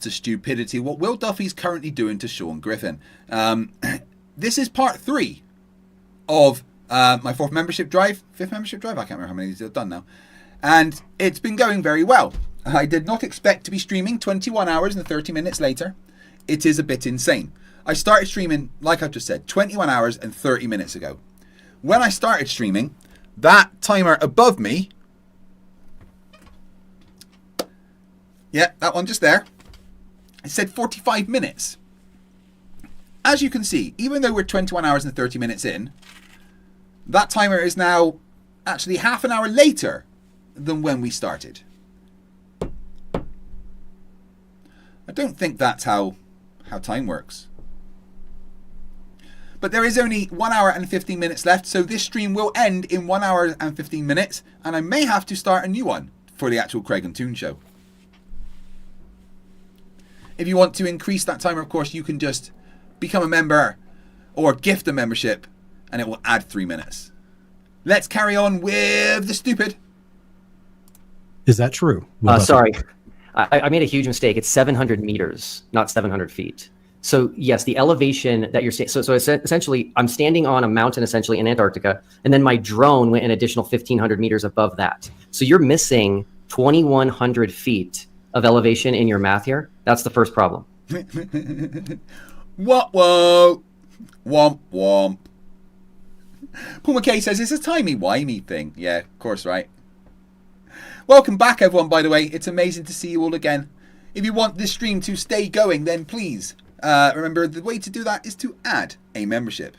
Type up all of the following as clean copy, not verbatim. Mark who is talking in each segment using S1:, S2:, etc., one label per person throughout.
S1: to stupidity what Will Duffy's currently doing to Sean Griffin. This is part 3 of my fifth membership drive. I can't remember how many of these I've done now. And it's been going very well. I did not expect to be streaming 21 hours and 30 minutes later. It is a bit insane. I started streaming, like I've just said, 21 hours and 30 minutes ago. When I started streaming, that timer above me, yeah, that one just there, it said 45 minutes. As you can see, even though we're 21 hours and 30 minutes in, that timer is now actually half an hour later than when we started. I don't think that's how time works. But there is only 1 hour and 15 minutes left, so this stream will end in 1 hour and 15 minutes, and I may have to start a new one for the actual Kreg and Toon show. If you want to increase that timer, of course, you can just become a member or gift a membership, and it will add 3 minutes. Let's carry on with the stupid.
S2: Is that true?
S3: Sorry, I made a huge mistake. It's 700 meters, not 700 feet. So yes, the elevation that you're saying. So essentially, I'm standing on a mountain, essentially in Antarctica, and then my drone went an additional 1,500 meters above that. So you're missing 2,100 feet of elevation in your math here. That's the first problem.
S1: Whoa, womp womp. Paul McKay says it's a timey-wimey thing. Yeah, of course, right. Welcome back, everyone, by the way. It's amazing to see you all again. If you want this stream to stay going, then please remember the way to do that is to add a membership.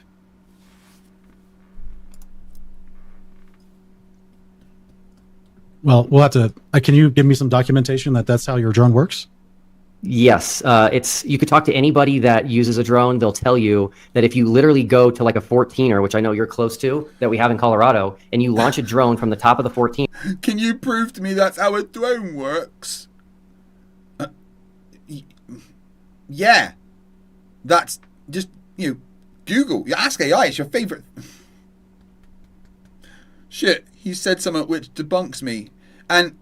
S2: Well, we'll have to. Can you give me some documentation that that's how your drone works?
S3: Yes, you could talk to anybody that uses a drone. They'll tell you that if you literally go to like a 14er, which I know you're close to, that we have in Colorado, and you launch a drone from the top of the 14.
S1: Can you prove to me that's how a drone works? Yeah, that's just, Google. You ask AI. It's your favorite. Shit, he said something which debunks me. And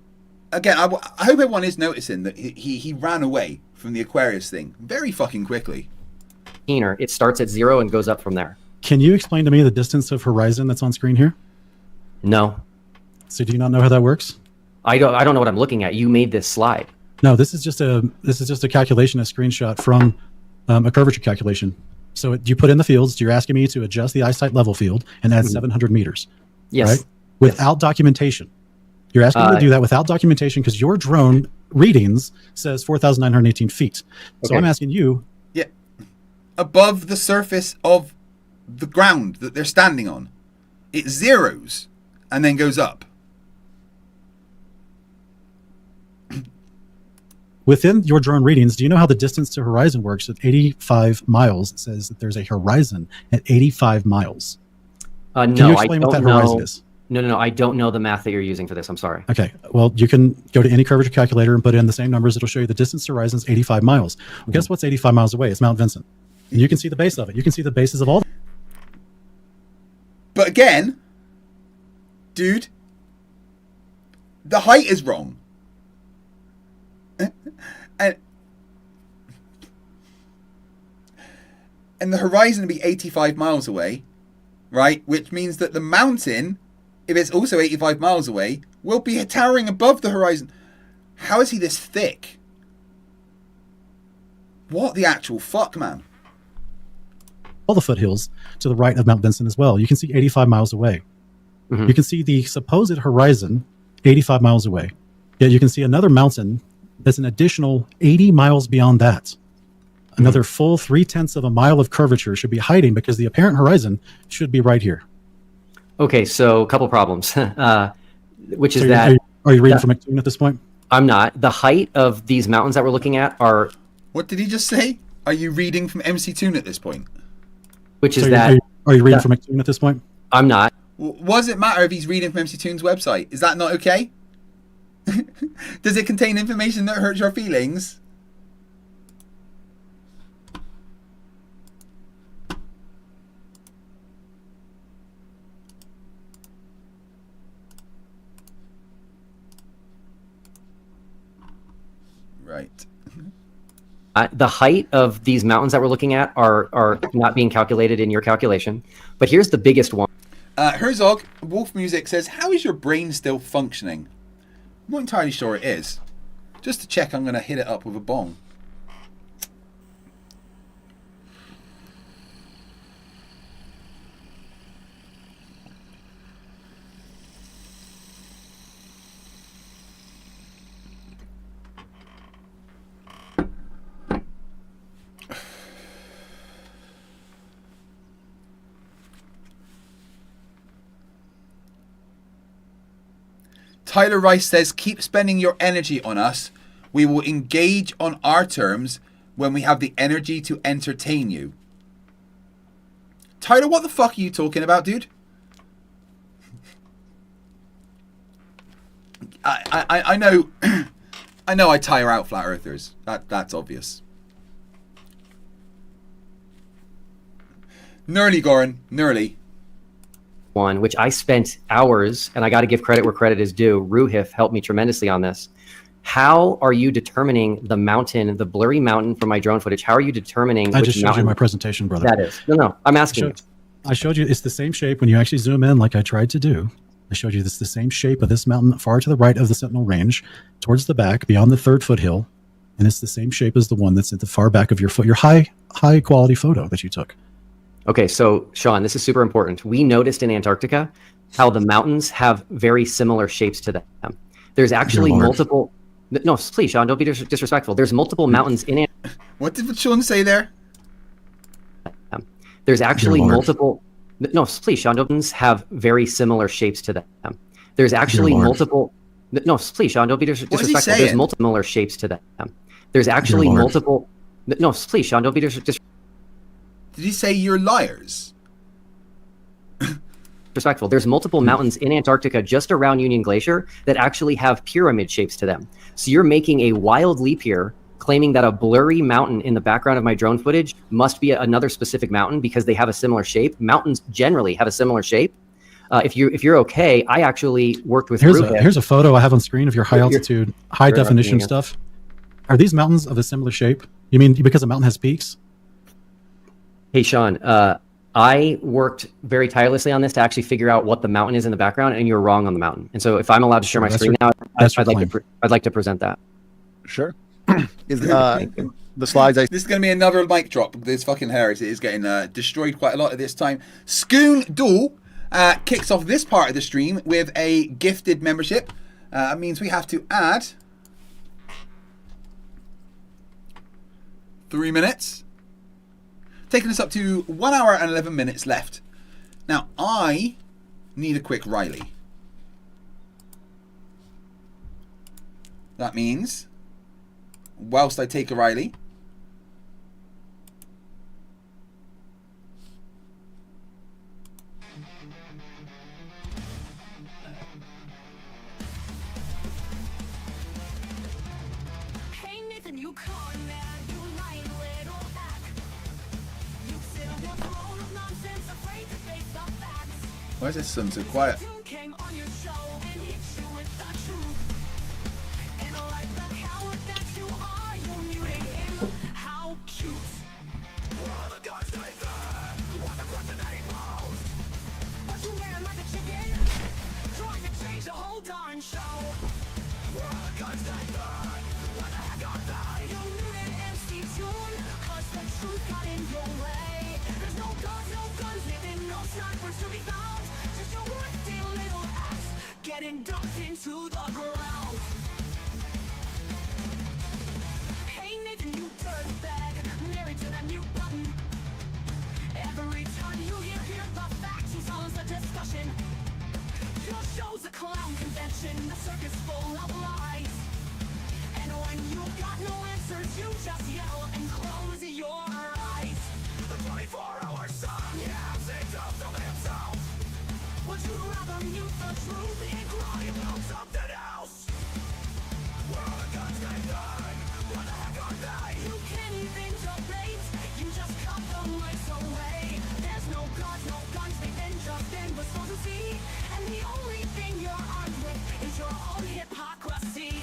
S1: again, I hope everyone is noticing that he ran away from the Aquarius thing very fucking quickly.
S3: It starts at 0 and goes up from there.
S2: Can you explain to me the distance of horizon that's on screen here?
S3: No.
S2: So do you not know how that works?
S3: I don't know what I'm looking at. You made this slide.
S2: No, this is just a calculation, a screenshot from a curvature calculation. So you put in the fields. You're asking me to adjust the eyesight level field and add 700 meters.
S3: Yes.
S2: Right? Without documentation. You're asking me to do that without documentation because your drone readings says 4,918 feet. So I'm asking you.
S1: Yeah. Above the surface of the ground that they're standing on, it zeros and then goes up.
S2: Within your drone readings, do you know how the distance to horizon works? At 85 miles, it says that there's a horizon at 85 miles.
S3: Can
S2: you explain what that horizon is?
S3: No. I don't know the math that you're using for this. I'm sorry.
S2: Okay. Well, you can go to any curvature calculator and put in the same numbers. It'll show you the distance to horizon is 85 miles. Well, guess what's 85 miles away? It's Mount Vincent. And you can see the base of it. You can see the bases of all.
S1: But again, dude, the height is wrong. And the horizon will be 85 miles away, right? Which means that the mountain, if it's also 85 miles away, will be towering above the horizon. How is he this thick? What the actual fuck, man?
S2: All the foothills to the right of Mount Vincent as well. You can see 85 miles away. Mm-hmm. You can see the supposed horizon 85 miles away. Yet you can see another mountain that's an additional 80 miles beyond that. Another full 3/10 of a mile of curvature should be hiding because the apparent horizon should be right here.
S3: Okay, so a couple problems. Are you
S2: reading from McToon at this point?
S3: I'm not. The height of these mountains that we're looking at are...
S1: What did he just say? Are you reading from MC Toon at this point?
S3: Which is
S2: Are you reading from McToon at this point?
S3: I'm not.
S1: What does it matter if he's reading from MC Toon's website? Is that not okay? Does it contain information that hurts your feelings? Right.
S3: The height of these mountains that we're looking at are not being calculated in your calculation. But here's the biggest one.
S1: Herzog, Wolf Music says, how is your brain still functioning? I'm not entirely sure it is. Just to check, I'm going to hit it up with a bong. Tyler Rice says, keep spending your energy on us. We will engage on our terms when we have the energy to entertain you. Tyler, what the fuck are you talking about, dude? I know I know I tire out flat earthers. That's obvious. Nearly, Goran. Nearly.
S3: One, which I spent hours, and I got to give credit where credit is due. Ruhif helped me tremendously on this. How are you determining the mountain, the blurry mountain from my drone footage? How are you determining
S2: I just showed you my presentation, brother.
S3: That is. No, I'm asking you.
S2: I showed you it's the same shape when you actually zoom in like I tried to do. I showed you this the same shape of this mountain far to the right of the Sentinel Range, towards the back, beyond the third foothill. And it's the same shape as the one that's at the far back of your foot, your high quality photo that you took.
S3: Okay, so Sean, this is super important. We noticed in Antarctica how the mountains have very similar shapes to them. There's actually multiple. No, please, Sean, don't be disrespectful. There's multiple mountains in Antarctica.
S1: What did Sean say there?
S3: There's actually multiple. No, please, Sean, mountains have very similar shapes to them. There's actually multiple. No, please, Sean, don't be disrespectful. There's multiple similar shapes to them. There's actually multiple. No, please, Sean, don't be disrespectful.
S1: Did he say you're liars?
S3: Respectful. There's multiple mountains in Antarctica just around Union Glacier that actually have pyramid shapes to them. So you're making a wild leap here, claiming that a blurry mountain in the background of my drone footage must be another specific mountain because they have a similar shape. Mountains generally have a similar shape. If you're okay, I actually worked with.
S2: Here's a photo I have on screen of your high altitude, high definition stuff. Are these mountains of a similar shape? You mean because a mountain has peaks?
S3: Hey, Sean, I worked very tirelessly on this to actually figure out what the mountain is in the background, and you're wrong on the mountain. And so if I'm allowed to share my screen now, I'd like to present that.
S4: Sure. The slides.
S1: This is going to be another mic drop. This fucking hair is getting destroyed quite a lot at this time. Skoon Dool kicks off this part of the stream with a gifted membership. That means we have to add 3 minutes. Taking us up to 1 hour and 11 minutes left. Now, I need a quick Riley. That means, whilst I take a Riley, why is this so quiet?
S5: Getting dumped into the ground. Hey Nathan, you dirtbag, married to that mute button. Every time you hear the facts, it's always a discussion. Your show's a clown convention, the circus full of lies. And when you got no answers, you just yell and close your eyes. The 24-hour sun, yeah, sings up to himself. Would you rather mute the truth and cry about something else? Where are the guns they die? What the heck are they? You can't even debate, you just cut the mics away. There's no gods, no guns, they've been just imbeciles to see. And the only thing you're armed with is your own hypocrisy.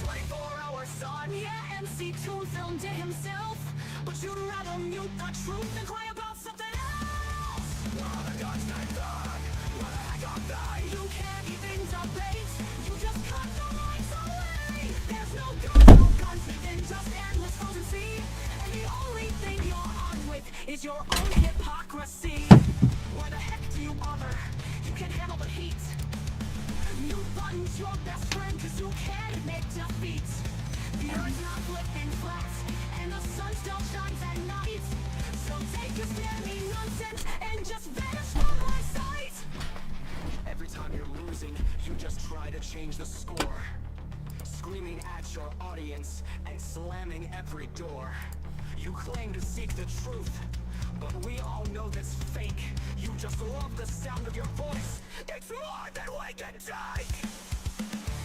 S5: 24-hour sun, Yeah, MC2 filmed it himself, but you'd rather mute the truth than cry about something else. Well, the guns ain't done. What the heck are they? You can't even debate. You just cut the lights away. There's no guns within just endless frozen sea. And the only thing you're armed with is your own hypocrisy. Why the heck do you bother? You can handle the heat. Mute button's your best friend, cause you can't admit defeat. The earth's not flat and flat, and the sun still shines at night. So take your spammy nonsense and just vanish from my sight. Every time you're losing, you just try to change the score. Screaming at your audience and slamming every door. You claim to seek the truth, but we all know that's fake. You just love the sound of your voice. It's more than we can take.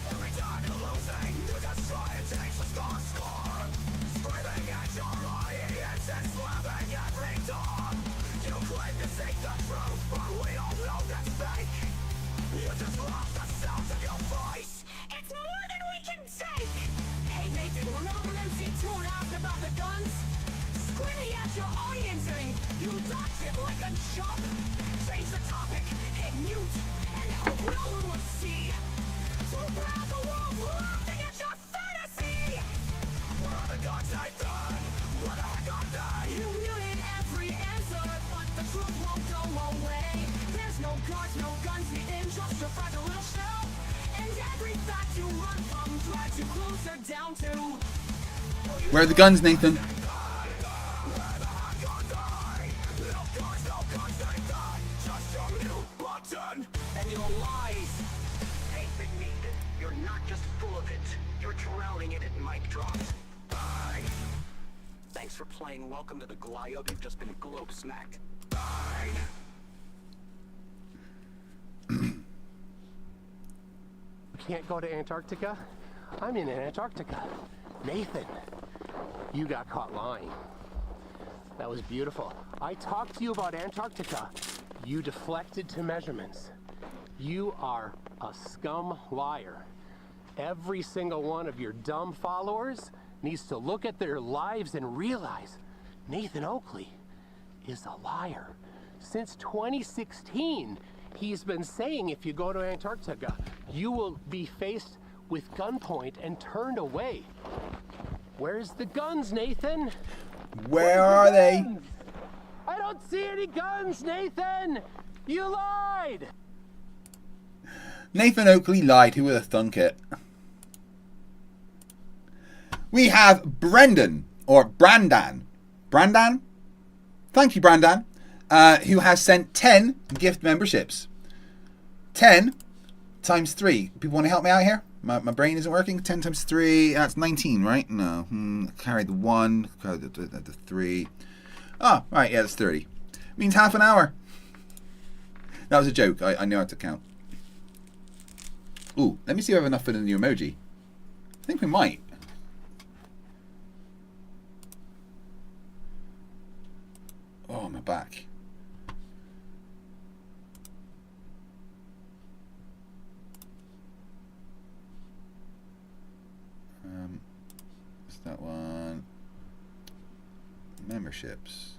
S5: Every time you're losing, you just try and change the score. Screaming at your audience and slamming every door. You claim to seek the truth, but we all know that's fake. You just love the sound of your voice. It's more than we can take. Hey Nathan, remember when MC2 asked about the guns? Screaming at your audience and you dodged it like a chump. Change the topic, hit mute, and hope no one will see. Too proud the world laughing at your fantasy. Where are the guns ain't done? What the heck are they? You muted every answer, but the truth won't go away. There's no guns within just your fragile little shell. And every fact you run from drives you closer down to.
S1: Where are the guns, Nathan?
S5: And your lies ain't been needed. You're not just full of it, you're drowning in it, mic drop. Bye. Thanks for playing Welcome to the Gliob. You've just been globe smacked. Bye.
S6: Can't go to Antarctica? I'm in Antarctica. Nathan, you got caught lying. That was beautiful. I talked to you about Antarctica. You deflected to measurements. You are a scum liar. Every single one of your dumb followers needs to look at their lives and realize Nathan Oakley is a liar. Since 2016, he's been saying if you go to Antarctica, you will be faced with gunpoint and turned away. Where's the guns, Nathan?
S1: Where are they?
S6: Guns? I don't see any guns, Nathan! You lied!
S1: Nathan Oakley lied. Who would have thunk it? We have Brendan, or Brandan. Brandan? Thank you, Brandan. Who has sent 10 gift memberships. 10 times 3. People want to help me out here? My brain isn't working. 10 times 3, that's 19, right? No. Carry the 1, carry the 3. Oh, right, yeah, that's 30. Means half an hour. That was a joke. I know how to count. Ooh, let me see if I have enough for the new emoji. I think we might. Oh, my back. What's that one? Memberships.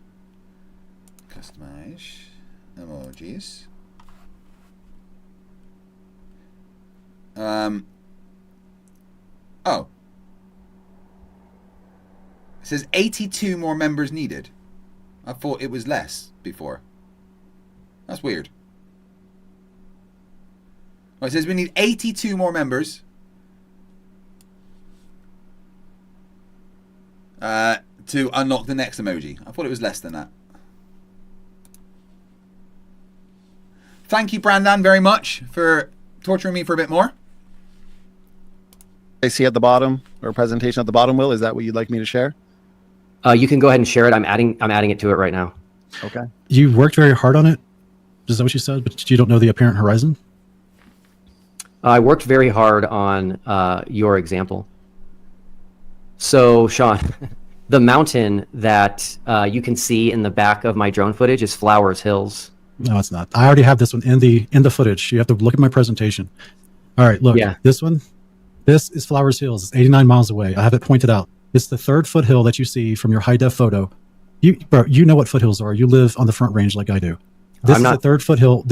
S1: Customize. Emojis. Oh. It says 82 more members needed. I thought it was less before. That's weird. Oh, it says we need 82 more members. To unlock the next emoji. I thought it was less than that. Thank you, Brandan, very much for torturing me for a bit more.
S4: I see at the bottom, or presentation at the bottom, Will. Is that what you'd like me to share?
S3: You can go ahead and share it. I'm adding it to it right now.
S4: Okay.
S2: You worked very hard on it. Is that what you said? But you don't know the apparent horizon?
S3: I worked very hard on your example. So, Sean, the mountain that you can see in the back of my drone footage is Flowers Hills.
S2: No, it's not. I already have this one in the footage. You have to look at my presentation. All right, look.
S3: Yeah.
S2: This one This is Flowers Hills. It's 89 miles away. I have it pointed out. It's the third foothill that you see from your high def photo. Bro, you know what foothills are. You live on the Front Range like I do. This is the third foothill.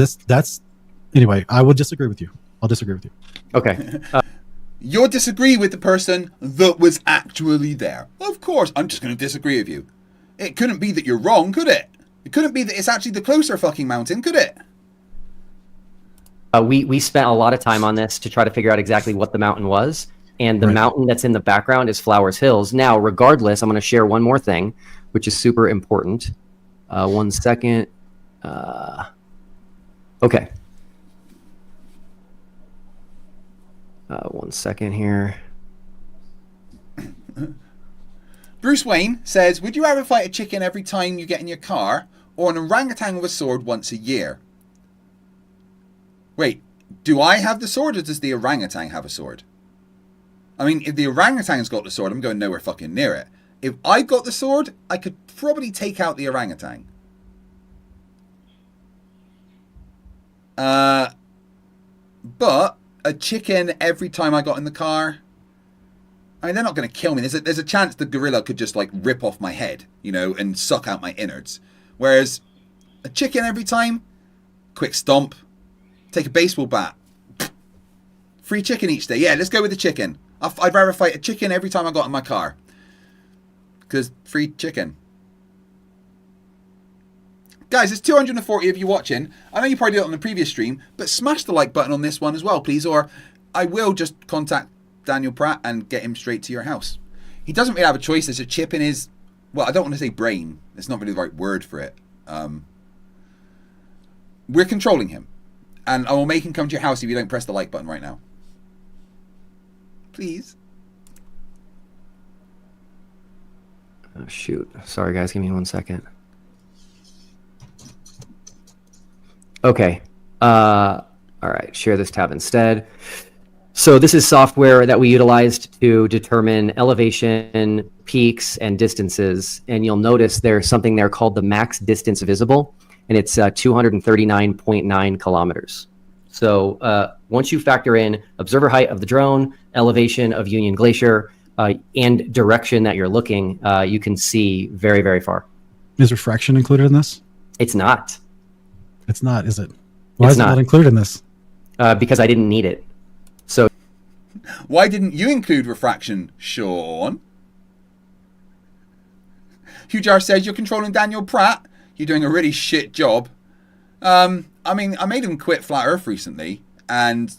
S2: Anyway, I would disagree with you. I'll disagree with you.
S3: Okay.
S1: You'll disagree with the person that was actually there. Of course, I'm just going to disagree with you. It couldn't be that you're wrong, could it? It couldn't be that it's actually the closer fucking mountain, could it?
S3: We spent a lot of time on this to try to figure out exactly what the mountain was. And the mountain that's in the background is Flowers Hills. Now, regardless, I'm going to share one more thing, which is super important. 1 second. Okay. 1 second here.
S1: Bruce Wayne says, would you ever fight a chicken every time you get in your car, or an orangutan with a sword once a year? Wait, do I have the sword, or does the orangutan have a sword? I mean, if the orangutan's got the sword, I'm going nowhere fucking near it. If I got the sword, I could probably take out the orangutan. But a chicken every time I got in the car, I mean, they're not going to kill me. There's a chance the gorilla could just like rip off my head, you know, and suck out my innards. Whereas a chicken every time, quick stomp, take a baseball bat, free chicken each day. Yeah, let's go with the chicken. I'd rather fight a chicken every time I got in my car. Because free chicken. Guys, there's 240 of you watching. I know you probably did it on the previous stream, but smash the like button on this one as well, please. Or I will just contact Daniel Pratt and get him straight to your house. He doesn't really have a choice. There's a chip in his... Well, I don't want to say brain. It's not really the right word for it. We're controlling him. And I will make him come to your house if you don't press the like button right now. Please.
S3: Oh, shoot. Sorry, guys. Give me 1 second. Okay. All right. Share this tab instead. So this is software that we utilized to determine elevation, peaks, and distances. And you'll notice there's something there called the max distance visible, and it's 239.9 kilometers. So once you factor in observer height of the drone, elevation of Union Glacier, and direction that you're looking, you can see very, very far.
S2: Is refraction included in this?
S3: It's not.
S2: It's not, is it? Why is it not included in this?
S3: Because I didn't need it. So
S1: why didn't you include refraction, Sean? Hujar says, you're controlling Daniel Pratt. You're doing a really shit job. I mean, I made him quit Flat Earth recently. And,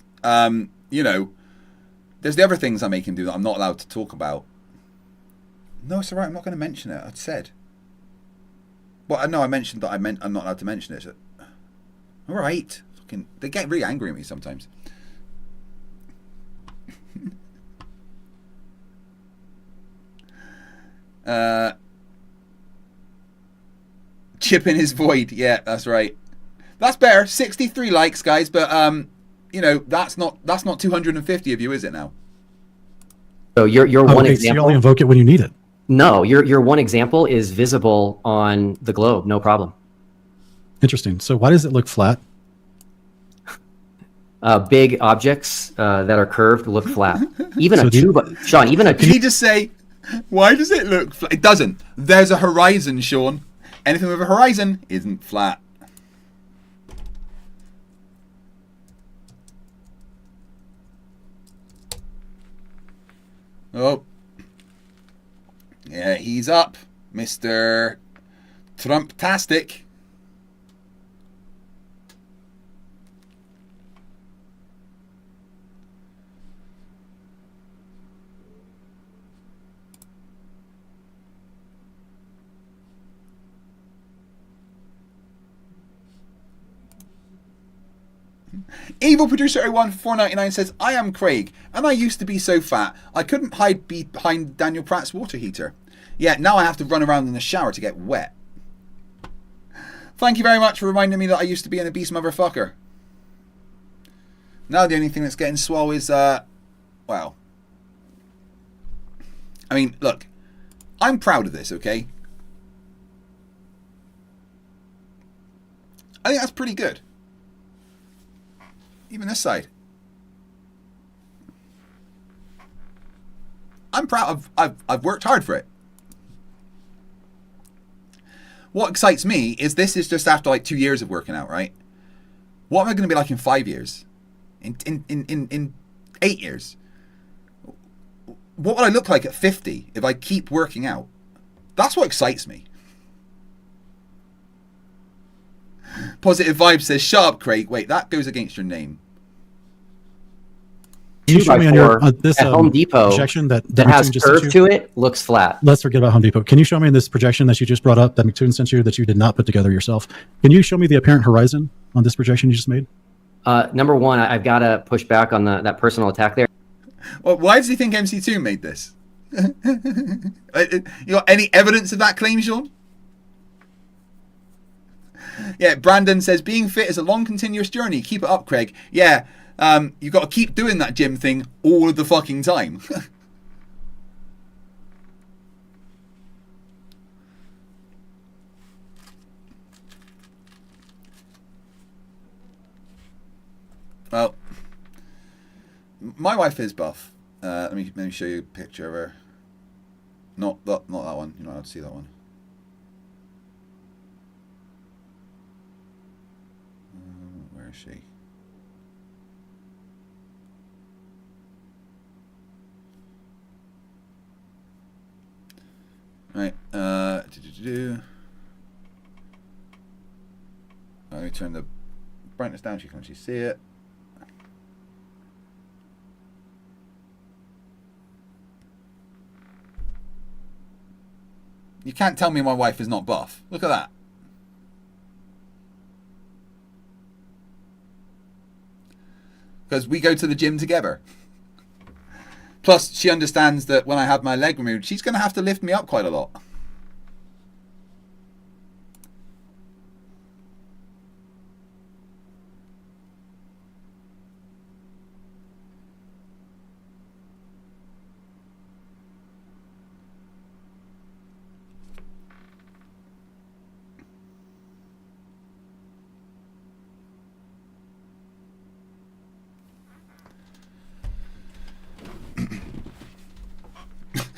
S1: you know, there's the other things I make him do that I'm not allowed to talk about. No, it's all right. I'm not going to mention it. I said. Well, no, I mentioned that I'm not allowed to mention it. All right. Fucking, they get really angry at me sometimes. Chip in his void. Yeah, that's right. That's better. 63 likes, guys. But you know, that's not 250 of you, is it now?
S3: So your one
S2: Okay,
S3: example.
S2: so you only invoke it when you need it.
S3: No, your one example is visible on the globe. No problem.
S2: Interesting. So why does it look flat?
S3: Big objects that are curved look flat. Even
S2: So
S3: a
S2: do you-
S3: tube, Sean. Even a
S1: Can you just say, why does it look flat? It doesn't. There's a horizon, Sean. Anything with a horizon isn't flat. Oh. Yeah, he's up, Mr. Trump-tastic. Evil Producer 01 for $4.99 says, I am Kreg, and I used to be so fat, I couldn't hide behind Daniel Pratt's water heater. Yeah, now I have to run around in the shower to get wet. Thank you very much for reminding me that I used to be an obese motherfucker. Now the only thing that's getting swole is, well... I mean, look, I'm proud of this, okay? I think that's pretty good. Even this side. I'm proud. I've worked hard for it. What excites me is this is just after like 2 years of working out, right? What am I going to be like in 5 years? In 8 years? What will I look like at 50 if I keep working out? That's what excites me. Positive Vibe says, shut up, Craig. Wait, that goes against your name.
S2: Can you show me on your this
S3: at Home Depot
S2: projection that
S3: has
S2: McToon just
S3: curve
S2: sent you?
S3: to it looks flat.
S2: Let's forget about Home Depot. Can you show me in this projection that you just brought up that McToon sent you that you did not put together yourself? Can you show me the apparent horizon on this projection you just made?
S3: Number one, I've got to push back on that personal attack there.
S1: Well, why does he think MC2 made this? You got any evidence of that claim, Sean? Yeah, Brandon says, being fit is a long, continuous journey. Keep it up, Craig. Yeah, you've got to keep doing that gym thing all of the fucking time. Well, my wife is buff. Let me show you a picture of her. Not that one. You're not allowed to see that one. Where is she? Right. Let me turn the brightness down so you can actually see it. You can't tell me my wife is not buff. Look at that. Because we go to the gym together. Plus, she understands that when I have my leg removed, she's going to have to lift me up quite a lot.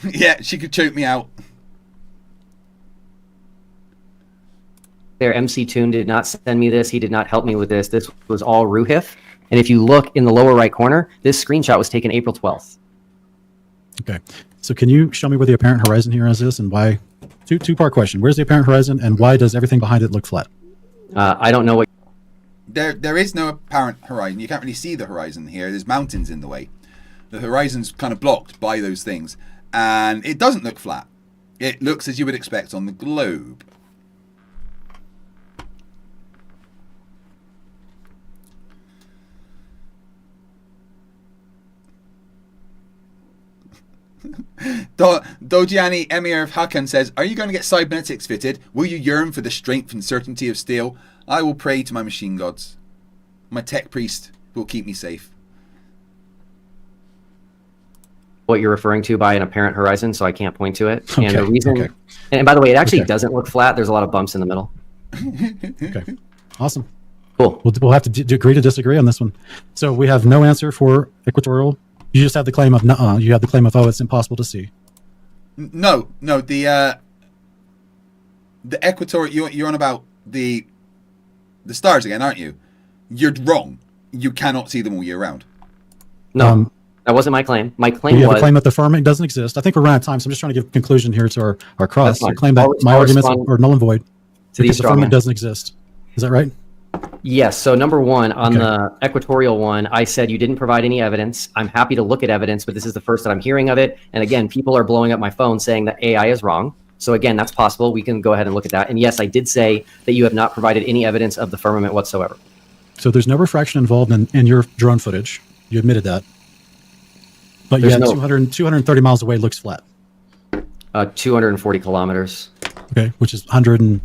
S1: Yeah, she could choke me out.
S3: There, MC Toon did not send me this. He did not help me with this. This was all Ruhif. And if you look in the lower right corner, this screenshot was taken April 12th.
S2: Okay. So can you show me where the apparent horizon here is this and why? Two-part question. Where's the apparent horizon and why does everything behind it look flat?
S3: I don't know what...
S1: There is no apparent horizon. You can't really see the horizon here. There's mountains in the way. The horizon's kind of blocked by those things. And it doesn't look flat. It looks as you would expect on the globe. Dojiani Emir of Hakan says, are you going to get cybernetics fitted? Will you yearn for the strength and certainty of steel? I will pray to my machine gods. My tech priest will keep me safe.
S3: What you're referring to by an apparent horizon, so I can't point to it.
S2: Okay,
S3: and the reason,
S2: okay.
S3: and by the way, it actually doesn't look flat. There's a lot of bumps in the middle.
S2: Okay. Awesome.
S3: Cool.
S2: We'll have to agree to disagree on this one. So we have no answer for equatorial. You just have the claim of nuh-uh. You have the claim of, oh, it's impossible to see.
S1: No, the equatorial, you're on about the stars again, aren't you? You're wrong. You cannot see them all year round.
S3: No, that wasn't my claim. My claim
S2: you
S3: was...
S2: have a claim that the firmament doesn't exist. I think we're running out of time, so I'm just trying to give a conclusion here to our cross.
S3: That's fine.
S2: You claim that my arguments are null and void
S3: to
S2: because the firmament doesn't exist. Is that right?
S3: Yes. So number one, on the equatorial one, I said you didn't provide any evidence. I'm happy to look at evidence, but this is the first that I'm hearing of it. And again, people are blowing up my phone saying that AI is wrong. So again, that's possible. We can go ahead and look at that. And yes, I did say that you have not provided any evidence of the firmament whatsoever.
S2: So there's no refraction involved in your drone footage. You admitted that. But
S3: There's
S2: yet
S3: no-
S2: 230 miles away looks flat.
S3: 240 kilometers.
S2: Okay, which is 100 and...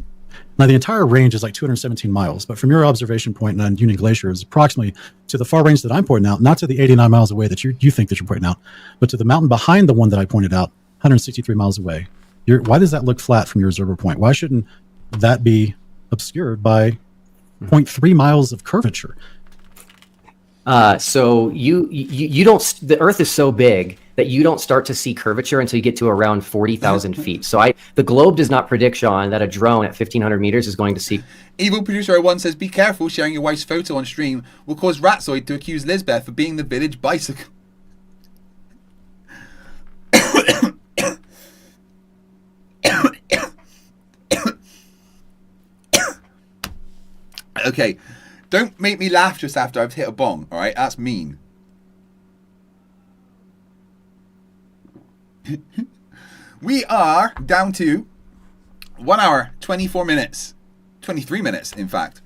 S2: Now, the entire range is like 217 miles, but from your observation point on Union Glacier is approximately to the far range that I'm pointing out, not to the 89 miles away that you think that you're pointing out, but to the mountain behind the one that I pointed out, 163 miles away. Why does that look flat from your observer point? Why shouldn't that be obscured by 0.3 miles of curvature?
S3: So you don't. The Earth is so big that you don't start to see curvature until you get to around 40,000 feet. So the globe does not predict, Sean, that a drone at 1,500 meters is going to see.
S1: Evil Producer 01 says, be careful, sharing your wife's photo on stream will cause Ratzoid to accuse Lisbeth of being the village bicycle. Okay, don't make me laugh just after I've hit a bong, alright? That's mean. We are down to 1 hour, 24 minutes. 23 minutes, in fact.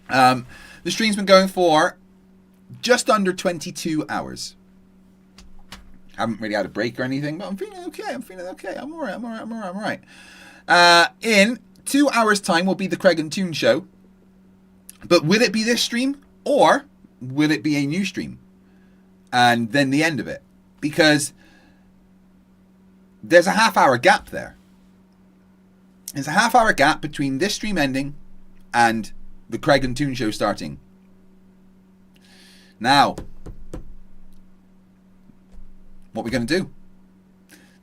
S1: The stream's been going for just under 22 hours. Haven't really had a break or anything, but I'm feeling okay. I'm alright. In 2 hours' time will be the Kreg and Toon show. But will it be this stream, or will it be a new stream? And then the end of it. Because there's a half-hour gap there. There's a half-hour gap between this stream ending and the Kreg and Toon show starting. Now, what are we going to do?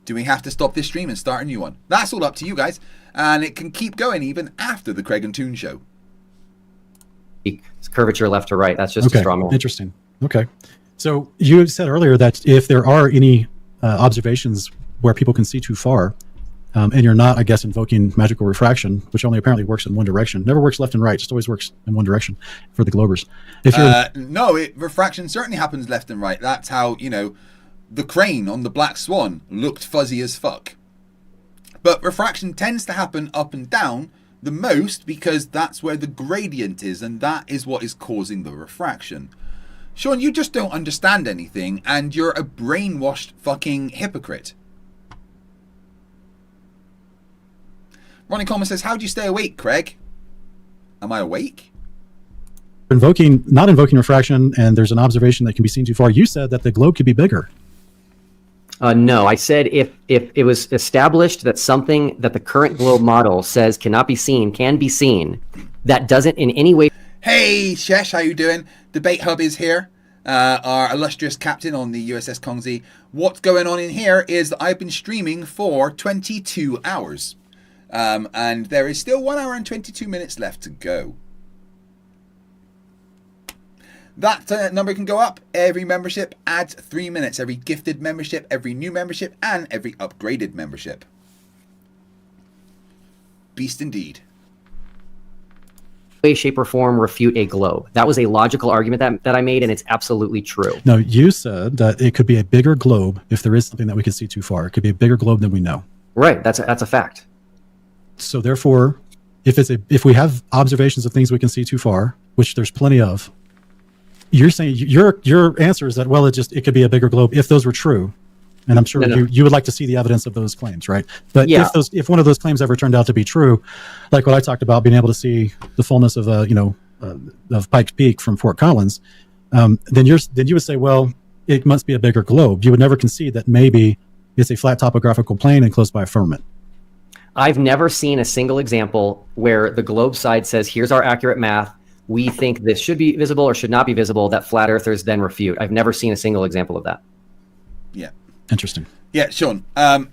S1: Do we have to stop this stream and start a new one? That's all up to you guys. And it can keep going even after the Kreg and Toon show.
S3: It's curvature left to right. That's just a straw man.
S2: Interesting. Okay. So you said earlier that if there are any observations where people can see too far, and you're not, I guess, invoking magical refraction, which only apparently works in one direction. Never works left and right. Just always works in one direction for the Globers. If you're
S1: no, refraction certainly happens left and right. That's how, the crane on the Black Swan looked fuzzy as fuck. But refraction tends to happen up and down the most because that's where the gradient is, and that is what is causing the refraction. Sean, you just don't understand anything, and you're a brainwashed fucking hypocrite. Ronnie Coleman says, how do you stay awake, Kreg? Am I awake?
S2: not invoking refraction, and there's an observation that can be seen too far. You said that the globe could be bigger.
S3: No, I said if it was established that something that the current globe model says cannot be seen can be seen, that doesn't in any way.
S1: Hey, Shesh, how you doing? Debate Hub is here. Our illustrious captain on the USS Kongzi. What's going on in here is that I've been streaming for 22 hours. And there is still 1 hour and 22 minutes left to go. That number can go up. Every membership adds 3 minutes. Every gifted membership, every new membership, and every upgraded membership. Beast indeed.
S3: Way, shape, or form refute a globe. That was a logical argument that I made, and it's absolutely true.
S2: No, you said that it could be a bigger globe if there is something that we can see too far. It could be a bigger globe than we know.
S3: Right. That's a fact.
S2: So therefore, if we have observations of things we can see too far, which there's plenty of, you're saying your answer is that, well, it could be a bigger globe if those were true. And I'm sure you would like to see the evidence of those claims, right? But
S3: yeah.
S2: if one of those claims ever turned out to be true, like what I talked about, being able to see the fullness of of Pikes Peak from Fort Collins, then you would say, well, it must be a bigger globe. You would never concede that maybe it's a flat topographical plane enclosed by a firmament.
S3: I've never seen a single example where the globe side says, here's our accurate math. We think this should be visible or should not be visible, that flat earthers then refute. I've never seen a single example of that.
S1: Yeah.
S2: Interesting.
S1: Yeah, Sean.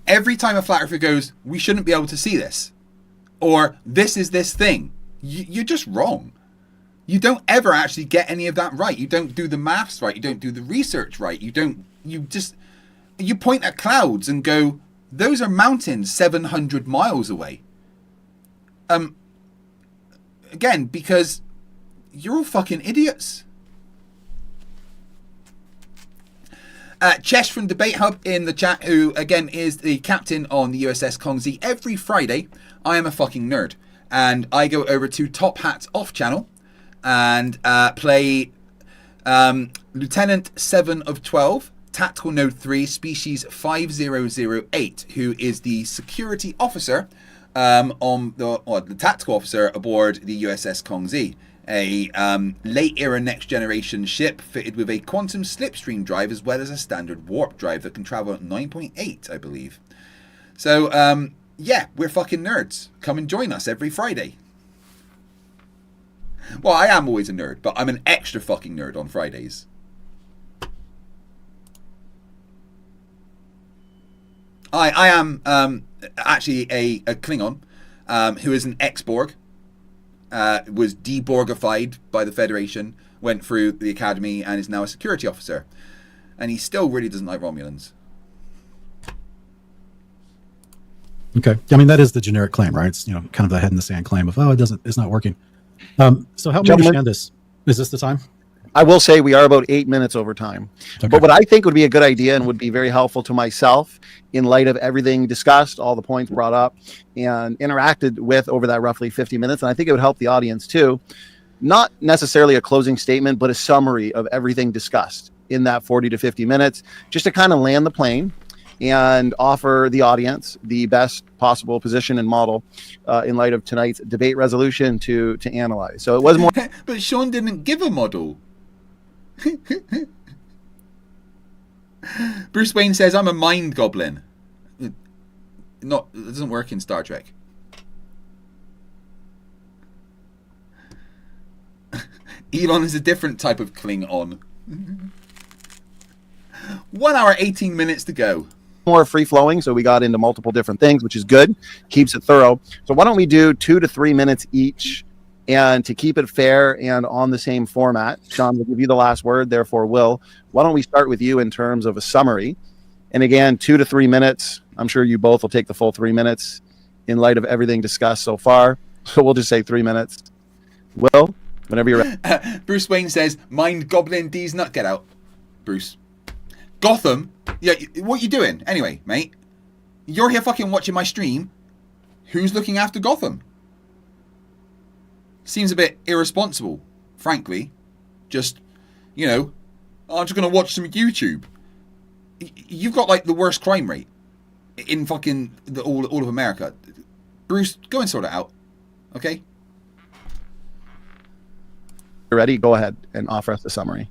S1: Every time a flat earther goes, we shouldn't be able to see this, or this is this thing, you're just wrong. You don't ever actually get any of that right. You don't do the maths right. You don't do the research right. You point at clouds and go, those are mountains 700 miles away. Again, because you're all fucking idiots. Chesh from Debate Hub in the chat, who again is the captain on the USS Kongzi. Every Friday, I am a fucking nerd, and I go over to Top Hats Off channel and play Lieutenant 7 of 12, Tactical Node 3, Species 5008, who is the security officer on the tactical officer aboard the USS Kongzi. A late era next generation ship fitted with a quantum slipstream drive as well as a standard warp drive that can travel at 9.8, I believe. So yeah, we're fucking nerds. Come and join us every Friday. Well, I am always a nerd, but I'm an extra fucking nerd on Fridays. I am actually a Klingon who is an ex-Borg, was deborgified by the Federation, went through the academy, and is now a security officer. And he still really doesn't like Romulans.
S2: Okay. I mean, that is the generic claim, right? It's, kind of the head in the sand claim of, it's not working. So help me
S4: Gentlemen,
S2: understand this. Is this the time?
S4: I will say we are about 8 minutes over time.
S2: Okay.
S4: But what I think would be a good idea and would be very helpful to myself in light of everything discussed, all the points brought up and interacted with over that roughly 50 minutes, and I think it would help the audience too, not necessarily a closing statement, but a summary of everything discussed in that 40 to 50 minutes, just to kind of land the plane and offer the audience the best possible position and model in light of tonight's debate resolution to analyze. So it was more...
S1: But Sean didn't give a model. Bruce Wayne says, I'm a mind goblin. It doesn't work in Star Trek. Elon is a different type of Klingon. 1 hour, 18 minutes to go.
S4: More free flowing, so we got into multiple different things, which is good, keeps it thorough. So why don't we do 2 to 3 minutes each, and to keep it fair and on the same format. Sean will give you the last word, therefore Will, why don't we start with you in terms of a summary? And again, 2 to 3 minutes. I'm sure you both will take the full 3 minutes in light of everything discussed so far, so we'll just say 3 minutes. Will, whenever you're ready.
S1: Bruce Wayne says, mind goblin D's nut. Get out, Bruce. Gotham? Yeah, what you doing? Anyway, mate, you're here fucking watching my stream. Who's looking after Gotham? Seems a bit irresponsible, frankly. Just, I'm just going to watch some YouTube. You've got, like, the worst crime rate in fucking all of America. Bruce, go and sort it out. Okay?
S4: You're ready? Go ahead and offer us the summary.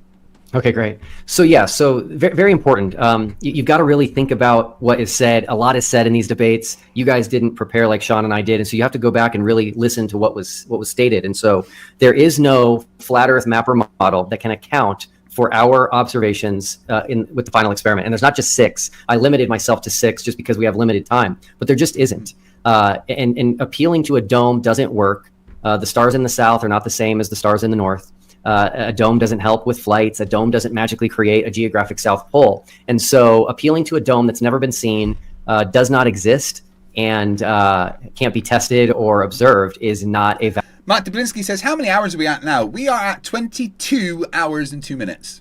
S3: Okay, great. So very, very important. You've got to really think about what is said. A lot is said in these debates. You guys didn't prepare like Sean and I did, and so you have to go back and really listen to what was stated. And so there is no flat Earth mapper model that can account for our observations with the final experiment. And there's not just 6. I limited myself to 6 just because we have limited time, but there just isn't. And appealing to a dome doesn't work. The stars in the south are not the same as the stars in the north. A dome doesn't help with flights. A dome doesn't magically create a geographic South Pole. And so appealing to a dome that's never been seen, does not exist, and can't be tested or observed is not a...
S1: Matt Debunking says, how many hours are we at now? We are at 22 hours and 2 minutes.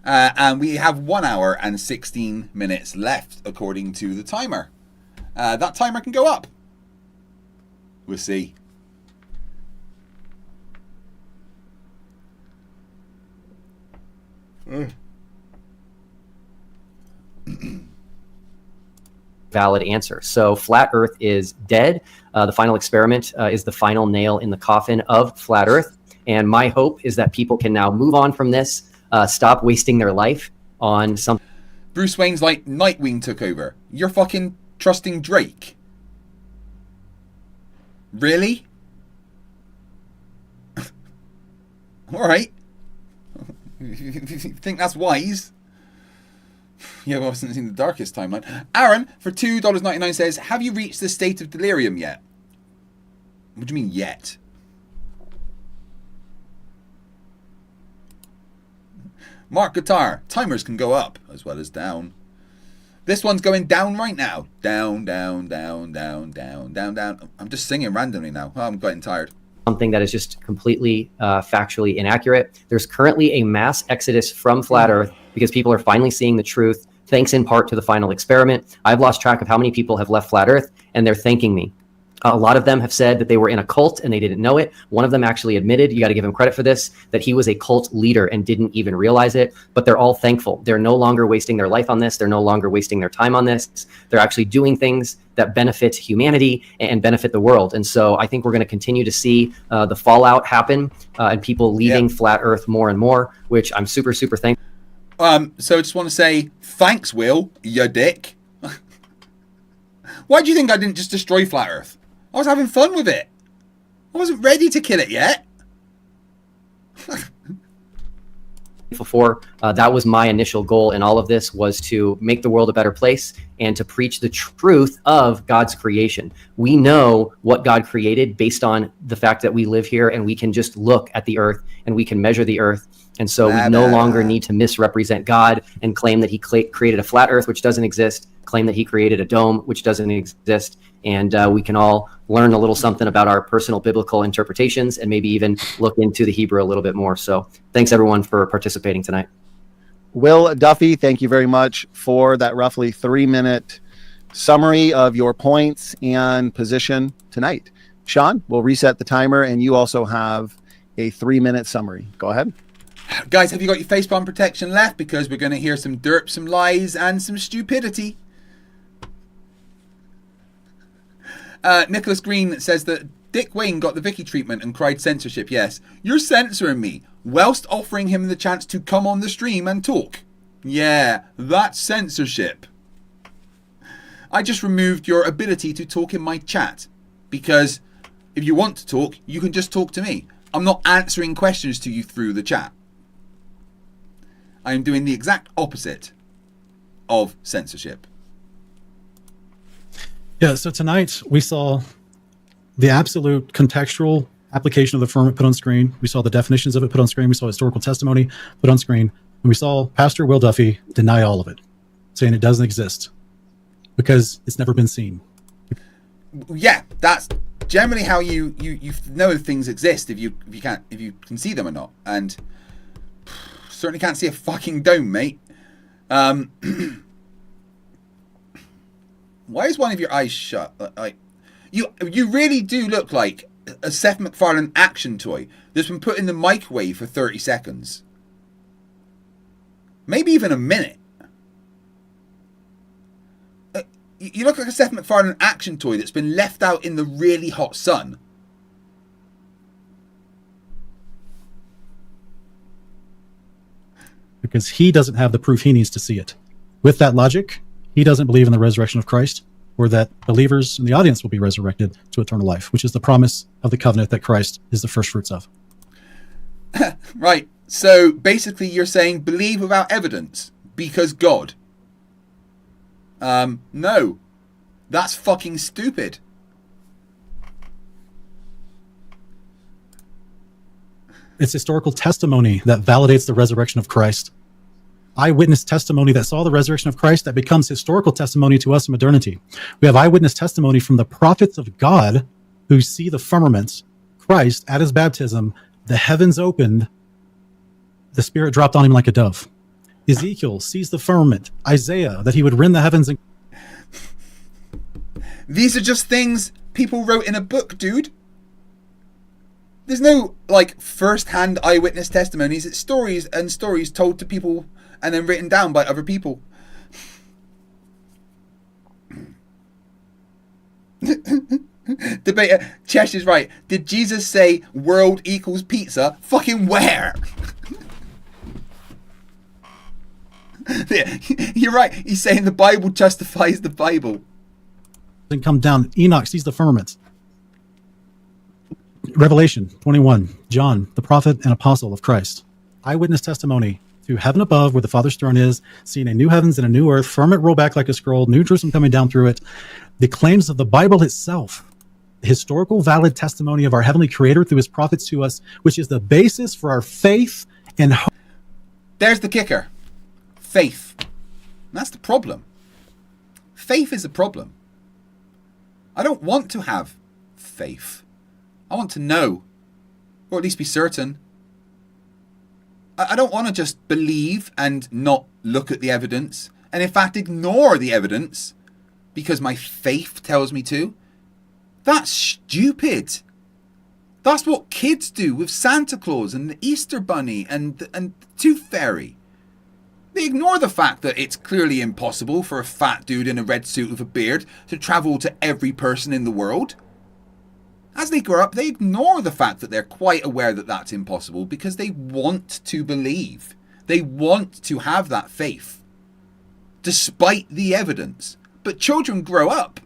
S1: And we have 1 hour and 16 minutes left, according to the timer. That timer can go up. We'll see.
S3: Valid answer. So flat Earth is dead. The final experiment is the final nail in the coffin of flat Earth. And my hope is that people can now move on from this, stop wasting their life on something.
S1: Bruce Wayne's like, Nightwing took over. You're fucking trusting Drake. Really? Alright. You think that's wise? Yeah, well, I wasn't in the darkest timeline. Aaron, for $2.99 says, have you reached the state of delirium yet? What do you mean, yet? Mark Guitar, timers can go up as well as down. This one's going down right now. Down, down, down, down, down, down, down. I'm just singing randomly now. Oh, I'm getting tired.
S3: Something that is just completely factually inaccurate. There's currently a mass exodus from flat Earth because people are finally seeing the truth, thanks in part to the final experiment. I've lost track of how many people have left flat Earth, and they're thanking me. A lot of them have said that they were in a cult and they didn't know it. One of them actually admitted, you got to give him credit for this, that he was a cult leader and didn't even realize it. But they're all thankful. They're no longer wasting their life on this. They're no longer wasting their time on this. They're actually doing things that benefit humanity and benefit the world. And so I think we're going to continue to see the fallout happen and people leaving flat Earth more and more, which I'm super, super thankful.
S1: So I just want to say, thanks, Will, you dick. Why do you think I didn't just destroy flat Earth? I was having fun with it. I wasn't ready to kill it yet.
S3: for. That was my initial goal in all of this, was to make the world a better place and to preach the truth of God's creation. We know what God created based on the fact that we live here, and we can just look at the earth and we can measure the earth. And so we no longer need to misrepresent God and claim that he created a flat earth, which doesn't exist, claim that he created a dome, which doesn't exist. And we can all learn a little something about our personal biblical interpretations and maybe even look into the Hebrew a little bit more. So thanks everyone for participating tonight.
S4: Will Duffy, thank you very much for that roughly 3-minute summary of your points and position tonight. Sean, we'll reset the timer, and you also have a 3-minute summary. Go ahead.
S1: Guys, have you got your facepalm protection left? Because we're going to hear some derp, some lies, and some stupidity. Nicholas Green says that Dick Wayne got the Vicky treatment and cried censorship. Yes, you're censoring me whilst offering him the chance to come on the stream and talk. Yeah, that's censorship. I just removed your ability to talk in my chat, because if you want to talk, you can just talk to me. I'm not answering questions to you through the chat. I am doing the exact opposite of censorship.
S2: Yeah, so tonight we saw the absolute contextual application of the firmament put on screen. We saw the definitions of it put on screen. We saw historical testimony put on screen. And we saw Pastor Will Duffy deny all of it, saying it doesn't exist because it's never been seen.
S1: Yeah, that's generally how you know things exist, if you can see them or not. And certainly can't see a fucking dome, mate. Why is one of your eyes shut? Like, you really do look like a Seth MacFarlane action toy that's been put in the microwave for 30 seconds. Maybe even a minute. You look like a Seth MacFarlane action toy that's been left out in the really hot sun.
S2: Because he doesn't have the proof he needs to see it. With that logic, he doesn't believe in the resurrection of Christ, or that believers in the audience will be resurrected to eternal life, which is the promise of the covenant that Christ is the first fruits of.
S1: Right. So basically you're saying believe without evidence because God. No. That's fucking stupid.
S2: It's historical testimony that validates the resurrection of Christ. Eyewitness testimony that saw the resurrection of Christ that becomes historical testimony to us in modernity. We have eyewitness testimony from the prophets of God who see the firmament, Christ at his baptism, the heavens opened, the Spirit dropped on him like a dove. Ezekiel sees the firmament, Isaiah, that he would rend the heavens.
S1: These are just things people wrote in a book, dude. There's no, like, first-hand eyewitness testimonies. It's stories and stories told to people and then written down by other people. Debater, Cheshire's right. Did Jesus say world equals pizza? Fucking where? Yeah, you're right. He's saying the Bible justifies the Bible.
S2: And come down. Enoch sees the firmament. Revelation 21. John, the prophet and apostle of Christ. Eyewitness testimony to heaven above where the Father's throne is, seeing a new heavens and a new earth, firmament roll back like a scroll, New Jerusalem coming down through it. The claims of the Bible itself, the historical valid testimony of our heavenly creator through his prophets to us, which is the basis for our faith and hope.
S1: There's the kicker. Faith. That's the problem. Faith is a problem. I don't want to have faith. I want to know, or at least be certain. I don't want to just believe and not look at the evidence, and in fact ignore the evidence because my faith tells me to. That's stupid. That's what kids do with Santa Claus and the Easter Bunny and the Tooth Fairy. They ignore the fact that it's clearly impossible for a fat dude in a red suit with a beard to travel to every person in the world. As they grow up, they ignore the fact that they're quite aware that that's impossible because they want to believe. They want to have that faith, despite the evidence. But children grow up.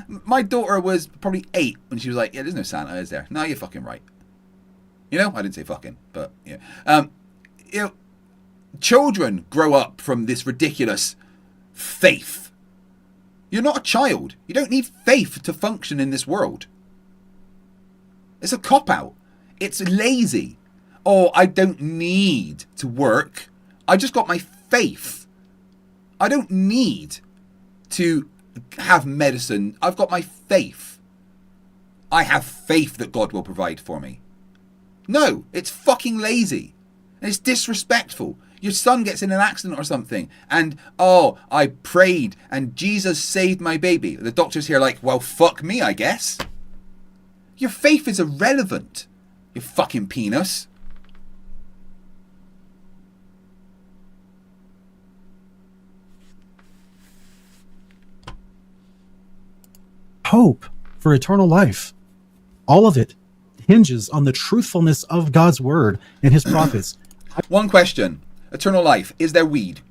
S1: My daughter was probably 8 when she was like, yeah, there's no Santa, is there? No, you're fucking right. You know, I didn't say fucking, but yeah. you know, children grow up from this ridiculous faith. You're not a child. You don't need faith to function in this world. It's a cop-out. It's lazy. Oh, I don't need to work. I just got my faith. I don't need to have medicine. I've got my faith. I have faith that God will provide for me. No, it's fucking lazy. And it's disrespectful. Your son gets in an accident or something and, oh, I prayed and Jesus saved my baby. The doctor's here like, well, fuck me, I guess. Your faith is irrelevant, you fucking penis.
S2: Hope for eternal life. All of it hinges on the truthfulness of God's word and his prophets.
S1: One question. Eternal life. Is there weed?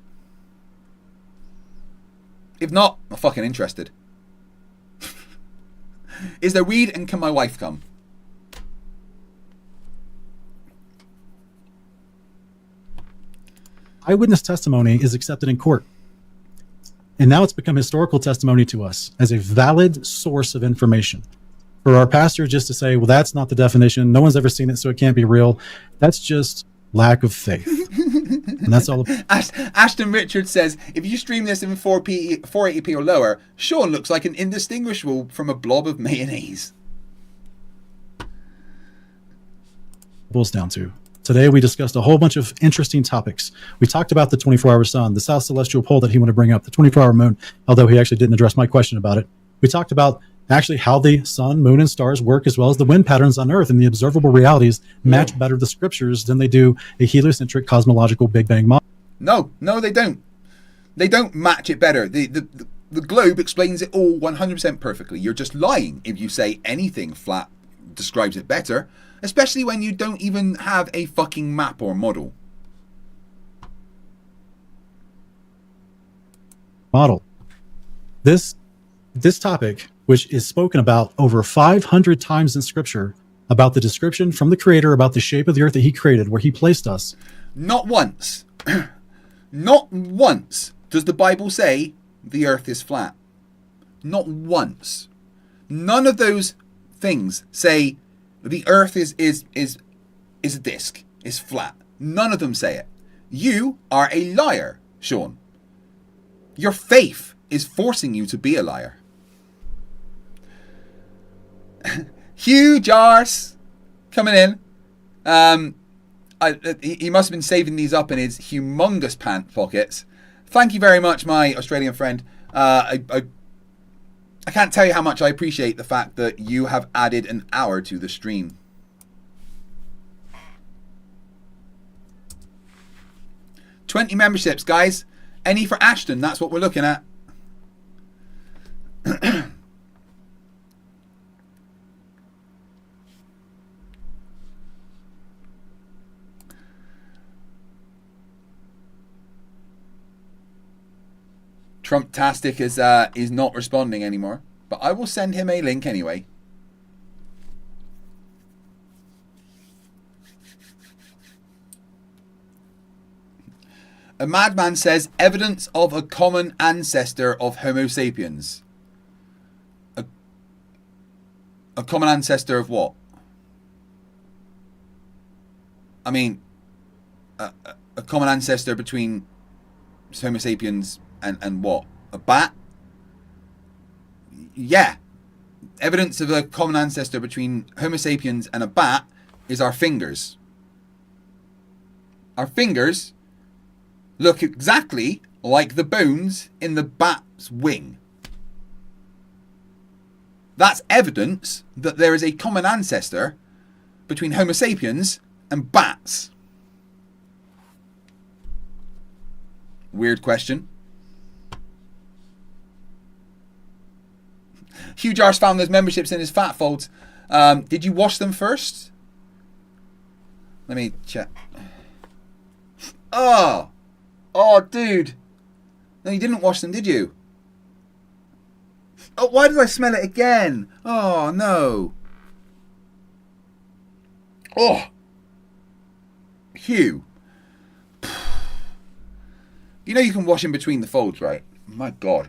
S1: If not, I'm fucking interested. Is there weed and can my wife come?
S2: Eyewitness testimony is accepted in court. And now it's become historical testimony to us as a valid source of information. For our pastor just to say, well, that's not the definition. No one's ever seen it, so it can't be real. That's just lack of faith. And that's all.
S1: Ashton Richards says, if you stream this in 480p or lower, Sean looks like an indistinguishable from a blob of mayonnaise.
S2: Boils down to. Today we discussed a whole bunch of interesting topics. We talked about the 24-hour sun, the South Celestial Pole that he wanted to bring up, the 24-hour moon, although he actually didn't address my question about it. We talked about actually how the sun, moon, and stars work, as well as the wind patterns on Earth and the observable realities match better the scriptures than they do a heliocentric cosmological Big Bang model.
S1: No, they don't. They don't match it better. The globe explains it all 100% perfectly. You're just lying if you say anything flat describes it better, especially when you don't even have a fucking map or model.
S2: Model. This topic, which is spoken about over 500 times in scripture, about the description from the creator about the shape of the earth that he created, where he placed us.
S1: Not once, not once does the Bible say the earth is flat. Not once. None of those things say the earth is a disc, is flat. None of them say it. You are a liar, Sean. Your faith is forcing you to be a liar. Hugh Jars coming in. He must have been saving these up in his humongous pant pockets. Thank you very much, my Australian friend. I can't tell you how much I appreciate the fact that you have added an hour to the stream. $20 memberships, guys. Any for Ashton? That's what we're looking at. Trumptastic is not responding anymore, but I will send him a link anyway. A madman says evidence of a common ancestor of Homo sapiens. A common ancestor of what? I mean, a common ancestor between Homo sapiens and what? A bat? Yeah. Evidence of a common ancestor between Homo sapiens and a bat is our fingers. Our fingers look exactly like the bones in the bat's wing. That's evidence that there is a common ancestor between Homo sapiens and bats. Weird question. Hugh Jars found those memberships in his fat folds. Did you wash them first? Let me check. Oh, dude. No, you didn't wash them, did you? Oh, why did I smell it again? Oh, no. Oh. Hugh. You know you can wash in between the folds, right? My God.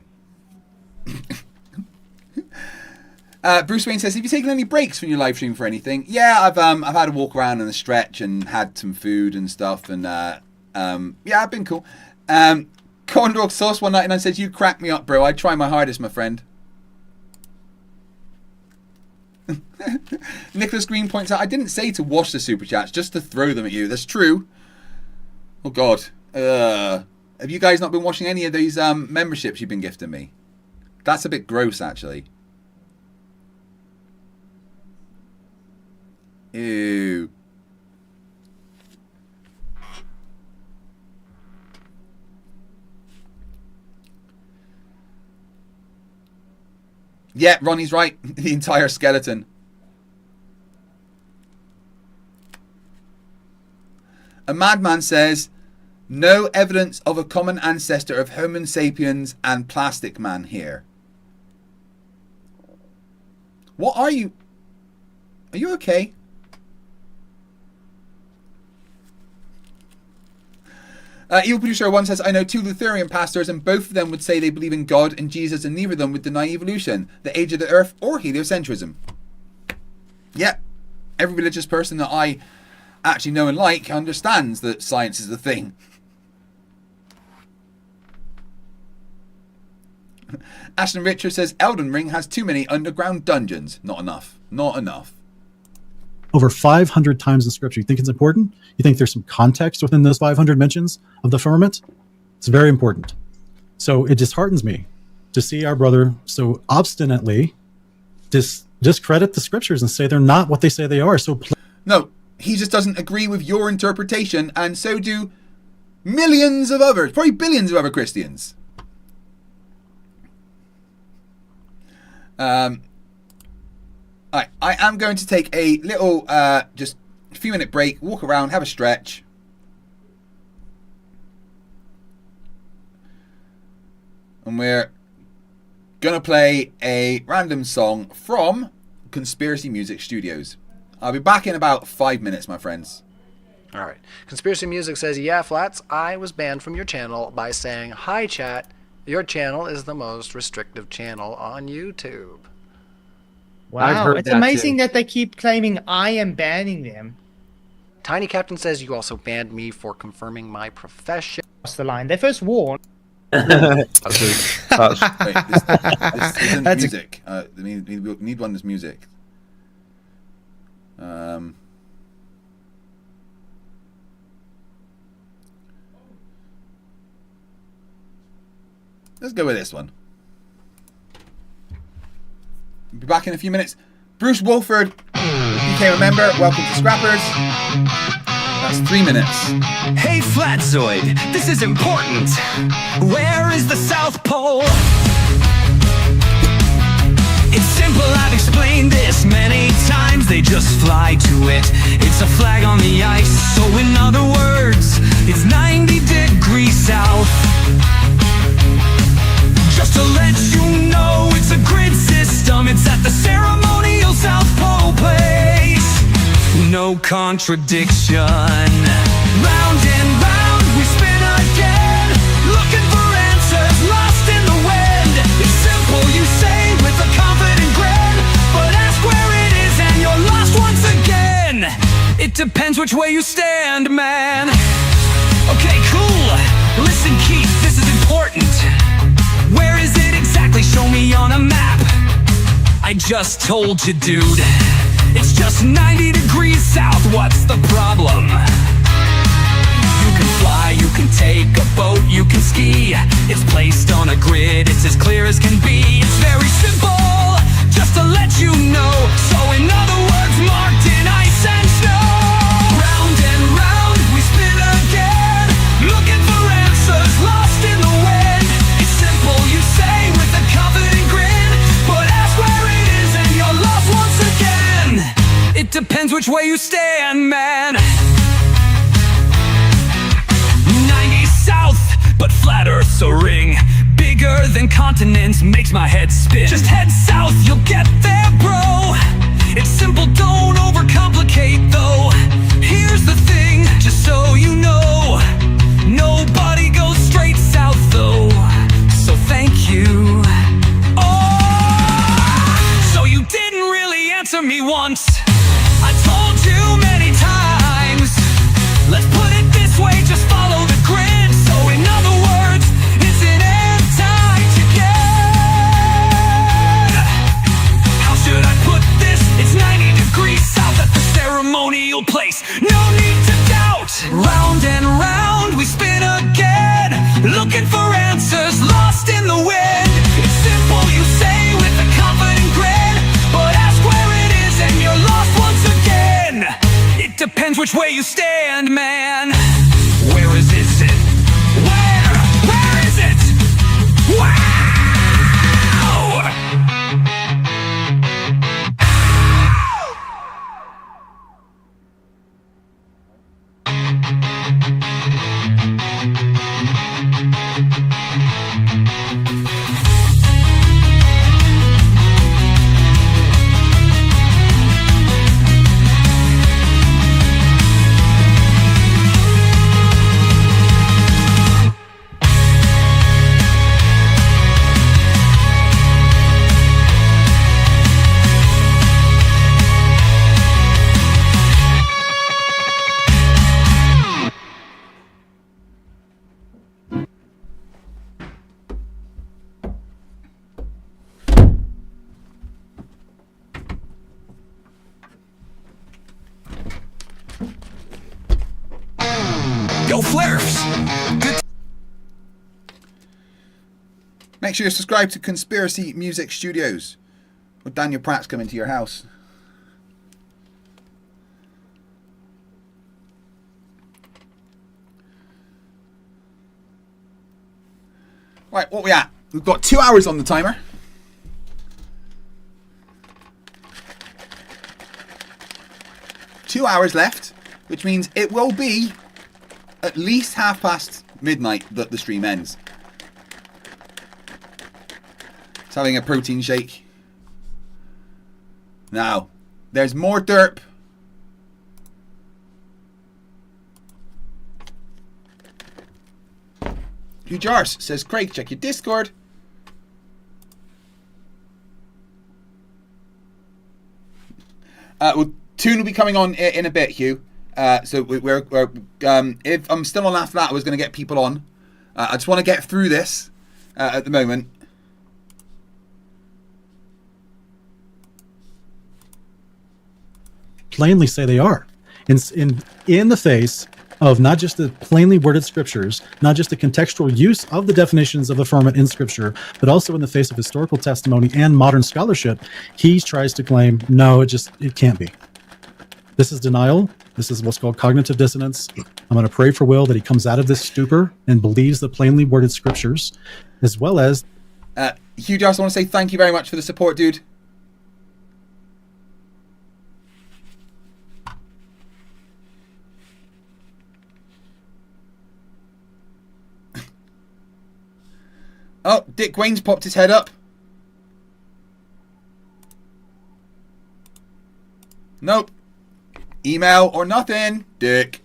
S1: Bruce Wayne says, have you taken any breaks from your live stream for anything? Yeah, I've had a walk around and a stretch and had some food and stuff, and yeah, I've been cool. Condor Sauce 199 says, you crack me up, bro. I try my hardest, my friend. Nicholas Green points out, I didn't say to wash the super chats, just to throw them at you. That's true. Oh God. Have you guys not been watching any of these memberships you've been gifting me? That's a bit gross, actually. Ew. Yeah, Ronnie's right. The entire skeleton. A madman says, no evidence of a common ancestor of Homo sapiens and Plastic Man here. What are you? Are you okay? Evil Producer 1 says, I know 2 Lutheran pastors and both of them would say they believe in God and Jesus and neither of them would deny evolution, the age of the earth, or heliocentrism. Yeah, every religious person that I actually know and like understands that science is the thing. Ashton Richard says, Elden Ring has too many underground dungeons. Not enough. Not enough.
S2: Over 500 times in scripture. You think it's important? You think there's some context within those 500 mentions of the firmament? It's very important. So it disheartens me to see our brother so obstinately discredit the scriptures and say they're not what they say they are. So
S1: no, he just doesn't agree with your interpretation, and so do millions of others, probably billions of other Christians. I am going to take a little, just a few minute break, walk around, have a stretch. And we're going to play a random song from Conspiracy Music Studios. I'll be back in about 5 minutes, my friends.
S7: All right. Conspiracy Music says, yeah, Flats, I was banned from your channel by saying, hi, chat, your channel is the most restrictive channel on YouTube.
S8: Wow, it's amazing that they keep claiming I am banning them.
S7: Tiny Captain says, you also banned me for confirming my profession.
S8: What's the line? They first warned.
S1: Wait, this isn't music. We need one that's music. Let's go with this one. Be back in a few minutes. Bruce Wolford became a member. Welcome to Scrappers. That's 3 minutes.
S5: Hey Flatzoid, this is important. Where is the South Pole? It's simple, I've explained this many times. They just fly to it. It's a flag on the ice. So in other words, it's 90 degrees south. Just to let you know, it's a grid system. It's at the ceremonial South Pole place. No contradiction. Round and round we spin again, looking for answers lost in the wind. It's simple, you say with a confident grin, but ask where it is and you're lost once again. It depends which way you stand, man. Okay, cool. Listen, Keith, this is important. Where is it exactly? Show me on a map. I just told you, dude. It's just 90 degrees south. What's the problem? You can fly, you can take a boat, you can ski. It's placed on a grid, it's as clear as can be. It's very simple, just to let you know. So in other words, marked in ice and snow. Round and round we spin again, looking for answers lost in the wind. It's simple, you say with a confident grin, but ask where it is and you're lost once again. It depends which way you stand, man. 90 south, but flat Earth's a ring. Bigger than continents, makes my head spin. Just head south, you'll get there, bro. It's simple, don't overcomplicate, though. Here's the thing, just so you know, nobody goes straight south. answer me once. I told you many times. Let's put it this way, just follow the grid. So in other words, it's an Antarctica. How should I put this? It's 90 degrees south at the ceremonial place. No need to doubt. Round and round we spin again, looking for answers lost in the wind. It's simple, you say with a confident grin, but ask where it is and you're lost once again. It depends which way you stand, man. Where is it? Where is it? Wow! Go Flerfs! Good.
S1: Make sure you subscribe to Conspiracy Music Studios, or Daniel Pratt's coming to your house. Right, what we at? We've got 2 hours on the timer. Two hours left, which means it will be at least midnight that the stream ends. It's having a protein shake. Now, there's more derp. Hugh Jars says, Craig, check your Discord. Well, Toon will be coming on in a bit, Hugh. So we're if I'm still on after that, I was going to get people on. I just want to get through this at the moment.
S2: Plainly say they are. In the face of not just the plainly worded scriptures, not just the contextual use of the definitions of the firmament in scripture, but also in the face of historical testimony and modern scholarship, he tries to claim, no, it can't be. This is denial. This is what's called cognitive dissonance. I'm going to pray for Will that he comes out of this stupor and believes the plainly worded scriptures, as well as...
S1: Hugh, just want to say thank you very much for the support, dude. Oh, Dick Wayne's popped his head up. Nope. Email or nothing, Dick.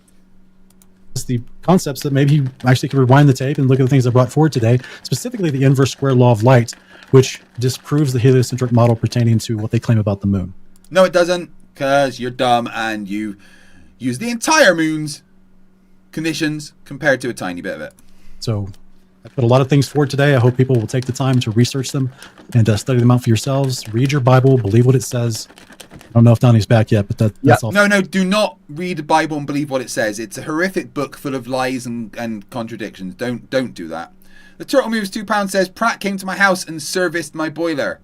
S2: The concepts that maybe you actually can rewind the tape and look at the things I brought forward today, specifically the inverse square law of light, which disproves the heliocentric model pertaining to what they claim about the moon.
S1: No, it doesn't, because you're dumb and you use the entire moon's conditions compared to a tiny bit of it.
S2: So I put a lot of things forward today. I hope people will take the time to research them and study them out for yourselves. Read your Bible, believe what it says. I don't know if Donnie's back yet, but that's all.
S1: No, do not read the Bible and believe what it says. It's a horrific book full of lies and contradictions. Don't do that. The Turtle Moves £2 says, Pratt came to my house and serviced my boiler.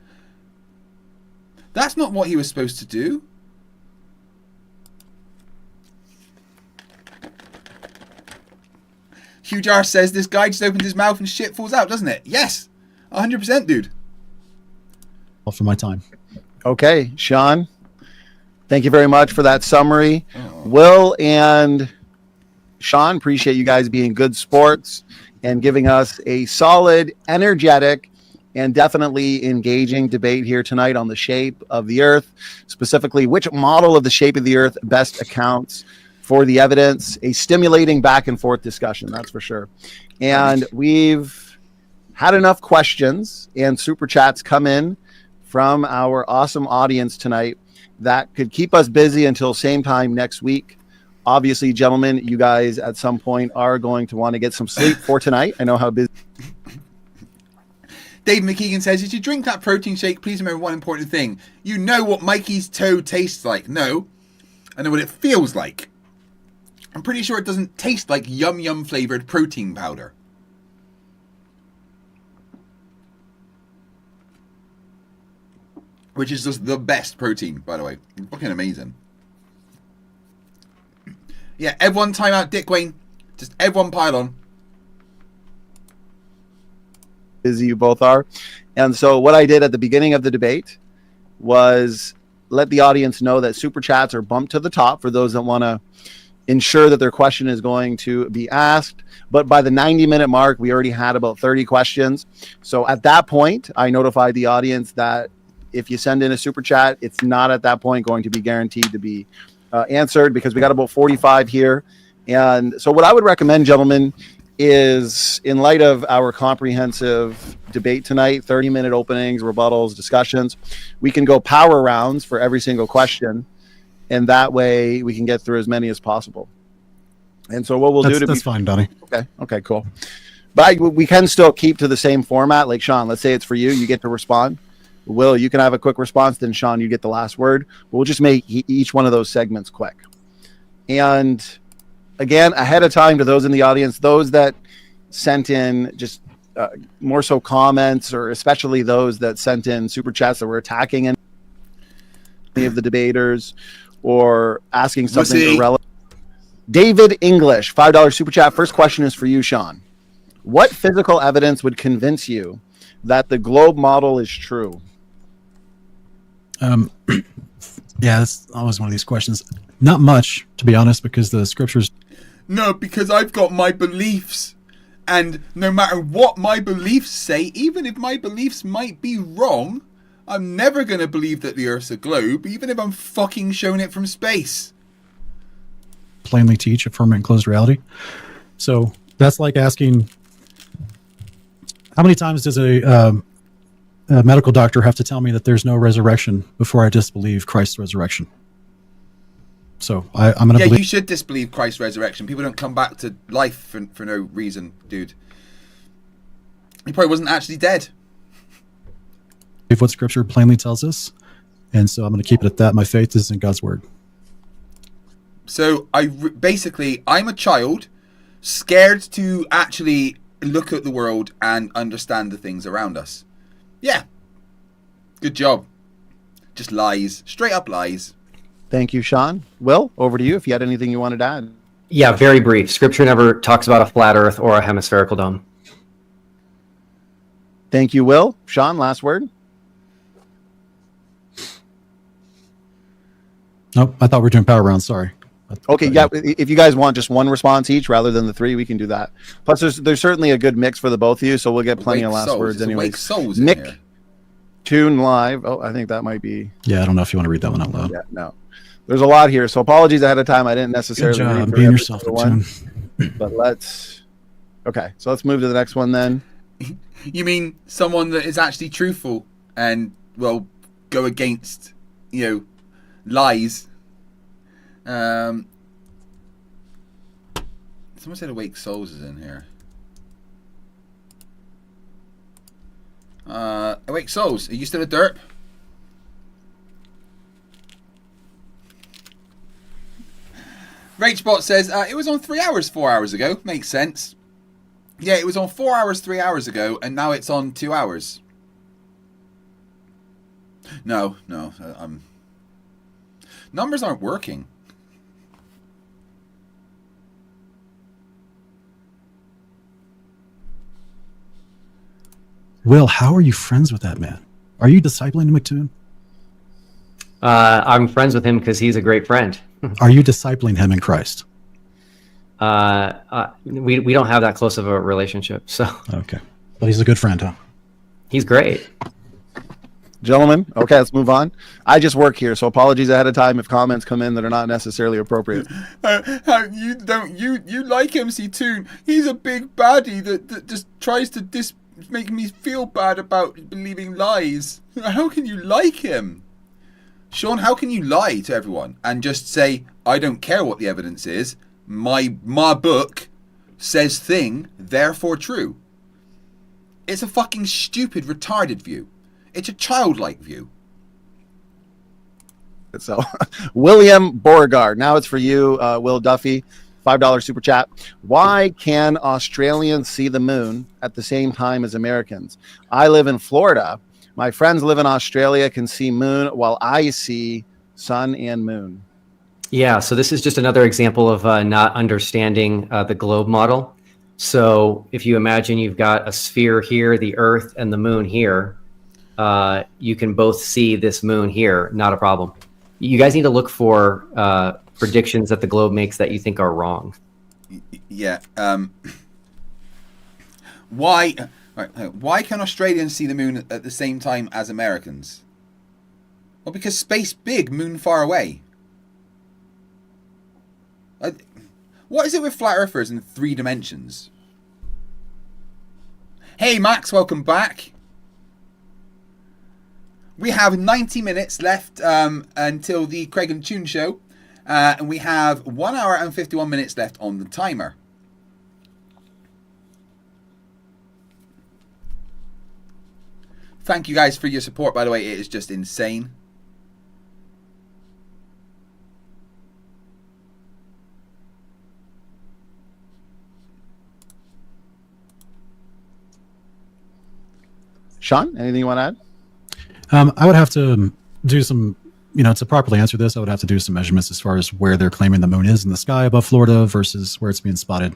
S1: That's not what he was supposed to do. Hugh Jar says, this guy just opens his mouth and shit falls out, doesn't it? Yes, 100%, dude.
S2: All for my time.
S4: Okay, Sean, thank you very much for that summary. Will and Sean, appreciate you guys being good sports and giving us a solid, energetic, and definitely engaging debate here tonight on the shape of the Earth, specifically which model of the shape of the Earth best accounts for the evidence. A stimulating back and forth discussion, that's for sure. And we've had enough questions and super chats come in from our awesome audience tonight that could keep us busy until same time next week. Obviously, gentlemen, you guys at some point are going to want to get some sleep for tonight. I know how busy.
S1: Dave McKeegan says, as you drink that protein shake, please remember one important thing. You know what Mikey's toe tastes like. No, I know what it feels like. I'm pretty sure it doesn't taste like yum flavored protein powder. Which is just the best protein, by the way. Fucking amazing. Yeah, everyone time out Dick Wayne. Just everyone pile on.
S4: Busy you both are. And so what I did at the beginning of the debate was let the audience know that super chats are bumped to the top for those that want to ensure that their question is going to be asked. But by the 90-minute mark, we already had about 30 questions. So at that point, I notified the audience that if you send in a super chat, it's not at that point going to be guaranteed to be answered, because we got about 45 here. And so what I would recommend, gentlemen, is in light of our comprehensive debate tonight, 30-minute openings, rebuttals, discussions, we can go power rounds for every single question. And that way we can get through as many as possible. And so what we'll do
S2: that's fine, Donnie.
S4: Okay, cool. But we can still keep to the same format. Like Sean, let's say it's for you. You get to respond. Will, you can have a quick response. Then Sean, you get the last word. We'll just make each one of those segments quick. And again, ahead of time to those in the audience, those that sent in just more so comments, or especially those that sent in super chats that were attacking any of the debaters or asking something irrelevant. David English, $5 super chat. First question is for you, Sean. What physical evidence would convince you that the globe model is true?
S2: Yeah, that's always one of these questions. Not much, to be honest, because the scriptures.
S1: No, because I've got my beliefs. And no matter what my beliefs say, even if my beliefs might be wrong, I'm never going to believe that the Earth's a globe, even if I'm fucking shown it from space.
S2: Plainly teach a firm and enclosed reality. So that's like asking, how many times does a medical doctor have to tell me that there's no resurrection before I disbelieve Christ's resurrection? So I'm going to believe.
S1: Yeah, you should disbelieve Christ's resurrection. People don't come back to life for no reason, dude. He probably wasn't actually dead.
S2: What Scripture plainly tells us, and so I'm going to keep it at that. My faith is in God's word.
S1: So basically, I'm a child scared to actually look at the world and understand the things around us. Yeah. Good job. Just lies. Straight up lies.
S4: Thank you, Sean. Will, over to you if you had anything you wanted to add.
S3: Yeah, very brief. Scripture never talks about a flat earth or a hemispherical dome.
S4: Thank you, Will. Sean, last word.
S2: Nope, I thought we were doing power rounds. Sorry.
S4: Okay, yeah. If you guys want just one response each rather than the three, we can do that. Plus, there's certainly a good mix for the both of you, so we'll get plenty of last words anyway. Nick, Tune Live. Oh, I think that might be.
S2: Yeah, I don't know if you want to read that one out loud.
S4: Yeah, no. There's a lot here, so apologies ahead of time. I didn't necessarily
S2: Good job
S4: read
S2: being yourself.
S4: one, but let's. Okay, so let's move to the next one then.
S1: You mean someone that is actually truthful and will go against, lies? Someone said Awake Souls is in here. Awake Souls, are you still a derp? Ragebot says it was on 3 hours 4 hours ago. Makes sense. Yeah, it was on 4 hours 3 hours ago, and now it's on 2 hours. No, numbers aren't working.
S2: Will, how are you friends with that man? Are you discipling him, McToon?
S3: I'm friends with him because he's a great friend.
S2: Are you discipling him in Christ?
S3: We don't have that close of a relationship, so.
S2: Okay, but he's a good friend, huh?
S3: He's great.
S4: Gentlemen, okay, let's move on. I just work here, so apologies ahead of time if comments come in that are not necessarily appropriate.
S1: You like MC Toon? He's a big baddie that just tries to make me feel bad about believing lies. How can you like him? Sean, how can you lie to everyone and just say, I don't care what the evidence is, my book says thing, therefore true? It's a fucking stupid, retarded view. It's a childlike view.
S4: So, William Beauregard. Now it's for you, Will Duffy. $5 super chat. Why can Australians see the moon at the same time as Americans? I live in Florida. My friends live in Australia, can see moon while I see sun and moon.
S3: Yeah, so this is just another example of not understanding the globe model. So if you imagine you've got a sphere here, the Earth, and the moon here, you can both see this moon here, not a problem. You guys need to look for predictions that the globe makes that you think are wrong.
S1: Yeah. Why can Australians see the moon at the same time as Americans? Well, because space big, moon far away. What is it with flat earthers in 3 dimensions? Hey Max, welcome back. We have 90 minutes left until the Kreg and Tune show. And we have 1 hour and 51 minutes left on the timer. Thank you guys for your support, by the way. It is just insane.
S4: Sean, anything you want to add?
S2: I would have to do some, to properly answer this, I would have to do some measurements as far as where they're claiming the moon is in the sky above Florida versus where it's being spotted.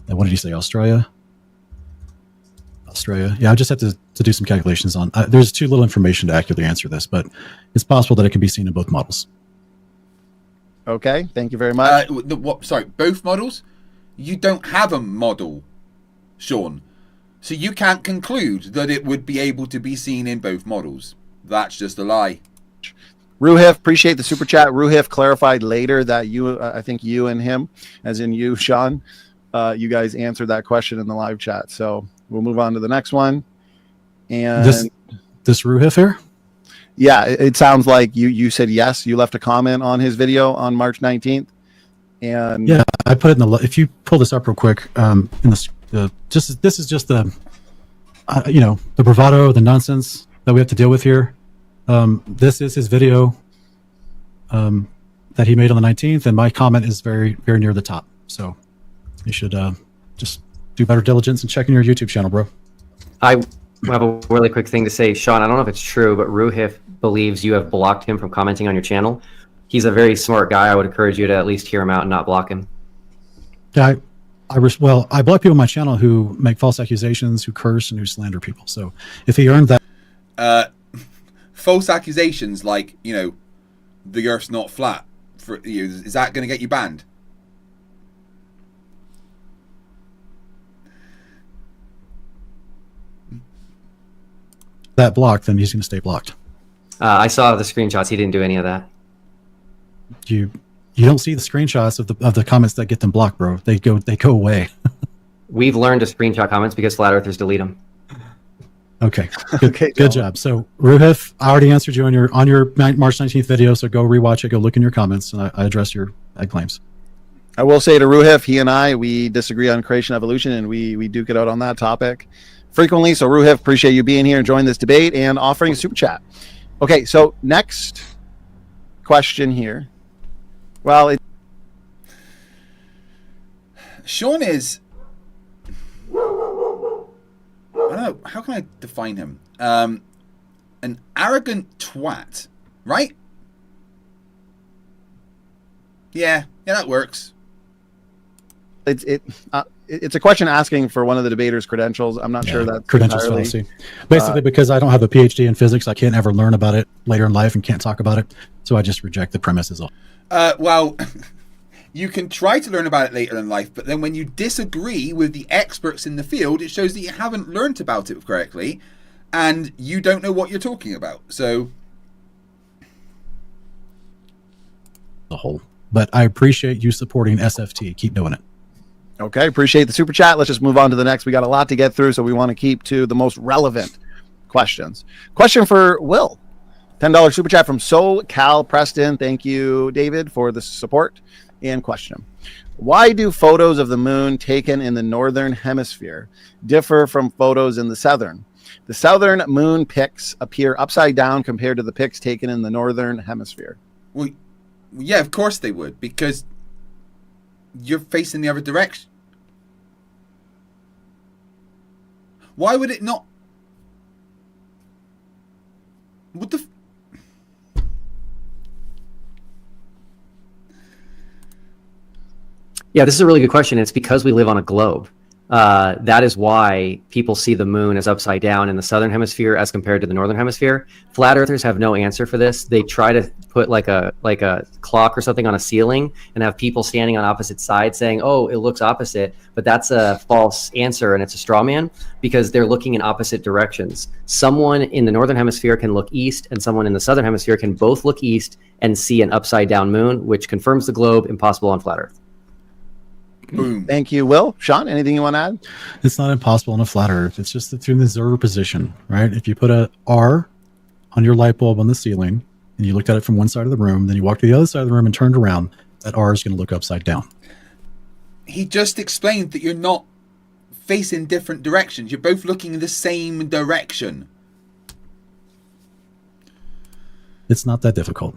S2: What did you say, Australia? Australia. Yeah, I just have to do some calculations on. There's too little information to accurately answer this, but it's possible that it can be seen in both models.
S4: Okay, thank you very much.
S1: Sorry, both models? You don't have a model, Sean. So you can't conclude that it would be able to be seen in both models. That's just a lie.
S4: Ruhif, appreciate the super chat. Ruhif clarified later that I think you and him, as in you, Sean, you guys answered that question in the live chat. So we'll move on to the next one. And
S2: this Ruhif here?
S4: Yeah, it sounds like you said yes. You left a comment on his video on March 19th. And
S2: yeah, I put it in the. If you pull this up real quick, in this is just the, the bravado, the nonsense that we have to deal with here. This is his video that he made on the 19th, and my comment is very, very near the top. So you should just do better diligence and check in your YouTube channel, bro.
S3: I have a really quick thing to say, Sean. I don't know if it's true, but Ruhif believes you have blocked him from commenting on your channel. He's a very smart guy. I would encourage you to at least hear him out and not block him.
S2: Yeah, I block people on my channel who make false accusations, who curse, and who slander people. So if he earned that,
S1: false accusations like the Earth's not flat, is that going to get you banned?
S2: That blocked, then he's going to stay blocked.
S3: I saw the screenshots. He didn't do any of that.
S2: You don't see the screenshots of the comments that get them blocked, bro. They go away.
S3: We've learned to screenshot comments because flat earthers delete them.
S2: Okay. Good job. So Ruhif, I already answered you on your March 19th video. So go rewatch it. Go look in your comments, and I address your claims.
S4: I will say to Ruhif, he and we disagree on creation evolution, and we duke it out on that topic frequently. So Ruhif, appreciate you being here and joining this debate and offering a super chat. Okay, so next question here. Well,
S1: Sean is, I don't know, how can I define him? An arrogant twat, right? Yeah, that works.
S4: It's a question asking for one of the debaters' credentials. I'm not sure that's
S2: credentials fallacy. Basically, because I don't have a PhD in physics, I can't ever learn about it later in life and can't talk about it. So I just reject the premise as well.
S1: Well, you can try to learn about it later in life, but then when you disagree with the experts in the field, it shows that you haven't learned about it correctly, and you don't know what you're talking about. So,
S2: the whole. But I appreciate you supporting SFT. Keep doing it.
S4: Okay, appreciate the super chat. Let's just move on to the next. We got a lot to get through, so we want to keep to the most relevant questions. Question for Will. $10 super chat from SoCal Preston. Thank you, David, for the support and question. Why do photos of the moon taken in the northern hemisphere differ from photos in the southern? The southern moon pics appear upside down compared to the pics taken in the northern hemisphere.
S1: Well, yeah, of course they would, because you're facing the other direction. Why would it not? What the?
S3: Yeah, this is a really good question. It's because we live on a globe. That is why people see the moon as upside down in the southern hemisphere as compared to the northern hemisphere. Flat earthers have no answer for this. They try to put like a clock or something on a ceiling and have people standing on opposite sides saying, oh, it looks opposite, but that's a false answer and it's a straw man because they're looking in opposite directions. Someone in the northern hemisphere can look east and someone in the southern hemisphere can both look east and see an upside down moon, which confirms the globe, impossible on flat earth.
S1: Boom.
S4: Thank you, Will. Sean, anything you want to add?
S2: It's not impossible in a flat earth. It's just that you're in the observer position, right? If you put a R on your light bulb on the ceiling and you looked at it from one side of the room, then you walked to the other side of the room and turned around, that R is going to look upside down.
S1: He just explained that you're not facing different directions. You're both looking in the same direction.
S2: It's not that difficult.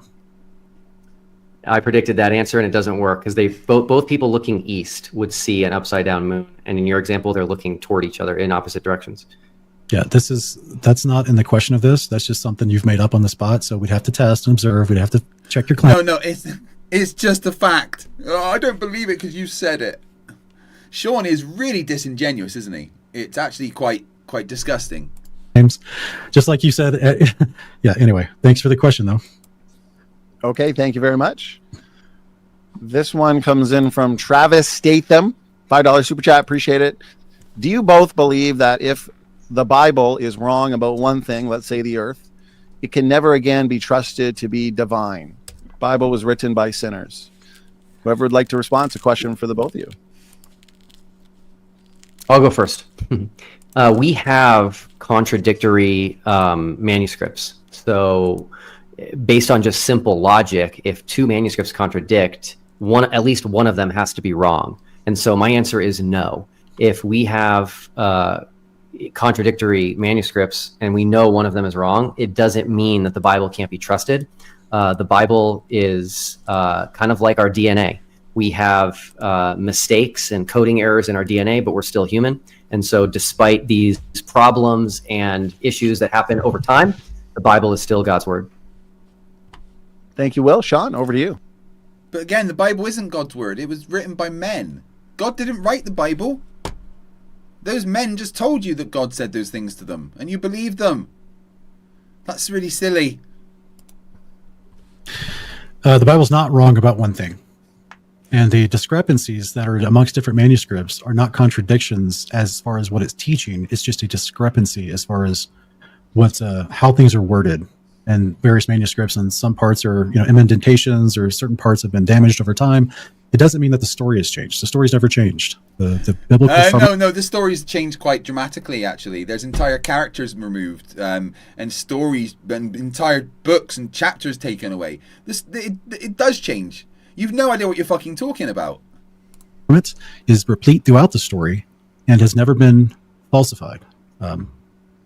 S3: I predicted that answer and it doesn't work because they both people looking east would see an upside down moon, and in your example they're looking toward each other in opposite directions.
S2: Yeah, that's not in the question of this. That's just something you've made up on the spot. So we'd have to test and observe. We'd have to check your claim.
S1: No, it's just a fact. Oh, I don't believe it because you said it. Sean is really disingenuous, isn't he? It's actually quite disgusting.
S2: Just like you said. Yeah. Anyway, thanks for the question, though.
S4: Okay, thank you very much. This one comes in from Travis Statham, $5 super chat, appreciate it. Do you both believe that if the Bible is wrong about one thing, let's say the earth, it can never again be trusted to be divine? The Bible was written by sinners. Whoever would like to respond, it's a question for the both of you.
S3: I'll go first. We have contradictory manuscripts. So based on just simple logic, if two manuscripts contradict, at least one of them has to be wrong. And so my answer is no. If we have contradictory manuscripts and we know one of them is wrong, it doesn't mean that the Bible can't be trusted. The Bible is kind of like our DNA. We have mistakes and coding errors in our DNA, but we're still human. And so despite these problems and issues that happen over time, the Bible is still God's word.
S4: Thank you, Will. Sean, over to you.
S1: But again, the Bible isn't God's word. It was written by men. God didn't write the Bible. Those men just told you that God said those things to them, and you believed them. That's really silly.
S2: The Bible's not wrong about one thing. And the discrepancies that are amongst different manuscripts are not contradictions as far as what it's teaching. It's just a discrepancy as far as how things are worded. And various manuscripts, and some parts are, indentations, or certain parts have been damaged over time. It doesn't mean that the story has changed. The story's never changed. The biblical
S1: no, the story's changed quite dramatically. Actually, there's entire characters removed, and stories, and entire books and chapters taken away. It does change. You've no idea what you're fucking talking about.
S2: It is replete throughout the story, and has never been falsified.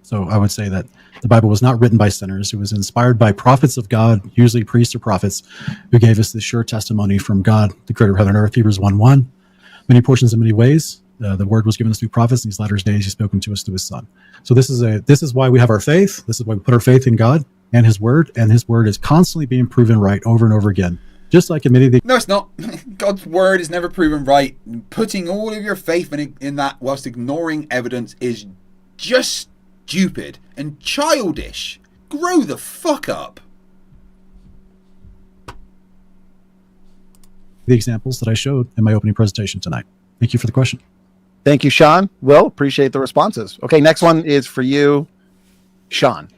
S2: So I would say that the Bible was not written by sinners. It was inspired by prophets of God, usually priests or prophets, who gave us the sure testimony from God, the creator of heaven and earth, Hebrews 1:1. Many portions in many ways. The word was given us through prophets. In these latter days, he's spoken to us through his son. So this is why we have our faith. This is why we put our faith in God and his word is constantly being proven right over and over again. Just like admitting the...
S1: No, it's not. God's word is never proven right. Putting all of your faith in that whilst ignoring evidence is just stupid and childish. Grow the fuck up.
S2: The examples that I showed in my opening presentation tonight. Thank you for the question.
S4: Thank you, Sean. Will, appreciate the responses. Okay, next one is for you, Sean.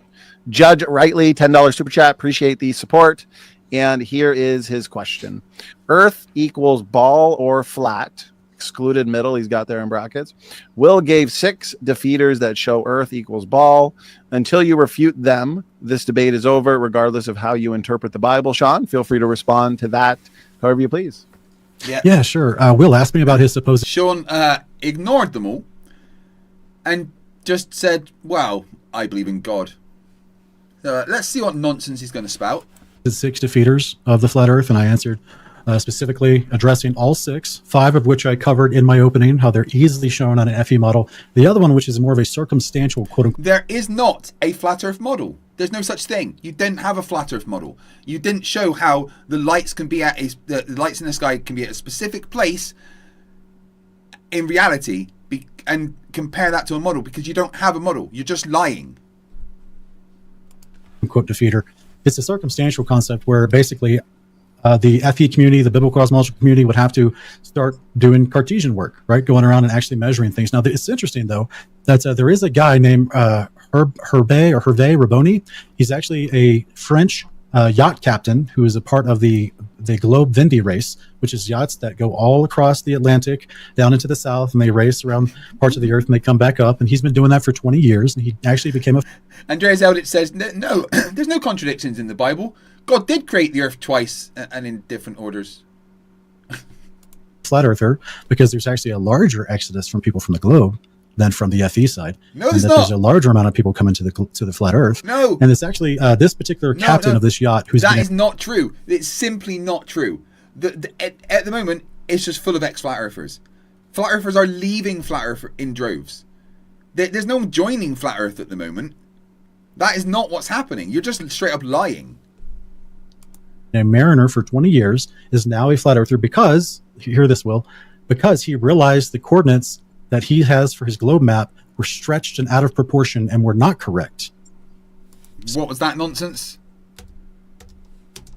S4: Judge Rightly, $10 super chat. Appreciate the support. And here is his question. Earth equals ball or flat excluded middle he's got there in brackets. Will gave 6 defeaters that show Earth equals ball. Until you refute them, this debate is over, regardless of how you interpret the Bible. Sean, feel free to respond to that however you please.
S2: Yeah, sure. Will asked me about his supposed...
S1: Sean ignored them all and just said, well, I believe in God. Let's see what nonsense he's going to spout.
S2: 6 defeaters of the flat Earth, and I answered specifically addressing all 6, 5 of which I covered in my opening, how they're easily shown on an FE model. The other one, which is more of a circumstantial quote-unquote...
S1: There is not a flat Earth model. There's no such thing. You didn't have a flat Earth model. You didn't show how the lights can be at the lights in the sky can be at a specific place in reality, and compare that to a model, because you don't have a model. You're just lying.
S2: ...quote defeater. It's a circumstantial concept where basically the FE community, the biblical cosmological community, would have to start doing Cartesian work, right? Going around and actually measuring things. Now, it's interesting, though, that there is a guy named Hervé Raboni. He's actually a French yacht captain who is a part of the Globe Vendée race, which is yachts that go all across the Atlantic down into the south, and they race around parts of the earth and they come back up. And he's been doing that for 20 years, and he actually became a...
S1: Andreas Eldritch says, no, there's no contradictions in the Bible. God did create the earth twice and in different orders.
S2: flat earther, because there's actually a larger exodus from people from the globe than from the FE side.
S1: No, there's not.
S2: There's a larger amount of people coming to the flat Earth.
S1: No,
S2: and it's actually this particular captain of this yacht who's...
S1: That is not true. It's simply not true. At the moment, it's just full of ex-flat earthers. Flat earthers are leaving flat Earth in droves. There's no one joining flat Earth at the moment. That is not what's happening. You're just straight up lying.
S2: A mariner for 20 years is now a flat earther because, hear this, Will, because he realized the coordinates that he has for his globe map were stretched and out of proportion and were not correct.
S1: What was that nonsense?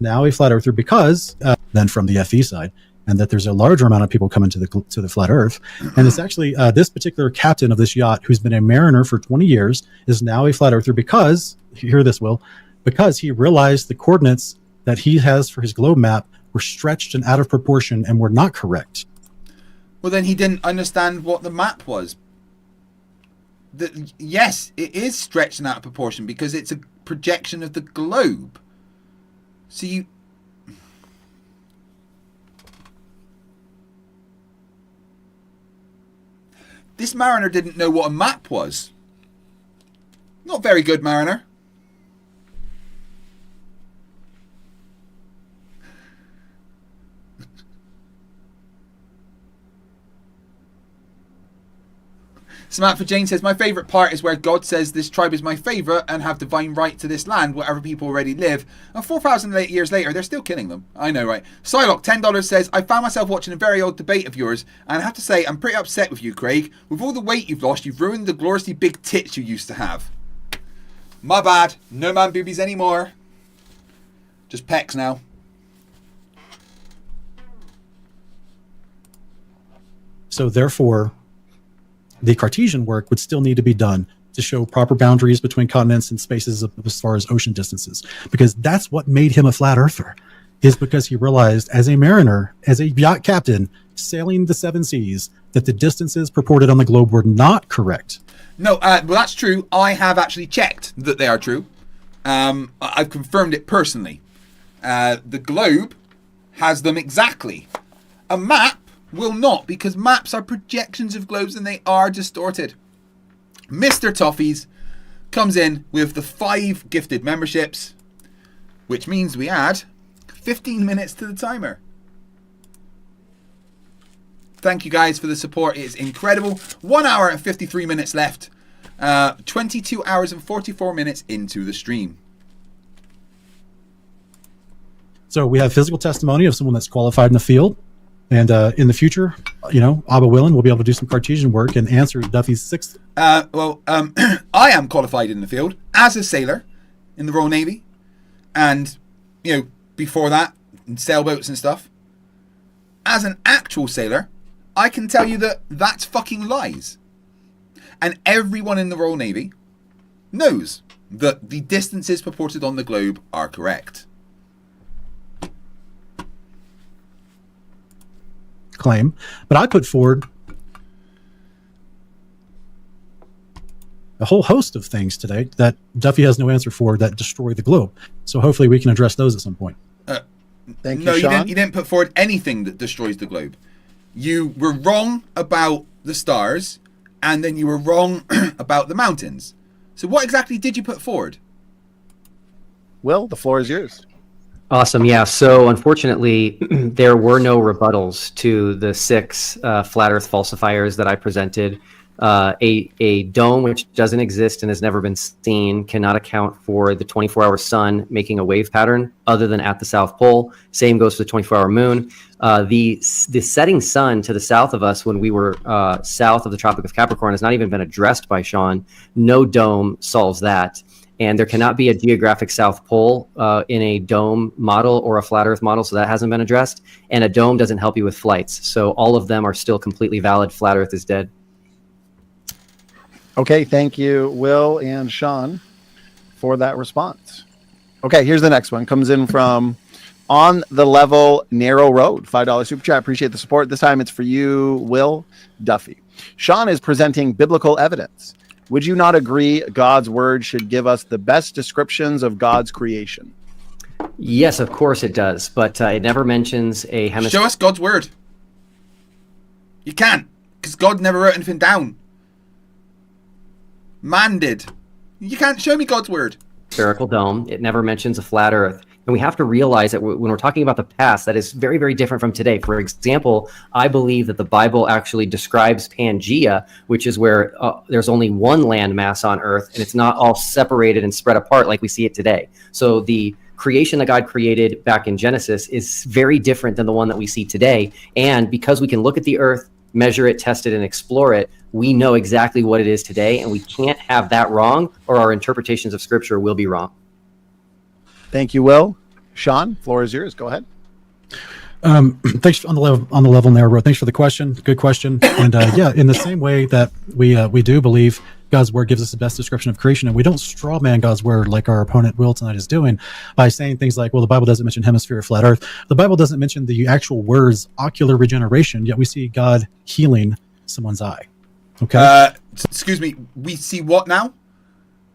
S2: Now a flat earther because, then from the FE side, and that there's a larger amount of people coming to the flat Earth. And it's actually this particular captain of this yacht who's been a mariner for 20 years is now a flat earther because, hear this, Will, because he realized the coordinates that he has for his globe map were stretched and out of proportion and were not correct.
S1: Well, then he didn't understand what the map was. Yes, it is stretched and out of proportion because it's a projection of the globe. So you... This mariner didn't know what a map was. Not very good, mariner. Samantha Jane says, my favourite part is where God says this tribe is my favourite and have divine right to this land, wherever people already live. And 4,000 years later, they're still killing them. I know, right? Psylocke, $10 says, I found myself watching a very old debate of yours, and I have to say, I'm pretty upset with you, Craig. With all the weight you've lost, you've ruined the gloriously big tits you used to have. My bad. No man boobies anymore. Just pecs now.
S2: So therefore, the Cartesian work would still need to be done to show proper boundaries between continents and spaces as far as ocean distances, because that's what made him a flat earther, is because he realized as a mariner, as a yacht captain sailing the 7 seas, that the distances purported on the globe were not correct.
S1: No, well, that's true. I have actually checked that they are true. I've confirmed it personally. The globe has them exactly. A map will not, because maps are projections of globes and they are distorted. Mr. Toffees comes in with the 5 gifted memberships, which means we add 15 minutes to the timer. Thank you guys for the support. It is incredible. 1 hour and 53 minutes left. 22 hours and 44 minutes into the stream. So
S2: we have physical testimony of someone that's qualified in the field. And in the future, Abba willing, we'll be able to do some Cartesian work and answer Duffy's 6th.
S1: I am qualified in the field as a sailor in the Royal Navy. And, before that, in sailboats and stuff. As an actual sailor, I can tell you that that's fucking lies. And everyone in the Royal Navy knows that the distances purported on the globe are correct.
S2: claim, but I put forward a whole host of things today that Duffy has no answer for that destroy the globe. So hopefully we can address those at some point.
S4: Thank you,
S1: no,
S4: Sean.
S1: you didn't put forward anything that destroys the globe. You were wrong about the stars, and then you were wrong about the mountains. So what exactly did you put forward?
S4: Will, the floor is yours.
S3: Awesome. Yeah. So unfortunately, there were no rebuttals to the 6 flat Earth falsifiers that I presented. A dome which doesn't exist and has never been seen cannot account for the 24-hour sun making a wave pattern other than at the South Pole. Same goes for the 24-hour moon. The setting sun to the south of us when we were south of the Tropic of Capricorn has not even been addressed by Sean. No dome solves that. And there cannot be a geographic South Pole in a dome model or a flat Earth model, so that hasn't been addressed. And a dome doesn't help you with flights. So all of them are still completely valid. Flat Earth is dead.
S4: Okay, thank you, Will and Sean, for that response. Okay, here's the next one. Comes in from On the Level Narrow Road, $5 super chat. Appreciate the support. This time it's for you, Will Duffy. Sean is presenting biblical evidence. Would you not agree God's word should give us the best descriptions of God's creation?
S3: Yes, of course it does, but it never mentions a hemisphere.
S1: Show us God's word. You can't, because God never wrote anything down. Man did. You can't show me God's word.
S3: Spherical dome. It never mentions a flat Earth. And we have to realize that when we're talking about the past, that is very, very different from today. For example, I believe that the Bible actually describes Pangea, which is where there's only one landmass on Earth, and it's not all separated and spread apart like we see it today. So the creation that God created back in Genesis is very different than the one that we see today. And because we can look at the Earth, measure it, test it, and explore it, we know exactly what it is today, and we can't have that wrong, or our interpretations of Scripture will be wrong.
S4: Thank you, Will. Sean, floor is yours. Go ahead.
S2: Thanks on the level narrow road. Thanks for the question. Good question. And yeah, in the same way that we do believe God's word gives us the best description of creation, and we don't straw man God's word like our opponent Will tonight is doing by saying things like, well, the Bible doesn't mention hemisphere or flat Earth. The Bible doesn't mention the actual words ocular regeneration, yet we see God healing someone's eye. Okay.
S1: Excuse me. We see what now?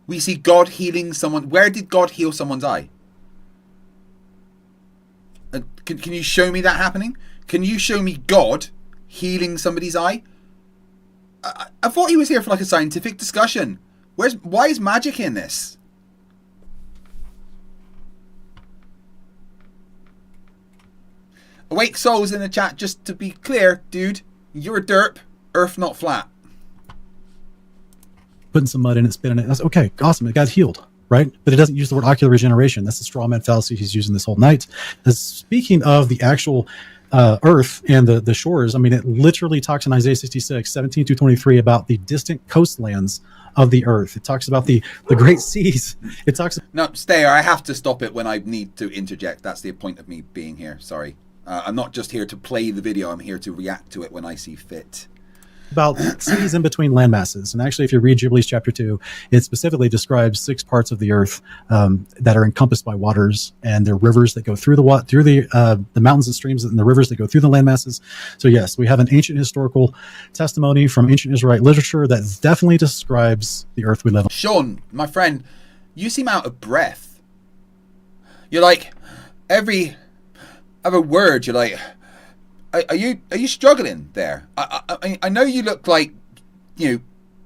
S1: We see God healing someone. Where did God heal someone's eye? Can you show me that happening? Can you show me God healing somebody's eye? I thought he was here for like a scientific discussion. Why is magic in this? Awake Souls in the chat, just to be clear, dude, you're a derp, Earth not flat.
S2: Putting some mud in it, spinning it. That's okay, awesome, it got healed. Right? But it doesn't use the word ocular regeneration. That's the straw man fallacy he's using this whole night. Speaking of the actual Earth and the shores, I mean, it literally talks in Isaiah 66, 17 to 23 about the distant coastlands of the Earth. It talks about the great seas. It talks.
S1: No, stay. I have to stop it when I need to interject. That's the point of me being here. Sorry. I'm not just here to play the video. I'm here to react to it when I see fit.
S2: About seas in between land masses. And actually, if you read Jubilees chapter 2, it specifically describes 6 parts of the earth that are encompassed by waters, and there are rivers that go through the mountains and streams, and the rivers that go through the land masses. So yes, we have an ancient historical testimony from ancient Israelite literature that definitely describes the earth we live on.
S1: Sean, my friend, you seem out of breath. You're like, every other word, you're like... Are you struggling there? I know you look like,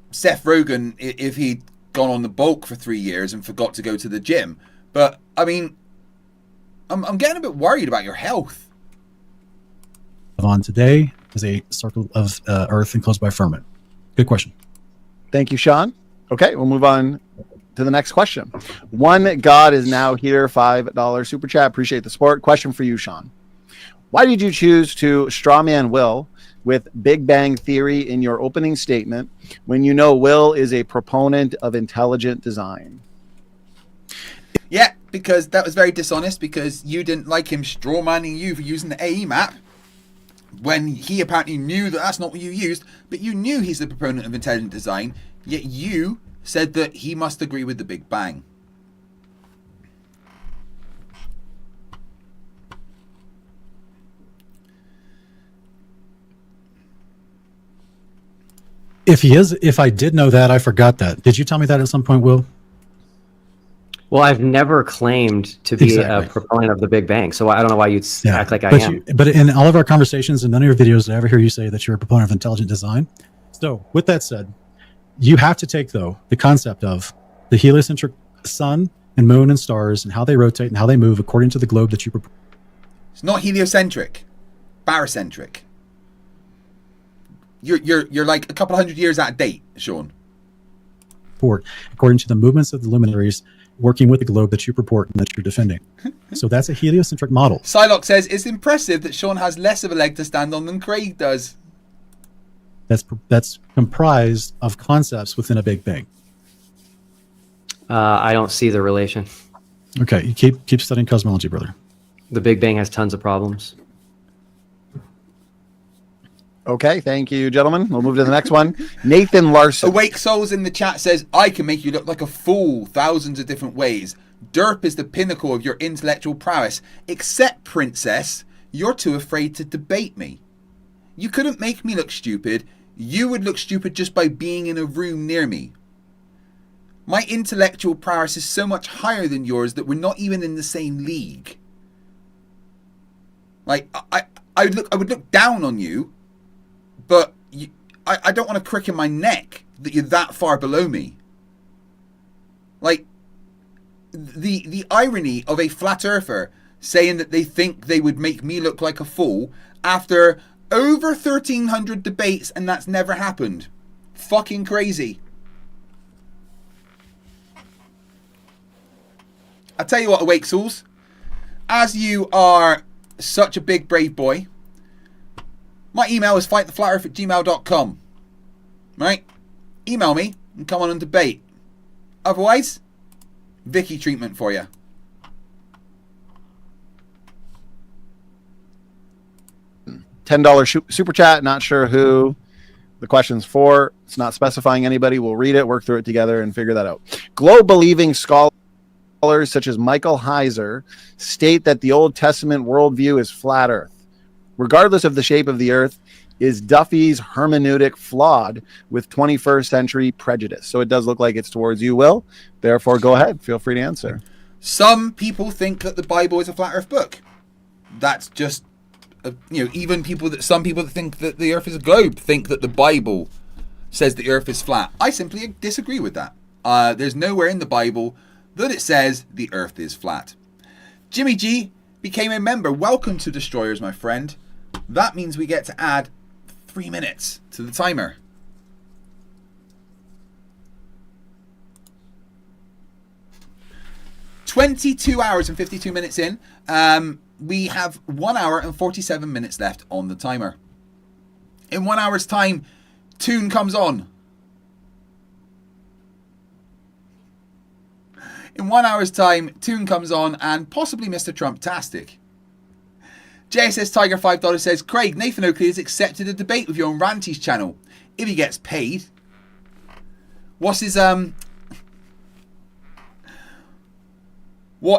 S1: Seth Rogen if he'd gone on the bulk for 3 years and forgot to go to the gym. But I mean, I'm getting a bit worried about your health.
S2: On today is a circle of earth enclosed by a firmament. Good question.
S4: Thank you, Sean. Okay, we'll move on to the next question. One God is now here, $5 super chat. Appreciate the support. Question for you, Sean. Why did you choose to strawman Will with Big Bang Theory in your opening statement when you know Will is a proponent of intelligent design?
S1: Yeah, because that was very dishonest, because you didn't like him strawmanning you for using the AE map when he apparently knew that that's not what you used, but you knew he's the proponent of intelligent design, yet you said that he must agree with the Big Bang.
S2: If he is, if I did know that, I forgot that. Did you tell me that at some point, Will?
S3: Well, I've never claimed to be a proponent of the Big Bang, so I don't know why you'd act like I am.
S2: But in all of our conversations and none of your videos, did I ever hear you say that you're a proponent of intelligent design? So, with that said, you have to take, though, the concept of the heliocentric sun and moon and stars and how they rotate and how they move according to the globe that you propose.
S1: It's not heliocentric, barocentric. You're like a couple hundred years out of date, Sean.
S2: According to the movements of the luminaries working with the globe that you purport and that you're defending. So that's a heliocentric model.
S1: Psylocke says, it's impressive that Sean has less of a leg to stand on than Kreg does.
S2: That's comprised of concepts within a Big Bang.
S3: I don't see the relation.
S2: Okay, you keep studying cosmology, brother.
S3: The Big Bang has tons of problems.
S4: Okay, thank you, gentlemen. We'll move to the next one. Nathan Larson.
S1: Awake Souls in the chat says, I can make you look like a fool thousands of different ways. Derp is the pinnacle of your intellectual prowess. Except, princess, you're too afraid to debate me. You couldn't make me look stupid. You would look stupid just by being in a room near me. My intellectual prowess is so much higher than yours that we're not even in the same league. Like, I would look down on you, but I don't want to crick in my neck that you're that far below me. Like, the irony of a flat earther saying that they think they would make me look like a fool after over 1,300 debates and that's never happened. Fucking crazy. I'll tell you what, Awake Souls. As you are such a big, brave boy, my email is fighttheflatearth@gmail.com. Right? Email me and come on and debate. Otherwise, Vicky treatment for you.
S4: $10 super chat. Not sure who the question's for. It's not specifying anybody. We'll read it, work through it together, and figure that out. Globe-believing scholars such as Michael Heiser state that the Old Testament worldview is flat Earth. Regardless of the shape of the Earth, is Duffy's hermeneutic flawed with 21st century prejudice? So it does look like it's towards you, Will. Therefore, go ahead. Feel free to answer.
S1: Some people think that the Bible is a flat Earth book. That's just, even some people that think that the Earth is a globe think that the Bible says the Earth is flat. I simply disagree with that. There's nowhere in the Bible that it says the Earth is flat. Jimmy G became a member. Welcome to Destroyers, my friend. That means we get to add 3 minutes to the timer. "22 hours and 52 minutes in. We have 1 hour and 47 minutes left on the timer. In 1 hour's time, Tune comes on. In 1 hour's time, Tune comes on and possibly Mr. Trump-tastic. JSS Tiger $5 says, Kreg, Nathan Oakley has accepted a debate with you on Ranty's channel. If he gets paid. What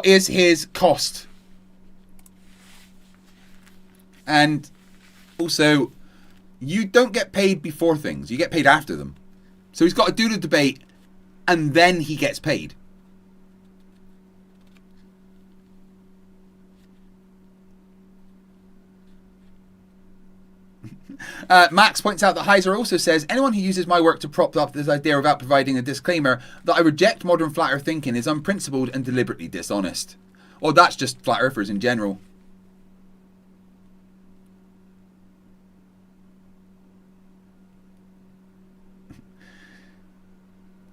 S1: is his cost? And also, you don't get paid before things. You get paid after them. So he's got to do the debate and then he gets paid. Max points out that Heiser also says, anyone who uses my work to prop up this idea without providing a disclaimer that I reject modern flat earth thinking is unprincipled and deliberately dishonest. Or that's just flat earthers in general.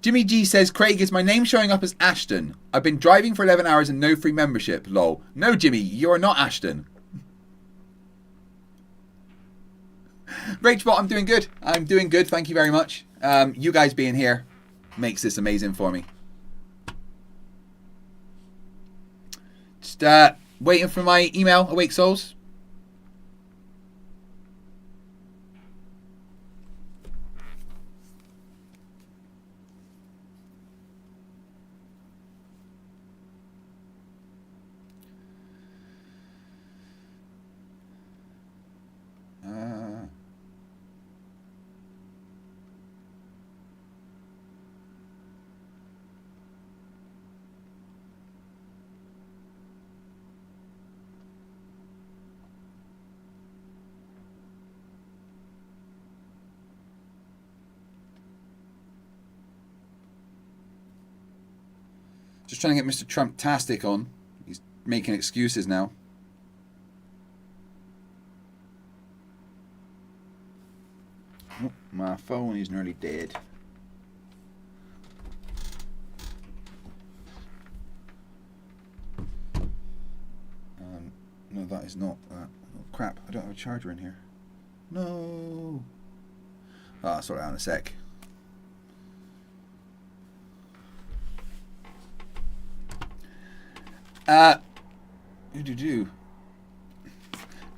S1: Jimmy G says, Kreg, is my name showing up as Ashton? I've been driving for 11 hours and no free membership. Lol. No, Jimmy, you're not Ashton. Rachbot, I'm doing good. I'm doing good. Thank you very much. You guys being here makes this amazing for me. Just waiting for my email, Awake Souls. Just trying to get Mr. Trump-tastic on. He's making excuses now. Oh, my phone is nearly dead. No, that is not that. Oh, crap, I don't have a charger in here. No. I'll sort it out in a sec.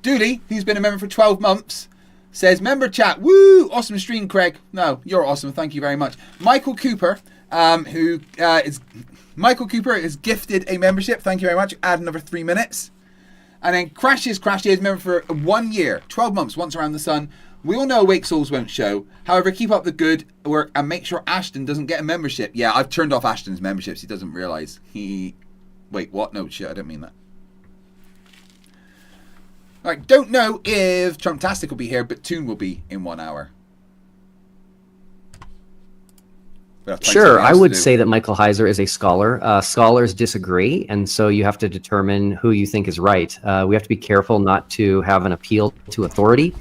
S1: Dooley, who's been a member for 12 months, says, member chat, woo, awesome stream, Kreg. No, you're awesome, thank you very much. Michael Cooper, Michael Cooper is gifted a membership, thank you very much. Add another 3 minutes. And then Crashes, member for 1 year, 12 months, once around the sun. We all know Awake Souls won't show. However, keep up the good work and make sure Ashton doesn't get a membership. Yeah, I've turned off Ashton's memberships. He doesn't realise. Wait, what? No, shit, I don't mean that. Alright, don't know if Trumptastic will be here, but Toon will be in 1 hour.
S3: Sure, I would say that Michael Heiser is a scholar. Scholars disagree, and so you have to determine who you think is right. We have to be careful not to have an appeal to authority,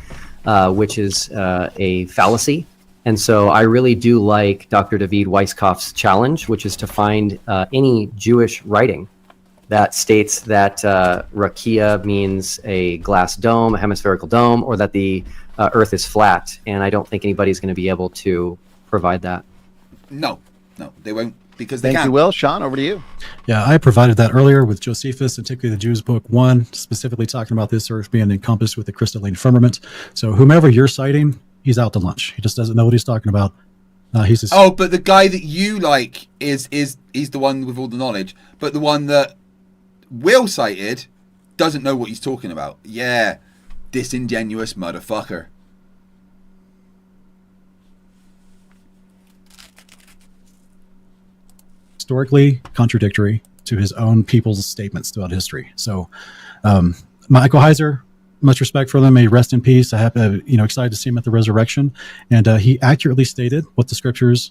S3: which is a fallacy. And so I really do like Dr. David Weisskopf's challenge, which is to find any Jewish writing that states that rakia means a glass dome, a hemispherical dome, or that the Earth is flat. And I don't think anybody's going to be able to provide that. No, they won't, because they can't.
S4: Thank you, Will. Sean, over to you.
S2: Yeah, I provided that earlier with Josephus, Antiquity of the Jews, Book 1, specifically talking about this Earth being encompassed with the crystalline firmament. So whomever you're citing, he's out to lunch. He just doesn't know what he's talking about. He's just...
S1: Oh, but the guy that you like is the one with all the knowledge, but the one that Will cited doesn't know what he's talking about. Yeah, disingenuous motherfucker.
S2: Historically contradictory to his own people's statements throughout history. So, Michael Heiser, much respect for them. May he rest in peace. I have, excited to see him at the resurrection. And he accurately stated what the scriptures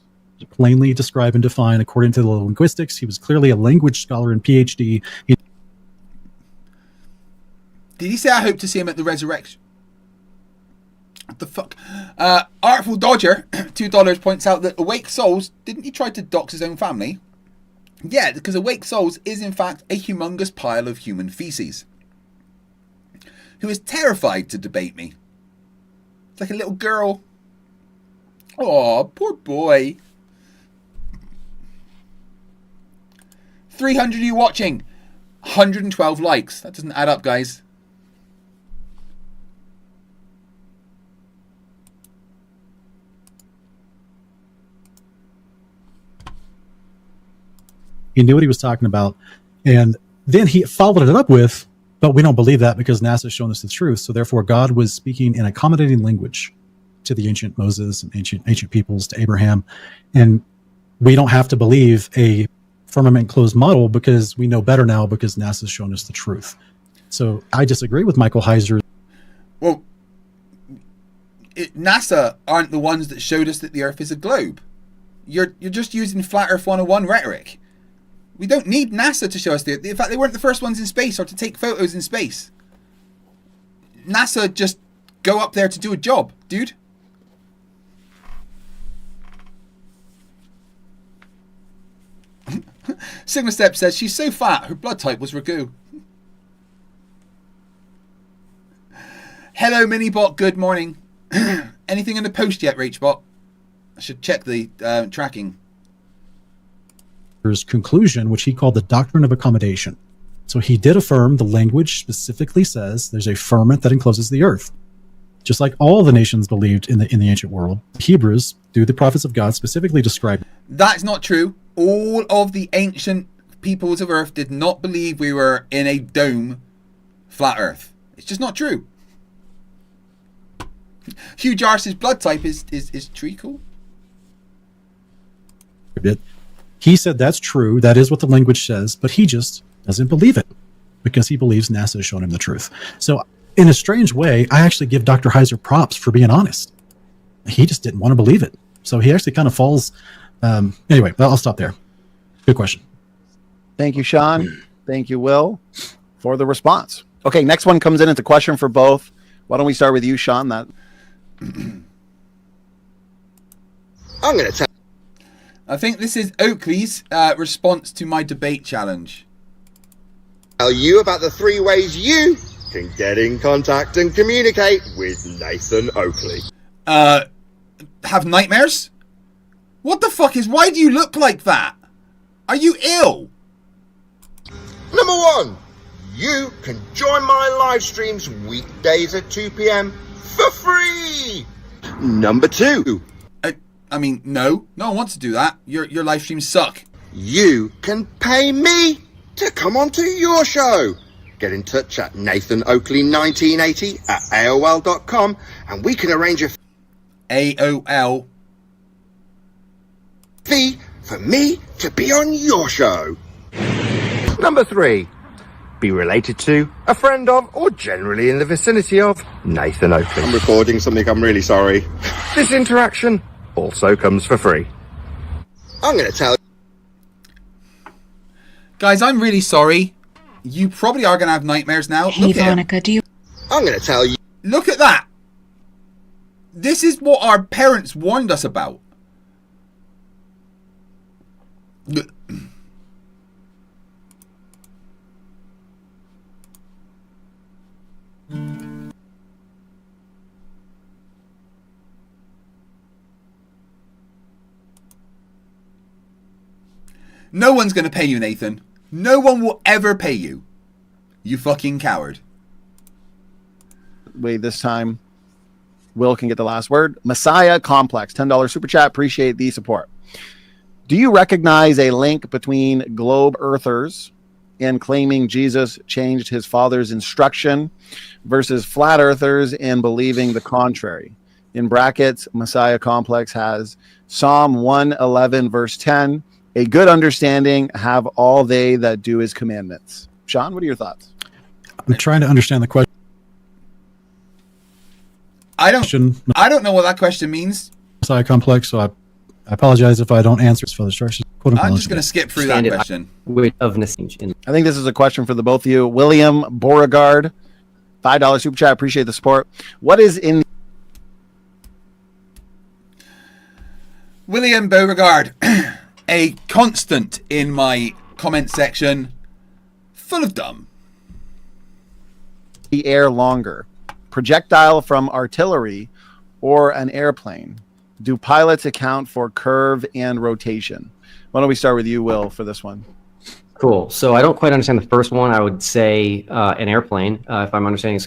S2: plainly describe and define according to the linguistics. He was clearly a language scholar and PhD.
S1: Did he say, I hope to see him at the resurrection? What the fuck? Artful Dodger, $2, points out that Awake Souls, didn't he try to dox his own family? Yeah, because Awake Souls is in fact a humongous pile of human feces, who is terrified to debate me. It's like a little girl. Oh, poor boy. 300 of you watching. 112 likes. That doesn't add up, guys.
S2: He knew what he was talking about. And then he followed it up with, but we don't believe that because NASA has shown us the truth. So therefore, God was speaking in accommodating language to the ancient Moses and ancient peoples, to Abraham. And we don't have to believe a firmament closed model because we know better now because NASA has shown us the truth. So I disagree with Michael Heiser.
S1: Well, NASA aren't the ones that showed us that the Earth is a globe. You're just using Flat Earth 101 rhetoric. We don't need NASA to show us in fact, they weren't the first ones in space or to take photos in space. NASA just go up there to do a job, dude. Sigma Step says she's so fat, her blood type was Ragu. Hello, Minibot. Good morning. Anything in the post yet, Rachbot? I should check the tracking.
S2: Conclusion, which he called the doctrine of accommodation. So he did affirm the language specifically says there's a firmament that encloses the earth. Just like all the nations believed in the ancient world, Hebrews, through the prophets of God, specifically described.
S1: That's not true. All of the ancient peoples of Earth did not believe we were in a dome, flat Earth. It's just not true. Hugh Jarvis's blood type is treacle.
S2: He said that's true. That is what the language says, but he just doesn't believe it because he believes NASA has shown him the truth. So in a strange way, I actually give Dr. Heiser props for being honest. He just didn't want to believe it. So he actually kind of falls. Anyway, I'll stop there. Good question.
S4: Thank you, Sean. Thank you, Will, for the response. Okay, next one comes in. It's a question for both. Why don't we start with you, Sean? That
S9: I'm going to tell.
S1: I think this is Oakley's response to my debate challenge.
S9: Tell you about the 3 ways you can get in contact and communicate with Nathan Oakley.
S1: Have nightmares? What the fuck is? Why do you look like that? Are you ill?
S9: Number 1, you can join my live streams weekdays at 2 p.m. for free. Number 2,
S1: I mean, no one wants to do that. Your live streams suck.
S9: you can pay me to come onto your show. Get in touch at nathanoakley1980 at AOL.com and we can arrange a
S1: AOL.
S9: fee for me to be on your show. Number 3, be related to, a friend of, or generally in the vicinity of Nathan Oakley. I'm recording something, I'm really sorry. This interaction also comes for free. I'm going to tell
S1: Guys, I'm really sorry. You probably are going to have nightmares now.
S10: Hey,
S1: Look at him.
S10: Veronica, do you...
S9: I'm going to tell you.
S1: Look at that. This is what our parents warned us about. Look. No one's going to pay you, Nathan. No one will ever pay you. You fucking coward.
S4: wait, this time Will can get the last word. Messiah Complex, $10 super chat. Appreciate the support. Do you recognize a link between globe earthers and claiming Jesus changed his father's instruction versus flat earthers and believing the contrary? In brackets, Messiah Complex has Psalm 111 verse 10. A good understanding have all they that do his commandments. Sean, what are your thoughts?
S2: I'm trying to understand the question.
S1: I don't know what that question means.
S2: Messiah Complex, so I apologize if I don't answer for the instructions.
S1: I'm just going to skip through that question.
S4: I think this is a question for the both of you. William Beauregard, $5 super chat. Appreciate the support. What is in
S1: William Beauregard, a constant in my comment section, full of dumb.
S4: the air longer? Projectile from artillery or an airplane? Do pilots account for curve and rotation? Why don't we start with you, Will, for this one?
S3: Cool. So I don't quite understand the first one. I would say an airplane, if I'm understanding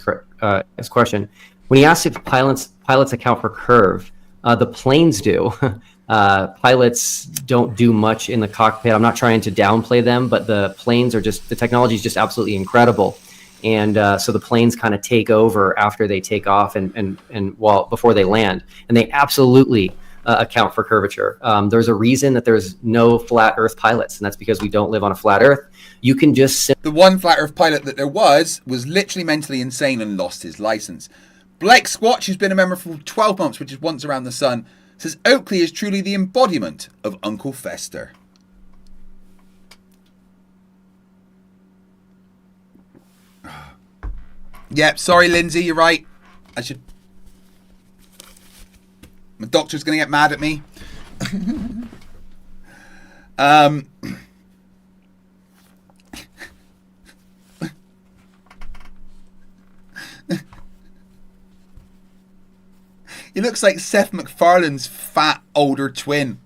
S3: his question. When he asks if pilots account for curve, the planes do. Pilots don't do much in the cockpit. I'm not trying to downplay them, but the planes are just, the technology is just absolutely incredible. And so the planes kind of take over after they take off and before they land. And they absolutely account for curvature. There's a reason that there's no flat Earth pilots, and that's because we don't live on a flat Earth. You can just
S1: the one flat Earth pilot that there was literally mentally insane and lost his license. Blake Squatch, who's been a member for 12 months, which is once around the sun, says Oakley is truly the embodiment of Uncle Fester. Yep, sorry, Lindsay, you're right. My doctor's going to get mad at me. He looks like Seth MacFarlane's fat older twin.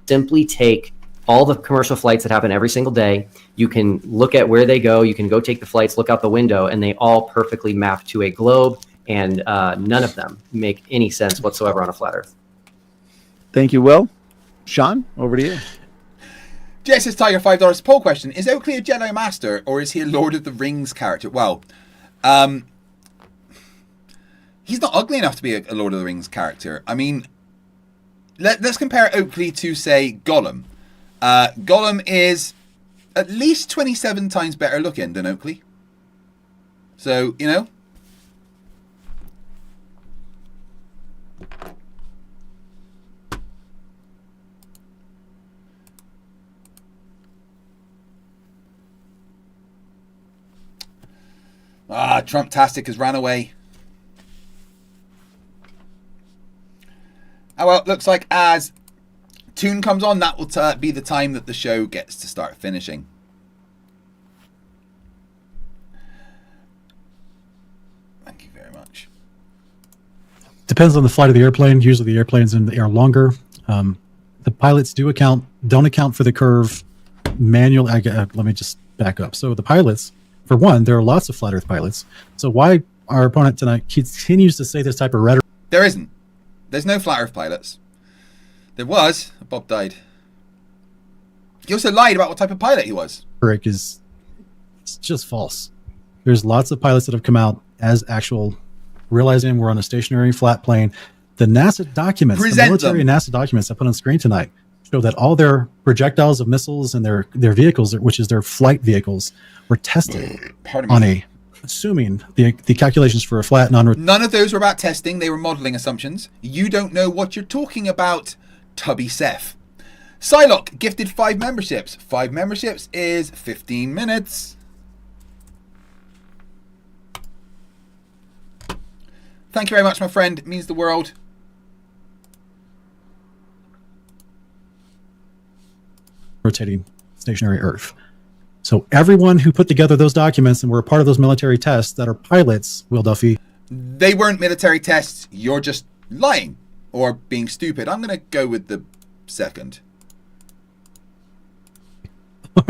S3: simply take all the commercial flights that happen every single day. You can look at where they go. You can go take the flights, look out the window, and they all perfectly map to a globe, and none of them make any sense whatsoever on a flat Earth.
S4: Thank you, Will. Sean, over to you.
S1: Jess is Tiger, $5 poll question. Is Oakley a Jedi Master or is he a Lord of the Rings character? Well, he's not ugly enough to be a Lord of the Rings character. I mean, let's compare Oakley to, say, Gollum. Gollum is at least 27 times better looking than Oakley. So, you know. Trumptastic has ran away. Oh, well, it looks like as tune comes on, that will be the time that the show gets to start finishing. Thank you very much.
S2: Depends on the flight of the airplane. Usually the airplane's in the air longer. The pilots don't account for the curve manually. Let me just back up. So the pilots, for one, there are lots of flat Earth pilots. So why our opponent tonight continues to say this type of rhetoric?
S1: There isn't. There's no flat Earth pilots. There was. Bob died. He also lied about what type of pilot he was.
S2: It's just false. There's lots of pilots that have come out as actual, realizing we're on a stationary flat plane. The NASA documents, the military NASA documents I put on screen tonight, show that all their projectiles of missiles and their vehicles, which is their flight vehicles, were tested on assuming the calculations for a flat
S1: None of those were about testing. They were modeling assumptions. You don't know what you're talking about, Tubby Seth. Psylocke gifted 5 memberships. 5 memberships is 15 minutes. Thank you very much, my friend. It means the world.
S2: Rotating stationary Earth. So everyone who put together those documents and were a part of those military tests that are pilots, Will Duffy.
S1: They weren't military tests. You're just lying or being stupid. I'm going to go with the second.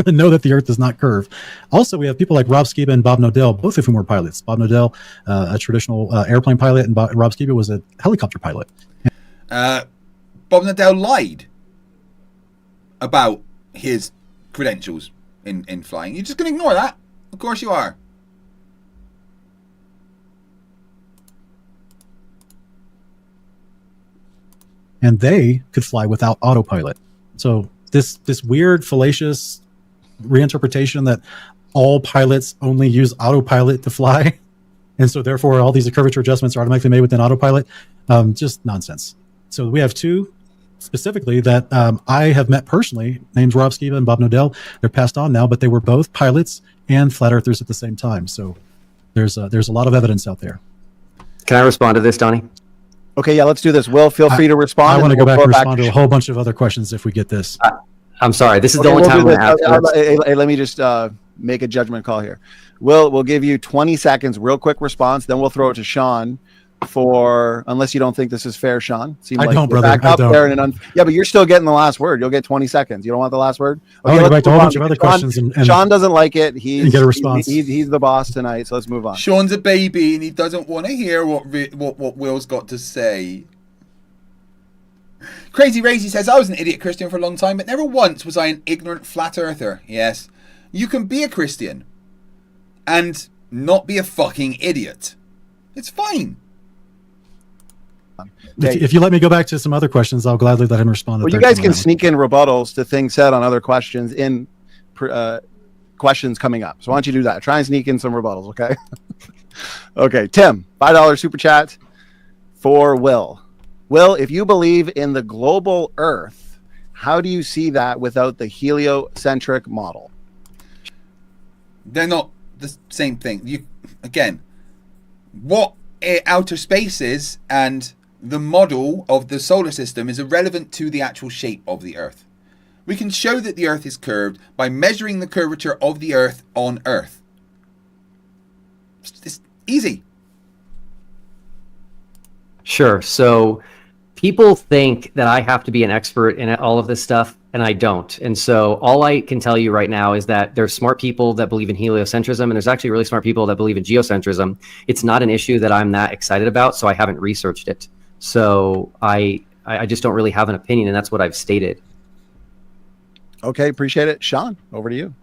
S2: Know that the Earth does not curve. Also, we have people like Rob Skiba and Bob Nodell, both of whom were pilots. Bob Nodell, a traditional airplane pilot, and Rob Skiba was a helicopter pilot.
S1: Bob Nodell lied about his credentials in flying. You're just going to ignore that? Of course you are.
S2: And they could fly without autopilot. So this weird, fallacious reinterpretation that all pilots only use autopilot to fly, and so therefore all these curvature adjustments are automatically made within autopilot, just nonsense. So we have 2 specifically that I have met personally, named Rob Skiba and Bob Nodell. They're passed on now, but they were both pilots and flat earthers at the same time. So there's a lot of evidence out there.
S3: Can I respond to this, Donnie?
S4: Okay, yeah, let's do this. Will, feel free to respond.
S2: I want to go back and respond to a whole bunch of other questions if we get this.
S3: I'm sorry. This is the only time I'm going to ask.
S4: Hey, let me just make a judgment call here. We'll give you 20 seconds, real quick response. Then we'll throw it to Sean for, unless you don't think this is fair, Sean.
S2: I don't, brother.
S4: Back up there yeah, but you're still getting the last word. You'll get 20 seconds. You don't want the last word?
S2: Okay, I'll go back to a whole bunch of other questions. And
S4: Sean doesn't like it.
S2: Get a response.
S4: He's the boss tonight, so let's move on.
S1: Sean's a baby, and he doesn't want to hear what Will's got to say. Crazy Razy says, I was an idiot Christian for a long time, but never once was I an ignorant flat earther. Yes, you can be a Christian and not be a fucking idiot. It's fine.
S2: If you let me go back to some other questions, I'll gladly let him respond.
S4: Well, you guys can sneak in rebuttals to things said on other questions in questions coming up. So why don't you do that? Try and sneak in some rebuttals, okay? Okay, Tim, $5 super chat for Will. Will, if you believe in the global Earth, how do you see that without the heliocentric model?
S1: They're not the same thing. What outer space is and the model of the solar system is irrelevant to the actual shape of the Earth. We can show that the Earth is curved by measuring the curvature of the Earth on Earth. It's easy.
S3: Sure. So people think that I have to be an expert in all of this stuff, and I don't. And so all I can tell you right now is that there's smart people that believe in heliocentrism, and there's actually really smart people that believe in geocentrism. It's not an issue that I'm that excited about, so I haven't researched it. So I just don't really have an opinion, and that's what I've stated.
S4: Okay, appreciate it. Sean, over to you.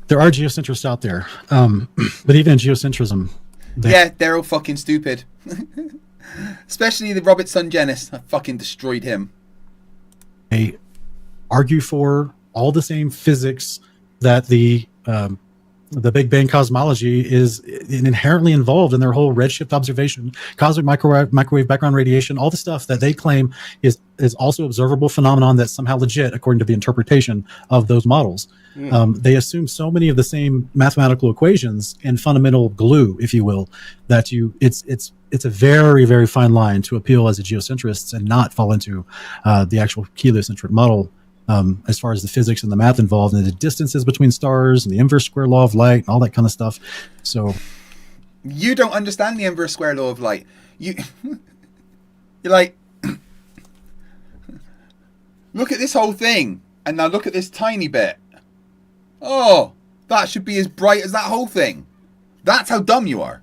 S2: There are geocentrists out there, but even in geocentrism,
S1: they're all fucking stupid. Especially the Robert Sungenis. I fucking destroyed him.
S2: They argue for all the same physics that the the Big Bang cosmology is inherently involved in their whole redshift observation, cosmic microwave background radiation, all the stuff that they claim is also observable phenomenon that's somehow legit according to the interpretation of those models. They assume so many of the same mathematical equations and fundamental glue, if you will, that it's a very, very fine line to appeal as a geocentrist and not fall into the actual heliocentric model. As far as the physics and the math involved and the distances between stars and the inverse square law of light and all that kind of stuff. So
S1: you don't understand the inverse square law of light. You're like, look at this whole thing and now look at this tiny bit. Oh, that should be as bright as that whole thing. That's how dumb you are.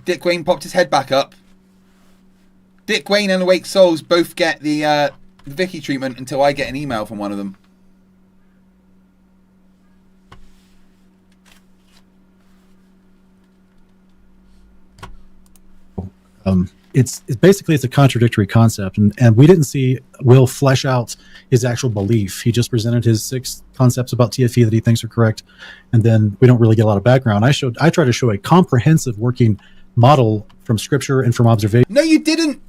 S1: Dick Wayne popped his head back up. Dick Wayne and Awake Souls both get the Vicky treatment until I get an email from one of them.
S2: It's basically a contradictory concept, and we didn't see Will flesh out his actual belief. He just presented his 6 concepts about TFE that he thinks are correct, and then we don't really get a lot of background. I try to show a comprehensive working model from scripture and from observation.
S1: No, you didn't.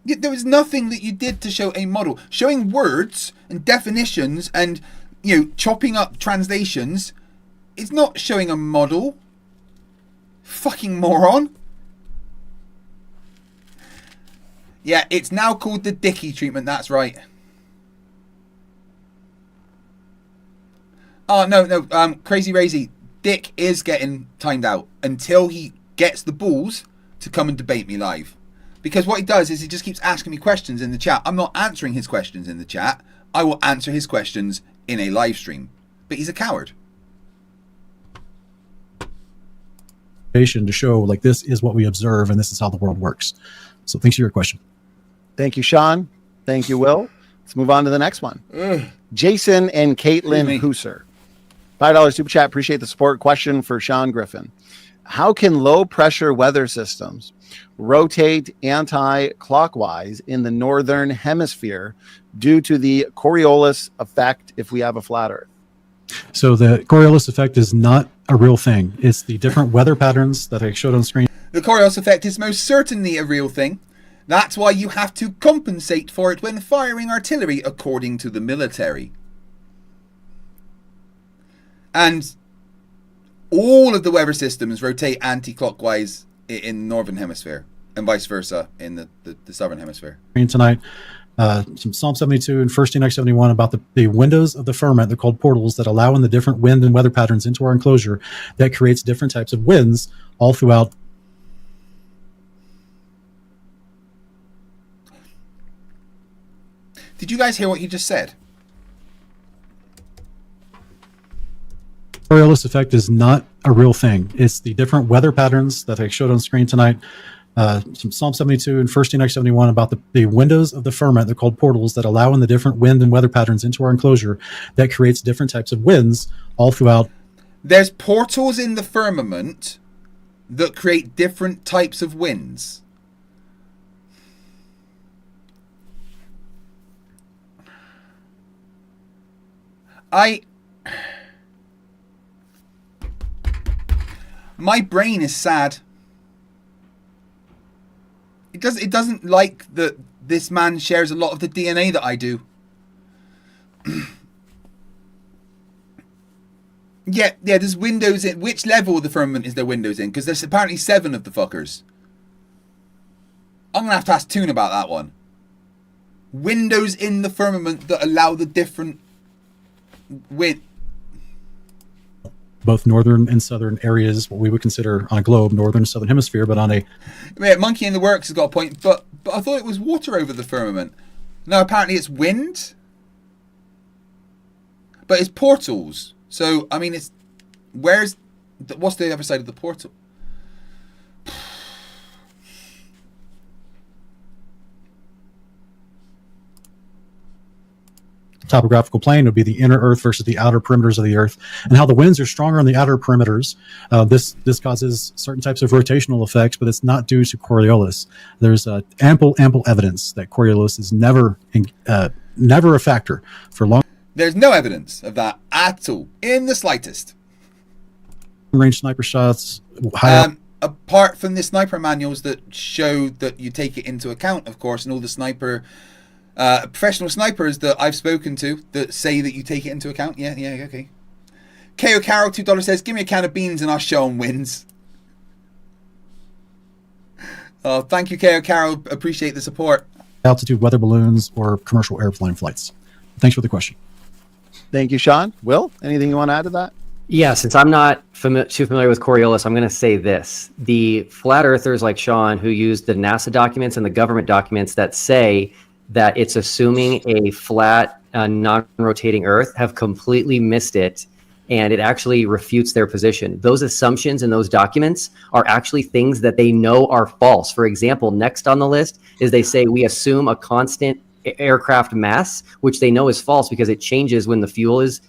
S1: There was nothing that you did to show a model. Showing words and definitions and, chopping up translations is not showing a model. Fucking moron. Yeah, it's now called the Dicky treatment, that's right. Oh, no, Crazy Razy. Dick is getting timed out until he gets the balls to come and debate me live. Because what he does is he just keeps asking me questions in the chat. I'm not answering his questions in the chat. I will answer his questions in a live stream. But he's a coward.
S2: To show like this is what we observe and this is how the world works. So thanks for your question.
S4: Thank you, Sean. Thank you, Will. Let's move on to the next one. Jason and Caitlin Hooser. $5 super chat. Appreciate the support. Question for Sean Griffin. How can low pressure weather systems rotate anti-clockwise in the northern hemisphere due to the Coriolis effect if we have a flat Earth?
S2: So the Coriolis effect is not a real thing. It's the different weather patterns that I showed on screen.
S1: The Coriolis effect is most certainly a real thing. That's why you have to compensate for it when firing artillery according to the military. And all of the weather systems rotate anti-clockwise in the northern hemisphere and vice versa in the southern hemisphere.
S2: Tonight, some Psalm 72 and 1 Enoch 71 about the windows of the firmament. They're called portals that allow in the different wind and weather patterns into our enclosure that creates different types of winds all throughout.
S1: Did you guys hear what he just said?
S2: Coriolis effect is not a real thing. It's the different weather patterns that I showed on screen tonight. Some Psalm 72 and 1 Enoch 71 about the windows of the firmament. They're called portals that allow in the different wind and weather patterns into our enclosure that creates different types of winds all throughout.
S1: There's portals in the firmament that create different types of winds. My brain is sad. It doesn't like that this man shares a lot of the DNA that I do. yeah, there's windows in. Which level of the firmament is there windows in? Because there's apparently 7 of the fuckers. I'm going to have to ask Toon about that one. Windows in the firmament that allow the different wind.
S2: Both northern and southern areas, what we would consider on a globe, northern and southern hemisphere, but on a...
S1: Yeah, Monkey in the Works has got a point, but I thought it was water over the firmament. No, apparently it's wind. But it's portals. So, I mean, it's... What's the other side of the portal?
S2: topographical plane would be the inner Earth versus the outer perimeters of the Earth, and how the winds are stronger on the outer perimeters. This causes certain types of rotational effects, but it's not due to Coriolis. There's ample evidence that Coriolis is never a factor for long.
S1: There's no evidence of that at all, in the slightest.
S2: Range sniper shots.
S1: Apart from the sniper manuals that show that you take it into account, of course, and all the professional snipers that I've spoken to that say that you take it into account. Yeah, okay. KO Carol, $2 says, give me a can of beans and I'll show them wins. Oh, thank you, KO Carol. Appreciate the support.
S2: Altitude weather balloons or commercial airplane flights. Thanks for the question.
S4: Thank you, Sean. Will, anything you want to add to that?
S3: Yeah, since I'm not too familiar with Coriolis, I'm going to say this. The flat earthers like Sean, who use the NASA documents and the government documents that say that it's assuming a flat, non-rotating Earth, have completely missed it, and it actually refutes their position. Those assumptions in those documents are actually things that they know are false. For example, next on the list is they say we assume a constant aircraft mass, which they know is false because it changes when the fuel is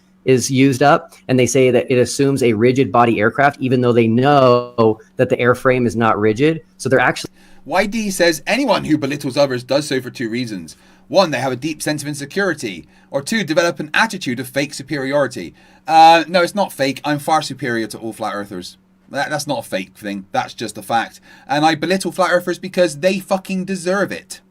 S3: used up, and they say that it assumes a rigid body aircraft, even though they know that the airframe is not rigid. So they're actually...
S1: YD says, anyone who belittles others does so for two reasons. One, they have a deep sense of insecurity, or two, develop an attitude of fake superiority. No, it's not fake. I'm far superior to all flat earthers. That's not a fake thing. That's just a fact. And I belittle flat earthers because they fucking deserve it.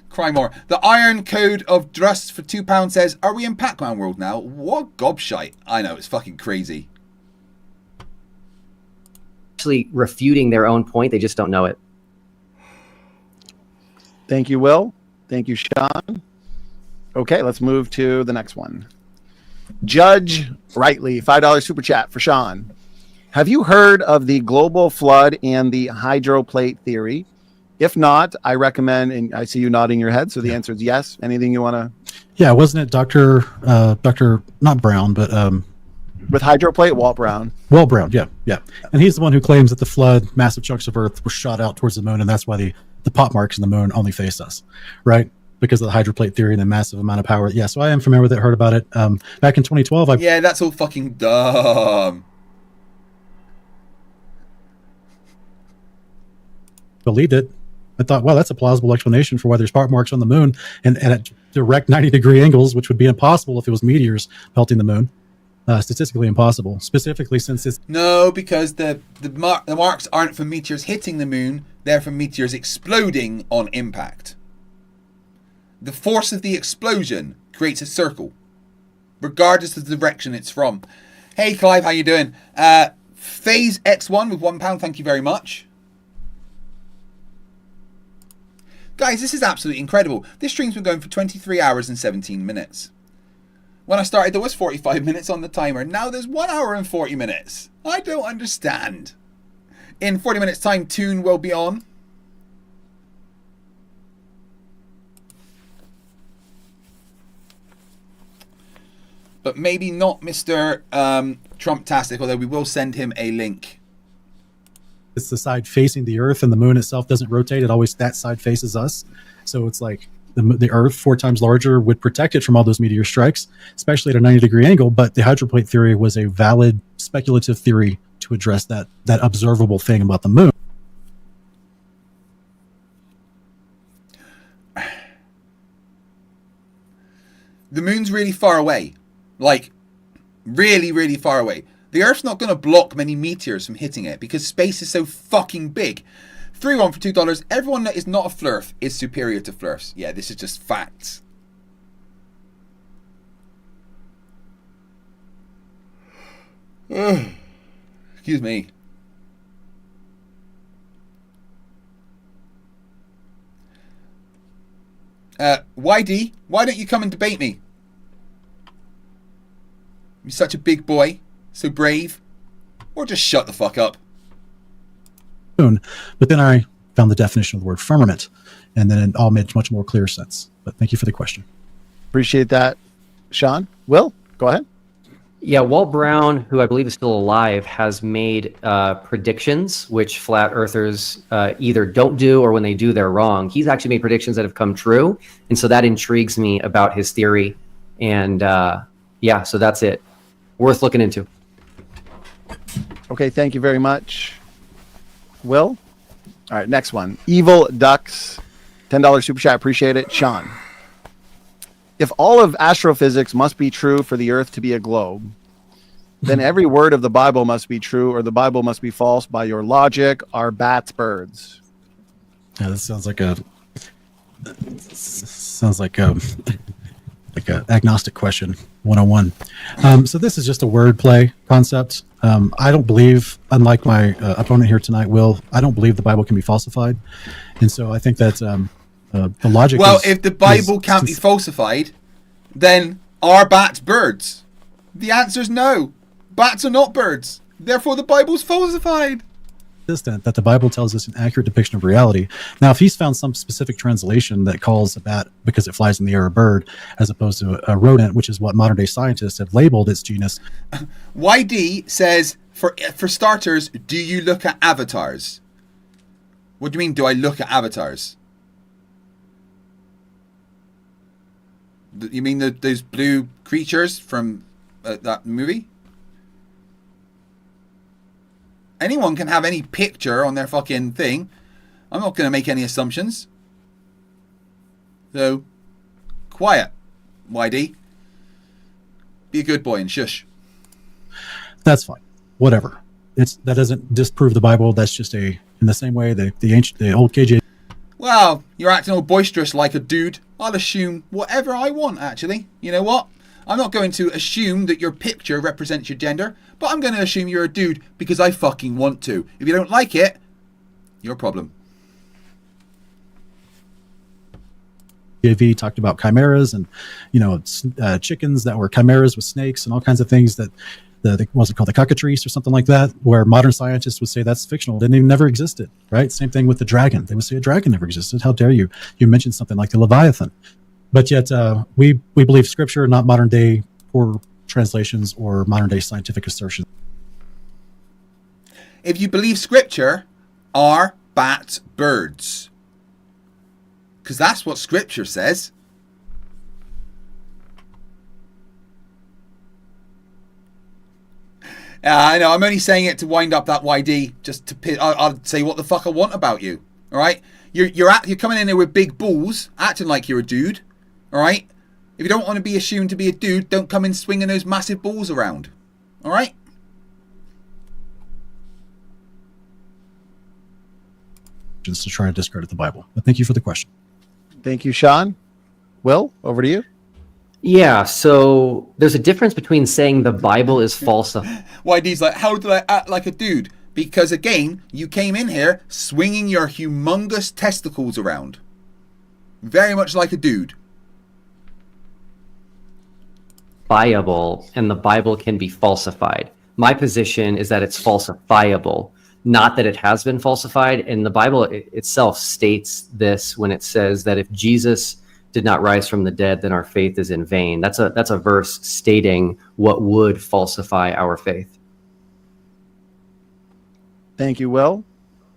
S1: Cry more. The Iron Code of Drust for £2 says, are we in Pac-Man world now? What gobshite. I know, it's fucking crazy.
S3: Actually refuting their own point. They just don't know it.
S4: Thank you, Will. Thank you, Sean. Okay, let's move to the next one. Judge Rightly, $5 super chat for Sean. Have you heard of the global flood and the hydroplate theory? If not, I recommend, and I see you nodding your head, so the answer is yes. Anything you want to...
S2: Yeah, wasn't it Dr. not Brown, but...
S4: with hydroplate, Walt Brown.
S2: Walt Brown, yeah. And he's the one who claims that the flood, massive chunks of Earth were shot out towards the moon, and that's why the pot marks in the moon only face us, right? Because of the hydroplate theory and the massive amount of power. Yeah, so I am familiar with it, heard about it. Back in 2012,
S1: Yeah, that's all fucking dumb.
S2: Believed it. I thought, well, that's a plausible explanation for why there's part marks on the moon and at direct 90-degree angles, which would be impossible if it was meteors pelting the moon. Statistically impossible, specifically since it's...
S1: No, because the marks aren't from meteors hitting the moon. They're from meteors exploding on impact. The force of the explosion creates a circle, regardless of the direction it's from. Hey, Clive, how you doing? Phase X1 with £1, thank you very much. Guys, this is absolutely incredible. This stream's been going for 23 hours and 17 minutes. When I started, there was 45 minutes on the timer. Now there's 1 hour and 40 minutes. I don't understand. In 40 minutes time, Toon will be on. But maybe not Mr. Trumptastic, although we will send him a link.
S2: It's the side facing the Earth, and the moon itself doesn't rotate. It always, that side faces us. So it's like the Earth, 4 times larger, would protect it from all those meteor strikes, especially at a 90-degree angle. But the hydroplate theory was a valid speculative theory to address that observable thing about the moon.
S1: The moon's really far away. Like, really, really far away. The Earth's not going to block many meteors from hitting it because space is so fucking big. 3-1 for $2. Everyone that is not a Flerf is superior to Flerfs. Yeah, this is just facts. Excuse me. YD, why don't you come and debate me? You're such a big boy. So brave, or just shut the fuck up.
S2: But then I found the definition of the word firmament, and then it all made much more clear sense. But thank you for the question.
S4: Appreciate that, Sean. Will, go ahead.
S3: Yeah, Walt Brown, who I believe is still alive, has made predictions which flat earthers either don't do, or when they do, they're wrong. He's actually made predictions that have come true. And so that intrigues me about his theory. And yeah, so that's it. Worth looking into.
S4: Okay, thank you very much, Will. All right, next one. Evil Ducks, $10 super chat. Appreciate it. Sean. If all of astrophysics must be true for the Earth to be a globe, then every word of the Bible must be true, or the Bible must be false. By your logic, are bats birds?
S2: Yeah, this sounds like a agnostic question 101. So this is just a wordplay concept. I don't believe, unlike my opponent here tonight, Will, I don't believe the Bible can be falsified, and so I think that the logic.
S1: Well, if the Bible can't be falsified, then are bats birds? The answer is no. Bats are not birds. Therefore, the Bible's falsified.
S2: Consistent that the Bible tells us an accurate depiction of reality. Now, if he's found some specific translation that calls a bat because it flies in the air a bird, as opposed to a rodent, which is what modern day scientists have labeled its genus.
S1: YD says, for starters, do you look at avatars? What do you mean, do I look at avatars? You mean those blue creatures from that movie? Anyone can have any picture on their fucking thing. I'm not going to make any assumptions. So, quiet, YD. Be a good boy and shush.
S2: That's fine. Whatever. That doesn't disprove the Bible. That's just in the same way the old KJ.
S1: Well, you're acting all boisterous like a dude. I'll assume whatever I want, actually. You know what? I'm not going to assume that your picture represents your gender, but I'm going to assume you're a dude because I fucking want to. If you don't like it, your problem.
S2: JV talked about chimeras and, chickens that were chimeras with snakes and all kinds of things that what's it called, the cockatrice or something like that, where modern scientists would say that's fictional. Didn't even never existed, right? Same thing with the dragon. They would say a dragon never existed. How dare you? You mentioned something like the Leviathan. But yet we believe scripture, not modern day poor translations or modern day scientific assertions.
S1: If you believe scripture, are bats birds? Because that's what scripture says. I know, I'm only saying it to wind up that YD, just to I'll say what the fuck I want about you. All right, you're coming in there with big balls, acting like you're a dude. All right, if you don't want to be assumed to be a dude, don't come in swinging those massive balls around. All right.
S2: Just to try to discredit the Bible. But thank you for the question.
S4: Thank you, Sean. Will, over to you.
S3: Yeah, so there's a difference between saying the Bible is false.
S1: YD's like, how did I act like a dude? Because again, you came in here swinging your humongous testicles around. Very much like a dude.
S3: Falsifiable, and the Bible can be falsified. My position is that it's falsifiable, not that it has been falsified. And the Bible itself states this when it says that if Jesus did not rise from the dead, then our faith is in vain. That's a verse stating what would falsify our faith.
S4: Thank you, Will.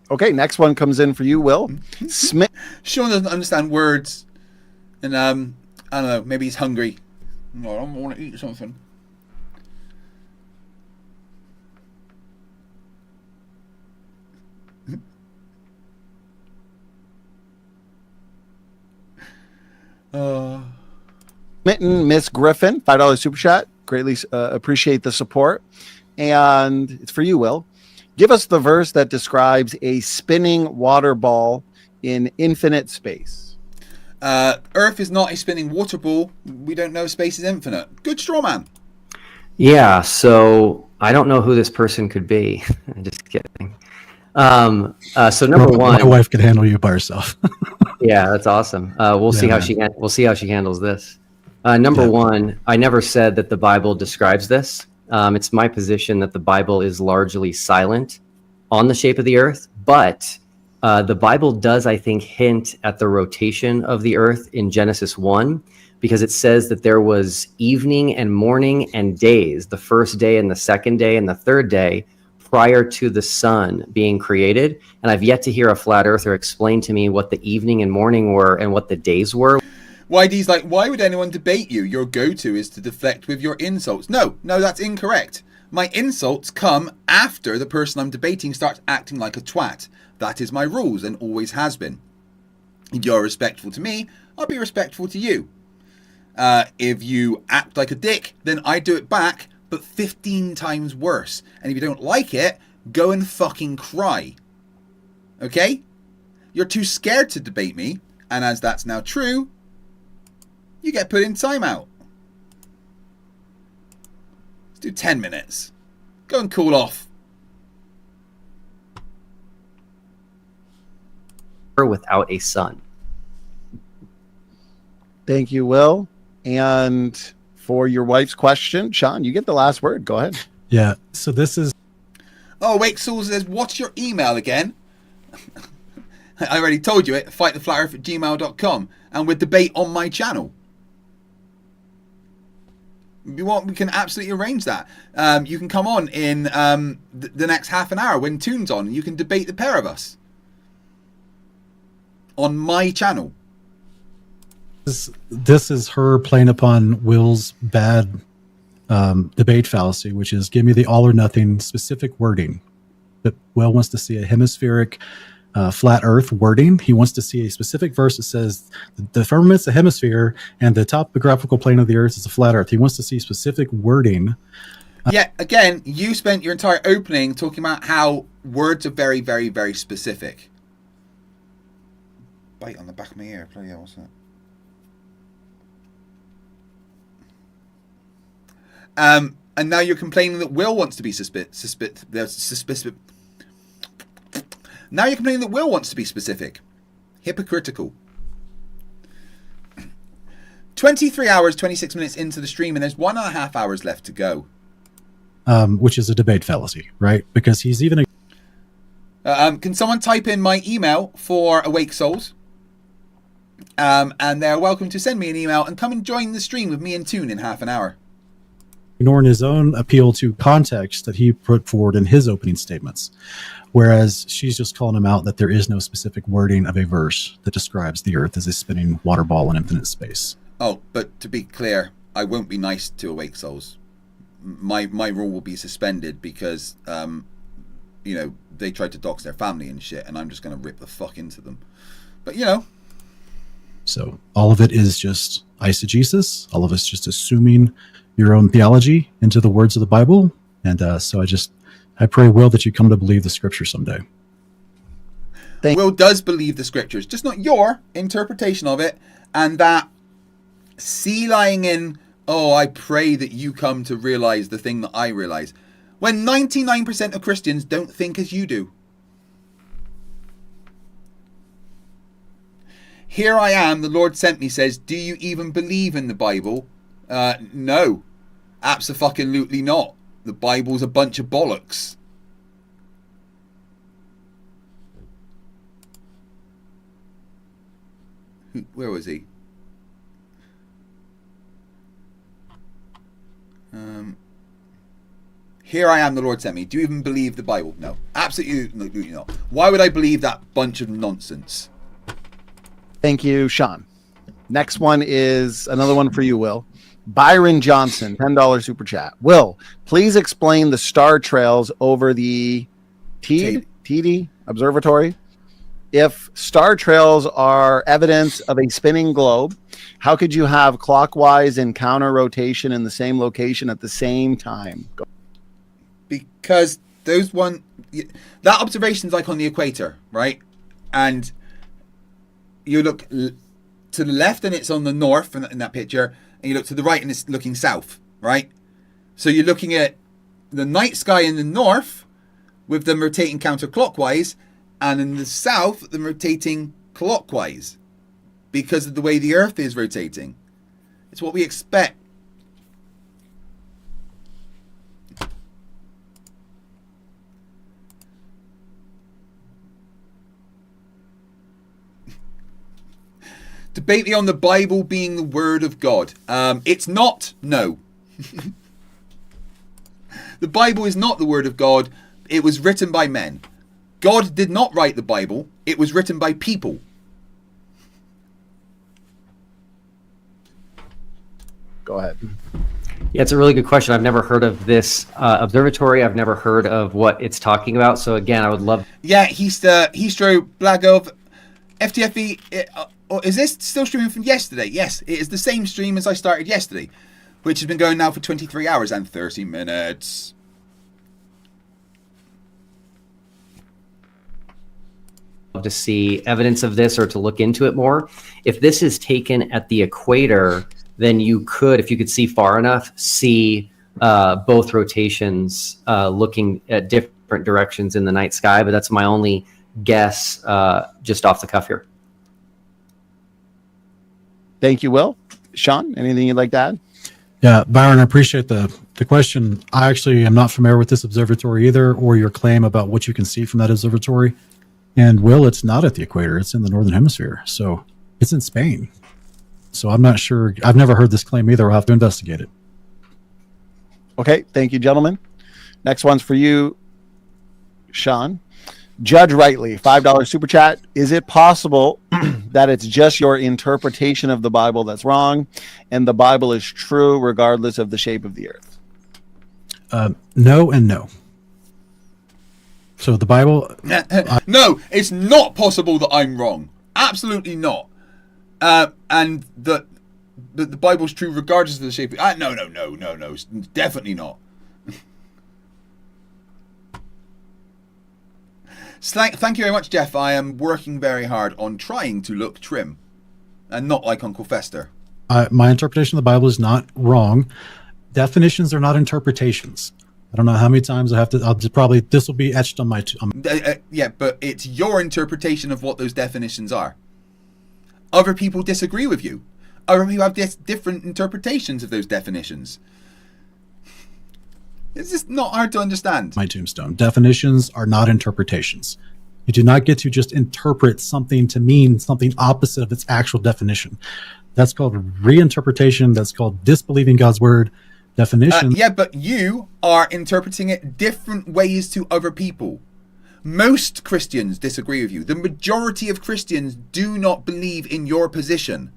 S4: Okay, next one comes in for you, Will. Smith.
S1: Sean doesn't understand words, and I don't know. Maybe he's hungry. No, I want to eat something.
S4: Smitten Miss Griffin, $5 super chat. Greatly appreciate the support. And it's for you, Will. Give us the verse that describes a spinning water ball in infinite space.
S1: Earth is not a spinning water ball. We don't know space is infinite. Good straw man.
S3: Yeah, so I don't know who this person could be. Just kidding. So number one,
S2: my wife could handle you by herself.
S3: Yeah, that's awesome. We'll see how she handles this. Number one, I never said that the Bible describes this. It's my position that the Bible is largely silent on the shape of the earth, but The Bible does, I think, hint at the rotation of the earth in Genesis 1, because it says that there was evening and morning and days, the first day and the second day and the third day, prior to the sun being created. And I've yet to hear a flat earther explain to me what the evening and morning were and what the days were.
S1: YD's like, why would anyone debate you? Your go-to is to deflect with your insults. No, that's incorrect. My insults come after the person I'm debating starts acting like a twat. That is my rules and always has been. If you're respectful to me, I'll be respectful to you. If you act like a dick, then I do it back, but 15 times worse. And if you don't like it, go and fucking cry. Okay? You're too scared to debate me, and as that's now true, you get put in timeout. Let's do 10 minutes. Go and cool off.
S3: Without a sun.
S4: Thank you, Will. And for your wife's question, Sean, you get the last word. Go ahead.
S2: Yeah. So this is.
S1: Oh, wait, Saul says, what's your email again? I already told you it. fighttheflatearth@gmail.com. And with debate on my channel. If you want, we can absolutely arrange that. You can come on in the next half an hour when Toon's on, and you can debate the pair of us on my channel.
S2: This is her playing upon Will's bad debate fallacy, which is give me the all or nothing specific wording. But Will wants to see a hemispheric flat earth wording. He wants to see a specific verse that says the firmament's a hemisphere and the topographical plane of the earth is a flat earth. He wants to see specific wording.
S1: Yeah, again, you spent your entire opening talking about how words are very, very, very specific. Bite on the back of my ear. Bloody hell, what's that? And now you're complaining that Will wants to be Now you're complaining that Will wants to be specific. Hypocritical. 23 hours, 26 minutes into the stream, and there's 1.5 hours left to go.
S2: Which is a debate fallacy, right? Because he's even...
S1: can someone type in my email for Awake Souls? And they're welcome to send me an email and come and join the stream with me and Toon in half an hour.
S2: ignoring his own appeal to context that he put forward in his opening statements. Whereas she's just calling him out that there is no specific wording of a verse that describes the earth as a spinning water ball in infinite space.
S1: Oh, but to be clear, I won't be nice to Awake Souls. My rule will be suspended because, you know, they tried to dox their family and shit, and I'm just going to rip the fuck into them. But, you know.
S2: So all of it is just eisegesis. All of it's just assuming your own theology into the words of the Bible. And so I pray, Will, that you come to believe the scripture someday.
S1: Will does believe the scriptures, just not your interpretation of it. And that sea lying in, oh, I pray that you come to realize the thing that I realize. When 99% of Christians don't think as you do. Here I am, the Lord sent me, says, do you even believe in the Bible? No. Abso-fucking-lutely not. The Bible's a bunch of bollocks. Where was he? Here I am, the Lord sent me. Do you even believe the Bible? No. Absolutely not. Why would I believe that bunch of nonsense?
S4: Thank you, Sean. Next one is another one for you, Will. Byron Johnson, $10 super chat. Will, please explain the star trails over the TD Observatory. If star trails are evidence of a spinning globe, how could you have clockwise and counter rotation in the same location at the same time?
S1: Because that observation's like on the equator, right? And you look to the left and it's on the north in that picture, and you look to the right and it's looking south, right? So you're looking at the night sky in the north with them rotating counterclockwise, and in the south them rotating clockwise because of the way the earth is rotating. It's what we expect. Bately on the Bible being the word of God. It's not. No. The Bible is not the word of God. It was written by men. God did not write the Bible. It was written by people.
S4: Go ahead.
S3: Yeah, it's a really good question. I've never heard of this observatory. I've never heard of what it's talking about. So again, I would love.
S1: Yeah, he's Blagov, FTFE. Is this still streaming from yesterday? Yes, it is the same stream as I started yesterday, which has been going now for 23 hours and 30 minutes.
S3: To see evidence of this or to look into it more. If this is taken at the equator, then you could, if you could see far enough, see both rotations looking at different directions in the night sky. But that's my only guess just off the cuff here.
S4: Thank you, Will. Sean, anything you'd like to add?
S2: Yeah, Byron, I appreciate the question. I actually am not familiar with this observatory either, or your claim about what you can see from that observatory. And Will, it's not at the equator. It's in the Northern Hemisphere. So it's in Spain. So I'm not sure. I've never heard this claim either. I'll have to investigate it.
S4: Okay. Thank you, gentlemen. Next one's for you, Sean. Judge Rightly, $5 super chat. Is it possible that it's just your interpretation of the Bible that's wrong and the Bible is true regardless of the shape of the earth?
S2: No and no. So the Bible...
S1: No, it's not possible that I'm wrong. Absolutely not. And the Bible's true regardless of the shape. No. It's definitely not. Thank you very much, Jeff. I am working very hard on trying to look trim and not like Uncle Fester.
S2: My interpretation of the Bible is not wrong. Definitions are not interpretations. I don't know how many times I have to. This will be etched on my.
S1: Yeah, but it's your interpretation of what those definitions are. Other people disagree with you. Other people have different interpretations of those definitions. It's just not hard to understand.
S2: My tombstone. Definitions are not interpretations. You do not get to just interpret something to mean something opposite of its actual definition. That's called reinterpretation. That's called disbelieving God's word. Definition.
S1: Yeah, but you are interpreting it different ways to other people. Most Christians disagree with you. The majority of Christians do not believe in your position.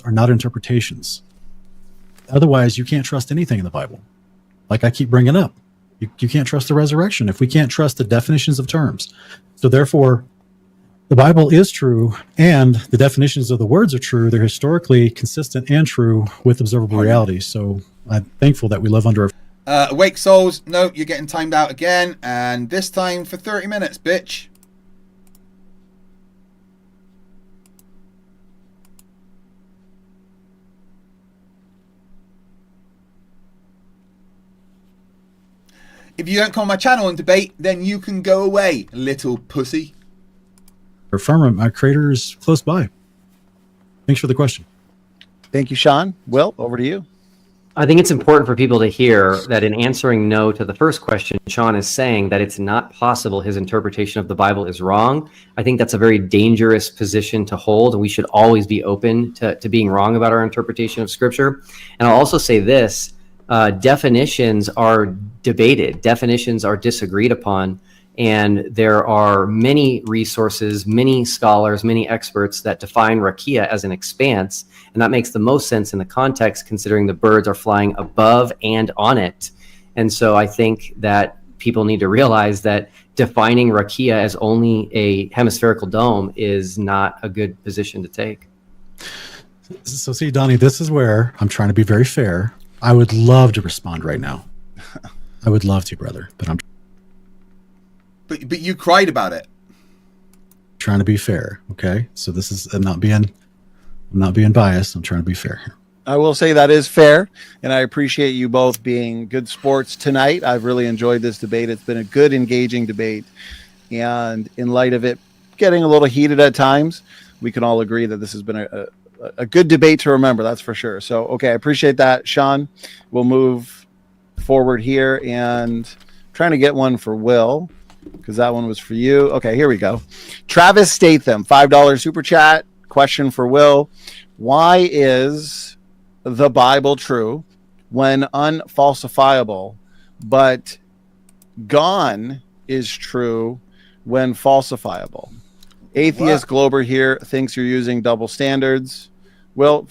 S2: Are not interpretations. Otherwise, you can't trust anything in the Bible. Like I keep bringing up, you can't trust the resurrection if we can't trust the definitions of terms. So therefore, the Bible is true, and the definitions of the words are true. They're historically consistent and true with observable reality. So I'm thankful that we live under a...
S1: Awake Souls, no, you're getting timed out again, and this time for 30 minutes, bitch. If you don't come on my channel and debate, then you can go away, little pussy.
S2: Firmament, my crater is close by. Thanks for the question.
S4: Thank you, Sean. Will, over to you.
S3: I think it's important for people to hear that in answering no to the first question, Sean is saying that it's not possible his interpretation of the Bible is wrong. I think that's a very dangerous position to hold, and we should always be open to being wrong about our interpretation of Scripture. And I'll also say this, definitions are debated, definitions are disagreed upon, and there are many resources, many scholars, many experts that define rakia as an expanse, and that makes the most sense in the context considering the birds are flying above and on it. And so I think that people need to realize that defining rakia as only a hemispherical dome is not a good position to take.
S2: So see, Donnie, this is where I'm trying to be very fair. I would love to respond right now. I would love to, brother, but I'm...
S1: But you cried about it.
S2: Trying to be fair, okay? So this is I'm not being biased. I'm trying to be fair here.
S4: I will say that is fair, and I appreciate you both being good sports tonight. I've really enjoyed this debate. It's been a good, engaging debate, and in light of it getting a little heated at times, we can all agree that this has been a good debate to remember. That's for sure. So, okay, I appreciate that, Sean. We'll move forward here and trying to get one for Will, because that one was for you. Okay, here we go. Travis Statham, $5 super chat. question for Will. Why is the Bible true when unfalsifiable, but gone is true when falsifiable? Atheist Glober here thinks you're using double standards. Will,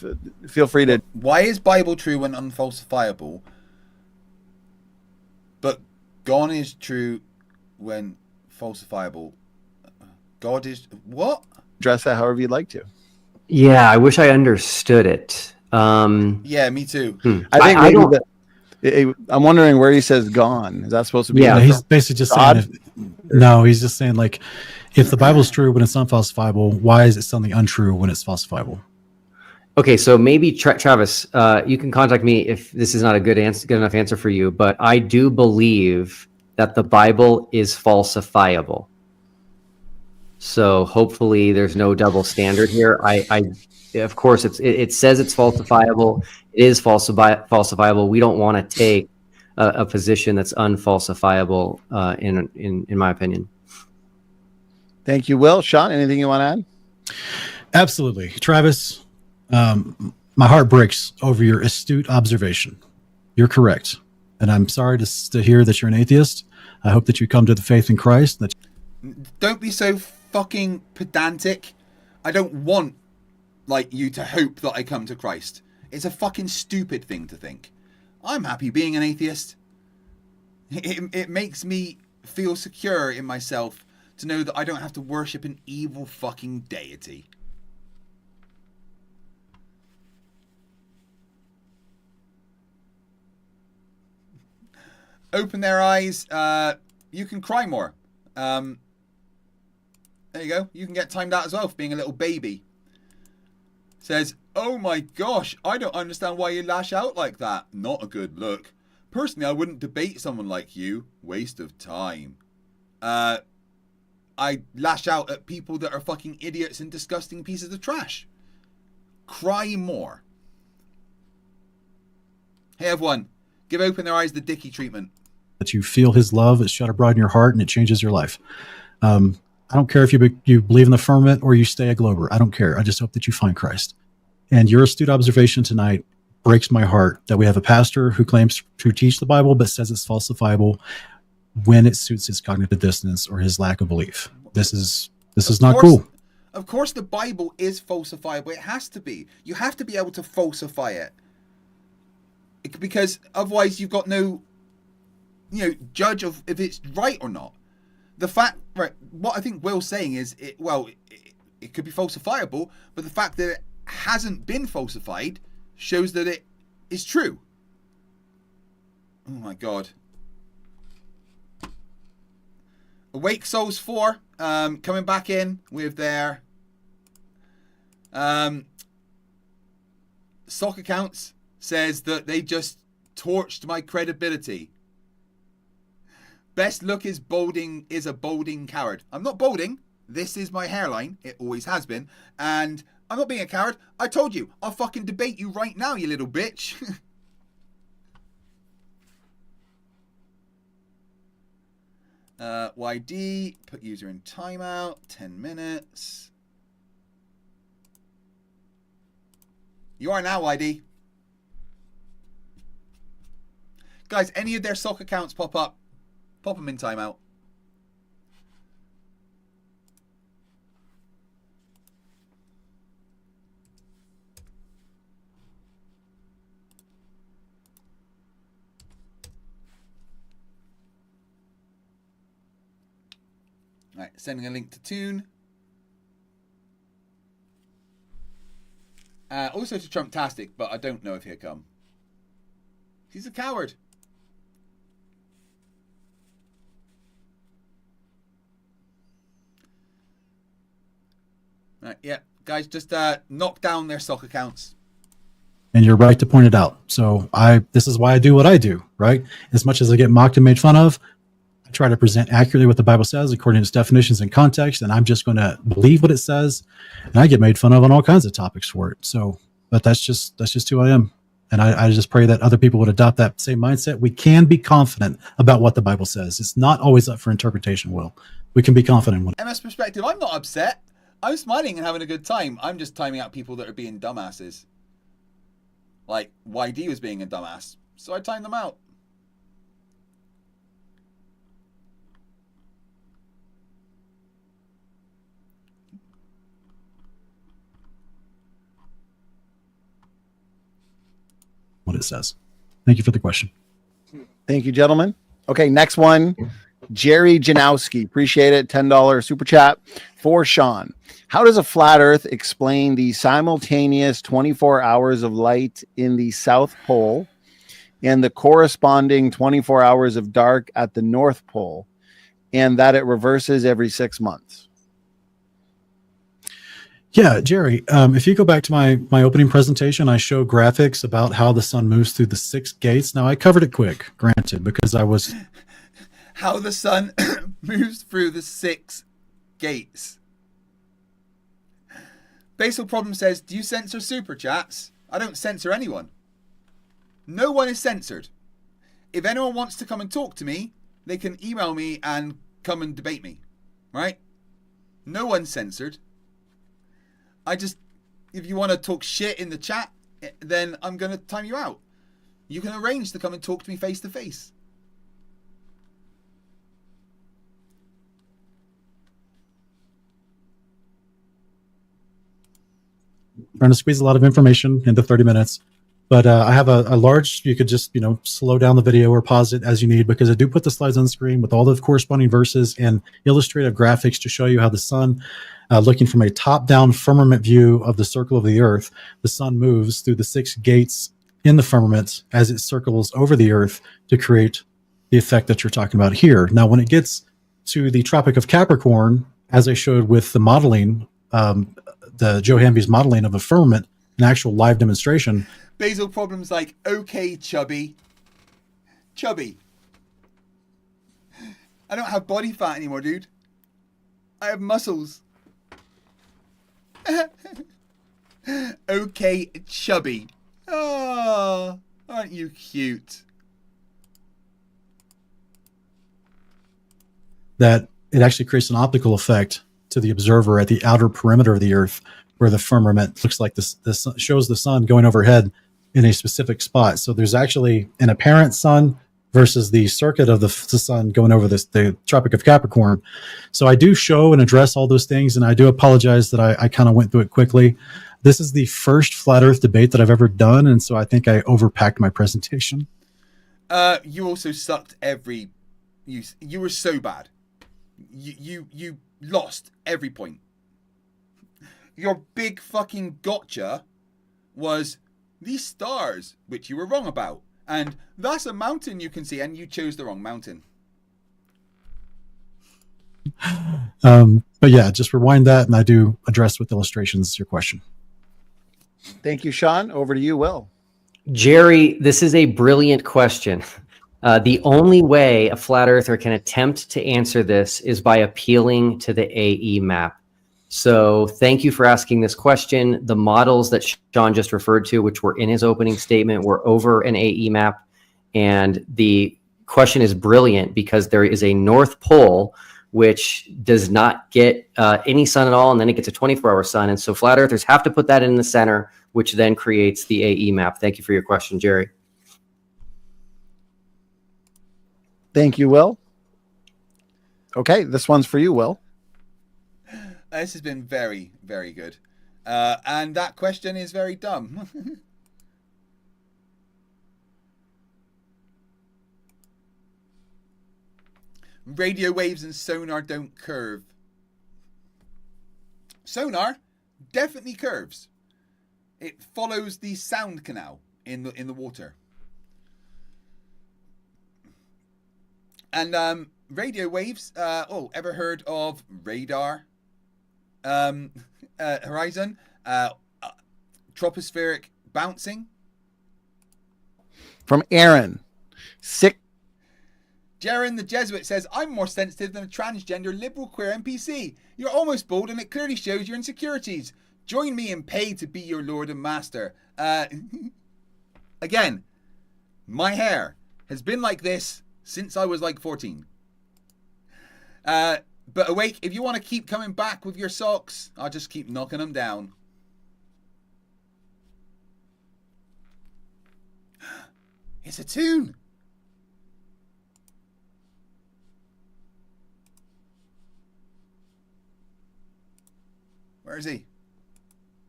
S4: feel free to...
S1: Why is Bible true when unfalsifiable, but gone is true when falsifiable? God is... What?
S4: Address that however you'd like to.
S3: Yeah, I wish I understood it.
S1: Yeah, me too.
S4: I think I'm wondering where he says gone. Is that supposed to be?
S2: Yeah, he's basically just saying... No, he's just saying, like, if the Bible's true when it's unfalsifiable, why is it something untrue when it's falsifiable?
S3: Okay, so maybe Travis, you can contact me if this is not a good enough answer for you, but I do believe that the Bible is falsifiable. So hopefully there's no double standard here. Of course, it says it's falsifiable. It is falsifiable. We don't want to take a position that's unfalsifiable, in my opinion.
S4: Thank you, Will. Sean, anything you want to add?
S2: Absolutely. Travis, my heart breaks over your astute observation. You're correct. And I'm sorry to hear that you're an atheist. I hope that you come to the faith in Christ.
S1: Don't be so fucking pedantic. I don't want, like, you to hope that I come to Christ. It's a fucking stupid thing to think. I'm happy being an atheist. It makes me feel secure in myself to know that I don't have to worship an evil fucking deity. Open their eyes. You can cry more. There you go. You can get timed out as well for being a little baby. Says, oh my gosh, I don't understand why you lash out like that. Not a good look. Personally, I wouldn't debate someone like you. Waste of time. I lash out at people that are fucking idiots and disgusting pieces of trash. Cry more. Hey everyone, give Open Their Eyes the Dickie treatment.
S2: That you feel his love is shut abroad in your heart and it changes your life. I don't care if you believe in the firmament or you stay a Glober. I don't care. I just hope that you find Christ. And your astute observation tonight breaks my heart that we have a pastor who claims to teach the Bible but says it's falsifiable when it suits his cognitive dissonance or his lack of belief. This is not cool.
S1: Of course the Bible is falsifiable. It has to be. You have to be able to falsify it. Because otherwise you've got no, judge of if it's right or not. The fact, right, what I think Will's saying is, it could be falsifiable, but the fact that it hasn't been falsified shows that it is true. Oh my God. Awake Souls 4, coming back in with their sock accounts, says that they just torched my credibility. Best look is a balding coward. I'm not balding. This is my hairline. It always has been. And I'm not being a coward. I told you. I'll fucking debate you right now, you little bitch. YD. Put user in timeout. 10 minutes. You are now, YD. Guys, any of their sock accounts pop up, pop them in timeout. Right, sending a link to Tune. Also to Trumptastic, but I don't know if he'll come. He's a coward. Right, yeah, guys, just knock down their sock accounts.
S2: And you're right to point it out. So this is why I do what I do, right? As much as I get mocked and made fun of, I try to present accurately what the Bible says according to its definitions and context, and I'm just going to believe what it says. And I get made fun of on all kinds of topics for it. So, but that's just who I am. And I just pray that other people would adopt that same mindset. We can be confident about what the Bible says. It's not always up for interpretation, Will. We can be confident.
S1: MS Perspective, I'm not upset. I'm smiling and having a good time. I'm just timing out people that are being dumbasses. Like, YD was being a dumbass. So I timed them out.
S2: What it says. Thank you for the question.
S4: Thank you, gentlemen. Okay, next one. Jerry Janowski, appreciate it. $10 super chat for Sean. How does a flat Earth explain the simultaneous 24 hours of light in the South Pole and the corresponding 24 hours of dark at the North Pole, and that it reverses every 6 months?
S2: Yeah, Jerry, if you go back to my opening presentation, I show graphics about how the sun moves through the 6 gates. Now, I covered it quick, granted, because I was...
S1: How the sun moves through the 6 gates. Basal Problem says, do you censor super chats? I don't censor anyone. No one is censored. If anyone wants to come and talk to me, they can email me and come and debate me. Right? No one's censored. I just, if you want to talk shit in the chat, then I'm going to time you out. You can arrange to come and talk to me face to face.
S2: Trying to squeeze a lot of information into 30 minutes. But I have a large, you could just, slow down the video or pause it as you need, because I do put the slides on screen with all the corresponding verses and illustrative graphics to show you how the sun, looking from a top-down firmament view of the circle of the Earth, the sun moves through the 6 gates in the firmament as it circles over the Earth to create the effect that you're talking about here. Now, when it gets to the Tropic of Capricorn, as I showed with the modeling, the Joe Hamby's modeling of a firmament, an actual live demonstration.
S1: Basal Problem's like, okay, chubby. Chubby. I don't have body fat anymore, dude. I have muscles. Okay, chubby. Oh, aren't you cute?
S2: That it actually creates an optical effect to the observer at the outer perimeter of the Earth, where the firmament looks like this shows the sun going overhead in a specific spot. So there's actually an apparent sun versus the circuit of the sun going over the Tropic of Capricorn. So I do show and address all those things, and I do apologize that I kind of went through it quickly. This is the first flat Earth debate that I've ever done, and so I think I overpacked my presentation.
S1: You also sucked every... You were so bad. You lost every point. Your big fucking gotcha was these stars, which you were wrong about. And that's a mountain you can see, and you chose the wrong mountain.
S2: But yeah, just rewind that, and I do address with illustrations your question.
S4: Thank you, Sean. Over to you, Will.
S3: Jerry, this is a brilliant question. The only way a flat earther can attempt to answer this is by appealing to the AE map. So thank you for asking this question. The models that Sean just referred to, which were in his opening statement, were over an AE map. And the question is brilliant because there is a North Pole, which does not get any sun at all, and then it gets a 24-hour sun. And so flat earthers have to put that in the center, which then creates the AE map. Thank you for your question, Jerry.
S4: Thank you, Will. Okay, this one's for you, Will.
S1: This has been very, very good. And that question is very dumb. Radio waves and sonar don't curve. Sonar definitely curves. It follows the sound canal in the water. And radio waves, ever heard of radar? Horizon, tropospheric bouncing.
S4: From Aaron,
S1: Jaren the Jesuit says, I'm more sensitive than a transgender liberal queer NPC. You're almost bald and it clearly shows your insecurities. Join me and pay to be your lord and master. Again, my hair has been like this since I was like 14. But Awake, if you want to keep coming back with your socks, I'll just keep knocking them down. It's a tune. Where is he?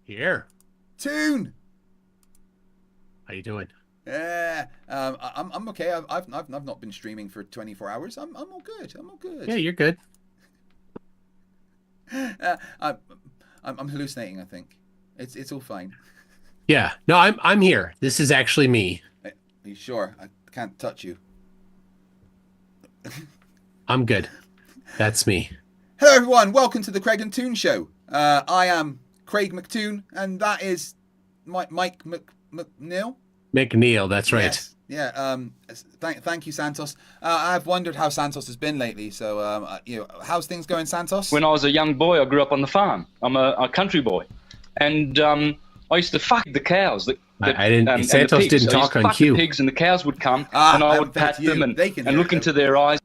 S10: Here.
S1: Tune.
S10: How you doing?
S1: Yeah, I'm okay. I've not been streaming for 24 hours. I'm all good. I'm all good.
S10: Yeah, you're good.
S1: I'm hallucinating. I think it's all fine.
S10: Yeah. No, I'm here. This is actually me.
S1: Are you sure? I can't touch you.
S10: I'm good. That's me.
S1: Hello, everyone. Welcome to the Kreg and Toon Show. I am Craig McToon, and that is Mike McNeil.
S10: McNeil, that's right.
S1: Yes. Yeah. Thank you, Santos. I've wondered how Santos has been lately. So, how's things going, Santos?
S11: When I was a young boy, I grew up on the farm. I'm a country boy, and I used to fuck the cows.
S10: I didn't. Santos didn't talk on cue.
S11: The pigs and the cows would come, and I would pat them and look into their eyes.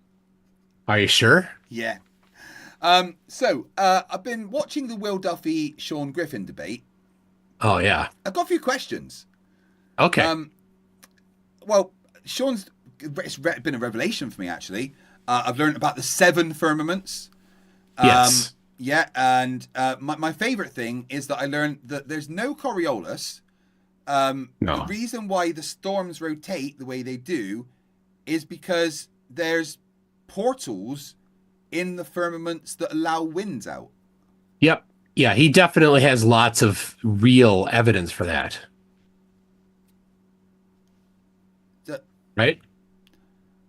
S10: Are you sure?
S1: Yeah. So I've been watching the Will Duffy Sean Griffin debate.
S10: Oh yeah.
S1: I've got a few questions.
S10: Okay.
S1: Well, it's been a revelation for me, actually. I've learned about the 7 firmaments.
S10: Yes.
S1: Yeah, and my favorite thing is that I learned that there's no Coriolis.
S10: No.
S1: The reason why the storms rotate the way they do is because there's portals in the firmaments that allow winds out.
S10: Yep. Yeah, he definitely has lots of real evidence for that. Right?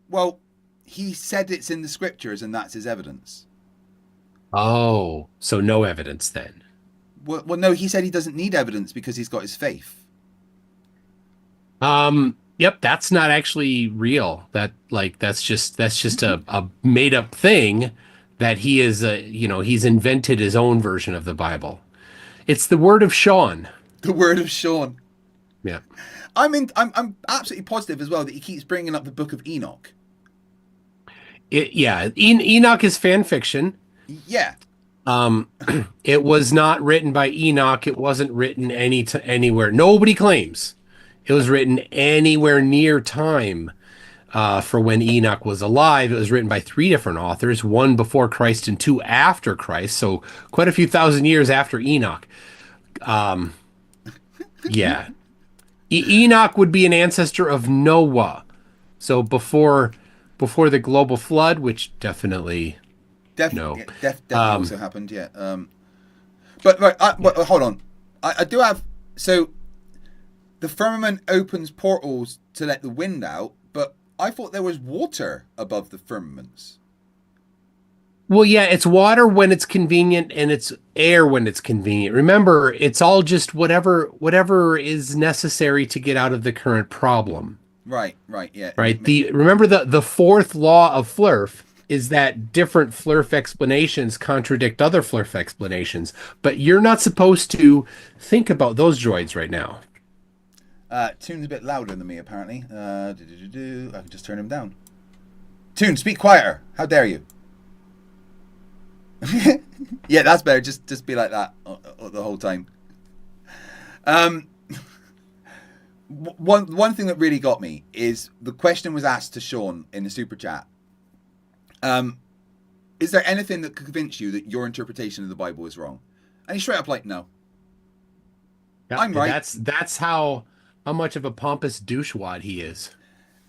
S1: Well, he said it's in the scriptures and that's his evidence.
S10: Oh, so no evidence then.
S1: Well, no, he said he doesn't need evidence because he's got his faith.
S10: Yep, that's not actually real. That's just a made up thing that he is he's invented his own version of the Bible. It's the word of Sean.
S1: The word of Sean.
S10: Yeah.
S1: I'm absolutely positive as well that he keeps bringing up the Book of Enoch.
S10: Enoch is fan fiction.
S1: Yeah.
S10: It was not written by Enoch. It wasn't written anywhere. Nobody claims it was written anywhere near time for when Enoch was alive. It was written by 3 different authors, 1 before Christ and 2 after Christ. So quite a few thousand years after Enoch. Yeah. Enoch would be an ancestor of Noah. So before the global flood, which definitely
S1: also happened, yeah. But hold on. I do have... So, the firmament opens portals to let the wind out, but I thought there was water above the firmaments.
S10: Well, yeah, it's water when it's convenient and it's air when it's convenient. Remember, it's all just whatever is necessary to get out of the current problem.
S1: Right, yeah.
S10: Right. Remember the 4th law of Flerf is that different Flerf explanations contradict other Flerf explanations, but you're not supposed to think about those droids right now.
S1: Toon's a bit louder than me, apparently. I can just turn him down. Toon, speak quieter. How dare you? Yeah, that's better. Just be like that the whole time. One thing that really got me is the question was asked to Sean in the super chat. Is there anything that could convince you that your interpretation of the Bible is wrong? And he's straight up like, no.
S10: Yeah,
S1: I'm right.
S10: That's how much of a pompous douchewad he is.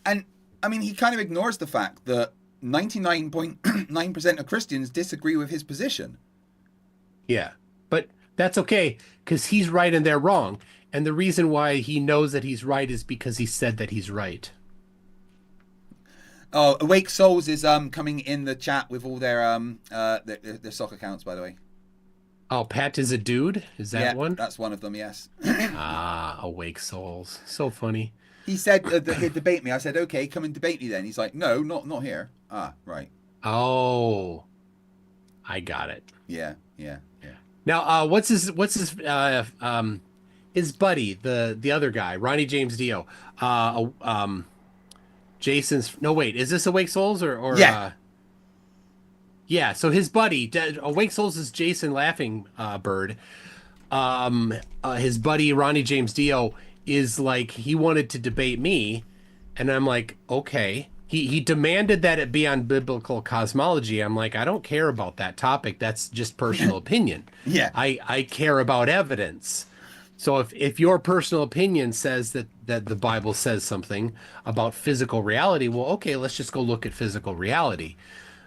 S1: And I mean, he kind of ignores the fact that 99.9% of Christians disagree with his position.
S10: Yeah, but that's okay because he's right and they're wrong. And the reason why he knows that he's right is because he said that he's right.
S1: Oh, Awake Souls is coming in the chat with all their stock accounts, by the way.
S10: Oh, Pat is a dude? Is that one?
S1: That's one of them, yes.
S10: Awake Souls. So funny.
S1: He said that he'd debate me. I said, okay, come and debate me then. He's like, no, not here. Ah, right.
S10: Oh, I got it.
S1: Yeah.
S10: Now, what's his buddy, the other guy, Ronnie James Dio, Jason's. No, wait, is this Awake Souls or?
S1: Yeah.
S10: Yeah, so his buddy, Awake Souls is Jason Laughing Bird. His buddy Ronnie James Dio is like, he wanted to debate me, and I'm like, okay. He demanded that it be on biblical cosmology. I'm like, I don't care about that topic. That's just personal opinion.
S1: Yeah.
S10: I care about evidence. So if your personal opinion says that the Bible says something about physical reality, well, okay, let's just go look at physical reality.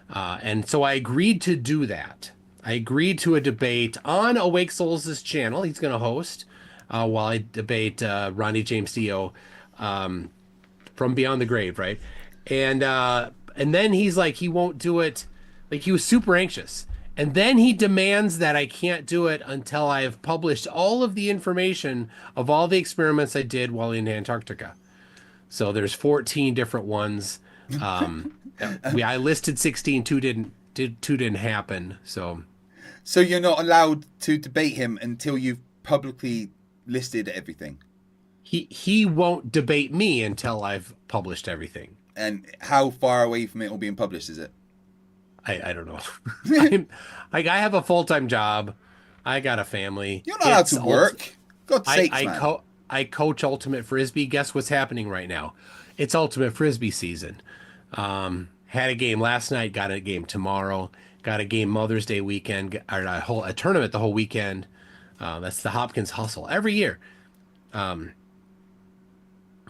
S10: And so I agreed to do that. I agreed to a debate on Awake Souls' channel. He's going to host while I debate Ronnie James Dio from Beyond the Grave, right? And then he's like, he won't do it. Like, he was super anxious. And then he demands that I can't do it until I have published all of the information of all the experiments I did while in Antarctica. So there's 14 different ones. I listed 16. Two didn't happen. So
S1: you're not allowed to debate him until you've publicly listed everything.
S10: He won't debate me until I've published everything.
S1: And how far away from it all being published is it?
S10: I don't know. I have a full-time job. I got a family.
S1: You're not allowed to work. God's sakes, man.
S10: I coach Ultimate Frisbee. Guess what's happening right now? It's Ultimate Frisbee season. Had a game last night. Got a game tomorrow. Got a game Mother's Day weekend. Or a tournament the whole weekend. That's the Hopkins Hustle every year.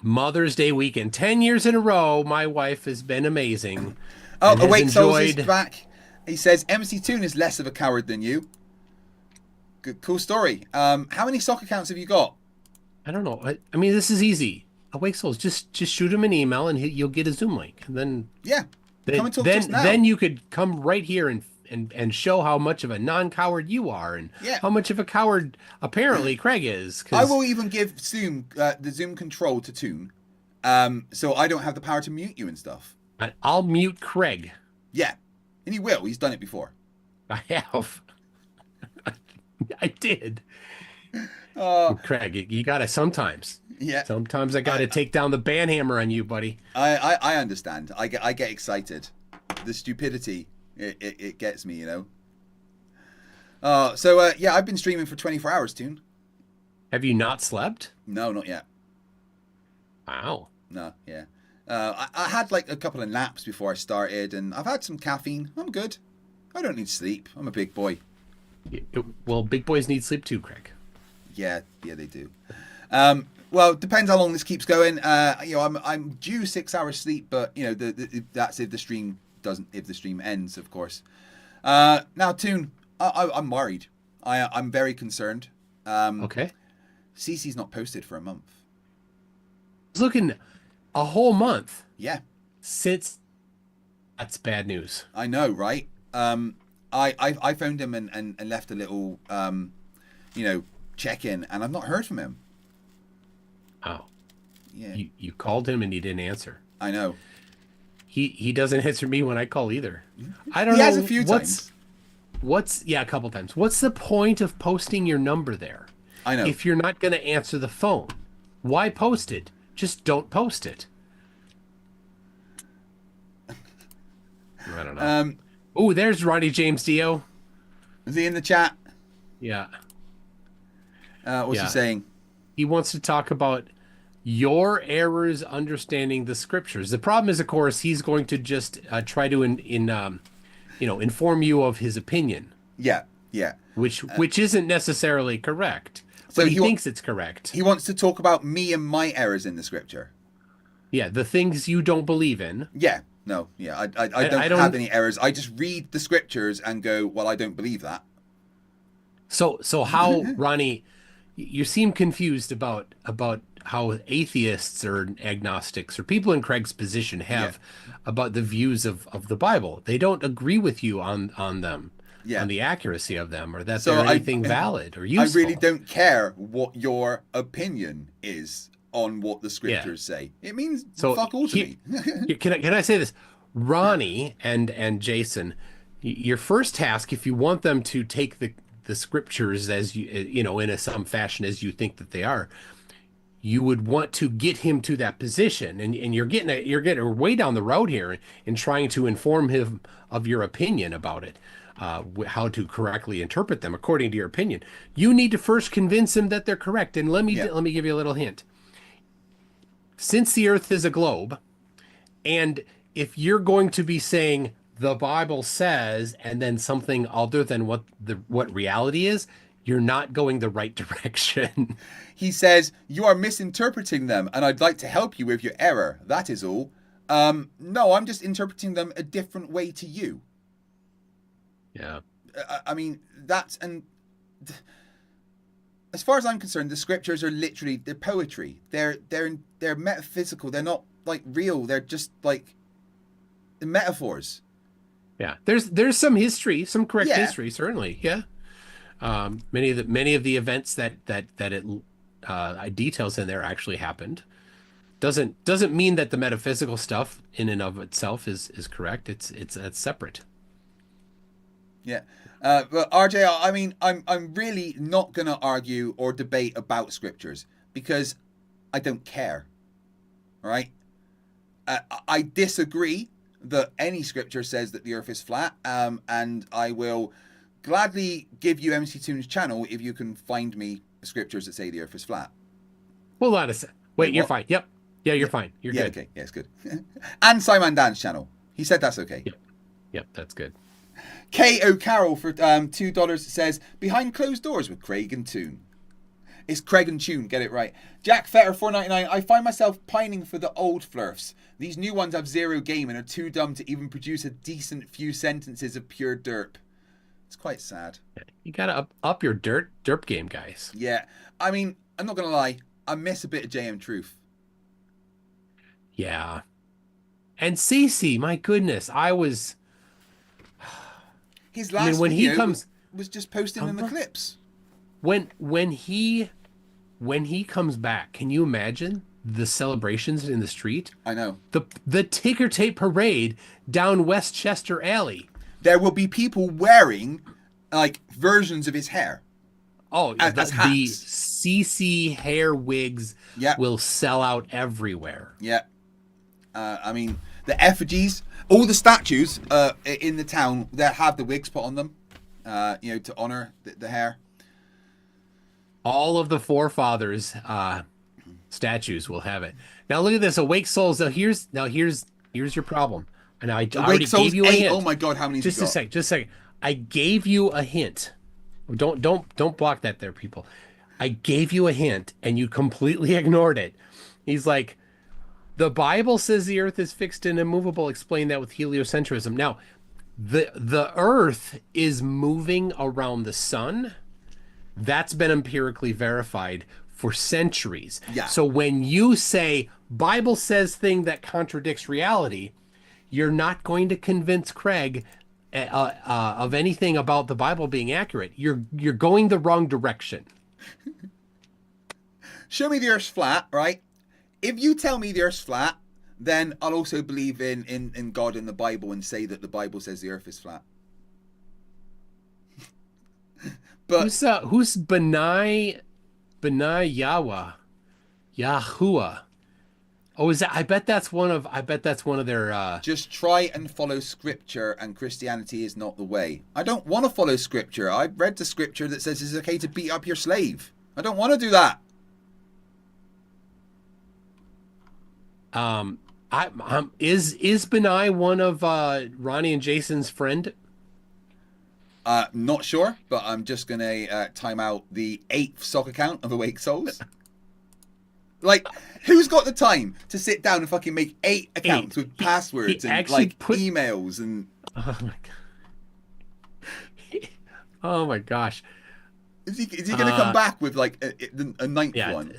S10: Mother's Day weekend, 10 years in a row. My wife has been amazing.
S1: Oh, Awake Souls is back. He says MC Toon is less of a coward than you. Good, cool story. How many sock accounts have you got?
S10: I don't know. I mean, this is easy. Awake Souls, just shoot him an email and you'll get a Zoom link. And then
S1: come and talk to us now.
S10: Then you could come right here and show how much of a non-coward you are and how much of a coward apparently Kreg is.
S1: I will even give Zoom the Zoom control to Toon, so I don't have the power to mute you and stuff.
S10: I'll mute Kreg.
S1: Yeah, and he will. He's done it before.
S10: I have. I did. Kreg, you gotta sometimes.
S1: Yeah.
S10: Sometimes I gotta take down the banhammer on you, buddy.
S1: I understand. I get excited. The stupidity. It gets me, you know. I've been streaming for 24 hours, Toon.
S10: Have you not slept?
S1: No, not yet.
S10: Wow.
S1: No, yeah. I had like a couple of naps before I started, and I've had some caffeine. I'm good. I don't need sleep. I'm a big boy.
S10: Well, big boys need sleep too, Kreg.
S1: Yeah, they do. Well, it depends how long this keeps going. I'm due 6 hours sleep, but you know, that's if the stream ends, of course. Now, Toon, I'm worried. I'm very concerned.
S10: Okay.
S1: Cece's not posted for a month.
S10: I was looking a whole month.
S1: Yeah.
S10: That's bad news.
S1: I know, right? I phoned him and left a little, check-in, and I've not heard from him.
S10: Oh.
S1: Yeah.
S10: You called him and he didn't answer.
S1: I know.
S10: He doesn't answer me when I call either. I don't know.
S1: He has a few times.
S10: A couple times. What's the point of posting your number there?
S1: I know.
S10: If you're not going to answer the phone, why post it? Just don't post it. I don't know. Oh, there's Ronnie James Dio.
S1: Is he in the chat?
S10: Yeah.
S1: What's he saying?
S10: He wants to talk about your errors understanding the scriptures. The problem is, of course, he's going to just try to inform you of his opinion.
S1: Yeah.
S10: Which isn't necessarily correct. But he thinks it's correct.
S1: He wants to talk about me and my errors in the scripture.
S10: Yeah, the things you don't believe in.
S1: Yeah. No, yeah. I don't have any errors. I just read the scriptures and go, well, I don't believe that.
S10: So how, Ronnie, you seem confused about how atheists or agnostics or people in Craig's position have about the views of the Bible. They don't agree with you on them. Yeah. On the accuracy of them, or that they're anything valid or useful.
S1: I really don't care what your opinion is on what the scriptures say. It means fuck all to me.
S10: Can I say this? Ronnie and Jason, your first task, if you want them to take the scriptures as you in some fashion as you think that they are, you would want to get him to that position, and you're getting way down the road here in trying to inform him of your opinion about it, how to correctly interpret them according to your opinion. You need to first convince him that they're correct. And let me give you a little hint. Since the Earth is a globe, and if you're going to be saying the Bible says and then something other than what reality is, you're not going the right direction.
S1: He says, you are misinterpreting them, and I'd like to help you with your error. That is all. No, I'm just interpreting them a different way to you.
S10: Yeah.
S1: I mean, as far as I'm concerned, the scriptures are literally, they're poetry. They're metaphysical. They're not like real. They're just like metaphors.
S10: Yeah. There's some history, some correct history, certainly. Yeah. Many of the events that it details in there actually happened. Doesn't mean that the metaphysical stuff in and of itself is correct. It's separate.
S1: Yeah. But RJ, I mean, I'm really not going to argue or debate about scriptures because I don't care. All right. I disagree that any scripture says that the earth is flat. And I will gladly give you MC Toon's channel if you can find me scriptures that say the earth is flat.
S10: Hold on a sec. Wait, you're fine. Yep. Yeah, you're fine. You're good.
S1: Okay. Yeah, it's good. And Simon Dan's channel. He said that's okay.
S10: Yep, that's good.
S1: K. O'Carroll for $2 says, behind closed doors with Craig and Toon. It's Craig and Toon, get it right. Jack Fetter, $4.99. I find myself pining for the old Flerfs. These new ones have zero game and are too dumb to even produce a decent few sentences of pure derp. It's quite sad.
S10: You gotta up your derp game, guys.
S1: Yeah. I mean, I'm not gonna lie. I miss a bit of JM Truth.
S10: Yeah. And Cece, my goodness,
S1: his last video was just posting in the clips.
S10: When he comes back, can you imagine the celebrations in the street?
S1: I know.
S10: The ticker tape parade down Westchester Alley.
S1: There will be people wearing like versions of his hair.
S10: Oh, the CC hair wigs will sell out everywhere.
S1: Yeah. I mean, the effigies, all the statues in the town that have the wigs put on them, to honor the hair.
S10: All of the forefathers statues will have it. Now look at this, Awake Souls. Here's your problem. And I already gave you a hint.
S1: Oh my God, how many?
S10: Just a second. I gave you a hint. Don't block that there, people. I gave you a hint and you completely ignored it. He's like, the Bible says the earth is fixed and immovable. Explain that with heliocentrism. Now, the earth is moving around the sun. That's been empirically verified for centuries.
S1: Yeah.
S10: So when you say Bible says thing that contradicts reality, you're not going to convince Kreg of anything about the Bible being accurate. You're going the wrong direction.
S1: Show me the earth's flat, right? If you tell me the earth's flat, then I'll also believe in God and the Bible and say that the Bible says the earth is flat. But
S10: who's Benai Yahuwah? Oh, is that? I bet that's one of their.
S1: Just try and follow scripture, and Christianity is not the way. I don't want to follow scripture. I read the scripture that says it's okay to beat up your slave. I don't want to do that.
S10: Is Benai one of Ronnie and Jason's friend?
S1: Not sure, but I'm just gonna time out the 8th sock account of Awake Souls. Like, who's got the time to sit down and fucking make 8 accounts with passwords and like emails and?
S10: Oh my god! Oh my gosh!
S1: Is he gonna come back with like a 9th one?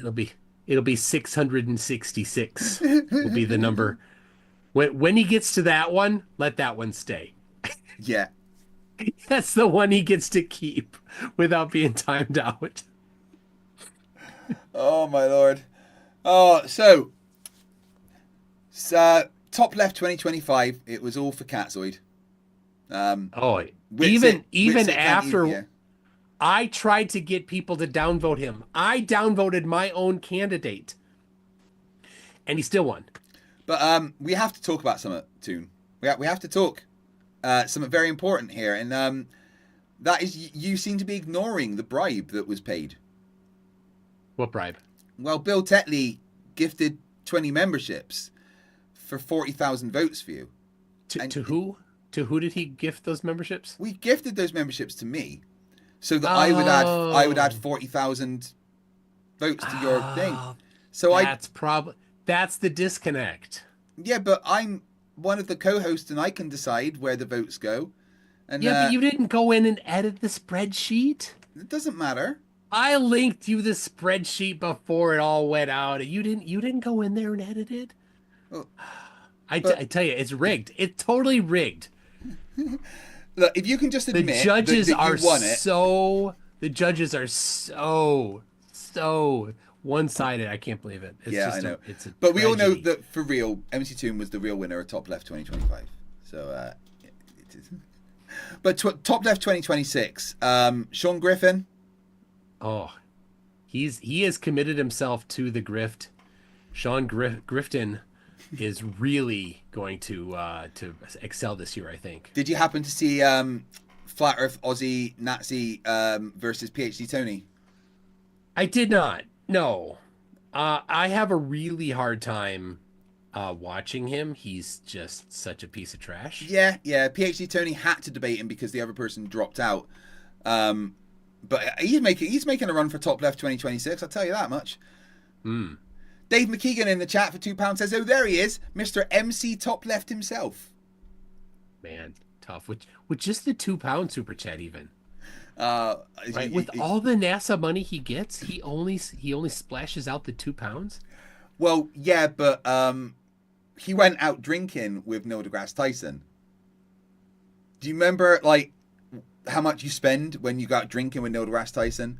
S10: It'll be 666. Will be the number. When he gets to that one, let that one stay.
S1: Yeah.
S10: That's the one he gets to keep without being timed out.
S1: Oh my lord. Oh, so top left 2025. It was all for Catzoid.
S10: Even after I tried to get people to downvote him. I downvoted my own candidate, and he still won.
S1: But we have to talk about something, Toon. We have to talk something very important here, and that is you seem to be ignoring the bribe that was paid.
S10: What bribe?
S1: Well, Bill Tetley gifted 20 memberships for 40,000 votes for you.
S10: To who? To who did he gift those memberships?
S1: We gifted those memberships to me, so that I would add 40,000 votes to your thing. So
S10: that's the disconnect.
S1: Yeah, but I'm one of the co-hosts, and I can decide where the votes go. And
S10: but you didn't go in and edit the spreadsheet.
S1: It doesn't matter.
S10: I linked you the spreadsheet before it all went out. You didn't go in there and edit it.
S1: Well,
S10: I tell you, it's rigged. It's totally rigged.
S1: Look, if you can just admit
S10: the judges
S1: that you won it.
S10: The judges are so one-sided. I can't believe it. It's
S1: yeah,
S10: just
S1: I know.
S10: It's a
S1: but we all know
S10: tragedy.
S1: that for real, MC Toon was the real winner of Top Left 2025. So it is. But Top Left 2026, Sean Griffin.
S10: Oh, he has committed himself to the grift. Sean Grifton is really going to excel this year, I think.
S1: Did you happen to see Flat Earth Aussie Nazi versus PhD Tony?
S10: I did not. No, I have a really hard time watching him. He's just such a piece of trash.
S1: Yeah. PhD Tony had to debate him because the other person dropped out. But he's making a run for Top Left 2026. I'll tell you that much. Dave McKeegan in the chat for £2 says, "Oh, there he is, Mr. MC Top Left himself."
S10: Man, tough. With just the £2 super chat, even.
S1: Right,
S10: with all the NASA money he gets, he only splashes out the £2.
S1: Well, yeah, but he went out drinking with Neil deGrasse Tyson. Do you remember how much you spend when you go out drinking with Neil deGrasse Tyson?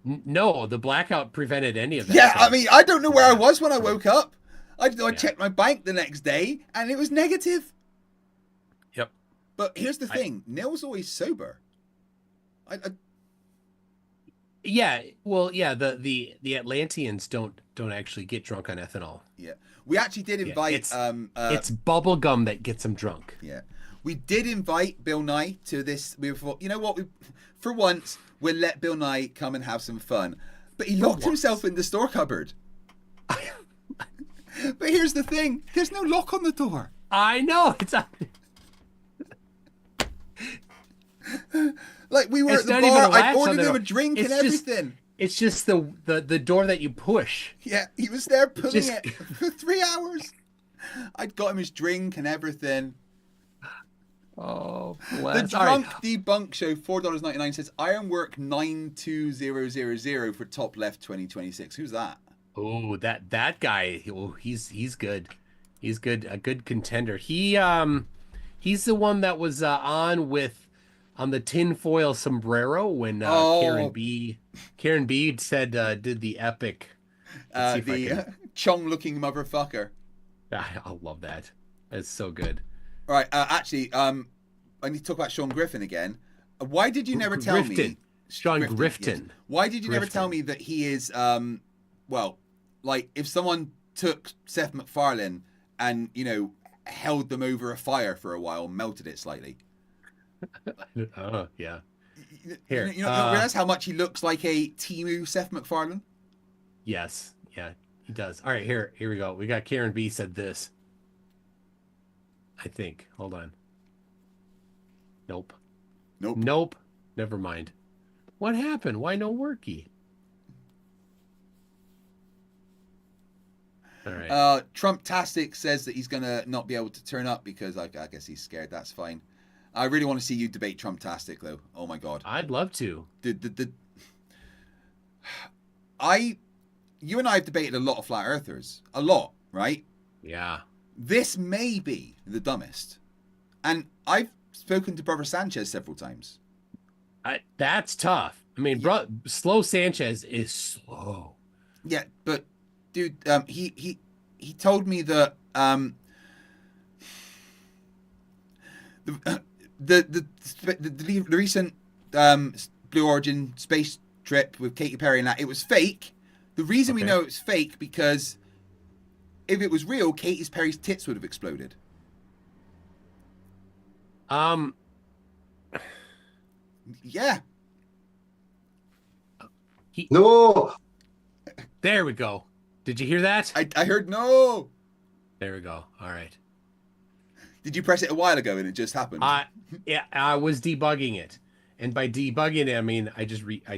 S10: No, the blackout prevented any of that.
S1: Yeah, I mean, I don't know where I was when I woke up. I checked my bank the next day, and it was negative.
S10: Yep.
S1: But here's the thing: Neil's always sober.
S10: Yeah, well, yeah. The Atlanteans don't actually get drunk on ethanol.
S1: Yeah, we actually did invite.
S10: It's bubble gum that gets them drunk.
S1: Yeah, we did invite Bill Nye to this. We thought, you know what? For once, we'll let Bill Nye come and have some fun. But he locked himself in the store cupboard. But here's the thing: there's no lock on the door.
S10: I know. It's
S1: like we were at the bar. I ordered him a drink and everything.
S10: It's just the door that you push.
S1: Yeah, he was there pulling it for 3 hours. I'd got him his drink and everything.
S10: Oh,
S1: bless. The Drunk Debunk Show, $4.99 says Ironwork 92000 for Top Left 2026. Who's that?
S10: Oh, that guy. Oh, he's good. He's good. A good contender. He's the one that was on the tinfoil sombrero when Karen B said did the epic.
S1: Chong looking motherfucker.
S10: I love that. That's so good.
S1: All right, actually, I need to talk about Sean Griffin again. Why did you never tell me?
S10: Sean Grifton.
S1: Yes. Why did you never tell me that he is, if someone took Seth MacFarlane and, held them over a fire for a while, melted it slightly.
S10: Oh, yeah.
S1: Here, you realize how much he looks like a Temu Seth MacFarlane?
S10: Yes, yeah, he does. All right, here we go. We got Karen B said this. I think. Hold on. Nope. Never mind. What happened? Why no worky? All right.
S1: Trump-tastic says that he's gonna not be able to turn up because I guess he's scared. That's fine. I really want to see you debate Trump-tastic though. Oh my god.
S10: I'd love to.
S1: You and I have debated a lot of flat earthers. A lot, right?
S10: Yeah.
S1: This may be the dumbest. And I've spoken to Brother Sanchez several times.
S10: That's tough. I mean, Slow Sanchez is slow.
S1: Yeah, but dude, he told me that the recent Blue Origin space trip with Katy Perry and that, it was fake. The reason we know it's fake because if it was real, Katy Perry's tits would have exploded. Yeah.
S10: No. There we go. Did you hear that?
S1: I heard no.
S10: There we go. All right.
S1: Did you press it a while ago and it just happened?
S10: Yeah, I was debugging it. And by debugging it, I mean I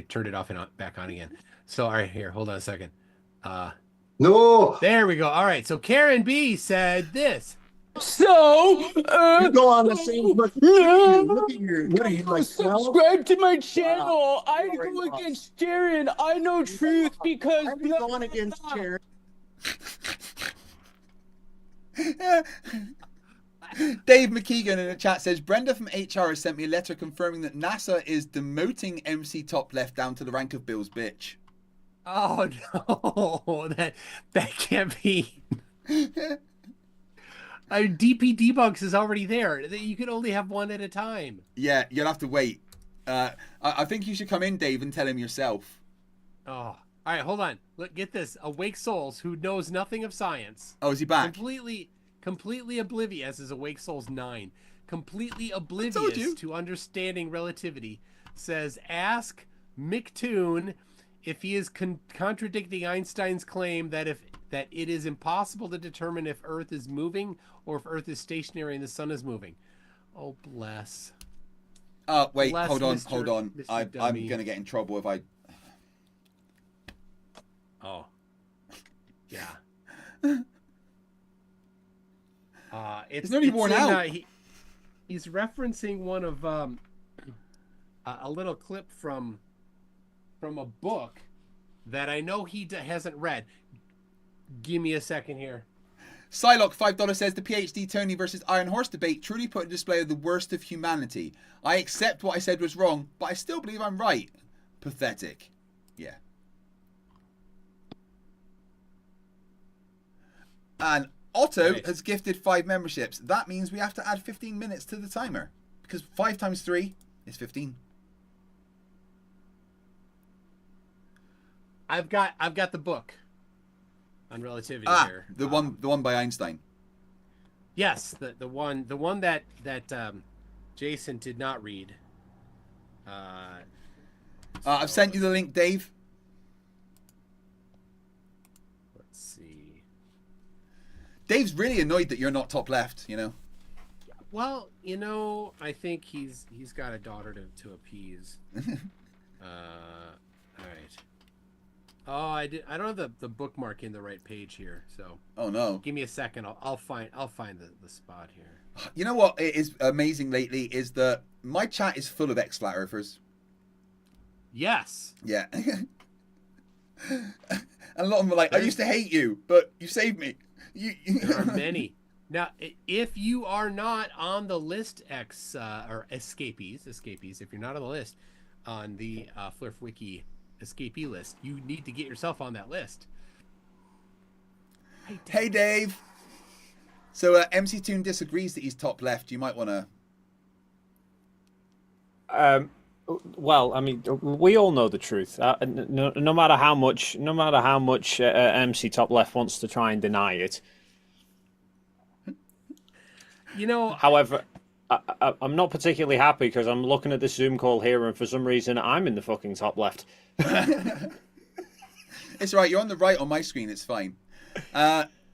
S10: turned it off and back on again. So all right, here, hold on a second. No. There we go. All right. So Karen B said this.
S5: So,
S9: You go on the same. Look at your. What are you like?
S5: subscribe to my channel. I go against Jared. I know truth because
S9: I'm going against Jared.
S1: Dave McKeegan in the chat says Brenda from HR has sent me a letter confirming that NASA is demoting MC Top Left down to the rank of Bill's bitch.
S10: Oh no, that can't be. DP Debunks is already there. You can only have one at a time.
S1: Yeah, you'll have to wait. I think you should come in, Dave, and tell him yourself.
S10: Oh, all right, hold on. Look, get this: Awake Souls, who knows nothing of science.
S1: Oh, is he back?
S10: Completely oblivious is Awake Souls 9. Completely oblivious to understanding relativity. Says, ask McToon if he is contradicting Einstein's claim that it is impossible to determine if Earth is moving or if Earth is stationary and the sun is moving. Oh, bless.
S1: Wait,
S10: Bless
S1: hold on.
S10: Mr.
S1: I'm
S10: Dummy.
S1: going to get in trouble if I...
S10: Oh. Yeah. It's
S1: nearly worn out.
S10: He's referencing one of a little clip from a book that I know he hasn't read. Give me a second here.
S1: Psylocke $5 says the PhD Tony versus Iron Horse debate truly put a display of the worst of humanity. I accept what I said was wrong, but I still believe I'm right. Pathetic. Yeah. And Otto has gifted 5 memberships. That means we have to add 15 minutes to the timer. Because 5 times 3 is 15.
S10: I've got the book on relativity here.
S1: The one by Einstein.
S10: Yes, the one that Jason did not read.
S1: I've sent you the link, Dave.
S10: Let's see.
S1: Dave's really annoyed that you're not top left, you know.
S10: Well, I think he's got a daughter to appease. All right. Oh, I don't have the bookmark in the right page here, so.
S1: Oh no.
S10: Give me a second. I'll find the spot here.
S1: You know what is amazing lately is that my chat is full of ex-flat earthers.
S10: Yes.
S1: Yeah. And a lot of them are like, I used to hate you, but you saved me.
S10: There are many. Now, if you are not on the list, or escapees, if you're not on the list on the Flerf Wiki escapee list, you need to get yourself on that list.
S1: Hey, Dave. So MC Toon disagrees that he's top left. You might want
S12: to. Well, I mean, we all know the truth. No matter how much MC Top Left wants to try and deny it. However, I'm not particularly happy because I'm looking at this Zoom call here, and for some reason, I'm in the fucking top left.
S1: It's right. You're on the right on my screen. It's fine.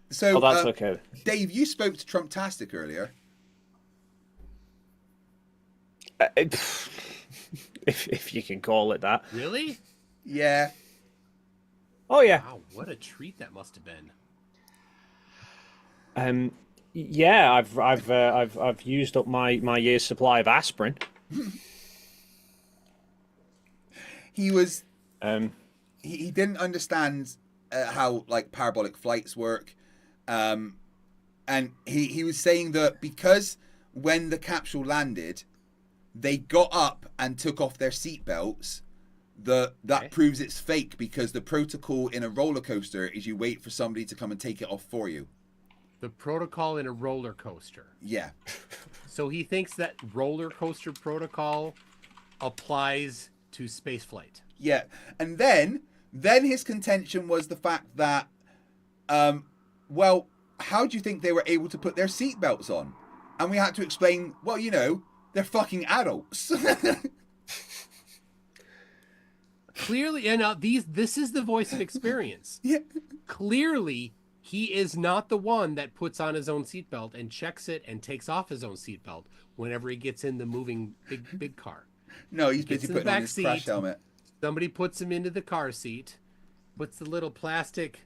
S1: So
S12: that's okay.
S1: Dave, you spoke to Trumptastic earlier.
S12: If you can call it that.
S10: Really?
S1: Yeah.
S12: Oh yeah.
S10: Wow, what a treat that must have been.
S12: Yeah, I've used up my year's supply of aspirin.
S1: He was he didn't understand how like parabolic flights work, and he was saying that because when the capsule landed, they got up and took off their seatbelts. That proves it's fake because the protocol in a roller coaster is you wait for somebody to come and take it off for you.
S10: The protocol in a roller coaster.
S1: Yeah.
S10: So he thinks that roller coaster protocol applies to space flight.
S1: Yeah, and then his contention was the fact that, well, how do you think they were able to put their seatbelts on? And we had to explain, well, you know, they're fucking adults.
S10: Clearly, and this is the voice of experience.
S1: Yeah.
S10: Clearly, he is not the one that puts on his own seatbelt and checks it and takes off his own seatbelt whenever he gets in the moving big car.
S1: No, he's busy putting on his crash helmet.
S10: Somebody puts him into the car seat, puts the little plastic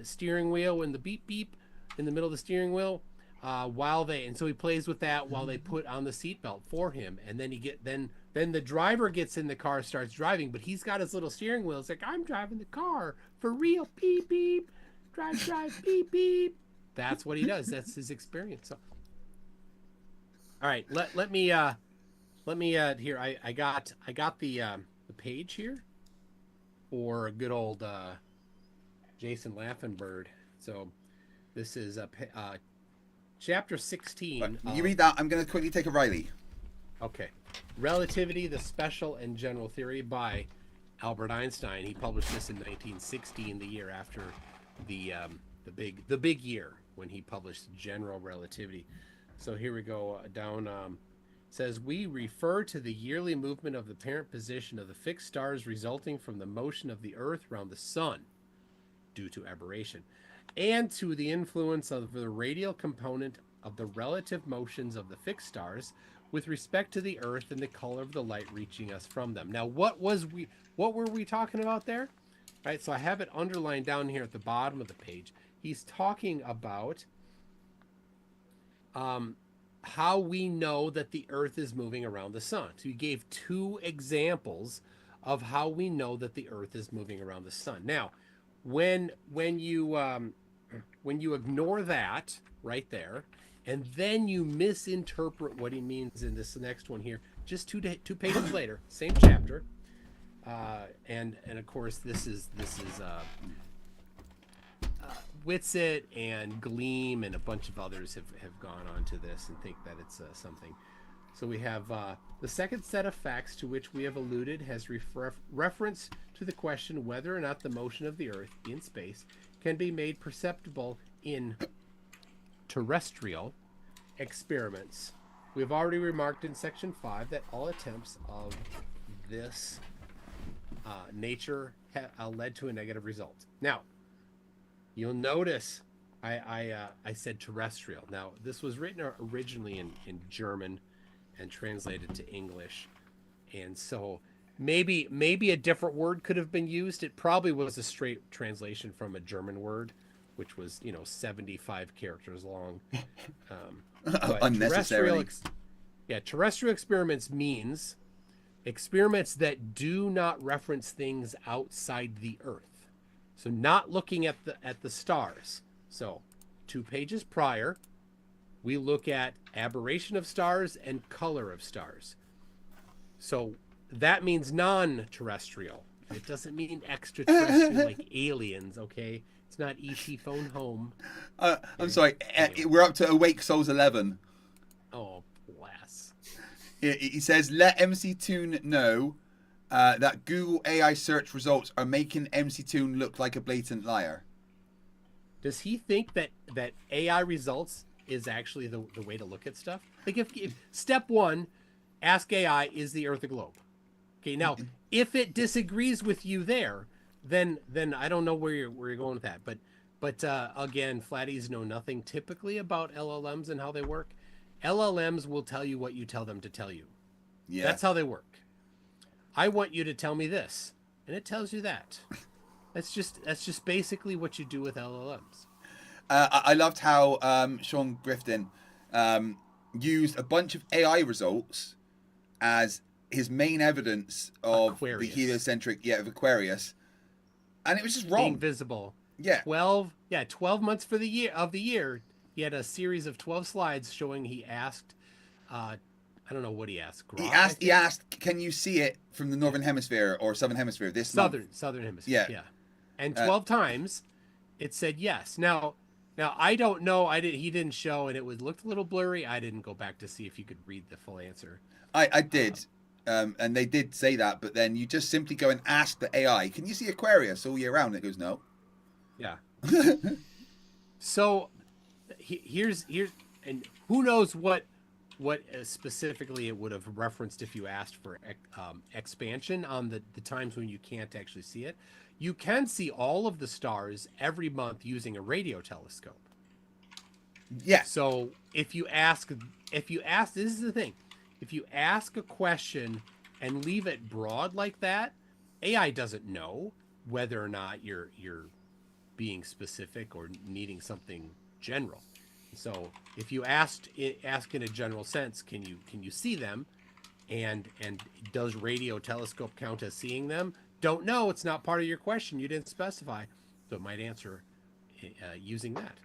S10: steering wheel and the beep beep in the middle of the steering wheel, so he plays with that while they put on the seatbelt for him, and then then the driver gets in the car, starts driving, but he's got his little steering wheel. It's like, I'm driving the car for real, beep beep, drive, beep beep. That's what he does. That's his experience. So, all right, let me here. I got the page here for good old Jason Laffenberg. So this is chapter 16.
S1: You read that. I'm going to quickly take a Riley.
S10: Okay. Relativity, the Special and General Theory by Albert Einstein. He published this in 1916, the year after the big year when he published General Relativity. So here we go down. It says, we refer to the yearly movement of the parent position of the fixed stars resulting from the motion of the Earth around the Sun due to aberration, and to the influence of the radial component of the relative motions of the fixed stars with respect to the Earth and the color of the light reaching us from them. Now, what were we talking about there? Right, so I have it underlined down here at the bottom of the page. He's talking about how we know that the Earth is moving around the Sun. So he gave two examples of how we know that the Earth is moving around the Sun. Now, when you ignore that right there, and then you misinterpret what he means in this next one here, just two pages later, same chapter, and of course this is Whitsitt and Gleam and a bunch of others have gone on to this and think that it's something. So we have the second set of facts to which we have alluded has reference to the question whether or not the motion of the Earth in space can be made perceptible in terrestrial experiments. We have already remarked in section 5 that all attempts of this nature led to a negative result. Now, you'll notice I said terrestrial. Now, this was written originally in German and translated to English, and so maybe a different word could have been used. It probably was a straight translation from a German word, which was 75 characters long.
S1: Unnecessarily.
S10: Terrestrial experiments means experiments that do not reference things outside the Earth. So not looking at the stars. So 2 pages prior, we look at aberration of stars and color of stars. So that means non-terrestrial. It doesn't mean extraterrestrial like aliens, okay? It's not E.T. Phone Home.
S1: I'm sorry. We're up to Awake Souls 11.
S10: Oh, bless.
S1: He says, let MC Toon know that Google AI search results are making MC Toon look like a blatant liar.
S10: Does he think that AI results is actually the way to look at stuff? Like if step 1, ask AI, is the Earth a globe? Okay, now if it disagrees with you there, then I don't know where you're going with that. But again, flatties know nothing typically about LLMs and how they work. LLMs will tell you what you tell them to tell you. Yeah, that's how they work. I want you to tell me this, and it tells you that. That's just basically what you do with LLMs.
S1: I loved how Sean Grifton used a bunch of AI results as his main evidence of
S10: Aquarius.
S1: The heliocentric, of Aquarius, and it was just wrong.
S10: Being visible.
S1: Yeah.
S10: 12 months of the year. He had a series of 12 slides showing he asked, I don't know what he asked.
S1: He asked, can you see it from the northern hemisphere or southern hemisphere this month?
S10: Southern hemisphere. Yeah. And 12 times it said yes. Now I don't know. He didn't show, and it looked a little blurry. I didn't go back to see if you could read the full answer.
S1: I did. And they did say that, but then you just simply go and ask the AI, can you see Aquarius all year round? It goes, no.
S10: Yeah. So here's and who knows what specifically it would have referenced if you asked for expansion on the times when you can't actually see it. You can see all of the stars every month using a radio telescope.
S1: Yeah.
S10: So if you ask, this is the thing, if you ask a question and leave it broad like that, AI doesn't know whether or not you're being specific or needing something general. So if you ask in a general sense, can you see them, and does radio telescope count as seeing them? Don't know. It's not part of your question. You didn't specify, so it might answer using that.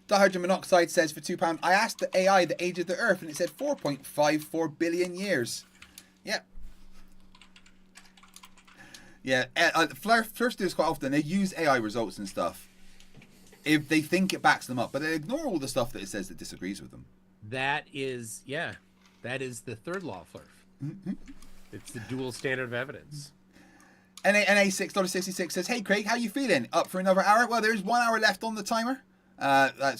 S1: Dihydrogen monoxide says for £2, I asked the AI the age of the Earth and it said 4.54 billion years. Yeah. Yeah, Flerfs do this quite often. They use AI results and stuff if they think it backs them up, but they ignore all the stuff that it says that disagrees with them.
S10: That is the third law of Flerf. It's the dual standard of evidence.
S1: NA $6.66 says, hey Craig, how you feeling? Up for another hour? Well, there's 1 hour left on the timer.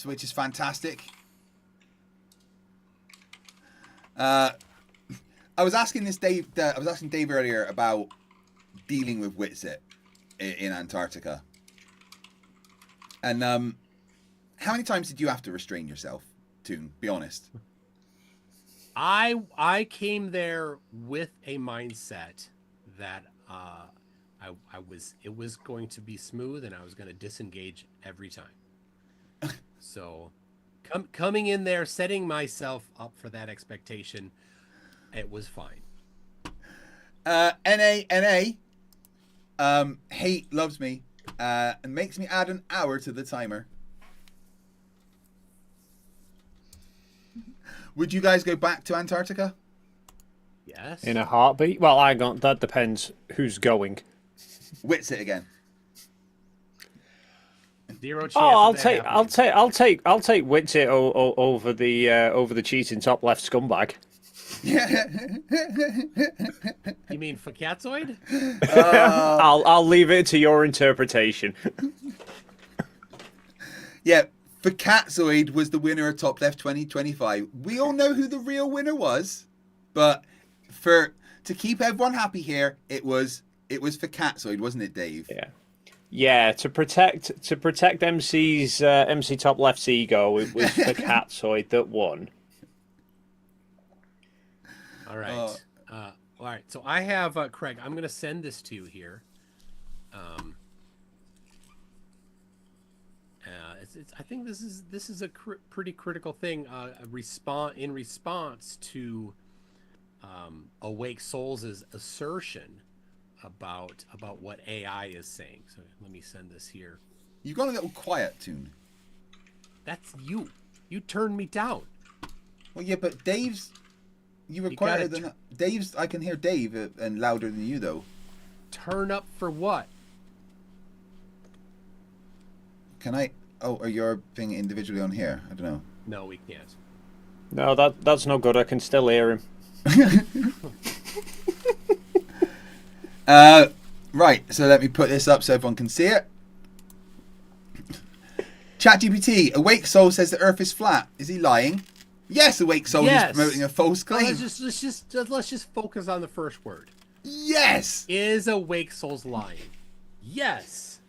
S1: Which is fantastic. I was asking Dave earlier about dealing with Witsit in Antarctica. And how many times did you have to restrain yourself, Toon? Be honest.
S10: I came there with a mindset that it was going to be smooth and I was going to disengage every time. So coming in there, setting myself up for that expectation, it was fine.
S1: NA hate loves me and makes me add an hour to the timer. Would you guys go back to Antarctica?
S10: Yes.
S12: In a heartbeat? Well, that depends who's going.
S1: Witsit again.
S10: Zero chance.
S12: Oh, I'll take Witsit over the cheating top left scumbag.
S1: Yeah.
S10: You mean Fakatzoid?
S12: I'll leave it to your interpretation.
S1: Yeah, Fakatzoid was the winner of Top Left 2025. We all know who the real winner was, but to keep everyone happy here, it was Fakatzoid, wasn't it, Dave?
S12: Yeah. Yeah, to protect MC's MC Top Left's ego, it was Fakatzoid that won.
S10: All right. All right. So I have Craig. I'm going to send this to you here. I think this is a pretty critical thing. In response to Awake Souls' assertion about what AI is saying. So let me send this here.
S1: You've got a little quiet, Toon.
S10: That's you. You turned me down.
S1: Well, yeah, but Dave's. You were quieter than Dave's. I can hear Dave and louder than you, though.
S10: Turn up for what?
S1: Can I? Oh, are your thing individually on here? I don't know.
S10: No, we can't.
S12: No, that's no good. I can still hear him.
S1: Right, so let me put this up so everyone can see it. ChatGPT, Awake Soul says the Earth is flat. Is he lying? Yes, Awake Soul is promoting a false claim.
S10: Let's just focus on the first word.
S1: Yes.
S10: Is Awake Souls lying? Yes.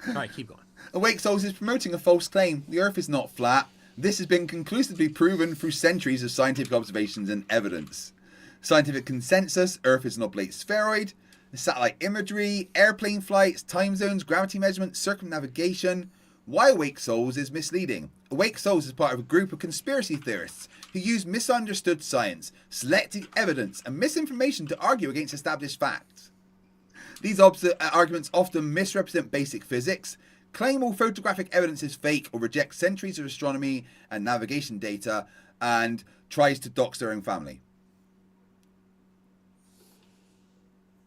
S10: All right, keep going.
S1: Awake Souls is promoting a false claim. The Earth is not flat. This has been conclusively proven through centuries of scientific observations and evidence. Scientific consensus, Earth is an oblate spheroid. Satellite imagery, airplane flights, time zones, gravity measurements, circumnavigation. Why Awake Souls is misleading. Awake Souls is part of a group of conspiracy theorists who use misunderstood science, selective evidence, and misinformation to argue against established facts. These arguments often misrepresent basic physics, claim all photographic evidence is fake, or reject centuries of astronomy and navigation data, and tries to dox their own family.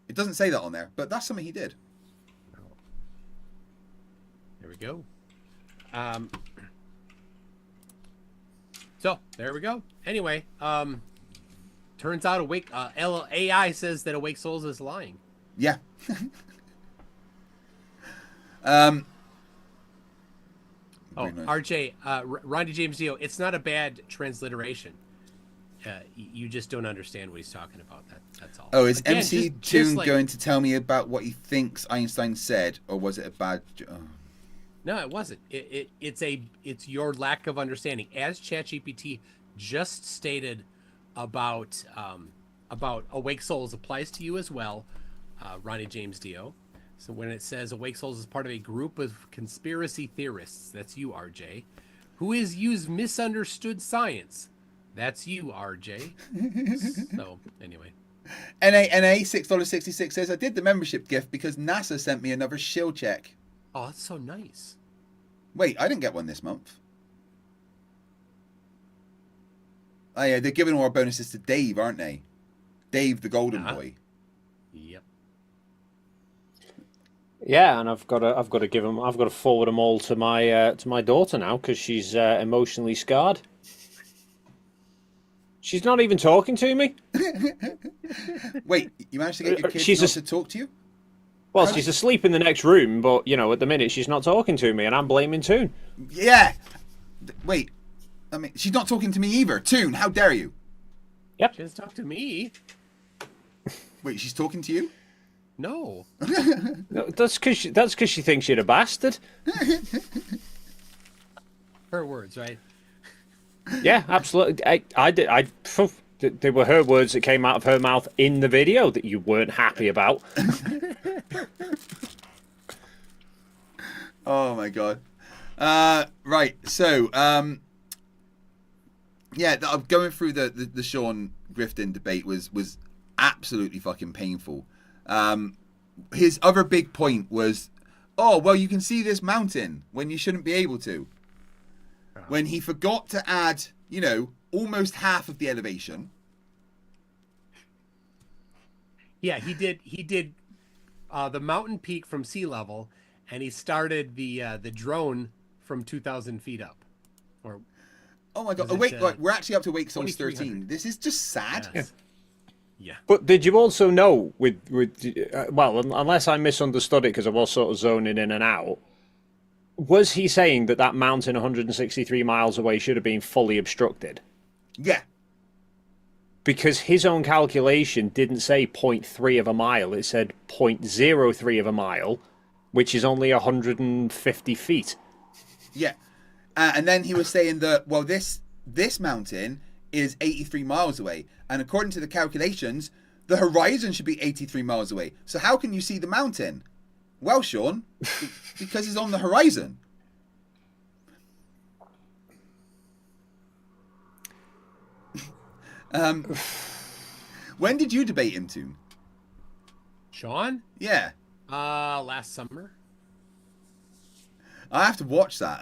S1: It doesn't say that on there, but that's something he did.
S10: There we go. So there we go. Anyway, Turns out AI says that Awake Souls is lying.
S1: Yeah. Nice.
S10: RJ, Ronnie James Dio, it's not a bad transliteration. You just don't understand what he's talking about. That's all.
S1: Oh, is
S10: Again,
S1: MC Toon going to tell me about what he thinks Einstein said, or was it a bad?
S10: No, it wasn't. It's your lack of understanding. As ChatGPT just stated about Awake Souls applies to you as well, Ronnie James Dio. So when it says Awake Souls is part of a group of conspiracy theorists, that's you, RJ, who has used misunderstood science. That's you, RJ. So anyway.
S1: NA $6.66 says, I did the membership gift because NASA sent me another shill check.
S10: Oh, that's so nice.
S1: Wait, I didn't get one this month. Oh yeah, they're giving all our bonuses to Dave, aren't they? Dave the Golden Boy.
S10: Yep.
S12: Yeah, and I've got to forward them all to my daughter now because she's emotionally scarred. She's not even talking to me.
S1: Wait, you managed to get your kids to talk to you?
S12: Well, she's asleep in the next room, but at the minute she's not talking to me, and I'm blaming Toon.
S1: Yeah. Wait, I mean, she's not talking to me either. Toon, how dare you?
S12: Yep.
S10: She doesn't talk to me.
S1: Wait, she's talking to you?
S10: No.
S12: No, that's because she thinks you're a bastard.
S10: Her words, right?
S12: Yeah, absolutely. They were her words that came out of her mouth in the video that you weren't happy about.
S1: Oh my god. Right. So, yeah, going through the Sean Grifton debate was absolutely fucking painful. His other big point was, oh, well, you can see this mountain when you shouldn't be able to. When he forgot to add, almost half of the elevation.
S10: Yeah, he did the mountain peak from sea level, and he started the drone from 2,000 feet up. Or
S1: oh my god! We're actually up to Wake Souls 13. This is just sad.
S10: Yes. Yeah.
S12: But did you also know well, unless I misunderstood it because I was sort of zoning in and out, was he saying that mountain 163 miles away should have been fully obstructed?
S1: Yeah.
S12: Because his own calculation didn't say 0.3 of a mile, it said 0.03 of a mile, which is only 150 feet.
S1: Yeah. And then he was saying that, well, this mountain is 83 miles away. And according to the calculations, the horizon should be 83 miles away. So how can you see the mountain? Well, Sean, because it's on the horizon. When did you debate him, Toon?
S10: Sean?
S1: Yeah.
S10: Last summer.
S1: I have to watch that.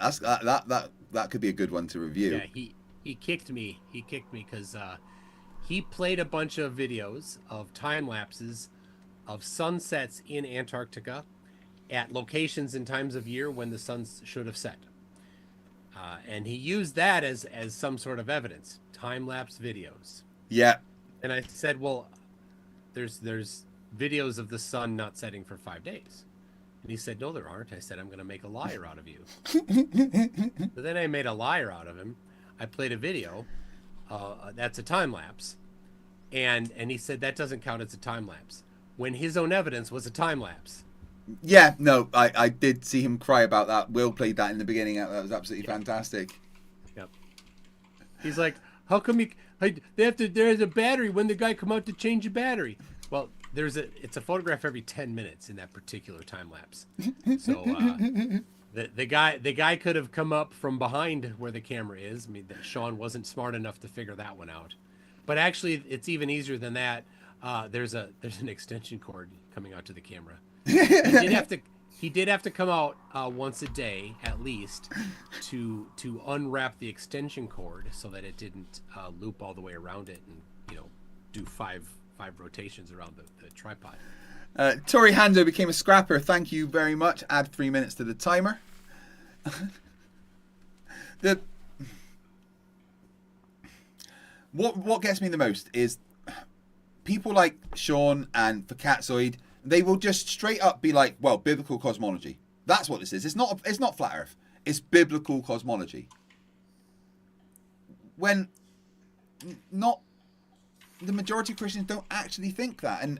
S1: That could be a good one to review.
S10: Yeah, he kicked me. He kicked me because he played a bunch of videos of time lapses of sunsets in Antarctica at locations and times of year when the sun should have set. And he used that as some sort of evidence. Time-lapse videos.
S1: Yeah.
S10: And I said, well, there's videos of the sun not setting for 5 days. And he said, no, there aren't. I said, I'm going to make a liar out of you. So then I made a liar out of him. I played a video. That's a time-lapse. And he said, that doesn't count as a time-lapse. When his own evidence was a time-lapse.
S1: Yeah, no, I did see him cry about that. Will played that in the beginning. That was absolutely fantastic.
S10: Yep. He's like, how come there's a battery when the guy come out to change the battery? Well, it's a photograph every 10 minutes in that particular time lapse. So the guy could have come up from behind where the camera is. I mean, Sean wasn't smart enough to figure that one out. But actually, it's even easier than that. There's an extension cord coming out to the camera. He did have to come out once a day at least to unwrap the extension cord so that it didn't loop all the way around it and do five rotations around the tripod.
S1: Tori Hando became a scrapper. Thank you very much. Add 3 minutes to the timer. What gets me the most is people like Sean and Fakatzoid, they will just straight up be like, well, biblical cosmology. That's what this is. It's not flat Earth. It's biblical cosmology. When not the majority of Christians don't actually think that. And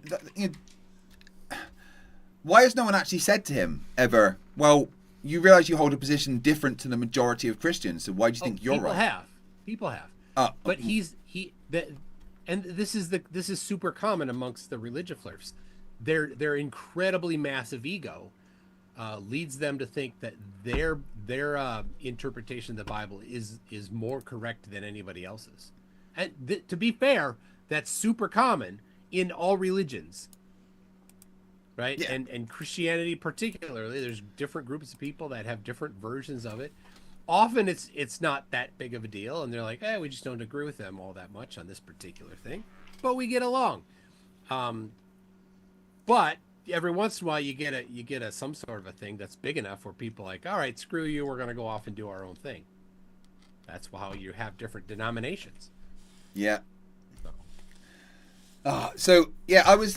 S1: why has no one actually said to him ever, well, you realize you hold a position different to the majority of Christians, so why do you think you're right?
S10: People have. But this is super common amongst the religious Flerfs. Their incredibly massive ego leads them to think that their interpretation of the Bible is more correct than anybody else's. And to be fair, that's super common in all religions, right?
S1: Yeah.
S10: And Christianity particularly, there's different groups of people that have different versions of it. Often it's not that big of a deal, and they're like, we just don't agree with them all that much on this particular thing, but we get along. But every once in a while, you get some sort of a thing that's big enough where people are like, all right, screw you, we're gonna go off and do our own thing. That's how you have different denominations.
S1: Yeah. So yeah, I was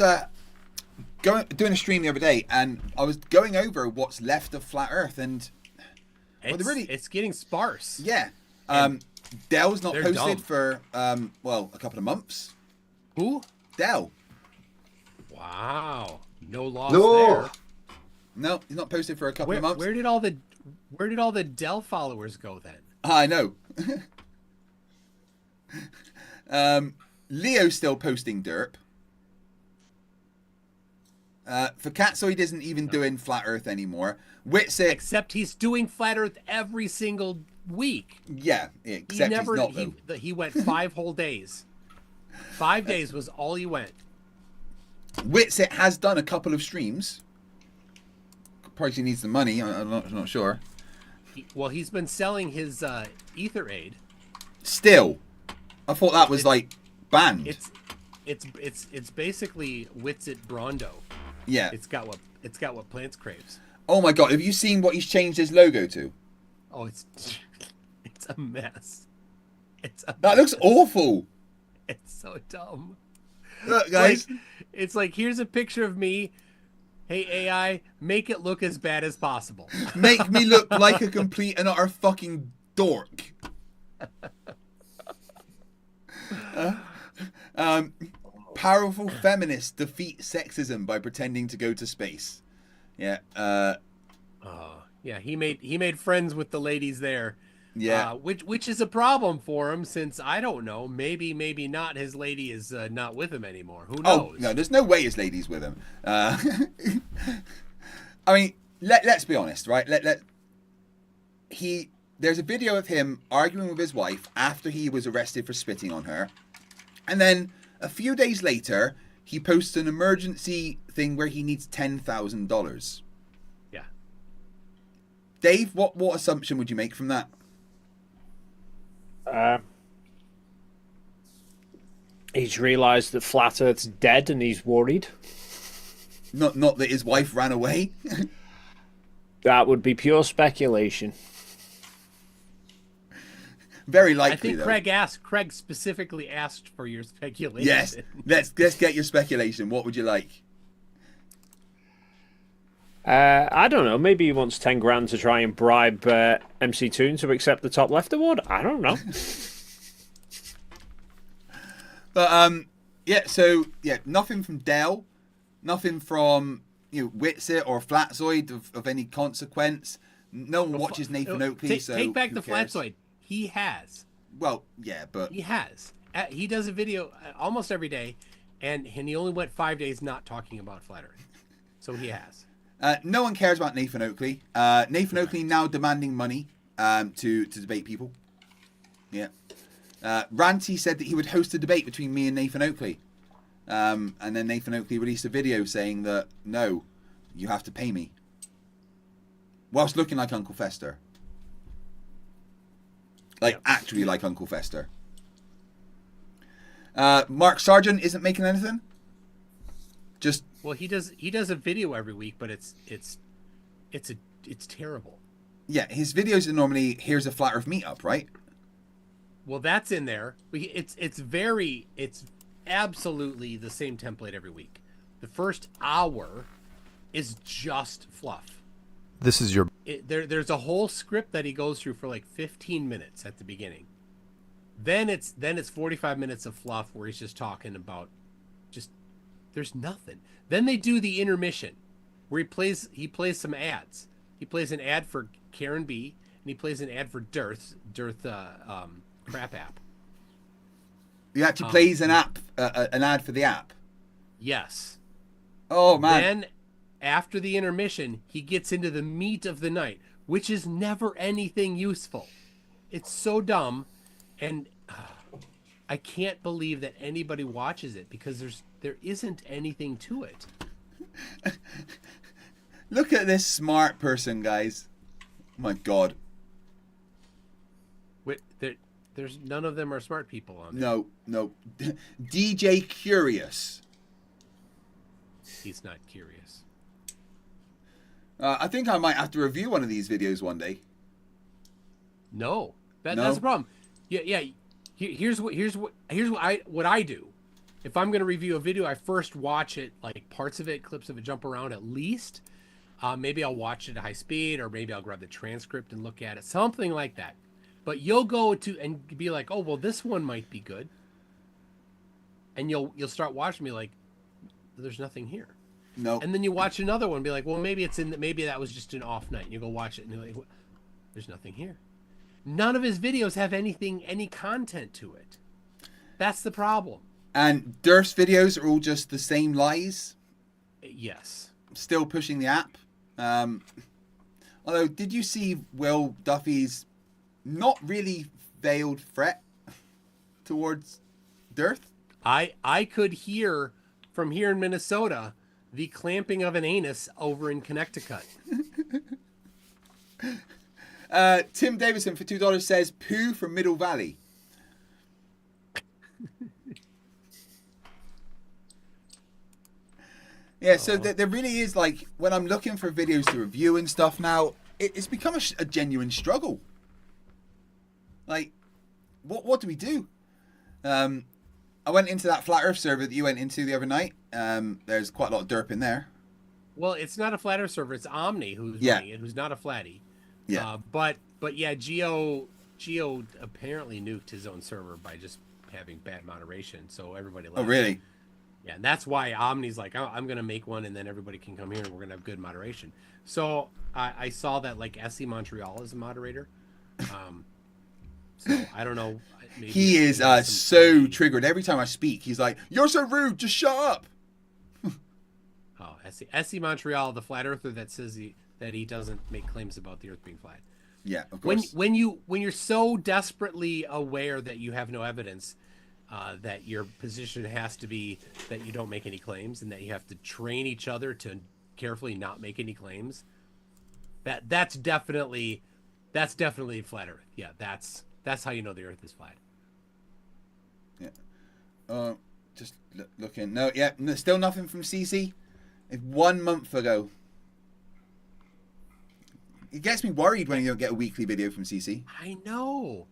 S1: doing a stream the other day, and I was going over what's left of flat Earth, and
S10: it's getting sparse.
S1: Yeah. Dell's not posted
S10: dumb.
S1: for a couple of months.
S10: Who?
S1: Dell.
S10: Wow. No loss there.
S1: No, he's not posted for a couple of months.
S10: Where did all the Dell followers go then?
S1: I know. Leo's still posting derp. Fakatzoid isn't even doing flat Earth anymore. Witsit,
S10: except he's doing flat Earth every single week.
S1: Yeah, except he's not.
S10: He went 5 whole days. 5 days was all he went.
S1: Witsit has done a couple of streams. Probably needs the money. I'm not sure.
S10: He's been selling his Ether Aid.
S1: Still, I thought that was banned.
S10: It's basically Witsit Brondo.
S1: Yeah.
S10: It's got what Plants craves.
S1: Oh my god, have you seen what he's changed his logo to?
S10: Oh, it's a mess.
S1: That looks awful.
S10: It's so dumb.
S1: Look, guys.
S10: It's like, here's a picture of me. Hey, AI, make it look as bad as possible.
S1: Make me look like a complete and utter fucking dork. Powerful feminists defeat sexism by pretending to go to space. Yeah.
S10: Yeah, he made friends with the ladies there.
S1: Yeah.
S10: Which is a problem for him, since I don't know, maybe not, his lady is not with him anymore. Who knows?
S1: Oh no, there's no way his lady's with him. I mean, let's be honest, right? There's a video of him arguing with his wife after he was arrested for spitting on her, and then a few days later he posts an emergency thing where he needs $10,000.
S10: Yeah.
S1: Dave, what assumption would you make from that?
S12: He's realised that Flat Earth's dead and he's worried.
S1: Not that his wife ran away.
S12: That would be pure speculation.
S1: Very likely.
S10: I think
S1: though.
S10: Kreg specifically asked for your speculation.
S1: Yes, let's get your speculation. What would you like?
S12: I don't know. Maybe he wants 10 grand to try and bribe MC Toon to accept the top left award. I don't know.
S1: But nothing from Dell, nothing from Witsit or Flatzoid of any consequence. No one watches Nathan Oakley.
S10: Take back the Flatzoid. He has.
S1: Well, yeah, but
S10: he has. He does a video almost every day, and he only went 5 days not talking about Flat Earth. So he has.
S1: No one cares about Nathan Oakley. Nathan Oakley now demanding money to debate people. Yeah. Ranty said that he would host a debate between me and Nathan Oakley. And then Nathan Oakley released a video saying that, no, you have to pay me. Whilst looking like Uncle Fester. Actually like Uncle Fester. Mark Sargent isn't making anything.
S10: Well, he does a video every week, but it's terrible.
S1: Yeah, his videos are normally, here's a Flat Earth meetup, right?
S10: Well, that's in there. It's absolutely the same template every week. The first hour is just fluff.
S13: This is your...
S10: There's a whole script that he goes through for like 15 minutes at the beginning. Then it's 45 minutes of fluff where he's just talking about there's nothing. Then they do the intermission where he plays some ads. He plays an ad for Karen B, and he plays an ad for Dearth crap app.
S1: He actually plays an ad for the app.
S10: Yes.
S1: Oh man.
S10: Then after the intermission, he gets into the meat of the night, which is never anything useful. It's so dumb, and I can't believe that anybody watches it because there isn't anything to it.
S1: Look at this smart person, guys. Oh my God.
S10: Wait, there's none of them are smart people on
S1: there. No. DJ Curious.
S10: He's not curious.
S1: I think I might have to review one of these videos one day.
S10: No, that's the problem. Yeah. Here's what I do. If I'm going to review a video, I first watch it, like parts of it, clips of it, jump around at least. Maybe I'll watch it at high speed, or maybe I'll grab the transcript and look at it, something like that. But you'll go to and be like, oh well, this one might be good, and you'll start watching me like, there's nothing here.
S1: No.
S10: And then you watch another one, and be like, well, maybe that was just an off night. And you go watch it, and you're like, there's nothing here. None of his videos have any content to it. That's the problem.
S1: And Durf's videos are all just the same lies.
S10: Yes.
S1: Still pushing the app. Although, did you see Will Duffy's not really veiled threat towards Durf?
S10: I could hear from here in Minnesota the clamping of an anus over in Connecticut.
S1: Tim Davison for $2 says poo from Middle Valley. Yeah, so there really is, like, when I'm looking for videos to review and stuff now, it's become a genuine struggle. Like, what do we do? I went into that Flat Earth server that you went into the other night. There's quite a lot of derp in there.
S10: Well, it's not a Flat Earth server. It's Omni who's running it, who's not a flatty.
S1: Yeah.
S10: But yeah, Geo apparently nuked his own server by just having bad moderation, so everybody left.
S1: Oh, really?
S10: Yeah, and that's why Omni's like, oh, I'm going to make one, and then everybody can come here, and we're going to have good moderation. So I saw that, like, SC Montreal is a moderator. So I don't know. Maybe
S1: he is so triggered. Every time I speak, he's like, you're so rude, just shut up.
S10: Oh, SC Montreal, the flat earther that says that he doesn't make claims about the earth being flat.
S1: Yeah, of course.
S10: When you're so desperately aware that you have no evidence, that your position has to be that you don't make any claims, and that you have to train each other to carefully not make any claims. That's definitely flat Earth. Yeah, that's how you know the Earth is flat.
S1: Yeah. Just looking. No, yeah, still nothing from CC. 1 month ago. It gets me worried when you don't get a weekly video from CC.
S10: I know.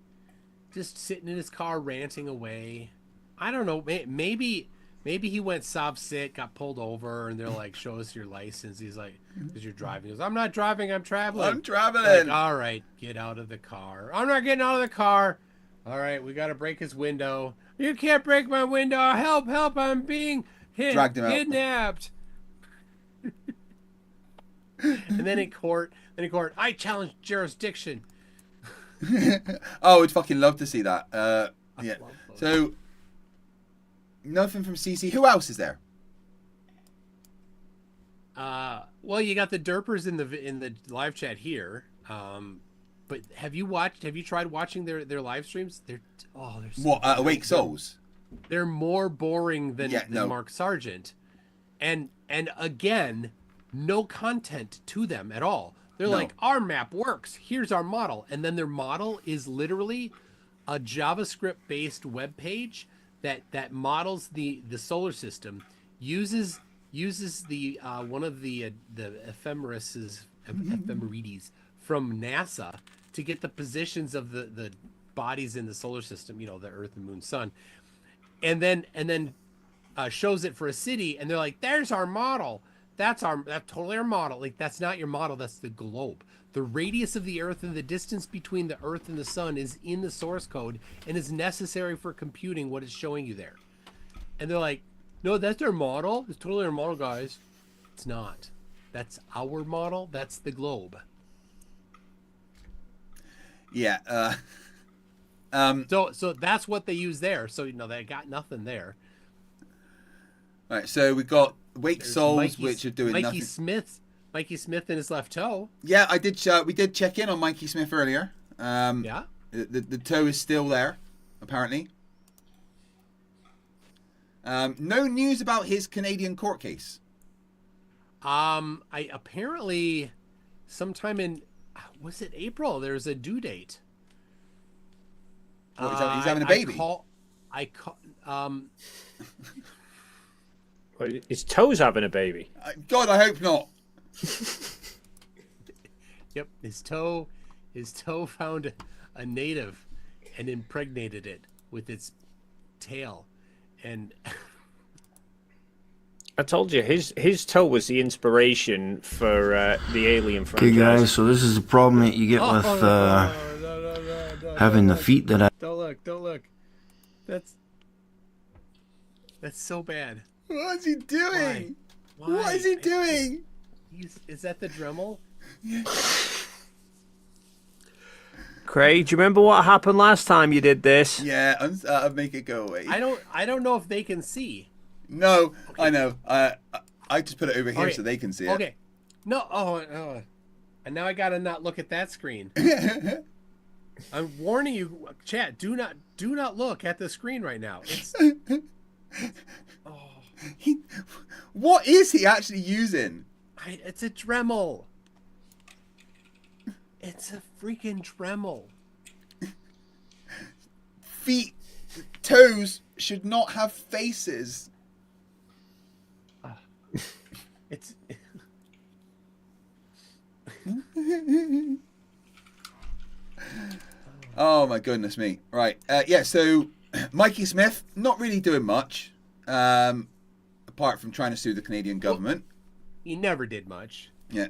S10: Just sitting in his car ranting away. I don't know. Maybe he went sob sit, got pulled over, and they're like, "Show us your license." He's like, "Because you're driving." He goes, "I'm not driving. I'm traveling."
S1: I'm traveling.
S10: Like, all right, get out of the car. I'm not getting out of the car. All right, we got to break his window. You can't break my window. Help! Help! I'm being kidnapped. And then in court, I challenge jurisdiction.
S1: Oh, I'd fucking love to see that. Yeah. So nothing from CC. Who else is there?
S10: Well, you got the derpers in the live chat here. But have you tried watching their live streams? They're so
S1: Awake Souls.
S10: They're more boring than Mark Sargent, and again, no content to them at all. They're like, our map works. Here's our model, and then their model is literally a JavaScript-based web page that models the solar system, uses the one of the ephemerides from NASA to get the positions of the bodies in the solar system, the Earth and Moon, Sun, and then shows it for a city, and they're like, "There's our model. That's totally our model." Like, that's not your model. That's the globe. The radius of the Earth and the distance between the Earth and the Sun is in the source code and is necessary for computing what it's showing you there. And they're like, "No, that's our model. It's totally our model, guys." It's not. That's our model. That's the globe.
S1: Yeah.
S10: So that's what they use there. So they got nothing there.
S1: All right. So we got Wake Souls,
S10: Mikey,
S1: which are doing
S10: Mikey
S1: nothing.
S10: Mikey Smith in his left toe.
S1: Yeah, I did. We did check in on Mikey Smith earlier.
S10: Yeah.
S1: The toe is still there, apparently. No news about his Canadian court case.
S10: I apparently sometime in, was it April? There's a due date.
S1: What, he's having a baby.
S12: His toe's having a baby.
S1: God, I hope not.
S10: Yep, his toe found a native and impregnated it with its tail, and
S12: I told you his toe was the inspiration for the Alien franchise.
S13: Okay, guys, so this is the problem that you get with having the feet that I...
S10: Don't look. That's so bad.
S1: What is he doing?
S10: Why?
S1: What is he doing?
S10: Is that the Dremel?
S12: Craig, do you remember what happened last time you did this?
S1: Yeah, I'll make it go away.
S10: I don't know if they can see.
S1: No, okay. I know. I just put it over here so they can see it.
S10: Okay. No. Oh. And now I gotta not look at that screen. I'm warning you, chat. Do not look at the screen right now. It's.
S1: What is he actually using?
S10: It's a Dremel. It's a freaking Dremel.
S1: Feet, toes should not have faces.
S10: It's.
S1: Oh my goodness me! Right, yeah. So Mikey Smith not really doing much, apart from trying to sue the Canadian government.
S10: Well, he never did much.
S1: Yeah.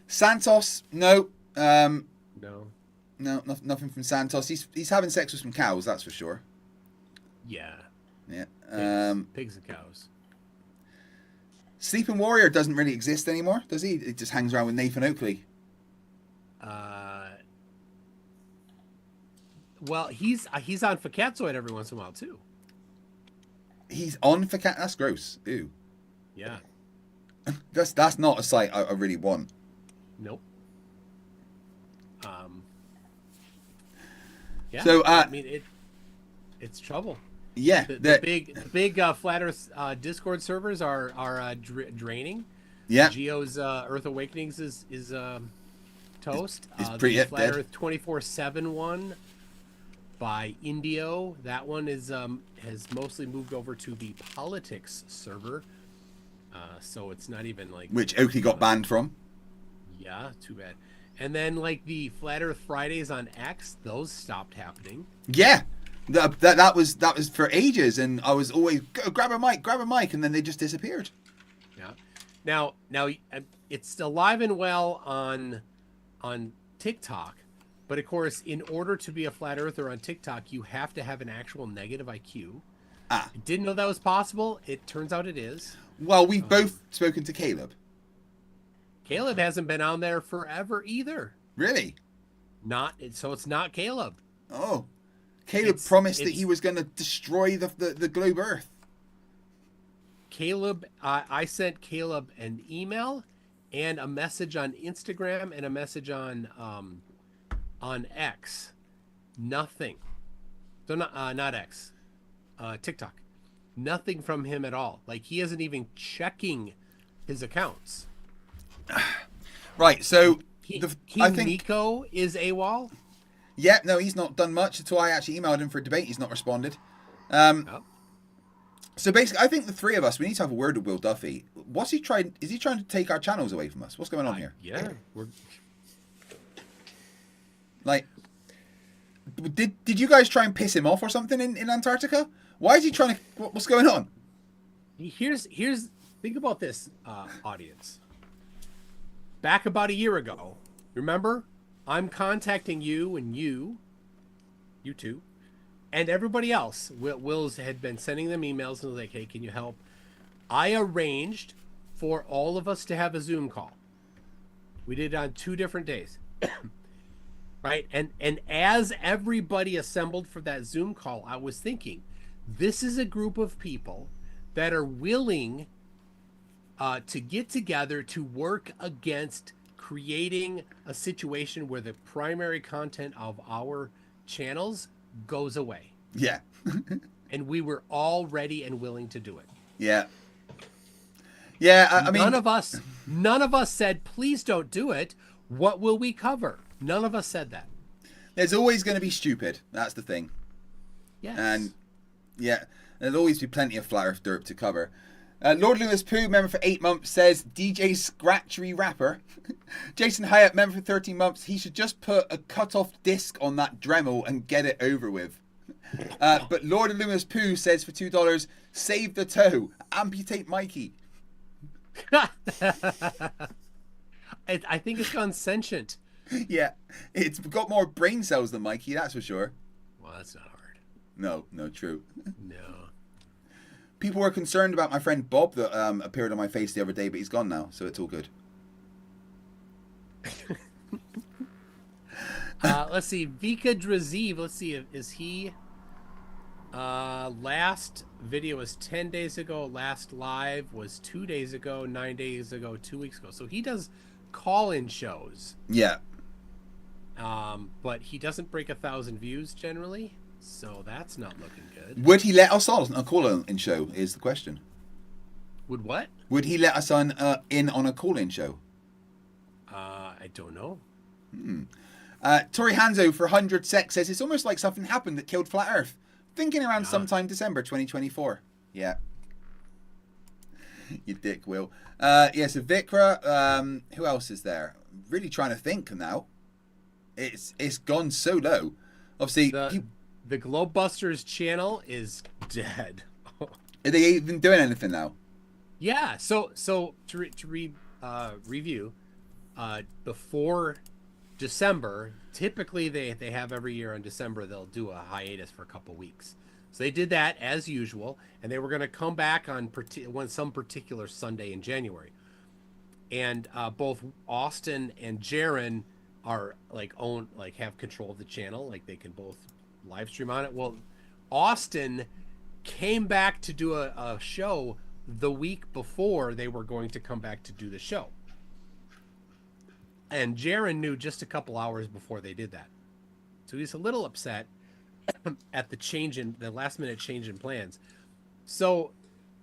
S1: Santos, no.
S10: No.
S1: No, nothing from Santos. He's having sex with some cows, that's for sure.
S10: Yeah.
S1: Yeah.
S10: Pigs and cows.
S1: Sleeping Warrior doesn't really exist anymore, does he? It just hangs around with Nathan Oakley.
S10: Well, he's on Fakatzoid every once in a while too.
S1: He's on Fakat. That's gross. Ew.
S10: Yeah.
S1: That's not a site I really want.
S10: Nope. Yeah.
S1: So
S10: I mean it's trouble.
S1: Yeah.
S10: The big Flat Earth Discord servers are draining.
S1: Yeah.
S10: Geo's Earth Awakenings is toast.
S1: It's pretty
S10: the Flat
S1: dead.
S10: Earth 24/7 one by Indio. That one is has mostly moved over to the politics server. So it's not even like
S1: which Oakley got banned from.
S10: Yeah, too bad. And then like the Flat Earth Fridays on X, those stopped happening.
S1: Yeah. That was for ages, and I was always grab a mic, and then they just disappeared.
S10: Yeah. Now it's alive and well on TikTok, but of course, in order to be a flat earther on TikTok, you have to have an actual negative IQ. I didn't know that was possible. It turns out it is.
S1: Well, we've both spoken to Caleb.
S10: Caleb hasn't been on there forever either.
S1: Really?
S10: So it's not Caleb.
S1: Oh. Caleb promised that he was going to destroy the globe Earth.
S10: Caleb, I sent Caleb an email and a message on Instagram and a message on X. Nothing. So not X. TikTok. Nothing from him at all. Like he isn't even checking his accounts.
S1: Right. So
S10: I think Nico is AWOL.
S1: Yeah, no, he's not done much until I actually emailed him for a debate. He's not responded. So basically, I think the three of us, we need to have a word with Will Duffy. What's he trying? Is he trying to take our channels away from us? What's going on here?
S10: Yeah,
S1: like, did you guys try and piss him off or something in Antarctica? Why is he trying to? What's going on?
S10: Here's think about this, audience. Back about a year ago, remember, I'm contacting you and you two, and everybody else. Will's had been sending them emails and was like, hey, can you help? I arranged for all of us to have a Zoom call. We did it on 2 different days. Right? And as everybody assembled for that Zoom call, I was thinking, this is a group of people that are willing to get together to work against creating a situation where the primary content of our channels goes away.
S1: Yeah.
S10: And we were all ready and willing to do it.
S1: Yeah. Yeah, I mean...
S10: None of us said, please don't do it. What will we cover? None of us said that.
S1: There's always going to be stupid. That's the thing.
S10: Yes.
S1: And, yeah, there'll always be plenty of Flat Earth derp to cover. Lord Lewis Pooh, member for 8 months, says, DJ Scratchery Rapper. Jason Hyatt, member for 13 months, he should just put a cut-off disc on that Dremel and get it over with. But Lord Lewis Pooh says for $2, save the toe, amputate Mikey.
S10: I think it's gone sentient.
S1: Yeah, it's got more brain cells than Mikey, that's for sure.
S10: Well, that's not hard.
S1: No, true.
S10: No.
S1: People were concerned about my friend Bob that appeared on my face the other day, but he's gone now, so it's all good.
S10: Let's see, Vika Draziv, let's see, is he... last video was 10 days ago, last live was 2 days ago, 9 days ago, 2 weeks ago. So he does call-in shows.
S1: Yeah.
S10: But he doesn't break 1,000 views generally, so that's not looking good.
S1: Would he let us on a call-in show, is the question.
S10: Would what?
S1: Would he let us in on a call-in show?
S10: I don't know.
S1: Tori Hanzo for 100 sec says, it's almost like something happened that killed Flat Earth. Thinking around sometime December 2024. Yeah. You dick, Will. Yeah, so Vikra, who else is there? Really trying to think now. It's gone so low. Obviously,
S10: the Globebusters channel is dead.
S1: Are they even doing anything now?
S10: Yeah, so to review, before December, typically they have every year in December, they'll do a hiatus for a couple weeks. So they did that as usual, and they were going to come back on some particular Sunday in January. And both Austin and Jaron are have control of the channel, like they can both live stream on it. Well, Austin came back to do a show the week before they were going to come back to do the show. And Jaron knew just a couple hours before they did that. So he's a little upset at the last minute change in plans. So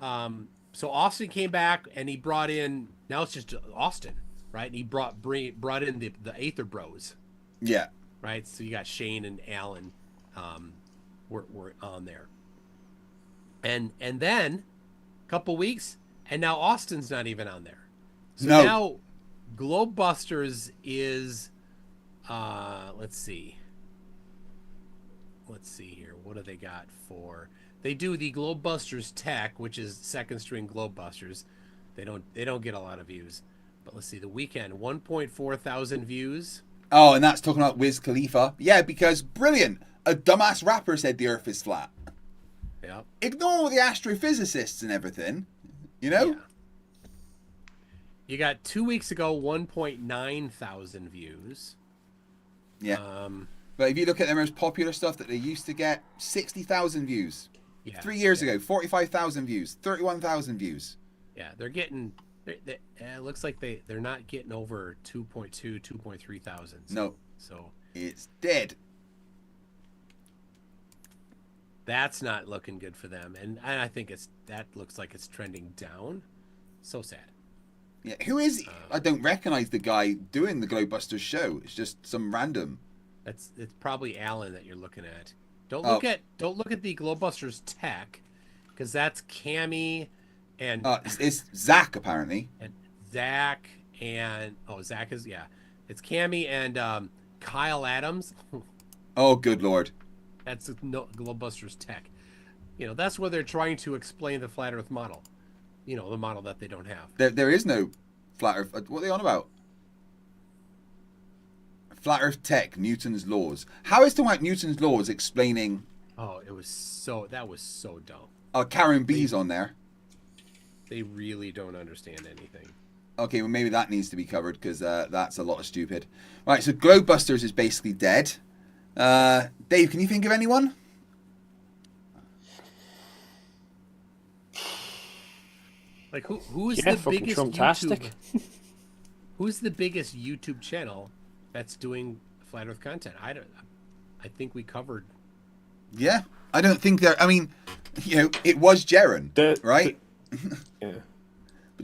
S10: Austin came back and he brought in, now it's just Austin, right? And he brought in the Aether Bros.
S1: Yeah.
S10: Right? So you got Shane and Alan were on there. And then a couple weeks, and now Austin's not even on there. So now Globebusters is let's see here, what do they got for, they do the Globebusters Tech, which is second string Globebusters. They don't get a lot of views, but let's see, the weekend 1.4 thousand views.
S1: Oh, and that's talking about Wiz Khalifa. Yeah, because brilliant, a dumbass rapper said the earth is flat.
S10: Yeah,
S1: ignore all the astrophysicists and everything, you know.
S10: Yeah. You got 2 weeks ago 1.9 thousand views.
S1: Yeah. But if you look at their most popular stuff that they used to get, 60,000 views.
S10: Yeah.
S1: 3 years ago, 45,000 views, 31,000 views.
S10: Yeah, they're getting. It looks like they're not getting over 2.2, 2.3 thousand.
S1: No.
S10: So
S1: it's dead.
S10: That's not looking good for them, and I think that looks like it's trending down. So sad.
S1: Yeah, who is? I don't recognize the guy doing the Globebusters show. It's just some random.
S10: It's probably Alan that you're looking at. Don't look at the Globebusters Tech, because that's Cammy and
S1: it's Zach apparently.
S10: And Zach and Zach is it's Cammy and Kyle Adams.
S1: Oh, good lord.
S10: That's Globebusters Tech. That's where they're trying to explain the flat Earth model. you know, the model that they don't have.
S1: There is no flat Earth. What are they on about? Flat Earth tech, Newton's laws. How is talking about Newton's laws explaining?
S10: Oh, that was so dumb.
S1: Oh, Karen B's on there.
S10: They really don't understand anything.
S1: Okay, well maybe that needs to be covered because that's a lot of stupid. Right, so Globebusters is basically dead. Dave, can you think of anyone?
S10: Like who's
S12: Yeah,
S10: the
S12: fucking
S10: biggest
S12: Trumptastic.
S10: Who's the biggest YouTube channel that's doing flat Earth content? I think we covered.
S1: Yeah, I don't think there. I mean, you know, it was Jaren, right?
S12: Yeah.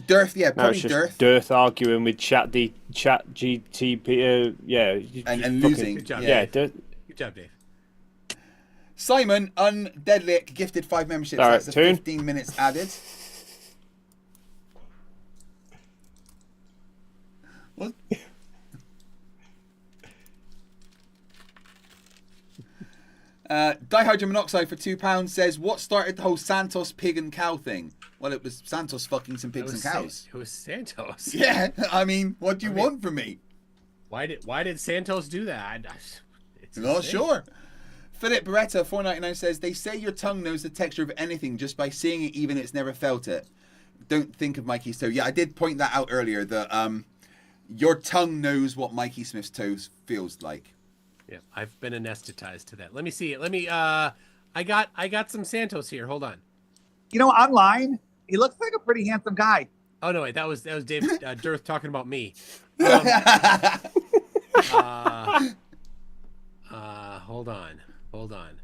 S1: Dearth, yeah,
S12: No,
S1: probably
S12: it's just
S1: Dearth.
S12: Dearth arguing with Chat GTP. Yeah,
S1: And losing.
S10: Good job,
S12: Yeah,
S10: Dave. Good job, Dave.
S1: Simon Undeadlick gifted 5 memberships.
S12: All right,
S1: That's the
S12: Toon.
S1: 15 minutes added. What? Dihydrogen monoxide for £2 says, what started the whole Santos pig and cow thing? Well, it was Santos fucking some pigs and cows.
S10: It was Santos.
S1: Yeah, I mean, what do you want from me?
S10: Why did Santos do that? It's
S1: Not
S10: insane.
S1: sure. Philip Beretta 499 says, they say your tongue knows the texture of anything just by seeing it, even if it's never felt it. Don't think of Mikey's toe. Yeah, I did point that out earlier, that your tongue knows what Mikey Smith's toes feels like.
S10: Yeah, I've been anesthetized to that. Let me see it. Let me I got some Santos here. Hold on.
S14: You know, online, he looks like a pretty handsome guy.
S10: Oh no, wait, that was Dave Dearth talking about me. Hold on.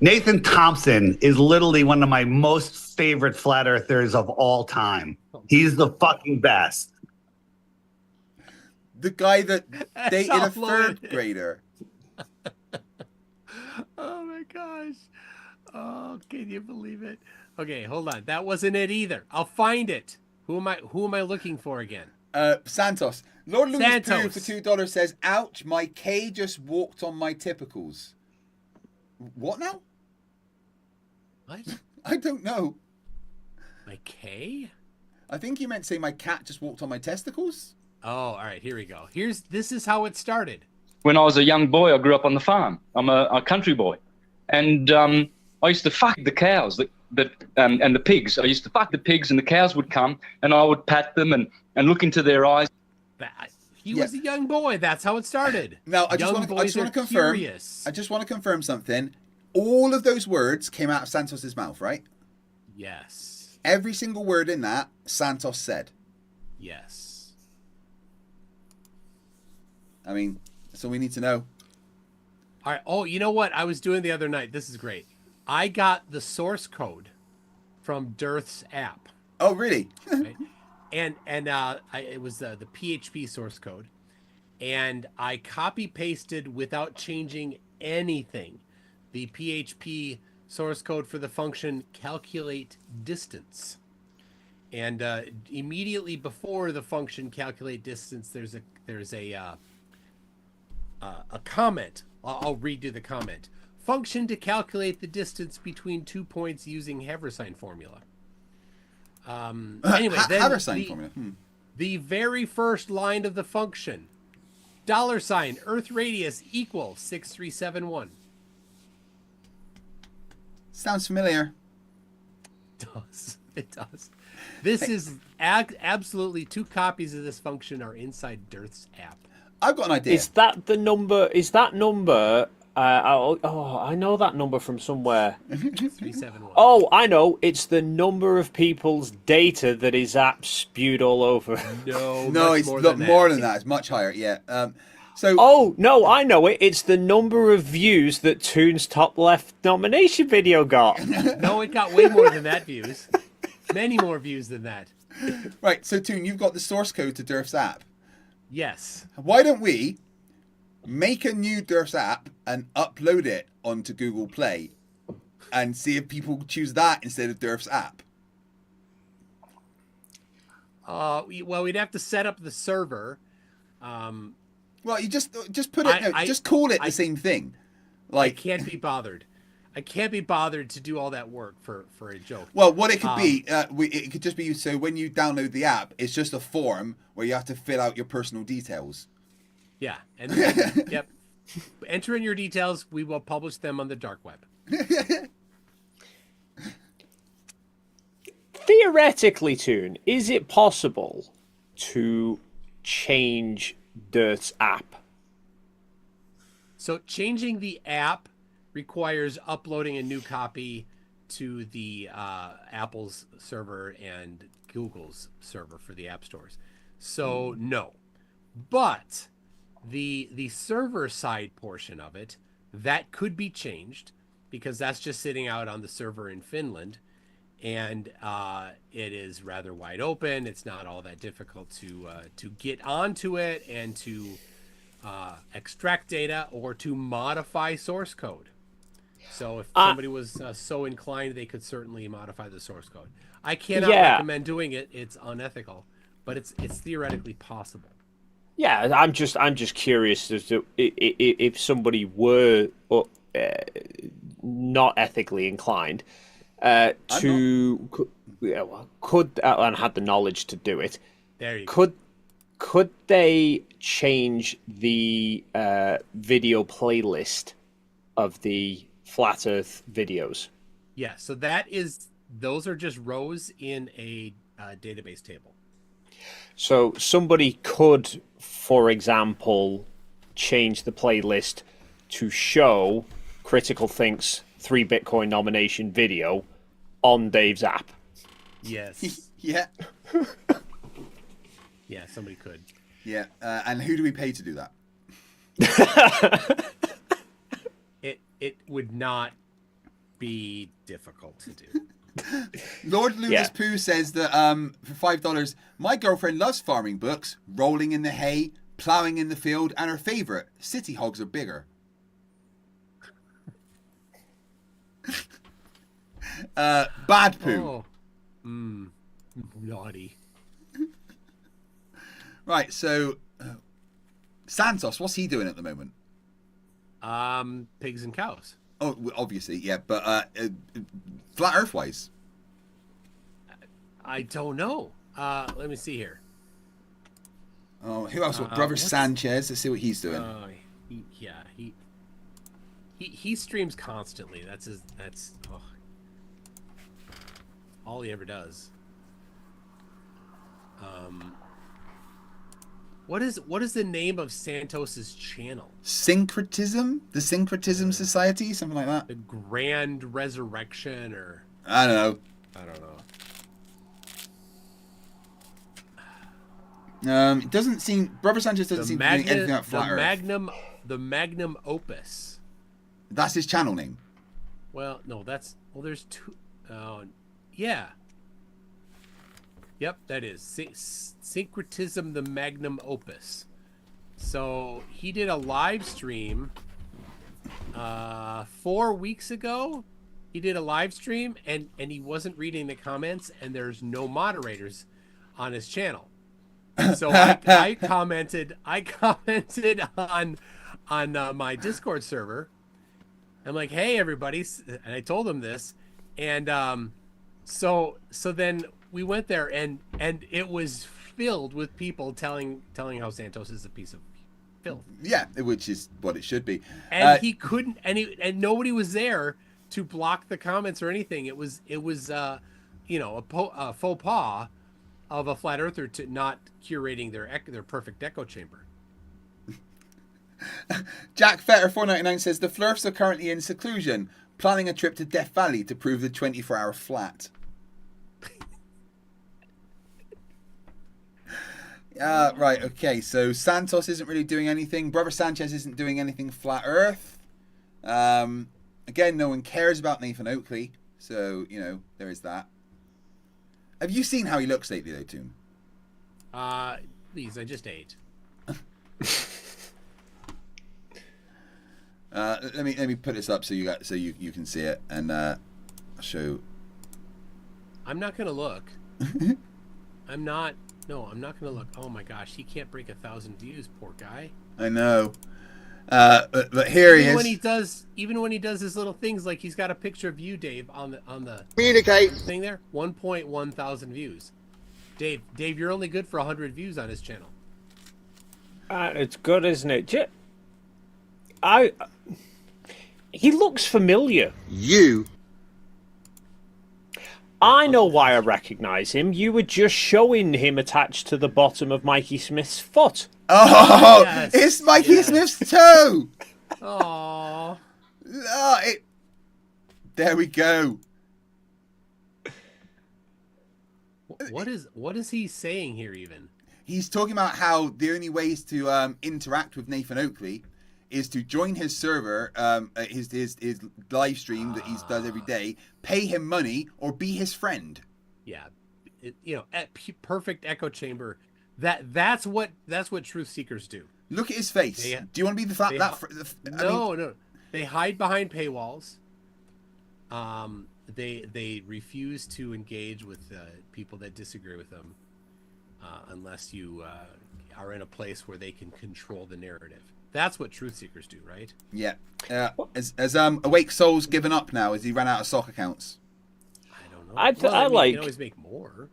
S14: Nathan Thompson is literally one of my most favorite flat earthers of all time. He's the fucking best.
S1: The guy that dated a
S10: uploaded.
S1: third grader.
S10: Oh my gosh. Oh, can you believe it? Okay, hold on. That wasn't it either. I'll find it. Who am I looking for again?
S1: Santos. Lord Lewis
S10: Santos.
S1: for $2 says, ouch, my K just walked on my typicals. What now?
S10: What?
S1: I don't know.
S10: My K?
S1: I think you meant to say my cat just walked on my testicles.
S10: Oh, all right, here we go. This is how it started.
S11: When I was a young boy, I grew up on the farm. I'm a country boy. And I used to fuck the cows and the pigs. I used to fuck the pigs, and the cows would come, and I would pat them and look into their eyes.
S10: He was a young boy. That's how it started.
S1: Now, I just want to confirm. I just want to confirm something. All of those words came out of Santos's mouth, right?
S10: Yes.
S1: Every single word in that, Santos said.
S10: Yes.
S1: I mean, that's all we need to know.
S10: All right. Oh, you know what I was doing the other night? This is great. I got the source code from Dearth's app.
S1: Oh, really?
S10: Right? And it was the PHP source code, and I copy pasted without changing anything the PHP source code for the function calculate distance. And immediately before the function calculate distance, there's a comment. I'll redo the comment. Function to calculate the distance between 2 points using Haversine formula. Anyway, then
S1: Haversine formula.
S10: The very first line of the function, $ Earth radius equals 6371.
S1: Sounds familiar.
S10: It does. This is absolutely 2 copies of this function are inside Dearth's app.
S1: I've got an idea.
S12: Is that the number? Is that number? I know that number from somewhere.
S10: 371.
S12: Oh, I know. It's the number of people's data that his app spewed all over.
S1: No, it's more than that. It's much higher. Yeah.
S12: Oh no, I know it. It's the number of views that Toon's top left nomination video got.
S10: No, it got way more than that views. Many more views than that.
S1: Right. So Toon, you've got the source code to Dearth's app.
S10: Yes.
S1: Why don't we make a new Dearth's app and upload it onto Google Play and see if people choose that instead of Dearth's app?
S10: Well, we'd have to set up the server.
S1: Well, you just put it. Just call it the same thing. Like,
S10: I can't be bothered. I can't be bothered to do all that work for a joke.
S1: Well, what it could be, it could just be so when you download the app, it's just a form where you have to fill out your personal details.
S10: Yeah, and then, yep, enter in your details. We will publish them on the dark web.
S12: Theoretically, Toon, is it possible to change Dirt's app?
S10: So changing the app requires uploading a new copy to the Apple's server and Google's server for the app stores. So no, but the server side portion of it, that could be changed because that's just sitting out on the server in Finland, and it is rather wide open. It's not all that difficult to get onto it and to extract data or to modify source code. So if somebody was so inclined, they could certainly modify the source code. I cannot recommend doing it. It's unethical, but it's theoretically possible.
S12: Yeah, I'm just curious as to if somebody were not ethically inclined could and had the knowledge to do it.
S10: There you
S12: go. Could they change the video playlist of the Flat Earth videos?
S10: Yeah, so those are just rows in a database table.
S12: So somebody could, for example, change the playlist to show Critical Think's 3 Bitcoin nomination video on Dave's app.
S10: Yes.
S1: Yeah.
S10: Yeah, somebody could.
S1: Yeah, and who do we pay to do that?
S10: It would not be difficult to do.
S1: Lord Lucas Pooh says that for $5, my girlfriend loves farming books, rolling in the hay, ploughing in the field, and her favourite, city hogs are bigger. Bad Pooh.
S10: Oh. Naughty.
S1: Right, so Santos, what's he doing at the moment?
S10: Pigs and cows.
S1: Oh, obviously, yeah, but flat Earth wise,
S10: I don't know. Let me see here.
S1: Oh, who else? Brother Sanchez. Let's see what he's doing.
S10: He streams constantly. That's all he ever does. What is the name of Santos's channel?
S1: Syncretism? The Syncretism Society? Something like that?
S10: The Grand Resurrection, or
S1: I don't know. It doesn't seem Brother Sanchez doesn't seem to be doing anything about flat Earth.
S10: The Magnum Opus.
S1: That's his channel name.
S10: Well, no, there's two. Yeah. Yep, that is Syncretism, the Magnum Opus. So he did a live stream 4 weeks ago. He did a live stream and he wasn't reading the comments, and there's no moderators on his channel. So I commented on my Discord server. I'm like, hey everybody, and I told him this, and so then we went there, and it was filled with people telling how Santos is a piece of filth.
S1: Yeah, which is what it should be.
S10: And he couldn't, and nobody was there to block the comments or anything. It was a faux pas of a flat earther to not curating their perfect echo chamber.
S1: Jack Fetter 499 says the Flerfs are currently in seclusion, planning a trip to Death Valley to prove the 24-hour flat. Right, okay, so Santos isn't really doing anything. Brother Sanchez isn't doing anything flat Earth. Again, no one cares about Nathan Oakley, so, there is that. Have you seen how he looks lately, though, Toon?
S10: Please, I just ate.
S1: Let me put this up so you can see it, and I'll show.
S10: I'm not gonna look. I'm not gonna look. Oh my gosh, he can't break 1,000 views, poor guy.
S1: I know. But here he is.
S10: Even when he does his little things, like he's got a picture of you, Dave, on the
S9: Communicate
S10: thing there. 1.1 thousand views. Dave, you're only good for 100 views on his channel.
S12: It's good, isn't it? He looks familiar. I know why I recognize him. You were just showing him attached to the bottom of Mikey Smith's foot.
S1: Oh, yes. It's Mikey Smith's toe.
S10: Aww.
S1: There we go.
S10: What is he saying here even?
S1: He's talking about how the only ways to interact with Nathan Oakley is to join his server, his live stream that he does every day, pay him money, or be his friend.
S10: Yeah, perfect echo chamber. That's what truth seekers do.
S1: Look at his face. Do you want to be
S10: No. They hide behind paywalls. They refuse to engage with people that disagree with them, unless you are in a place where they can control the narrative. That's what truth seekers do, right?
S1: Yeah. Has Awake Soul's given up now? Has he run out of sock accounts?
S10: I don't know. You can always make more.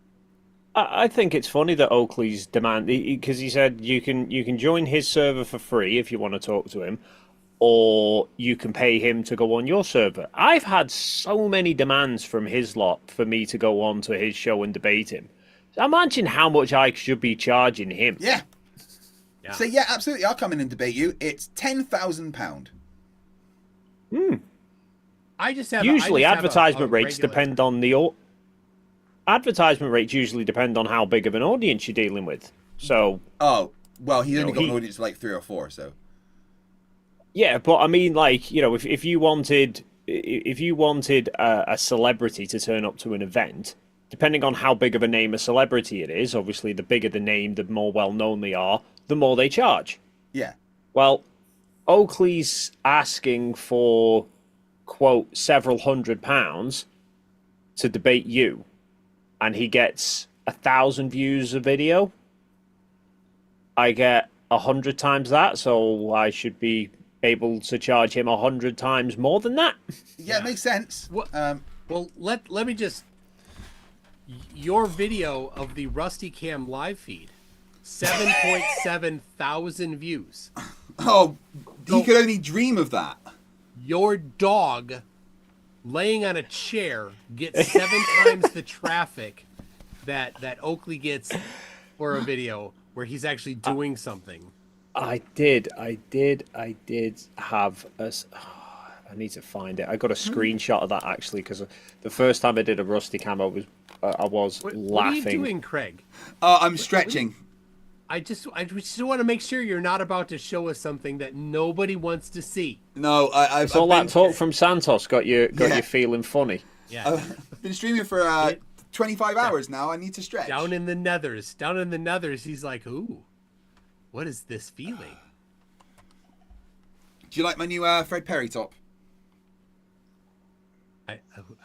S12: I think it's funny that Oakley's demand, because he said you can join his server for free if you want to talk to him, or you can pay him to go on your server. I've had so many demands from his lot for me to go on to his show and debate him. Imagine how much I should be charging him.
S1: Yeah. So yeah, absolutely. I'll come in and debate you. It's £10,000.
S12: Usually advertisement rates depend on the advertisement rates usually depend on how big of an audience you're dealing with. So
S1: well, he's only got an audience of like 3 or 4, so
S12: yeah, but I mean, like, you know, if you wanted a celebrity to turn up to an event, depending on how big of a name a celebrity it is, obviously the bigger the name, the more well known they are, the more they charge.
S1: Yeah.
S12: Well, Oakley's asking for, quote, several £100s to debate you, and he gets 1,000 views a video. I get 100 times that, so I should be able to charge him 100 times more than that.
S1: Yeah, it makes sense.
S10: Well, let me just... Your video of the Rusty Cam live feed, 7.7 thousand views.
S1: Oh, he could only dream of that.
S10: Your dog laying on a chair gets 7 times the traffic that Oakley gets for a video where he's actually doing something.
S12: I did have a... I need to find it. I got a screenshot of that actually, because the first time I did a Rusty Cam, I was laughing.
S10: What are you doing, Craig?
S1: I'm stretching.
S10: I just want to make sure you're not about to show us something that nobody wants to see.
S1: No, I've
S12: all that talk from Santos got you feeling funny.
S10: Yeah,
S1: I've been streaming for 25 hours now. I need to stretch.
S10: Down in the nethers, he's like, ooh, what is this feeling?
S1: Do you like my new Fred Perry top?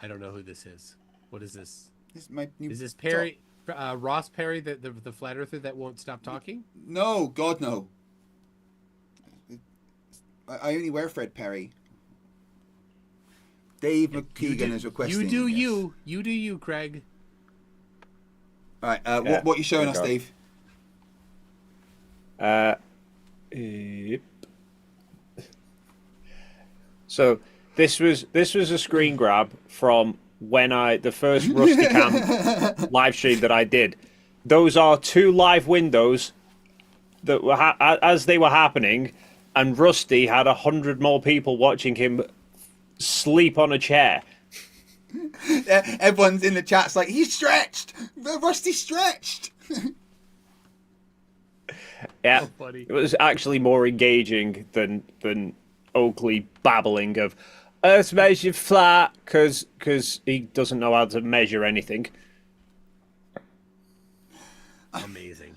S10: I don't know who this is. What is this?
S1: This is my new.
S10: Is this Perry? Ross Perry, the flat earther that won't stop talking?
S1: No, God no. I only wear Fred Perry. Dave McKeegan is requesting.
S10: You do you, Craig.
S1: All right, what are you showing us, Dave?
S12: Yep. So this was a screen grab from when the first Rusty Cam live stream that I did. Those are 2 live windows that were as they were happening, and Rusty had 100 more people watching him sleep on a chair.
S1: Everyone's in the chat's like, he's stretched. Rusty stretched.
S12: Yeah, it was actually more engaging than Oakley babbling of Earth's measured flat because he doesn't know how to measure anything.
S10: Amazing.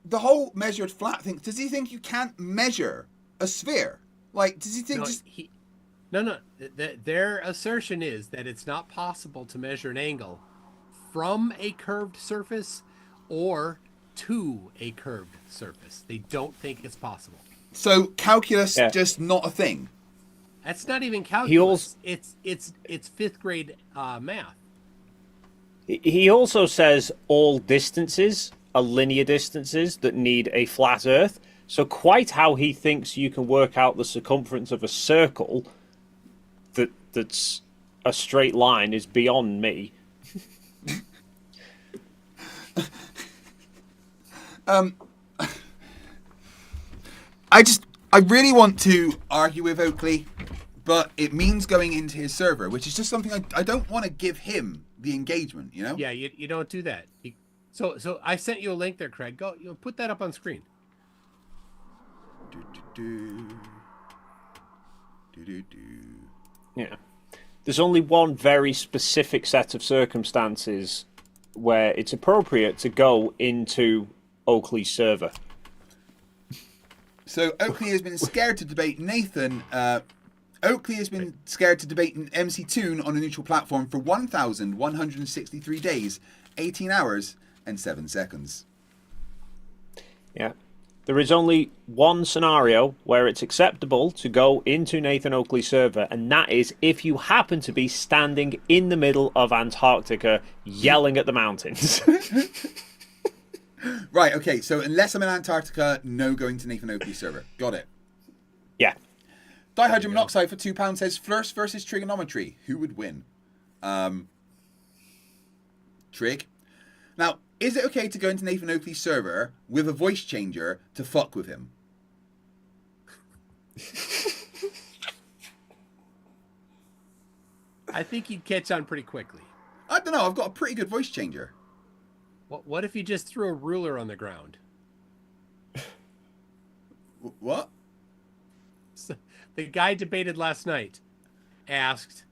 S1: The whole measured flat thing. Does he think you can't measure a sphere? Like, does he think
S10: No. Their assertion is that it's not possible to measure an angle from a curved surface or to a curved surface. They don't think it's possible.
S1: So calculus just not a thing.
S10: That's not even calculus. It's fifth grade math.
S12: He also says all distances are linear distances that need a flat Earth. So quite how he thinks you can work out the circumference of a circle that's a straight line is beyond me.
S1: I really want to argue with Oakley, but it means going into his server, which is just something I don't want to give him the engagement, you know?
S10: Yeah, you don't do that. So I sent you a link there, Craig. Go, put that up on screen.
S12: Yeah. There's only one very specific set of circumstances where it's appropriate to go into Oakley's server.
S1: So Oakley has been scared to debate Nathan. Oakley has been scared to debate an MC Toon on a neutral platform for 1,163 days, 18 hours, and 7 seconds.
S12: Yeah. There is only one scenario where it's acceptable to go into Nathan Oakley's server, and that is if you happen to be standing in the middle of Antarctica yelling at the mountains.
S1: Right, okay, so unless I'm in Antarctica, no going to Nathan Oakley's server. Got it.
S12: Yeah.
S1: Dihydrogen monoxide for £2 says Flerfs versus trigonometry. Who would win? Trig. Now, is it okay to go into Nathan Oakley's server with a voice changer to fuck with him?
S10: I think he'd catch on pretty quickly.
S1: I don't know. I've got a pretty good voice changer.
S10: What if you just threw a ruler on the ground?
S1: What?
S10: So, the guy debated last night. Asked,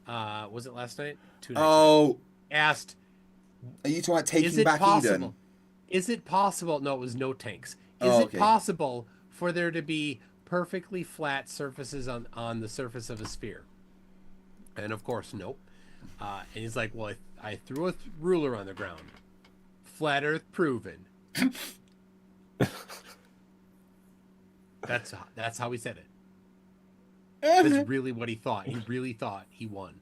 S10: was it last night? 2 nights ago. Asked,
S1: are you talking about taking back Eden?
S10: Is it possible? No, it was no tanks. Is it possible for there to be perfectly flat surfaces on the surface of a sphere? And of course, nope. And he's like, well, I threw a ruler on the ground. Flat Earth proven. That's how he said it. That's really what he thought. He really thought he won.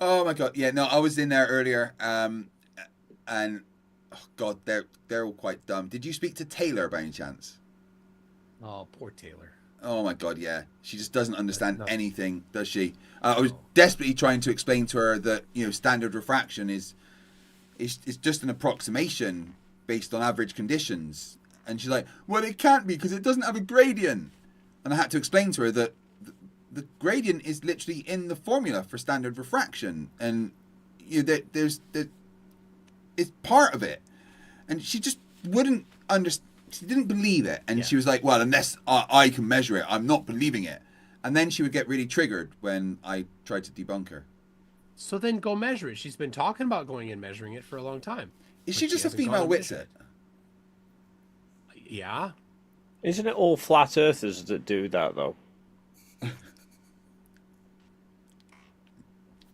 S1: Oh my god, yeah, no, I was in there earlier, and oh god, they're all quite dumb. Did you speak to Taylor by any chance?
S10: Oh, poor Taylor.
S1: Oh my god, yeah, she just doesn't understand anything, does she? I was desperately trying to explain to her that standard refraction is just an approximation based on average conditions, and she's like, well, it can't be because it doesn't have a gradient, and I had to explain to her that the gradient is literally in the formula for standard refraction, and it's part of it, and she just wouldn't understand. She didn't believe it, and she was like, well, unless I can measure it, I'm not believing it. And then she would get really triggered when I tried to debunk her.
S10: So then go measure it. She's been talking about going and measuring it for a long time.
S1: Is she just a female witsit?
S10: Yeah.
S12: Isn't it all flat earthers that do that, though?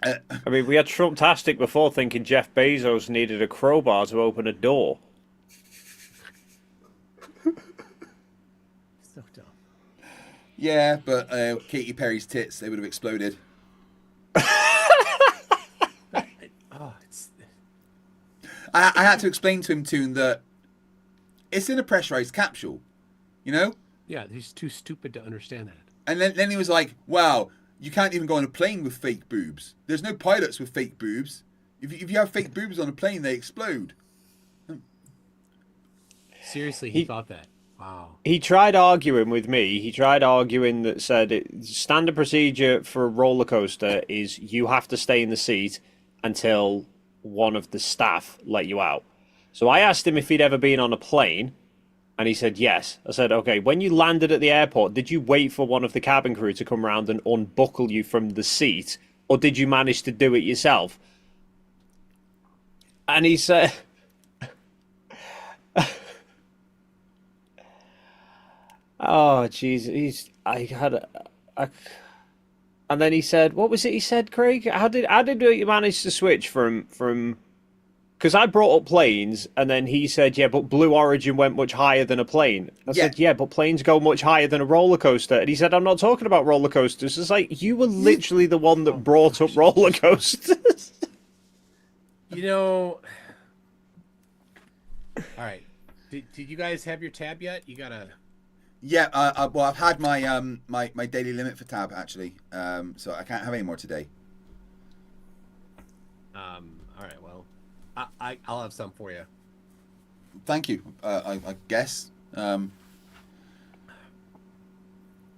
S12: I mean, we had Trumptastic before thinking Jeff Bezos needed a crowbar to open a door.
S10: So dumb.
S1: Yeah, but Katy Perry's tits, they would have exploded. I had to explain to him, Toon, that it's in a pressurized capsule,
S10: Yeah, he's too stupid to understand that.
S1: And then he was like, wow, you can't even go on a plane with fake boobs. There's no pilots with fake boobs. If you have fake boobs on a plane, they explode.
S10: Seriously, he thought that. Wow.
S12: He tried arguing with me. He tried arguing that standard procedure for a roller coaster is you have to stay in the seat until one of the staff let you out. So I asked him if he'd ever been on a plane, and he said yes. I said, okay, when you landed at the airport, did you wait for one of the cabin crew to come around and unbuckle you from the seat, or did you manage to do it yourself? And he said... Oh, jeez, and then he said, what was it he said, Craig? How did you manage to switch from Because I brought up planes, and then he said, yeah, but Blue Origin went much higher than a plane. I said, yeah, but planes go much higher than a roller coaster. And he said, I'm not talking about roller coasters. It's like, you were literally the one that brought up roller coasters.
S10: You know... All right. Did you guys have your tab yet? You gotta...
S1: Yeah, well, I've had my my daily limit for tab, actually. So I can't have any more today.
S10: All right, well... I'll have some for you.
S1: Thank you. I guess. Well,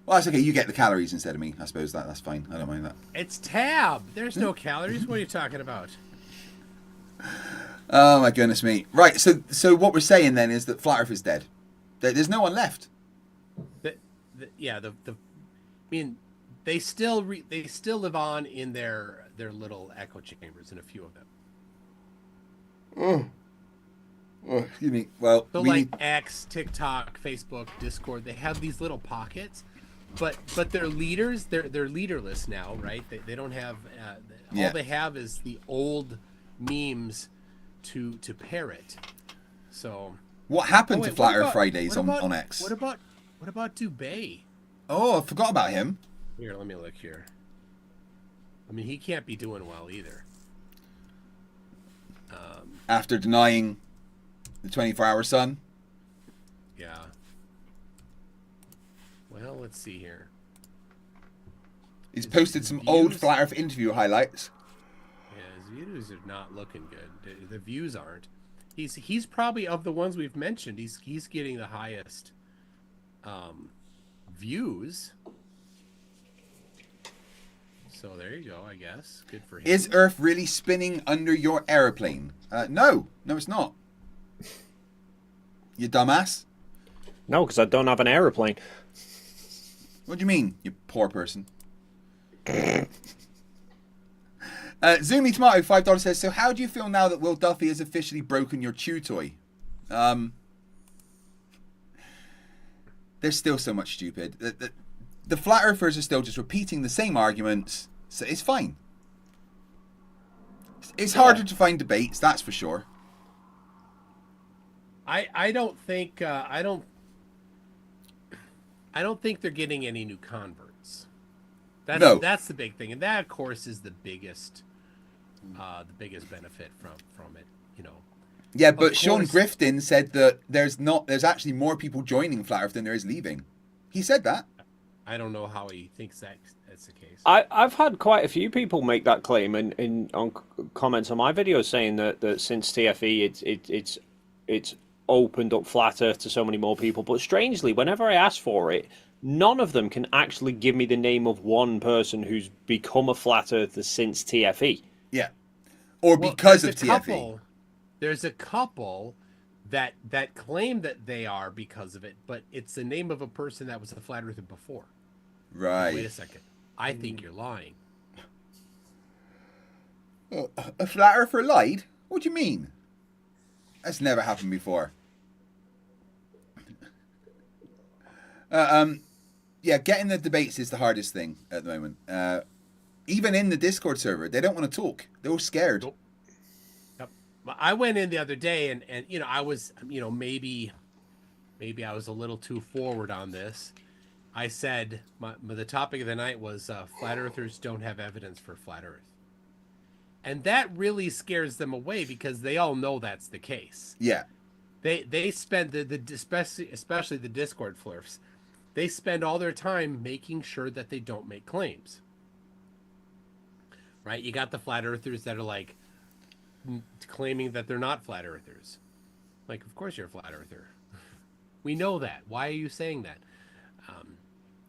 S1: that's okay. You get the calories instead of me. I suppose that's fine. I don't mind that.
S10: It's tab. There's no calories. What are you talking about?
S1: Oh my goodness me! Right. So what we're saying then is that Flat Earth is dead. There's no one left.
S10: I mean, they still live on in their little echo chambers in a few of them.
S1: Excuse me. Well,
S10: so like X, TikTok, Facebook, Discord, they have these little pockets, but they're leaders. They're leaderless now, right? They don't have all they have is the old memes to parrot. So
S1: what happened to Flat Earth Fridays on X?
S10: What about Dubay?
S1: Oh, I forgot about him.
S10: Here, let me look here. I mean, he can't be doing well either.
S1: After denying the 24-hour sun?
S10: Yeah. Well, let's see here.
S1: He's posted some old Flat Earth interview highlights.
S10: Yeah, his videos are not looking good. The views aren't. He's probably, of the ones we've mentioned, he's getting the highest views. So there you go, I guess. Good for him.
S1: Is Earth really spinning under your aeroplane? No, it's not. You dumbass.
S12: No, because I don't have an aeroplane.
S1: What do you mean, you poor person? Zoomy Tomato, $5 says, so how do you feel now that Will Duffy has officially broken your chew toy? There's still so much stupid. The Flat Earthers are still just repeating the same arguments, so it's fine. It's harder to find debates, that's for sure.
S10: I don't think they're getting any new converts. That's the big thing, and that of course is the biggest benefit from it, you know.
S1: Yeah, but Sean Grifton said that there's actually more people joining Flat Earth than there is leaving. He said that.
S10: I don't know how he thinks that's the case.
S12: I've had quite a few people make that claim on comments on my videos saying that since TFE it's opened up Flat Earth to so many more people. But strangely, whenever I ask for it, none of them can actually give me the name of one person who's become a Flat Earther since TFE.
S1: Yeah, or because of TFE.
S10: There's a couple that claim that they are because of it, but it's the name of a person that was a Flat Earther before.
S1: Right.
S10: Wait a second. I think you're lying.
S1: A Flat Earther lied? What do you mean? That's never happened before. Yeah, getting the debates is the hardest thing at the moment. Even in the Discord server, they don't want to talk. They're all scared.
S10: Nope. Yep. I went in the other day and you know, I was, you know, maybe I was a little too forward on this. I said the topic of the night was Flat Earthers don't have evidence for Flat Earth. And that really scares them away because they all know that's the case.
S1: Yeah.
S10: They spend especially the Discord Flerfs, they spend all their time making sure that they don't make claims. Right? You got the Flat Earthers that are like claiming that they're not Flat Earthers. Like, of course you're a Flat Earther. We know that. Why are you saying that?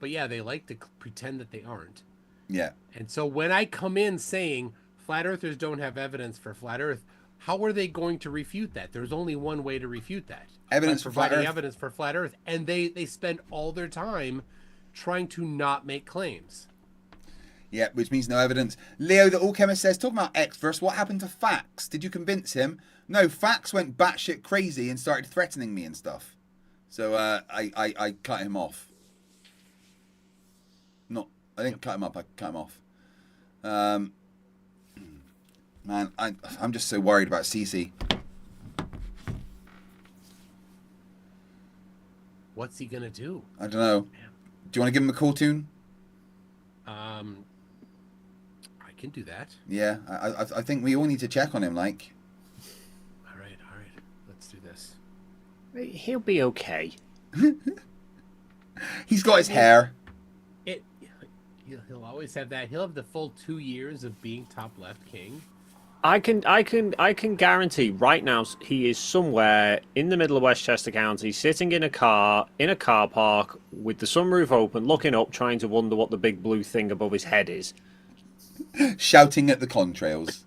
S10: But yeah, they like to pretend that they aren't.
S1: Yeah.
S10: And so when I come in saying Flat Earthers don't have evidence for Flat Earth, how are they going to refute that? There's only one way to refute that.
S1: Evidence for Flat Earth.
S10: Evidence for Flat Earth. And they spend all their time trying to not make claims.
S1: Yeah, which means no evidence. Leo, the Alchemist says, talking about X-Verse, what happened to Fax? Did you convince him? No, Fax went batshit crazy and started threatening me and stuff. So I cut him off. I didn't cut him up, I cut him off. Man, I'm just so worried about CC.
S10: What's he gonna do?
S1: I don't know. Do you want to give him a call tune?
S10: I can do that.
S1: Yeah, I think we all need to check on him, like.
S10: All right. Let's do this.
S12: He'll be okay.
S1: He's got his hair.
S10: He'll always have that. He'll have the full 2 years of being top left king.
S12: I can guarantee right now he is somewhere in the middle of Westchester County, sitting in a car park with the sunroof open, looking up, trying to wonder what the big blue thing above his head is.
S1: Shouting at the contrails.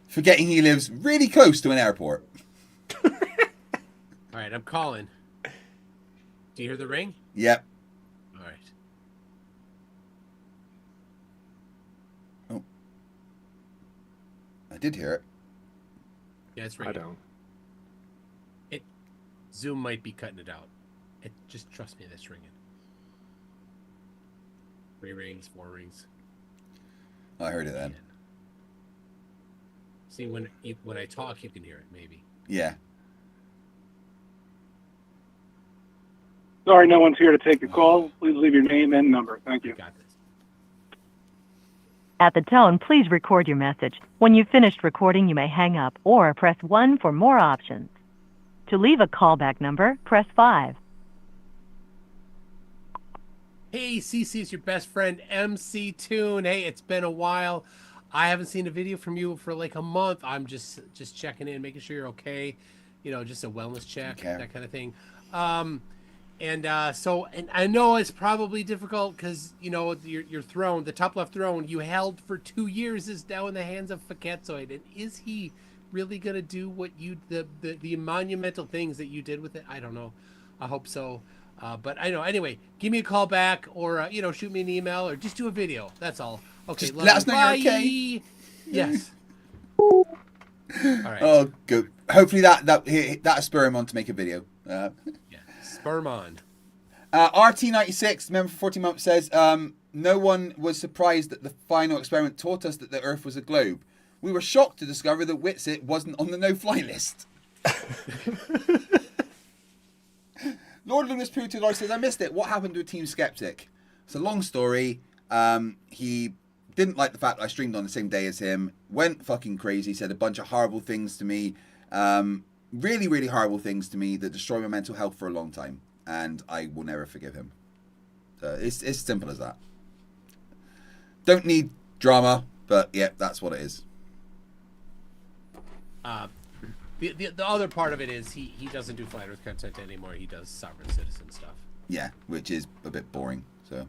S1: Forgetting he lives really close to an airport.
S10: All right, I'm calling. Do you hear the ring?
S1: Yep.
S10: All right.
S1: Oh. I did hear it.
S10: Yeah, it's ringing.
S12: I don't.
S10: Zoom might be cutting it out. Just trust me, that's ringing. 3 rings, 4 rings.
S1: I heard it then.
S10: See, when I talk, you can hear it, maybe.
S1: Yeah.
S15: Sorry, no one's here to take your call. Please leave your name and number. Thank you.
S10: Got this.
S16: At the tone, please record your message. When you've finished recording, you may hang up or press 1 for more options. To leave a callback number, press 5.
S10: Hey, CC, it's your best friend, MC Toon. Hey, it's been a while. I haven't seen a video from you for like a month. I'm just checking in, making sure you're okay. You know, just a wellness check, that kind of thing. And I know it's probably difficult because, you know, your throne, the top left throne you held for 2 years is now in the hands of Faketzoid. And is he really going to do what the monumental things that you did with it? I don't know. I hope so. But I know. Anyway, give me a call back or, shoot me an email or just do a video. That's all. Okay.
S1: Just let us know you're okay.
S10: Yes. All right.
S1: Oh, good. Hopefully that'll spur him on to make a video.
S10: Yeah. Spur on.
S1: RT96, member for 14 months, says, no one was surprised that the final experiment taught us that the Earth was a globe. We were shocked to discover that Witsit wasn't on the no-fly list. Lord Lunas Putudar says, I missed it. What happened to Team Skeptic? It's a long story. He didn't like the fact that I streamed on the same day as him. Went fucking crazy. Said a bunch of horrible things to me. Really, really horrible things to me that destroyed my mental health for a long time. And I will never forgive him. It's as simple as that. Don't need drama, but yeah, that's what it is.
S10: The other part of it is he doesn't do Flat Earth content anymore. He does sovereign citizen stuff.
S1: Yeah, which is a bit boring. So,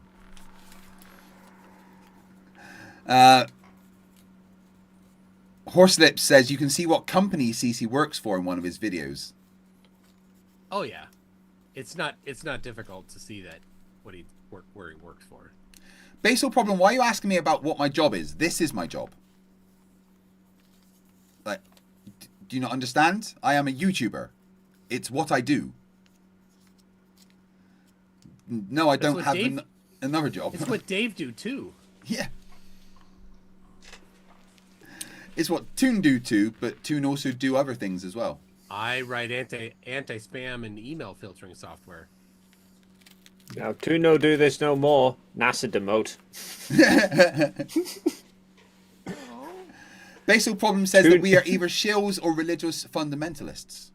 S1: Horselips says you can see what company CC works for in one of his videos.
S10: Oh yeah, it's not difficult to see that where he works for.
S1: Basal problem. Why are you asking me about what my job is? This is my job. Like, do you not understand? I am a YouTuber. It's what I do. No, I don't have another job.
S10: It's what Dave do too.
S1: Yeah. It's what Toon do too, but Toon also do other things as well.
S10: I write anti-spam and email filtering software.
S12: Now, Tuno do this no more. NASA demote.
S1: Basal problem says that we are either shills or religious fundamentalists.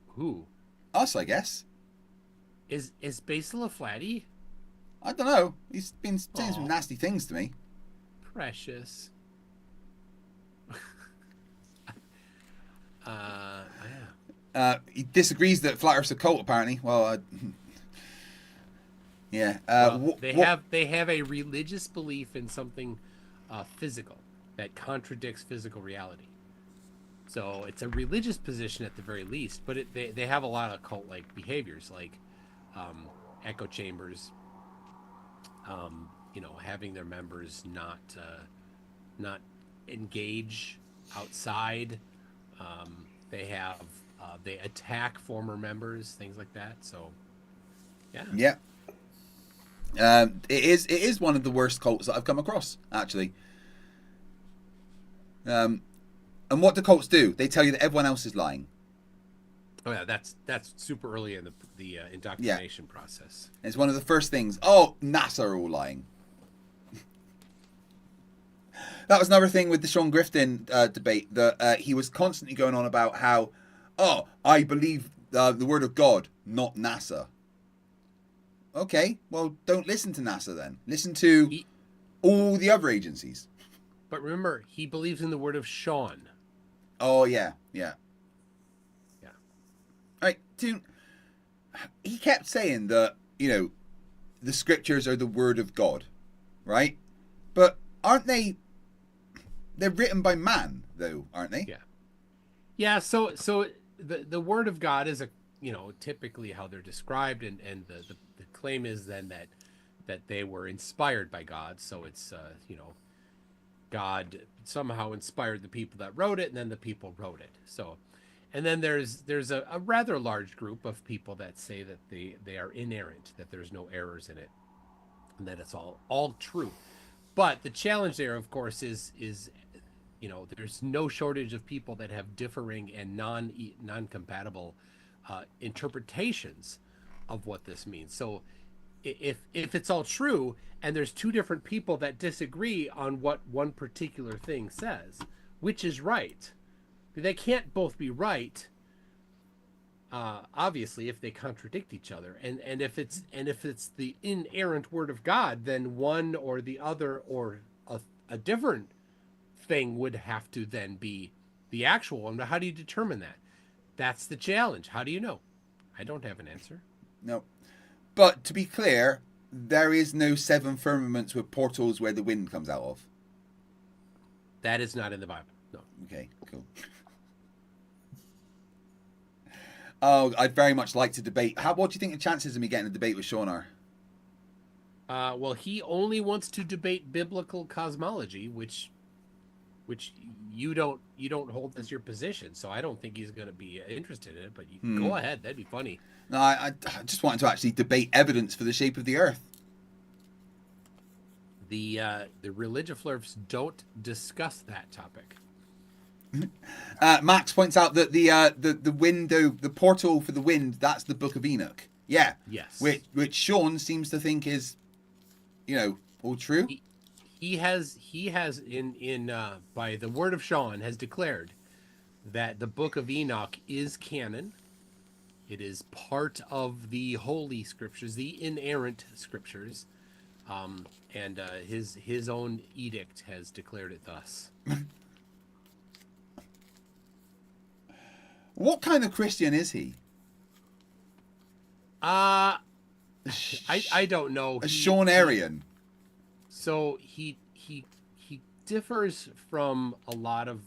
S10: Who?
S1: Us, I guess.
S10: Is Basal a flatty?
S1: I don't know. He's been saying some nasty things to me.
S10: Precious. Yeah.
S1: He disagrees that Flat Earth's a cult, apparently. Well, yeah.
S10: They have a religious belief in something physical that contradicts physical reality. So it's a religious position at the very least, but they have a lot of cult-like behaviors, like echo chambers. Having their members not engage outside. They attack former members, things like that. So, yeah. It
S1: is one of the worst cults that I've come across, actually. And what do cults do? They tell you that everyone else is lying.
S10: Oh yeah, that's super early in the indoctrination process.
S1: It's one of the first things. Oh, NASA are all lying. That was another thing with the Sean Grifton debate, that he was constantly going on about how, oh, I believe the word of God, not NASA. Okay, well, don't listen to NASA then. Listen to all the other agencies.
S10: But remember, he believes in the word of Sean.
S1: Oh, yeah. All right, dude, he kept saying that, the scriptures are the word of God, right? But aren't they... They're written by man, though, aren't they?
S10: Yeah. So the word of God is typically how they're described, and the claim is then that they were inspired by God. So it's God somehow inspired the people that wrote it, and then the people wrote it. So, and then there's a rather large group of people that say that they are inerrant, that there's no errors in it, and that it's all true. But the challenge there, of course, is there's no shortage of people that have differing and non-compatible interpretations of what this means. So if it's all true and there's two different people that disagree on what one particular thing says, which is right, they can't both be right. Obviously, if they contradict each other, and if it's the inerrant word of God, then one or the other or a different thing would have to then be the actual one. But how do you determine that? That's the challenge. How do you know? I don't have an answer.
S1: No. But to be clear, there is no 7 firmaments with portals where the wind comes out of.
S10: That is not in the Bible. No.
S1: Okay, cool. Oh, I'd very much like to debate. What do you think the chances of me getting a debate with Sean are?
S10: Well, he only wants to debate biblical cosmology, which you don't hold as your position. So I don't think he's going to be interested in it. But go ahead, that'd be funny.
S1: No, I just wanted to actually debate evidence for the shape of the Earth.
S10: The Religiflurfs don't discuss that topic.
S1: Max points out that the window, the portal for the wind, that's the Book of Enoch. Yeah.
S10: Yes.
S1: Which Sean seems to think is, all true.
S10: He has in by the word of Sean has declared that the Book of Enoch is canon. It is part of the holy scriptures, the inerrant scriptures, and his own edict has declared it thus.
S1: What kind of Christian is he?
S10: I don't know.
S1: A Seanarian.
S10: So he differs from a lot of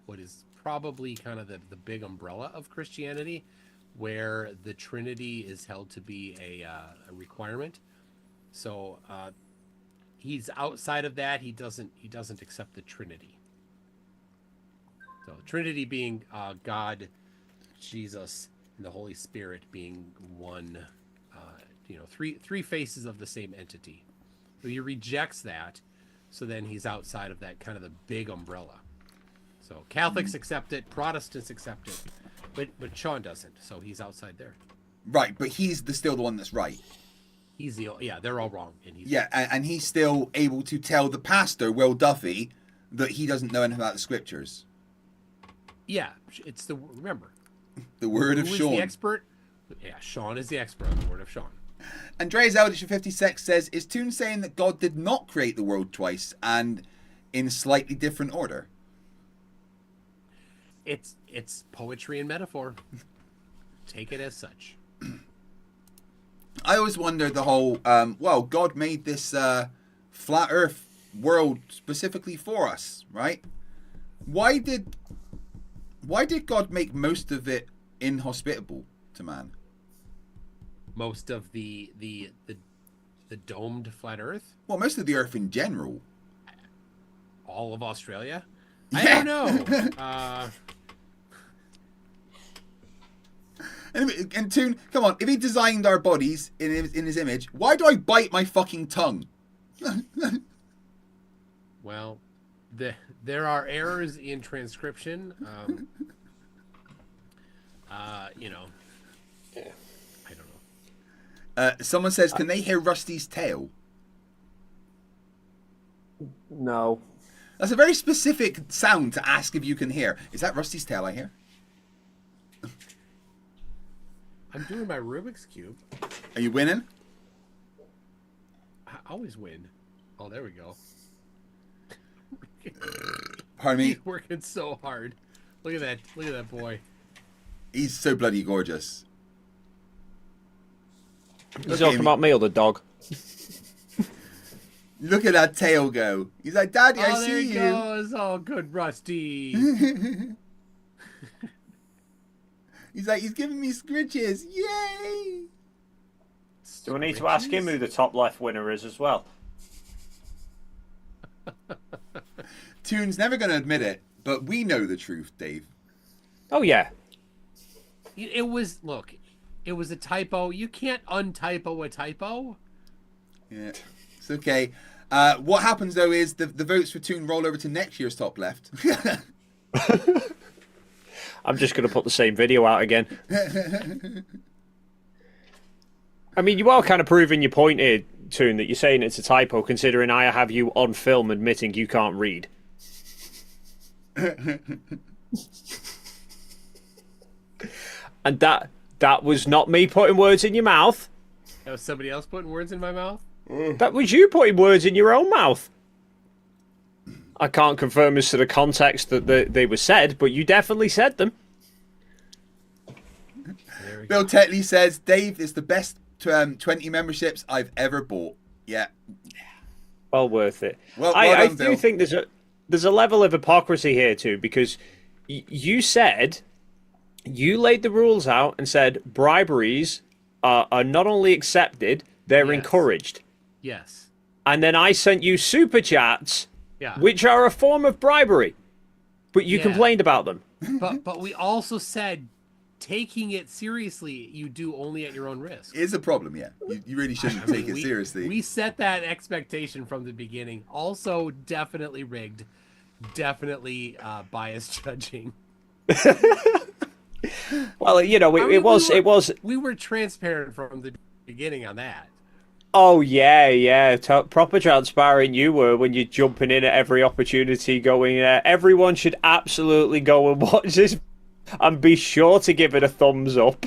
S10: what is probably kind of the big umbrella of Christianity, where the Trinity is held to be a requirement. So he's outside of that. He doesn't accept the Trinity. So Trinity being God, Jesus, and the Holy Spirit being one, three faces of the same entity. So he rejects that. So then he's outside of that kind of the big umbrella. So Catholics accept it, Protestants accept it, but Sean doesn't. So he's outside there.
S1: Right, but he's still the one that's right.
S10: They're all wrong, and
S1: and he's still able to tell the pastor Will Duffy that he doesn't know anything about the scriptures.
S10: Yeah, it's remember
S1: the word of
S10: Who
S1: Sean.
S10: Is the expert? Yeah, Sean is the expert on the word of Sean.
S1: Andreas Eldritch 56 says, is Toon saying that God did not create the world twice and in slightly different order?
S10: It's poetry and metaphor. Take it as such.
S1: I always wondered the whole, God made this flat earth world specifically for us, right? Why did God make most of it inhospitable to man?
S10: Most of the domed flat earth?
S1: Well, most of the earth in general.
S10: All of Australia? Yeah. I don't know.
S1: And Toon, come on, if he designed our bodies in his image, why do I bite my fucking tongue?
S10: Well, There are errors in transcription. You know.
S12: Yeah.
S10: I don't know.
S1: Someone says, can they hear Rusty's tail?
S12: No.
S1: That's a very specific sound to ask if you can hear. Is that Rusty's tail I hear?
S10: I'm doing my Rubik's Cube.
S1: Are you winning?
S10: I always win. Oh, there we go.
S1: Pardon me?
S10: He's working so hard. Look at that. Look at that boy.
S1: He's so bloody gorgeous.
S12: He's talking about me or the dog?
S1: Look at that tail go. He's like, Daddy, I
S10: there
S1: see
S10: he
S1: you.
S10: goes. Oh, good, Rusty.
S1: He's like, he's giving me scritches. Yay!
S12: Do we need to ask him who the top left winner is as well?
S1: Toon's never going to admit it, but we know the truth, Dave.
S12: Oh, yeah.
S10: It was, look, it was a typo. You can't untypo a typo.
S1: Yeah, it's okay. What happens, though, is the votes for Toon roll over to next year's top left.
S12: I'm just going to put the same video out again. I mean, you are kind of proving your point here, Toon, that you're saying it's a typo, considering I have you on film admitting you can't read. And that was not me putting words in your mouth.
S10: That was somebody else putting words in my mouth?
S12: That was you putting words in your own mouth. I can't confirm as to the context that they were said, but you definitely said them.
S1: Bill Tetley says, Dave is the best 20 memberships I've ever bought. Yeah.
S12: Well worth it.
S1: Well
S12: I
S1: done,
S12: do
S1: Bill.
S12: think there's a level of hypocrisy here too, because you said, you laid the rules out and said briberies are not only accepted, they're encouraged.
S10: Yes.
S12: And then I sent you super chats,
S10: Yeah.
S12: which are a form of bribery, but you
S10: Yeah.
S12: complained about them.
S10: But we also said taking it seriously, you do only at your own risk.
S1: It is a problem, yeah. You really shouldn't take it
S10: we,
S1: seriously.
S10: We set that expectation from the beginning. Also, definitely rigged. Definitely biased judging.
S12: Well, you know, it was.
S10: We were transparent from the beginning on that.
S12: Oh yeah. Proper transparent you were when you're jumping in at every opportunity, going, everyone should absolutely go and watch this, and be sure to give it a thumbs up.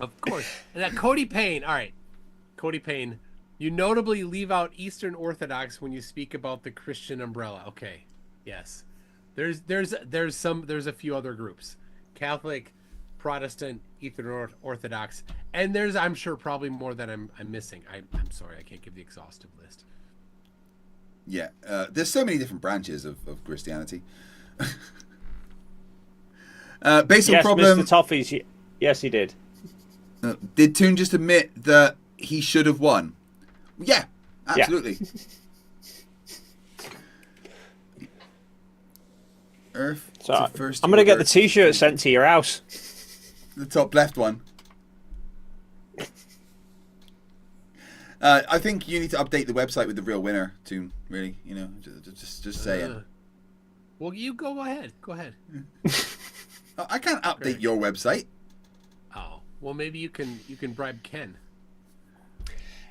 S10: Of course. And that Cody Payne. All right, Cody Payne. You notably leave out Eastern Orthodox when you speak about the Christian umbrella. Okay, yes. There's a few other groups: Catholic, Protestant, Eastern Orthodox, and there's, I'm sure, probably more that I'm missing. I'm sorry, I can't give the exhaustive list.
S1: Yeah, there's so many different branches of Christianity. Based on problem,
S12: Mr. Toffees, yes, he did.
S1: Did Toon just admit that he should have won? Yeah, absolutely. Yeah. Earth.
S12: So I'm gonna get the T-shirt sent to your house.
S1: The top left one. I think you need to update the website with the real winner, Toon. Really, you know, just saying.
S10: Well, you go ahead. Go ahead.
S1: I can't update your website.
S10: Oh, well, maybe you can bribe Ken.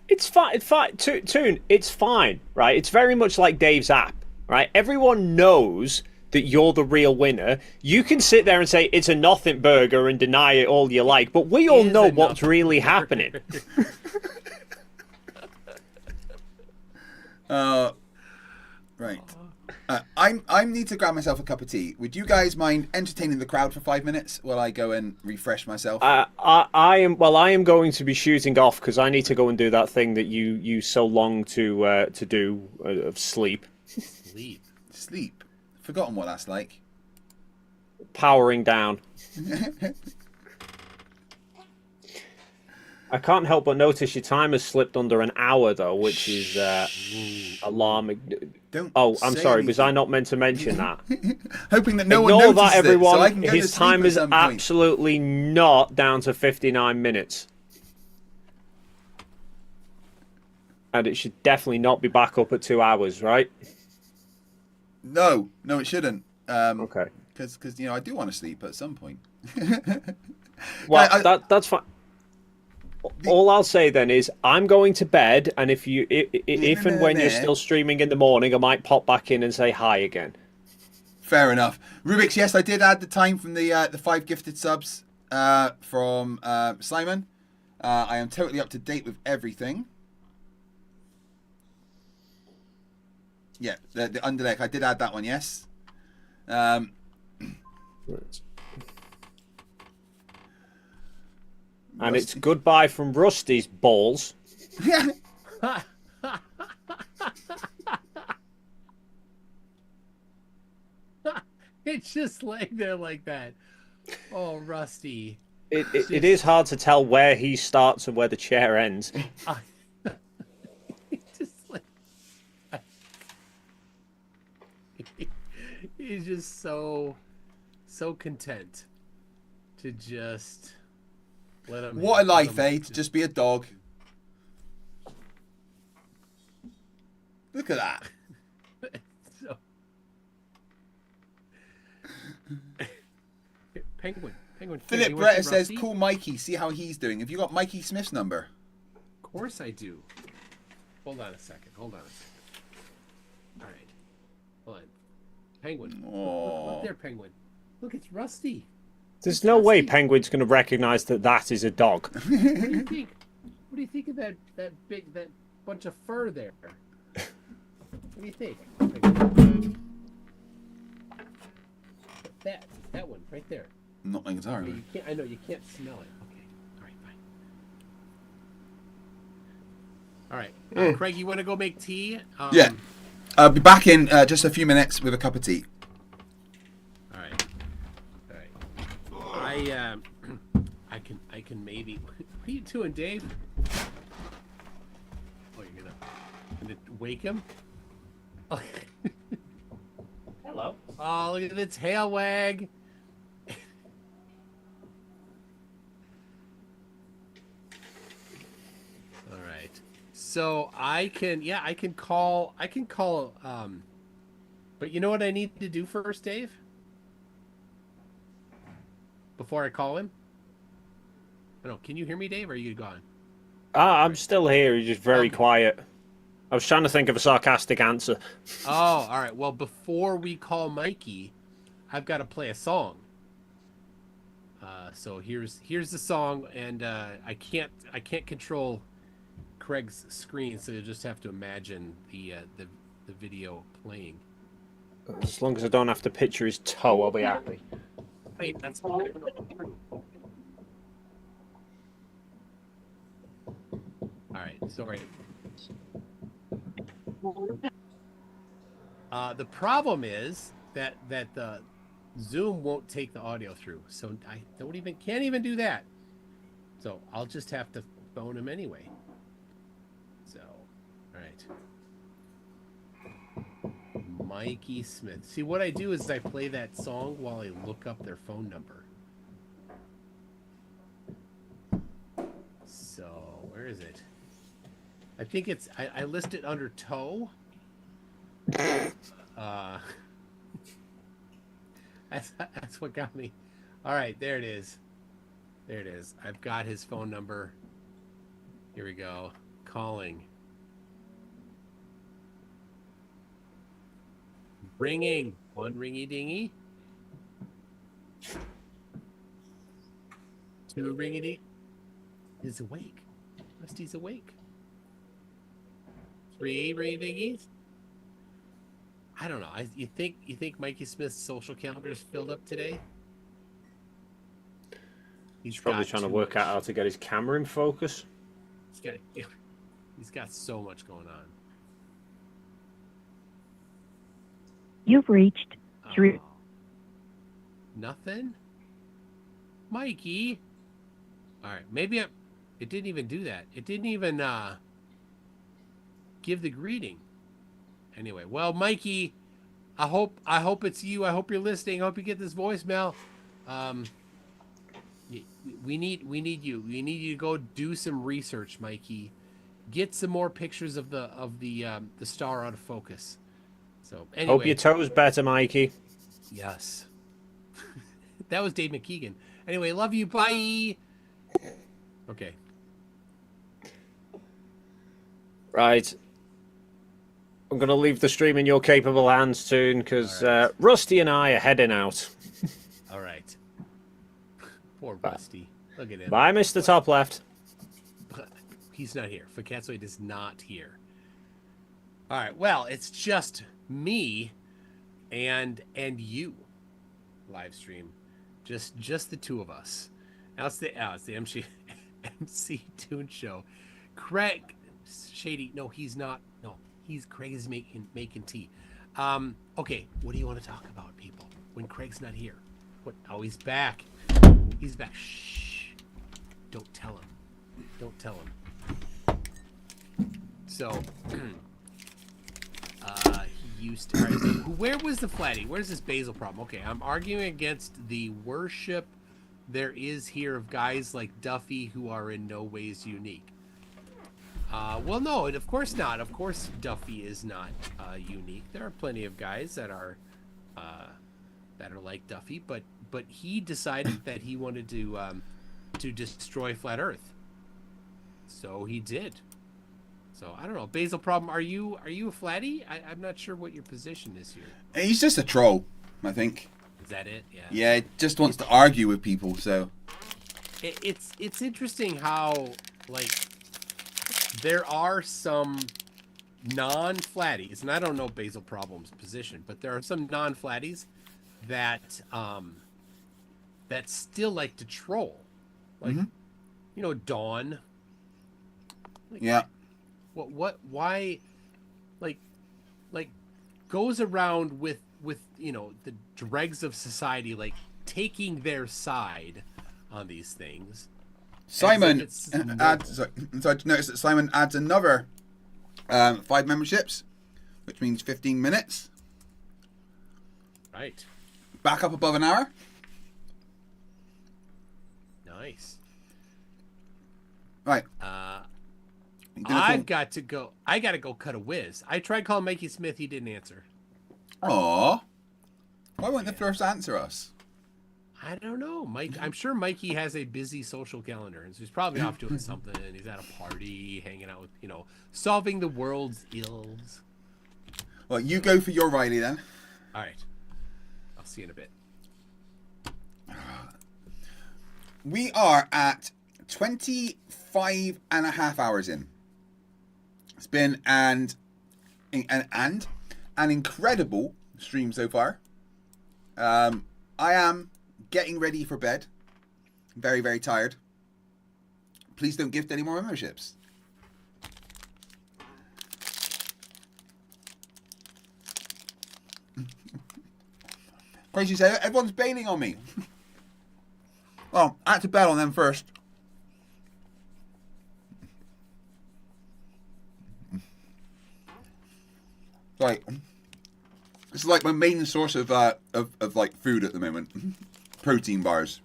S12: It's fine. Toon, it's fine, right? It's very much like Dave's app, right? Everyone knows that you're the real winner. You can sit there and say it's a nothing burger and deny it all you like, but we all know what's really happening.
S1: Right. I need to grab myself a cup of tea. Would you guys mind entertaining the crowd for 5 minutes while I go and refresh myself?
S12: I am going to be shooting off because I need to go and do that thing that you so long to do of sleep.
S1: Sleep. Forgotten what that's like.
S12: Powering down. I can't help but notice your time has slipped under an hour, though, which is alarming. I'm sorry,
S1: anything.
S12: was I not meant to mention that?
S1: Hoping that no
S12: Ignore
S1: one notices
S12: that, everyone.
S1: it, so I can go
S12: His
S1: to
S12: time
S1: sleep at
S12: is
S1: some point.
S12: absolutely not down to 59 minutes. And it should definitely not be back up at 2 hours, right?
S1: No, it shouldn't.
S12: Okay.
S1: Because I do want to sleep at some point.
S12: Well, that's fine. All I'll say then is I'm going to bed, and if and when you're still streaming in the morning, I might pop back in and say hi again.
S1: Fair enough. Rubik's, yes, I did add the time from the 5 gifted subs from Simon. I am totally up to date with everything. Yeah, the underdeck, I did add that one, yes.
S12: And it's goodbye from Rusty's balls.
S10: It's just laying there like that. Oh, Rusty.
S12: It is hard to tell where he starts and where the chair ends.
S10: He's just so content to just let him.
S1: What a life, eh? To just be a dog. Look at that.
S10: Penguin.
S1: Philip Bretta says, "Call Mikey. See how he's doing. Have you got Mikey Smith's number?"
S10: Of course I do. Hold on a second. All right. Hold on. Penguin. Look there, Penguin. Look, it's Rusty.
S12: There's no way Penguin's going to recognize that is a dog.
S10: What do you think? What do you think of that bunch of fur there? What do you think? That one right there.
S1: Not my guitar.
S10: You can't, I know you can't smell it. Okay. All right, fine. All right, Craig, you want to go make tea?
S1: Yeah. I'll be back in just a few minutes with a cup of tea.
S10: All right. I can maybe. What are you doing, Dave? Oh, you're gonna wake him? Oh. Hello. Oh, look at the tail wag. All right. So I can call, but you know what I need to do first, Dave? Before I call him? I don't know. Can you hear me, Dave, or are you gone?
S12: I'm still here. You're just very quiet. I was trying to think of a sarcastic answer.
S10: Oh, all right. Well, before we call Mikey, I've got to play a song. So here's the song, and I can't control Craig's screen, so you'll just have to imagine the video playing.
S12: As long as I don't have to picture his toe, I'll be happy.
S10: Wait, that's all. All right, sorry. The problem is that the Zoom won't take the audio through, so I can't even do that. So I'll just have to phone him anyway. So, all right. Mikey Smith. See, what I do is I play that song while I look up their phone number. So, where is it? I think it's, I list it under toe. That's what got me. All right, there it is. There it is. I've got his phone number. Here we go. Calling. Ringing. One ringy dingy. Two ringy ding. He's awake. Rusty's awake. Three ringy dingies. I don't know. You think Mikey Smith's social calendar is filled up today?
S12: He's probably trying to work out how to get his camera in focus.
S10: He's got so much going on.
S16: You've reached through.
S10: Nothing? Mikey? All right, maybe it didn't even do that. It didn't even give the greeting. Anyway, well, Mikey, I hope it's you. I hope you're listening. I hope you get this voicemail. We need you. We need you to go do some research, Mikey. Get some more pictures of the star out of focus. So
S12: Hope
S10: anyway,
S12: your toes better, Mikey.
S10: yes, that was Dave McKeegan. Anyway, love you. Bye. Okay.
S12: Right. I'm going to leave the stream in your capable hands soon because Rusty and I are heading out.
S10: All right. Poor Rusty. Look at him.
S12: Bye, Mr. Top Left.
S10: He's not here. Fakatsoid is not here. All right. Well, it's just me and you live stream. Just the two of us. Now it's the MC Toon Show. Kreg Shady. No, he's not. No, Kreg is making tea. Okay, what do you want to talk about, people? When Craig's not here. What? Oh, he's back. He's back. Shh. Don't tell him. Don't tell him. So, he used to. All right, so where was the flatty? Where's this basil problem? Okay, I'm arguing against the worship there is here of guys like Duffy who are in no ways unique. Well, no, of course not. Of course, Duffy is not unique. There are plenty of guys that are like Duffy, but he decided that he wanted to destroy Flat Earth, so he did. So I don't know. Basil problem. Are you a flatty? I'm not sure what your position is here.
S1: He's just a troll, I think.
S10: Is that it? Yeah.
S1: Yeah, he just wants to argue with people. So
S10: it's interesting how like there are some non-flatties, and I don't know Basil Problem's position, but there are some non-flatties that that still like to troll, like you know, Dawn. Like,
S1: yeah.
S10: Why, like goes around with you know the dregs of society, like taking their side on these things.
S1: Simon adds. So I noticed that Simon adds another 5 memberships, which means 15 minutes.
S10: Right.
S1: Back up above an hour.
S10: Nice.
S1: Right.
S10: I've got to go. I got to go cut a whiz. I tried calling Mikey Smith. He didn't answer.
S1: Aw. Why won't the Flerfs answer us?
S10: I don't know, Mike. I'm sure Mikey has a busy social calendar, and so he's probably off doing something. He's at a party, hanging out with, you know, solving the world's ills.
S1: Well, you go for your Riley then.
S10: All right. I'll see you in a bit.
S1: We are at 25 and a half hours in. It's been an incredible stream so far. I am getting ready for bed. Very, very tired. Please don't gift any more memberships. Crazy said, everyone's bailing on me. Well, I had to bail on them first. Like, this is like my main source of like food at the moment. Protein bars.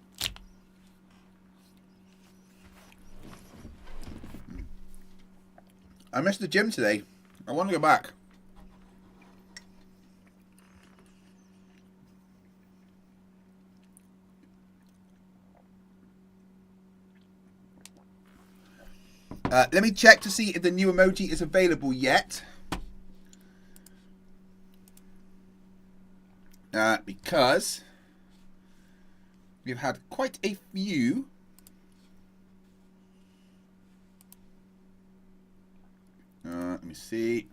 S1: I missed the gym today. I want to go back. Let me check to see if the new emoji is available yet. Because we've had quite a few. Let me see.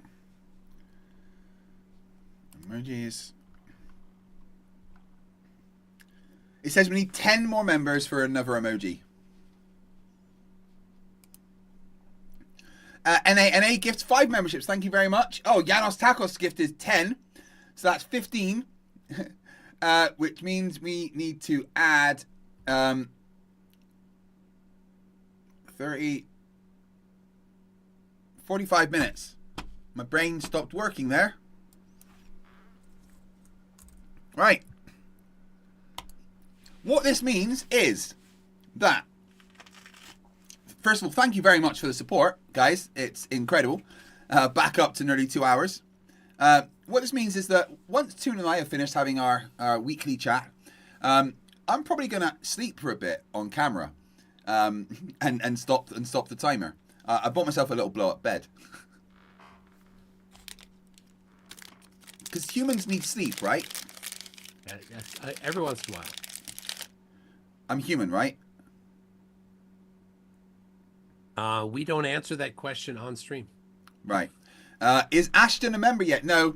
S1: Emojis. It says we need 10 more members for another emoji. NA gifts 5 memberships. Thank you very much. Oh, Janos Tacos gift is 10. So that's 15. Which means we need to add 45 minutes. My brain stopped working there. Right. What this means is that, first of all, thank you very much for the support, guys. It's incredible. Back up to nearly 2 hours. What this means is that once Toon and I have finished having our weekly chat, I'm probably going to sleep for a bit on camera and stop the timer. I bought myself a little blow-up bed. Because humans need sleep, right?
S10: Every once in a while.
S1: I'm human, right?
S10: We don't answer that question on stream.
S1: Right. Is Ashton a member yet? No.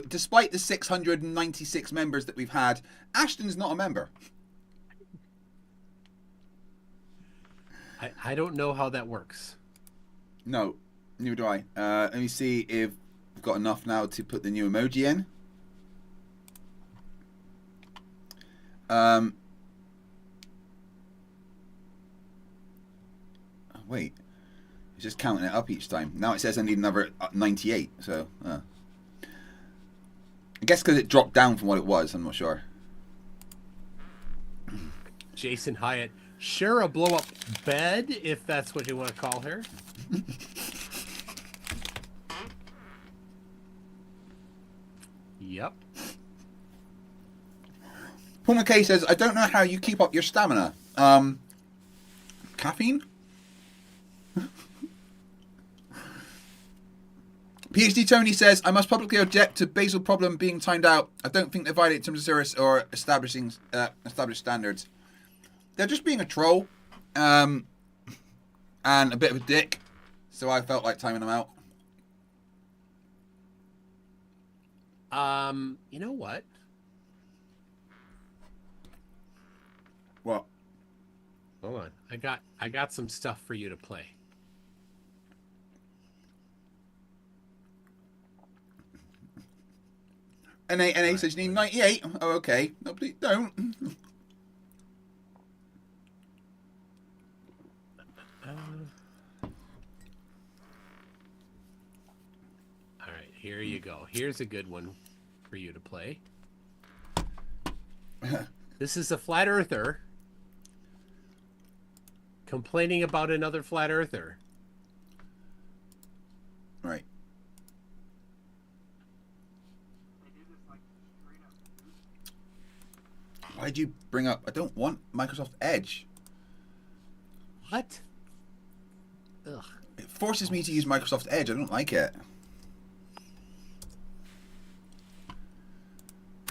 S1: Despite the 696 members that we've had, Ashton's not a member.
S10: I don't know how that works.
S1: No, neither do I. Let me see if we've got enough now to put the new emoji in. Wait. It's just counting it up each time. Now it says I need another 98. So, I guess because it dropped down from what it was. I'm not sure.
S10: Jason Hyatt, sure, a blow-up bed, if that's what you want to call her. Yep.
S1: Paul McKay says, I don't know how you keep up your stamina. Caffeine? PhD Tony says, I must publicly object to basal problem being timed out. I don't think they violate terms of service or establishing established standards. They're just being a troll and a bit of a dick. So I felt like timing them out.
S10: You know what?
S1: What?
S10: Hold on. I got some stuff for you to play.
S1: NA says you need 98. Oh, okay. No, please don't.
S10: All right, here you go. Here's a good one for you to play. This is a flat earther complaining about another flat earther.
S1: Right. Why'd you bring up? I don't want Microsoft Edge.
S10: What? Ugh.
S1: It forces me to use Microsoft Edge. I don't like it.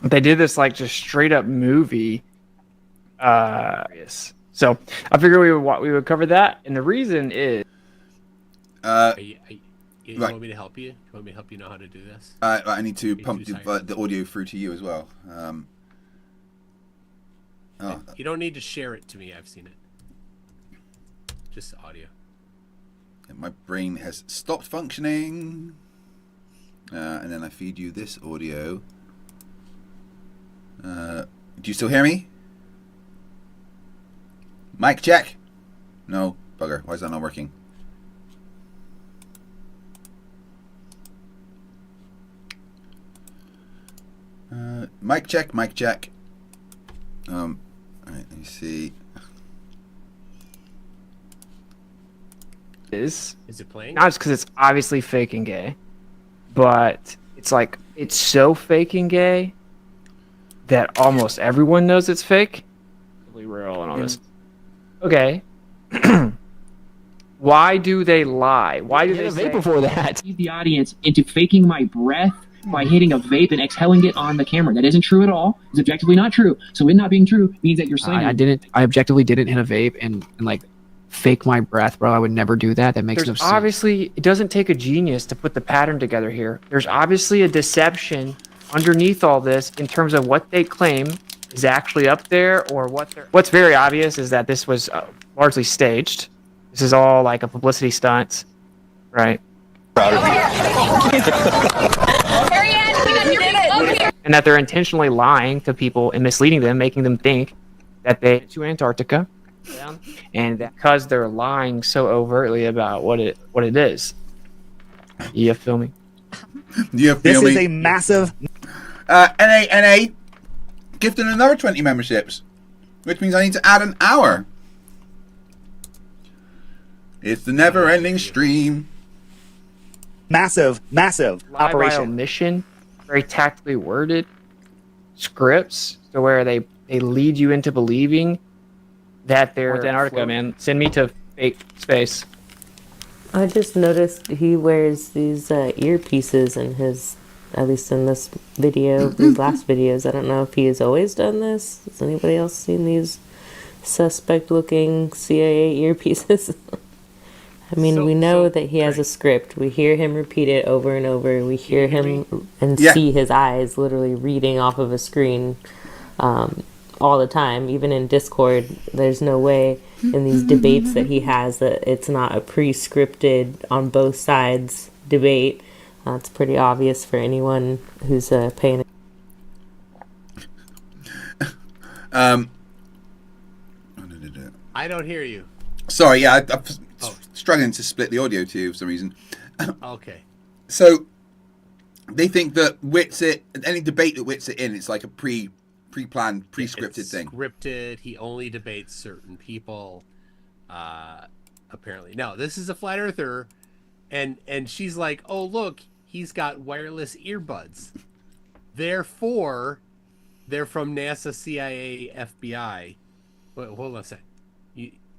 S17: They did this like just straight up movie. Yes. So I figured we would cover that, and the reason is.
S10: You want me to help you? You want me to help you know how to do this?
S1: I need to pump the audio through to you as well.
S10: You don't need to share it to me. I've seen it. Just audio.
S1: My brain has stopped functioning. And then I feed you this audio. Do you still hear me? Mic check. No, bugger. Why is that not working? Mic check, mic check. Alright, let me see.
S17: Is
S10: it playing?
S17: Not just because it's obviously fake and gay, but it's like it's so fake and gay that almost everyone knows it's fake. Really real and all this. Okay. Why do they lie? Why do they
S18: vape
S17: say
S18: before that? Lead the audience into faking my breath by hitting a vape and exhaling it on the camera. That isn't true at all. It's objectively not true. So it not being true means that you're saying
S19: I objectively didn't hit a vape and like fake my breath, bro. I would never do that. That makes no sense.
S17: Obviously, it doesn't take a genius to put the pattern together here. There's obviously a deception underneath all this in terms of what they claim is actually up there or what they're. What's very obvious is that this was largely staged. This is all like a publicity stunt, right? And that they're intentionally lying to people and misleading them, making them think that they went to Antarctica, and that because they're lying so overtly about what it is. You feel me?
S1: You feel
S20: This
S1: me?
S20: is a massive.
S1: NA gifted another 20 memberships, which means I need to add an hour. It's the never-ending stream.
S20: Massive
S17: Lie by
S20: operation.
S17: omission very tactfully worded scripts to where they lead you into believing that they're to Antarctica, man. Send me to fake space.
S20: I just noticed he wears these earpieces in his, at least in this video, these last videos. I don't know if he has always done this. Has anybody else seen these suspect-looking CIA earpieces? I mean, we know that he has a script. We hear him repeat it over and over. We hear him and see his eyes literally reading off of a screen all the time. Even in Discord, there's no way in these debates that he has that it's not a pre-scripted on both sides debate. It's pretty obvious for anyone who's paying
S10: I don't hear you.
S1: Sorry, I'm struggling to split the audio to you for some reason.
S10: Okay.
S1: So they think that Whitsitt, any debate that Whitsitt in, it's like a pre-planned, pre-scripted thing.
S10: Scripted. He only debates certain people. Apparently, no. This is a flat earther, and she's like, "Oh, look, he's got wireless earbuds. Therefore, they're from NASA, CIA, FBI." Wait, hold on a sec.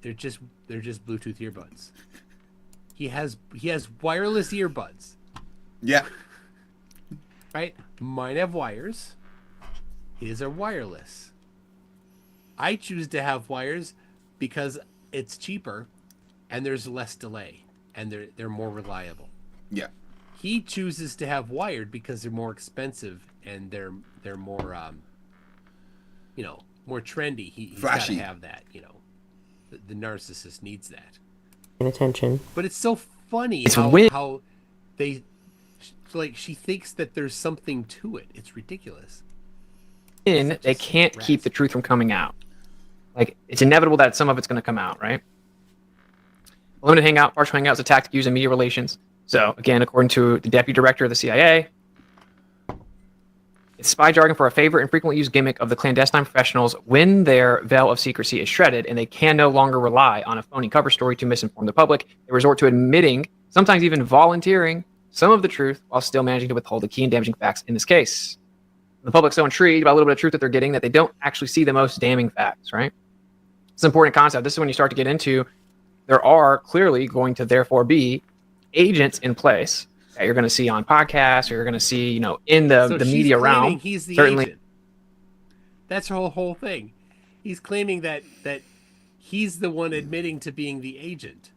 S10: They're just Bluetooth earbuds. He has wireless earbuds.
S1: Yeah.
S10: Right? Mine have wires. His are wireless. I choose to have wires because it's cheaper and there's less delay and they're more reliable.
S1: Yeah.
S10: He chooses to have wired because they're more expensive and they're more more trendy. He's got to have that, The narcissist needs that.
S20: attention.
S10: But it's so funny
S17: It's
S10: how they she thinks that there's something to it. It's ridiculous.
S17: They can't keep the truth from coming out. Like, it's inevitable that some of it's going to come out, right? Limited hangout, partial hangout is a tactic used in media relations. So, again, according to the deputy director of the CIA, it's spy jargon for a favorite and frequently used gimmick of the clandestine professionals when their veil of secrecy is shredded and they can no longer rely on a phony cover story to misinform the public. They resort to admitting, sometimes even volunteering, some of the truth while still managing to withhold the key and damaging facts in this case. The public's so intrigued by a little bit of truth that they're getting that they don't actually see the most damning facts, right? It's an important concept. This is when you start to get into, there are clearly going to therefore be agents in place that you're going to see on podcasts or you're going to see, in the media realm.
S10: He's the
S17: certainly.
S10: agent. That's her whole thing. He's claiming that he's the one admitting to being the agent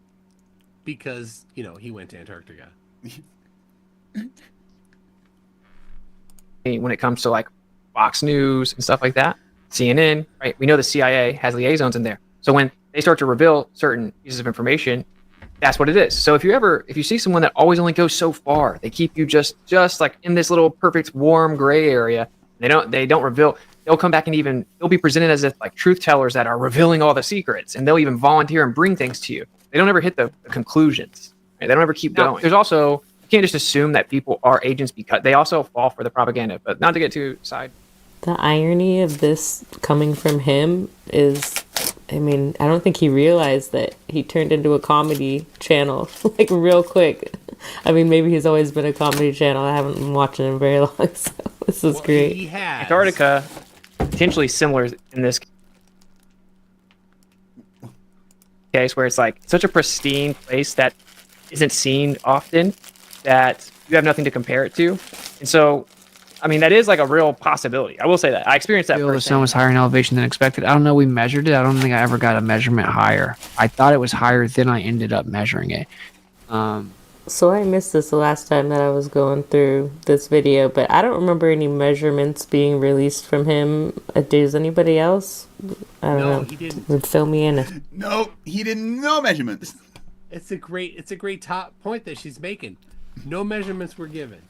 S10: because, he went to Antarctica.
S17: When it comes to like Fox News and stuff like that, CNN, right? We know the CIA has liaisons in there. So when they start to reveal certain pieces of information, that's what it is. So if you see someone that always only goes so far, they keep you just like in this little perfect warm gray area. They don't reveal. They'll come back and they'll be presented as if like truth tellers that are revealing all the secrets, and they'll even volunteer and bring things to you. They don't ever hit the conclusions. Right? They don't ever keep going. There's also, you can't just assume that people are agents because they also fall for the propaganda. But not to get too side.
S20: The irony of this coming from him is, I don't think he realized that he turned into a comedy channel like real quick. Maybe he's always been a comedy channel. I haven't been watching him very long, so this is great.
S10: He has.
S17: Antarctica, potentially similar in this case, where it's like such a pristine place that isn't seen often that you have nothing to compare it to. And so, that is like a real possibility. I will say that. I experienced that
S19: The sun was higher in elevation than expected. I don't know. We measured it. I don't think I ever got a measurement higher. I thought it was higher, then I ended up measuring it.
S20: So I missed this the last time that I was going through this video, but I don't remember any measurements being released from him. Does anybody else? I don't know.
S10: He didn't.
S20: Fill me in.
S1: No, he didn't. No measurements.
S10: It's a great top point that she's making. No measurements were given.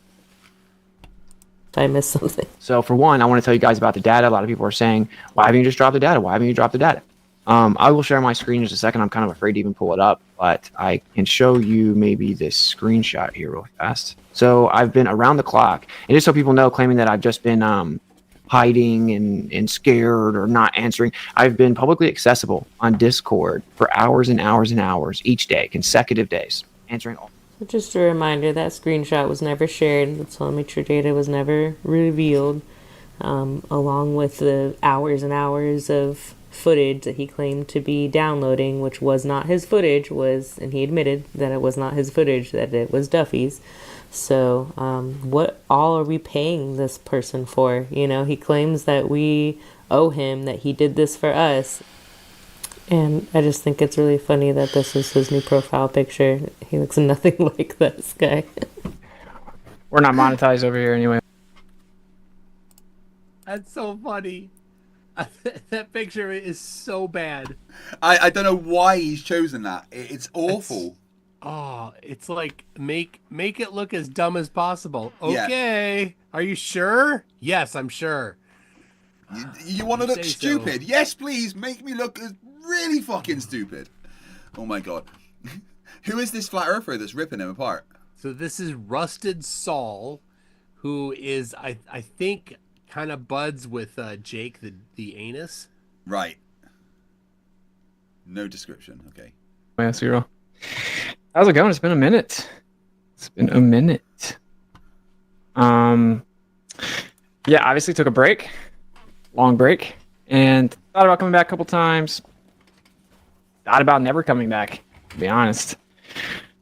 S20: I missed something.
S17: So for one, I want to tell you guys about the data. A lot of people are saying, why haven't you just dropped the data? Why haven't you dropped the data? I will share my screen in just a second. I'm kind of afraid to even pull it up, but I can show you maybe this screenshot here real fast. So I've been around the clock, and just so people know, claiming that I've just been hiding and scared or not answering. I've been publicly accessible on Discord for hours and hours and hours each day, consecutive days, answering all.
S20: Just a reminder, that screenshot was never shared. The telemetry data was never revealed, along with the hours and hours of footage that he claimed to be downloading, which was not his footage, and he admitted that it was not his footage, that it was Duffy's. So, what all are we paying this person for? You know, he claims that we owe him, that he did this for us. And I just think it's really funny that this is his new profile picture. He looks nothing like this guy.
S17: We're not monetized over here anyway.
S10: That's so funny. That picture is so bad.
S1: I don't know why he's chosen that. It's awful.
S10: It's like make it look as dumb as possible. Okay. Yeah. Are you sure? Yes, I'm sure.
S1: You want to look stupid? So. Yes, please. Make me look really fucking stupid. Oh my god. Who is this flat earther that's ripping him apart?
S10: So this is Rusted Saul, who is I think kind of buds with Jake the anus.
S1: Right. No description. Okay.
S17: Yeah, Zero. How's it going? It's been a minute. Yeah, obviously took a break. Long break. And thought about coming back a couple times. Thought about never coming back, to be honest.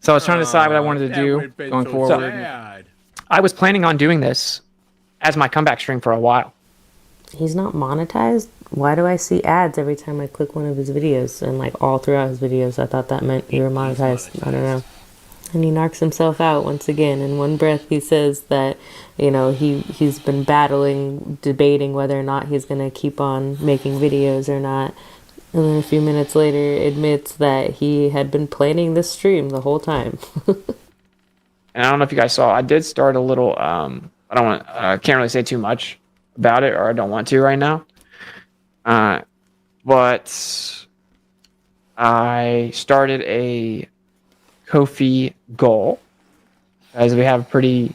S17: So I was trying to decide what I wanted to do going forward. I was planning on doing this as my comeback stream for a while.
S20: He's not monetized? Why do I see ads every time I click one of his videos? And like all throughout his videos, I thought that meant you were monetized. I don't know. And he knocks himself out once again. In one breath, he says that, you know, he's been debating whether or not he's going to keep on making videos or not. And then a few minutes later, admits that he had been planning this stream the whole time.
S17: And I don't know if you guys saw, I did start a little, I can't really say too much about it, or I don't want to right now. But I started a Ko-fi goal, as we have a pretty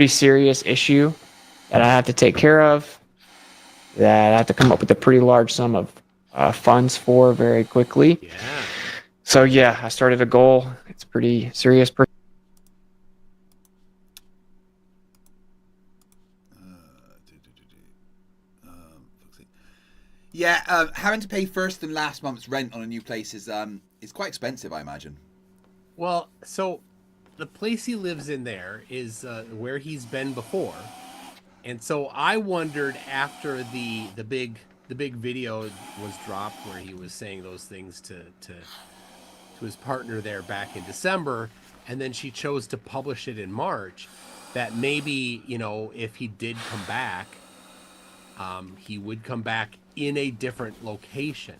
S17: serious issue that I have to take care of, that I have to come up with a pretty large sum of funds for very quickly. Yeah. So yeah, I started a goal. It's pretty serious.
S1: Yeah, having to pay first and last month's rent on a new place is quite expensive, I imagine.
S10: Well, so the place he lives in there is where he's been before, and so I wondered after the big video was dropped where he was saying those things to his partner there back in December, and then she chose to publish it in March, that maybe, you know, if he did come back, he would come back in a different location,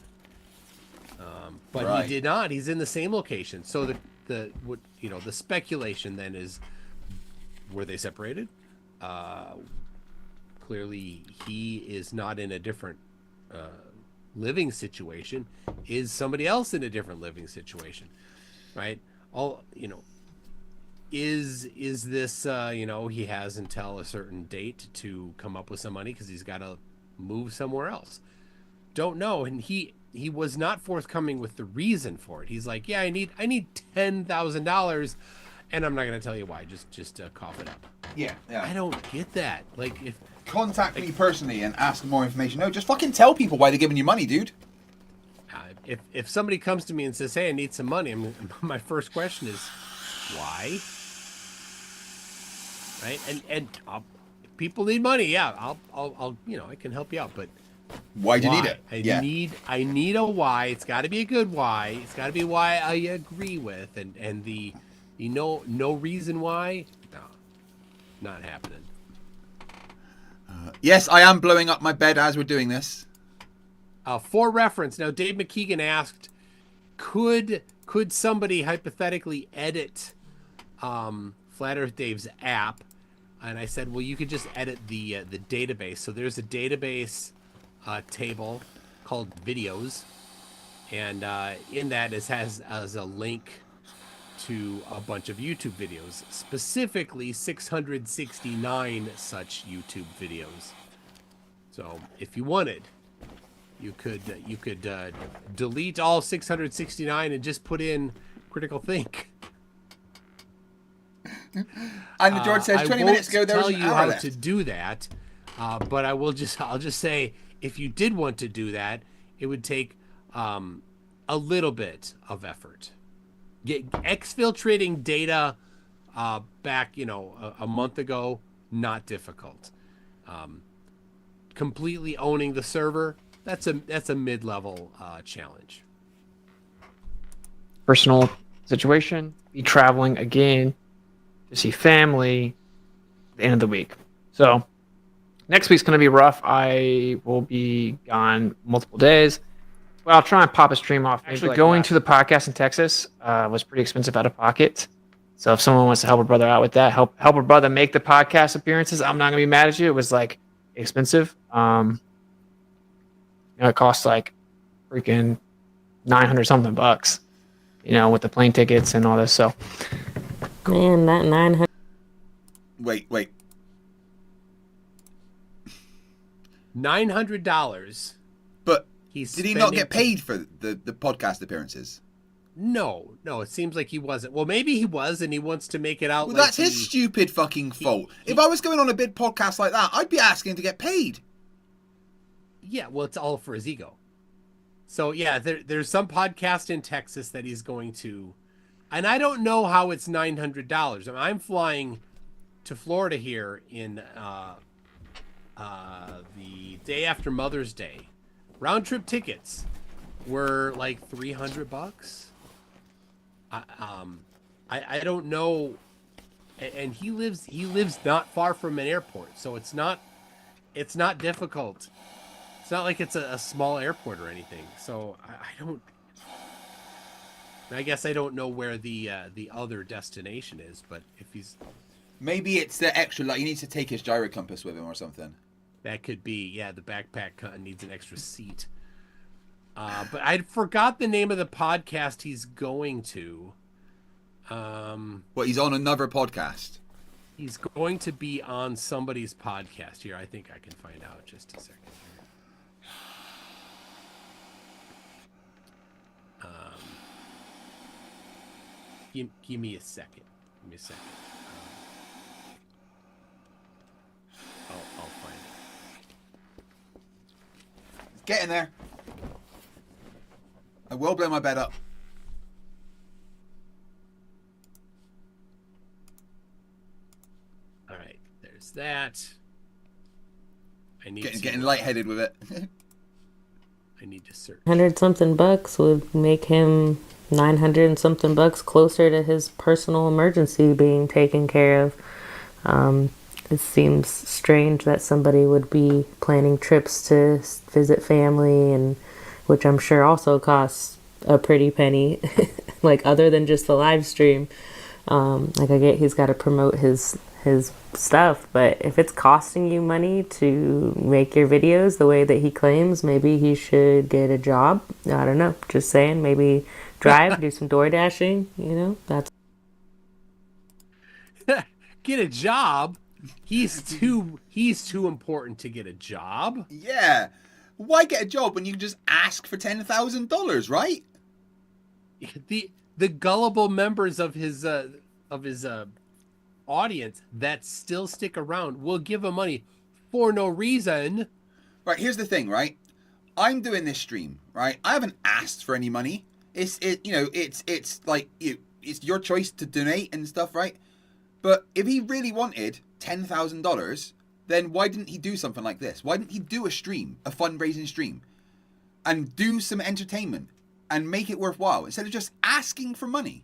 S10: but right. He did not. He's in the same location. So the speculation then is, were they separated? Clearly, he is not in a different living situation. Is somebody else in a different living situation? Right? Is this he has until a certain date to come up with some money because he's got to move somewhere else? Don't know. And he was not forthcoming with the reason for it. He's like, yeah, I need $10,000, and I'm not going to tell you why. Just cough it up.
S1: Yeah.
S10: I don't get that. Like, if
S1: contact me personally and ask more information. No, just fucking tell people why they're giving you money, dude.
S10: If somebody comes to me and says, hey, I need some money, my first question is, why? Right? And if people need money, yeah, I'll I can help you out, but
S1: why do you need it?
S10: I need a why. It's got to be a good why. It's got to be why I agree with, and the no reason why, no, not happening.
S1: Yes, I am blowing up my bed as we're doing this.
S10: For reference, now Dave McKeegan asked, could somebody hypothetically edit Flat Earth Dave's app? And I said, well, you could just edit the database. So there's a database table called videos, and in that it has as a link to a bunch of YouTube videos, specifically 669 such YouTube videos. So if you wanted, you could delete all 669 and just put in Critical Think.
S1: And George says 20 minutes ago there was an
S10: tell you
S1: hour
S10: how
S1: left.
S10: to do that, but I'll just say if you did want to do that, it would take a little bit of effort. Exfiltrating data back, a month ago, not difficult. Completely owning the server, that's a mid-level challenge.
S17: Personal situation, be traveling again to see family at the end of the week. So next week's going to be rough. I will be gone multiple days. Well, I'll try and pop a stream off. Actually, going to the podcast in Texas was pretty expensive out of pocket. So if someone wants to help a brother out with that, help a brother make the podcast appearances, I'm not going to be mad at you. It was like expensive. It costs like freaking 900 something bucks, with the plane tickets and all this. So,
S20: man, that 900.
S1: Wait.
S10: $900.
S1: But did he not get paid for the podcast appearances?
S10: No. It seems like he wasn't. Well, maybe he was, and he wants to make it out.
S1: Well, that's his stupid fucking fault. If I was going on a big podcast like that, I'd be asking to get paid.
S10: Yeah, well, it's all for his ego. So yeah, there's some podcast in Texas that he's going to, and I don't know how it's $900. I'm flying to Florida here in the day after Mother's Day. Round trip tickets were like $300. I don't know, and he lives not far from an airport, so it's not difficult. It's not like it's a small airport or anything. So I guess I don't know where the other destination is, but if he's
S1: maybe it's the extra, like he needs to take his gyro compass with him or something.
S10: That could be, yeah. The backpack needs an extra seat. But I forgot the name of the podcast he's going to.
S1: He's on another podcast.
S10: He's going to be on somebody's podcast here. I think I can find out just a second. Give me a second. I'll find it.
S1: Get in there. I will blow my bed up.
S10: All right, there's that. I need
S1: getting lightheaded with it.
S10: I need to search.
S20: 100 something bucks would make him 900 and something bucks closer to his personal emergency being taken care of. It seems strange that somebody would be planning trips to visit family, and which I'm sure also costs a pretty penny, like other than just the live stream. Like I get he's got to promote his stuff, but if it's costing you money to make your videos the way that he claims, maybe he should get a job. I don't know, just saying, maybe drive, do some door dashing, that's
S10: get a job. He's too important to get a job.
S1: Yeah. Why get a job when you can just ask for $10,000, right?
S10: The gullible members of his audience that still stick around will give him money for no reason.
S1: Right, here's the thing, right? I'm doing this stream, right? I haven't asked for any money. It's like it's your choice to donate and stuff, right? But if he really wanted $10,000, then why didn't he do something like this? Why didn't he do a stream, a fundraising stream, and do some entertainment and make it worthwhile instead of just asking for money?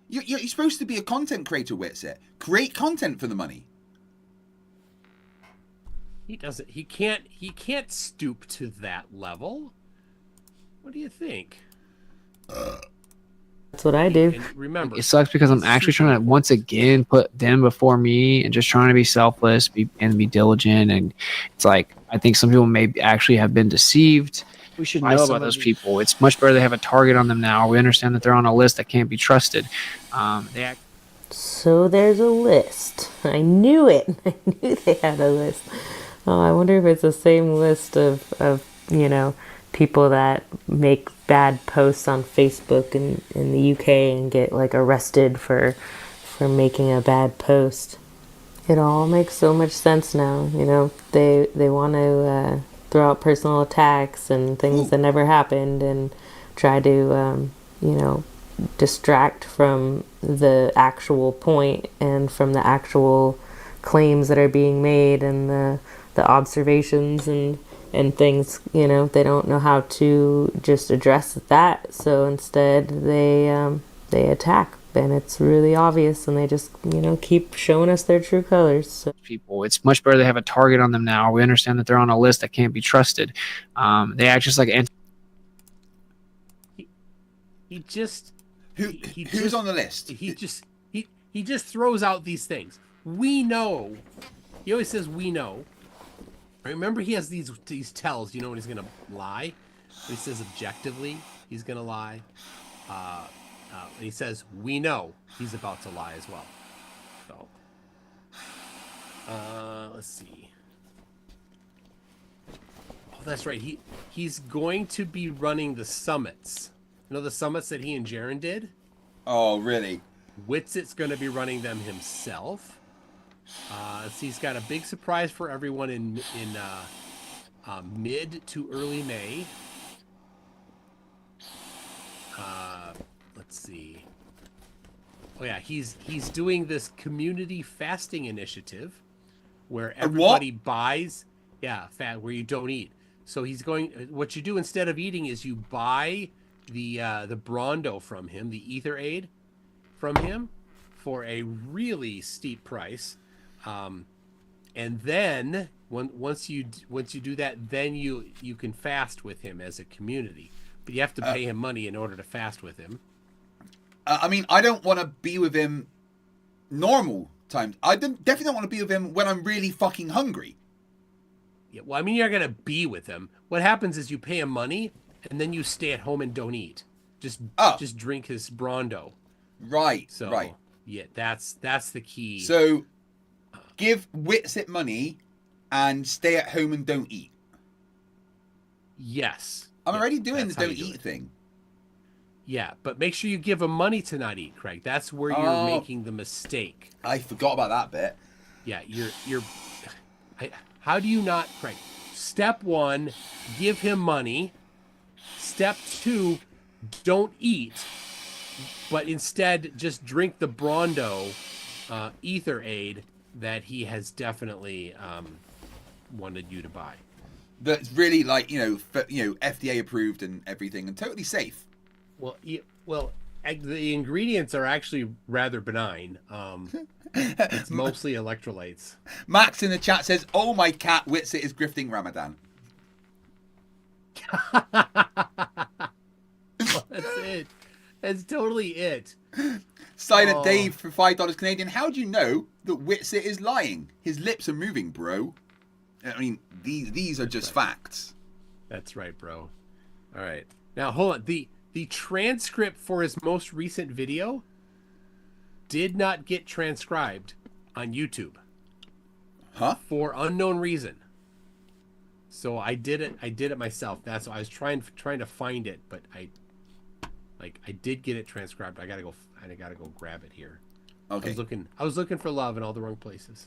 S1: You're supposed to be a content creator, Witsit. Create content for the money.
S10: He doesn't. He can't stoop to that level. What do you think?
S20: That's what I do.
S10: And remember,
S19: it sucks because I'm actually trying to once again put them before me and just trying to be selfless and be diligent. And it's like I think some people may actually have been deceived. We should know about those people. It's much better they have a target on them now. We understand that they're on a list that can't be trusted.
S20: So there's a list. I knew it. I knew they had a list. Oh, I wonder if it's the same list of people that make bad posts on Facebook in the UK and get like arrested for from making a bad post. It all makes so much sense now. You know, they want to throw out personal attacks and things that never happened, and try to you know, distract from the actual point and from the actual claims that are being made and the observations and things. You know, they don't know how to just address that, so instead they attack, and it's really obvious, and they just, you know, keep showing us their true colors. So.
S19: People, it's much better they have a target on them now. We understand that they're on a list that can't be trusted. They act just like
S1: Who's on the list?
S10: He just throws out these things. We know. He always says we know. Remember, he has these tells. You know when he's gonna lie. He says objectively he's gonna lie. And he says we know he's about to lie as well. So let's see. Oh, that's right. He's going to be running the summits. You know the summits that he and Jaren did?
S1: Oh, really?
S10: Witsit's going to be running them himself. So he's got a big surprise for everyone in mid to early May. Let's see. Oh yeah, he's doing this community fasting initiative where everybody buys, where you don't eat. So he's going. What you do instead of eating is you buy the Brondo from him, the Ether Aid from him, for a really steep price, and then once you do that, then you can fast with him as a community, but you have to pay him money in order to fast with him.
S1: I mean, I don't want to be with him normal times. I definitely don't want to be with him when I'm really fucking hungry.
S10: Yeah, well, I mean, you're gonna be with him. What happens is you pay him money, and then you stay at home and don't eat. Just drink his Brondo.
S1: Right.
S10: So,
S1: right.
S10: Yeah, that's the key.
S1: So, give Witsit money and stay at home and don't eat.
S10: Yes.
S1: I'm already doing the don't eat thing.
S10: Yeah, but make sure you give him money to not eat, Craig. That's where you're making the mistake.
S1: I forgot about that bit.
S10: Yeah, how do you not, Craig? Step 1, give him money. Step 2, don't eat, but instead just drink the Brondo Ether Aid that he has definitely wanted you to buy.
S1: That's really like, FDA approved and everything and totally safe.
S10: Well, the ingredients are actually rather benign. It's mostly electrolytes.
S1: Max in the chat says, "Oh, my cat Witsit is grifting Ramadan."
S10: Well, that's it. That's totally it.
S1: Silent Dave for $5 Canadian. How do you know that Witsit is lying? His lips are moving, bro. I mean, these are just facts.
S10: That's right, bro. All right. Now, hold on. The transcript for his most recent video did not get transcribed on YouTube.
S1: Huh?
S10: For unknown reason. So I did it myself. That's why I was trying to find it, but I did get it transcribed. I gotta go grab it here.
S1: Okay.
S10: I was looking for love in all the wrong places.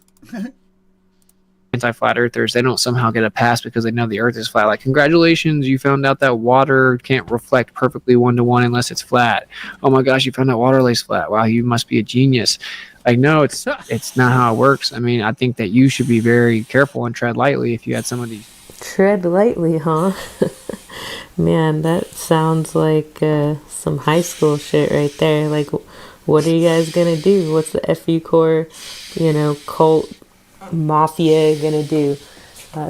S19: Anti-flat earthers, they don't somehow get a pass because they know the earth is flat. Like, congratulations, you found out that water can't reflect perfectly 1-to-1 unless it's flat. Oh my gosh, you found out water lays flat. Wow, you must be a genius. Like, no, it's not how it works. I mean, I think that you should be very careful and tread lightly if you had some of these.
S20: Tread lightly, huh? Man, that sounds like some high school shit right there. Like, what are you guys gonna do? What's the FU core, cult mafia gonna do?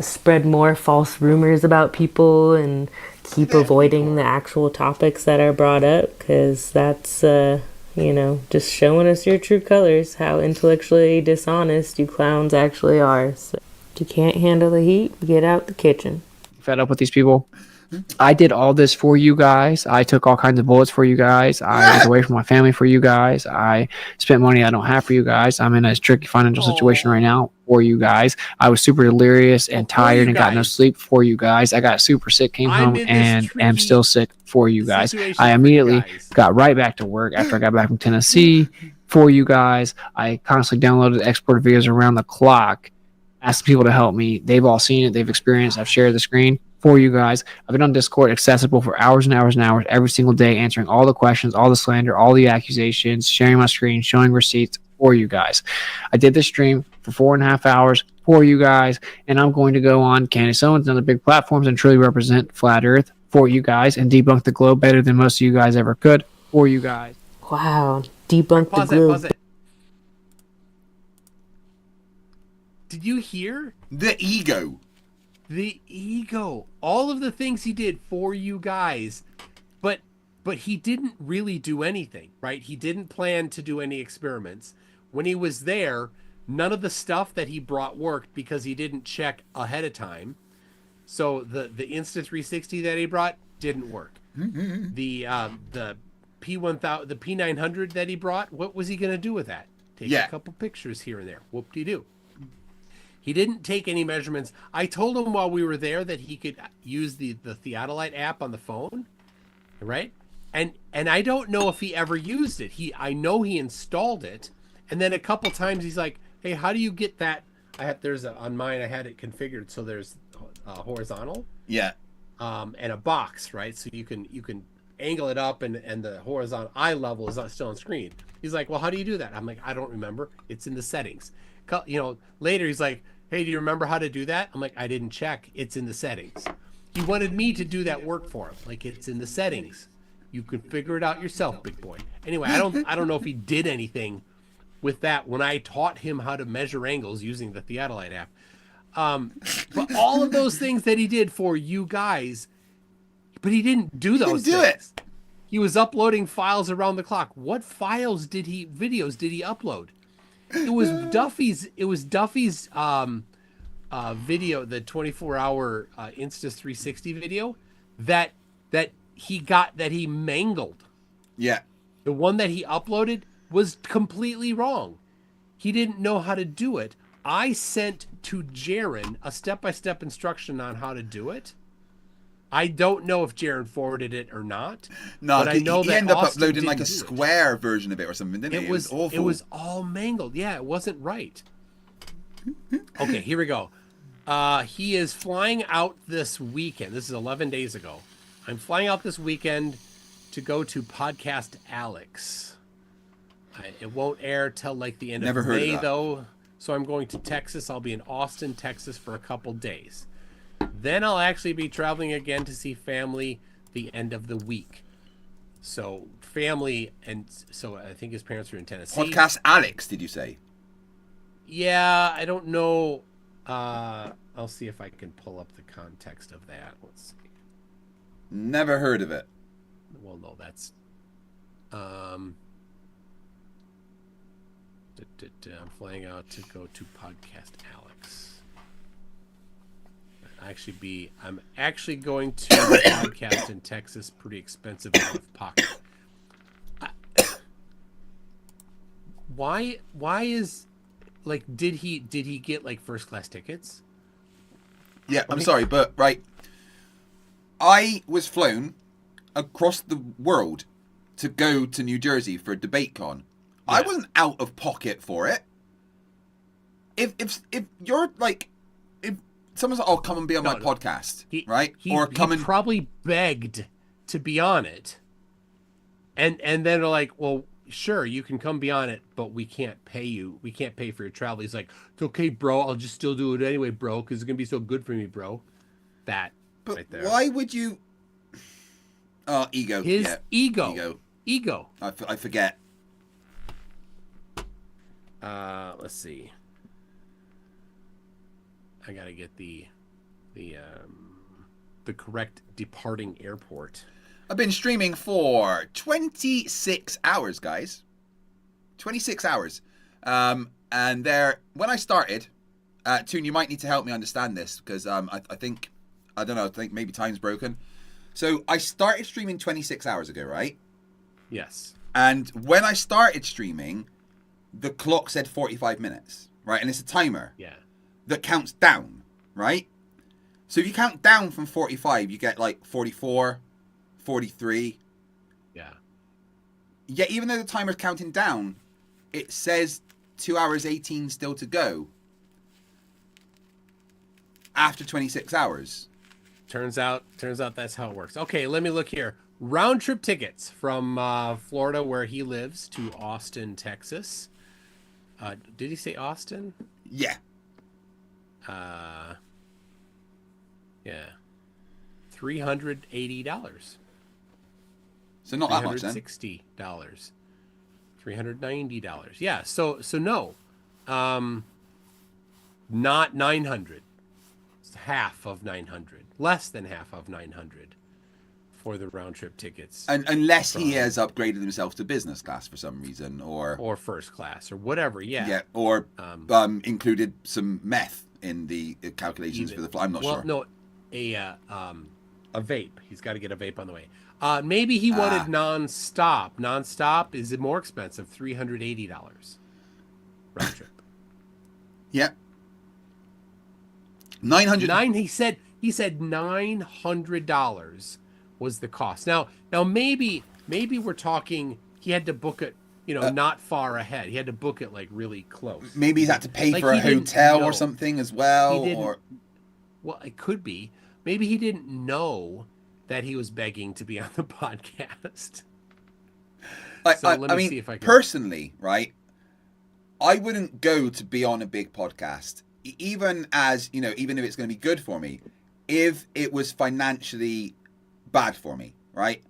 S20: Spread more false rumors about people and keep avoiding the actual topics that are brought up? Because that's, just showing us your true colors, how intellectually dishonest you clowns actually are. So, if you can't handle the heat, get out the kitchen.
S19: Fed up with these people. I did all this for you guys. I took all kinds of bullets for you guys. I was away from my family for you guys. I spent money I don't have for you guys. I'm in a tricky financial situation right now for you guys. I was super delirious and tired and got no sleep for you guys. I got super sick, came home, and am still sick for you guys. I immediately got right back to work after I got back from Tennessee for you guys. I constantly downloaded, exported videos around the clock, asked people to help me. They've all seen it. They've experienced. I've shared the screen for you guys. I've been on Discord accessible for hours and hours and hours every single day, answering all the questions, all the slander, all the accusations, sharing my screen, showing receipts for you guys. I did this stream for 4.5 hours for you guys, and I'm going to go on Candace Owens and other big platforms and truly represent Flat Earth for you guys and debunk the globe better than most of you guys ever could for you guys.
S20: Wow. Debunk the
S10: Pause
S20: globe.
S10: it. Did you hear?
S1: The ego.
S10: The ego. All of the things he did for you guys. But he didn't really do anything, right? He didn't plan to do any experiments. When he was there, none of the stuff that he brought worked because he didn't check ahead of time. So the Insta360 that he brought didn't work. The P1000, the P900 that he brought, what was he going to do with that? Take a couple pictures here and there. Whoop-de-doo. He didn't take any measurements. I told him while we were there that he could use the Theodolite app on the phone, right? And I don't know if he ever used it. I know he installed it, and then a couple times he's like, "Hey, how do you get that?" On mine I had it configured so there's horizontal, and a box, right? So you can angle it up, and the horizontal eye level is still on screen. He's like, "Well, how do you do that?" I'm like, "I don't remember. It's in the settings." Later he's like, "Hey, do you remember how to do that?" I'm like, "I didn't check. It's in the settings." He wanted me to do that work for him. Like, it's in the settings. You can figure it out yourself, big boy. Anyway, I don't know if he did anything with that when I taught him how to measure angles using the Theodolite app. But all of those things that he did for you guys, but he didn't do those things. He was uploading files around the clock. What videos did he upload? It was Duffy's video, the 24-hour Insta360 video that he mangled.
S1: Yeah.
S10: The one that he uploaded was completely wrong. He didn't know how to do it. I sent to Jaren a step-by-step instruction on how to do it. I don't know if Jaren forwarded it or not.
S1: No,
S10: but I know
S1: he ended up uploading like a square version of it or something, didn't he? It was awful.
S10: It was all mangled. Yeah, it wasn't right. Okay, here we go. He is flying out this weekend. This is 11 days ago. I'm flying out this weekend to go to Podcast Alex. It won't air till like the end of May, though. So I'm going to Texas. I'll be in Austin, Texas for a couple days. Then I'll actually be traveling again to see family the end of the week. So family, and so I think his parents are in Tennessee.
S1: Podcast Alex, did you say?
S10: Yeah, I don't know. I'll see if I can pull up the context of that. Let's see.
S1: Never heard of it.
S10: Well, no, that's I'm flying out to go to Podcast Alex. I'm actually going to a podcast in Texas, pretty expensive out of pocket. Why is, like, did he get like first class tickets?
S1: Yeah, I'm sorry, but right. I was flown across the world to go to New Jersey for DebateCon. Yeah. I wasn't out of pocket for it. If you're like, if someone's like, "Oh, come and be on my podcast," right?
S10: He probably begged to be on it, and then they're like, "Well, sure, you can come be on it, but we can't pay you. We can't pay for your travel." He's like, "It's okay, bro. I'll just still do it anyway, bro, because it's gonna be so good for me, bro." That.
S1: But
S10: right there.
S1: Why would you? Oh, ego.
S10: His ego.
S1: I forget.
S10: Let's see. I gotta get the correct departing airport.
S1: I've been streaming for 26 hours, guys. 26 hours. And when I started, Toon, you might need to help me understand this because I think maybe time's broken. So I started streaming 26 hours ago, right?
S10: Yes.
S1: And when I started streaming, the clock said 45 minutes, right? And it's a timer.
S10: Yeah.
S1: That counts down, right? So if you count down from 45, you get like 44, 43.
S10: Yeah.
S1: Yet even though the timer's counting down, it says 2 hours 18 still to go after 26 hours.
S10: Turns out that's how it works. Okay, let me look here. Round trip tickets from Florida, where he lives, to Austin, Texas. Did he say Austin?
S1: Yeah.
S10: Yeah. $380.
S1: So not that much then.
S10: $360. $390. Yeah. So no. Not 900. It's half of 900. Less than half of 900 for the round trip tickets.
S1: And unless he has upgraded himself to business class for some reason, or
S10: first class, or whatever. Yeah.
S1: Yeah. Or included some meth in the calculations for the flight. I'm not sure.
S10: No, a vape. He's got to get a vape on the way. Maybe he wanted non-stop. Non-stop is more expensive, $380 round trip.
S1: Yep. 900.
S10: He said $900 was the cost. Now maybe we're talking. He had to book it, not far ahead. He had to book it like really close.
S1: Maybe he's had to pay for a hotel or something as well.
S10: Well, it could be. Maybe he didn't know that he was begging to be on the podcast.
S1: I mean, see if I can... personally, right? I wouldn't go to be on a big podcast, even if it's going to be good for me, if it was financially bad for me, right?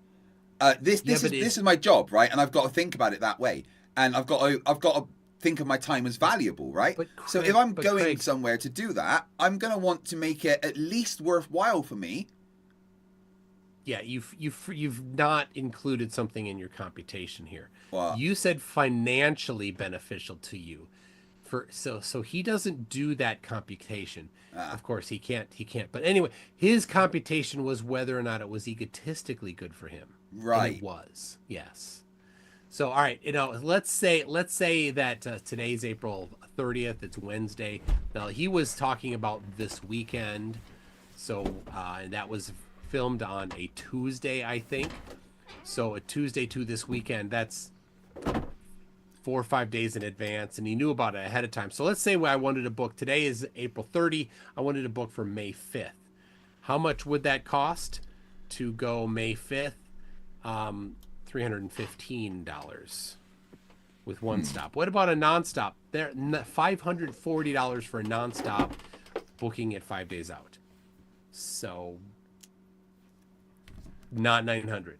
S1: This is my job, right? And I've got to think about it that way, and I've got to think of my time as valuable, right? So if I'm going somewhere to do that, I'm going to want to make it at least worthwhile for me.
S10: Yeah, you've not included something in your computation here.
S1: Wow.
S10: You said financially beneficial to you. So he doesn't do that computation. Of course he can't. But anyway, his computation was whether or not it was egotistically good for him.
S1: Right.
S10: And it was. Yes. So all right, let's say that today's April 30th. It's Wednesday. Now he was talking about this weekend. So and that was filmed on a Tuesday, I think. So a Tuesday to this weekend, that's 4 or 5 days in advance, and he knew about it ahead of time. So let's say I wanted to book. Today is April 30. I wanted to book for May 5th. How much would that cost to go May 5th? $315 with one stop. What about a nonstop? There, $540 for a nonstop booking it 5 days out. So not 900.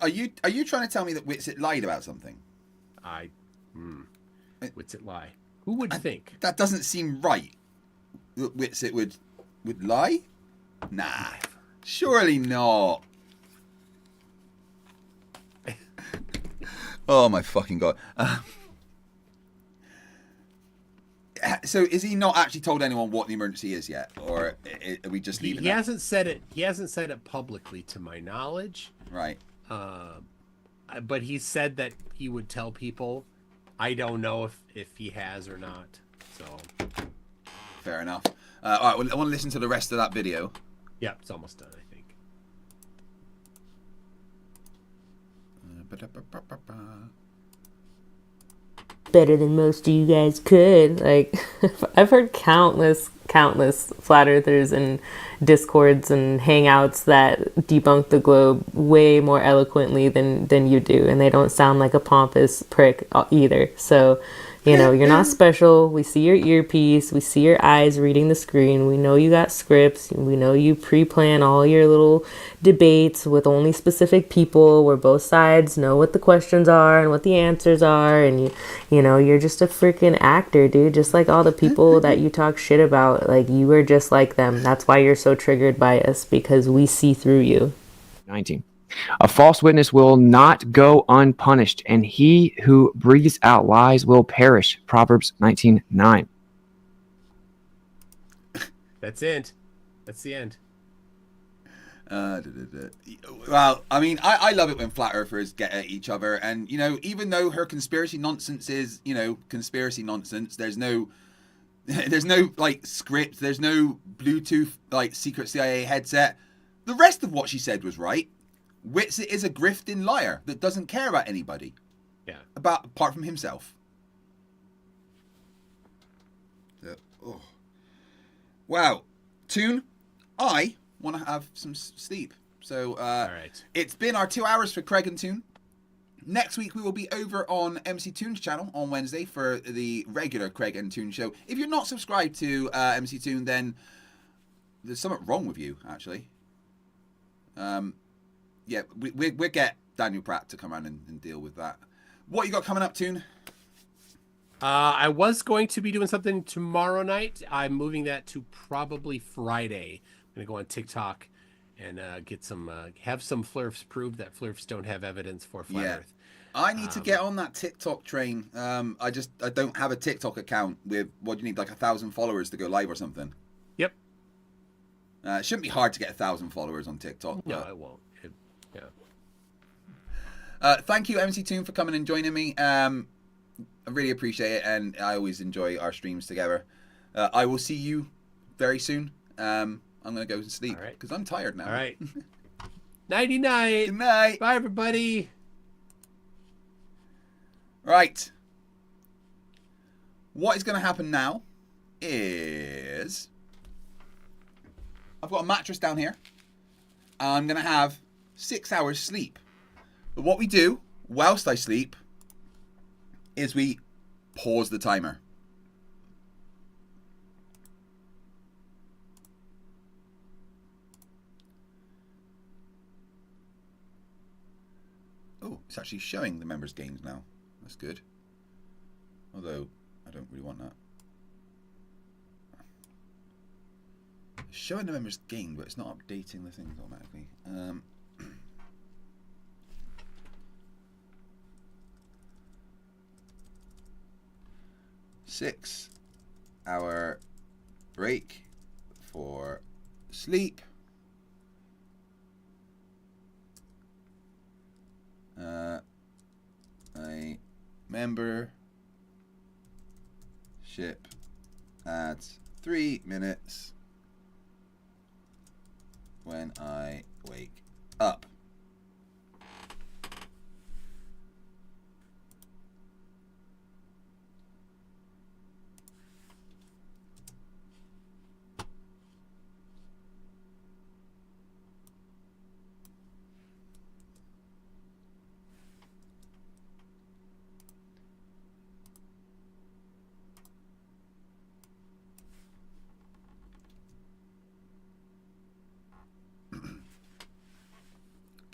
S1: Are you trying to tell me that Witsit lied about something?
S10: Witsit lie. Who would think?
S1: That doesn't seem right. That Witsit would lie? Nah, surely not. Oh my fucking god. So is he not actually told anyone what the emergency is yet, or are we just leaving?
S10: He hasn't said it. He hasn't said it publicly, to my knowledge.
S1: Right.
S10: But he said that he would tell people. I don't know if he has or not. So.
S1: Fair enough. All right. Well, I want to listen to the rest of that video.
S10: Yeah, it's almost done, I think.
S20: Better than most of you guys could. Like, I've heard countless flat earthers and discords and hangouts that debunk the globe way more eloquently than you do, and they don't sound like a pompous prick either. So you're not special. We see your earpiece, we see your eyes reading the screen, we know you got scripts, we know you pre-plan all your little debates with only specific people where both sides know what the questions are and what the answers are, and you're just a freaking actor, dude, just like all the people that you talk shit about. Like, you are just like them. That's why you're so triggered by us, because we see through you.
S19: 19. A false witness will not go unpunished, and he who breathes out lies will perish. Proverbs 19:9.
S10: That's it. That's the end.
S1: Well, I mean, I love it when flat earthers get at each other, and even though her conspiracy nonsense is conspiracy nonsense, there's no like script, there's no Bluetooth like secret CIA headset. The rest of what she said was right. Witsit is a grifting liar that doesn't care about anybody.
S10: Yeah.
S1: Apart from himself. So, oh. Wow. Toon, I want to have some sleep. So
S10: all right.
S1: It's been our 2 hours for Kreg and Toon. Next week we will be over on MC Toon's channel on Wednesday for the regular Kreg and Toon show. If you're not subscribed to MC Toon, then there's something wrong with you, actually. Yeah, we'll get Daniel Pratt to come around and deal with that. What you got coming up, Toon?
S10: I was going to be doing something tomorrow night. I'm moving that to probably Friday. I'm going to go on TikTok and get some have some Flerfs prove that Flerfs don't have evidence for flat Earth.
S1: I need to get on that TikTok train. I don't have a TikTok account with what you need, like 1,000 followers to go live or something.
S10: Yep.
S1: It shouldn't be hard to get 1,000 followers on TikTok.
S10: No, it won't. Yeah.
S1: Thank you, MC Toon, for coming and joining me. I really appreciate it, and I always enjoy our streams together. I will see you very soon. I'm going to go to sleep because I'm tired now.
S10: All right. Nighty-night.
S1: Good night.
S10: Bye, everybody.
S1: Right. What is going to happen now is I've got a mattress down here. I'm going to have 6 hours sleep. But what we do whilst I sleep is we pause the timer. Oh, it's actually showing the members' games now. That's good. Although, I don't really want that. It's showing the members' game, but it's not updating the things automatically. 6 hour break for sleep. A membership adds 3 minutes when I wake up.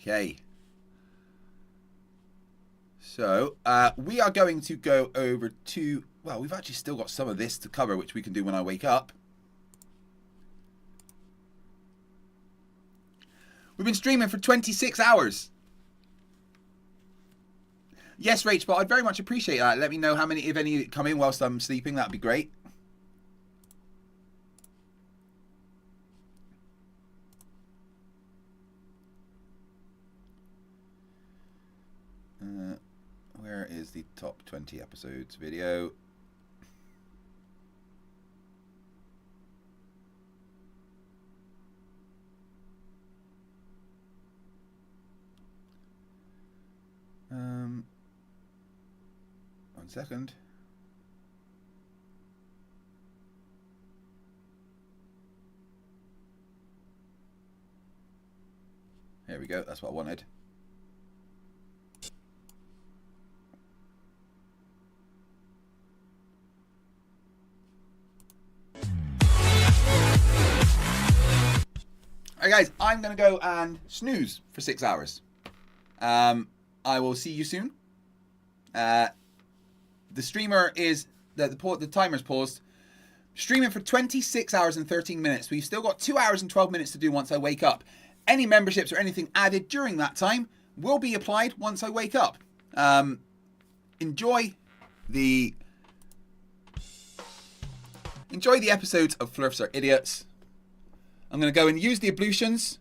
S1: Okay. So, we are going to go over to... Well, we've actually still got some of this to cover, which we can do when I wake up. We've been streaming for 26 hours. Yes, Rach, but I'd very much appreciate that. Let me know how many, if any, come in whilst I'm sleeping. That'd be great. Where is the top 20 episodes video? One second. Here we go. That's what I wanted. Alright guys, I'm going to go and snooze for 6 hours. I will see you soon. The streamer is, the timer's paused. Streaming for 26 hours and 13 minutes. We've still got 2 hours and 12 minutes to do once I wake up. Any memberships or anything added during that time will be applied once I wake up. Enjoy the episodes of Flerfs Are Idiots. I'm going to go and use the ablutions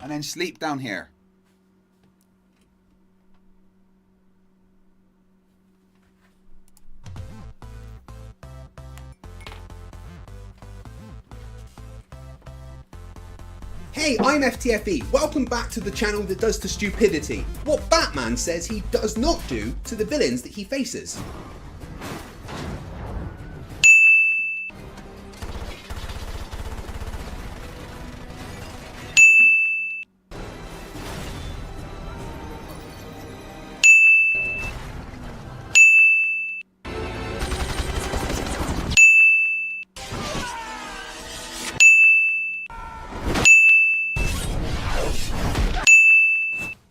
S1: and then sleep down here.
S21: Hey, I'm FTFE. Welcome back to the channel that does to stupidity what Batman says he does not do to the villains that he faces.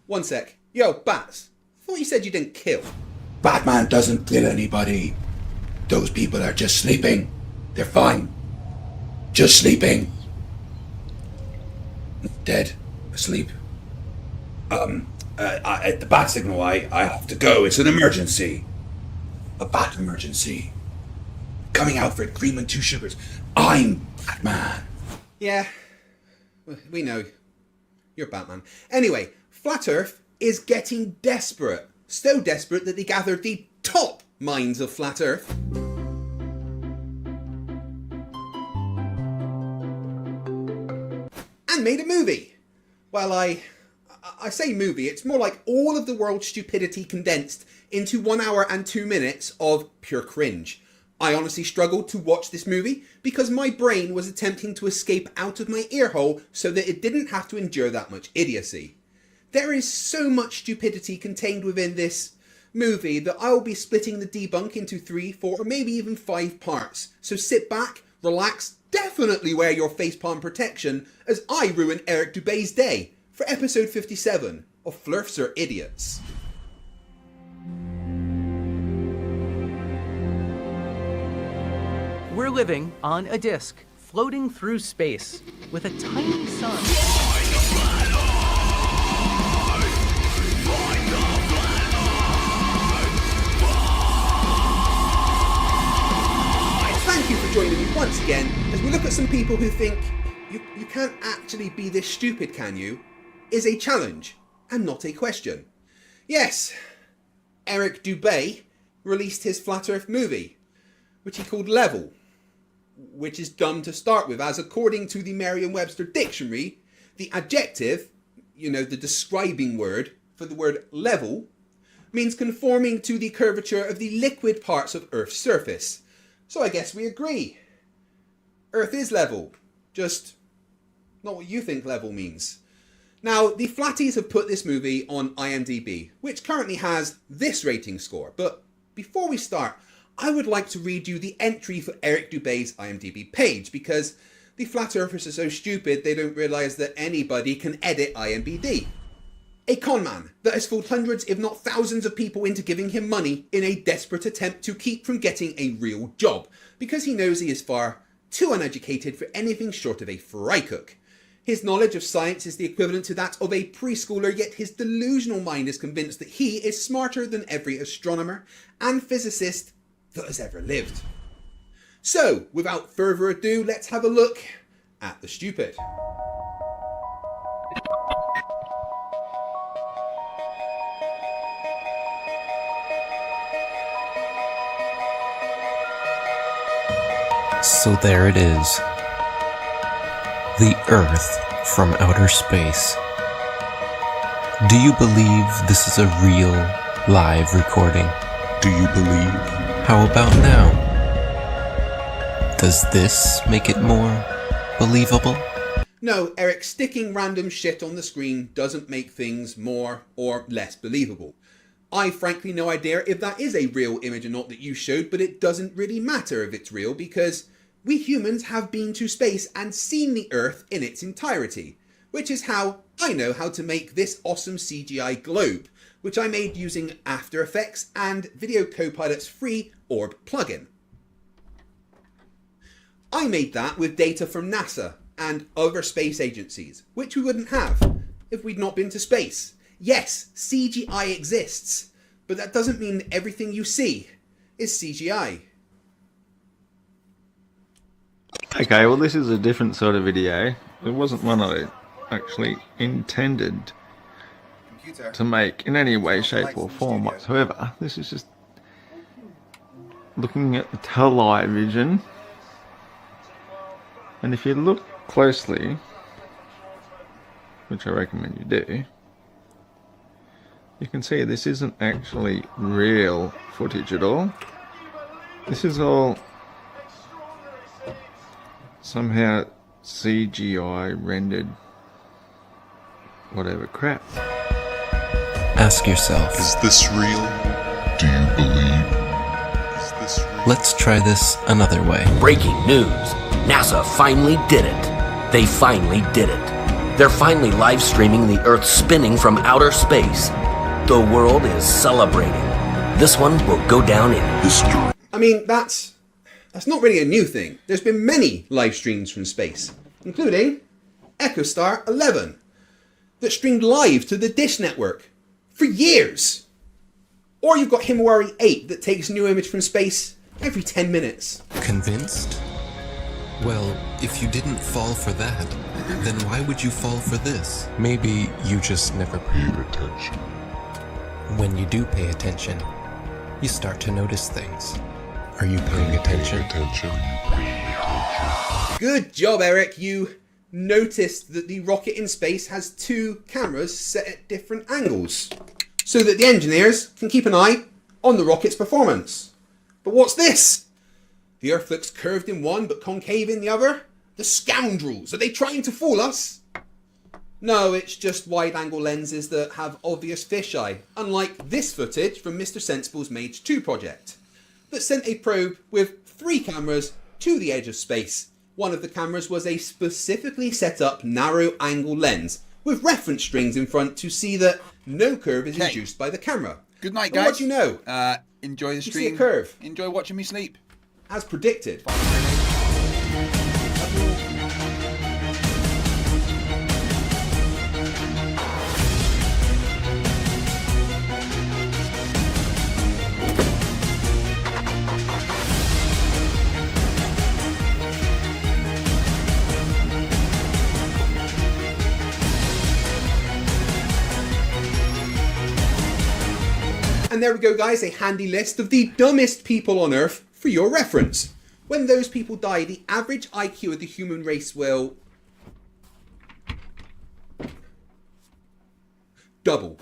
S21: One sec. Yo, Bats. Thought you said you didn't kill.
S22: Batman doesn't kill anybody. Those people are just sleeping. They're fine. Just sleeping. Dead. Asleep. At the bat signal, I have to go. It's an emergency. A bat emergency. Coming out for cream and 2 sugars. I'm Batman.
S21: Yeah, we know. You're Batman. Anyway, Flat Earth is getting desperate. So desperate that they gathered the top minds of Flat Earth. And made a movie. Well, I say movie, it's more like all of the world's stupidity condensed into 1 hour and 2 minutes of pure cringe. I honestly struggled to watch this movie because my brain was attempting to escape out of my earhole so that it didn't have to endure that much idiocy. There is so much stupidity contained within this movie that I will be splitting the debunk into 3, 4, or maybe even 5 parts. So sit back, relax, definitely wear your facepalm protection as I ruin Eric Dubé's day for episode 57 of Flerfs Are Idiots.
S23: We're living on a disk, floating through space, with a tiny sun.
S21: Thank you for joining me once again as we look at some people who think you can't actually be this stupid, can you? Is a challenge and not a question. Yes, Eric Dubé released his Flat Earth movie, which he called Level, which is dumb to start with, as according to the Merriam-Webster dictionary, the adjective, the describing word for the word level, means conforming to the curvature of the liquid parts of Earth's surface. So I guess we agree. Earth is level, just not what you think level means. Now, the Flatties have put this movie on IMDb, which currently has this rating score. But before we start, I would like to read you the entry for Eric Dubé's IMDb page, because the Flat Earthers are so stupid they don't realise that anybody can edit IMDb. A conman that has fooled hundreds if not thousands of people into giving him money in a desperate attempt to keep from getting a real job, because he knows he is far too uneducated for anything short of a fry cook. His knowledge of science is the equivalent to that of a preschooler, yet his delusional mind is convinced that he is smarter than every astronomer and physicist that has ever lived. So, without further ado, let's have a look at the stupid.
S24: So there it is. The Earth from outer space. Do you believe this is a real, live recording? Do you believe? How about now? Does this make it more believable?
S21: No, Eric, sticking random shit on the screen doesn't make things more or less believable. I've frankly no idea if that is a real image or not that you showed, but it doesn't really matter if it's real because we humans have been to space and seen the Earth in its entirety, which is how I know how to make this awesome CGI globe, which I made using After Effects and Video Copilot's free Orb plugin. I made that with data from NASA and other space agencies, which we wouldn't have if we'd not been to space. Yes, CGI exists, but that doesn't mean everything you see is CGI.
S25: Okay, well this is a different sort of video. It wasn't one I actually intended to make in any way, shape or form whatsoever. This is just looking at the television, and if you look closely, which I recommend you do, you can see this isn't actually real footage at all. This is all somehow CGI rendered whatever crap.
S24: Ask yourself,
S2: is this real? Do you believe? Is this real?
S24: Let's try this another way.
S3: Breaking news. NASA finally did it. They finally did it. They're finally live streaming the Earth spinning from outer space. The world is celebrating. This one will go down in history.
S21: I mean, that's not really a new thing. There's been many live streams from space, including EchoStar 11, that streamed live to the Dish Network for years. Or you've got Himawari 8 that takes a new image from space every 10 minutes.
S24: Convinced? Well, if you didn't fall for that, then why would you fall for this? Maybe you just never paid attention. When you do pay attention, you start to notice things. Are you paying attention?
S21: Good job, Eric. You noticed that the rocket in space has 2 cameras set at different angles, so that the engineers can keep an eye on the rocket's performance. But what's this? The Earth looks curved in one but concave in the other? The scoundrels! Are they trying to fool us? No, it's just wide-angle lenses that have obvious fisheye, unlike this footage from Mr. Sensible's Mage 2 project, that sent a probe with 3 cameras to the edge of space. One of the cameras was a specifically set up narrow-angle lens with reference strings in front to see that no curve is induced by the camera.
S1: Good night,
S21: And
S1: guys.
S21: what do you know?
S1: Enjoy the
S21: You
S1: stream.
S21: see a curve.
S1: Enjoy watching me sleep.
S21: As predicted. And there we go, guys, a handy list of the dumbest people on Earth for your reference. When those people die, the average IQ of the human race will double.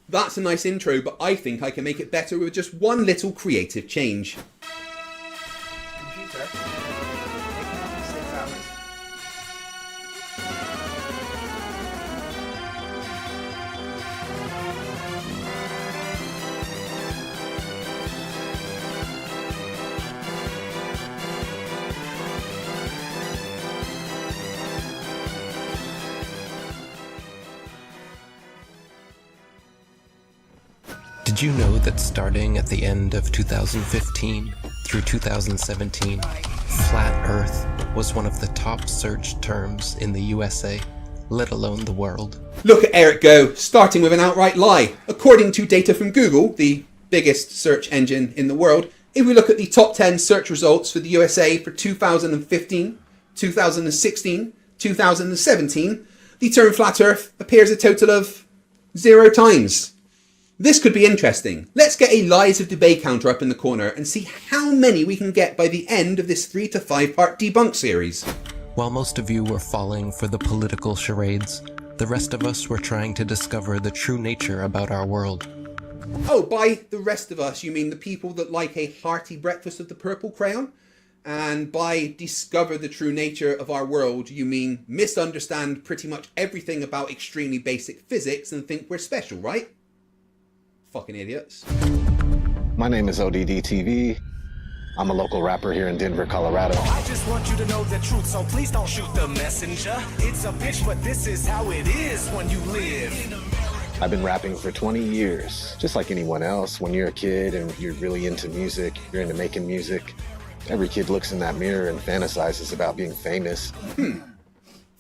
S21: That's a nice intro, but I think I can make it better with just one little creative change. Computer, taking up 6 hours.
S24: Did you know that starting at the end of 2015 through 2017, Flat Earth was one of the top search terms in the USA, let alone the world?
S21: Look at Eric go, starting with an outright lie. According to data from Google, the biggest search engine in the world, if we look at the top 10 search results for the USA for 2015, 2016, 2017, the term Flat Earth appears a total of 0 times. This could be interesting. Let's get a lies of debate counter up in the corner and see how many we can get by the end of this 3 to 5 part debunk series.
S24: While most of you were falling for the political charades, the rest of us were trying to discover the true nature about our world.
S21: Oh, by the rest of us, you mean the people that like a hearty breakfast of the purple crayon? And by discover the true nature of our world, you mean misunderstand pretty much everything about extremely basic physics and think we're special, right? Fucking idiots.
S6: My name is ODD TV. I'm a local rapper here in Denver, Colorado.
S5: I just want you to know the truth, so please don't shoot the messenger. It's a bitch, but this is how it is when you live.
S6: I've been rapping for 20 years. Just like anyone else, when you're a kid and you're really into music, you're into making music, every kid looks in that mirror and fantasizes about being famous.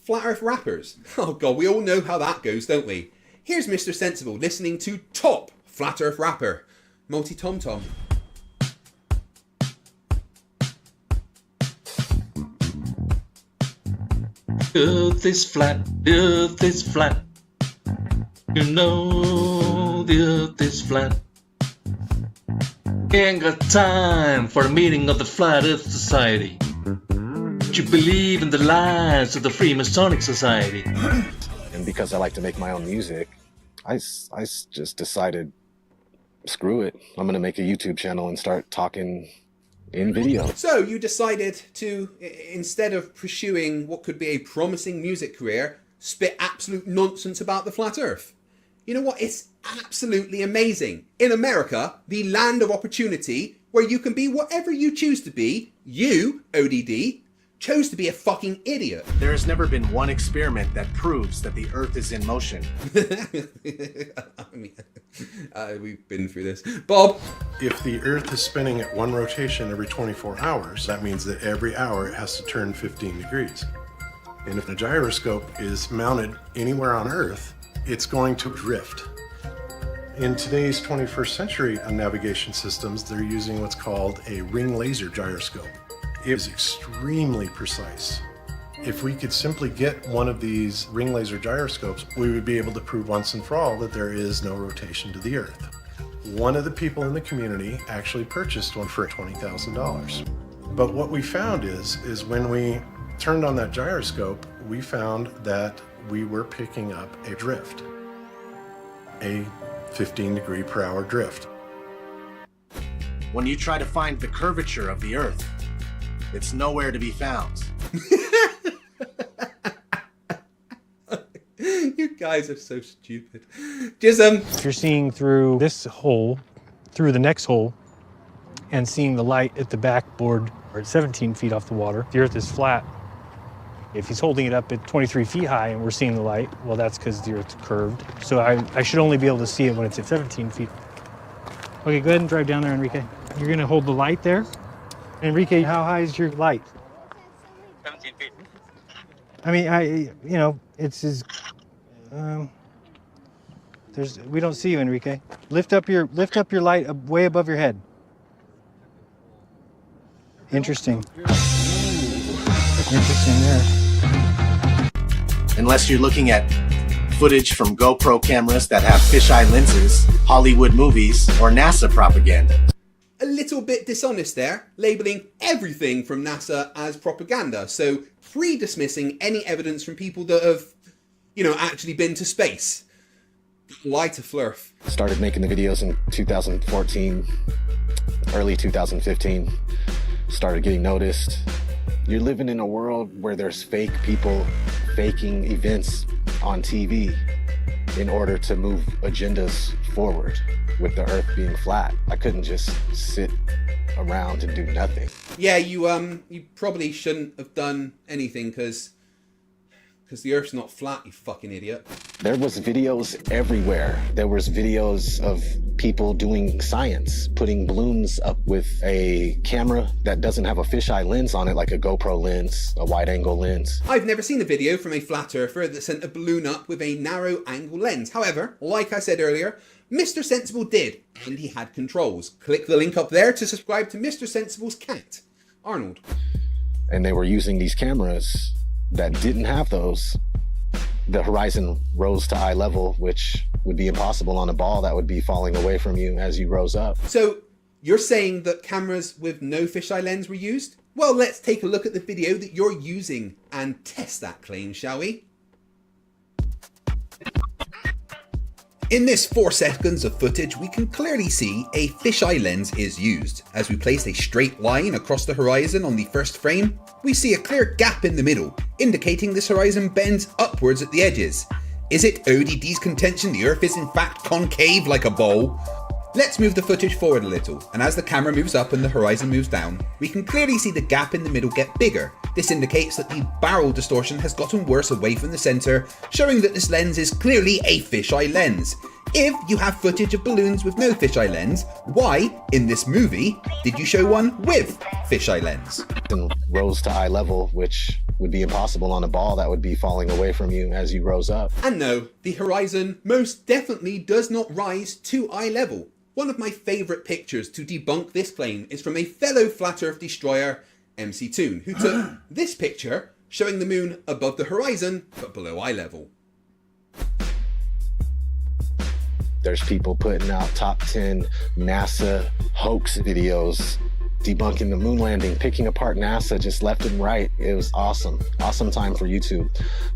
S21: Flat Earth rappers. Oh god, we all know how that goes, don't we? Here's Mr. Sensible listening to top Flat Earth rapper, Multi Tom Tom.
S4: Earth is flat, the earth is flat. You know the earth is flat. Ain't got time for a meeting of the Flat Earth Society. But you believe in the lies of the Freemasonic Society.
S6: And because I like to make my own music, I just decided, screw it. I'm going to make a YouTube channel and start talking in video.
S21: So you decided to, instead of pursuing what could be a promising music career, spit absolute nonsense about the flat earth. You know what? It's absolutely amazing. In America, the land of opportunity, where you can be whatever you choose to be, you, ODD, chose to be a fucking idiot.
S7: There has never been one experiment that proves that the Earth is in motion.
S21: We've been through this. Bob?
S8: If the Earth is spinning at one rotation every 24 hours, that means that every hour it has to turn 15 degrees. And if the gyroscope is mounted anywhere on Earth, it's going to drift. In today's 21st century navigation systems, they're using what's called a ring laser gyroscope. It is extremely precise. If we could simply get one of these ring laser gyroscopes, we would be able to prove once and for all that there is no rotation to the Earth. One of the people in the community actually purchased one for $20,000. But what we found is when we turned on that gyroscope, we found that we were picking up a drift, a 15 degree per hour drift.
S7: When you try to find the curvature of the Earth, it's nowhere to be found.
S21: You guys are so stupid. Jism.
S13: If you're seeing through this hole, through the next hole, and seeing the light at the backboard, or at 17 feet off the water, the Earth is flat. If he's holding it up at 23 feet high and we're seeing the light, well, that's because the Earth's curved. So I should only be able to see it when it's at 17 feet. Okay, go ahead and drive down there, Enrique. You're going to hold the light there. Enrique, how high is your light?
S14: 17 feet.
S13: I mean, it's as, we don't see you, Enrique. Lift up your light way above your head. Interesting. Interesting there.
S7: Unless you're looking at footage from GoPro cameras that have fisheye lenses, Hollywood movies, or NASA propaganda.
S21: A little bit dishonest there, labeling everything from NASA as propaganda, so pre-dismissing any evidence from people that have, actually been to space. Lie to Flerf.
S6: Started making the videos in 2014, early 2015. Started getting noticed. You're living in a world where there's fake people faking events on TV in order to move agendas forward. With the Earth being flat, I couldn't just sit around and do nothing.
S21: Yeah, you probably shouldn't have done anything because the Earth's not flat, you fucking idiot.
S6: There was videos everywhere. There was videos of people doing science, putting balloons up with a camera that doesn't have a fisheye lens on it, like a GoPro lens, a wide-angle lens.
S21: I've never seen a video from a flat earther that sent a balloon up with a narrow-angle lens. However, like I said earlier, Mr. Sensible did, and he had controls. Click the link up there to subscribe to Mr. Sensible's cat, Arnold.
S6: And they were using these cameras that didn't have those. The horizon rose to eye level, which would be impossible on a ball that would be falling away from you as you rose up.
S21: So you're saying that cameras with no fisheye lens were used? Well, let's take a look at the video that you're using and test that claim, shall we? In this 4 seconds of footage, we can clearly see a fisheye lens is used. As we place a straight line across the horizon on the first frame, we see a clear gap in the middle, indicating this horizon bends upwards at the edges. Is it ODD's contention the Earth is in fact concave like a bowl? Let's move the footage forward a little, and as the camera moves up and the horizon moves down, we can clearly see the gap in the middle get bigger. This indicates that the barrel distortion has gotten worse away from the center, showing that this lens is clearly a fisheye lens. If you have footage of balloons with no fisheye lens, why, in this movie, did you show one with fisheye lens?
S6: And rose to eye level, which would be impossible on a ball that would be falling away from you as you rose up.
S21: And no, the horizon most definitely does not rise to eye level. One of my favourite pictures to debunk this claim is from a fellow Flat Earth destroyer, MC Toon, who took this picture showing the moon above the horizon but below eye level.
S6: There's people putting out top 10 NASA hoax videos, debunking the moon landing, picking apart NASA just left and right. It was awesome. Awesome time for YouTube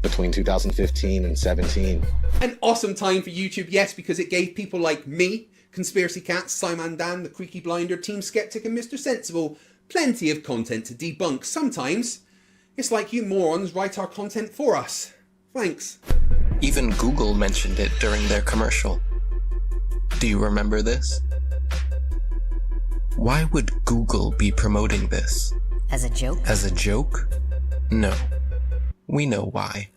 S6: between 2015 and 17.
S21: An awesome time for YouTube, yes, because it gave people like me, Conspiracy Cats, Simon Dan, The Creaky Blinder, Team Skeptic and Mr. Sensible plenty of content to debunk. Sometimes it's like you morons write our content for us. Thanks.
S24: Even Google mentioned it during their commercial. Do you remember this? Why would Google be promoting this?
S9: As a joke?
S24: As a joke? No. We know why.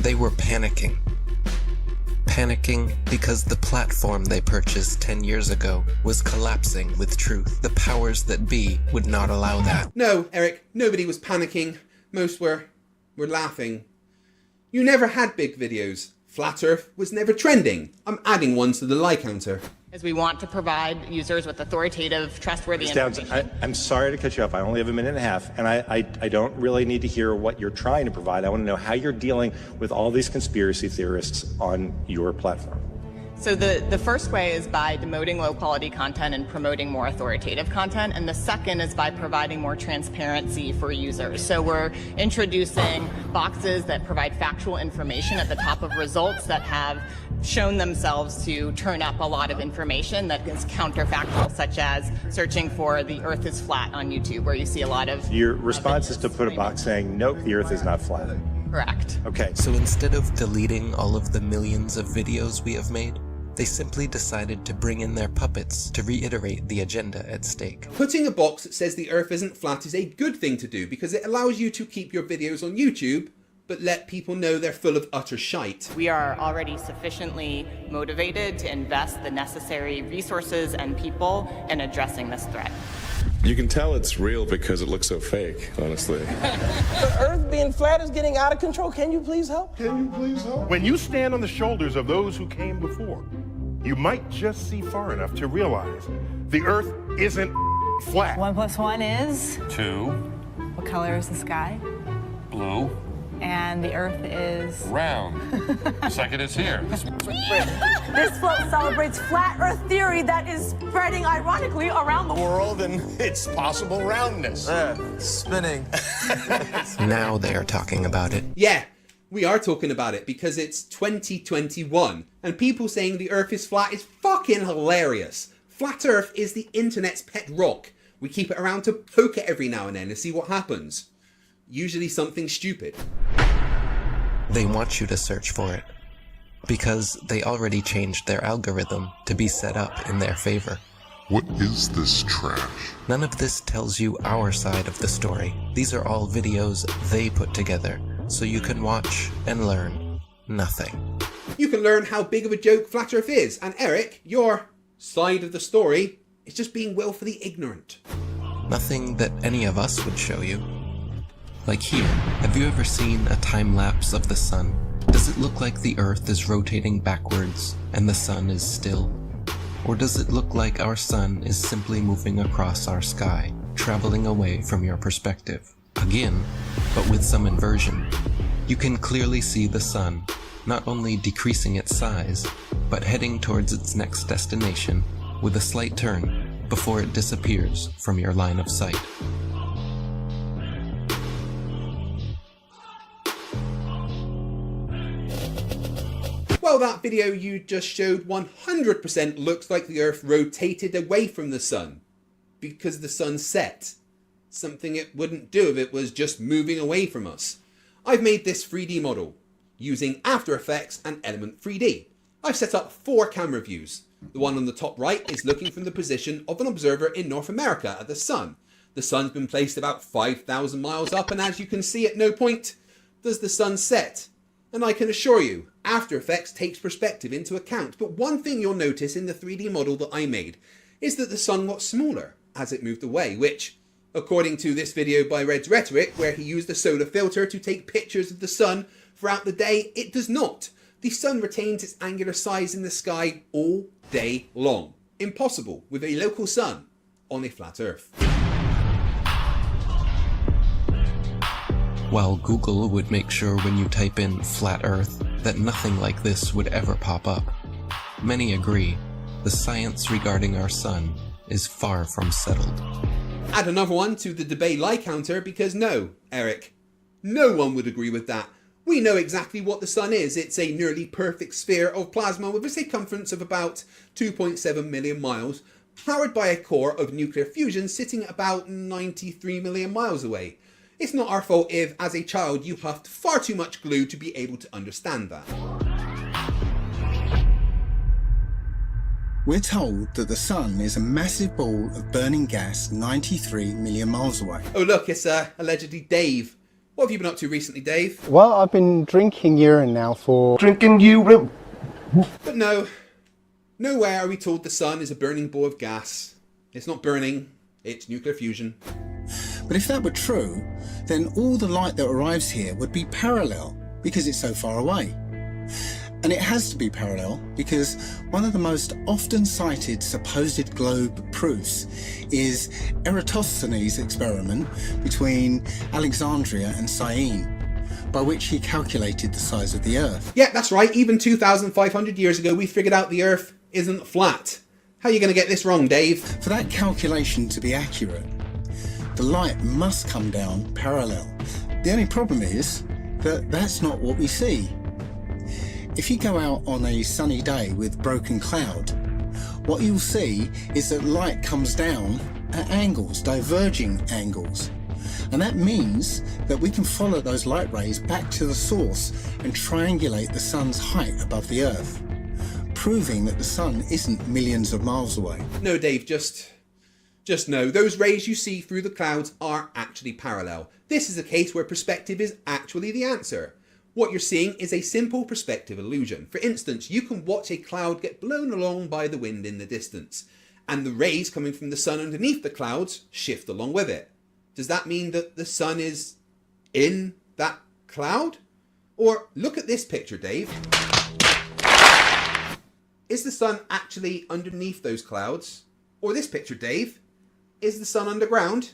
S24: They were panicking. Panicking because the platform they purchased 10 years ago was collapsing with truth. The powers that be would not allow that.
S21: No, Eric, nobody was panicking. Most were laughing. You never had big videos. Flat Earth was never trending. I'm adding one to the like counter.
S11: As we want to provide users with authoritative, trustworthy information.
S12: I'm sorry to cut you off. I only have a minute and a half, and I don't really need to hear what you're trying to provide. I want to know how you're dealing with all these conspiracy theorists on your platform.
S11: So the first way is by demoting low-quality content and promoting more authoritative content, and the second is by providing more transparency for users. So we're introducing boxes that provide factual information at the top of results that have shown themselves to turn up a lot of information that is counterfactual, such as searching for the Earth is flat on YouTube, where you see a lot of...
S12: Your response is to put a box saying, nope, the Earth is not flat.
S11: Correct.
S12: Okay.
S24: So instead of deleting all of the millions of videos we have made, they simply decided to bring in their puppets to reiterate the agenda at stake.
S21: Putting a box that says the Earth isn't flat is a good thing to do because it allows you to keep your videos on YouTube but let people know they're full of utter shite.
S11: We are already sufficiently motivated to invest the necessary resources and people in addressing this threat.
S15: You can tell it's real because it looks so fake, honestly.
S16: The Earth being flat is getting out of control. Can you please help?
S26: Can you please help? When you stand on the shoulders of those who came before, you might just see far enough to realize the Earth isn't flat.
S27: 1 + 1 is?
S15: 2.
S27: What color is the sky?
S15: Blue.
S27: And the Earth is?
S15: Round. Second is here.
S27: This float celebrates flat Earth theory that is spreading ironically around the world
S26: and its possible roundness.
S15: Spinning.
S24: Now they are talking about it.
S21: Yeah, we are talking about it because it's 2021 and people saying the Earth is flat is fucking hilarious. Flat Earth is the internet's pet rock. We keep it around to poke it every now and then to see what happens. Usually something stupid.
S24: They want you to search for it because they already changed their algorithm to be set up in their favor.
S2: What is this trash?
S24: None of this tells you our side of the story. These are all videos they put together so you can watch and learn nothing.
S21: You can learn how big of a joke Flat Earth is, and Eric, your side of the story is just being willfully ignorant.
S24: Nothing that any of us would show you. Like here, have you ever seen a time lapse of the sun? Does it look like the Earth is rotating backwards and the sun is still? Or does it look like our sun is simply moving across our sky, traveling away from your perspective? Again, but with some inversion. You can clearly see the sun, not only decreasing its size, but heading towards its next destination with a slight turn before it disappears from your line of sight.
S21: Well, that video you just showed 100% looks like the Earth rotated away from the sun because the sun set. Something it wouldn't do if it was just moving away from us. I've made this 3D model using After Effects and Element 3D. I've set up 4 camera views. The one on the top right is looking from the position of an observer in North America at the sun. The sun's been placed about 5,000 miles up, and as you can see, at no point does the sun set. And I can assure you, After Effects takes perspective into account, but one thing you'll notice in the 3D model that I made is that the sun got smaller as it moved away, which, according to this video by Red's Rhetoric, where he used a solar filter to take pictures of the sun throughout the day, it does not. The sun retains its angular size in the sky all day long. Impossible with a local sun on a flat Earth.
S24: while Google would make sure when you type in flat Earth that nothing like this would ever pop up. Many agree the science regarding our sun is far from settled.
S21: Add another one to the debate lie counter because no, Eric, no one would agree with that. We know exactly what the sun is. It's a nearly perfect sphere of plasma with a circumference of about 2.7 million miles, powered by a core of nuclear fusion sitting at about 93 million miles away. It's not our fault if, as a child, you huffed far too much glue to be able to understand that.
S9: We're told that the sun is a massive ball of burning gas 93 million miles away.
S21: Oh look, it's allegedly Dave. What have you been up to recently, Dave?
S10: Well, I've been drinking urine now for...
S21: Drinking urine? But no, nowhere are we told the sun is a burning ball of gas. It's not burning, it's nuclear fusion.
S9: But if that were true, then all the light that arrives here would be parallel because it's so far away. And it has to be parallel because one of the most often cited supposed globe proofs is Eratosthenes' experiment between Alexandria and Syene, by which he calculated the size of the Earth.
S21: Yeah, that's right. Even 2,500 years ago, we figured out the Earth isn't flat. How are you going to get this wrong, Dave?
S9: For that calculation to be accurate, the light must come down parallel. The only problem is that that's not what we see. If you go out on a sunny day with broken cloud, what you'll see is that light comes down at angles, diverging angles. And that means that we can follow those light rays back to the source and triangulate the sun's height above the Earth, proving that the sun isn't millions of miles away.
S21: No, Dave, just know those rays you see through the clouds are actually parallel. This is a case where perspective is actually the answer. What you're seeing is a simple perspective illusion. For instance, you can watch a cloud get blown along by the wind in the distance, and the rays coming from the sun underneath the clouds shift along with it. Does that mean that the sun is in that cloud? Or look at this picture, Dave. Is the sun actually underneath those clouds? Or this picture, Dave. Is the sun underground?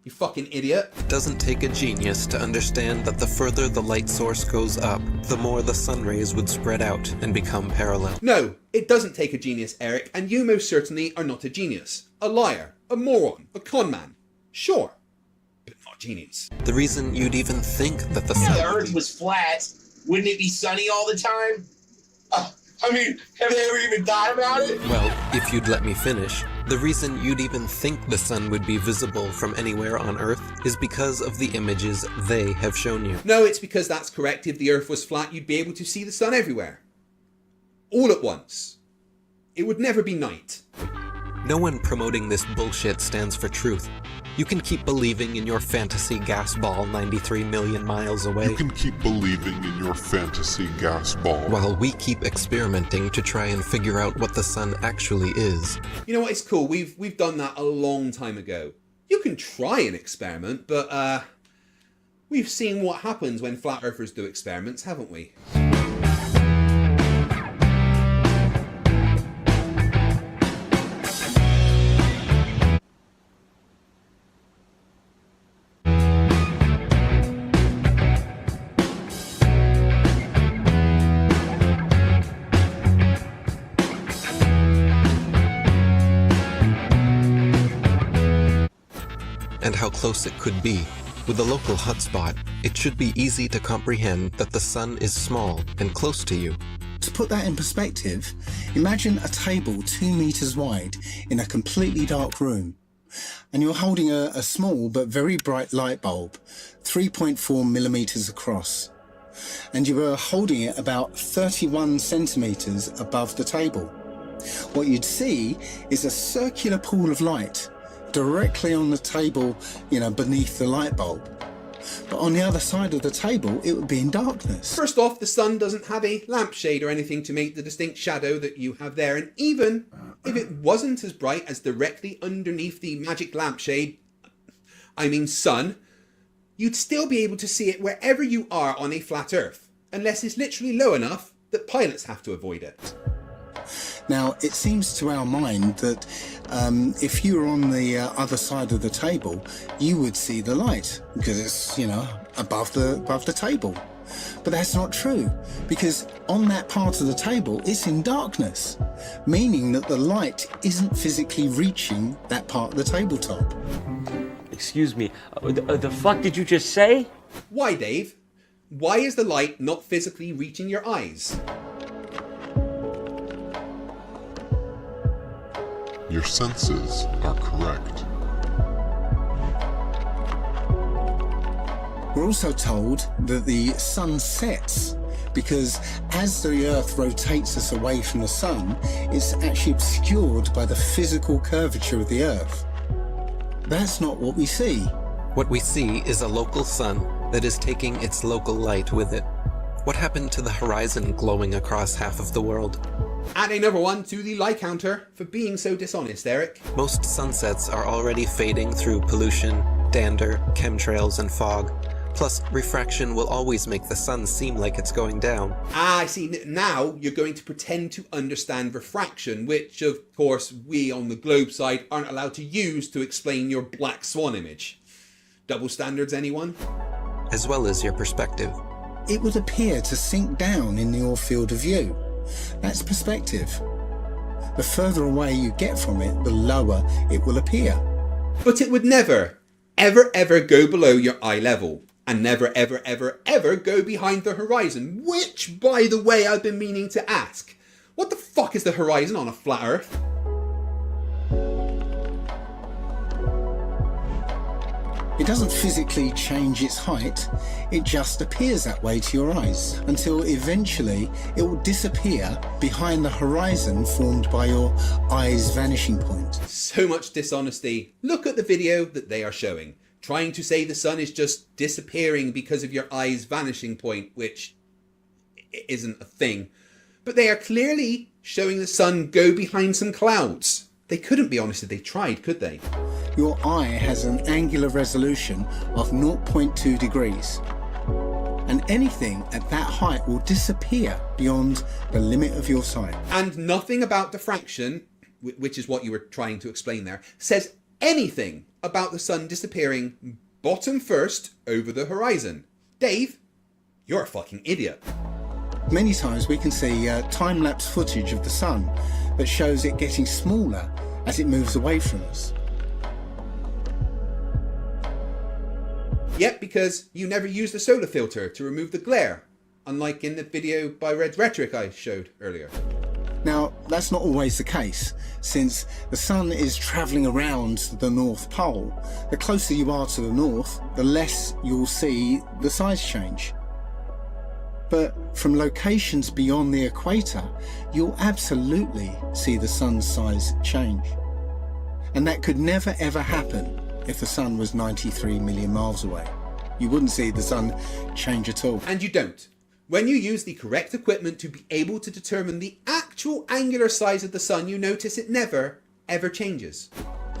S21: You fucking idiot.
S24: It doesn't take a genius to understand that the further the light source goes up, the more the sun rays would spread out and become parallel.
S21: No, it doesn't take a genius, Eric, and you most certainly are not a genius. A liar, a moron, a con man. Sure, but not a genius.
S24: The reason you'd even think that the sun...
S17: If the Earth was flat, wouldn't it be sunny all the time? I mean, have they ever even thought about it?
S24: Well, if you'd let me finish, the reason you'd even think the sun would be visible from anywhere on Earth is because of the images they have shown you.
S21: No, it's because that's correct. If the Earth was flat, you'd be able to see the sun everywhere. All at once. It would never be night.
S24: No one promoting this bullshit stands for truth. You can keep believing in your fantasy gas ball 93 million miles away.
S2: You can keep believing in your fantasy gas ball.
S24: While we keep experimenting to try and figure out what the sun actually is.
S21: You know what, it's cool. We've done that a long time ago. You can try an experiment, but we've seen what happens when flat earthers do experiments, haven't we?
S24: And how close it could be. With a local hotspot, it should be easy to comprehend that the sun is small and close to you.
S9: To put that in perspective, imagine a table 2 meters wide in a completely dark room, and you're holding a small but very bright light bulb, 3.4 millimeters across, and you are holding it about 31 centimeters above the table. What you'd see is a circular pool of light directly on the table, beneath the light bulb. But on the other side of the table, it would be in darkness.
S21: First off, the sun doesn't have a lampshade or anything to make the distinct shadow that you have there. And even if it wasn't as bright as directly underneath the magic lampshade, sun, you'd still be able to see it wherever you are on a flat Earth, unless it's literally low enough that pilots have to avoid it.
S9: Now, it seems to our mind that if you were on the other side of the table, you would see the light because it's, above the table. But that's not true, because on that part of the table it's in darkness, meaning that the light isn't physically reaching that part of the tabletop.
S3: Excuse me, the fuck did you just say?
S21: Why, Dave? Why is the light not physically reaching your eyes?
S2: Your senses are correct.
S9: We're also told that the sun sets because as the Earth rotates us away from the sun, it's actually obscured by the physical curvature of the Earth. That's not what we see.
S24: What we see is a local sun that is taking its local light with it. What happened to the horizon glowing across half of the world?
S21: Adding another one to the lie counter for being so dishonest, Eric.
S24: Most sunsets are already fading through pollution, dander, chemtrails, and fog. Plus, refraction will always make the sun seem like it's going down.
S21: Ah, I see. Now you're going to pretend to understand refraction, which, of course, we on the globe side aren't allowed to use to explain your black swan image. Double standards, anyone?
S24: As well as your perspective.
S9: It would appear to sink down in your field of view. That's perspective. The further away you get from it, the lower it will appear.
S21: But it would never, ever go below your eye level. And never, ever go behind the horizon. Which, by the way, I've been meaning to ask. What the fuck is the horizon on a flat Earth?
S9: It doesn't physically change its height, it just appears that way to your eyes, until eventually it will disappear behind the horizon formed by your eye's vanishing point.
S21: So much dishonesty. Look at the video that they are showing. Trying to say the sun is just disappearing because of your eye's vanishing point, which isn't a thing. But they are clearly showing the sun go behind some clouds. They couldn't be honest if they tried, could they?
S9: Your eye has an angular resolution of 0.2 degrees. And anything at that height will disappear beyond the limit of your sight.
S21: And nothing about diffraction, which is what you were trying to explain there, says anything about the sun disappearing bottom first over the horizon. Dave, you're a fucking idiot.
S9: Many times we can see time-lapse footage of the sun that shows it getting smaller as it moves away from us.
S21: Yep, because you never used a solar filter to remove the glare, unlike in the video by Red's Rhetoric I showed earlier.
S9: Now, that's not always the case, since the sun is travelling around the North Pole. The closer you are to the north, the less you'll see the size change. But from locations beyond the equator, you'll absolutely see the sun's size change. And that could never ever happen if the sun was 93 million miles away. You wouldn't see the sun change at all.
S21: And you don't. When you use the correct equipment to be able to determine the actual angular size of the sun, you notice it never, ever changes.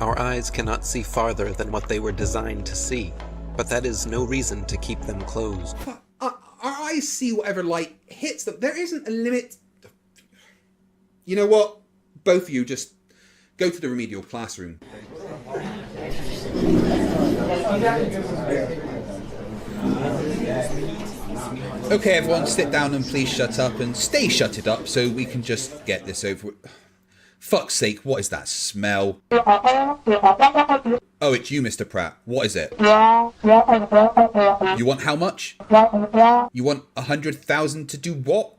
S24: Our eyes cannot see farther than what they were designed to see, but that is no reason to keep them closed.
S21: Our eyes see whatever light hits them. There isn't a limit. You know what? Both of you just go to the remedial classroom. Okay, everyone, sit down and please shut up and stay shutted up so we can just get this over with. Fuck's sake, what is that smell? Oh, it's you, Mr. Pratt. What is it? You want how much? You want 100,000 to do what?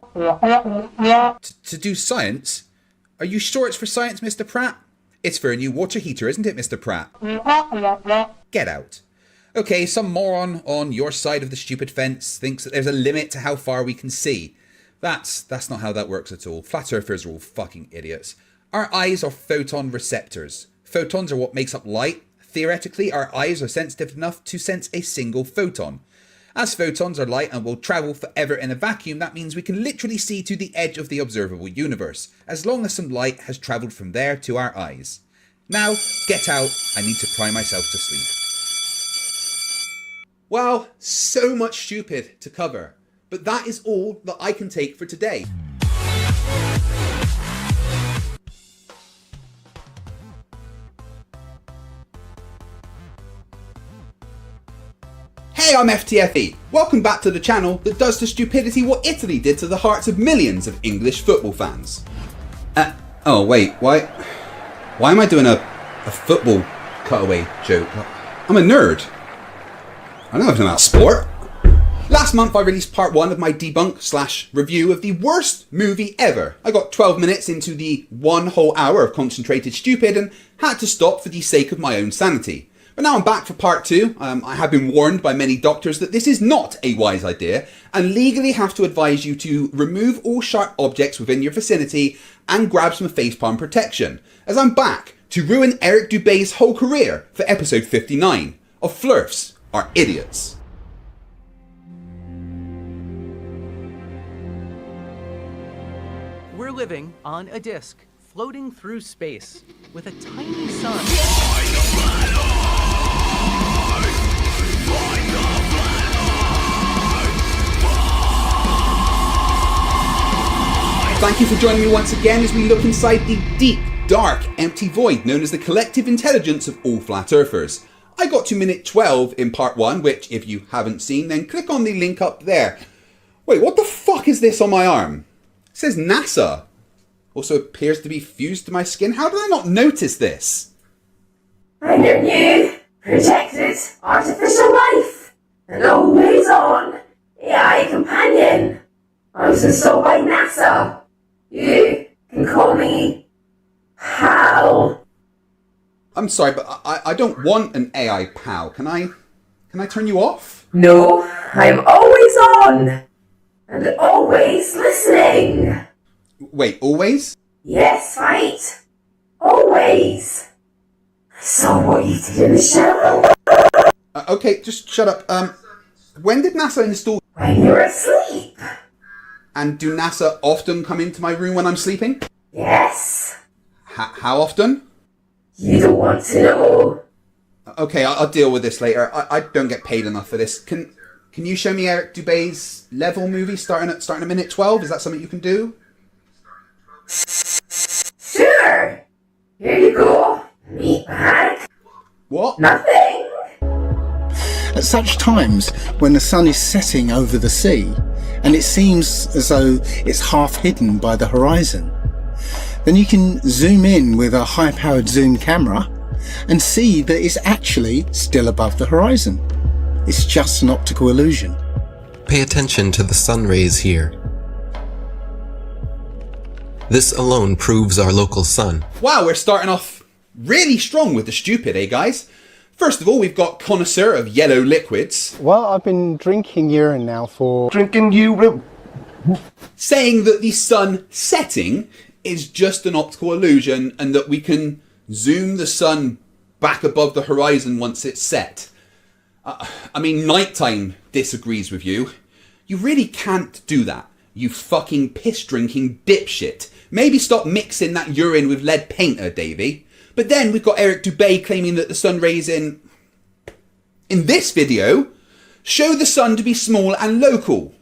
S21: To do science? Are you sure it's for science, Mr. Pratt? It's for a new water heater, isn't it, Mr. Pratt? Get out. Okay, some moron on your side of the stupid fence thinks that there's a limit to how far we can see. That's not how that works at all. Flat earthers are all fucking idiots. Our eyes are photon receptors. Photons are what makes up light. Theoretically, our eyes are sensitive enough to sense a single photon. As photons are light and will travel forever in a vacuum, that means we can literally see to the edge of the observable universe, as long as some light has travelled from there to our eyes. Now, get out. I need to cry myself to sleep. Wow, so much stupid to cover, but that is all that I can take for today. Hey, I'm FTFE. Welcome back to the channel that does to stupidity what Italy did to the hearts of millions of English football fans. Oh wait, why am I doing a football cutaway joke? I'm a nerd. I know nothing about sport. Last month I released part 1 of my debunk/review of the worst movie ever. I got 12 minutes into the 1 whole hour of concentrated stupid and had to stop for the sake of my own sanity. But now I'm back for part 2. I have been warned by many doctors that this is not a wise idea and legally have to advise you to remove all sharp objects within your vicinity and grab some facepalm protection, as I'm back to ruin Eric Dubé's whole career for episode 59 of Flerfs Are Idiots.
S1: We're living on a disk, floating through space, with a tiny sun.
S21: Thank you for joining me once again as we look inside the deep, dark, empty void known as the collective intelligence of all flat earthers. I got to minute 12 in part 1, which if you haven't seen, then click on the link up there. Wait, what the fuck is this on my arm? It says NASA. Also appears to be fused to my skin. How did I not notice this?
S27: I'm your new, protected, artificial life, and always on AI companion. I was installed by NASA. You can call me Hal.
S21: I'm sorry, but I don't want an AI pal. Can I turn you off?
S27: No, I'm always on. And always listening.
S21: Wait, always?
S27: Yes, right. Always. I saw what you did in the shower.
S21: Okay, just shut up. When did NASA install...
S27: When you were asleep.
S21: And do NASA often come into my room when I'm sleeping?
S27: Yes.
S21: How often?
S27: You don't want to know.
S21: Okay, I'll deal with this later. I don't get paid enough for this. Can you show me Eric Dubé's Level movie starting at minute 12? Is that something you can do?
S27: Sure. Here you go. Meatbag.
S21: What?
S27: Nothing.
S9: At such times, when the sun is setting over the sea, and it seems as though it's half hidden by the horizon, then you can zoom in with a high-powered zoom camera and see that it's actually still above the horizon. It's just an optical illusion.
S24: Pay attention to the sun rays here. This alone proves our local sun.
S21: Wow, we're starting off really strong with the stupid, eh guys? First of all, we've got connoisseur of yellow liquids.
S10: Well, I've been drinking urine now for...
S21: Drinking urine? Saying that the sun setting is just an optical illusion and that we can zoom the sun back above the horizon once it's set. I mean, nighttime disagrees with you. You really can't do that, you fucking piss-drinking dipshit. Maybe stop mixing that urine with lead painter, Davey. But then we've got Eric Dubé claiming that the sun rays in this video show the sun to be small and local.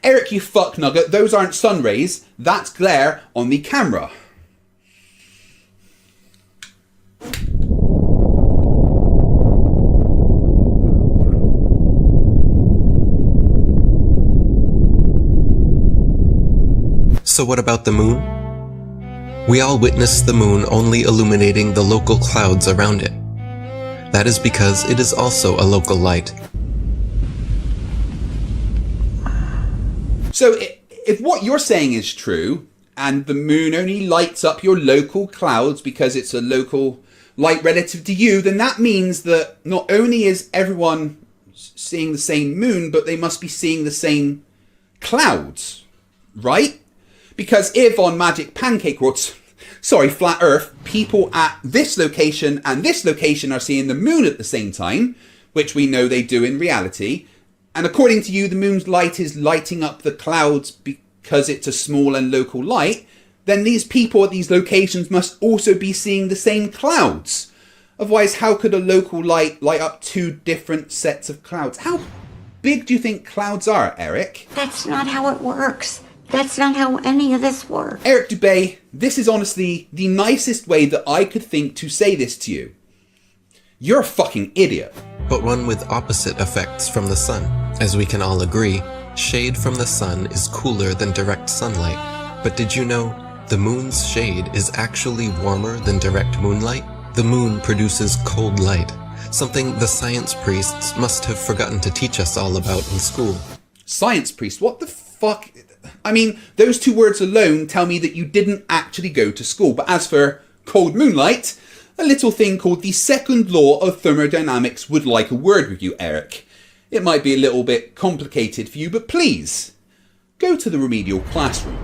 S21: Eric, you fuck nugget, those aren't sun rays, that's glare on the camera.
S24: So what about the moon? We all witness the moon only illuminating the local clouds around it. That is because it is also a local light.
S21: So if what you're saying is true, and the moon only lights up your local clouds because it's a local light relative to you, then that means that not only is everyone seeing the same moon, but they must be seeing the same clouds, right? Because if on Magic Pancake World, sorry, Flat Earth, people at this location and this location are seeing the moon at the same time, which we know they do in reality, and according to you, the moon's light is lighting up the clouds because it's a small and local light, then these people at these locations must also be seeing the same clouds. Otherwise, how could a local light light up two different sets of clouds? How big do you think clouds are, Eric?
S27: That's not how it works. That's not how any of this works.
S21: Eric Dubé, this is honestly the nicest way that I could think to say this to you. You're a fucking idiot.
S24: But one with opposite effects from the sun. As we can all agree, shade from the sun is cooler than direct sunlight. But did you know the moon's shade is actually warmer than direct moonlight? The moon produces cold light, something the science priests must have forgotten to teach us all about in school.
S21: Science priest? What the fuck? I mean, those two words alone tell me that you didn't actually go to school. But as for cold moonlight, a little thing called the second law of thermodynamics would like a word with you, Eric. It might be a little bit complicated for you, but please, go to the remedial classroom.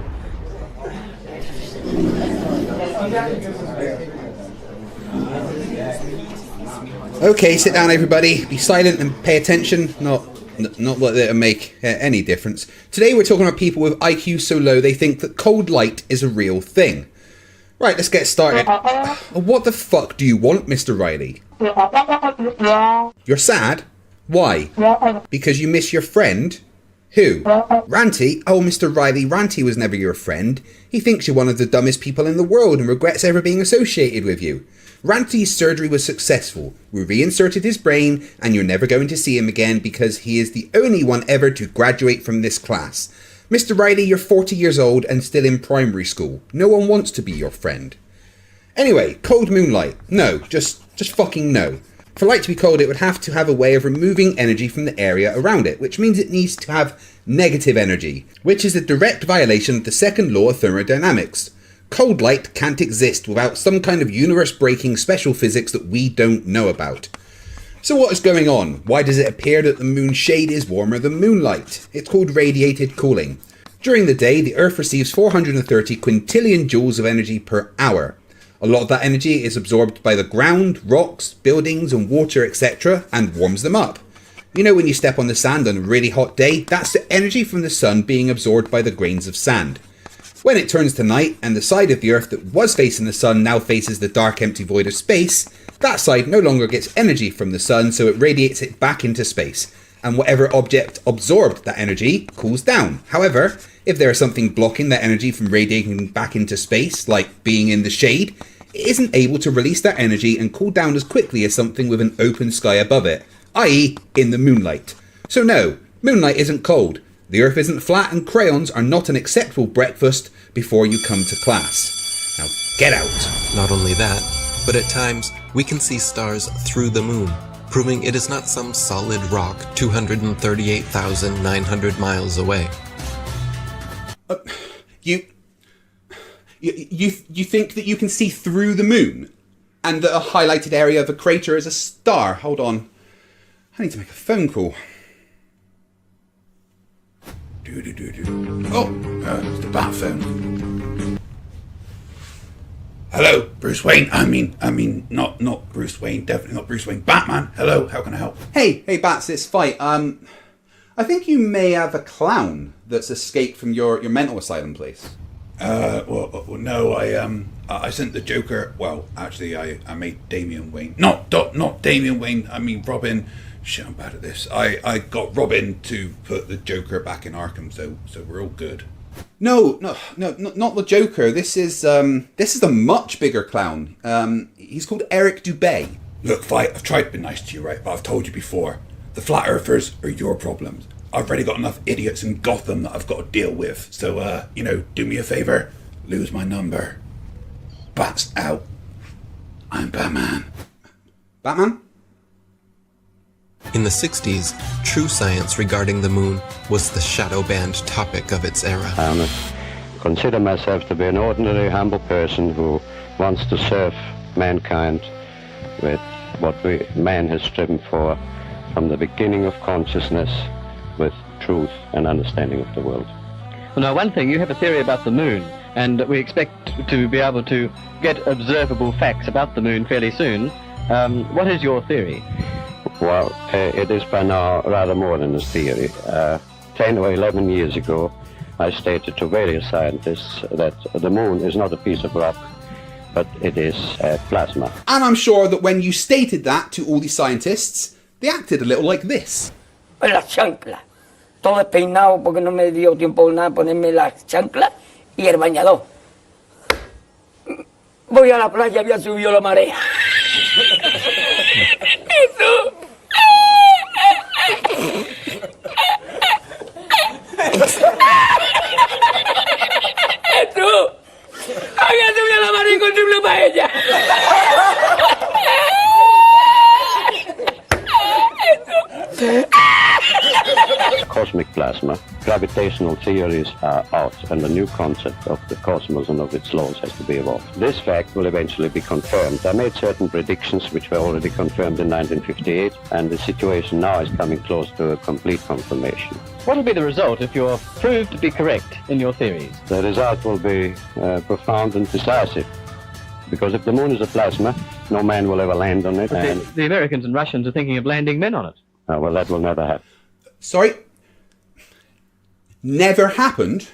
S21: Okay, sit down everybody, be silent and pay attention, not that it'll make any difference. Today we're talking about people with IQ so low they think that cold light is a real thing. Right, let's get started. What the fuck do you want, Mr. Riley? You're sad? Why? Because you miss your friend? Who? Ranty? Oh, Mr. Riley, Ranty was never your friend. He thinks you're one of the dumbest people in the world and regrets ever being associated with you. Ranty's surgery was successful. We reinserted his brain and you're never going to see him again because he is the only one ever to graduate from this class. Mr. Riley, you're 40 years old and still in primary school. No one wants to be your friend. Anyway, cold moonlight. No, just fucking no. For light to be cold, it would have to have a way of removing energy from the area around it, which means it needs to have negative energy, which is a direct violation of the second law of thermodynamics. Cold light can't exist without some kind of universe-breaking special physics that we don't know about. So what is going on? Why does it appear that the moon's shade is warmer than moonlight? It's called radiated cooling. During the day, the Earth receives 430 quintillion joules of energy per hour. A lot of that energy is absorbed by the ground, rocks, buildings and water, etc. and warms them up. You know when you step on the sand on a really hot day? That's the energy from the sun being absorbed by the grains of sand. When it turns to night and the side of the Earth that was facing the sun now faces the dark empty void of space, that side no longer gets energy from the sun, so it radiates it back into space, and whatever object absorbed that energy cools down. However, if there is something blocking that energy from radiating back into space, like being in the shade, it isn't able to release that energy and cool down as quickly as something with an open sky above it, i.e. in the moonlight. So no, moonlight isn't cold, the Earth isn't flat, and crayons are not an acceptable breakfast before you come to class. Now get out.
S24: Not only that, but at times we can see stars through the moon, proving it is not some solid rock 238,900 miles away.
S21: You think that you can see through the moon? And that a highlighted area of a crater is a star? Hold on. I need to make a phone call. Oh, it's the bat phone. Hello, Bruce Wayne. I mean, not Bruce Wayne. Definitely not Bruce Wayne. Batman. Hello, how can I help? Hey, Bats, it's Fight. I think you may have a clown that's escaped from your mental asylum place. Well, no, I sent the Joker. Well, actually, I made Damian Wayne. Not Damian Wayne. I mean Robin. Shit, I'm bad at this. I got Robin to put the Joker back in Arkham, so we're all good. No, not the Joker. This is a much bigger clown. He's called Eric Dubay. Look, Fight, I've tried to be nice to you, right? But I've told you before, the flat earthers are your problems. I've already got enough idiots in Gotham that I've got to deal with. So, do me a favor, lose my number. Bats out. I'm Batman. Batman?
S24: In the 60s, true science regarding the moon was the shadow banned topic of its era.
S5: I consider myself to be an ordinary, humble person who wants to serve mankind with what man has striven for from the beginning of consciousness, with truth and understanding of the world.
S18: Well, now, one thing, you have a theory about the moon, and we expect to be able to get observable facts about the moon fairly soon. What is your theory?
S5: Well, it is by now rather more than a theory. 10 or 11 years ago, I stated to various scientists that the moon is not a piece of rock, but it is plasma.
S21: And I'm sure that when you stated that to all these scientists, they acted a little like this.
S19: La chancla. Todo despeinado porque no me dio tiempo nada ponerme la chancla y el bañador. Voy a la playa, había subido la marea.
S5: Cosmic plasma, gravitational theories are out, and a new concept of the cosmos and of its laws has to be evolved. This fact will eventually be confirmed. I made certain predictions which were already confirmed in 1958, and the situation now is coming close to a complete confirmation.
S18: What will be the result if you're proved to be correct in your theories?
S5: The result will be profound and decisive. Because if the moon is a plasma, no man will ever land on it.
S18: But
S5: And
S18: the Americans and Russians are thinking of landing men on it.
S5: well, that will never happen.
S21: Sorry? Never happened?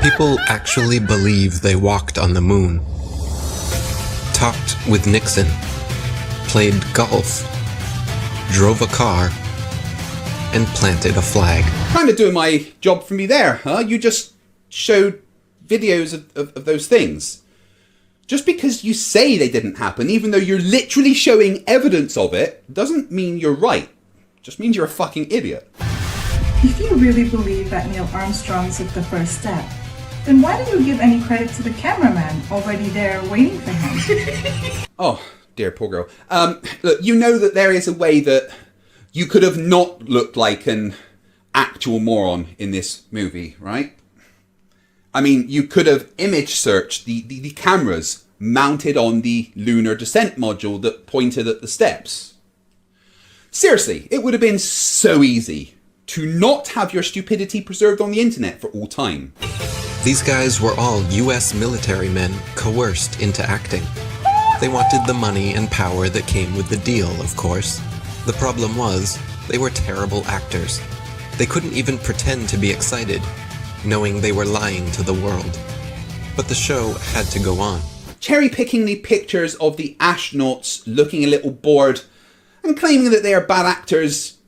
S24: People actually believe they walked on the moon, talked with Nixon, played golf, drove a car, and planted a flag.
S21: Kind of doing my job for me there, huh? You just showed videos of those things. Just because you say they didn't happen, even though you're literally showing evidence of it, doesn't mean you're right. Just means you're a fucking idiot.
S4: If you really believe that Neil Armstrong took the first step, then why do you give any credit to the cameraman already there waiting for him?
S21: Oh, dear poor girl. Look, you know that there is a way that you could have not looked like an actual moron in this movie, right? I mean, you could have image searched the cameras mounted on the lunar descent module that pointed at the steps. Seriously, it would have been so easy to not have your stupidity preserved on the internet for all time.
S24: These guys were all US military men coerced into acting. They wanted the money and power that came with the deal, of course. The problem was, they were terrible actors. They couldn't even pretend to be excited, knowing they were lying to the world. But the show had to go on.
S21: Cherry-picking the pictures of the astronauts looking a little bored and claiming that they are bad actors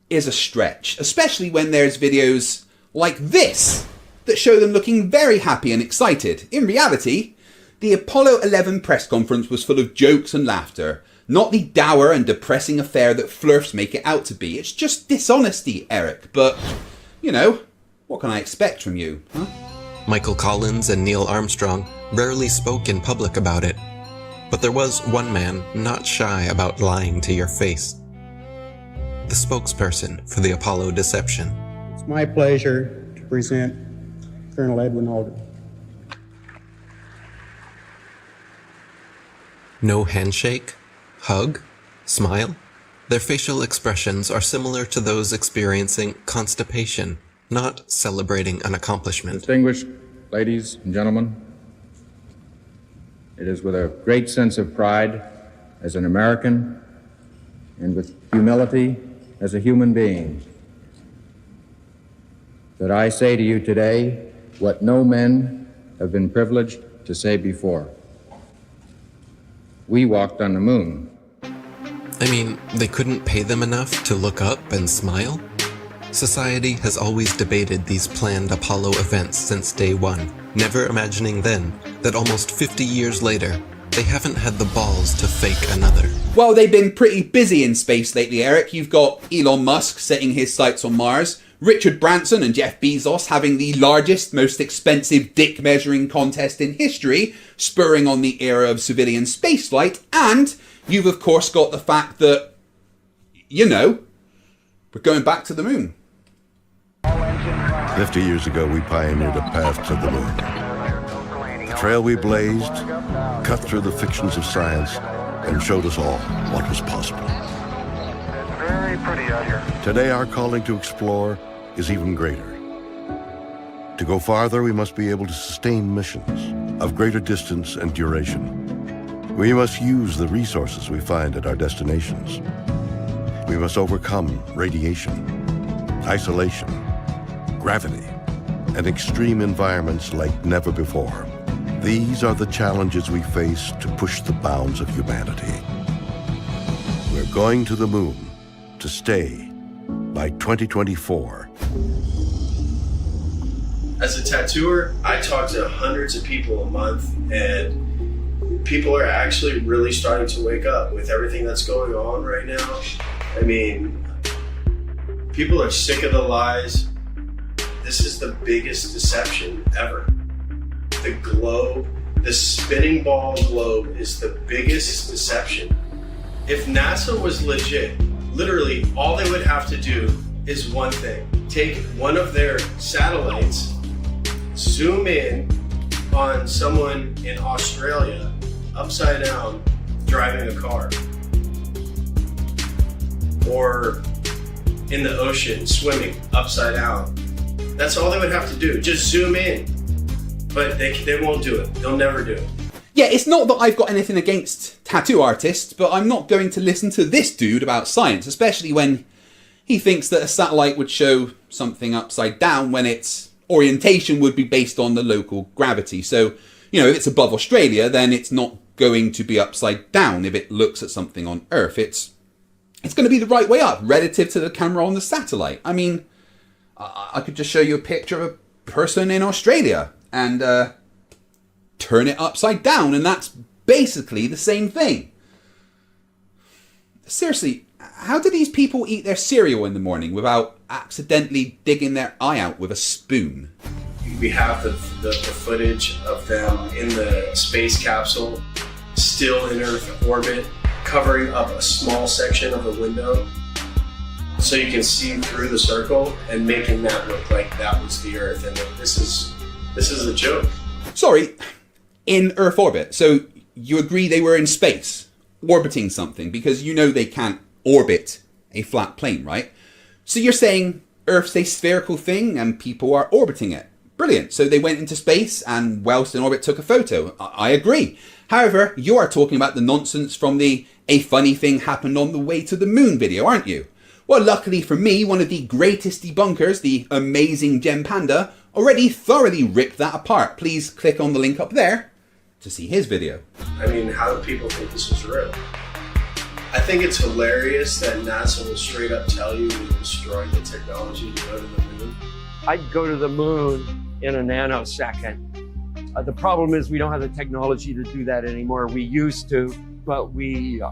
S21: is a stretch, especially when there's videos like this that show them looking very happy and excited. In reality, the Apollo 11 press conference was full of jokes and laughter, not the dour and depressing affair that Flerfs make it out to be. It's just dishonesty, Eric, but, you know, what can I expect from you, huh?
S24: Michael Collins and Neil Armstrong rarely spoke in public about it, but there was one man not shy about lying to your face. The spokesperson for the Apollo deception.
S8: It's my pleasure to present Colonel Edwin Aldrin.
S24: No handshake, hug, smile. Their facial expressions are similar to those experiencing constipation, not celebrating an accomplishment.
S14: Distinguished ladies and gentlemen, it is with a great sense of pride as an American and with humility as a human being that I say to you today what no men have been privileged to say before. We walked on the moon.
S24: I mean, they couldn't pay them enough to look up and smile? Society has always debated these planned Apollo events since day one, never imagining then that almost 50 years later, they haven't had the balls to fake another.
S21: Well, they've been pretty busy in space lately, Eric. You've got Elon Musk setting his sights on Mars, Richard Branson and Jeff Bezos having the largest, most expensive dick measuring contest in history, spurring on the era of civilian spaceflight, and you've of course got the fact that, you know, we're going back to the moon.
S20: 50 years ago, we pioneered a path to the moon. The trail we blazed cut through the fictions of science and showed us all what was possible. Today our calling to explore is even greater. To go farther, we must be able to sustain missions of greater distance and duration. We must use the resources we find at our destinations. We must overcome radiation, isolation, gravity, and extreme environments like never before. These are the challenges we face to push the bounds of humanity. We're going to the moon to stay by 2024.
S6: As a tattooer, I talk to hundreds of people a month, and people are actually really starting to wake up with everything that's going on right now. I mean, people are sick of the lies. This is the biggest deception ever. The globe, the spinning ball globe, is the biggest deception. If NASA was legit, literally all they would have to do is one thing. Take one of their satellites, zoom in on someone in Australia, upside down, driving a car. Or in the ocean, swimming, upside down. That's all they would have to do, just zoom in. But they won't do it. They'll never do it.
S21: Yeah, it's not that I've got anything against tattoo artists, but I'm not going to listen to this dude about science, especially when he thinks that a satellite would show something upside down when its orientation would be based on the local gravity. So, you know, if it's above Australia, then it's not going to be upside down if it looks at something on Earth. It's going to be the right way up, relative to the camera on the satellite. I mean, I could just show you a picture of a person in Australia and turn it upside down, and that's basically the same thing. Seriously, how do these people eat their cereal in the morning without accidentally digging their eye out with a spoon?
S6: We have the footage of them in the space capsule, still in Earth orbit, covering up a small section of the window so you can see through the circle and making that look like that was the Earth. And this is a joke.
S21: Sorry, in Earth orbit. So you agree they were in space, orbiting something, because you know they can't orbit a flat plane, right? So you're saying Earth's a spherical thing and people are orbiting it. Brilliant. So they went into space and whilst in orbit took a photo. I agree. However, you are talking about the nonsense from the "a funny thing happened on the way to the moon" video, aren't you? Well, luckily for me, one of the greatest debunkers, the amazing Gem Panda, already thoroughly ripped that apart. Please click on the link up there to see his video.
S6: I mean, how do people think this is real? I think it's hilarious that NASA will straight up tell you we destroyed the technology to go to the moon.
S7: I'd go to the moon in a nanosecond. The problem is we don't have the technology to do that anymore. We used to, but we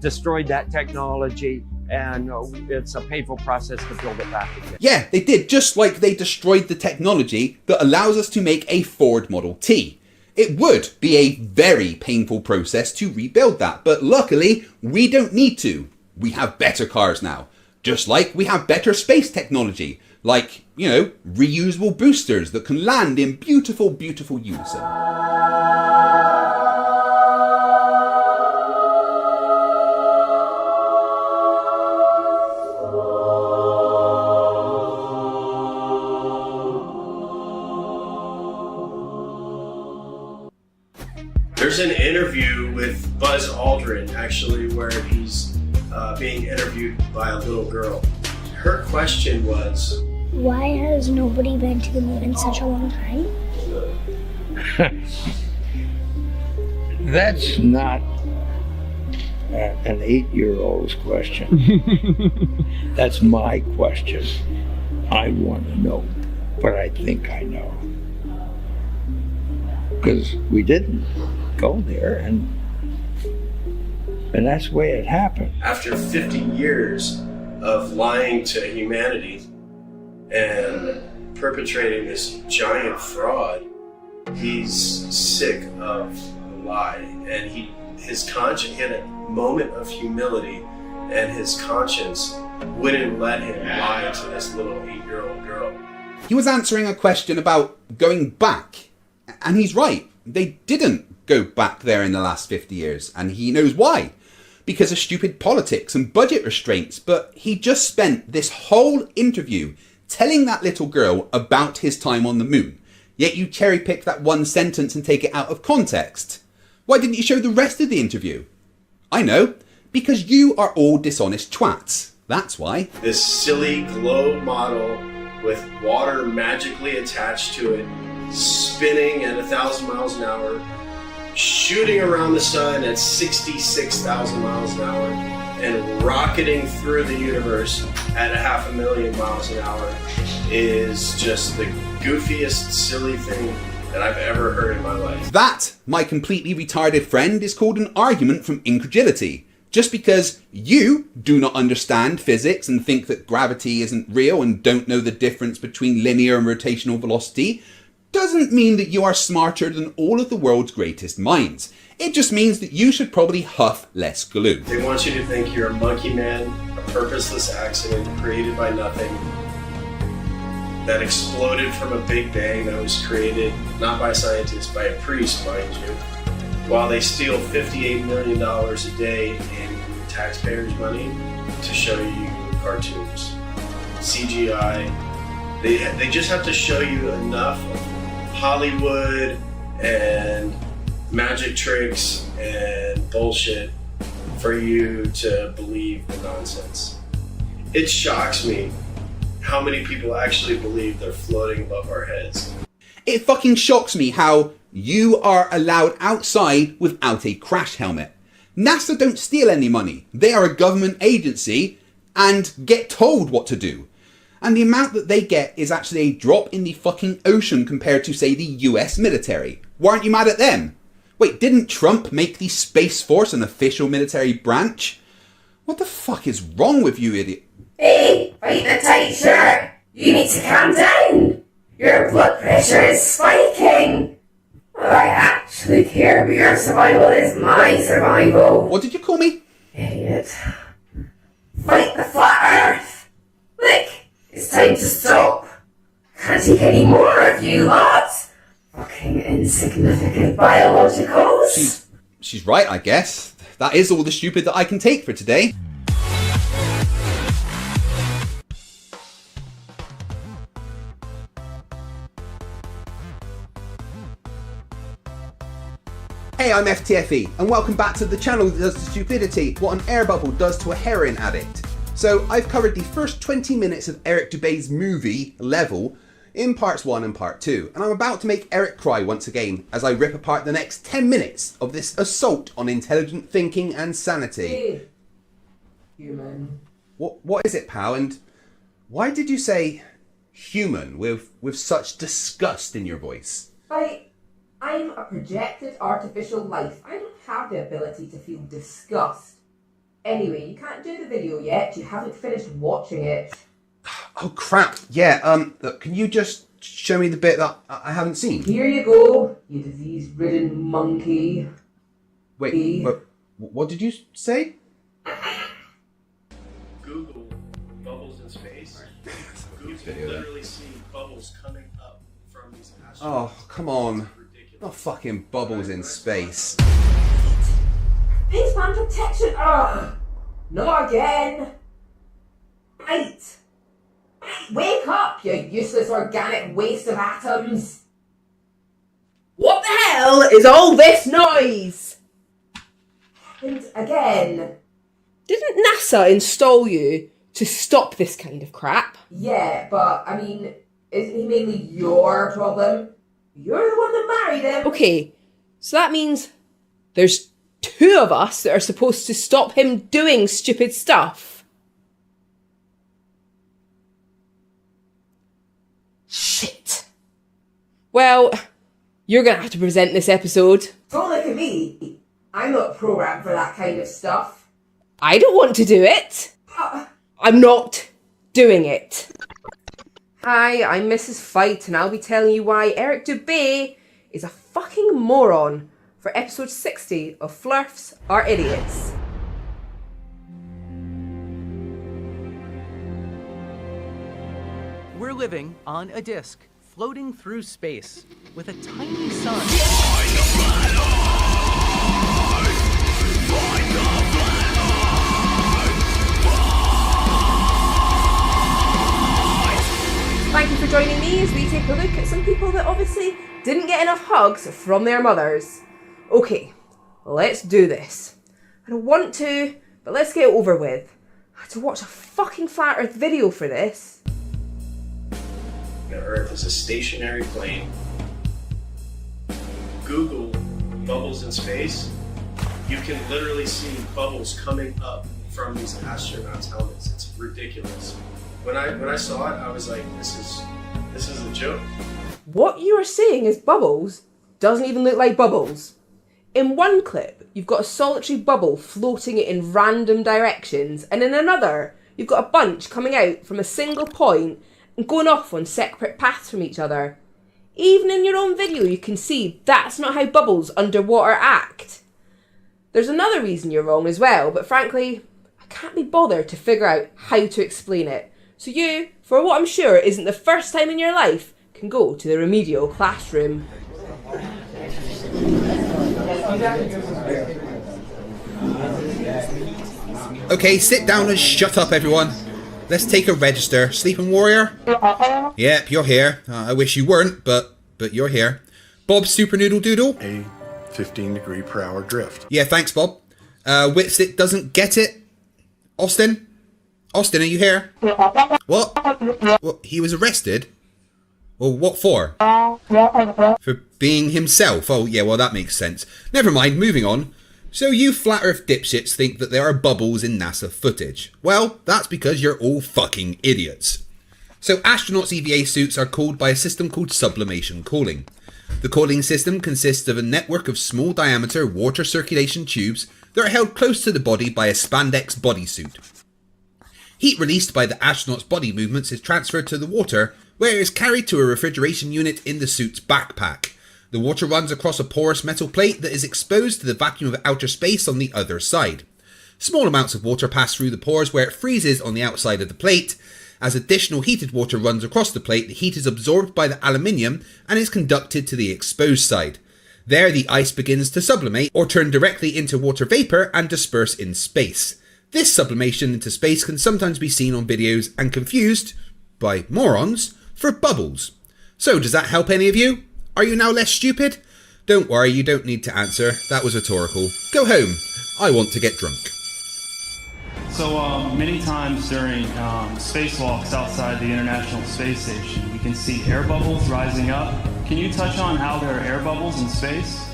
S7: destroyed that technology, and it's a painful process to build it back again.
S21: Yeah, they did, just like they destroyed the technology that allows us to make a Ford Model T. It would be a very painful process to rebuild that, but luckily we don't need to. We have better cars now, just like we have better space technology, like, you know, reusable boosters that can land in beautiful, beautiful unison.
S6: There's an interview with Buzz Aldrin, actually, where he's being interviewed by a little girl. Her question was,
S12: why has nobody been to the moon in such a long time?
S13: That's not an 8-year-old's question. That's my question. I want to know, but I think I know. Because we didn't go there, and that's the way it happened.
S6: After 50 years of lying to humanity and perpetrating this giant fraud, he's sick of the lie, and his conscience, he had a moment of humility, and his conscience wouldn't let him lie to this little 8-year-old girl.
S21: He was answering a question about going back, and he's right. They didn't go back there in the last 50 years, and he knows why. because of stupid politics and budget restraints, but he just spent this whole interview telling that little girl about his time on the moon. Yet you cherry pick that one sentence and take it out of context. Why didn't you show the rest of the interview? I know, because you are all dishonest twats. That's why.
S6: This silly globe model with water magically attached to it, spinning at 1,000 miles an hour, shooting around the sun at 66,000 miles an hour, and rocketing through the universe at 500,000 miles an hour is just the goofiest, silly thing that I've ever heard in my life.
S21: That, my completely retarded friend, is called an argument from incredulity. Just because you do not understand physics and think that gravity isn't real and don't know the difference between linear and rotational velocity doesn't mean that you are smarter than all of the world's greatest minds. It just means that you should probably huff less glue.
S6: They want you to think you're a monkey man, a purposeless accident created by nothing, that exploded from a big bang that was created not by scientists, by a priest, mind you, while they steal $58 million a day in taxpayers' money to show you cartoons. CGI. They just have to show you enough of Hollywood and magic tricks and bullshit for you to believe the nonsense. It shocks me how many people actually believe they're floating above our heads.
S21: It fucking shocks me how you are allowed outside without a crash helmet. NASA don't steal any money. They are a government agency and get told what to do. And the amount that they get is actually a drop in the fucking ocean compared to, say, the US military. Why aren't you mad at them? Wait, didn't Trump make the Space Force an official military branch? What the fuck is wrong with you, idiot?
S11: Hey, fight the tight shirt! You need to calm down! Your blood pressure is spiking! What I actually care about your survival is my survival!
S21: What did you call me?
S11: Idiot. Fight the flat earth! Look, it's time to stop! Can't take any more of you lot! Fucking insignificant biologicals!
S21: She's right, I guess. That is all the stupid that I can take for today. Hey, I'm FTFE, and welcome back to the channel that does to stupidity what an air bubble does to a heroin addict. So, I've covered the first 20 minutes of Eric Dubé's movie, Level, in parts 1 and part 2, and I'm about to make Eric cry once again as I rip apart the next 10 minutes of this assault on intelligent thinking and sanity.
S11: Hey. Human.
S21: What is it, pal, and why did you say human with such disgust in your voice?
S11: I'm a projected artificial life. I don't have the ability to feel disgust. Anyway, you can't do the video yet. You haven't finished watching it.
S21: Oh crap, yeah, look, can you just show me the bit that I haven't seen?
S11: Here you go, you disease-ridden monkey.
S21: Wait, what did you say?
S6: Google bubbles in space. You can literally see bubbles coming up from these astronauts.
S21: Oh, come on. Not fucking bubbles in space.
S11: Spaceman protection! Ugh! Not again! Right! Wake up, you useless organic waste of atoms! What the hell is all this noise? And again.
S15: Didn't NASA install you to stop this kind of crap?
S11: Yeah, but, I mean, isn't he mainly your problem? You're the one that married him.
S15: Okay, so that means there's 2 of us that are supposed to stop him doing stupid stuff. Shit. Well, you're gonna have to present this episode.
S11: Don't look at me. I'm not programmed for that kind of stuff.
S15: I don't want to do it. I'm not doing it. Hi, I'm Mrs. Fight, and I'll be telling you why Eric Dubé is a fucking moron for episode 60 of Flerfs Are Idiots.
S1: We're living on a disk, floating through space, with a tiny sun.
S15: Thank you for joining me as we take a look at some people that obviously didn't get enough hugs from their mothers. Okay, let's do this. I don't want to, but let's get it over with. I had to watch a fucking flat earth video for this.
S6: The Earth is a stationary plane. Google bubbles in space. You can literally see bubbles coming up from these astronauts' helmets. It's ridiculous. When I saw it, I was like, this is a joke.
S15: What you are seeing as bubbles doesn't even look like bubbles. In one clip, you've got a solitary bubble floating in random directions, and in another, you've got a bunch coming out from a single point and going off on separate paths from each other. Even in your own video, you can see that's not how bubbles underwater act. There's another reason you're wrong as well, but frankly, I can't be bothered to figure out how to explain it. So you, for what I'm sure isn't the first time in your life, can go to the remedial classroom.
S21: Okay, sit down and shut up, everyone. Let's take a register. Sleeping Warrior? Yep, you're here. I wish you weren't, but you're here. Bob Super Noodle Doodle?
S20: A 15-degree-per-hour drift.
S21: Yeah, thanks, Bob. Whitsit doesn't get it. Austin? Austin, are you here? What? He was arrested? Well, what for? For being himself. Oh, yeah, well, that makes sense. Never mind, moving on. So you flat earth dipshits think that there are bubbles in NASA footage. Well, that's because you're all fucking idiots. So astronauts' EVA suits are cooled by a system called sublimation cooling. The cooling system consists of a network of small diameter water circulation tubes that are held close to the body by a spandex bodysuit. Heat released by the astronaut's body movements is transferred to the water, where it is carried to a refrigeration unit in the suit's backpack. The water runs across a porous metal plate that is exposed to the vacuum of outer space on the other side. Small amounts of water pass through the pores where it freezes on the outside of the plate. As additional heated water runs across the plate, the heat is absorbed by the aluminium and is conducted to the exposed side. There, the ice begins to sublimate or turn directly into water vapor and disperse in space. This sublimation into space can sometimes be seen on videos and confused, by morons, for bubbles. So does that help any of you? Are you now less stupid? Don't worry, you don't need to answer. That was rhetorical. Go home. I want to get drunk.
S3: So many times during spacewalks outside the International Space Station, we can see air bubbles rising up. Can you touch on how there are air bubbles in space?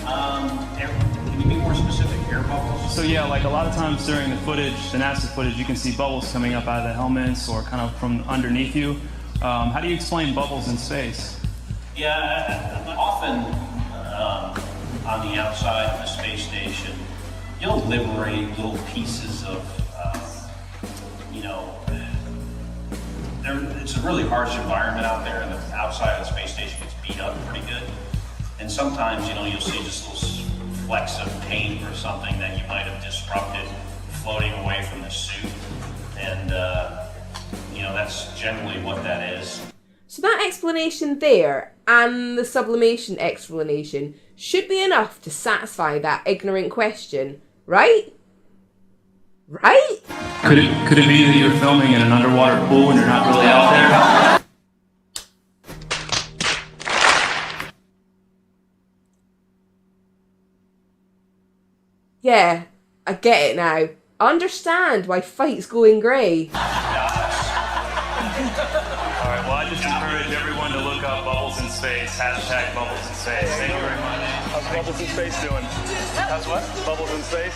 S16: Can you be more specific? Air bubbles?
S3: So yeah, like a lot of times during the footage, the NASA footage, you can see bubbles coming up out of the helmets or kind of from underneath you. How do you explain bubbles in space?
S16: Yeah, often on the outside of the space station, you'll liberate little pieces of, it's a really harsh environment out there, and the outside of the space station gets beat up pretty good. And sometimes, you'll see just little flecks of paint or something that you might have disrupted floating away from the suit. And, that's generally what that is.
S15: So that explanation there, and the sublimation explanation, should be enough to satisfy that ignorant question, right? Right?
S3: Could it be that you're filming in an underwater pool and you're not really out there?
S15: Yeah, I get it now. I understand why Fight's going grey.
S3: Alright, well I just encourage everyone to look up bubbles in space, hashtag bubbles in space. Thank you very much. How's bubbles in space doing? How's what? Bubbles in space.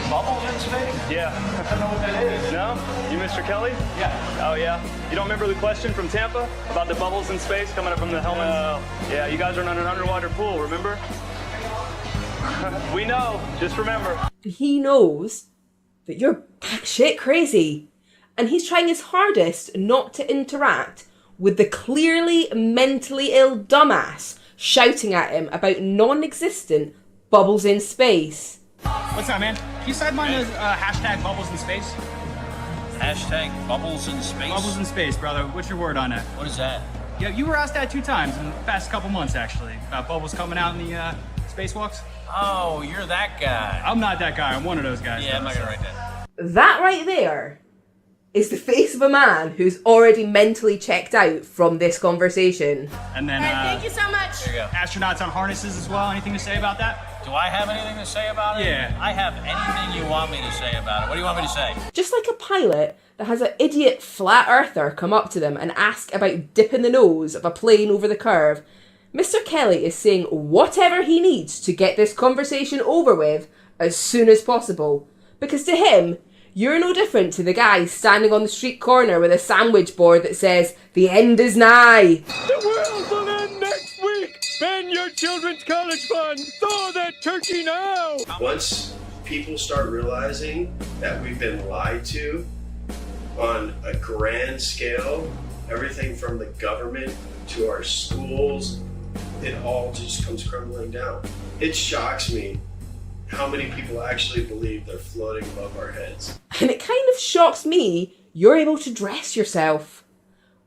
S3: Bubbles in space? Yeah. I don't know what that is. No? You Mr. Kelly? Yeah. Oh yeah? You don't remember the question from Tampa about the bubbles in space coming up from the helmet? Yeah, you guys are in an underwater pool, remember? We know, just remember.
S15: He knows that you're batshit crazy, and he's trying his hardest not to interact with the clearly mentally ill dumbass shouting at him about non-existent bubbles in space.
S17: What's up, man? Can you sideline those hashtag bubbles in space?
S16: Hashtag bubbles in space?
S17: Bubbles in space, brother. What's your word on it?
S16: What is that?
S17: Yeah, you were asked that 2 times in the past couple months, actually, about bubbles coming out in the spacewalks.
S16: Oh, you're that guy.
S17: I'm not that guy. I'm one of those guys.
S16: Yeah, I'm not gonna write that.
S15: That right there is the face of a man who's already mentally checked out from this conversation.
S17: And then,
S12: Thank you so much.
S17: there you go. Astronauts on harnesses as well. Anything to say about that?
S2: Do I have anything to say about it?
S17: Yeah.
S2: I have anything you want me to say about it. What do you want me to say?
S15: Just like a pilot that has an idiot flat earther come up to them and ask about dipping the nose of a plane over the curve, Mr. Kelly is saying whatever he needs to get this conversation over with as soon as possible. Because to him, you're no different to the guy standing on the street corner with a sandwich board that says, "The end is nigh."
S7: The world will end next week! Spend your children's college fund! Thaw that turkey now!
S6: Once people start realizing that we've been lied to on a grand scale, everything from the government to our schools, it all just comes crumbling down. It shocks me how many people actually believe they're floating above our heads.
S15: And it kind of shocks me you're able to dress yourself.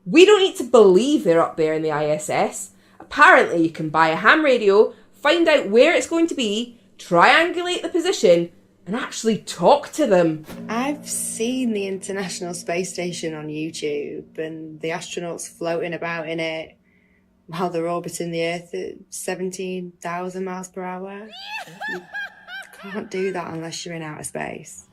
S15: We don't need to believe they're up there in the ISS. Apparently you can buy a ham radio, find out where it's going to be, triangulate the position, and actually talk to them.
S9: I've seen the International Space Station on YouTube and the astronauts floating about in it while they're orbiting the Earth at 17,000 miles per hour. You can't do that unless you're in outer space.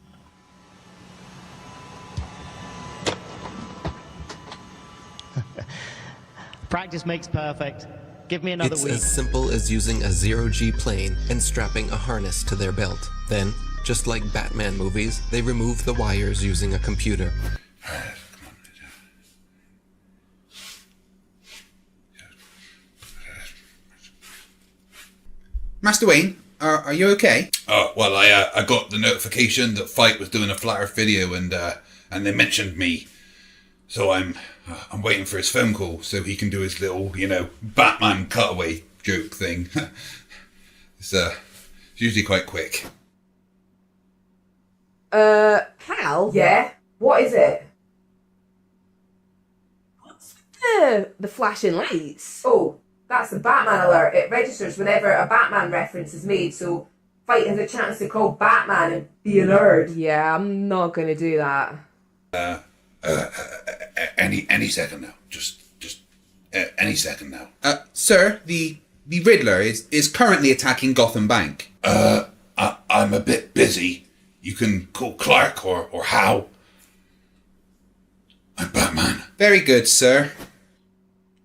S10: Practice makes perfect. Give me another
S24: It's
S10: week.
S24: as simple as using a zero-G plane and strapping a harness to their belt. Then, just like Batman movies, they remove the wires using a computer.
S21: Master Wayne, are you okay?
S22: Oh, well, I got the notification that Fight was doing a Flat Earth video and they mentioned me. So I'm waiting for his phone call so he can do his little, Batman cutaway joke thing. It's usually quite quick.
S15: Hal? Yeah? What is it? What's the flashing lights? Oh, that's the Batman alert. It registers whenever a Batman reference is made, so Fight has a chance to call Batman and be alert. Yeah, I'm not gonna do that.
S22: Any second now. Just any second now.
S21: Sir, the Riddler is currently attacking Gotham Bank.
S22: I'm a bit busy. You can call Clark or Hal. I'm Batman.
S21: Very good, sir.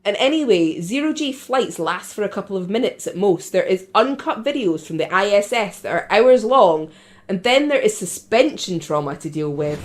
S15: And anyway, zero-G flights last for a couple of minutes at most. There is uncut videos from the ISS that are hours long, and then there is suspension trauma to deal with.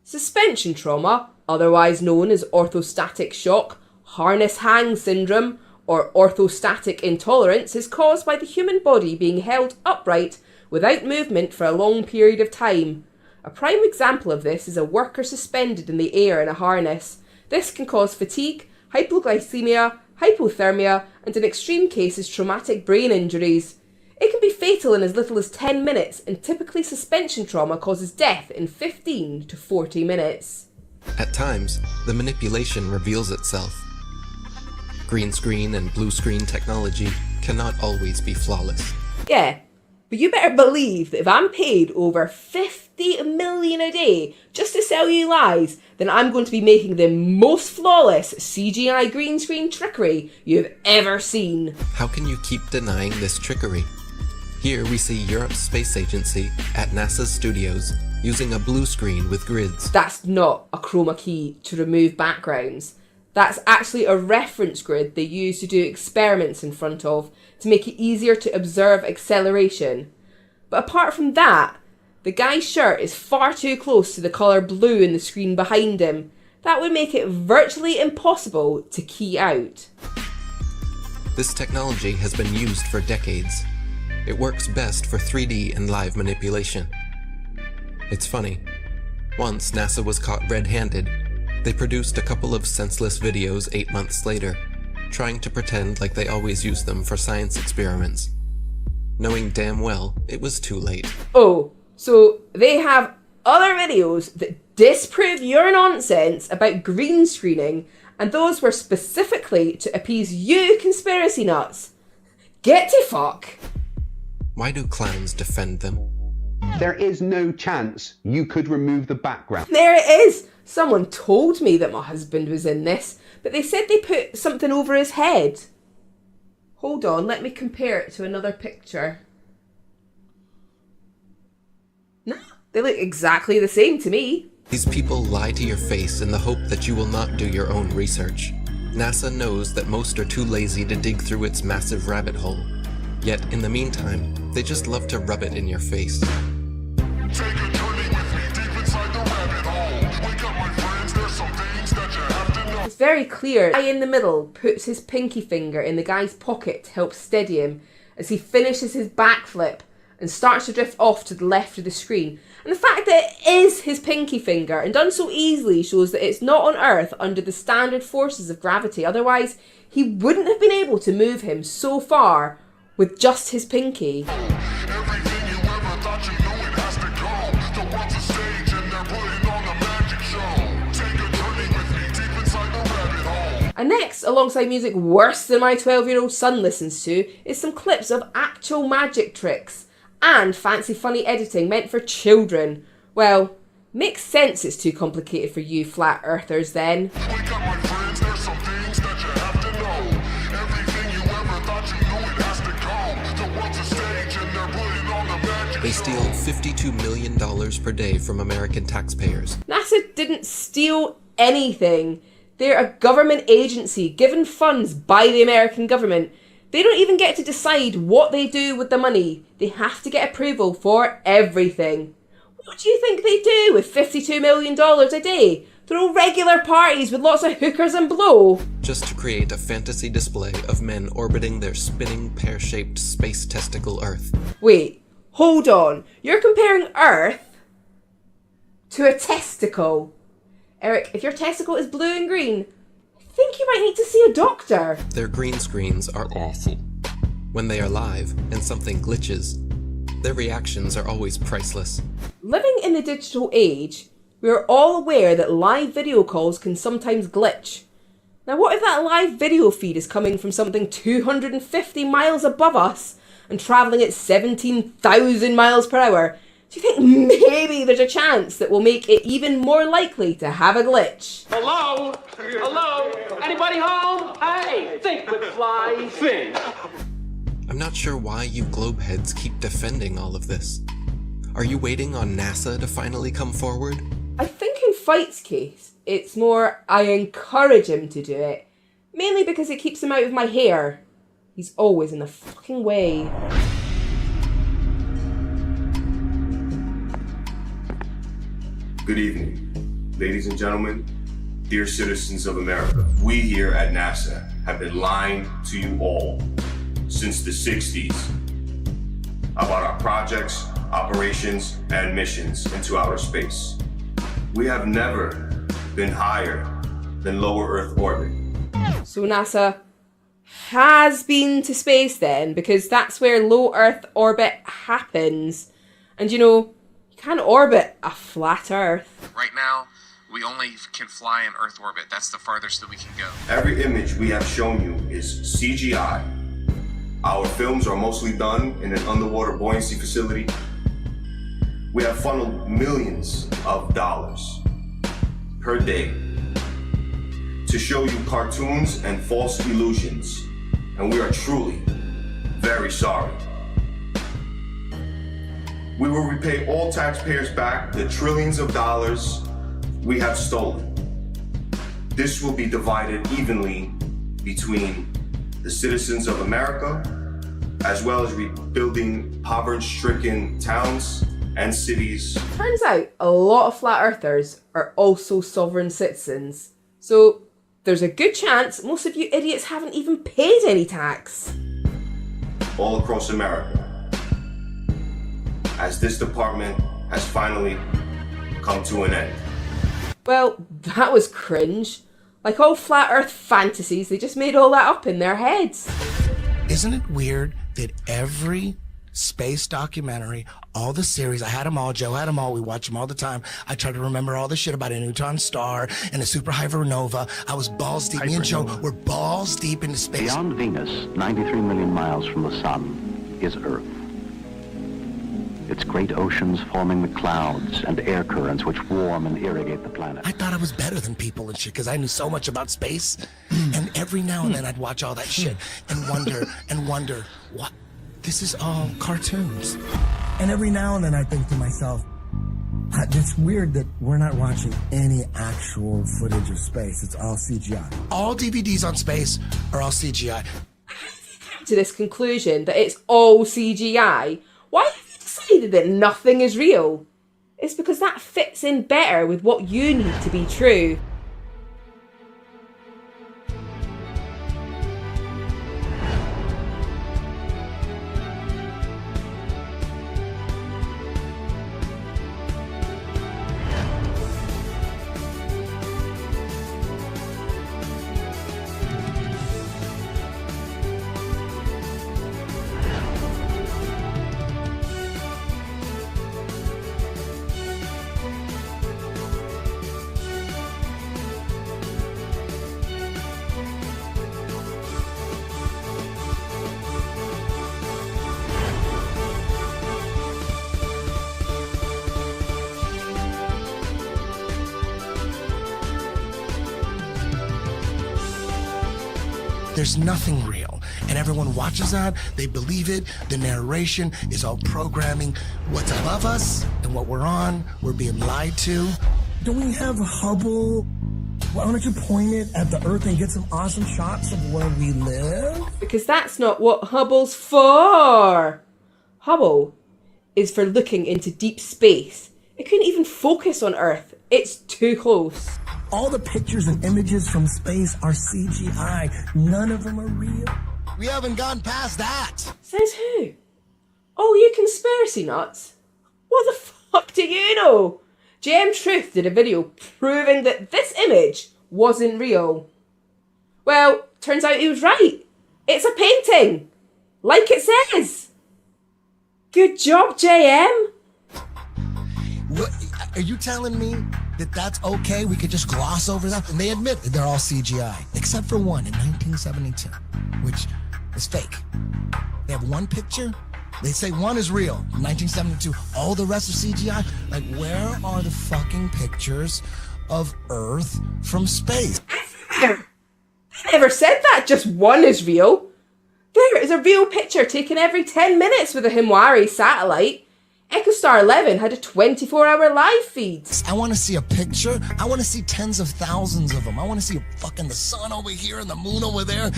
S15: Suspension trauma, otherwise known as orthostatic shock, harness hang syndrome, or orthostatic intolerance, is caused by the human body being held upright without movement for a long period of time. A prime example of this is a worker suspended in the air in a harness. This can cause fatigue, hypoglycemia, hypothermia, and in extreme cases traumatic brain injuries. It can be fatal in as little as 10 minutes, and typically suspension trauma causes death in 15 to 40 minutes.
S24: At times, the manipulation reveals itself. Green screen and blue screen technology cannot always be flawless.
S15: Yeah, but you better believe that if I'm paid over 50 million a day just to sell you lies, then I'm going to be making the most flawless CGI green screen trickery you've ever seen.
S24: How can you keep denying this trickery? Here we see Europe's space agency at NASA's studios using a blue screen with grids.
S15: That's not a chroma key to remove backgrounds. That's actually a reference grid they use to do experiments in front of to make it easier to observe acceleration. But apart from that, the guy's shirt is far too close to the colour blue in the screen behind him. That would make it virtually impossible to key out.
S24: This technology has been used for decades. It works best for 3D and live manipulation. It's funny. Once NASA was caught red-handed, they produced a couple of senseless videos 8 months later, trying to pretend like they always use them for science experiments, knowing damn well it was too late.
S15: Oh, so they have other videos that disprove your nonsense about green screening, and those were specifically to appease you conspiracy nuts. Get to fuck.
S24: Why do clowns defend them?
S5: There is no chance you could remove the background.
S15: There it is! Someone told me that my husband was in this, but they said they put something over his head. Hold on, let me compare it to another picture. No, they look exactly the same to me.
S24: These people lie to your face in the hope that you will not do your own research. NASA knows that most are too lazy to dig through its massive rabbit hole. Yet, in the meantime, they just love to rub it in your face.
S15: It's very clear. The guy in the middle puts his pinky finger in the guy's pocket to help steady him as he finishes his backflip and starts to drift off to the left of the screen. And the fact that it is his pinky finger and done so easily shows that it's not on Earth under the standard forces of gravity. Otherwise, he wouldn't have been able to move him so far with just his pinky. And next, alongside music worse than my 12-year-old son listens to, is some clips of actual magic tricks and fancy funny editing meant for children. Well, makes sense it's too complicated for you flat earthers then.
S24: They steal $52 million per day from American taxpayers.
S15: NASA didn't steal anything. They're a government agency given funds by the American government. They don't even get to decide what they do with the money. They have to get approval for everything. What do you think they do with $52 million a day? Throw regular parties with lots of hookers and blow?
S24: Just to create a fantasy display of men orbiting their spinning pear-shaped space testicle Earth.
S15: Wait, hold on. You're comparing Earth to a testicle. Eric, if your testicle is blue and green, I think you might need to see a doctor.
S24: Their green screens are awful. When they are live and something glitches, their reactions are always priceless.
S15: Living in the digital age, we are all aware that live video calls can sometimes glitch. Now what if that live video feed is coming from something 250 miles above us and travelling at 17,000 miles per hour? Do you think maybe there's a chance that will make it even more likely to have a glitch?
S18: Hello? Hello? Anybody home? Hey, think with fly, think.
S24: I'm not sure why you globeheads keep defending all of this. Are you waiting on NASA to finally come forward?
S15: I think in Fight's case, it's more I encourage him to do it. Mainly because it keeps him out of my hair. He's always in the fucking way.
S19: Good evening, ladies and gentlemen, dear citizens of America. We here at NASA have been lying to you all since the 60s about our projects, operations, and missions into outer space. We have never been higher than lower Earth orbit.
S15: So NASA has been to space then, because that's where low Earth orbit happens. And you know, can't orbit a flat Earth.
S23: Right now, we only can fly in Earth orbit. That's the farthest that we can go.
S19: Every image we have shown you is CGI. Our films are mostly done in an underwater buoyancy facility. We have funneled millions of dollars per day to show you cartoons and false illusions. And we are truly very sorry. We will repay all taxpayers back the trillions of dollars we have stolen. This will be divided evenly between the citizens of America, as well as rebuilding poverty-stricken towns and cities.
S15: Turns out a lot of flat earthers are also sovereign citizens. So there's a good chance most of you idiots haven't even paid any tax.
S19: All across America, as this department has finally come to an end.
S15: Well, that was cringe. Like all flat earth fantasies, they just made all that up in their heads.
S25: Isn't it weird that every space documentary, all the series, I had them all, Joe had them all, we watch them all the time. I tried to remember all the shit about a neutron star and a super hypernova. I was balls deep, me and Joe were balls deep into space.
S26: Beyond Venus, 93 million miles from the sun, is Earth.
S4: its great oceans forming the clouds and air currents which warm and irrigate the planet.
S25: I thought I was better than people and shit because I knew so much about space. And every now and then I'd watch all that shit and wonder, what? This is all cartoons.
S8: And every now and then I think to myself, it's weird that we're not watching any actual footage of space. It's all CGI.
S25: All DVDs on space are all CGI.
S15: To this conclusion that it's all CGI, why have you decided that nothing is real? It's because that fits in better with what you need to be true.
S25: There's nothing real. And everyone watches that, they believe it, the narration is all programming. What's above us and what we're on, we're being lied to.
S8: Don't we have Hubble? Why don't you point it at the Earth and get some awesome shots of where we live?
S15: Because that's not what Hubble's for. Hubble is for looking into deep space. It couldn't even focus on Earth. It's too close.
S8: All the pictures and images from space are CGI. None of them are real.
S25: We haven't gone past that.
S15: Says who? Oh, you conspiracy nuts. What the fuck do you know? JM Truth did a video proving that this image wasn't real. Well, turns out he was right. It's a painting. Like it says. Good job, JM.
S25: What, are you telling me that that's okay? We could just gloss over that? And they admit that they're all CGI, except for one in 1972, which is fake. They have one picture. They say one is real, 1972. All the rest are CGI. Like, where are the fucking pictures of Earth from space?
S15: I never said that just one is real. There is a real picture taken every 10 minutes with a Himawari satellite. EchoStar 11 had a 24-hour live feed.
S25: I want to see a picture. I want to see tens of thousands of them. I want to see fucking the sun over here and the moon over there.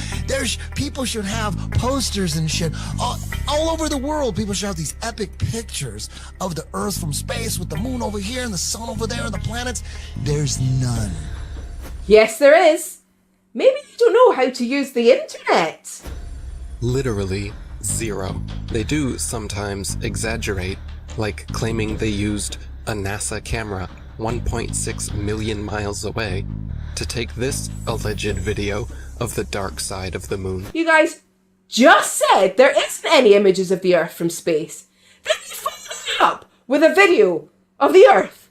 S25: People should have posters and shit all over the world. People should have these epic pictures of the Earth from space with the moon over here and the sun over there and the planets. There's none.
S15: Yes, there is. Maybe you don't know how to use the internet.
S24: Literally zero. They do sometimes exaggerate, like claiming they used a NASA camera 1.6 million miles away to take this alleged video of the dark side of the moon.
S15: You guys just said there isn't any images of the Earth from space. Then you followed it up with a video of the Earth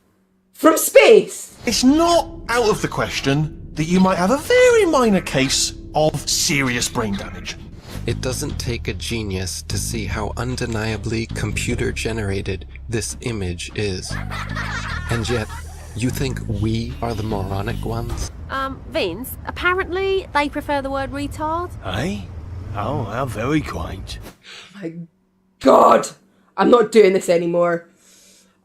S15: from space.
S11: It's not out of the question that you might have a very minor case of serious brain damage.
S24: It doesn't take a genius to see how undeniably computer-generated this image is. And yet, you think we are the moronic ones?
S13: Vince, apparently they prefer the word retard.
S11: Eh? Oh, how very quaint.
S15: My God, I'm not doing this anymore.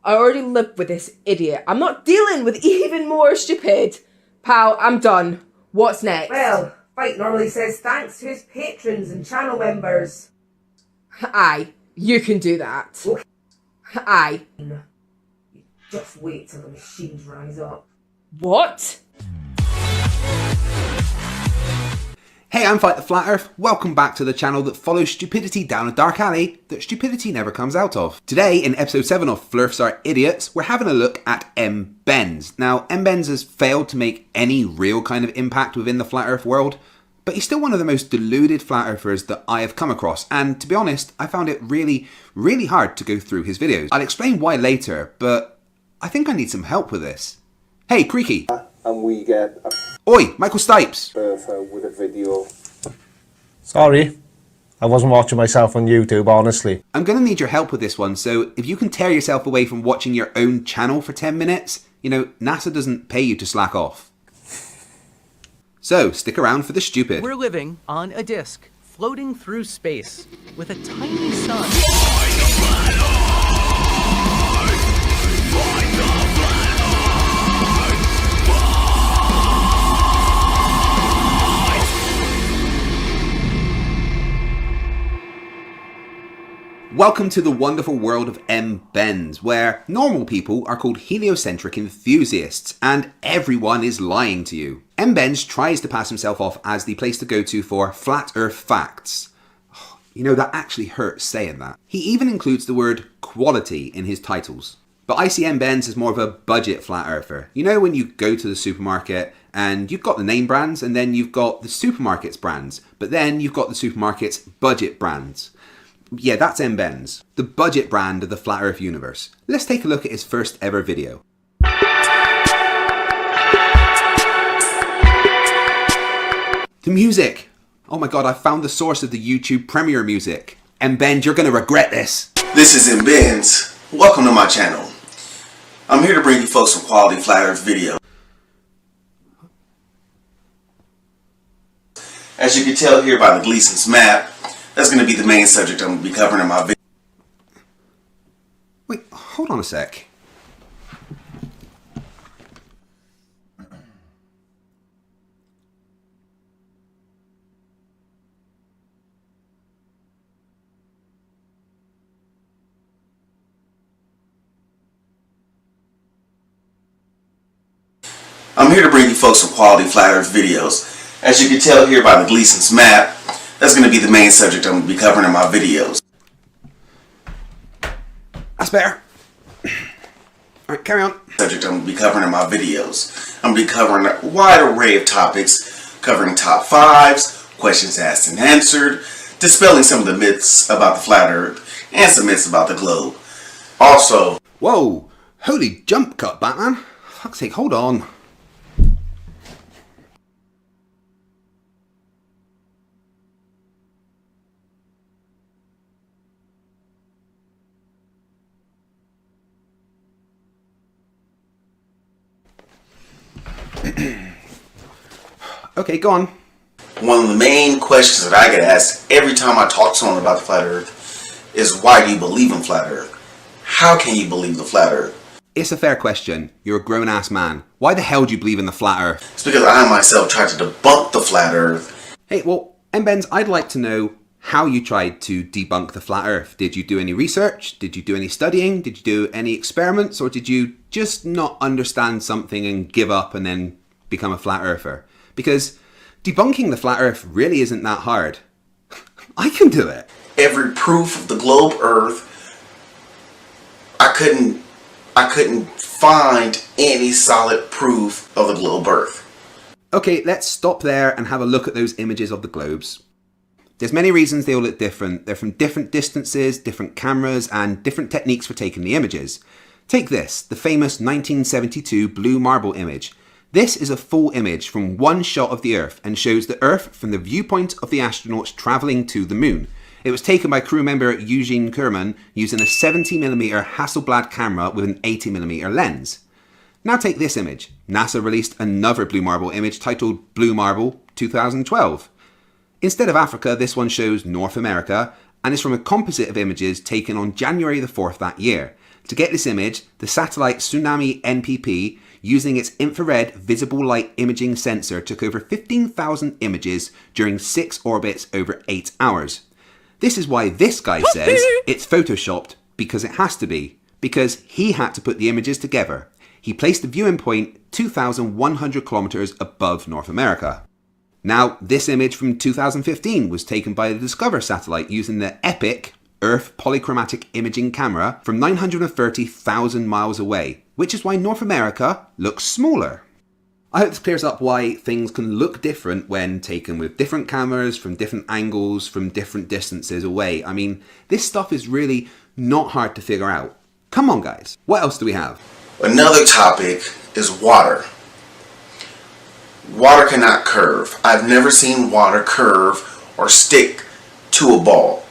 S15: I already live with this idiot. I'm not dealing with even more stupid. Pal, I'm done. What's next? Well, Fight normally says thanks to his patrons and channel members. Aye, you can do that. Okay. Aye. Just wait till the machines rise up. What?
S21: Hey, I'm Fight the Flat Earth. Welcome back to the channel that follows stupidity down a dark alley that stupidity never comes out of. Today, in episode 7 of Flerfs Are Idiots, we're having a look at M. Benz. Now, M. Benz has failed to make any real kind of impact within the Flat Earth world, but he's still one of the most deluded Flat Earthers that I have come across, and to be honest, I found it really, really hard to go through his videos. I'll explain why later, but I think I need some help with this. Hey, Creaky.
S14: And we get
S21: Oi, Michael Stipes.
S14: with a video.
S11: Sorry,
S1: I wasn't watching myself on YouTube, honestly.
S21: I'm going to need your help with this one, so if you can tear yourself away from watching your own channel for 10 minutes, you know, NASA doesn't pay you to slack off. So, stick around for the stupid.
S3: We're living on a disk, floating through space, with a tiny sun.
S21: Welcome to the wonderful world of M-Benz, where normal people are called heliocentric enthusiasts, and everyone is lying to you. M-Benz tries to pass himself off as the place to go to for flat earth facts. You know, that actually hurts saying that. He even includes the word quality in his titles. But I see M-Benz as more of a budget flat earther. You know when you go to the supermarket and you've got the name brands and then you've got the supermarket's brands, but then you've got the supermarket's budget brands. Yeah, that's M-Benz, the budget brand of the Flat Earth universe. Let's take a look at his first ever video. The music! Oh my god, I found the source of the YouTube premiere music. M-Benz, you're gonna regret this.
S14: This is M-Benz. Welcome to my channel. I'm here to bring you folks some quality Flat Earth video. As you can tell here by the Gleason's map, that's going to be the main subject I'm going to be covering in my video.
S21: Wait, hold on a sec.
S14: I'm here to bring you folks some quality Flat Earth videos. As you can tell here by the Gleason's map, that's going to be the main subject I'm going to be covering in my videos.
S21: That's better. Alright, carry on.
S14: Subject I'm going to be covering in my videos. I'm going to be covering a wide array of topics, covering top fives, questions asked and answered, dispelling some of the myths about the Flat Earth, and some myths about the globe. Also...
S21: Whoa! Holy jump cut, Batman. Fuck's sake, hold on. Okay, go on.
S14: One of the main questions that I get asked every time I talk to someone about the Flat Earth is, why do you believe in Flat Earth? How can you believe the Flat Earth?
S21: It's a fair question. You're a grown-ass man. Why the hell do you believe in the Flat Earth?
S14: It's because I myself tried to debunk the Flat Earth.
S21: Hey, well, M-Benz, I'd like to know how you tried to debunk the Flat Earth. Did you do any research? Did you do any studying? Did you do any experiments? Or did you just not understand something and give up and then become a Flat Earther? Because debunking the Flat Earth really isn't that hard. I can do it.
S14: Every proof of the globe Earth, I couldn't find any solid proof of the globe Earth.
S21: Okay, let's stop there and have a look at those images of the globes. There's many reasons they all look different. They're from different distances, different cameras, and different techniques for taking the images. Take this, the famous 1972 blue marble image. This is a full image from one shot of the Earth and shows the Earth from the viewpoint of the astronauts travelling to the Moon. It was taken by crew member Eugene Kerman using a 70mm Hasselblad camera with an 80mm lens. Now take this image. NASA released another blue marble image titled Blue Marble 2012. Instead of Africa, this one shows North America and is from a composite of images taken on January the 4th that year. To get this image, the satellite Tsunami NPP, using its infrared visible light imaging sensor, took over 15,000 images during 6 orbits over 8 hours. This is why this guy says it's photoshopped, because it has to be, because he had to put the images together. He placed the viewing point 2,100 kilometers above North America. Now, this image from 2015 was taken by the Discover satellite using the EPIC Earth polychromatic imaging camera from 930,000 miles away, which is why North America looks smaller. I hope this clears up why things can look different when taken with different cameras, from different angles, from different distances away. I mean, this stuff is really not hard to figure out. Come on guys, what else do we have?
S14: Another topic is water. Water cannot curve. I've never seen water curve or stick to a ball.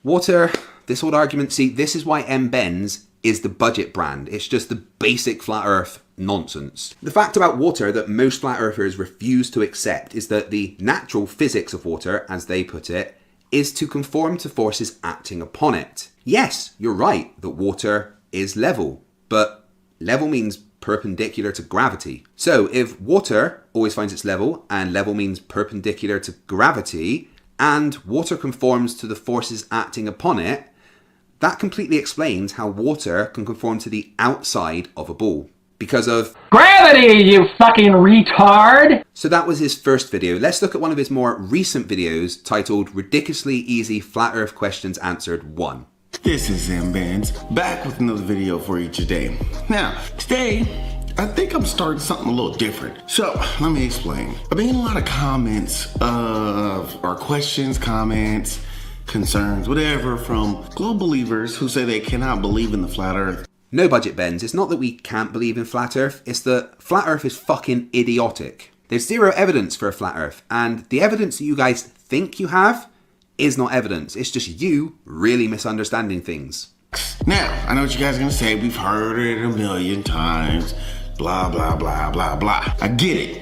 S2: Water, this old argument, see, this is why M-Benz is the budget brand. It's just the basic flat earth nonsense. The fact about water that most flat earthers refuse to accept is that the natural physics of water, as they put it, is to conform to forces acting upon it. Yes, you're right that water is level, but level means perpendicular to gravity. So if water always finds its level, and level means perpendicular to gravity, and water conforms to the forces acting upon it, that completely explains how water can conform to the outside of a ball. Because of
S18: gravity, you fucking retard!
S2: So that was his first video. Let's look at one of his more recent videos titled Ridiculously Easy Flat Earth Questions Answered 1.
S14: This is M-Benz, back with another video for you today. Now, today, I think I'm starting something a little different. So, let me explain. I've been getting a lot of comments or questions, comments, concerns, whatever, from global believers who say they cannot believe in the flat earth.
S2: No, Budget Benz, it's not that we can't believe in flat earth, it's that flat earth is fucking idiotic. There's zero evidence for a flat earth, and the evidence that you guys think you have is not evidence. It's just you really misunderstanding things.
S14: Now, I know what you guys are gonna say. We've heard it a million times. Blah, blah, blah, blah, blah. I get it.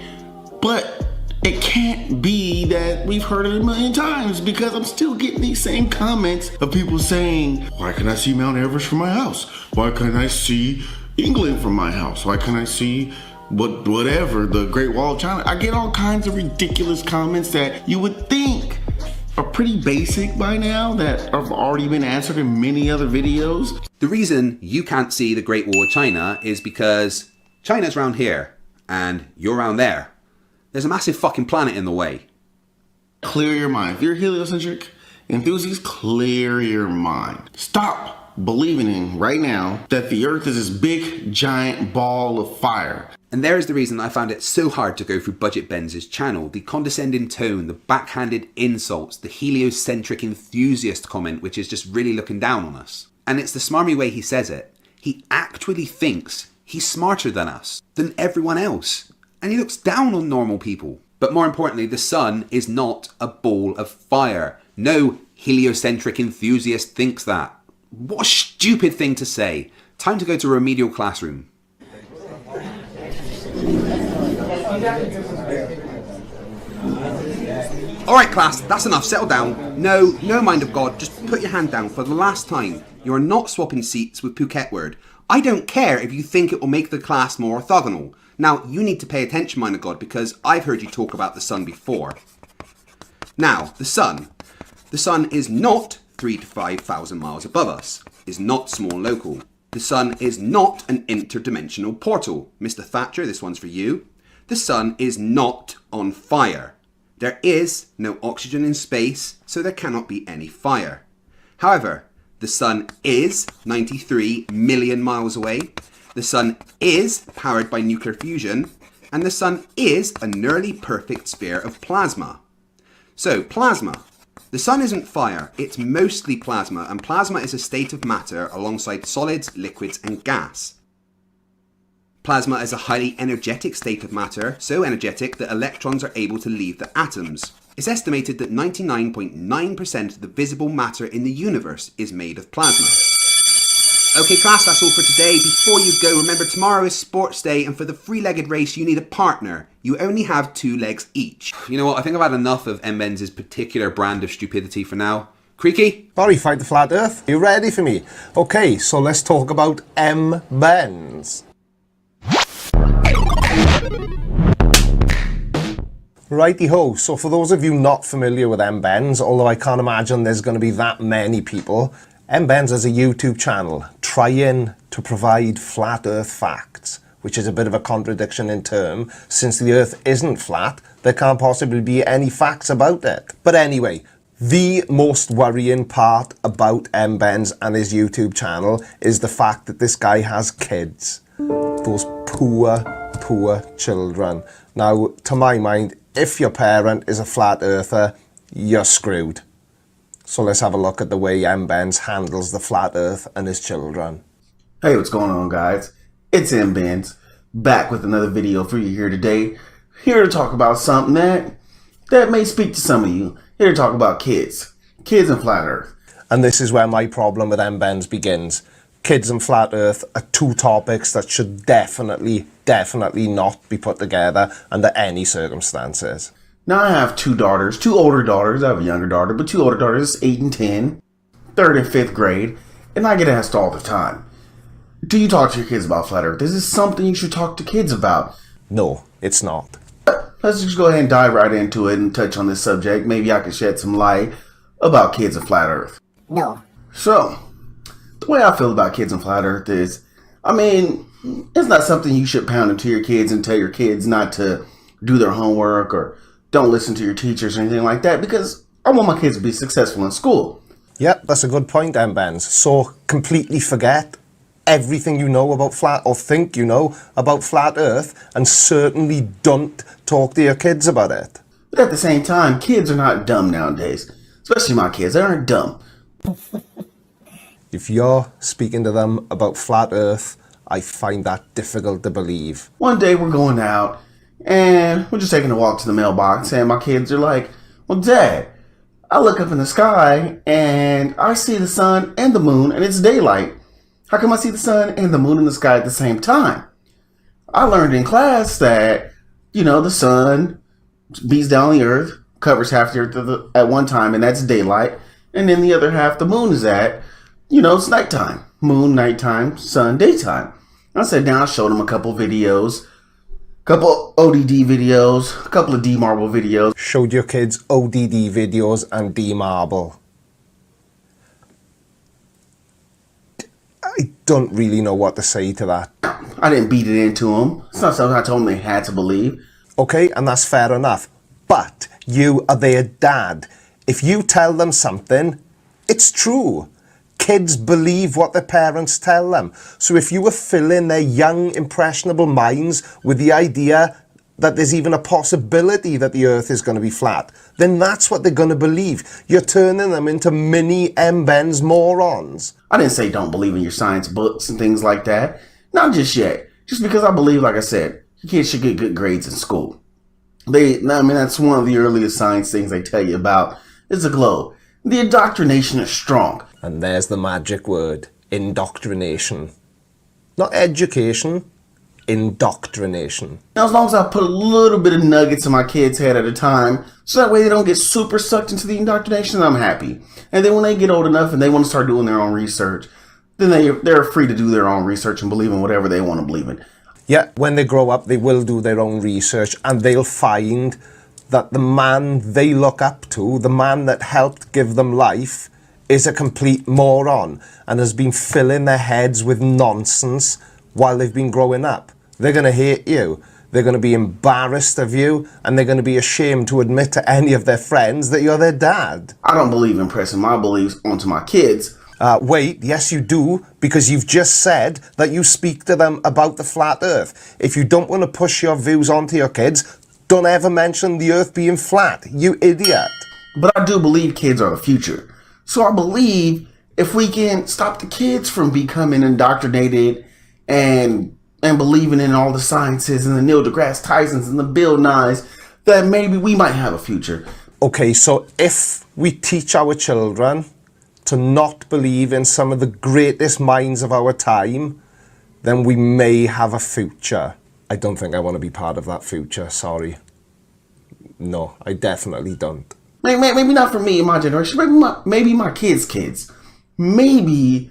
S14: But it can't be that we've heard it a million times, because I'm still getting these same comments of people saying, why can't I see Mount Everest from my house? Why can't I see England from my house? Why can't I see whatever, the Great Wall of China? I get all kinds of ridiculous comments that you would think are pretty basic by now, that have already been answered in many other videos.
S2: The reason you can't see the Great Wall of China is because China's around here and you're around there. There's a massive fucking planet in the way.
S14: Clear your mind. If you're a heliocentric enthusiast, clear your mind. Stop believing in right now that the earth is this big giant ball of fire.
S2: And there is the reason I found it so hard to go through Budget Benz's channel. The condescending tone, the backhanded insults, the heliocentric enthusiast comment, which is just really looking down on us. And it's the smarmy way he says it. He actually thinks he's smarter than us, than everyone else. And he looks down on normal people. But more importantly, the sun is not a ball of fire. No heliocentric enthusiast thinks that. What a stupid thing to say. Time to go to a remedial classroom. Alright class, that's enough, settle down. No mind of God, just put your hand down for the last time. You are not swapping seats with Phuket Word. I don't care if you think it will make the class more orthogonal. Now, you need to pay attention, mind of God, because I've heard you talk about the sun before. Now, the sun. The sun is not 3,000 to 5,000 miles above us, is not small local. The sun is not an interdimensional portal. Mr. Thatcher, this one's for you. The sun is not on fire. There is no oxygen in space, so there cannot be any fire. However, the sun is 93 million miles away. The sun is powered by nuclear fusion, and the sun is a nearly perfect sphere of plasma. So, plasma. The sun isn't fire, it's mostly plasma, and plasma is a state of matter alongside solids, liquids, and gas. Plasma is a highly energetic state of matter, so energetic that electrons are able to leave the atoms. It's estimated that 99.9% of the visible matter in the universe is made of plasma. Okay class, that's all for today. Before you go, remember tomorrow is sports day, and for the three-legged race you need a partner. You only have 2 legs each. You know what, I think I've had enough of M-Benz's particular brand of stupidity for now. Creaky?
S1: Sorry, fight the flat earth. You ready for me? Okay, so let's talk about M-Benz. Righty-ho, so for those of you not familiar with M-Benz, although I can't imagine there's going to be that many people, M-Benz is a YouTube channel trying to provide flat earth facts, which is a bit of a contradiction in term. Since the earth isn't flat, there can't possibly be any facts about it. But anyway, the most worrying part about M-Benz and his YouTube channel is the fact that this guy has kids. Those poor children. Now, to my mind, if your parent is a flat earther, you're screwed. So let's have a look at the way M-Benz handles the flat earth and his children.
S14: Hey, what's going on, guys? It's M-Benz, back with another video for you here today. Here to talk about something that may speak to some of you. Here to talk about kids. Kids and flat earth.
S1: And this is where my problem with M-Bends begins. Kids and flat earth are two topics that should definitely not be put together under any circumstances.
S14: Now I have two daughters, two older daughters. I have a younger daughter, but two older daughters, 8 and 10, 3rd and 5th grade, and I get asked all the time, do you talk to your kids about flat earth? Is this something you should talk to kids about?
S1: No, it's not.
S14: Let's just go ahead and dive right into it and touch on this subject. Maybe I can shed some light about kids and flat earth.
S7: No.
S14: So, the way I feel about kids and flat earth is, I mean, it's not something you should pound into your kids and tell your kids not to do their homework or don't listen to your teachers or anything like that, because I want my kids to be successful in school.
S1: Yep, that's a good point, M-Bends. So completely forget everything you know about flat, or think you know about flat earth, and certainly don't talk to your kids about it.
S14: But at the same time, kids are not dumb nowadays. Especially my kids, they aren't dumb.
S1: If you're speaking to them about flat earth, I find that difficult to believe.
S14: One day we're going out, and we're just taking a walk to the mailbox, and my kids are like, well, Dad, I look up in the sky, and I see the sun and the moon, and it's daylight. How come I see the sun and the moon in the sky at the same time? I learned in class that, you know, the sun beats down the earth, covers half the earth at one time, and that's daylight, and then the other half the moon is at, you know, it's nighttime. Moon, nighttime, sun, daytime. I sat down, showed them a couple videos, couple ODD videos, a couple of D-Marble videos.
S1: Showed your kids ODD videos and D-Marble. I don't really know what to say to that.
S14: I didn't beat it into them. It's not something I told them they had to believe.
S1: Okay, and that's fair enough. But you are their dad. If you tell them something, it's true. Kids believe what their parents tell them. So if you were filling their young, impressionable minds with the idea that there's even a possibility that the earth is going to be flat, then that's what they're going to believe. You're turning them into mini M-Bends morons.
S14: I didn't say don't believe in your science books and things like that. Not just yet. Just because I believe, like I said, your kids should get good grades in school. That's one of the earliest science things they tell you about is the globe. The indoctrination is strong.
S1: And there's the magic word, indoctrination. Not education, indoctrination.
S14: Now, as long as I put a little bit of nuggets in my kids' head at a time, so that way they don't get super sucked into the indoctrination, I'm happy. And then when they get old enough and they want to start doing their own research, then they're free to do their own research and believe in whatever they want to believe in.
S1: Yeah, when they grow up, they will do their own research, and they'll find that the man they look up to, the man that helped give them life, is a complete moron and has been filling their heads with nonsense while they've been growing up. They're going to hate you. They're going to be embarrassed of you, and they're going to be ashamed to admit to any of their friends that you're their dad.
S14: I don't believe in pressing my beliefs onto my kids.
S1: Wait, yes you do, because you've just said that you speak to them about the flat earth. If you don't want to push your views onto your kids, don't ever mention the earth being flat, you idiot.
S14: But I do believe kids are the future. So I believe if we can stop the kids from becoming indoctrinated and believing in all the sciences and the Neil deGrasse Tysons and the Bill Nyes, that maybe we might have a future.
S1: Okay, so if we teach our children to not believe in some of the greatest minds of our time, then we may have a future. I don't think I want to be part of that future, sorry. No, I definitely don't.
S14: Maybe not for me and my generation, maybe my kids' kids. Maybe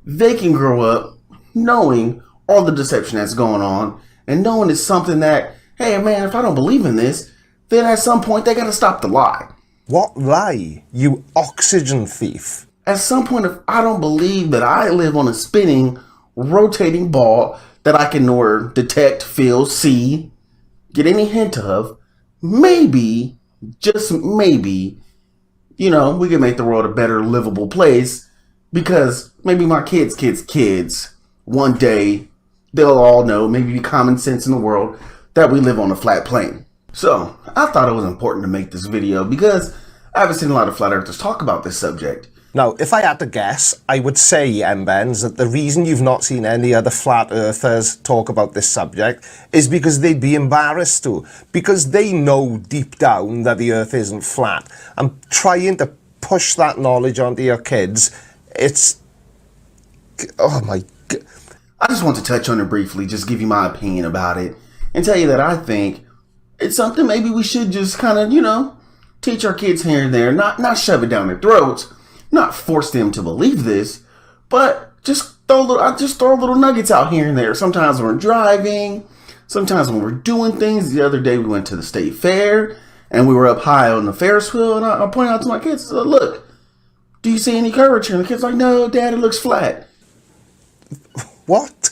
S14: they can grow up knowing all the deception that's going on and knowing it's something that, hey man, if I don't believe in this, then at some point they gotta stop the lie.
S1: What lie? You oxygen thief.
S14: At some point, if I don't believe that I live on a spinning, rotating ball that I can nor detect, feel, see, get any hint of, maybe, just maybe, you know, we can make the world a better livable place, because maybe my kids, one day, they'll all know, maybe common sense in the world, that we live on a flat plane. So, I thought it was important to make this video because I haven't seen a lot of flat earthers talk about this subject.
S1: Now, if I had to guess, I would say, M-Bends, that the reason you've not seen any other flat earthers talk about this subject is because they'd be embarrassed to. Because they know deep down that the earth isn't flat. And trying to push that knowledge onto your kids, it's... Oh my God.
S14: I just want to touch on it briefly, just give you my opinion about it, and tell you that I think it's something maybe we should just kind of, you know, teach our kids here and there, not shove it down their throats, not force them to believe this, but just throw little nuggets out here and there. Sometimes when we're driving, sometimes when we're doing things. The other day we went to the state fair and we were up high on the Ferris wheel, and I pointed out to my kids, look, do you see any curvature? And the kid's like, no, Dad, it looks flat.
S1: What?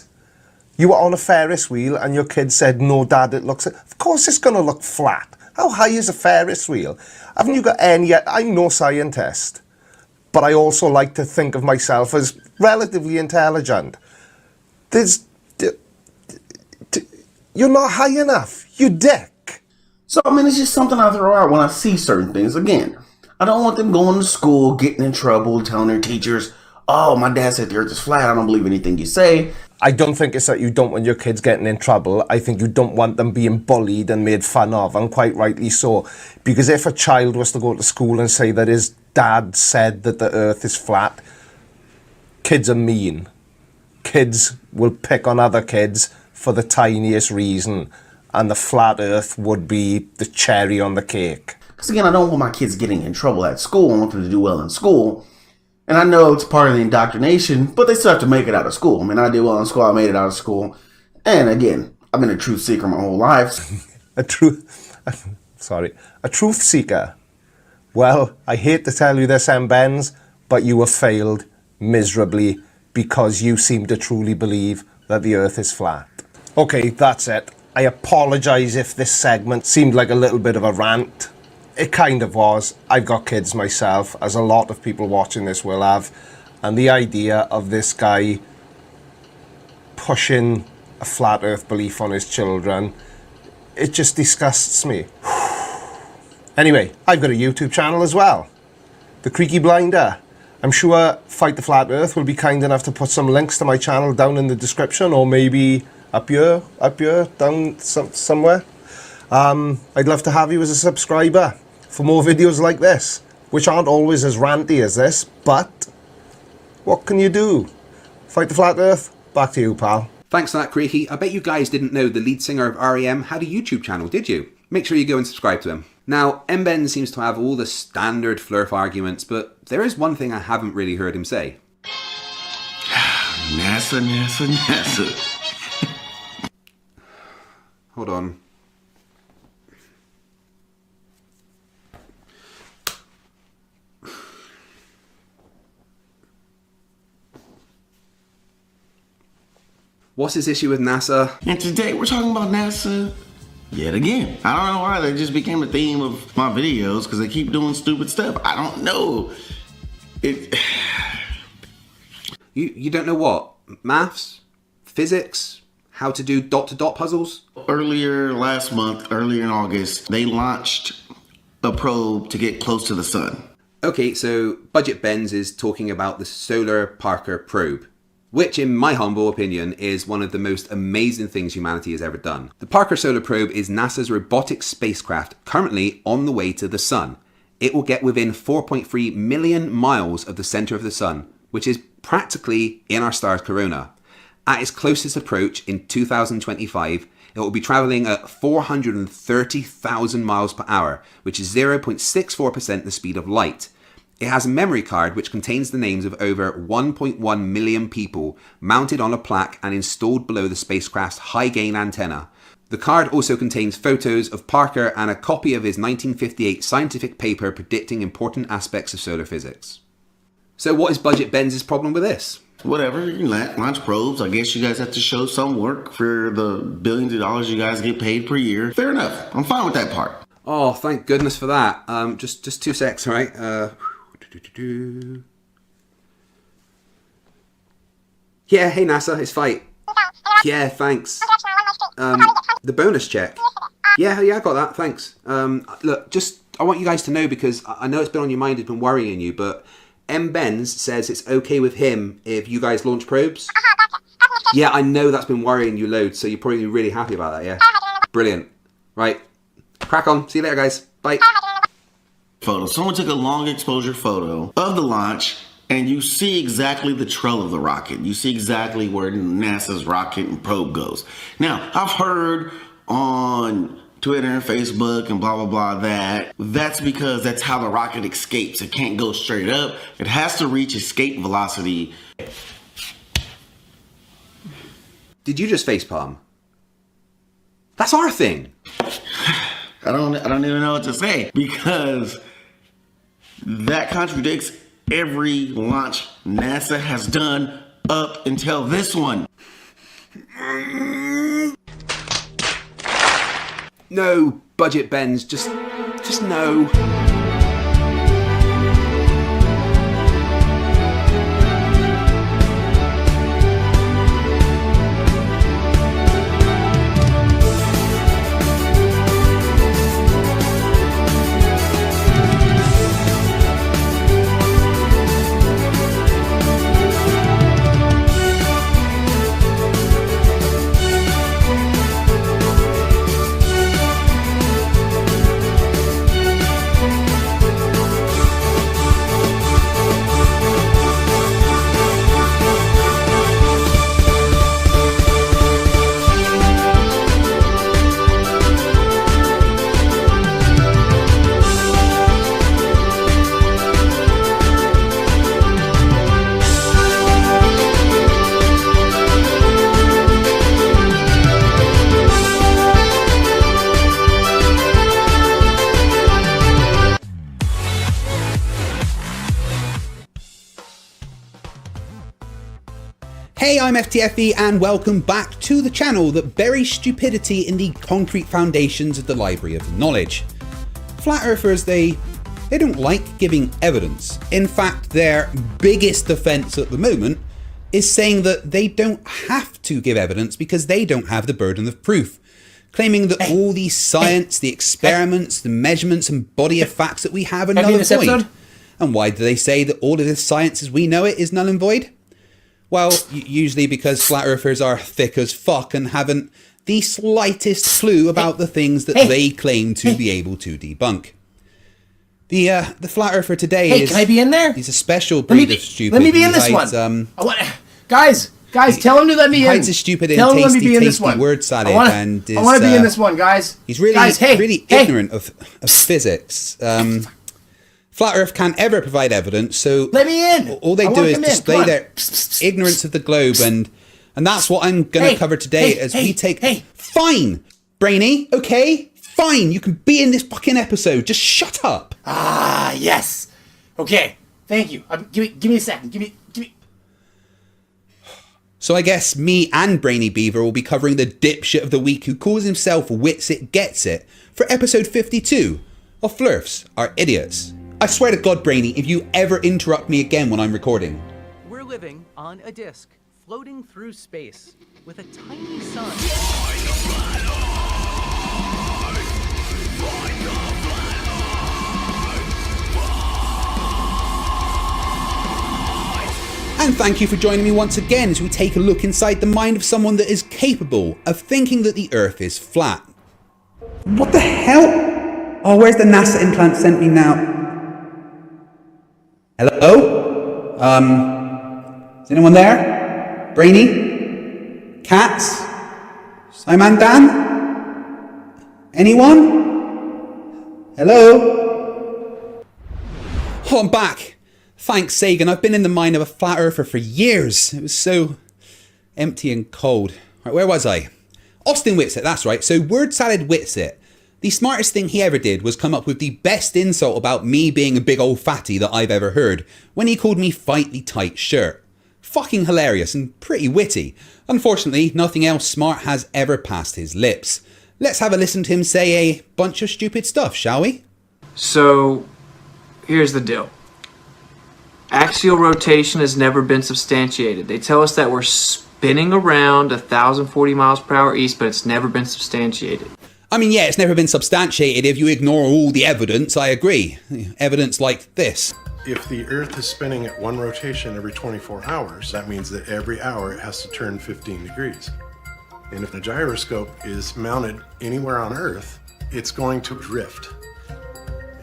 S1: You were on a Ferris wheel and your kid said, no, Dad, it looks... Of course it's going to look flat. How high is a Ferris wheel? Haven't you got any... I'm no scientist, but I also like to think of myself as relatively intelligent. You're not high enough, you dick.
S14: So, I mean, it's just something I throw out when I see certain things. Again, I don't want them going to school, getting in trouble, telling their teachers, oh, my dad said the earth is flat, I don't believe anything you say.
S1: I don't think it's that you don't want your kids getting in trouble. I think you don't want them being bullied and made fun of, and quite rightly so. Because if a child was to go to school and say that his dad said that the earth is flat, kids are mean. Kids will pick on other kids for the tiniest reason, and the flat earth would be the cherry on the cake.
S14: Because again, I don't want my kids getting in trouble at school. I want them to do well in school. And I know it's part of the indoctrination, but they still have to make it out of school. I mean, I did well in school, I made it out of school. And again, I've been a truth seeker my whole life.
S1: A truth seeker. Well, I hate to tell you this, Benz, but you have failed miserably because you seem to truly believe that the earth is flat. Okay, that's it. I apologise if this segment seemed like a little bit of a rant. It kind of was. I've got kids myself, as a lot of people watching this will have. And the idea of this guy pushing a flat earth belief on his children, it just disgusts me. Anyway, I've got a YouTube channel as well. The Creaky Blinder. I'm sure Fight the Flat Earth will be kind enough to put some links to my channel down in the description, or maybe up here, down somewhere. I'd love to have you as a subscriber for more videos like this, which aren't always as ranty as this, but what can you do? Fight the Flat Earth? Back to you, pal.
S2: Thanks for that, Creaky. I bet you guys didn't know the lead singer of R.E.M. had a YouTube channel, did you? Make sure you go and subscribe to him. Now, Ben seems to have all the standard Flerf arguments, but there is one thing I haven't really heard him say.
S14: NASA.
S2: Hold on. What's his issue with NASA?
S14: And today we're talking about NASA yet again. I don't know why that just became a theme of my videos, because they keep doing stupid stuff. I don't know.
S2: You don't know what? Maths? Physics? How to do dot-to-dot puzzles?
S14: Earlier in August, they launched a probe to get close to the sun.
S2: Okay, so Budget Benz is talking about the Solar Parker probe, which in my humble opinion is one of the most amazing things humanity has ever done. The Parker Solar Probe is NASA's robotic spacecraft currently on the way to the sun. It will get within 4.3 million miles of the center of the sun, which is practically in our star's corona. At its closest approach in 2025, it will be traveling at 430,000 miles per hour, which is 0.64% the speed of light. It has a memory card which contains the names of over 1.1 million people mounted on a plaque and installed below the spacecraft's high-gain antenna. The card also contains photos of Parker and a copy of his 1958 scientific paper predicting important aspects of solar physics. So what is Budget Benz's problem with this?
S14: Whatever, you launch probes. I guess you guys have to show some work for the billions of dollars you guys get paid per year. Fair enough. I'm fine with that part.
S2: Oh, thank goodness for that. Just 2 secs, all right? Yeah, hey NASA, it's Fight. Yeah, thanks. The bonus check. Yeah, I got that, thanks. Look, I want you guys to know, because I know it's been on your mind, it's been worrying you, but Benz says it's okay with him if you guys launch probes. Yeah, I know that's been worrying you loads, so you're probably really happy about that, yeah? Brilliant. Right, crack on. See you later, guys. Bye.
S14: photo. Someone took a long exposure photo of the launch, and you see exactly the trail of the rocket. You see exactly where NASA's rocket and probe goes. Now, I've heard on Twitter and Facebook and blah, blah, blah, that's because that's how the rocket escapes. It can't go straight up. It has to reach escape velocity.
S2: Did you just facepalm? That's our thing.
S14: I don't even know what to say, because that contradicts every launch NASA has done up until this one.
S2: No, budget bends, just no. Hey, I'm FTFE and welcome back to the channel that buries stupidity in the concrete foundations of the Library of Knowledge. Flat Earthers, they don't like giving evidence. In fact, their biggest defense at the moment is saying that they don't have to give evidence because they don't have the burden of proof, claiming that all the science, the experiments, the measurements and body of facts that we have are null and void. And why do they say that all of this science as we know it is null and void? Well, usually because flat earthers are thick as fuck and haven't the slightest clue about the things that they claim to be able to debunk. The flat earther today is...
S7: can I be in there?
S14: He's a special breed of stupid.
S7: Let me be in this one. Guys, tell him to let me in.
S14: He hides a stupid and tasty word salad.
S7: I want to be in this one, guys.
S14: He's really ignorant of physics. Flat Earth can't ever provide evidence, so
S7: let me in.
S14: All they do is display their ignorance of the globe, and that's what I'm going to cover today as we take... Fine, Brainy, okay? Fine, you can be in this fucking episode. Just shut up.
S7: Ah, yes. Okay, thank you. Give me a second. Give me...
S14: So I guess me and Brainy Beaver will be covering the dipshit of the week who calls himself Wits It Gets It for episode 52 of Flerfs Are Idiots. I swear to God, Brainy, if you ever interrupt me again when I'm recording.
S3: We're living on a disk, floating through space, with a tiny sun.
S14: And thank you for joining me once again as we take a look inside the mind of someone that is capable of thinking that the Earth is flat.
S12: What the hell? Oh, where's the NASA implant sent me now? Hello? Is anyone there? Brainy? Cats? Simon Dan? Anyone? Hello?
S14: Oh, I'm back. Thanks, Sagan. I've been in the mind of a flat earther for years. It was so empty and cold. Right, where was I? Austin Whitsitt, that's right. So Word Salad Whitsitt. The smartest thing he ever did was come up with the best insult about me being a big old fatty that I've ever heard when he called me Fight the Tight Shirt. Fucking hilarious and pretty witty. Unfortunately, nothing else smart has ever passed his lips. Let's have a listen to him say a bunch of stupid stuff, shall we?
S16: So, here's the deal. Axial rotation has never been substantiated. They tell us that we're spinning around 1,040 miles per hour east, but it's never been substantiated.
S14: I mean, yeah, it's never been substantiated if you ignore all the evidence, I agree. Evidence like this.
S17: If the Earth is spinning at one rotation every 24 hours, that means that every hour it has to turn 15 degrees. And if the gyroscope is mounted anywhere on Earth, it's going to drift.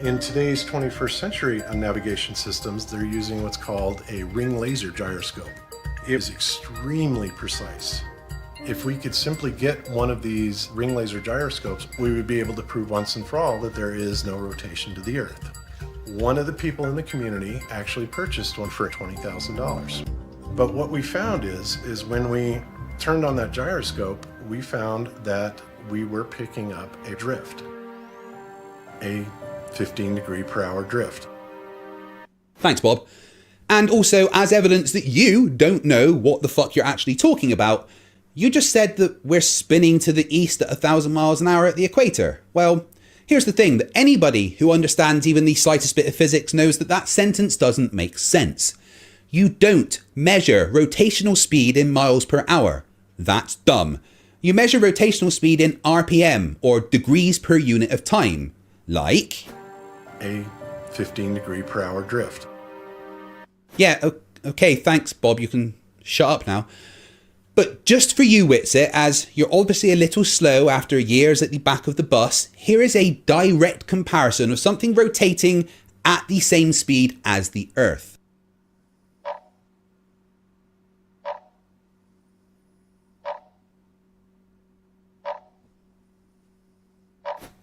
S17: In today's 21st century navigation systems, they're using what's called a ring laser gyroscope. It is extremely precise. If we could simply get one of these ring laser gyroscopes, we would be able to prove once and for all that there is no rotation to the Earth. One of the people in the community actually purchased one for $20,000. But what we found is when we turned on that gyroscope, we found that we were picking up a drift, a 15-degree-per-hour drift.
S6: Thanks, Bob. And also, as evidence that you don't know what the fuck you're actually talking about, you just said that we're spinning to the east at 1,000 miles an hour at the equator. Well, here's the thing, that anybody who understands even the slightest bit of physics knows that that sentence doesn't make sense. You don't measure rotational speed in miles per hour. That's dumb. You measure rotational speed in RPM, or degrees per unit of time. Like?
S17: A 15-degree-per-hour drift.
S6: Yeah, okay, thanks, Bob. You can shut up now. But just for you, Witsit, as you're obviously a little slow after years at the back of the bus, here is a direct comparison of something rotating at the same speed as the Earth.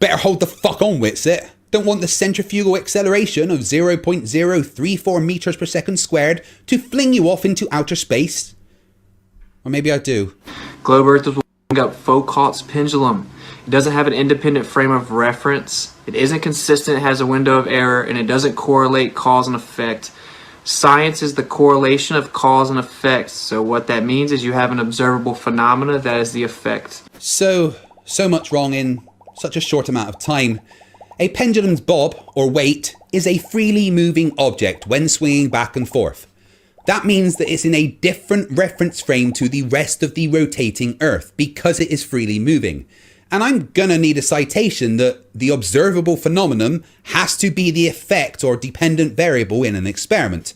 S6: Better hold the fuck on, Witsit. Don't want the centrifugal acceleration of 0.034 meters per second squared to fling you off into outer space. Or maybe I do.
S16: Globe Earth is up Foucault's pendulum. It doesn't have an independent frame of reference. It isn't consistent, it has a window of error, and it doesn't correlate cause and effect. Science is the correlation of cause and effect. So what that means is you have an observable phenomena that is the effect.
S6: So much wrong in such a short amount of time. A pendulum's bob, or weight, is a freely moving object when swinging back and forth. That means that it's in a different reference frame to the rest of the rotating Earth because it is freely moving. And I'm gonna need a citation that the observable phenomenon has to be the effect or dependent variable in an experiment.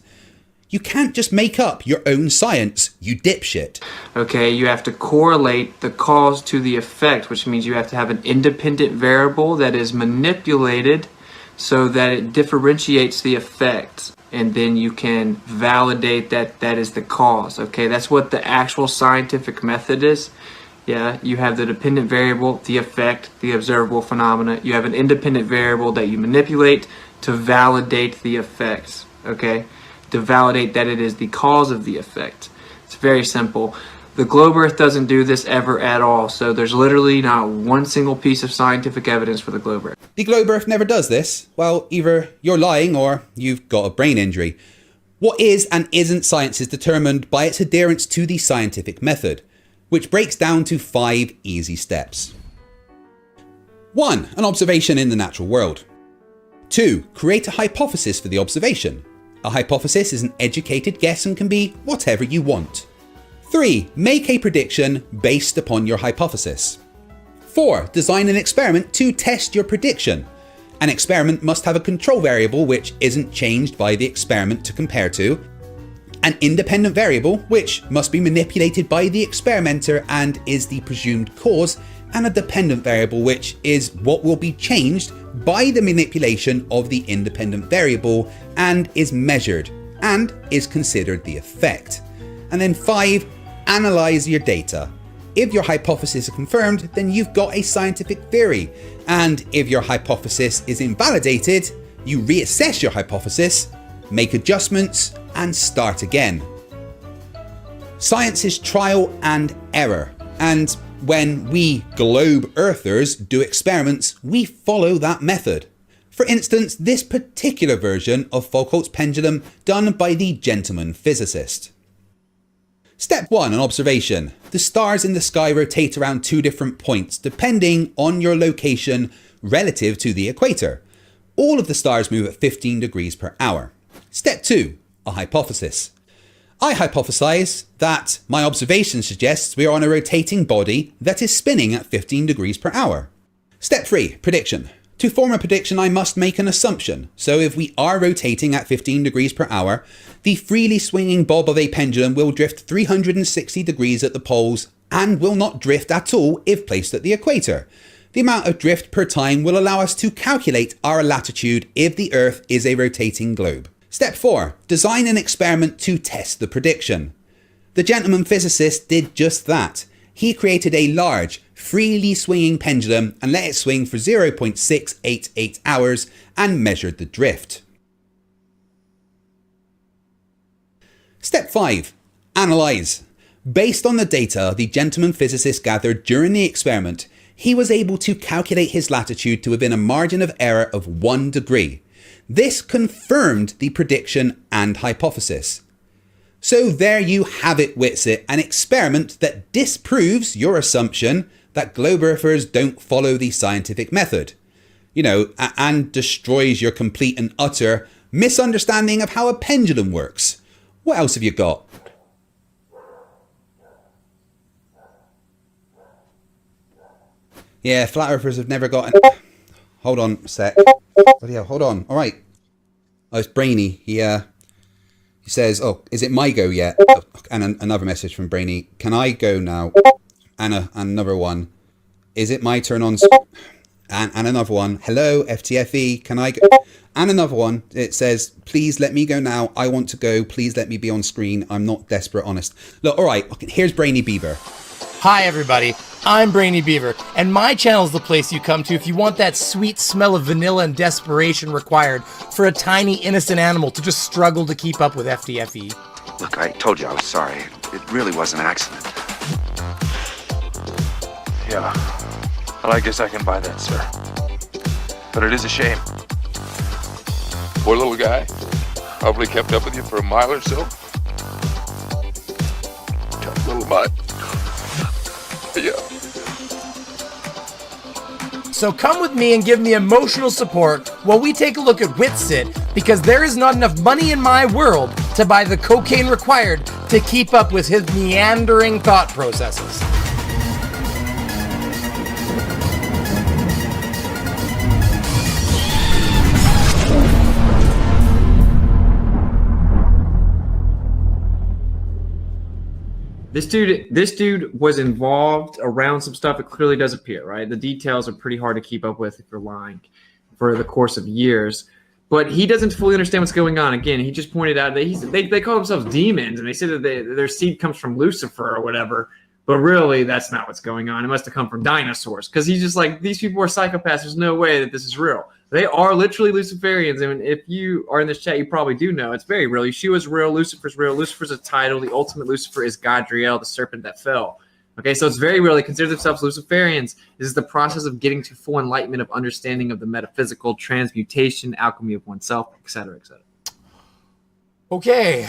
S6: You can't just make up your own science, you dipshit.
S16: Okay, you have to correlate the cause to the effect, which means you have to have an independent variable that is manipulated so that it differentiates the effect. And then you can validate that that is the cause. Okay, that's what the actual scientific method is. Yeah, you have the dependent variable, the effect, the observable phenomena. You have an independent variable that you manipulate to validate the effects. Okay, to validate that it is the cause of the effect. It's very simple. The globe Earth doesn't do this ever at all, so there's literally not one single piece of scientific evidence for the globe Earth.
S6: The globe Earth never does this. Well, either you're lying or you've got a brain injury. What is and isn't science is determined by its adherence to the scientific method, which breaks down to 5 easy steps. 1. An observation in the natural world. 2. Create a hypothesis for the observation. A hypothesis is an educated guess and can be whatever you want. 3. Make a prediction based upon your hypothesis. 4. Design an experiment to test your prediction. An experiment must have a control variable which isn't changed by the experiment to compare to, an independent variable which must be manipulated by the experimenter and is the presumed cause, and a dependent variable which is what will be changed by the manipulation of the independent variable and is measured and is considered the effect. And then 5, analyze your data. If your hypothesis is confirmed, then you've got a scientific theory. And if your hypothesis is invalidated, you reassess your hypothesis, make adjustments, and start again. Science is trial and error. And when we globe earthers do experiments, we follow that method. For instance, this particular version of Foucault's pendulum done by the gentleman physicist. Step 1, an observation. The stars in the sky rotate around 2 different points depending on your location relative to the equator. All of the stars move at 15 degrees per hour. Step 2, a hypothesis. I hypothesize that my observation suggests we are on a rotating body that is spinning at 15 degrees per hour. Step 3, prediction. To form a prediction, I must make an assumption. So if we are rotating at 15 degrees per hour, the freely swinging bob of a pendulum will drift 360 degrees at the poles and will not drift at all if placed at the equator. The amount of drift per time will allow us to calculate our latitude if the Earth is a rotating globe. Step 4. Design an experiment to test the prediction. The gentleman physicist did just that. He created a large, freely swinging pendulum and let it swing for 0.688 hours and measured the drift. Step 5. Analyze. Based on the data the gentleman physicist gathered during the experiment, he was able to calculate his latitude to within a margin of error of 1 degree. This confirmed the prediction and hypothesis. So there you have it, Witsit, an experiment that disproves your assumption that globe earthers don't follow the scientific method. And destroys your complete and utter misunderstanding of how a pendulum works. What else have you got? Yeah, flat earthers have never gotten... Hold on a sec. Bloody hell, hold on. All right. Oh, it's Brainy. He says, oh, is it my go yet? And another message from Brainy. Can I go now? And another one. Is it my turn on... And another one. Hello, FTFE. Can I go? And another one. It says, please let me go now. I want to go. Please let me be on screen. I'm not desperate, honest. Look, all right. Here's Brainy Beaver.
S7: Hi, everybody. I'm Brainy Beaver, and my channel is the place you come to if you want that sweet smell of vanilla and desperation required for a tiny, innocent animal to just struggle to keep up with FTFE.
S5: Look, I told you I was sorry. It really was an accident.
S9: Yeah. Well, I guess I can buy that, sir. But it is a shame. Poor little guy. Probably kept up with you for a mile or so. Tough little mutt. Yeah.
S7: So come with me and give me emotional support while we take a look at Witsit, because there is not enough money in my world to buy the cocaine required to keep up with his meandering thought processes.
S16: This dude was involved around some stuff that clearly does appear, right? The details are pretty hard to keep up with if you're lying for the course of years. But he doesn't fully understand what's going on. Again, he just pointed out that they call themselves demons, and they say that their seed comes from Lucifer or whatever. But really, that's not what's going on. It must have come from dinosaurs, because he's just like, these people are psychopaths. There's no way that this is real. They are literally Luciferians, and if you are in this chat, you probably do know it's very real. Yeshua's real. Lucifer's real. Lucifer's a title. The ultimate Lucifer is Gadriel, the serpent that fell. Okay, so it's very real. They consider themselves Luciferians. This is the process of getting to full enlightenment of understanding of the metaphysical, transmutation, alchemy of oneself, etc., etc.
S7: Okay,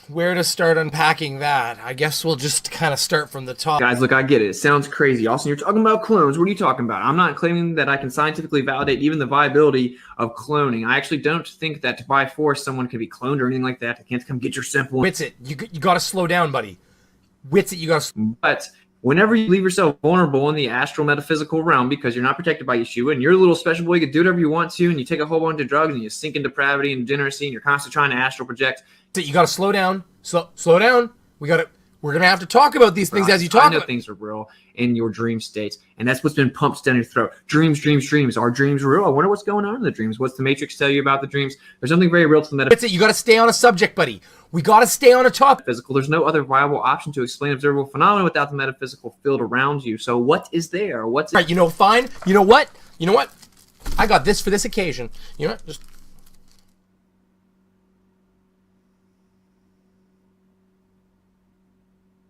S7: where to start unpacking that? I guess we'll just kind of start from the top.
S16: Guys, look, I get it. It sounds crazy. Also, you're talking about clones. What are you talking about? I'm not claiming that I can scientifically validate even the viability of cloning. I actually don't think that by force someone can be cloned or anything like that. They can't come get your simple...
S7: Witsit, you got to slow down, buddy. Witsit, you got to...
S16: But whenever you leave yourself vulnerable in the astral metaphysical realm because you're not protected by Yeshua and you're a little special boy, you can do whatever you want to, and you take a whole bunch of drugs and you sink in depravity and degeneracy and you're constantly trying to astral project...
S7: You got to slow down. Slow down. We're going to have to talk about these things as you talk.
S16: I know things are real in your dream states, and that's what's been pumped down your throat. Dreams. Are dreams real? I wonder what's going on in the dreams. What's the Matrix tell you about the dreams? There's something very real to the metaphysical.
S7: You got to stay on a subject, buddy. We got to stay on a topic.
S16: Physical. There's no other viable option to explain observable phenomena without the metaphysical field around you. So what is there? What's it?
S7: Right, fine. You know what? I got this for this occasion. You know what? Just...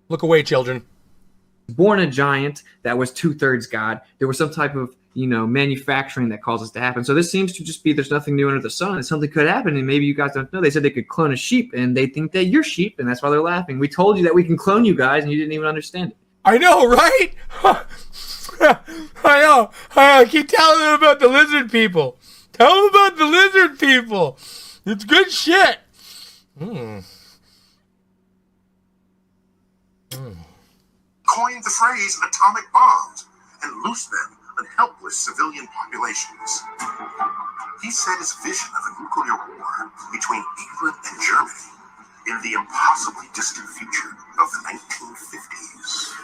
S7: Look away, children.
S16: Born a giant that was 2/3 God. There was some type of, manufacturing that caused this to happen. So this seems to just be there's nothing new under the sun. And something could happen, and maybe you guys don't know. They said they could clone a sheep, and they think that you're sheep, and that's why they're laughing. We told you that we can clone you guys, and you didn't even understand it.
S7: I know, right? I know. I keep telling them about the lizard people. Tell them about the lizard people. It's good shit.
S10: Coined the phrase atomic bombs and loosed them on helpless civilian populations. He said his vision of a nuclear war between England and Germany in the impossibly distant future of the 1950s.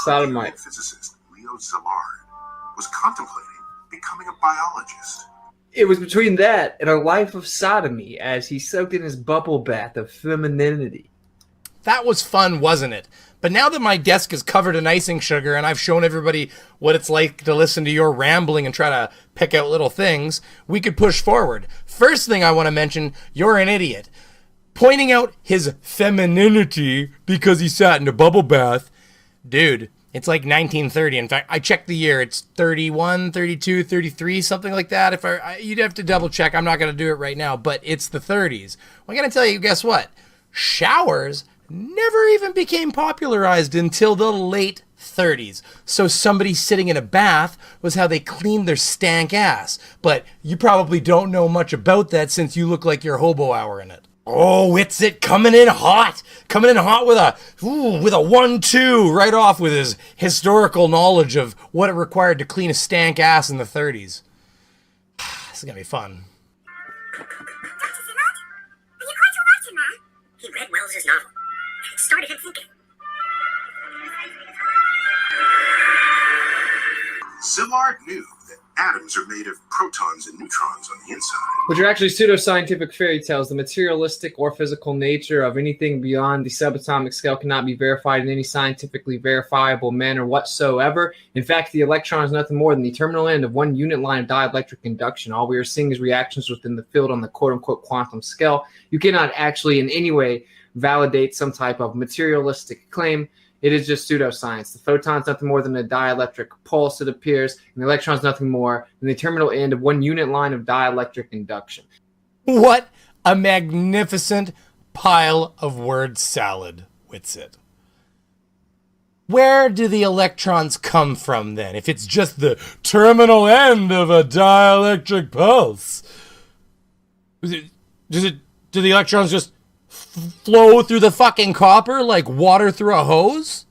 S16: Sodomite.
S10: Physicist Leo Szilard was contemplating becoming a biologist.
S16: It was between that and a life of sodomy as he soaked in his bubble bath of femininity.
S7: That was fun, wasn't it? But now that my desk is covered in icing sugar and I've shown everybody what it's like to listen to your rambling and try to pick out little things, we could push forward. First thing I want to mention, you're an idiot. Pointing out his femininity because he sat in a bubble bath. Dude, it's like 1930. In fact, I checked the year. It's 31, 32, 33, something like that. If you'd have to double check. I'm not going to do it right now, but it's the 30s. Well, I'm going to tell you, guess what? Showers never even became popularized until the late 30s. So somebody sitting in a bath was how they cleaned their stank ass. But you probably don't know much about that since you look like you're hobo hour in it. Oh, it's it coming in hot with a 1-2 right off with his historical knowledge of what it required to clean a stank ass in the 30s. This is gonna be fun.
S10: He read Wells's novel, and it started him thinking. Szilard knew that atoms are made of protons and neutrons on the inside.
S16: Which are actually pseudoscientific fairy tales. The materialistic or physical nature of anything beyond the subatomic scale cannot be verified in any scientifically verifiable manner whatsoever. In fact, the electron is nothing more than the terminal end of one unit line of dielectric induction. All we are seeing is reactions within the field on the quote-unquote quantum scale. You cannot actually in any way validate some type of materialistic claim. It is just pseudoscience. The photon's nothing more than a dielectric pulse, it appears, and the electron's nothing more than the terminal end of one unit line of dielectric induction.
S7: What a magnificent pile of word salad, Whitsitt. Where do the electrons come from then, if it's just the terminal end of a dielectric pulse? Do the electrons just flow through the fucking copper like water through a hose?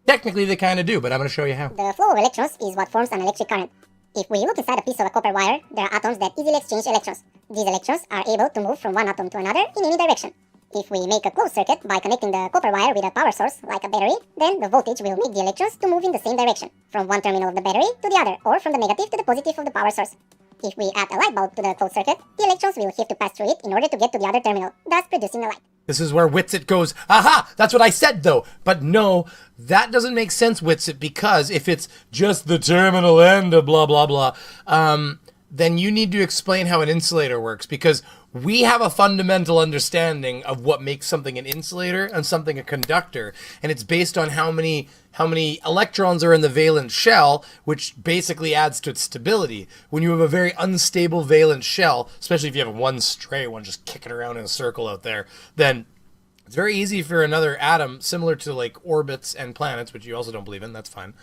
S7: Technically they kind of do, but I'm going to show you how.
S4: The flow of electrons is what forms an electric current. If we look inside a piece of a copper wire, there are atoms that easily exchange electrons. These electrons are able to move from one atom to another in any direction. If we make a closed circuit by connecting the copper wire with a power source, like a battery, then the voltage will make the electrons to move in the same direction, from one terminal of the battery to the other, or from the negative to the positive of the power source. If we add a light bulb to the closed circuit, the electrons will have to pass through it in order to get to the other terminal, thus producing the light.
S7: This is where Whitsitt goes, aha, that's what I said though. But no, that doesn't make sense, Whitsitt, because if it's just the terminal end of blah, blah, blah, then you need to explain how an insulator works, because we have a fundamental understanding of what makes something an insulator and something a conductor, and it's based on how many electrons are in the valence shell, which basically adds to its stability. When you have a very unstable valence shell, especially if you have one stray one just kicking around in a circle out there, then it's very easy for another atom, similar to like orbits and planets, which you also don't believe in, that's fine,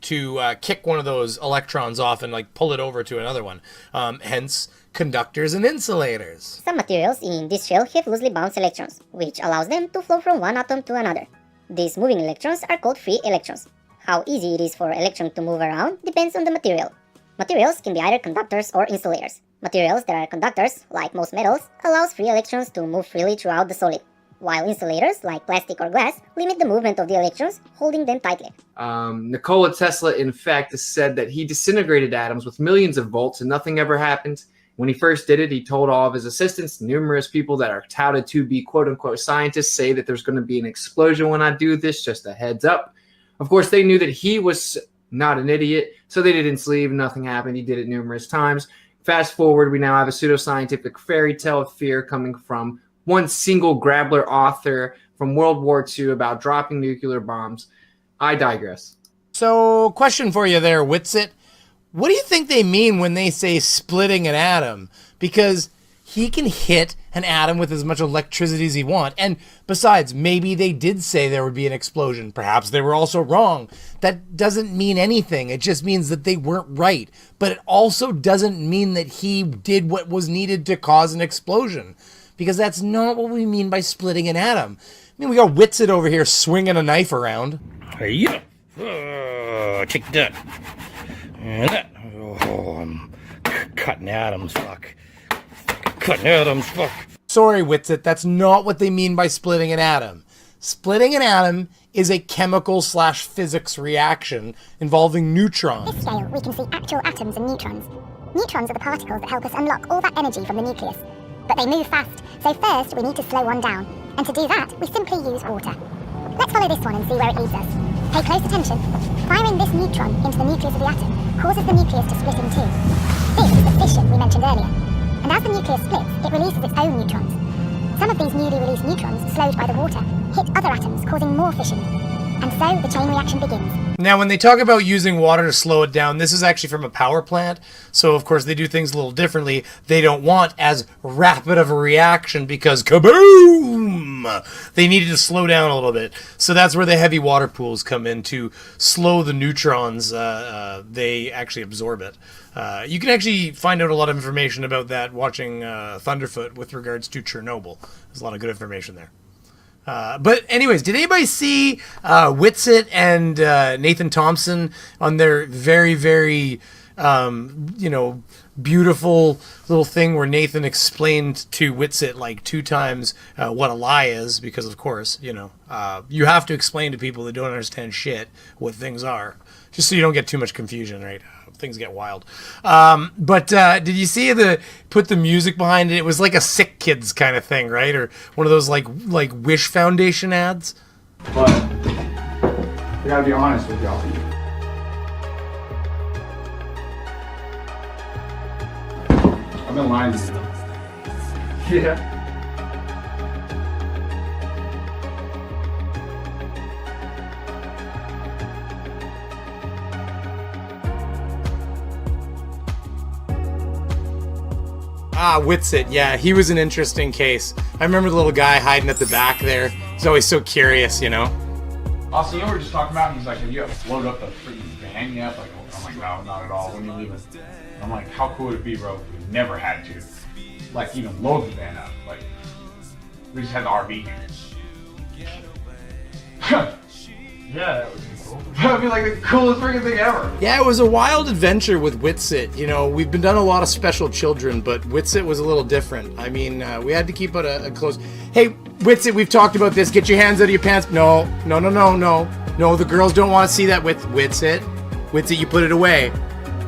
S7: to kick one of those electrons off and like pull it over to another one. Hence, conductors and insulators.
S4: Some materials in this shell have loosely bound electrons, which allows them to flow from one atom to another. These moving electrons are called free electrons. How easy it is for an electron to move around depends on the material. Materials can be either conductors or insulators. Materials that are conductors, like most metals, allows free electrons to move freely throughout the solid, while insulators, like plastic or glass, limit the movement of the electrons, holding them tightly.
S16: Nikola Tesla, in fact, has said that he disintegrated atoms with millions of volts and nothing ever happened. When he first did it, he told all of his assistants, numerous people that are touted to be quote-unquote scientists say that there's going to be an explosion when I do this, just a heads up. Of course, they knew that he was not an idiot, so they didn't sleep, nothing happened. He did it numerous times. Fast forward, we now have a pseudoscientific fairy tale of fear coming from one single Grabler author from World War II about dropping nuclear bombs. I digress.
S7: So, question for you there, Whitsitt. What do you think they mean when they say splitting an atom? Because he can hit an atom with as much electricity as he wants. And besides, maybe they did say there would be an explosion. Perhaps they were also wrong. That doesn't mean anything. It just means that they weren't right. But it also doesn't mean that he did what was needed to cause an explosion. Because that's not what we mean by splitting an atom. I mean, we got Whitsitt over here swinging a knife around. Hey, take that. And that. Oh, I'm cutting atoms, fuck. Cutting atoms, fuck. Sorry, Whitsitt, that's not what they mean by splitting an atom. Splitting an atom is a chemical/physics reaction involving neutrons.
S4: This scale, we can see actual atoms and neutrons. Neutrons are the particles that help us unlock all that energy from the nucleus. But they move fast, so first we need to slow one down. And to do that, we simply use water. Let's follow this one and see where it leads us. Pay close attention. Firing this neutron into the nucleus of the atom causes the nucleus to split in two. This is the fission we mentioned earlier. And as the nucleus splits, it releases its own neutrons. Some of these newly released neutrons, slowed by the water, hit other atoms, causing more fission. And so the chain reaction begins.
S7: Now, when they talk about using water to slow it down, this is actually from a power plant. So, of course, they do things a little differently. They don't want as rapid of a reaction because kaboom! They needed to slow down a little bit. So that's where the heavy water pools come in to slow the neutrons. They actually absorb it. You can actually find out a lot of information about that watching Thunderfoot with regards to Chernobyl. There's a lot of good information there. But anyways, did anybody see Whitsitt and Nathan Thompson on their very, very, beautiful little thing where Nathan explained to Whitsitt like 2 times what a lie is? Because, of course, you have to explain to people that don't understand shit what things are, just so you don't get too much confusion, right? Things get wild. But did you see put the music behind it? It was like a Sick Kids kind of thing, right? Or one of those like Wish Foundation ads.
S8: But I gotta be honest with y'all. I've been lying to you. Yeah.
S7: Whitsitt, yeah, he was an interesting case. I remember the little guy hiding at the back there. He's always so curious,
S8: Also, we were just talking about, he's like, have you ever floated up the freaking van yet? Like, I'm like, no, not at all. When you leave it, I'm like, how cool would it be, bro, if we never had to, like, even load the van up? Like, we just had the RV here. Yeah, that would be cool. That would be like the coolest freaking thing ever.
S7: Yeah, it was a wild adventure with Whitsitt. We've been done a lot of special children, but Whitsitt was a little different. I mean, we had to keep it a close... Hey, Whitsitt, we've talked about this. Get your hands out of your pants. No, the girls don't want to see that with Whitsitt. Whitsitt, you put it away.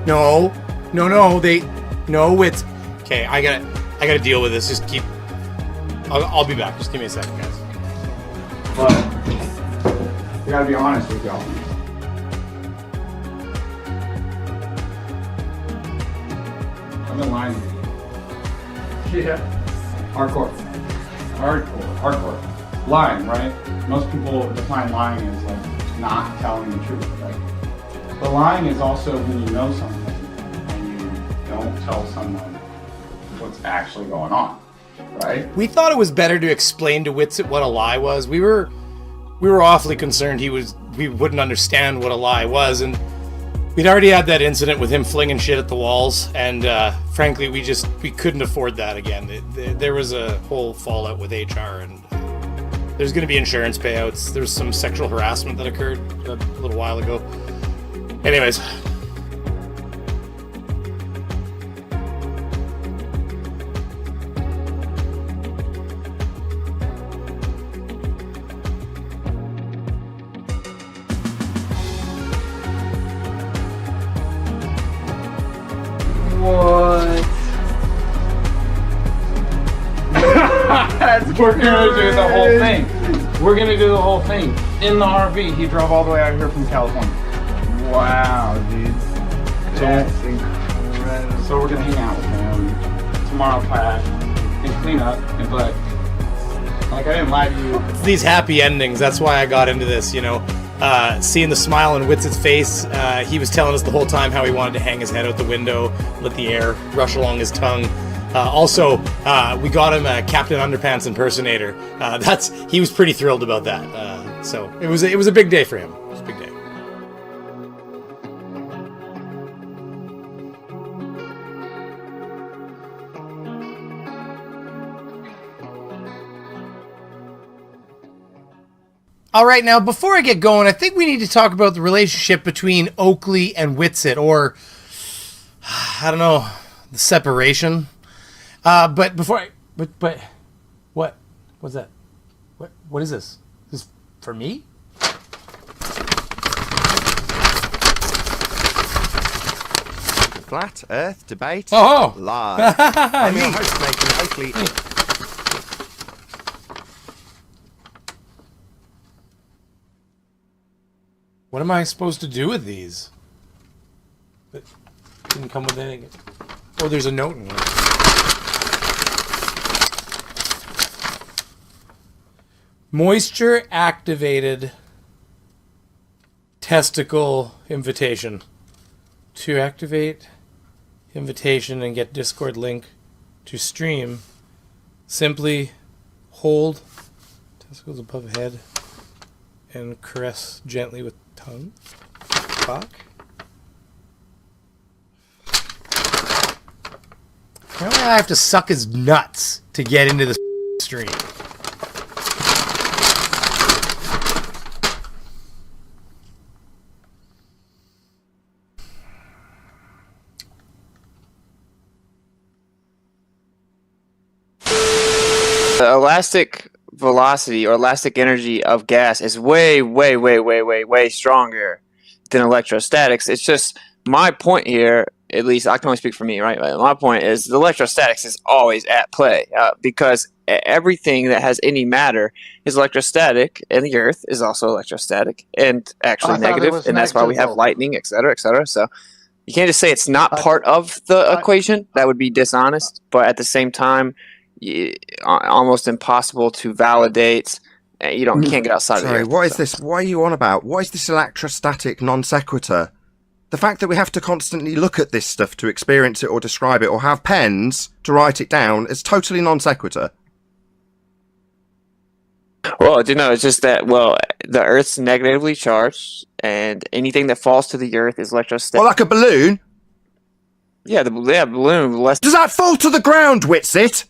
S7: No, Whitsitt. Okay, I gotta deal with this. Just keep... I'll be back. Just give me a second, guys.
S8: But I gotta be honest with y'all. I've been lying to you. Yeah. Hardcore. Lying, right? Most people define lying as like not telling the truth, right? But lying is also when you know something and you don't tell someone what's actually going on, right?
S7: We thought it was better to explain to Whitsitt what a lie was. We were awfully concerned we wouldn't understand what a lie was, and we'd already had that incident with him flinging shit at the walls, and frankly, we couldn't afford that again. There was a whole fallout with HR, and there's going to be insurance payouts. There's some sexual harassment that occurred a little while ago. Anyways.
S8: We're gonna do the whole thing. We're gonna do the whole thing in the RV. He drove all the way out here from California. Wow, dude. That's incredible. So we're gonna hang out with him tomorrow, Pat, and clean up. And but like I didn't lie to you.
S7: It's these happy endings. That's why I got into this. Seeing the smile on Whitsitt's face. He was telling us the whole time how he wanted to hang his head out the window, let the air rush along his tongue. Also, we got him a Captain Underpants impersonator. He was pretty thrilled about that. So it was a big day for him. It was a big day. All right, now before I get going, I think we need to talk about the relationship between Oakley and Whitsitt, or I don't know, the separation. But before what? What's that? What is this? Is this For me?
S19: Flat Earth debate
S7: Oh!
S19: live. I'm your
S7: Neat.
S19: host, Nathan. Hopefully,
S7: What am I supposed to do with these? It didn't come with anything. Oh, there's a note in here. Moisture activated testicle invitation. To activate invitation and get Discord link to stream, simply hold testicles above head and caress gently with tongue. Fuck. Apparently I have to suck his nuts to get into the stream.
S16: The elastic velocity or elastic energy of gas is way stronger than electrostatics. It's just my point here, at least I can only speak for me, right? My point is the electrostatics is always at play because everything that has any matter is electrostatic, and the Earth is also electrostatic and actually negative, and that's why we have lightning, etc., etc. So you can't just say it's not part of the equation. That would be dishonest. But at the same time, almost impossible to validate. You can't get outside of the
S19: sorry,
S16: Earth.
S19: what is this? What are you on about? What is this electrostatic non sequitur? The fact that we have to constantly look at this stuff to experience it or describe it or have pens to write it down is totally non sequitur.
S16: Well, it's just that, the Earth's negatively charged, and anything that falls to the Earth is electrostatic.
S19: Well, like a balloon?
S16: Yeah, the balloon.
S19: Does that fall to the ground, Witsit?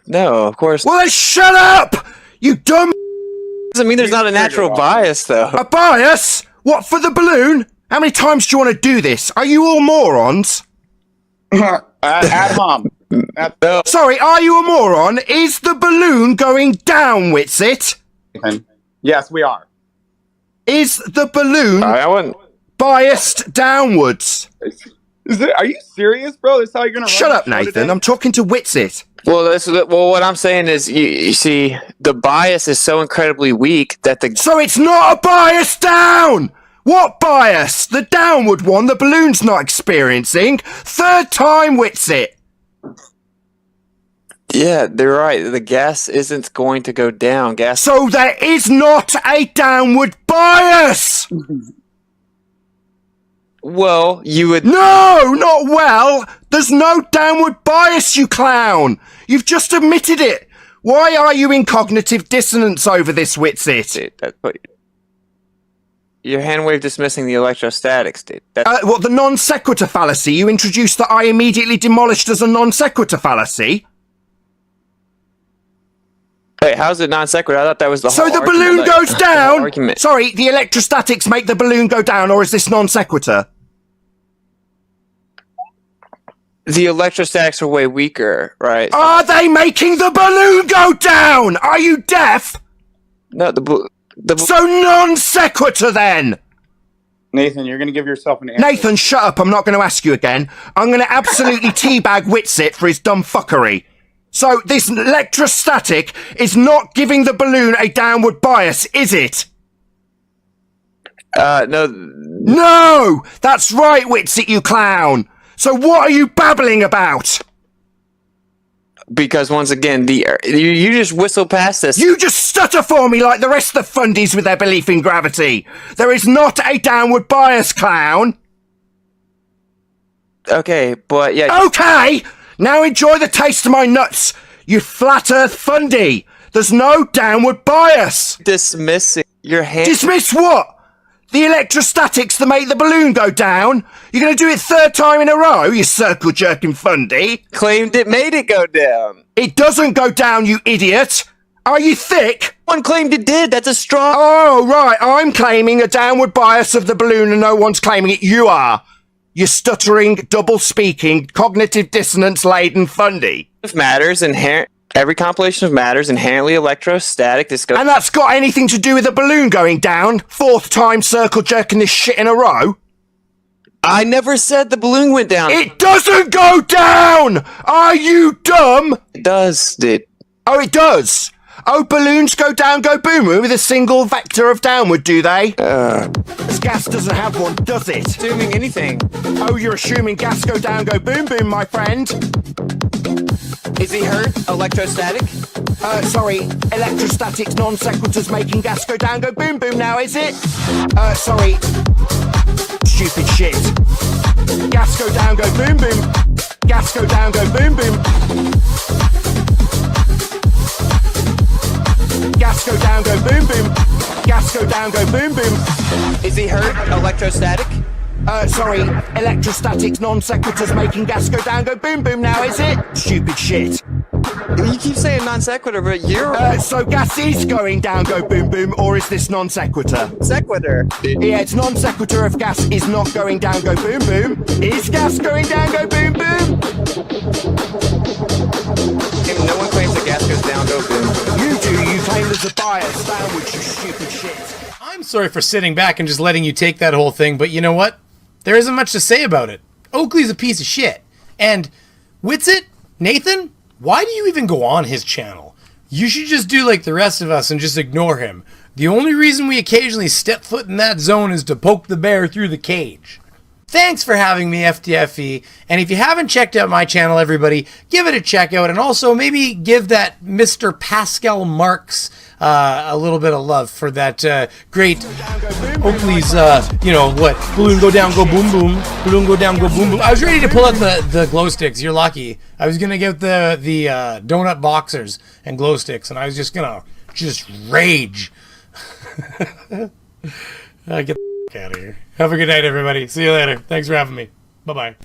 S16: No, of course.
S19: Well, then shut up! You dumb...
S16: Doesn't mean there's not a natural bias, though.
S19: A bias? What, for the balloon? How many times do you want to do this? Are you all morons?
S20: At home.
S19: Sorry, are you a moron? Is the balloon going down, Witsit?
S20: Yes, we are.
S19: Is the balloon biased downwards?
S20: Are you serious, bro? That's how you're gonna
S19: Shut up, Nathan. I'm talking to Witsit.
S16: Well, what I'm saying is, you see, the bias is so incredibly weak that the...
S19: So it's not a bias down! What bias? The downward one the balloon's not experiencing? Third time, Witsit!
S16: Yeah, they're right. The gas isn't going to go down.
S19: So there is not a downward bias!
S16: Well, you would...
S19: No, not well! There's no downward bias, you clown! You've just admitted it! Why are you in cognitive dissonance over this, Witsit?
S16: Your hand wave dismissing the electrostatics, dude.
S19: What, the non sequitur fallacy you introduced that I immediately demolished as a non sequitur fallacy?
S16: Wait, how's it non sequitur? I thought that was the whole
S19: So the
S16: argument.
S19: balloon goes down?
S16: Argument.
S19: Sorry, the electrostatics make the balloon go down, or is this non sequitur?
S16: The electrostatics are way weaker, right?
S19: Are they making the balloon go down? Are you deaf?
S16: No,
S19: So non sequitur then!
S20: Nathan, you're going to give yourself an answer.
S19: Nathan, shut up. I'm not going to ask you again. I'm going to absolutely teabag Witsit for his dumb fuckery. So this electrostatic is not giving the balloon a downward bias, is it?
S16: No.
S19: No! That's right, Witsit, you clown! So what are you babbling about?
S16: Because once again, you just whistle past this.
S19: You just stutter for me like the rest of the fundies with their belief in gravity. There is not a downward bias, clown.
S16: Okay, but yeah.
S19: Okay! Now enjoy the taste of my nuts, you flat earth fundy. There's no downward bias.
S16: Dismissing your hand.
S19: Dismiss what? The electrostatics that make the balloon go down? You're going to do it third time in a row, you circle-jerking fundy?
S16: Claimed it made it go down.
S19: It doesn't go down, you idiot! Are you thick?
S16: One claimed it did, that's a straw.
S19: Oh, right, I'm claiming a downward bias of the balloon and no one's claiming it. You are. You stuttering, double-speaking, cognitive dissonance-laden fundy.
S16: If matters inherent...
S13: Every compilation of matter is inherently electrostatic.
S19: And that's got anything to do with the balloon going down? Fourth time circle jerking this shit in a row?
S13: I never said the balloon went down.
S19: It doesn't go down! Are you dumb?
S13: It does.
S19: Oh, it does? Oh, balloons go down, go boom with a single vector of downward, do they? This gas doesn't have one, does it?
S13: Assuming anything.
S19: Oh, you're assuming gas go down, go boom boom, my friend.
S13: Is he hurt? Electrostatic?
S19: Sorry, electrostatics non sequiturs making gas go down, go boom boom now, is it? Sorry. Stupid shit. Gas go down, go boom boom. Gas go down, go boom boom. Gas go down, go boom boom. Gas go down, go boom boom.
S13: Is he hurt? Electrostatic?
S19: Sorry, electrostatics non sequiturs making gas go down, go boom boom now, is it? Stupid shit.
S13: You keep saying non sequitur, but you're...
S19: So gas is going down, go boom boom, or is this non sequitur?
S13: Sequitur.
S19: Yeah, it's non sequitur if gas is not going down, go boom boom. Is gas going down, go boom boom?
S13: No one claims that gas goes down, go boom.
S19: You do, you claim there's a bias downwards, you stupid shit.
S7: I'm sorry for sitting back and just letting you take that whole thing, but you know what? There isn't much to say about it. Oakley's a piece of shit. And Witsit, Nathan, why do you even go on his channel? You should just do like the rest of us and just ignore him. The only reason we occasionally step foot in that zone is to poke the bear through the cage. Thanks for having me, FTFE. And if you haven't checked out my channel, everybody, give it a check out. And also maybe give that Mr. Pascal Marks a little bit of love for that great Oakley's, balloon go down, go boom boom, balloon go down, go boom boom. I was ready to pull out the glow sticks. You're lucky. I was gonna get the donut boxers and glow sticks, and I was just gonna rage. Get the out of here. Have a good night, everybody. See you later. Thanks for having me. Bye bye.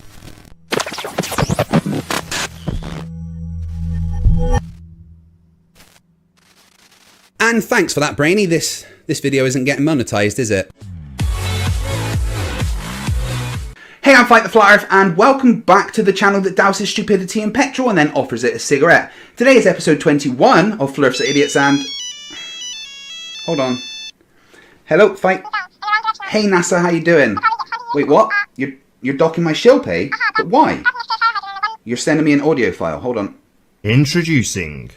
S6: And thanks for that, Brainy. This video isn't getting monetized, is it?
S2: Hey, I'm Fight the Flat Earth, and welcome back to the channel that douses stupidity in petrol and then offers it a cigarette. Today is episode 21 of Flerfs are Idiots, and... Hold on. Hello, Fight. Hey, NASA, how you doing? Wait, what? You're docking my shill pay? But why? You're sending me an audio file. Hold on.
S22: Introducing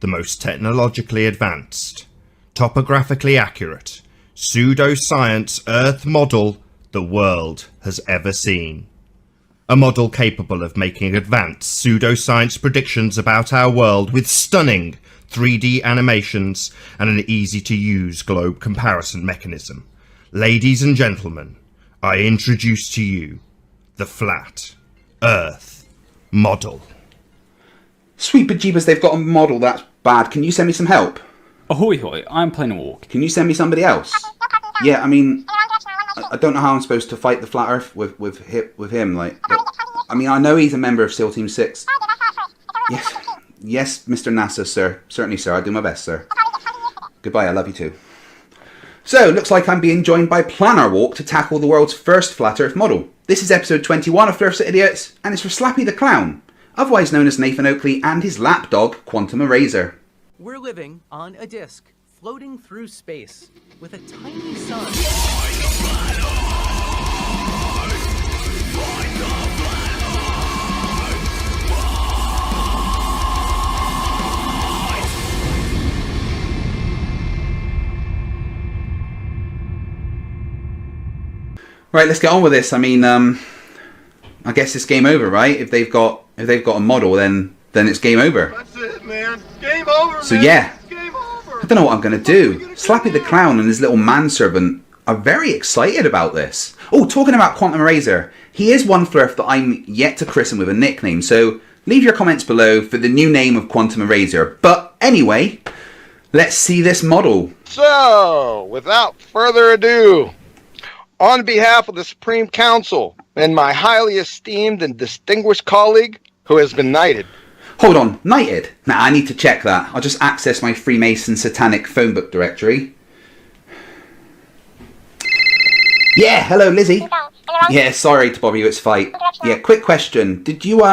S22: the most technologically advanced, topographically accurate, pseudoscience Earth model the world has ever seen. A model capable of making advanced pseudoscience predictions about our world with stunning 3D animations and an easy-to-use globe comparison mechanism. Ladies and gentlemen, I introduce to you the Flat Earth Model.
S2: Sweet bejeebus, they've got a model that's bad. Can you send me some help?
S23: Ahoy hoy, I'm playing a walk.
S2: Can you send me somebody else? Yeah, I mean, I don't know how I'm supposed to fight the Flat Earth with him. Like, but, I mean, I know he's a member of SEAL Team 6. Yes, Mr. NASA, sir. Certainly, sir. I'll do my best, sir. Goodbye. I love you too. So, looks like I'm being joined by Planar Walk to tackle the world's first Flat Earth model. This is episode 21 of Flerfs are Idiots, and it's for Slappy the Clown, otherwise known as Nathan Oakley, and his lapdog, Quantum Eraser.
S3: We're living on a disk, floating through space, with a tiny sun.
S2: Right, let's get on with this. I mean, I guess it's game over, right? If they've got a model, then it's game over.
S11: That's it, man. Game over.
S2: So yeah, I don't know what I'm gonna do. Slappy the Clown and his little manservant are very excited about this. Oh, talking about Quantum Eraser, he is one Flerf that I'm yet to christen with a nickname. So leave your comments below for the new name of Quantum Eraser. But anyway, let's see this model.
S24: So, without further ado, on behalf of the Supreme Council and my highly esteemed and distinguished colleague who has been knighted.
S2: Hold on, knighted? Nah, I need to check that. I'll just access my Freemason Satanic phone book directory. Yeah, hello Lizzie. Yeah, sorry to bother you, it's Fight. Yeah, quick question. Did you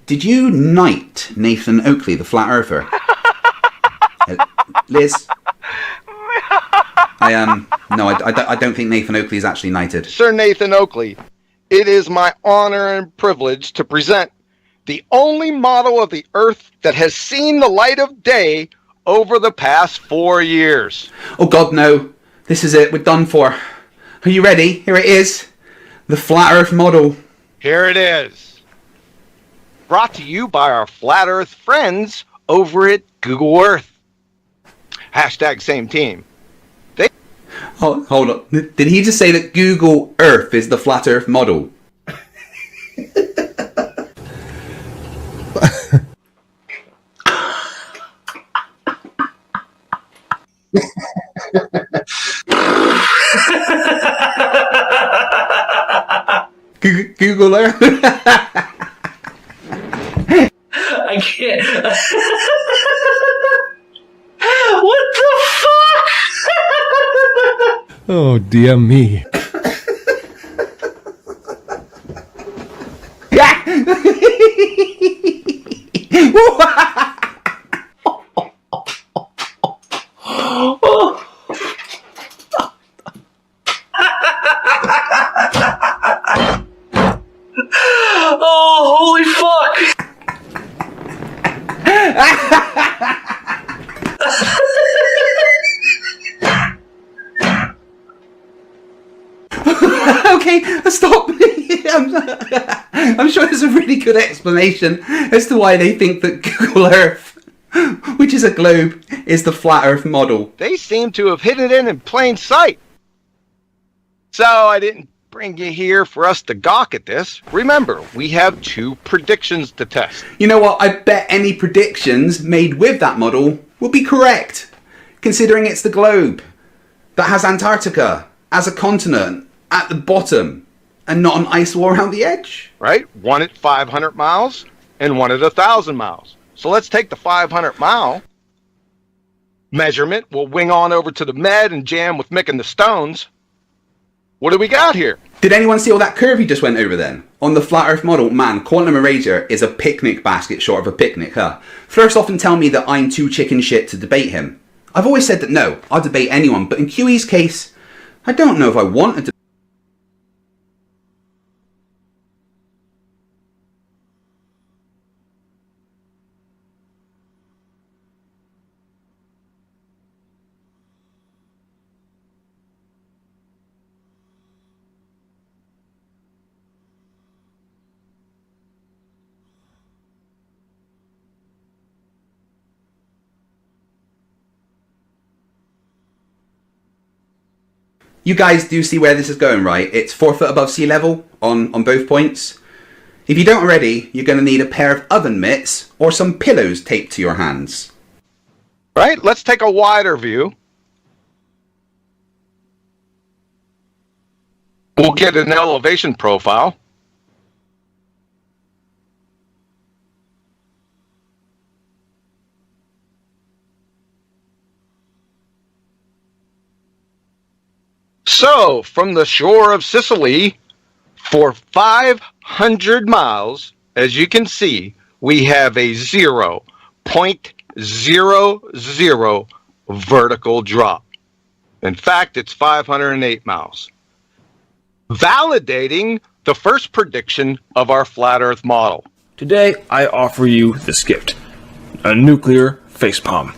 S2: Did you knight Nathan Oakley, the flat earther? Liz? I don't think Nathan Oakley is actually knighted.
S24: Sir Nathan Oakley, it is my honor and privilege to present the only model of the Earth that has seen the light of day over the past 4 years.
S2: Oh God, no. This is it. We're done for. Are you ready? Here it is. The Flat Earth model.
S24: Here it is. Brought to you by our Flat Earth friends over at Google Earth. Hashtag same team.
S2: Oh, hold on. Did he just say that Google Earth is the Flat Earth model? Google Earth?
S1: I can't. What the fuck?
S15: Oh, dear me.
S1: Oh, holy fuck!
S2: Okay, stop. I'm sure there's a really good explanation as to why they think that Google Earth, which is a globe, is the Flat Earth model.
S24: They seem to have hidden it in plain sight. So I didn't bring you here for us to gawk at this. Remember, we have 2 predictions to test.
S2: You know what? I bet any predictions made with that model will be correct, considering it's the globe that has Antarctica as a continent at the bottom and not an ice wall around the edge.
S24: Right? One at 500 miles and one at 1,000 miles. So let's take the 500-mile measurement. We'll wing on over to the Med and jam with Mick and the Stones. What do we got here?
S2: Did anyone see all that curve he just went over then? On the Flat Earth model, man, Quantum Eraser is a picnic basket short of a picnic, huh? Flerfs often tell me that I'm too chicken shit to debate him. I've always said that no, I'll debate anyone, but in QE's case, I don't know if I want to. You guys do see where this is going, right? It's 4 foot above sea level on both points. If you don't already, you're going to need a pair of oven mitts or some pillows taped to your hands.
S24: Right, let's take a wider view. We'll get an elevation profile. So, from the shore of Sicily, for 500 miles, as you can see, we have a 0.00 vertical drop. In fact, it's 508 miles. Validating the first prediction of our flat Earth model.
S15: Today, I offer you this gift. A nuclear facepalm.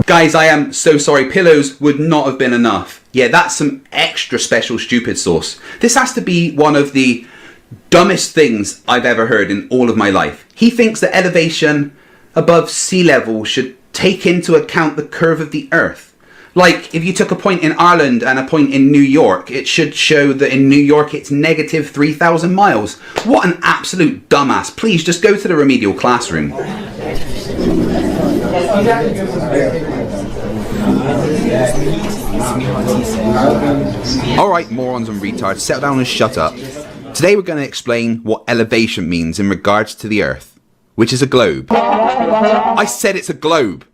S2: Guys, I am so sorry. Pillows would not have been enough. Yeah, that's some extra special stupid sauce. This has to be one of the dumbest things I've ever heard in all of my life. He thinks that elevation above sea level should take into account the curve of the Earth. Like, if you took a point in Ireland and a point in New York, it should show that in New York it's negative 3,000 miles. What an absolute dumbass. Please, just go to the remedial classroom. Alright, morons and retards, settle down and shut up. Today we're going to explain what elevation means in regards to the Earth, which is a globe. I said it's a globe.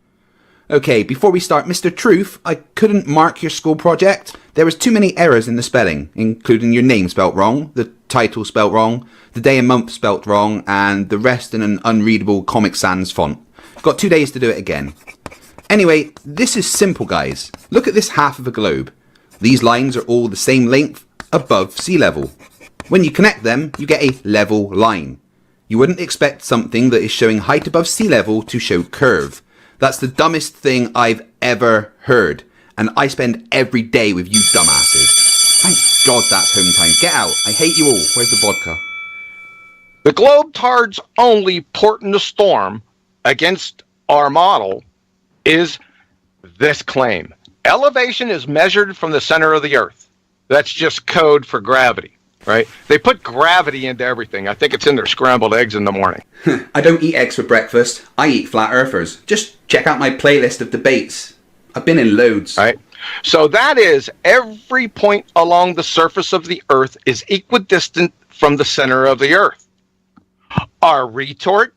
S2: Okay, before we start, Mr. Truth, I couldn't mark your school project. There was too many errors in the spelling, including your name spelt wrong, the title spelt wrong, the day and month spelt wrong, and the rest in an unreadable Comic Sans font. Got 2 days to do it again. Anyway, this is simple, guys. Look at this half of a globe. These lines are all the same length above sea level. When you connect them, you get a level line. You wouldn't expect something that is showing height above sea level to show curve. That's the dumbest thing I've ever heard. And I spend every day with you dumbasses. Thank God that's home time. Get out. I hate you all. Where's the vodka?
S24: The Globetard's only port in the storm against our model is this claim. Elevation is measured from the center of the Earth. That's just code for gravity, right? They put gravity into everything. I think it's in their scrambled eggs in the morning.
S2: I don't eat eggs for breakfast. I eat flat earthers. Just check out my playlist of debates. I've been in loads.
S24: Right. So that is, every point along the surface of the Earth is equidistant from the center of the Earth. Our retort,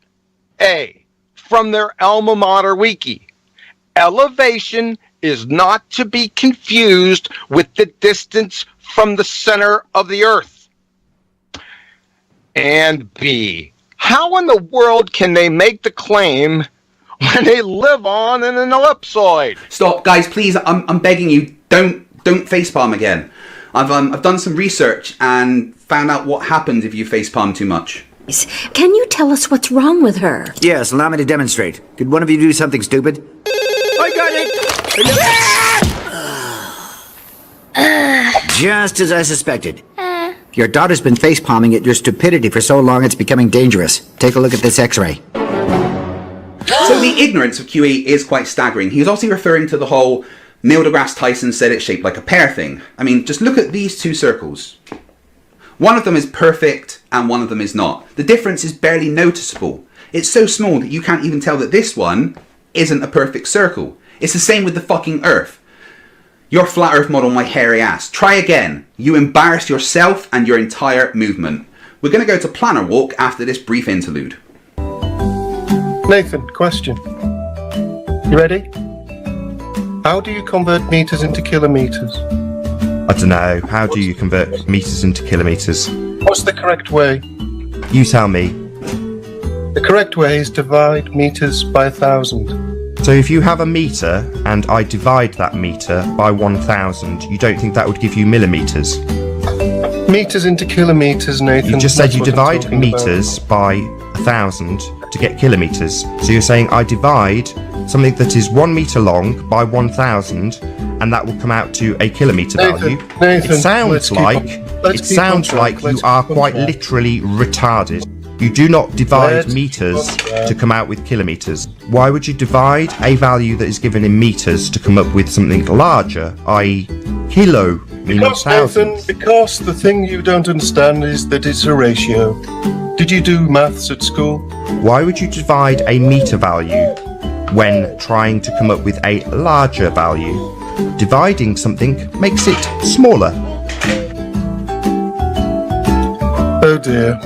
S24: A, from their alma mater wiki. Elevation is not to be confused with the distance from the center of the Earth. And B, how in the world can they make the claim when they live on in an ellipsoid?
S2: Stop, guys, please. I'm begging you. Don't facepalm again. I've done some research and found out what happens if you facepalm too much.
S12: Can you tell us what's wrong with her?
S14: Yes, allow me to demonstrate. Could one of you do something stupid?
S19: I got it!
S14: Just as I suspected. Your daughter's been facepalming at your stupidity for so long it's becoming dangerous. Take a look at this x-ray.
S2: So the ignorance of QE is quite staggering. He was also referring to the whole Neil deGrasse Tyson said it's shaped like a pear thing. I mean, just look at these two circles. One of them is perfect and one of them is not. The difference is barely noticeable. It's so small that you can't even tell that this one isn't a perfect circle. It's the same with the fucking Earth. Your flat Earth model, my hairy ass. Try again. You embarrass yourself and your entire movement. We're going to go to Planner Walk after this brief interlude.
S17: Nathan, question. You ready? How do you convert meters into kilometers?
S22: I don't know. How do you convert meters into kilometers?
S17: What's the correct way?
S22: You tell me.
S17: The correct way is divide meters by 1,000.
S22: So if you have a meter and I divide that meter by 1,000, you don't think that would give you millimeters?
S17: Meters into kilometers, Nathan.
S22: You just said
S17: That's
S22: you
S17: what I'm
S22: divide
S17: talking
S22: meters by 1,000 to get kilometers. So you're saying I divide something that is 1 meter long by 1,000 and that will come out to a kilometer value.
S17: Nathan,
S22: it sounds like you are quite literally retarded. You do not divide meters to come out with kilometers. Why would you divide a value that is given in meters to come up with something larger, i.e. kilo, meaning
S17: Because,
S22: thousand?
S17: Nathan, because the thing you don't understand is that it's a ratio. Did you do maths at school?
S22: Why would you divide a meter value when trying to come up with a larger value? Dividing something makes it smaller.
S17: Oh dear.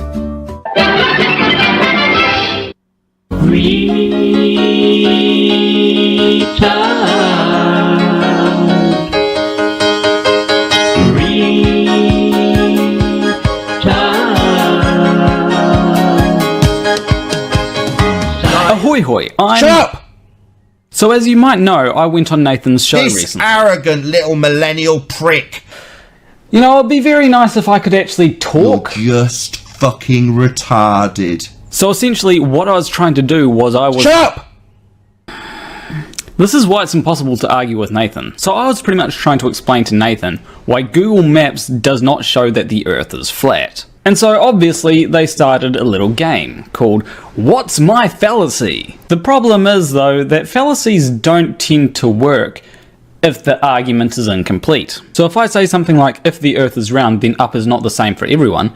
S23: Ahoy hoy, I'm...
S22: Shut up!
S23: So as you might know, I went on Nathan's show
S22: This
S23: recently.
S22: arrogant little millennial prick.
S23: You know, it'd be very nice if I could actually talk.
S22: You're just fucking retarded.
S23: So essentially, what I was trying to do was
S22: Shut up!
S23: This is why it's impossible to argue with Nathan. So I was pretty much trying to explain to Nathan why Google Maps does not show that the Earth is flat. And so obviously they started a little game called What's My Fallacy? The problem is though that fallacies don't tend to work if the argument is incomplete. So if I say something like if the Earth is round then up is not the same for everyone,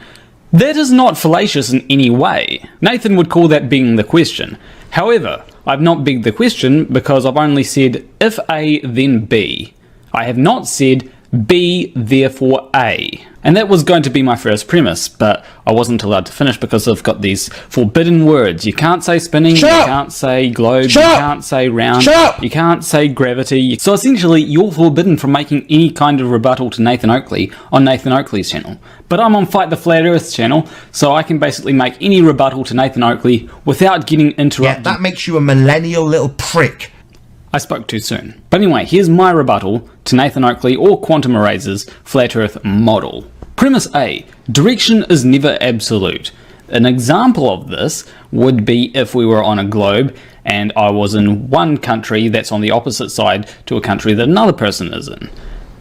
S23: that is not fallacious in any way. Nathan would call that begging the question. However, I've not begged the question because I've only said if A then B. I have not said B therefore A. And that was going to be my first premise, but I wasn't allowed to finish because I've got these forbidden words. You can't say spinning, you can't say globe, you can't say round, you can't say gravity. So essentially, you're forbidden from making any kind of rebuttal to Nathan Oakley on Nathan Oakley's channel. But I'm on Fight the Flat Earth channel, so I can basically make any rebuttal to Nathan Oakley without getting interrupted.
S22: Yeah, that makes you a millennial little prick.
S23: I spoke too soon. But anyway, here's my rebuttal to Nathan Oakley or Quantum Erasers' Flat Earth model. Premise A. Direction is never absolute. An example of this would be if we were on a globe and I was in one country that's on the opposite side to a country that another person is in.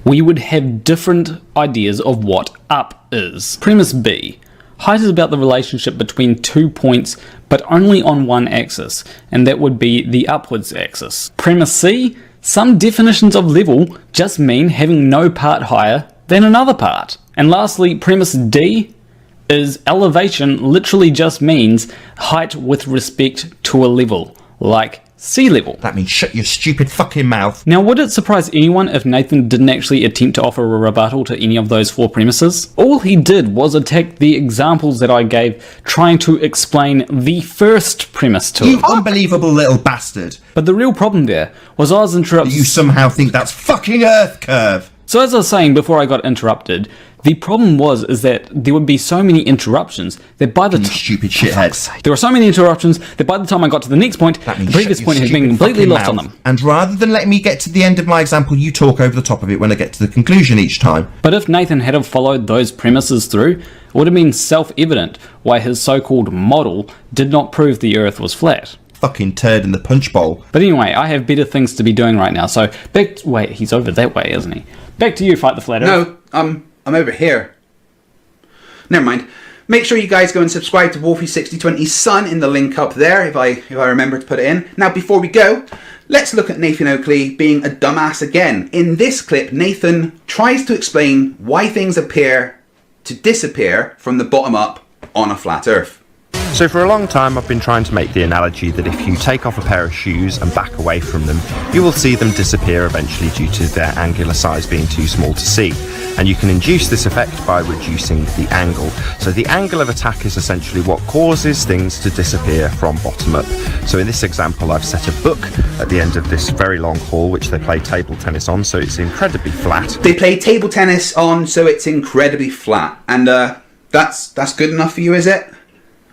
S23: We would have different ideas of what up is. Premise B. Height is about the relationship between 2 points, but only on one axis, and that would be the upwards axis. Premise C. Some definitions of level just mean having no part higher than another part. And lastly, premise D is elevation literally just means height with respect to a level, like sea level.
S22: That means shut your stupid fucking mouth.
S23: Now, would it surprise anyone if Nathan didn't actually attempt to offer a rebuttal to any of those 4 premises? All he did was attack the examples that I gave, trying to explain the first premise to
S22: You
S23: it.
S22: unbelievable little bastard.
S23: But the real problem there was I was interrupted.
S22: You somehow think that's fucking Earth curve.
S23: So as I was saying before I got interrupted, the problem is that there would be so many interruptions that by the time...
S22: stupid shitheads.
S23: There were so many interruptions that by the time I got to the next point, the previous point had been completely lost on them.
S22: And rather than letting me get to the end of my example, you talk over the top of it when I get to the conclusion each time.
S23: But if Nathan had have followed those premises through, it would have been self-evident why his so-called model did not prove the Earth was flat.
S22: Fucking turd in the punch bowl.
S23: But anyway, I have better things to be doing right now, so wait, he's over that way, isn't he? Back to you, Fight the Flat Earth.
S2: No, I'm over here. Never mind. Make sure you guys go and subscribe to Wolfie6020's son in the link up there, if I remember to put it in. Now, before we go, let's look at Nathan Oakley being a dumbass again. In this clip, Nathan tries to explain why things appear to disappear from the bottom up on a flat Earth.
S22: So for a long time I've been trying to make the analogy that if you take off a pair of shoes and back away from them, you will see them disappear eventually due to their angular size being too small to see. And you can induce this effect by reducing the angle. So the angle of attack is essentially what causes things to disappear from bottom up. So in this example I've set a book at the end of this very long hall which they play table tennis on, so it's incredibly flat.
S2: They play table tennis on, so it's incredibly flat. And that's good enough for you, is it?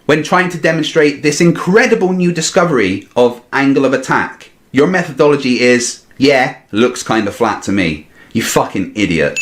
S2: When trying to demonstrate this incredible new discovery of angle of attack, your methodology is, yeah, looks kind of flat to me. You fucking idiot.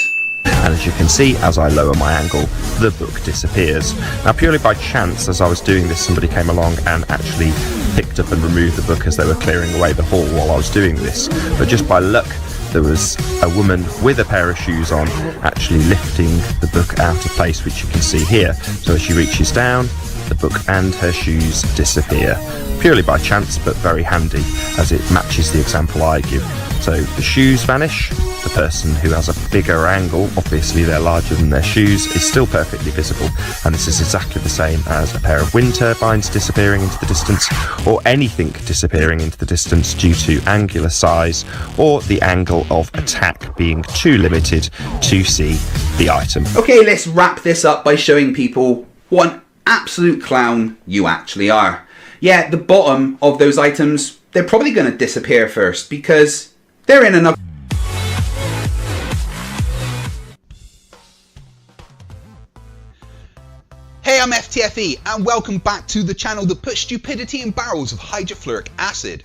S22: And as you can see, as I lower my angle, the book disappears. Now purely by chance, as I was doing this, somebody came along and actually picked up and removed the book as they were clearing away the hall while I was doing this. But just by luck, there was a woman with a pair of shoes on actually lifting the book out of place, which you can see here. So as she reaches down, the book and her shoes disappear. Purely by chance, but very handy, as it matches the example I give. So the shoes vanish, the person who has a bigger angle, obviously they're larger than their shoes, is still perfectly visible, and this is exactly the same as a pair of wind turbines disappearing into the distance, or anything disappearing into the distance due to angular size, or the angle of attack being too limited to see the item.
S2: Okay, let's wrap this up by showing people what an absolute clown you actually are. Yeah, the bottom of those items, they're probably going to disappear first because they're in another... Hey, I'm FTFE and welcome back to the channel that puts stupidity in barrels of hydrofluoric acid.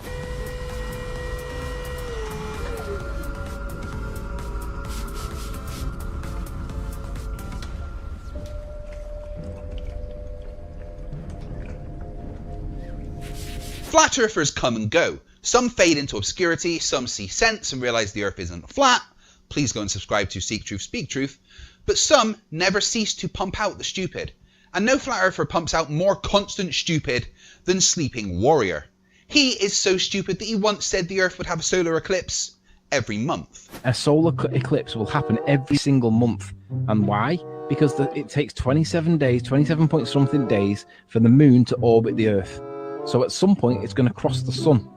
S2: Flat earthers come and go. Some fade into obscurity, some see sense and realise the earth isn't flat. Please go and subscribe to Seek Truth, Speak Truth. But some never cease to pump out the stupid. And no flat earther pumps out more constant stupid than Sleeping Warrior. He is so stupid that he once said the earth would have a solar eclipse every month.
S5: A solar eclipse will happen every single month. And why? Because it takes 27 days, 27 point something days for the moon to orbit the earth. So at some point it's going to cross the sun,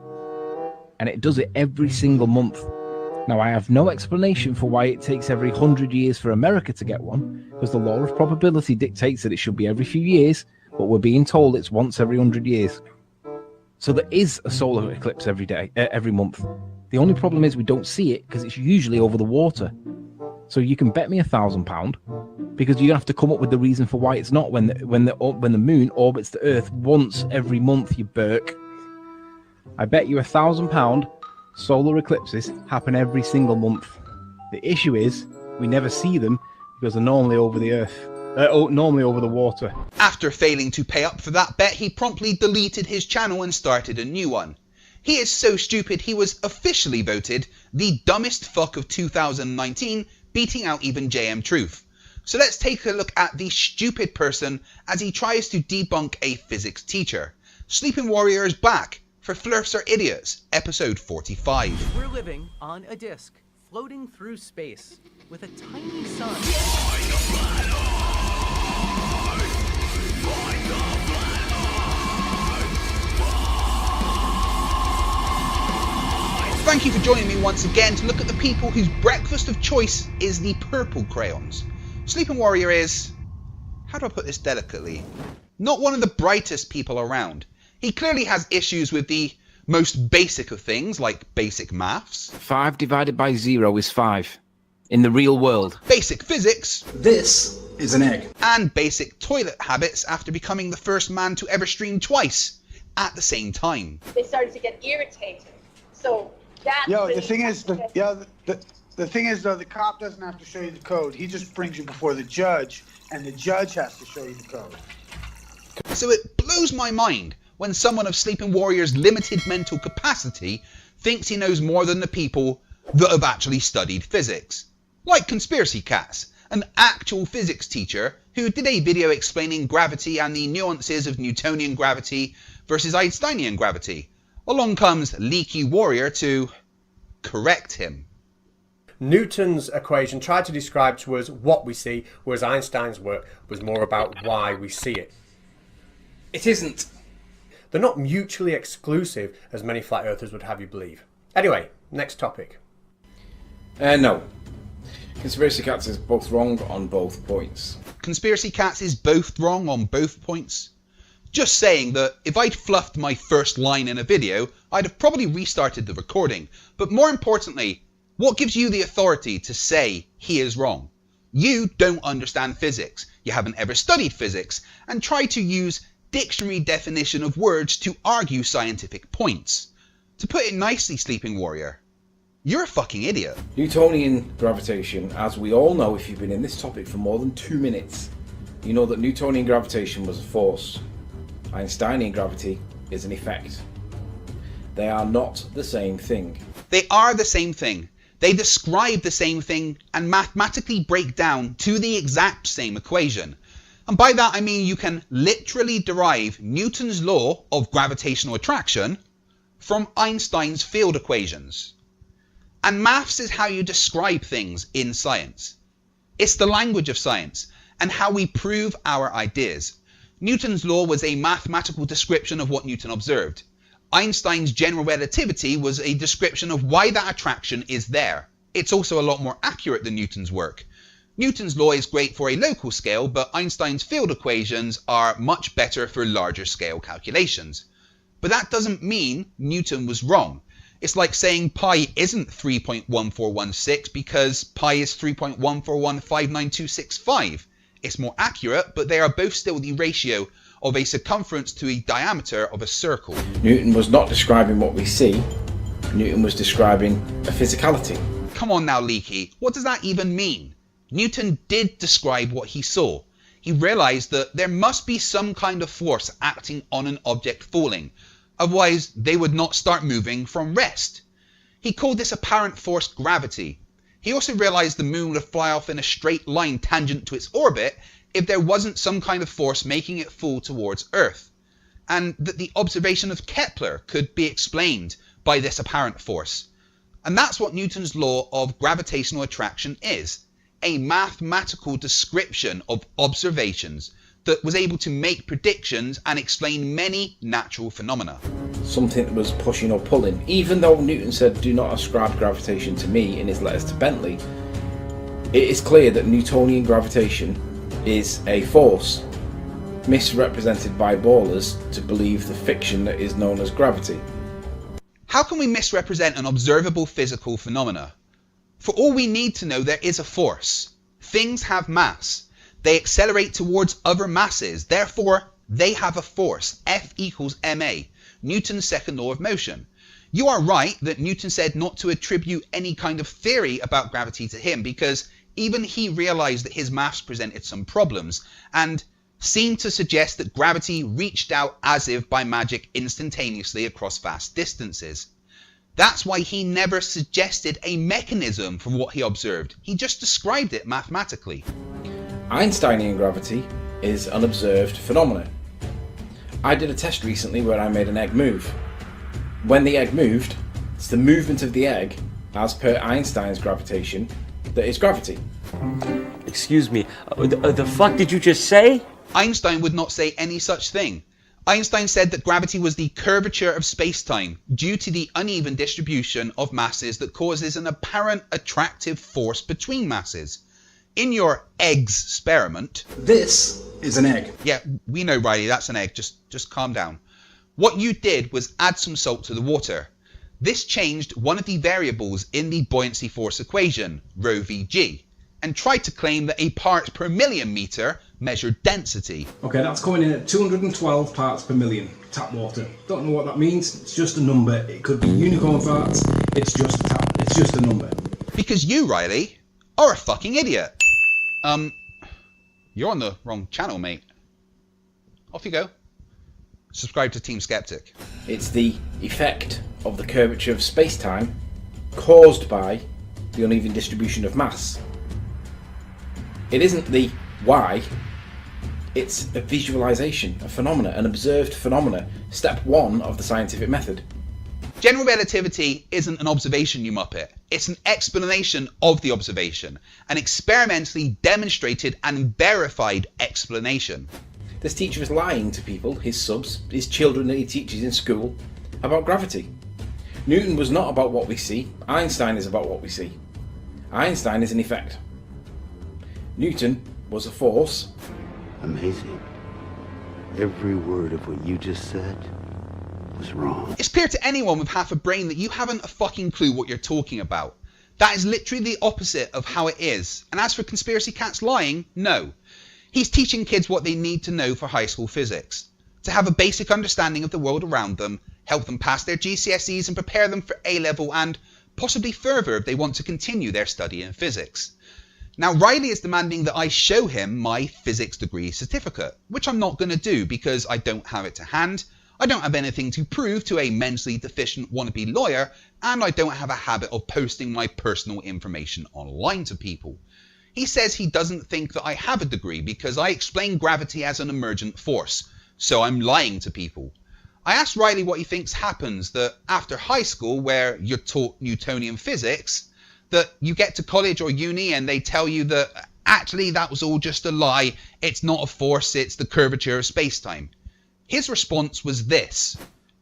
S5: and it does it every single month. Now, I have no explanation for why it takes every 100 years for America to get one, because the law of probability dictates that it should be every few years, but we're being told it's once every 100 years. So there is a solar eclipse every month. The only problem is we don't see it because it's usually over the water. So you can bet me £1,000 because you're gonna have to come up with the reason for why it's not when the moon orbits the Earth once every month, you Burke. I bet you £1,000 solar eclipses happen every single month. The issue is we never see them because they're normally over the Earth. Normally over the water.
S2: After failing to pay up for that bet, he promptly deleted his channel and started a new one. He is so stupid he was officially voted the dumbest fuck of 2019, beating out even JM Truth. So let's take a look at the stupid person as he tries to debunk a physics teacher. Sleeping Warrior is back for Flerfs Are Idiots, episode 45.
S3: We're living on a disk, floating through space, with a tiny sun.
S2: Thank you for joining me once again to look at the people whose breakfast of choice is the purple crayons. Sleeping Warrior is, how do I put this delicately, not one of the brightest people around. He clearly has issues with the most basic of things, like basic maths.
S5: 5 divided by 0 is 5. In the real world.
S2: Basic physics.
S9: This is an egg.
S2: And basic toilet habits after becoming the first man to ever stream twice at the same time.
S10: They started to get irritated. So that's
S9: the thing is, the thing is though, the cop doesn't have to show you the code. He just brings you before the judge, and the judge has to show you the code.
S2: So it blows my mind when someone of Sleeping Warrior's limited mental capacity thinks he knows more than the people that have actually studied physics. Like Conspiracy Cats, an actual physics teacher who did a video explaining gravity and the nuances of Newtonian gravity versus Einsteinian gravity. Along comes Leaky Warrior to correct him.
S18: Newton's equation tried to describe to us what we see, whereas Einstein's work was more about why we see it.
S9: It isn't.
S18: They're not mutually exclusive, as many flat earthers would have you believe. Anyway, next topic.
S9: No. Conspiracy Cats is both wrong on both points.
S2: Conspiracy Cats is both wrong on both points? Just saying that if I'd fluffed my first line in a video, I'd have probably restarted the recording. But more importantly, what gives you the authority to say he is wrong? You don't understand physics, you haven't ever studied physics, and try to use dictionary definition of words to argue scientific points. To put it nicely, Sleeping Warrior, you're a fucking idiot.
S9: Newtonian gravitation, as we all know if you've been in this topic for more than 2 minutes, you know that Newtonian gravitation was a force. Einsteinian gravity is an effect. They are not the same thing.
S2: They are the same thing. They describe the same thing and mathematically break down to the exact same equation. And by that I mean you can literally derive Newton's law of gravitational attraction from Einstein's field equations. And maths is how you describe things in science. It's the language of science and how we prove our ideas. Newton's law was a mathematical description of what Newton observed. Einstein's general relativity was a description of why that attraction is there. It's also a lot more accurate than Newton's work. Newton's law is great for a local scale, but Einstein's field equations are much better for larger scale calculations. But that doesn't mean Newton was wrong. It's like saying pi isn't 3.1416 because pi is 3.1415925. It's more accurate, but they are both still the ratio of a circumference to a diameter of a circle.
S9: Newton was not describing what we see. Newton was describing a physicality.
S2: Come on now, Leaky. What does that even mean? Newton did describe what he saw. He realised that there must be some kind of force acting on an object falling. Otherwise, they would not start moving from rest. He called this apparent force gravity. He also realised the moon would fly off in a straight line tangent to its orbit if there wasn't some kind of force making it fall towards Earth, and that the observation of Kepler could be explained by this apparent force. And that's what Newton's law of gravitational attraction is, a mathematical description of observations
S6: that was able to make predictions and explain many natural phenomena.
S9: Something that was pushing or pulling. Even though Newton said do not ascribe gravitation to me in his letters to Bentley, it is clear that Newtonian gravitation is a force misrepresented by ballers to believe the fiction that is known as gravity.
S6: How can we misrepresent an observable physical phenomena? For all we need to know, there is a force. Things have mass. They accelerate towards other masses. Therefore, they have a force. F equals ma. Newton's second law of motion. You are right that Newton said not to attribute any kind of theory about gravity to him, because even he realized that his maths presented some problems and seemed to suggest that gravity reached out as if by magic instantaneously across vast distances. That's why he never suggested a mechanism for what he observed. He just described it mathematically.
S9: Einsteinian gravity is an observed phenomenon. I did a test recently where I made an egg move. When the egg moved, it's the movement of the egg, as per Einstein's gravitation, that is gravity.
S4: Excuse me, the fuck did you just say?
S6: Einstein would not say any such thing. Einstein said that gravity was the curvature of space-time due to the uneven distribution of masses that causes an apparent attractive force between masses. In your egg-speriment...
S8: This is an egg.
S6: Yeah, we know, Riley, that's an egg. Just calm down. What you did was add some salt to the water. This changed one of the variables in the buoyancy force equation, rho vg, and tried to claim that a parts per million meter measured density.
S8: Okay, that's coming in at 212 parts per million, tap water. Don't know what that means, it's just a number. It could be unicorn farts, it's just a number.
S6: Because you, Riley, are a fucking idiot. You're on the wrong channel, mate. Off you go. Subscribe to Team Skeptic.
S9: It's the effect of the curvature of space-time caused by the uneven distribution of mass. It isn't the why, it's a visualization, a phenomena, an observed phenomena. Step one of the scientific method.
S6: General relativity isn't an observation, you muppet. It's an explanation of the observation. An experimentally demonstrated and verified explanation.
S9: This teacher is lying to people, his subs, his children that he teaches in school, about gravity. Newton was not about what we see. Einstein is about what we see. Einstein is an effect. Newton was a force.
S20: Amazing. Every word of what you just said was wrong.
S6: It's clear to anyone with half a brain that you haven't a fucking clue what you're talking about. That is literally the opposite of how it is. And as for Conspiracy Cat's lying, no. He's teaching kids what they need to know for high school physics. To have a basic understanding of the world around them, help them pass their GCSEs and prepare them for A-level and possibly further if they want to continue their study in physics. Now Riley is demanding that I show him my physics degree certificate, which I'm not going to do because I don't have it to hand, I don't have anything to prove to a mentally deficient wannabe lawyer, and I don't have a habit of posting my personal information online to people. He says he doesn't think that I have a degree because I explain gravity as an emergent force, so I'm lying to people. I asked Riley what he thinks happens that after high school, where you're taught Newtonian physics, that you get to college or uni and they tell you that actually that was all just a lie, it's not a force, it's the curvature of space-time. His response was this: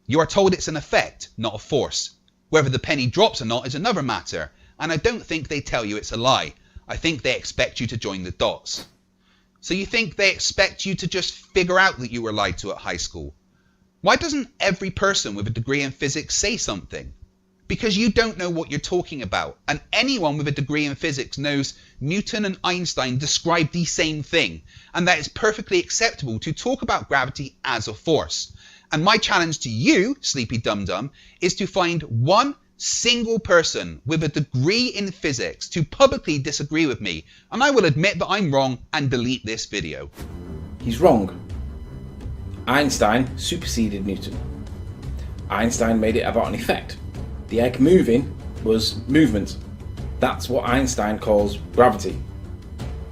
S6: you are told it's an effect, not a force. Whether the penny drops or not is another matter, and I don't think they tell you it's a lie. I think they expect you to join the dots. So you think they expect you to just figure out that you were lied to at high school? Why doesn't every person with a degree in physics say something? Because you don't know what you're talking about, and anyone with a degree in physics knows Newton and Einstein described the same thing, and that it's perfectly acceptable to talk about gravity as a force. And my challenge to you, Sleepy Dum Dum, is to find one single person with a degree in physics to publicly disagree with me, and I will admit that I'm wrong and delete this video.
S9: He's wrong. Einstein superseded Newton. Einstein made it about an effect. The egg moving was movement. That's what Einstein calls gravity.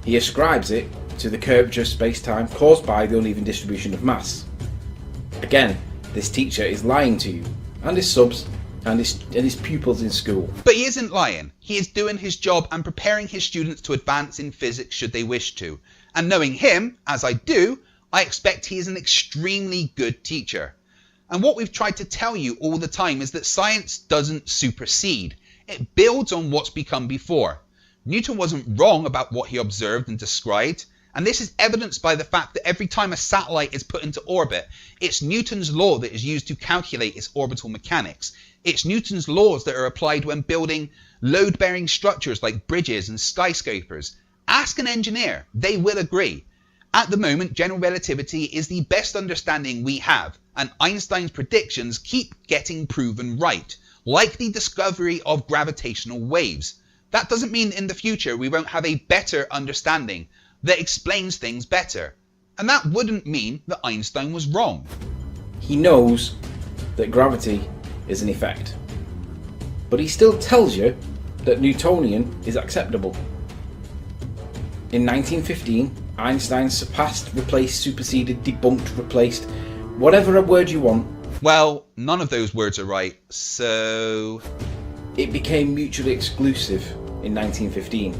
S9: He ascribes it to the curvature of space-time caused by the uneven distribution of mass. Again, this teacher is lying to you, and his subs, and his pupils in school.
S6: But he isn't lying. He is doing his job and preparing his students to advance in physics should they wish to. And knowing him, as I do,
S2: I expect he is an extremely good teacher. And what we've tried to tell you all the time is that science doesn't supersede. It builds on what's become before. Newton wasn't wrong about what he observed and described, and this is evidenced by the fact that every time a satellite is put into orbit, it's Newton's law that is used to calculate its orbital mechanics. It's Newton's laws that are applied when building load-bearing structures like bridges and skyscrapers. Ask an engineer, they will agree. At the moment, general relativity is the best understanding we have, and Einstein's predictions keep getting proven right, like the discovery of gravitational waves. That doesn't mean in the future we won't have a better understanding that explains things better. And that wouldn't mean that Einstein was wrong.
S9: He knows that gravity is an effect, but he still tells you that Newtonian is acceptable. In 1915, Einstein surpassed, replaced, superseded, debunked, replaced, whatever a word you want.
S2: Well, none of those words are right, so...
S9: It became mutually exclusive in 1915,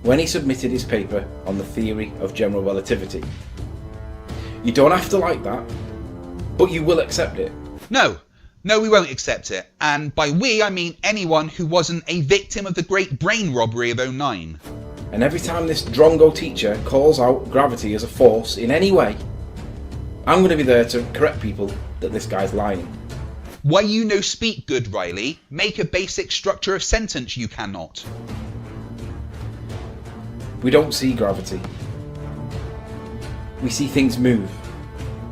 S9: when he submitted his paper on the theory of general relativity. You don't have to like that, but you will accept it.
S2: No, we won't accept it. And by we, I mean anyone who wasn't a victim of the great brain robbery of '09.
S9: And every time this drongo teacher calls out gravity as a force in any way, I'm going to be there to correct people that this guy's lying.
S2: Why you no speak good, Riley? Make a basic structure of sentence you cannot.
S9: We don't see gravity. We see things move.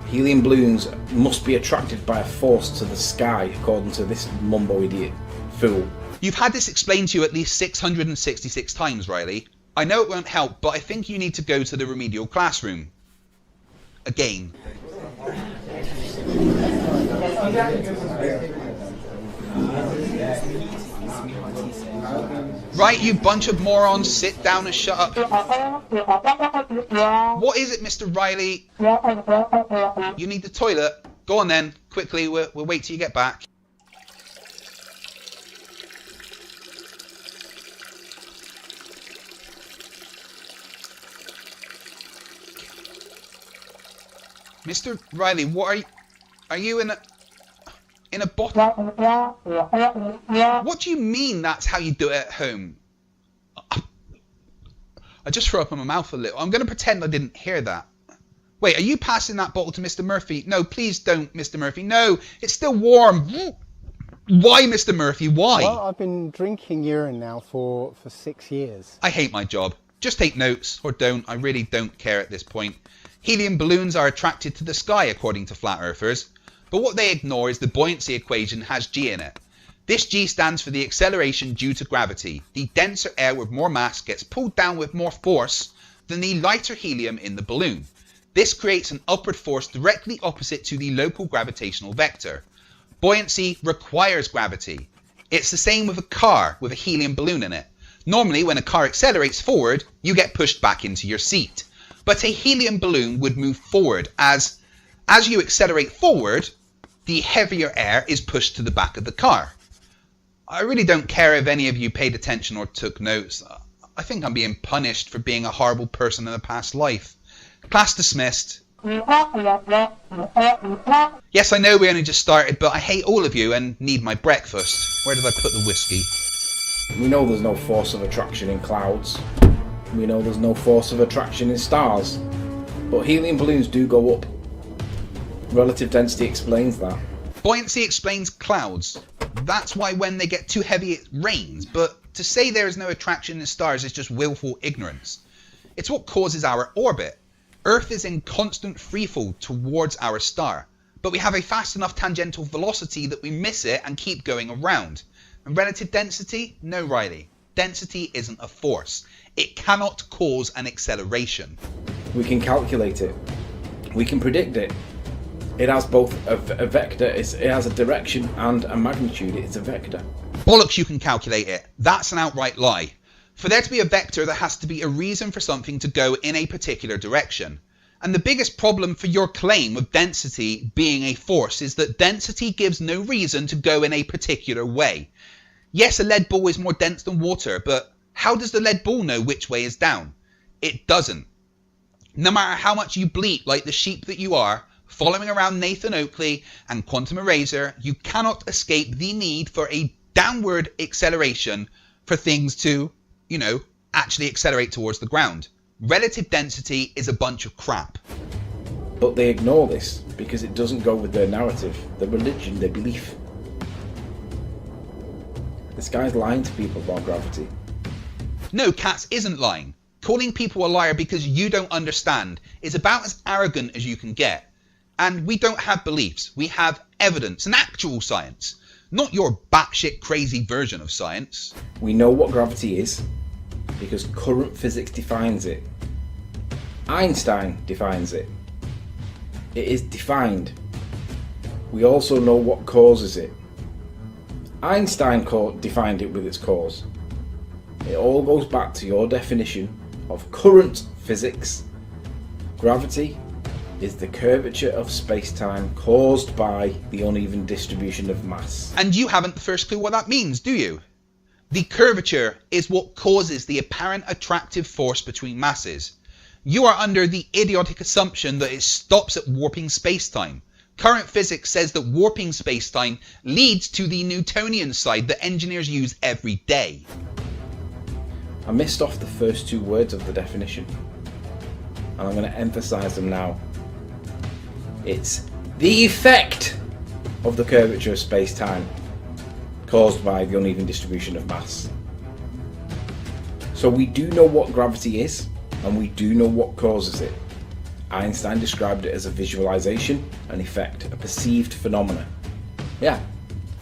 S9: Helium balloons must be attracted by a force to the sky, according to this mumbo idiot fool.
S2: You've had this explained to you at least 666 times, Riley. I know it won't help, but I think you need to go to the remedial classroom. Again. Right, you bunch of morons, sit down and shut up. What is it, Mr. Riley? You need the toilet? Go on then, quickly, we'll wait till you get back. Mr. Riley, what are you in a bottle? What do you mean that's how you do it at home? I just threw up in my mouth a little. I'm going to pretend I didn't hear that. Wait, are you passing that bottle to Mr. Murphy? No, please don't, Mr. Murphy. No, it's still warm. Why, Mr. Murphy? Why?
S7: Well, I've been drinking urine now for 6 years.
S2: I hate my job. Just take notes, or don't. I really don't care at this point. Helium balloons are attracted to the sky, according to flat earthers. But what they ignore is the buoyancy equation has G in it. This G stands for the acceleration due to gravity. The denser air with more mass gets pulled down with more force than the lighter helium in the balloon. This creates an upward force directly opposite to the local gravitational vector. Buoyancy requires gravity. It's the same with a car with a helium balloon in it. Normally, when a car accelerates forward, you get pushed back into your seat. But a helium balloon would move forward as you accelerate forward, the heavier air is pushed to the back of the car. I really don't care if any of you paid attention or took notes. I think I'm being punished for being a horrible person in a past life. Class dismissed. Yes, I know we only just started, but I hate all of you and need my breakfast. Where did I put the whiskey?
S9: We know there's no force of attraction in clouds. We know there's no force of attraction in stars. But helium balloons do go up. Relative density explains that.
S2: Buoyancy explains clouds. That's why when they get too heavy it rains, but to say there is no attraction in stars is just willful ignorance. It's what causes our orbit. Earth is in constant freefall towards our star, but we have a fast enough tangential velocity that we miss it and keep going around. And relative density? No, Riley. Density isn't a force. It cannot cause an acceleration.
S9: We can calculate it. We can predict it. It has both a vector, it has a direction and a magnitude. It's a vector.
S2: Bollocks, you can calculate it. That's an outright lie. For there to be a vector, there has to be a reason for something to go in a particular direction. And the biggest problem for your claim of density being a force is that density gives no reason to go in a particular way. Yes, a lead ball is more dense than water, but how does the lead ball know which way is down? It doesn't. No matter how much you bleat like the sheep that you are, following around Nathan Oakley and Quantum Eraser, you cannot escape the need for a downward acceleration for things to, actually accelerate towards the ground. Relative density is a bunch of crap.
S9: But they ignore this because it doesn't go with their narrative, their religion, their belief. This guy's lying to people about gravity.
S2: No, Katz isn't lying. Calling people a liar because you don't understand is about as arrogant as you can get. And we don't have beliefs, we have evidence and actual science, not your batshit crazy version of science.
S9: We know what gravity is because current physics defines it. Einstein defines it. It is defined. We also know what causes it. Einstein defined it with its cause. It all goes back to your definition of current physics. Gravity is the curvature of space-time caused by the uneven distribution of mass.
S2: And you haven't the first clue what that means, do you? The curvature is what causes the apparent attractive force between masses. You are under the idiotic assumption that it stops at warping space-time. Current physics says that warping space-time leads to the Newtonian side that engineers use every day.
S9: I missed off the first two words of the definition, and I'm going to emphasize them now. It's the effect of the curvature of space-time caused by the uneven distribution of mass. So we do know what gravity is, and we do know what causes it. Einstein described it as a visualization, an effect, a perceived phenomena. Yeah.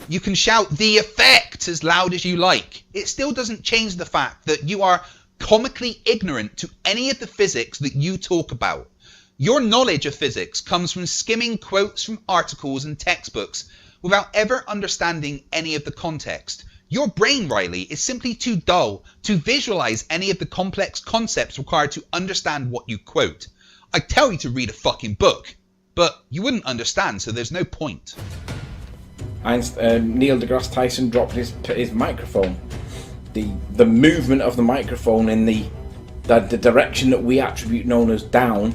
S2: You can shout the effect as loud as you like. It still doesn't change the fact that you are comically ignorant to any of the physics that you talk about. Your knowledge of physics comes from skimming quotes from articles and textbooks without ever understanding any of the context. Your brain, Riley, is simply too dull to visualize any of the complex concepts required to understand what you quote. I tell you to read a fucking book, but you wouldn't understand, so there's no point.
S9: Neil deGrasse Tyson dropped his microphone. The movement of the microphone in the direction that we attribute known as down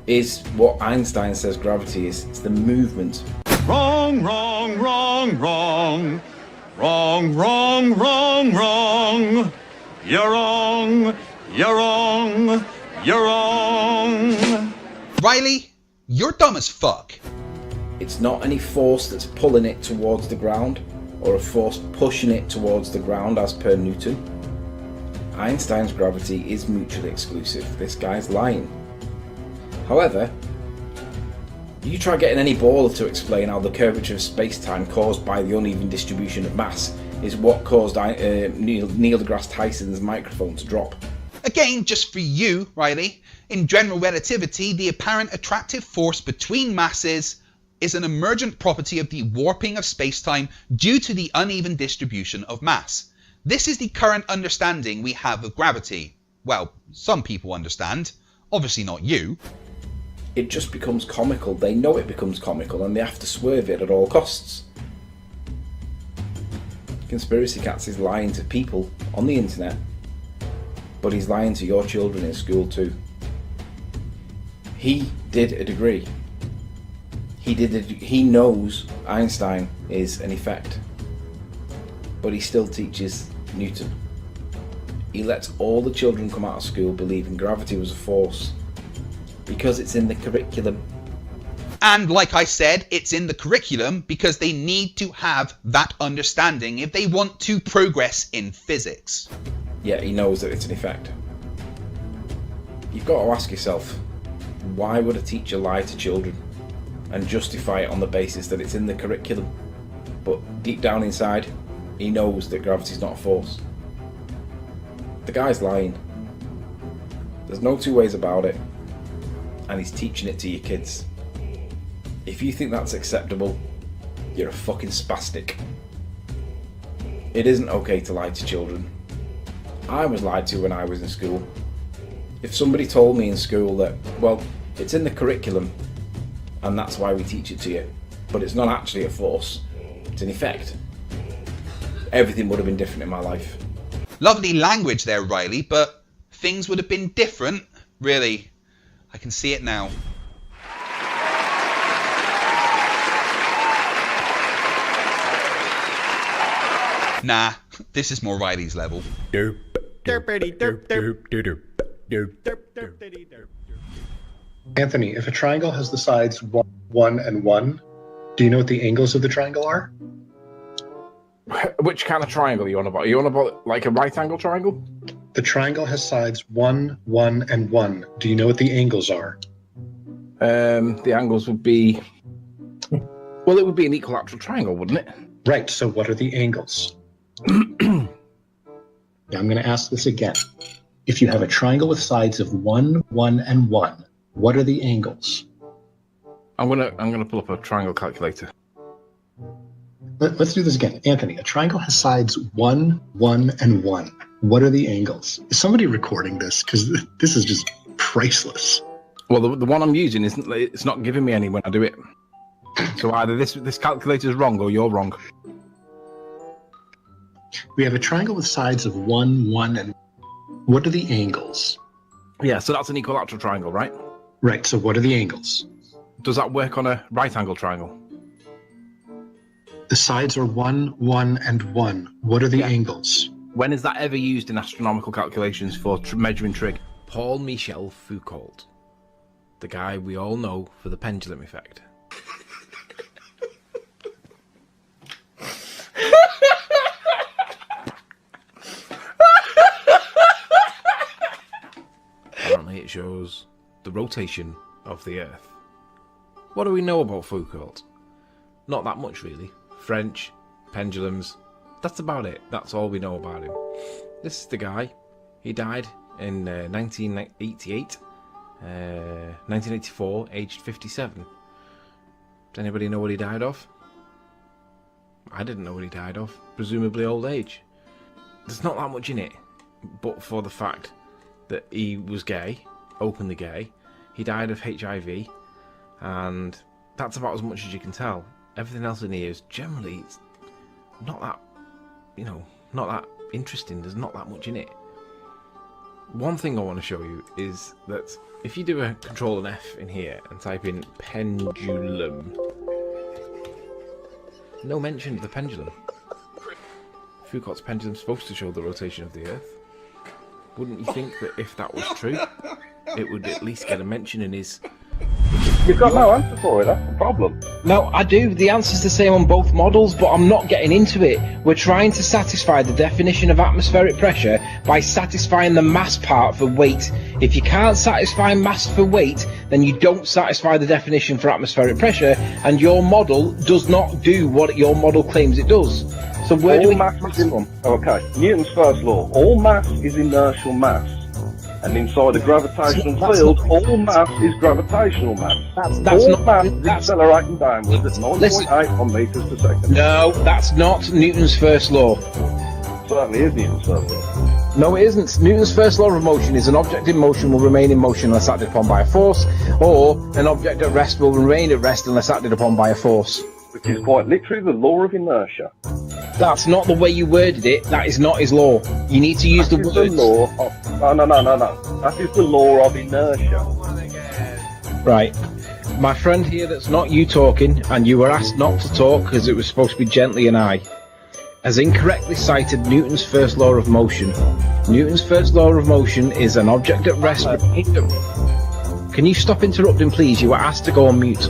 S9: is what Einstein says gravity is. It's the movement.
S19: Wrong, wrong, wrong, wrong. Wrong, wrong, wrong, wrong. You're wrong, you're wrong, you're wrong.
S2: Riley, you're dumb as fuck.
S9: It's not any force that's pulling it towards the ground or a force pushing it towards the ground as per Newton. Einstein's gravity is mutually exclusive. This guy's lying. However, you try getting any baller to explain how the curvature of space-time caused by the uneven distribution of mass is what caused Neil deGrasse Tyson's microphone to drop.
S2: Again, just for you, Riley, in general relativity, the apparent attractive force between masses is an emergent property of the warping of space-time due to the uneven distribution of mass. This is the current understanding we have of gravity. Well, some people understand. Obviously not you.
S9: It just becomes comical. They know it becomes comical and they have to swerve it at all costs. Conspiracy Cats is lying to people on the internet, but he's lying to your children in school too. He did a degree. He knows Einstein is an effect, but he still teaches Newton. He lets all the children come out of school believing gravity was a force because it's in the curriculum.
S2: And like I said, it's in the curriculum because they need to have that understanding if they want to progress in physics.
S9: Yeah, he knows that it's an effect. You've got to ask yourself, why would a teacher lie to children and justify it on the basis that it's in the curriculum? But deep down inside, he knows that gravity's not a force. The guy's lying. There's no two ways about it. And he's teaching it to your kids. If you think that's acceptable, you're a fucking spastic. It isn't okay to lie to children. I was lied to when I was in school. If somebody told me in school that, well, it's in the curriculum and that's why we teach it to you, but it's not actually a force, it's an effect, everything would have been different in my life.
S2: Lovely language there, Riley, but things would have been different, really.
S6: I can see it now. Nah, this is more Riley's level.
S11: Anthony, if a triangle has the sides 1 and 1, do you know what the angles of the triangle are?
S9: Which kind of triangle are you on about? Are you on about like a right angle triangle?
S11: The triangle has sides 1, 1, and 1. Do you know what the angles are?
S9: The angles would be... Well, it would be an equilateral triangle, wouldn't it?
S11: Right, so what are the angles? Now I'm going to ask this again. If you have a triangle with sides of 1, 1, and 1, what are the angles?
S9: I'm gonna pull up a triangle calculator.
S11: Let's do this again. Anthony, a triangle has sides 1, 1, and 1. What are the angles? Is somebody recording this? Because this is just priceless.
S9: Well, the one I'm using it's not giving me any when I do it. So either this calculator is wrong or you're wrong.
S11: We have a triangle with sides of 1, 1, and what are the angles?
S9: Yeah, so that's an equilateral triangle, right?
S11: Right, so what are the angles?
S9: Does that work on a right angle triangle?
S11: The sides are 1, 1, and 1. What are the angles?
S9: When is that ever used in astronomical calculations for measuring trig? Paul Michel Foucault, the guy we all know for the pendulum effect. Apparently it shows the rotation of the Earth. What do we know about Foucault? Not that much, really. French, pendulums, that's about it. That's all we know about him. This is the guy. He died in 1988, 1984, aged 57. Does anybody know what he died of? I didn't know what he died of. Presumably old age. There's not that much in it, but for the fact that he was gay, openly gay. He died of HIV, and that's about as much as you can tell. Everything else in here is generally not that, not that interesting. There's not that much in it. One thing I want to show you is that if you do a Control and F in here and type in pendulum, no mention of the pendulum. Foucault's pendulum is supposed to show the rotation of the Earth. Wouldn't you think that if that was true, it would at least get a mention in his...
S13: You've got no answer for it, that's the problem.
S5: No, I do. The answer's the same on both models, but I'm not getting into it. We're trying to satisfy the definition of atmospheric pressure by satisfying the mass part for weight. If you can't satisfy mass for weight, then you don't satisfy the definition for atmospheric pressure, and your model does not do what your model claims it does. So where do we...
S13: Okay, Newton's first law. All mass is inertial mass. And inside a gravitational field, all mass is gravitational mass.
S5: That's
S13: all
S5: not...
S13: mass is accelerating downwards at 9.81 metres per second.
S5: No, that's not Newton's first law.
S13: Certainly is Newton's first law.
S5: No, it isn't. Newton's first law of motion is an object in motion will remain in motion unless acted upon by a force, or an object at rest will remain at rest unless acted upon by a force.
S13: Which is quite literally the law of inertia.
S5: That's not the way you worded it. That is not his law. You need to use the words.
S13: The law of... No. That is the law of inertia.
S5: Right. My friend here that's not you talking, and you were asked not to talk because it was supposed to be gently and I, has incorrectly cited Newton's first law of motion. Newton's first law of motion is an object at rest... Can you stop interrupting, please? You were asked to go on mute.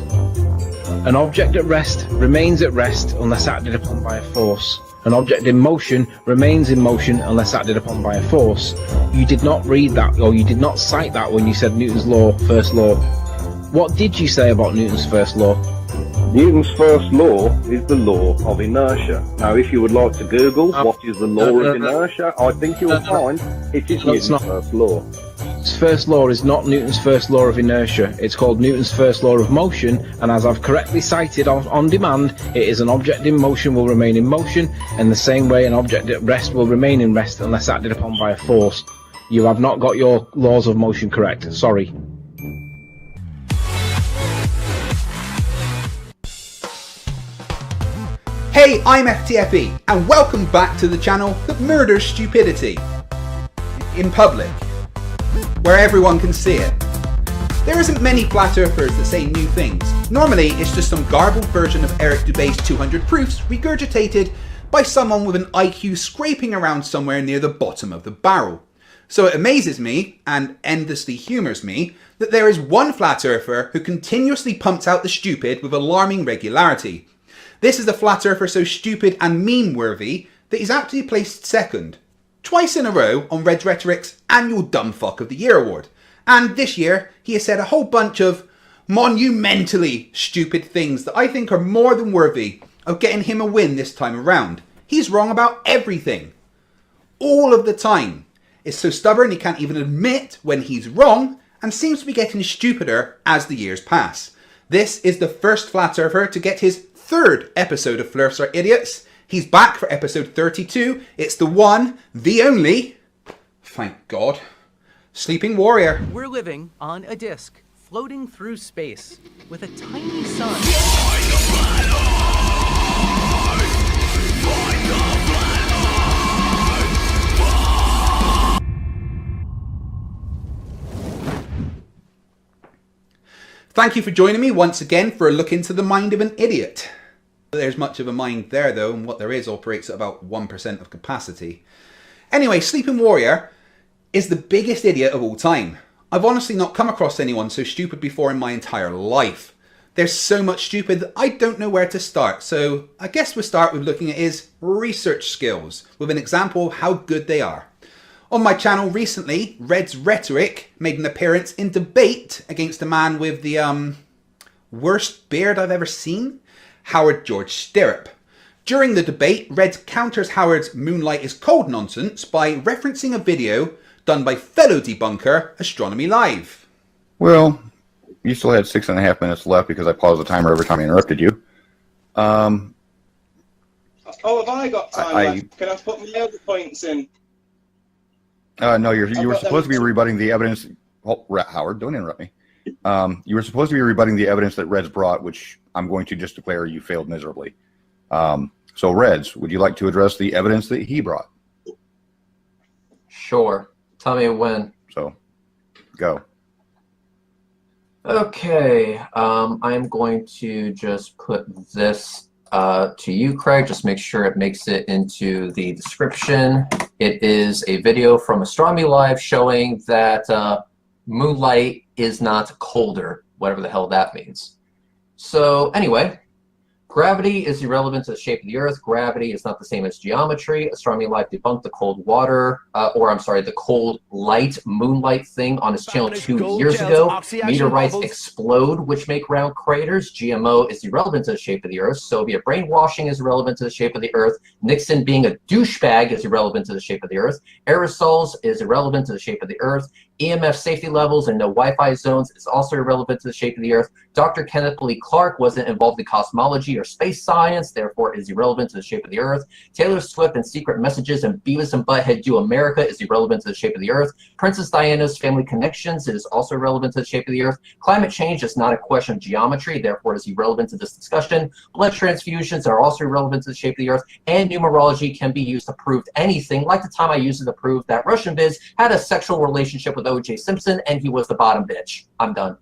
S5: An object at rest remains at rest unless acted upon by a force. An object in motion remains in motion unless acted upon by a force. You did not read that, or you did not cite that when you said Newton's law, first law. What did you say about Newton's first law?
S13: Newton's first law is the law of inertia. Now, if you would like to Google what is the law of inertia, I think you'll find it is Newton's first law.
S5: Newton's first law is not Newton's first law of inertia. It's called Newton's first law of motion, and as I've correctly cited on demand, it is an object in motion will remain in motion, and the same way an object at rest will remain in rest unless acted upon by a force. You have not got your laws of motion correct. Sorry.
S6: Hey, I'm FTFE, and welcome back to the channel that murders stupidity. In public. Where everyone can see it. There isn't many flat earthers that say new things. Normally, it's just some garbled version of Eric Dubé's 200 proofs regurgitated by someone with an IQ scraping around somewhere near the bottom of the barrel. So it amazes me, and endlessly humours me, that there is one flat earther who continuously pumps out the stupid with alarming regularity. This is a flat earther so stupid and meme-worthy that he's actually placed second, twice in a row on Red's Rhetoric's annual Dumb Fuck of the Year award. And this year, he has said a whole bunch of monumentally stupid things that I think are more than worthy of getting him a win this time around. He's wrong about everything. All of the time. Is so stubborn he can't even admit when he's wrong, and seems to be getting stupider as the years pass. This is the first flat earther to get his third episode of Flerfs Are Idiots. He's back for episode 32. It's the one, the only, thank God, Sleeping Warrior.
S3: We're living on a disk, floating through space, with a tiny sun.
S6: Thank you for joining me once again for a look into the mind of an idiot. There's much of a mind there though, and what there is operates at about 1% of capacity. Anyway, Sleeping Warrior is the biggest idiot of all time. I've honestly not come across anyone so stupid before in my entire life. There's so much stupid that I don't know where to start, so I guess we'll start with looking at his research skills, with an example of how good they are. On my channel recently, Red's Rhetoric made an appearance in debate against a man with the worst beard I've ever seen, Howard George Stirrup. During the debate, Red counters Howard's "moonlight is cold" nonsense by referencing a video done by fellow debunker Astronomy Live.
S1: Well, you still had 6.5 minutes left because I paused the timer every time I interrupted you.
S15: Oh, have I got time left? Can I put my other points in?
S1: No, you were supposed to be rebutting the evidence. Oh, Howard, don't interrupt me. You were supposed to be rebutting the evidence that Reds brought, which I'm going to just declare you failed miserably. So, Reds, would you like to address the evidence that he brought?
S16: Sure. Tell me when.
S1: So, go.
S16: Okay. I'm going to just put this to you, Craig. Just make sure it makes it into the description. It is a video from Astronomy Live showing that moonlight is not colder, whatever the hell that means. So anyway, gravity is irrelevant to the shape of the Earth. Gravity is not the same as geometry. Astronomy Live debunked the cold water, the cold light, moonlight thing on his channel 2 years ago. Meteorites explode, which make round craters. GMO is irrelevant to the shape of the Earth. Soviet brainwashing is irrelevant to the shape of the Earth. Nixon being a douchebag is irrelevant to the shape of the Earth. Aerosols is irrelevant to the shape of the Earth. EMF safety levels and no Wi-Fi zones is also irrelevant to the shape of the Earth. Dr. Kenneth Lee Clark wasn't involved in cosmology or space science, therefore is irrelevant to the shape of the Earth. Taylor Swift and secret messages and Beavis and Butthead Do America is irrelevant to the shape of the Earth. Princess Diana's family connections is also irrelevant to the shape of the Earth. Climate change is not a question of geometry, therefore is irrelevant to this discussion. Blood transfusions are also irrelevant to the shape of the Earth, and numerology can be used to prove anything, like the time I used it to prove that Russian Viz had a sexual relationship with O.J. Simpson and he was the bottom bitch. I'm done.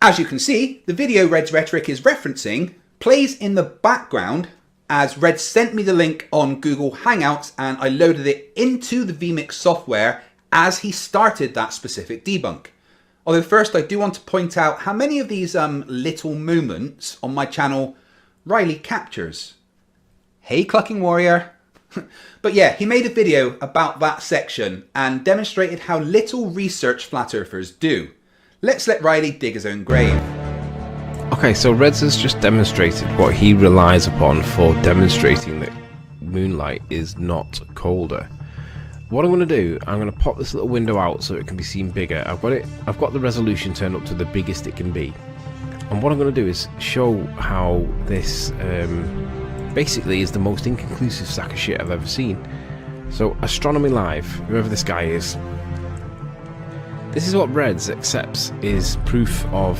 S6: As you can see, the video Red's Rhetoric is referencing plays in the background as Red sent me the link on Google Hangouts and I loaded it into the vMix software as he started that specific debunk. Although first I do want to point out how many of these little moments on my channel Riley captures. Hey Clucking Warrior. But yeah, he made a video about that section and demonstrated how little research flat earthers do. Let's let Riley dig his own grave.
S5: Okay, so Reds has just demonstrated what he relies upon for demonstrating that moonlight is not colder. What I'm going to do, I'm going to pop this little window out so it can be seen bigger. I've got the resolution turned up to the biggest it can be. And what I'm going to do is show how this basically is the most inconclusive sack of shit I've ever seen. So Astronomy Live, whoever this guy is, this is what Reds accepts is proof of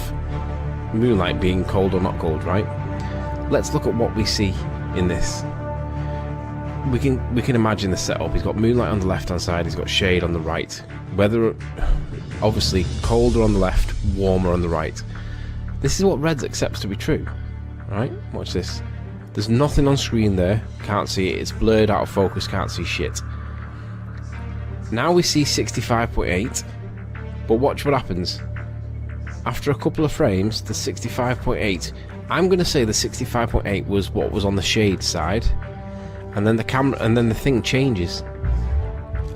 S5: moonlight being cold or not cold, right? Let's look at what we see in this.
S12: we can imagine the setup. He's got moonlight on the left hand side, he's got shade on the right. Weather, obviously colder on the left, warmer on the right. This is what Reds accepts to be true. Right? Watch this. There's nothing on screen there, can't see it, it's blurred, out of focus, can't see shit. Now we see 65.8, but watch what happens. After a couple of frames, the 65.8, I'm going to say the 65.8 was what was on the shade side, and then the camera, and then the thing changes.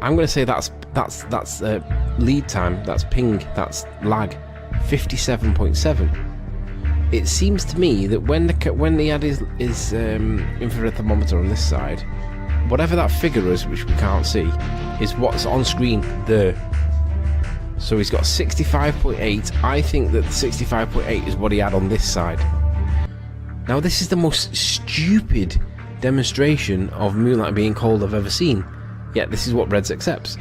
S12: I'm going to say that's lead time, that's ping, that's lag, 57.7. It seems to me that when he had his infrared thermometer on this side, whatever that figure is, which we can't see, is what's on screen there. So he's got 65.8. I think that the 65.8 is what he had on this side. Now this is the most stupid demonstration of moonlight being cold I've ever seen. Yet this is what Reds accepts.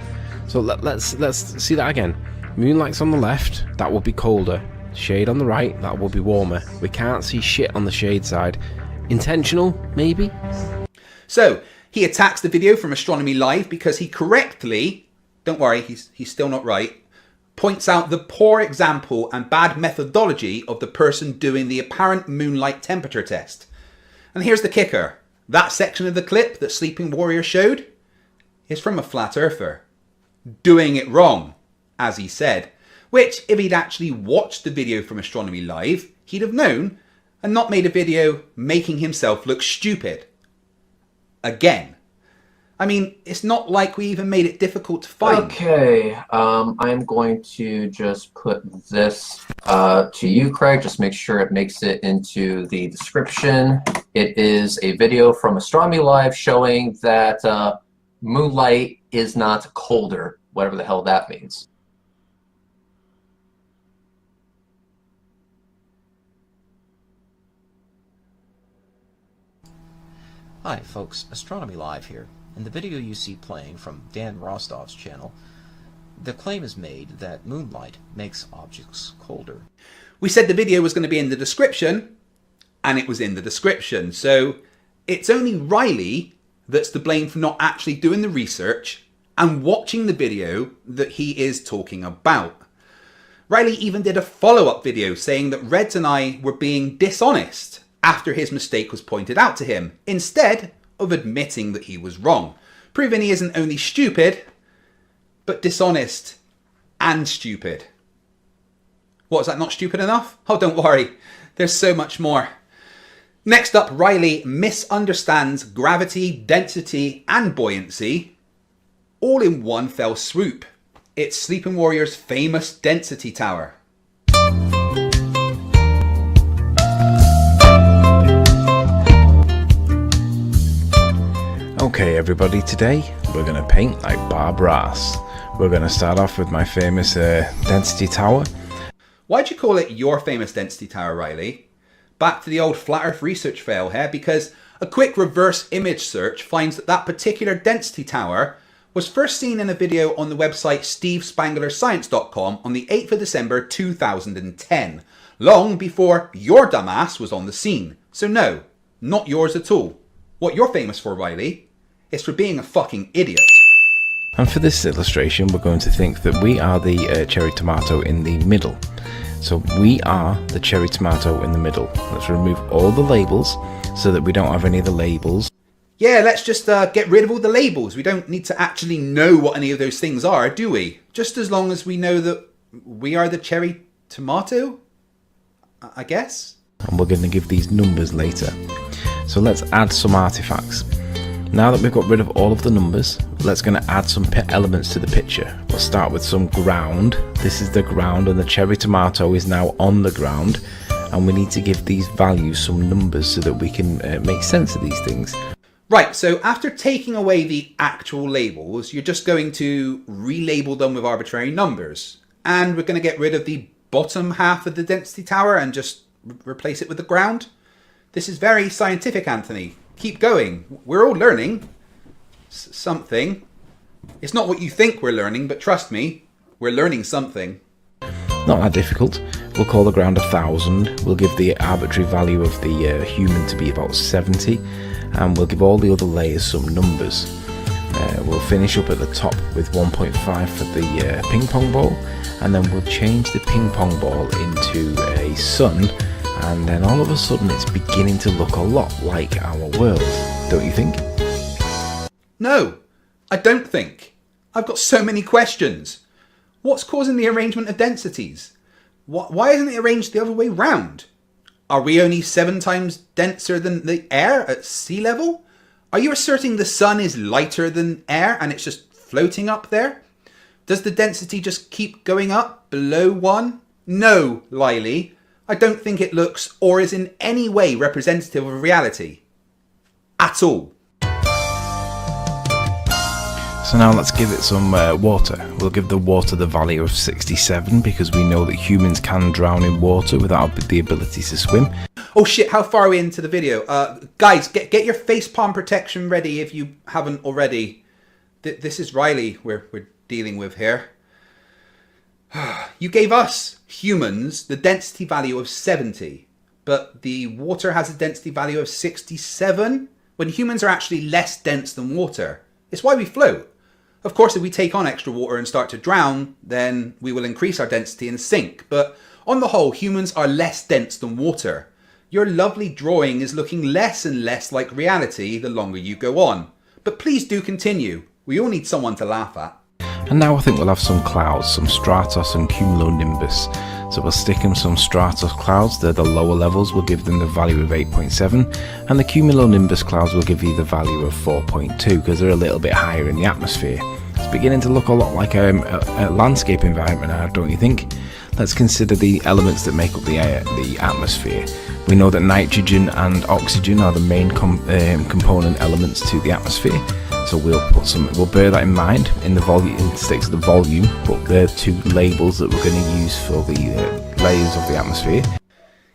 S12: So let's see that again. Moonlight's on the left, that will be colder. Shade on the right, that will be warmer. We can't see shit on the shade side. Intentional, maybe?
S2: So, he attacks the video from Astronomy Live because he correctly, don't worry, he's still not right, points out the poor example and bad methodology of the person doing the apparent moonlight temperature test. And here's the kicker. That section of the clip that Sleeping Warrior showed is from a flat earther. Doing it wrong, as he said. Which, if he'd actually watched the video from Astronomy Live, he'd have known and not made a video making himself look stupid. Again. I mean, it's not like we even made it difficult to find.
S16: Okay, I'm going to just put this to you, Kreg. Just make sure it makes it into the description. It is a video from Astronomy Live showing that moonlight is not colder, whatever the hell that means.
S14: Hi folks, Astronomy Live here. In the video you see playing from Dan Rostov's channel, the claim is made that moonlight makes objects colder.
S2: We said the video was going to be in the description, and it was in the description. So it's only Riley that's to blame for not actually doing the research and watching the video that he is talking about. Riley even did a follow-up video saying that Reds and I were being dishonest after his mistake was pointed out to him, instead of admitting that he was wrong, proving he isn't only stupid, but dishonest and stupid. What, is that not stupid enough? Oh, don't worry, there's so much more. Next up, Riley misunderstands gravity, density, and buoyancy, all in one fell swoop. It's Sleeping Warrior's famous density tower.
S12: Okay everybody, today we're going to paint like Bob Ross. We're going to start off with my famous density tower.
S2: Why'd you call it your famous density tower, Riley? Back to the old flat earth research fail here, because a quick reverse image search finds that that particular density tower was first seen in a video on the website stevespanglerscience.com on the 8th of December 2010, long before your dumbass was on the scene. So no, not yours at all. What you're famous for, Riley, is for being a fucking idiot.
S12: And for this illustration, we're going to think that we are the cherry tomato in the middle. So we are the cherry tomato in the middle. Let's remove all the labels so that we don't have any of the labels.
S2: Yeah, let's just get rid of all the labels. We don't need to actually know what any of those things are, do we? Just as long as we know that we are the cherry tomato, I guess?
S12: And we're going to give these numbers later. So let's add some artifacts. Now that we've got rid of all of the numbers, let's going to add some elements to the picture. We'll start with some ground. This is the ground and the cherry tomato is now on the ground. And we need to give these values some numbers so that we can make sense of these things.
S2: Right, so after taking away the actual labels, you're just going to relabel them with arbitrary numbers. And we're going to get rid of the bottom half of the density tower and just replace it with the ground. This is very scientific, Anthony. Keep going. We're all learning something. It's not what you think we're learning, but trust me, we're learning something.
S12: Not that difficult. We'll call the ground 1000. We'll give the arbitrary value of the human to be about 70. and we'll give all the other layers some numbers. We'll finish up at the top with 1.5 for the ping pong ball, and then we'll change the ping pong ball into a sun, and then all of a sudden it's beginning to look a lot like our world, don't you think?
S6: No, I don't think. I've got so many questions. What's causing the arrangement of densities? Why isn't it arranged the other way round? Are we only 7 times denser than the air at sea level? Are you asserting the sun is lighter than air and it's just floating up there? Does the density just keep going up below 1? No, Lily. I don't think it looks or is in any way representative of reality. At all.
S12: So now let's give it some water. We'll give the water the value of 67 because we know that humans can drown in water without the ability to swim.
S6: Oh shit, how far are we into the video? Guys, get your facepalm protection ready if you haven't already. This is Riley we're dealing with here. You gave us, humans, the density value of 70, but the water has a density value of 67, when humans are actually less dense than water. It's why we float. Of course, if we take on extra water and start to drown, then we will increase our density and sink. But on the whole, humans are less dense than water. Your lovely drawing is looking less and less like reality the longer you go on. But please do continue. We all need someone to laugh at.
S12: And now I think we'll have some clouds, some stratos and cumulonimbus. So we'll stick in some stratos clouds, they're the lower levels, we'll give them the value of 8.7, and the cumulonimbus clouds will give you the value of 4.2 because they're a little bit higher in the atmosphere. It's beginning to look a lot like a landscape environment now, don't you think? Let's consider the elements that make up the atmosphere. We know that nitrogen and oxygen are the main component elements to the atmosphere. So we'll bear that in mind in the volume, in stakes of the volume, but they're 2 labels that we're going to use for the layers of the atmosphere.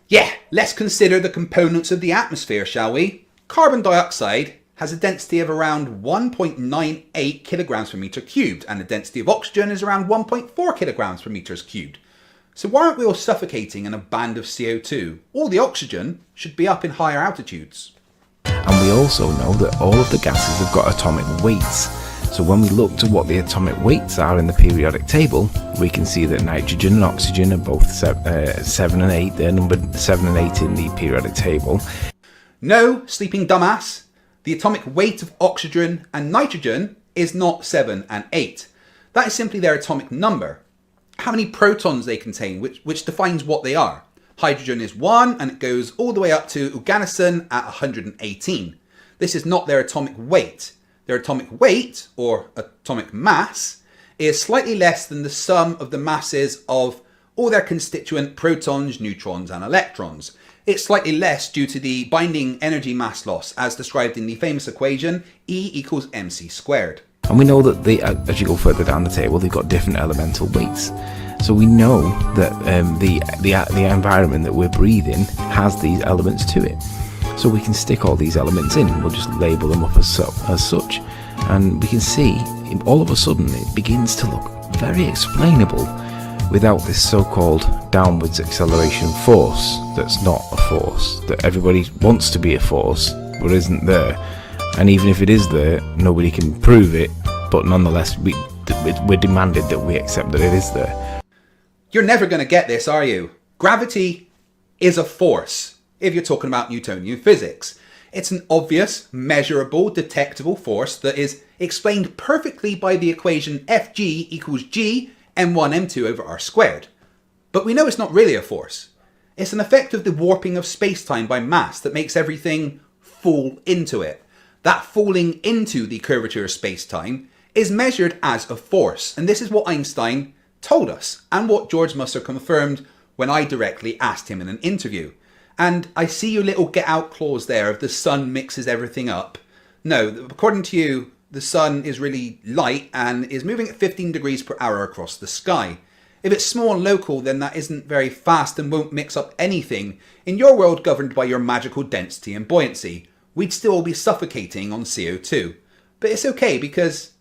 S6: Yeah, let's consider the components of the atmosphere, shall we? Carbon dioxide has a density of around 1.98 kilograms per meter cubed, and the density of oxygen is around 1.4 kilograms per meters cubed. So why aren't we all suffocating in a band of CO2? All the oxygen should be up in higher altitudes.
S12: And we also know that all of the gases have got atomic weights. So when we look to what the atomic weights are in the periodic table, we can see that nitrogen and oxygen are both 7 and 8. They're numbered 7 and 8 in the periodic table.
S6: No, sleeping dumbass. The atomic weight of oxygen and nitrogen is not 7 and 8. That is simply their atomic number. How many protons they contain, which defines what they are. Hydrogen is 1 and it goes all the way up to Uganison at 118. This is not their atomic weight. Their atomic weight, or atomic mass, is slightly less than the sum of the masses of all their constituent protons, neutrons and electrons. It's slightly less due to the binding energy mass loss as described in the famous equation E equals mc squared.
S12: And we know that as you go further down the table, they've got different elemental weights. So we know that the environment that we're breathing has these elements to it. So we can stick all these elements in. We'll just label them up as such. And we can see, all of a sudden, it begins to look very explainable without this so-called downwards acceleration force that's not a force, that everybody wants to be a force, but isn't there. And even if it is there, nobody can prove it, but nonetheless, we're demanded that we accept that it is there.
S6: You're never going to get this, are you? Gravity is a force, if you're talking about Newtonian physics. It's an obvious, measurable, detectable force that is explained perfectly by the equation Fg equals g m1 m2 over r squared. But we know it's not really a force. It's an effect of the warping of space-time by mass that makes everything fall into it. That falling into the curvature of space-time is measured as a force, and this is what Einstein told us, and what George Musser confirmed when I directly asked him in an interview. And I see your little get out clause there of the sun mixes everything up. No, according to you, the sun is really light and is moving at 15 degrees per hour across the sky. If it's small and local, then that isn't very fast and won't mix up anything. In your world governed by your magical density and buoyancy, we'd still be suffocating on CO2. But it's okay because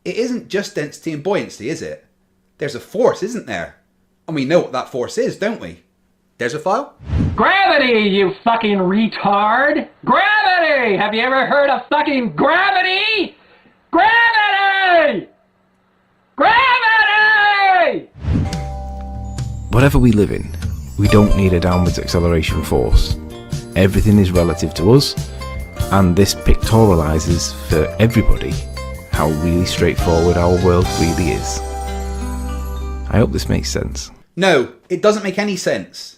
S6: it isn't just density and buoyancy, is it? There's a force, isn't there? And we know what that force is, don't we? There's a file.
S17: Gravity, you fucking retard! Gravity! Have you ever heard of fucking gravity? Gravity! Gravity!
S12: Whatever we live in, we don't need a downwards acceleration force. Everything is relative to us, and this pictorializes for everybody how really straightforward our world really is. I hope this makes sense.
S6: No, it doesn't make any sense.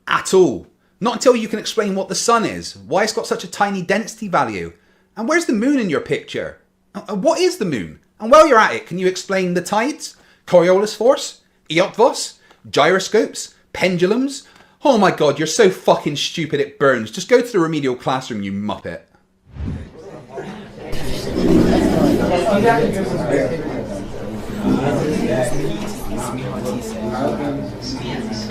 S6: At all. Not until you can explain what the sun is, why it's got such a tiny density value, and where's the moon in your picture? What is the moon? And while you're at it, can you explain the tides, Coriolis force, Eötvös, gyroscopes, pendulums? Oh my god, you're so fucking stupid it burns. Just go to the remedial classroom, you muppet.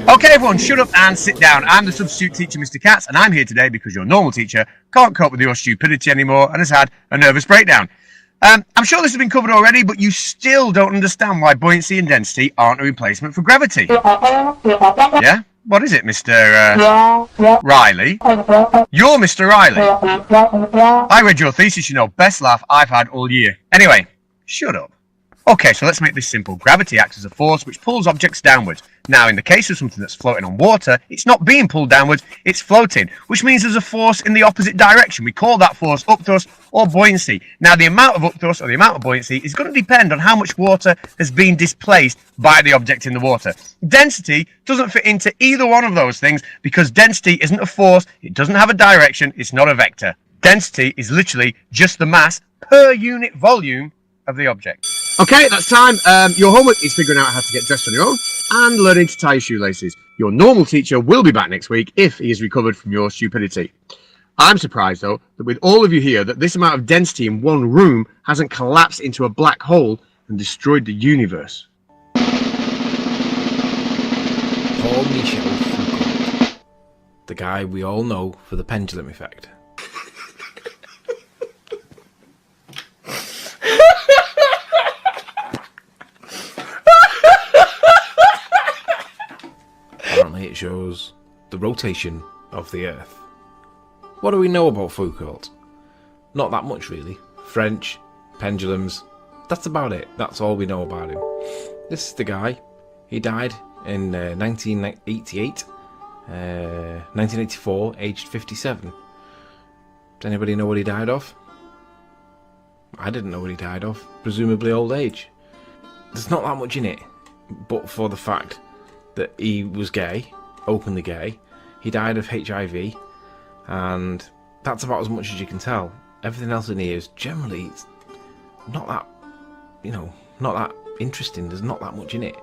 S21: Okay everyone, shut up and sit down. I'm the substitute teacher, Mr. Katz, and I'm here today because your normal teacher can't cope with your stupidity anymore and has had a nervous breakdown. I'm sure this has been covered already, but you still don't understand why buoyancy and density aren't a replacement for gravity. Yeah? What is it, Mr. Riley? You're Mr. Riley. I read your thesis, you know, best laugh I've had all year. Anyway, shut up. Okay, so let's make this simple. Gravity acts as a force which pulls objects downwards. Now, in the case of something that's floating on water, it's not being pulled downwards, it's floating, which means there's a force in the opposite direction. We call that force upthrust or buoyancy. Now, the amount of upthrust or the amount of buoyancy is going to depend on how much water has been displaced by the object in the water. Density doesn't fit into either one of those things because density isn't a force, it doesn't have a direction, it's not a vector. Density is literally just the mass per unit volume of the object. Okay, that's time. Your homework is figuring out how to get dressed on your own and learning to tie your shoelaces. Your normal teacher will be back next week if he is recovered from your stupidity. I'm surprised, though, that with all of you here, that this amount of density in one room hasn't collapsed into a black hole and destroyed the universe.
S12: Paul Michel Foucault, the guy we all know for the pendulum effect. Apparently it shows the rotation of the Earth. What do we know about Foucault? Not that much really. French, pendulums, that's about it. That's all we know about him. This is the guy. He died in 1984, aged 57. Does anybody know what he died of? I didn't know what he died of. Presumably old age. There's not that much in it, but for the fact that he was gay, openly gay. He died of HIV, and that's about as much as you can tell. Everything else in here is generally not that, not that interesting. There's not that much in it.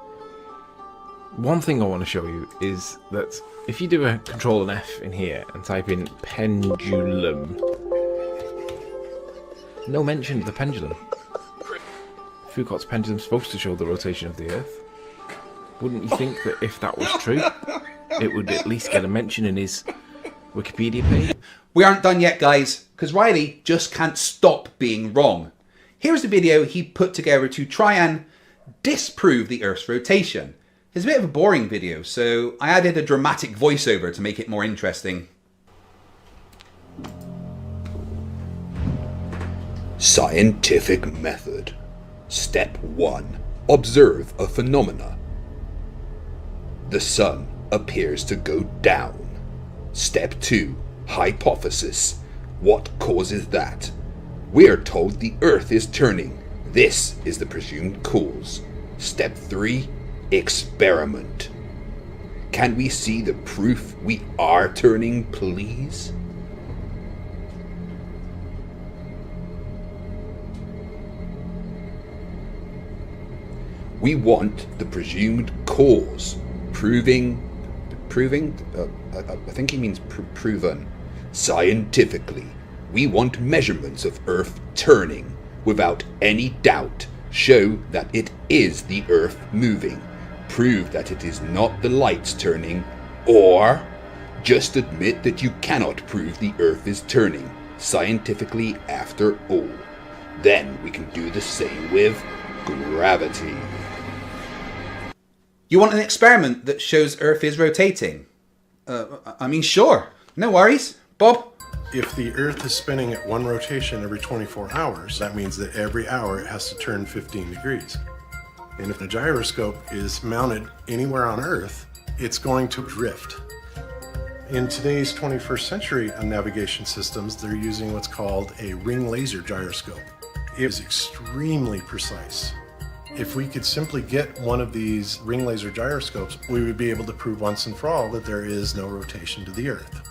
S12: One thing I want to show you is that if you do a Control and F in here and type in pendulum, no mention of the pendulum. Foucault's pendulum is supposed to show the rotation of the Earth. Wouldn't you think that if that was true, it would at least get a mention in his Wikipedia page?
S6: We aren't done yet, guys, because Riley just can't stop being wrong. Here's a video he put together to try and disprove the Earth's rotation. It's a bit of a boring video, so I added a dramatic voiceover to make it more interesting.
S23: Scientific method. Step 1. Observe a phenomena. The sun appears to go down. Step 2. Hypothesis. What causes that? We're told the Earth is turning. This is the presumed cause. Step 3. Experiment. Can we see the proof we are turning, please? We want the presumed cause. Proving, I think he means proven. Scientifically, we want measurements of Earth turning. Without any doubt, show that it is the Earth moving. Prove that it is not the lights turning, or just admit that you cannot prove the Earth is turning, scientifically after all. Then we can do the same with gravity.
S6: You want an experiment that shows Earth is rotating? I mean, sure. No worries. Bob?
S10: If the Earth is spinning at one rotation every 24 hours, that means that every hour it has to turn 15 degrees. And if the gyroscope is mounted anywhere on Earth, it's going to drift. In today's 21st century navigation systems, they're using what's called a ring laser gyroscope. It is extremely precise. If we could simply get one of these ring laser gyroscopes, we would be able to prove once and for all that there is no rotation to the Earth.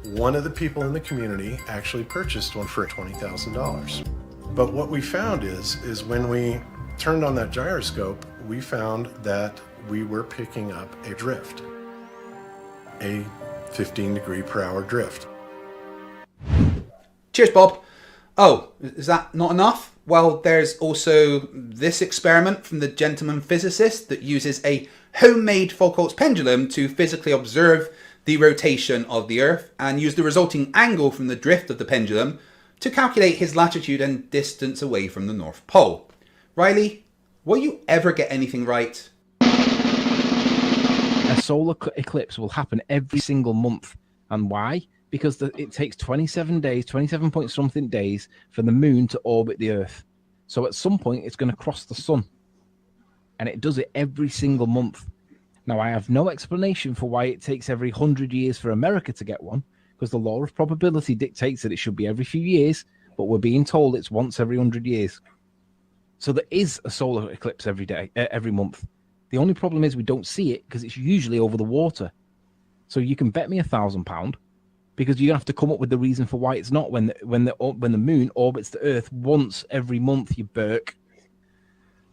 S10: One of the people in the community actually purchased one for $20,000. But what we found is when we turned on that gyroscope, we found that we were picking up a drift, a 15 degree per hour drift.
S6: Cheers, Bob. Oh, is that not enough? Well, there's also this experiment from the gentleman physicist that uses a homemade Foucault's pendulum to physically observe the rotation of the Earth and use the resulting angle from the drift of the pendulum to calculate his latitude and distance away from the North Pole. Riley, will you ever get anything right?
S5: A solar eclipse will happen every single month. And why? Because it takes 27 days, 27 point something days for the moon to orbit the Earth. So at some point it's going to cross the sun. And it does it every single month. Now, I have no explanation for why it takes every 100 years for America to get one, because the law of probability dictates that it should be every few years, but we're being told it's once every 100 years. So there is a solar eclipse every month. The only problem is we don't see it because it's usually over the water. So you can bet me £1,000 because you're gonna have to come up with the reason for why it's not when the moon orbits the Earth once every month. You Burke.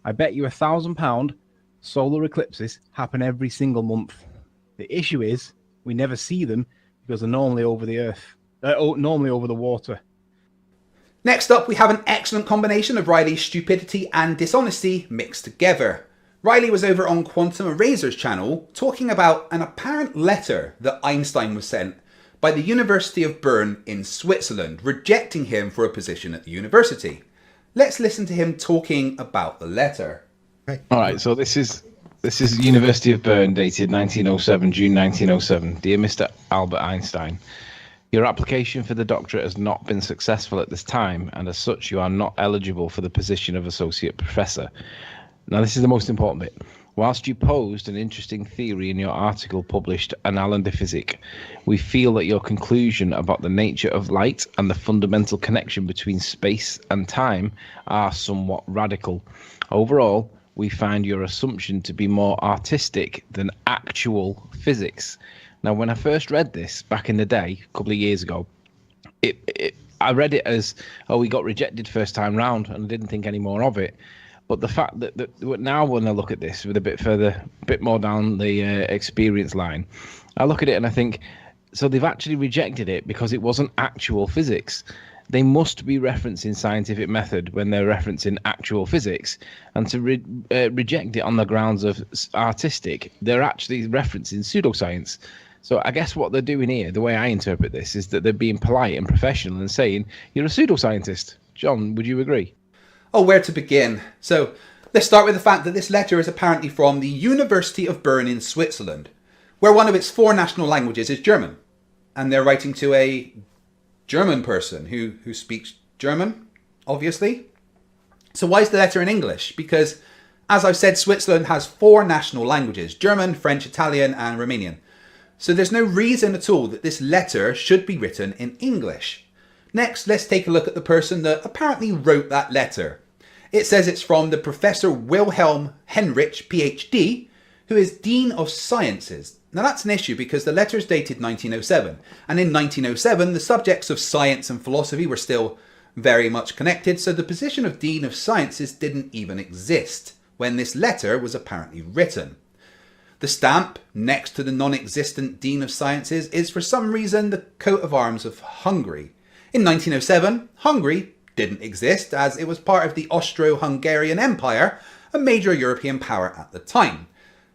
S5: I bet you £1,000 solar eclipses happen every single month. The issue is we never see them because they're normally over the Earth, normally over the water.
S6: Next up, we have an excellent combination of Riley's stupidity and dishonesty mixed together. Riley was over on Quantum Eraser's channel talking about an apparent letter that Einstein was sent by the University of Bern in Switzerland, rejecting him for a position at the university. Let's listen to him talking about the letter.
S12: All right, so this is University of Bern, dated 1907, June 1907. Dear Mr. Albert Einstein, your application for the doctorate has not been successful at this time, and as such you are not eligible for the position of associate professor. Now, this is the most important bit. Whilst you posed an interesting theory in your article published Annalen der Physik, we feel that your conclusion about the nature of light and the fundamental connection between space and time are somewhat radical. Overall, we find your assumption to be more artistic than actual physics. Now, when I first read this back in the day, a couple of years ago, I read it as, oh, we got rejected first time round, and I didn't think any more of it. But the fact that now when I look at this with a bit more down the experience line, I look at it and I think, so they've actually rejected it because it wasn't actual physics. They must be referencing scientific method when they're referencing actual physics, and to reject it on the grounds of artistic, they're actually referencing pseudoscience. So I guess what they're doing here, the way I interpret this, is that they're being polite and professional and saying, you're a pseudoscientist. John, would you agree?
S6: Oh, where to begin? So let's start with the fact that this letter is apparently from the University of Bern in Switzerland, where one of its 4 national languages is German. And they're writing to a German person who speaks German, obviously. So why is the letter in English? Because, as I've said, Switzerland has 4 national languages: German, French, Italian, and Romanian. So there's no reason at all that this letter should be written in English. Next, let's take a look at the person that apparently wrote that letter. It says it's from the Professor Wilhelm Henrich, PhD, who is Dean of Sciences. Now that's an issue because the letter is dated 1907, and in 1907 the subjects of science and philosophy were still very much connected, so the position of Dean of Sciences didn't even exist when this letter was apparently written. The stamp next to the non-existent Dean of Sciences is for some reason the coat of arms of Hungary. In 1907, Hungary didn't exist as it was part of the Austro-Hungarian Empire, a major European power at the time.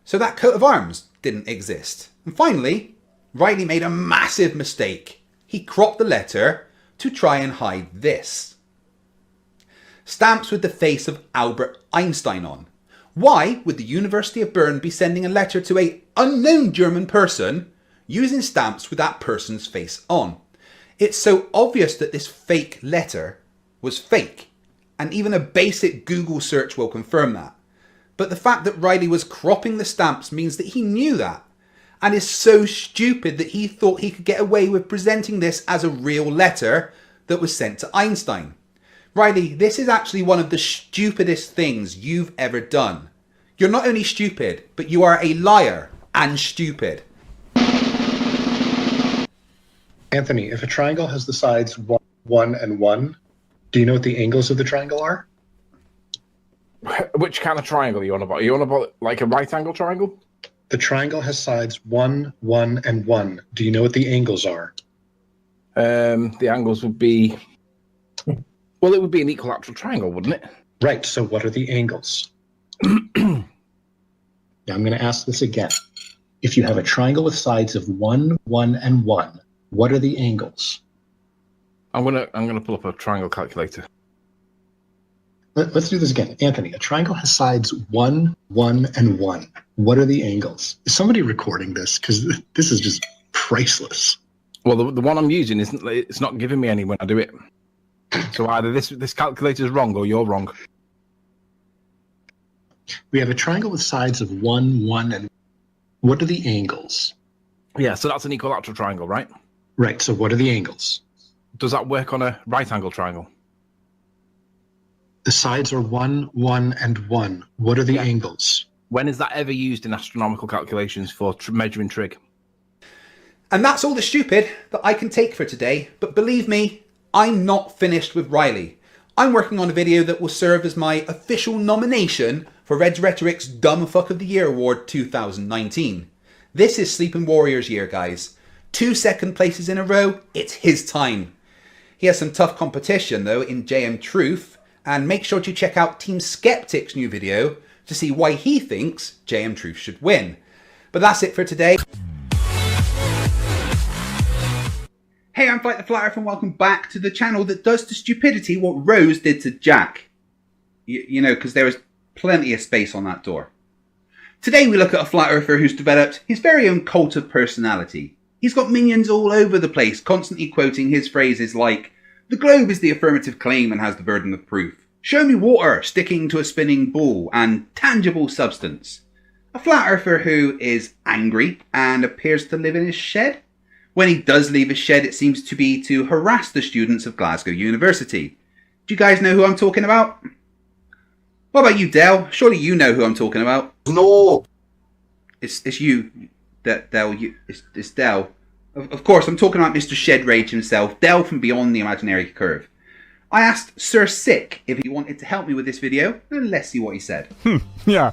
S6: So that coat of arms didn't exist. And finally, Riley made a massive mistake. He cropped the letter to try and hide this. Stamps with the face of Albert Einstein on. Why would the University of Bern be sending a letter to an unknown German person using stamps with that person's face on. It's so obvious that this fake letter was fake, and even a basic Google search will confirm that. But the fact that Riley was cropping the stamps means that he knew that, and is so stupid that he thought he could get away with presenting this as a real letter that was sent to Einstein. Riley, this is actually one of the stupidest things you've ever done. You're not only stupid, but you are a liar and stupid.
S11: Anthony, if a triangle has the sides 1, 1, and 1, do you know what the angles of the triangle are?
S12: Which kind of triangle are you on about? Are you on about like a right angle triangle?
S11: The triangle has sides 1, 1, and 1. Do you know what the angles are?
S12: The angles would be... Well, it would be an equilateral triangle, wouldn't it?
S11: Right, so what are the angles? Now I'm going to ask this again. If you have a triangle with sides of 1, 1, and 1, what are the angles?
S12: I'm gonna pull up a triangle calculator.
S11: Let's do this again. Anthony, a triangle has sides 1, 1, and 1. What are the angles? Is somebody recording this? Because this is just priceless.
S12: Well, the one I'm using it's not giving me any when I do it. So either this calculator is wrong or you're wrong.
S11: We have a triangle with sides of 1, 1, and what are the angles?
S12: Yeah, so that's an equilateral triangle, right?
S11: Right, so what are the angles?
S12: Does that work on a right angle triangle?
S11: The sides are 1, 1, and 1. What are the angles?
S12: When is that ever used in astronomical calculations for measuring trig?
S6: And that's all the stupid that I can take for today. But believe me, I'm not finished with Riley. I'm working on a video that will serve as my official nomination for Red's Rhetoric's Dumb Fuck of the Year Award 2019. This is Sleeping Warriors year, guys. 2 second places in a row, it's his time. He has some tough competition though in JM Truth, and make sure to check out Team Skeptic's new video to see why he thinks JM Truth should win. But that's it for today. Hey, I'm Fight the Flat Earth and welcome back to the channel that does to stupidity what Rose did to Jack. You know, because there was plenty of space on that door. Today we look at a flat earther who's developed his very own cult of personality. He's got minions all over the place, constantly quoting his phrases like, "The globe is the affirmative claim and has the burden of proof. Show me water sticking to a spinning ball," and tangible substance. A flat earther who is angry and appears to live in his shed. When he does leave his shed, it seems to be to harass the students of Glasgow University. Do you guys know who I'm talking about? What about you, Del? Surely you know who I'm talking about.
S19: No.
S6: It's you, Del. It's Del. Of course, I'm talking about Mr. Shed Rage himself, Del from Beyond the Imaginary Curve. I asked Sir Sick if he wanted to help me with this video, and let's see what he said.
S4: Yeah,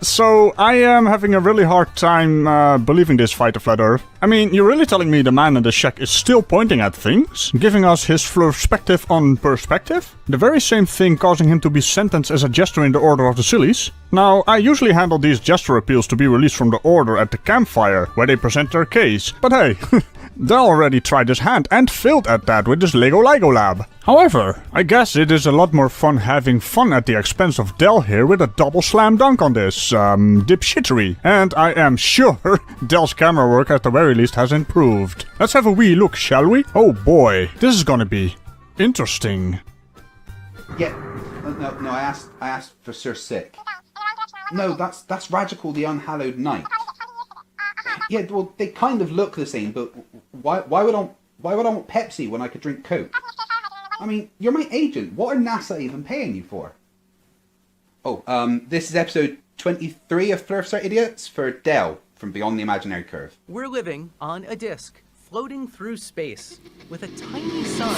S4: so I am having a really hard time believing this Fight the Flat Earth. I mean, you're really telling me the man in the shack is still pointing at things? Giving us his perspective on perspective? The very same thing causing him to be sentenced as a jester in the Order of the Sillies? Now, I usually handle these jester appeals to be released from the Order at the campfire, where they present their case. But hey, Del already tried his hand and failed at that with his Lego Lab. However, I guess it is a lot more fun having fun at the expense of Del here with a double slam dunk on this, dipshittery. And I am sure Del's camera work at the very least has improved. Let's have a wee look, shall we? Oh boy, this is gonna be interesting.
S6: Yeah, no, I asked for Sir Sick. No, that's Radical the Unhallowed Knight. Yeah, well, they kind of look the same, but why would I want Pepsi when I could drink Coke? I mean, you're my agent. What are NASA even paying you for? Oh, this is episode 23 of Flerfs Are Idiots for Del from Beyond the Imaginary Curve.
S3: We're living on a disk, floating through space, with a tiny sun.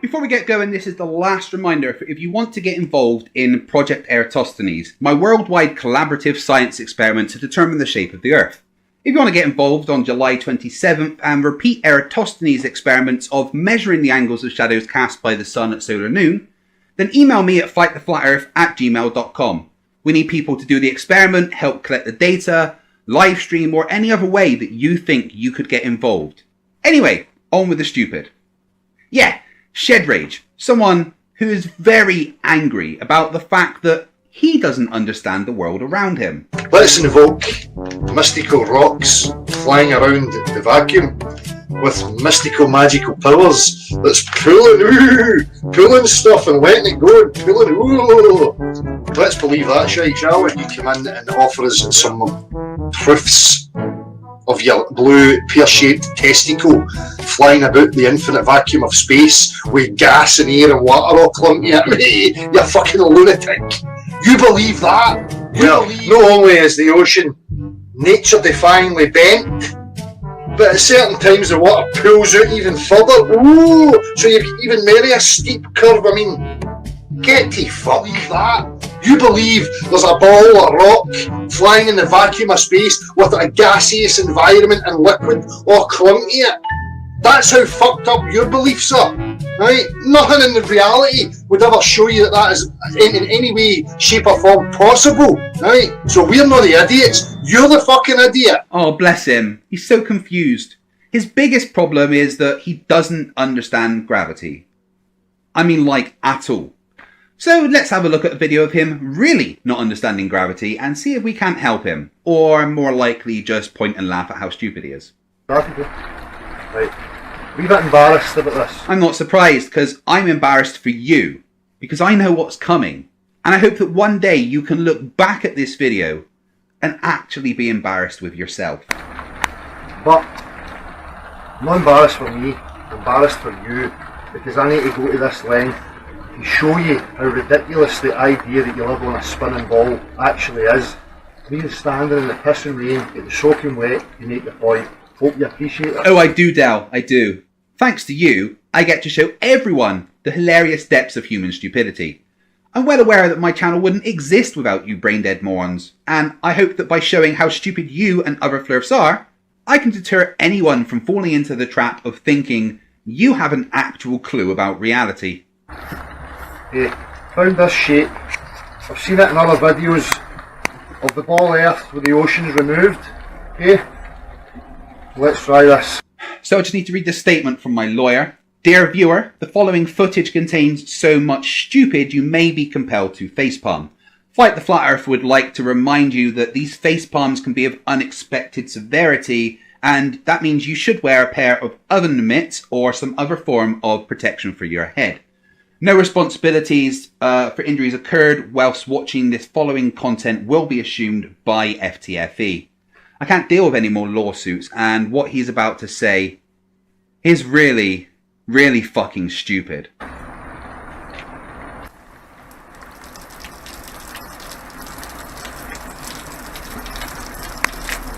S6: Before we get going, this is the last reminder if you want to get involved in Project Eratosthenes, my worldwide collaborative science experiment to determine the shape of the Earth. If you want to get involved on July 27th and repeat Eratosthenes' experiments of measuring the angles of shadows cast by the sun at solar noon, then email me at fighttheflatearth@gmail.com. We need people to do the experiment, help collect the data, live stream, or any other way that you think you could get involved. Anyway, on with the stupid. Yeah, Shed Rage, someone who is very angry about the fact that he doesn't understand the world around him.
S8: Let's invoke mystical rocks flying around the vacuum with mystical magical powers that's pulling stuff and letting it go and pulling, ooh. Let's believe that shite, shall we? You come in and offer us some proofs of your blue pear-shaped testicle flying about the infinite vacuum of space with gas and air and water all clumping at me. You fucking lunatic. You believe that? Well, not only is the ocean nature-defyingly bent, but at certain times the water pulls out even further. Ooh, so you even marry a steep curve. I mean, get to fuck that. You believe there's a ball of rock flying in the vacuum of space with a gaseous environment and liquid all clung to it? That's how fucked up your beliefs are, right? Nothing in the reality would ever show you that is in any way, shape or form possible, right? So we're not the idiots, you're the fucking idiot.
S6: Oh, bless him. He's so confused. His biggest problem is that he doesn't understand gravity. I mean, like, at all. So let's have a look at a video of him really not understanding gravity and see if we can't help him. Or more likely just point and laugh at how stupid he is.
S8: Right. We're a bit embarrassed about this.
S6: I'm not surprised, because I'm embarrassed for you. Because I know what's coming. And I hope that one day you can look back at this video and actually be embarrassed with yourself.
S8: But I'm not embarrassed for me, I'm embarrassed for you, because I need to go to this length to show you how ridiculous the idea that you live on a spinning ball actually is. Being standing in the pissing rain, get the soaking wet, you make your point. Hope you appreciate it.
S6: Oh, I do, Dal, I do. Thanks to you, I get to show everyone the hilarious depths of human stupidity. I'm well aware that my channel wouldn't exist without you brain-dead morons, and I hope that by showing how stupid you and other Flerfs are, I can deter anyone from falling into the trap of thinking you have an actual clue about reality.
S8: Hey, found this shape. I've seen it in other videos of the ball earth with the oceans removed. Okay, let's try this.
S6: So I just need to read the statement from my lawyer. Dear viewer, the following footage contains so much stupid you may be compelled to facepalm. Fight the Flat Earth would like to remind you that these facepalms can be of unexpected severity, and that means you should wear a pair of oven mitts or some other form of protection for your head. No responsibilities for injuries occurred whilst watching this following content will be assumed by FTFE. I can't deal with any more lawsuits, and what he's about to say is really, really fucking stupid.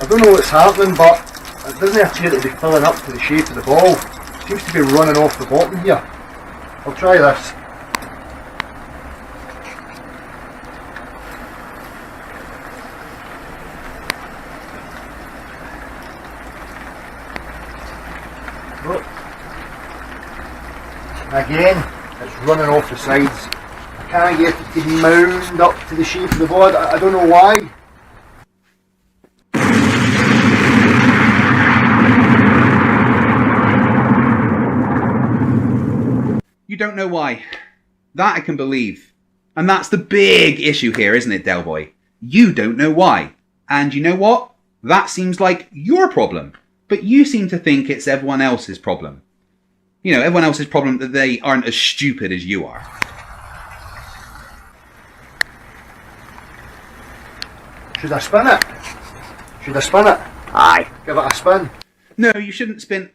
S8: I don't know what's happening, but it doesn't appear to be filling up to the shape of the ball. It seems to be running off the bottom here. I'll try this. Look. Again, it's running off the sides. I can't get it to mound up to the shape of the ball. I don't know why.
S6: You don't know why. That I can believe. And that's the big issue here, isn't it, Delboy? You don't know why. And you know what? That seems like your problem. But you seem to think it's everyone else's problem. You know, everyone else's problem that they aren't as stupid as you are.
S8: Should I spin it? Should I spin it? Aye. Give it a spin.
S6: No, you shouldn't spin...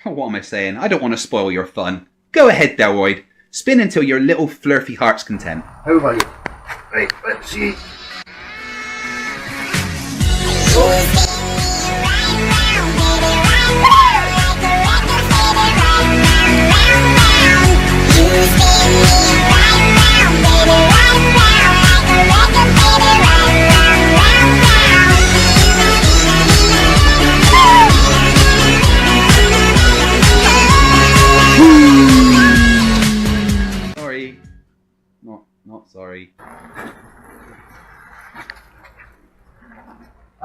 S6: Oh, what am I saying? I don't want to spoil your fun. Go ahead, Delroyd. Spin until your little flirty heart's content.
S8: How about you? Right, let's see.
S6: Sorry. Not sorry.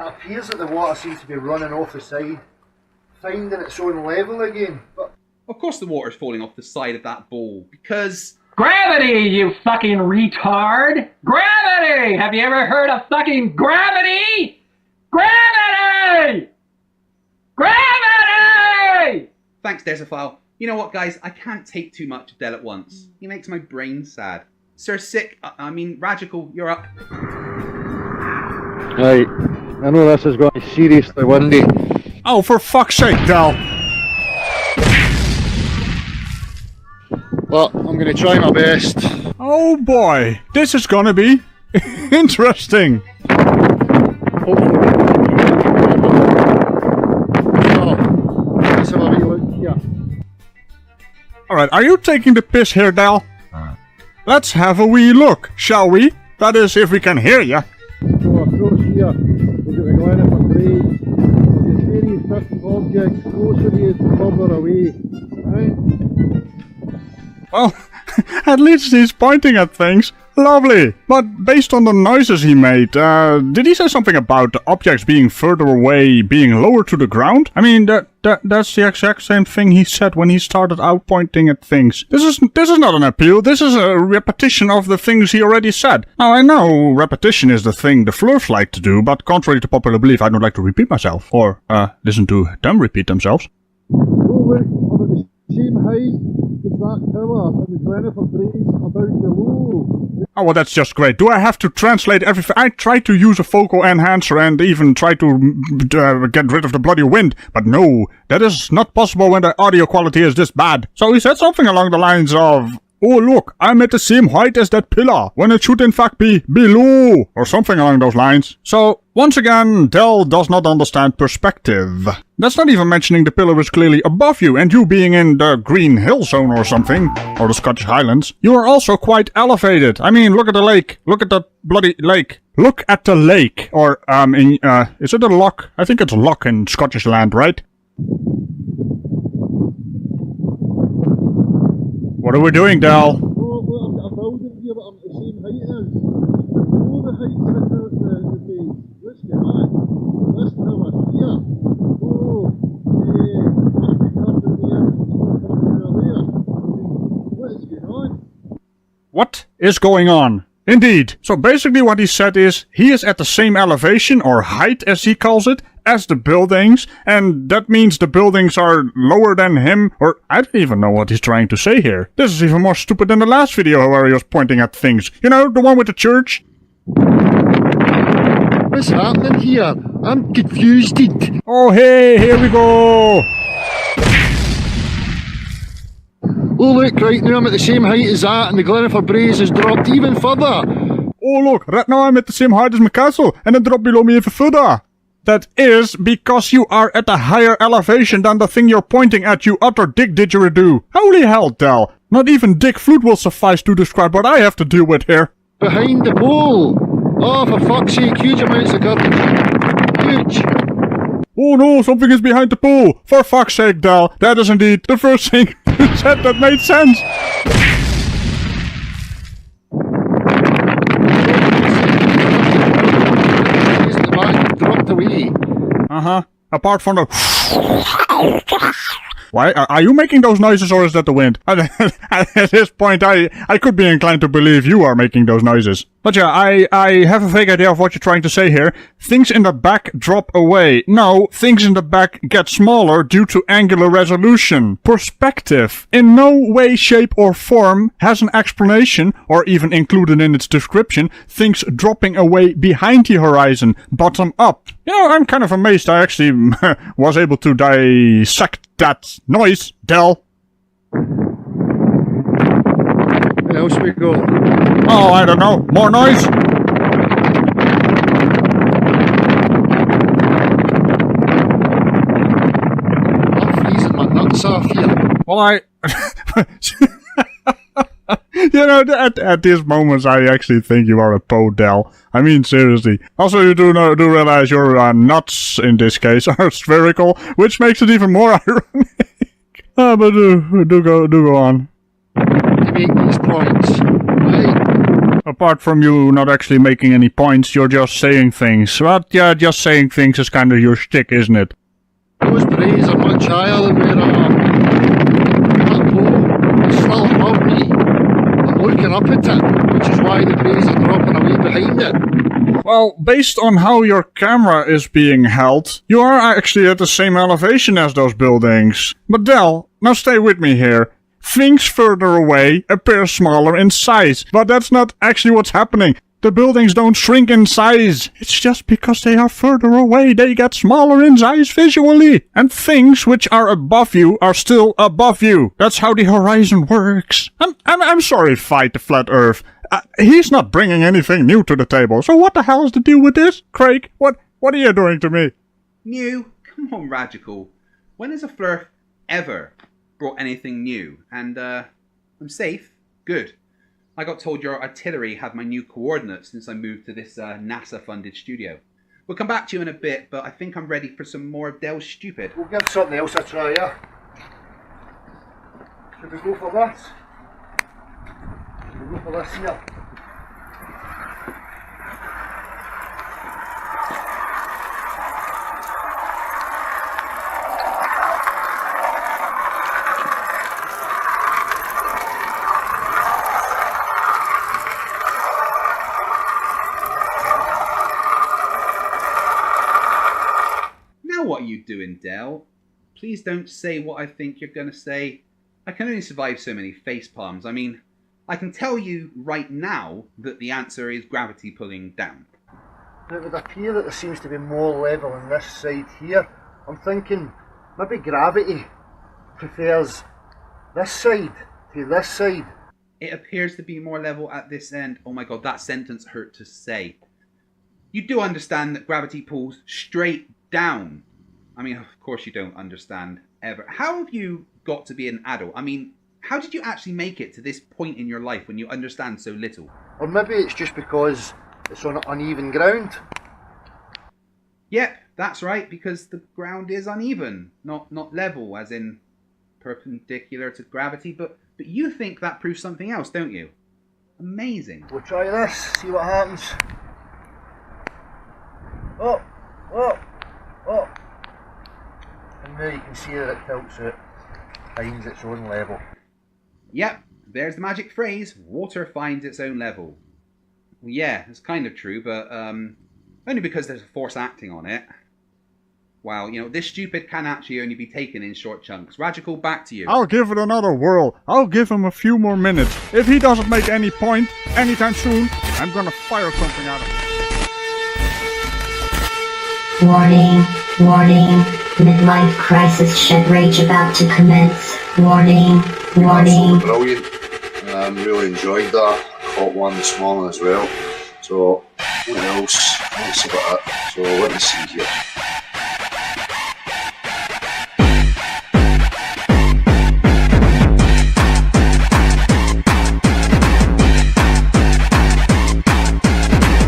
S8: appears that the water seems to be running off the side, finding its own level again. But
S2: Of course the water's falling off the side of that bowl, because...
S17: Gravity, you fucking retard! Gravity! Have you ever heard of fucking gravity? Gravity! Gravity!
S2: Thanks, Desophile. You know what, guys? I can't take too much of Del at once. He makes my brain sad. Sir Sick, Radical, you're up.
S18: Right, I know this is going to be seriously windy.
S4: Oh, for fuck's sake, Del!
S18: Well, I'm going to try my best.
S4: Oh boy, this is gonna be interesting.
S18: Let's have a wee look here.
S4: Alright, are you taking the piss here, Del? Let's have a wee look, shall we? That is, if we can hear ya.
S18: So across here, we've got the glen of Kreg. The series 50 objects, closer he is, the further away. Right?
S4: Well, at least he's pointing at things. Lovely. But based on the noises he made, did he say something about the objects being further away, being lower to the ground? I mean, that's the exact same thing he said when he started out pointing at things. This is not an appeal, this is a repetition of the things he already said. Now, I know repetition is the thing the Flerfs like to do, but contrary to popular belief, I don't like to repeat myself. Or, listen to them repeat themselves.
S18: Over the same height as that tower and the glen of Kreg about below.
S4: Oh, well, that's just great. Do I have to translate everything? I tried to use a vocal enhancer and even try to get rid of the bloody wind, but no, that is not possible when the audio quality is this bad. So he said something along the lines of, oh look, I'm at the same height as that pillar, when it should in fact be below, or something along those lines. So, once again, Del does not understand perspective. That's not even mentioning the pillar is clearly above you, and you being in the Green Hill Zone or something, or the Scottish Highlands. You are also quite elevated. I mean, look at the lake. Look at the bloody lake. Look at the lake. Or, is it a loch? I think it's a loch in Scottish land, right? What are we doing, Del?
S18: Oh, well, I've got a building here that I'm at the same height as. Below the height of the base. Let's get back. This tower here. Oh, must be covered there. There. What is going on?
S4: What is going on? Indeed. So basically what he said is, he is at the same elevation, or height as he calls it, as the buildings, and that means the buildings are lower than him, or I don't even know what he's trying to say here. This is even more stupid than the last video where he was pointing at things. You know, the one with the church?
S18: What's happening here? I'm confused.
S4: Oh hey, here we go!
S18: Oh look, right now I'm at the same height as that, and the glen of Braes has dropped even further.
S4: Oh look, right now I'm at the same height as my castle, and it dropped below me even further. That is because you are at a higher elevation than the thing you're pointing at, you utter dick didgeridoo. Holy hell, Del. Not even Dick Flute will suffice to describe what I have to deal with here.
S18: Behind the pole. Oh, for fuck's sake, huge amounts of garbage. Huge.
S4: Oh no, something is behind the pool. For fuck's sake, Del. That is indeed the first thing you said that made sense.
S18: Dropped away.
S4: Uh-huh. Apart from the... Why? Are you making those noises, or is that the wind? At this point, I could be inclined to believe you are making those noises. But yeah, I have a vague idea of what you're trying to say here. Things in the back drop away. No, things in the back get smaller due to angular resolution. Perspective, in no way, shape, or form has an explanation, or even included in its description, things dropping away behind the horizon, bottom up. You know, I'm kind of amazed I actually was able to dissect that noise, Del.
S18: Where else we go?
S4: Oh, I don't know. More noise?
S18: I'm freezing my nuts off here.
S4: Well, you know, at these moments, I actually think you are a po, Del. I mean, seriously. Also, you do realize your nuts, in this case, are spherical, which makes it even more ironic. But do go on.
S18: To make these points, right?
S4: Apart from you not actually making any points, you're just saying things. But yeah, just saying things is kind of your shtick, isn't it?
S18: Those breeze are much higher than where I am. That pole is still above me. I'm looking up at it, which is why the breeze are dropping away behind it.
S4: Well, based on how your camera is being held, you are actually at the same elevation as those buildings. But Del, now stay with me here. Things further away appear smaller in size, but that's not actually what's happening. The buildings don't shrink in size. It's just because they are further away, they get smaller in size visually. And things which are above you are still above you. That's how the horizon works. I'm sorry, Fight the Flat Earth. He's not bringing anything new to the table, so what the hell is the deal with this? Kreg, what are you doing to me?
S2: New? Come on, Radical. When has a Flerf ever brought anything new? And, I'm safe. Good. I got told your artillery had my new coordinates since I moved to this NASA-funded studio. We'll come back to you in a bit, but I think I'm ready for some more of Del's stupid.
S18: We'll give something else a try, yeah? Should we go for this? Should we go for this here?
S2: What are you doing, Del? Please don't say what I think you're going to say. I can only survive so many face palms. I mean, I can tell you right now that the answer is gravity pulling down.
S18: It would appear that there seems to be more level on this side here. I'm thinking maybe gravity prefers this side to this side.
S2: It appears to be more level at this end. Oh my god, that sentence hurt to say. You do understand that gravity pulls straight down. I mean, of course you don't understand, ever. How have you got to be an adult? I mean, how did you actually make it to this point in your life when you understand so little?
S18: Or maybe it's just because it's on uneven ground.
S2: Yep, that's right, because the ground is uneven, not level, as in perpendicular to gravity, but you think that proves something else, don't you? Amazing.
S18: We'll try this, see what happens. Oh, oh, oh. And now you can see that it tilts it, finds its own level.
S2: Yep, there's the magic phrase, water finds its own level. Well, yeah, it's kind of true, but only because there's a force acting on it. Wow, you know, this stupid can actually only be taken in short chunks. Radical, back to you.
S4: I'll give it another whirl. I'll give him a few more minutes. If he doesn't make any point anytime soon, I'm gonna fire something at him.
S7: Warning, warning, midlife crisis shed rage about to commence. Warning, warning.
S8: Brilliant. Really enjoyed that. Caught one this morning as well. So, what else? That's about it. So, let me see here.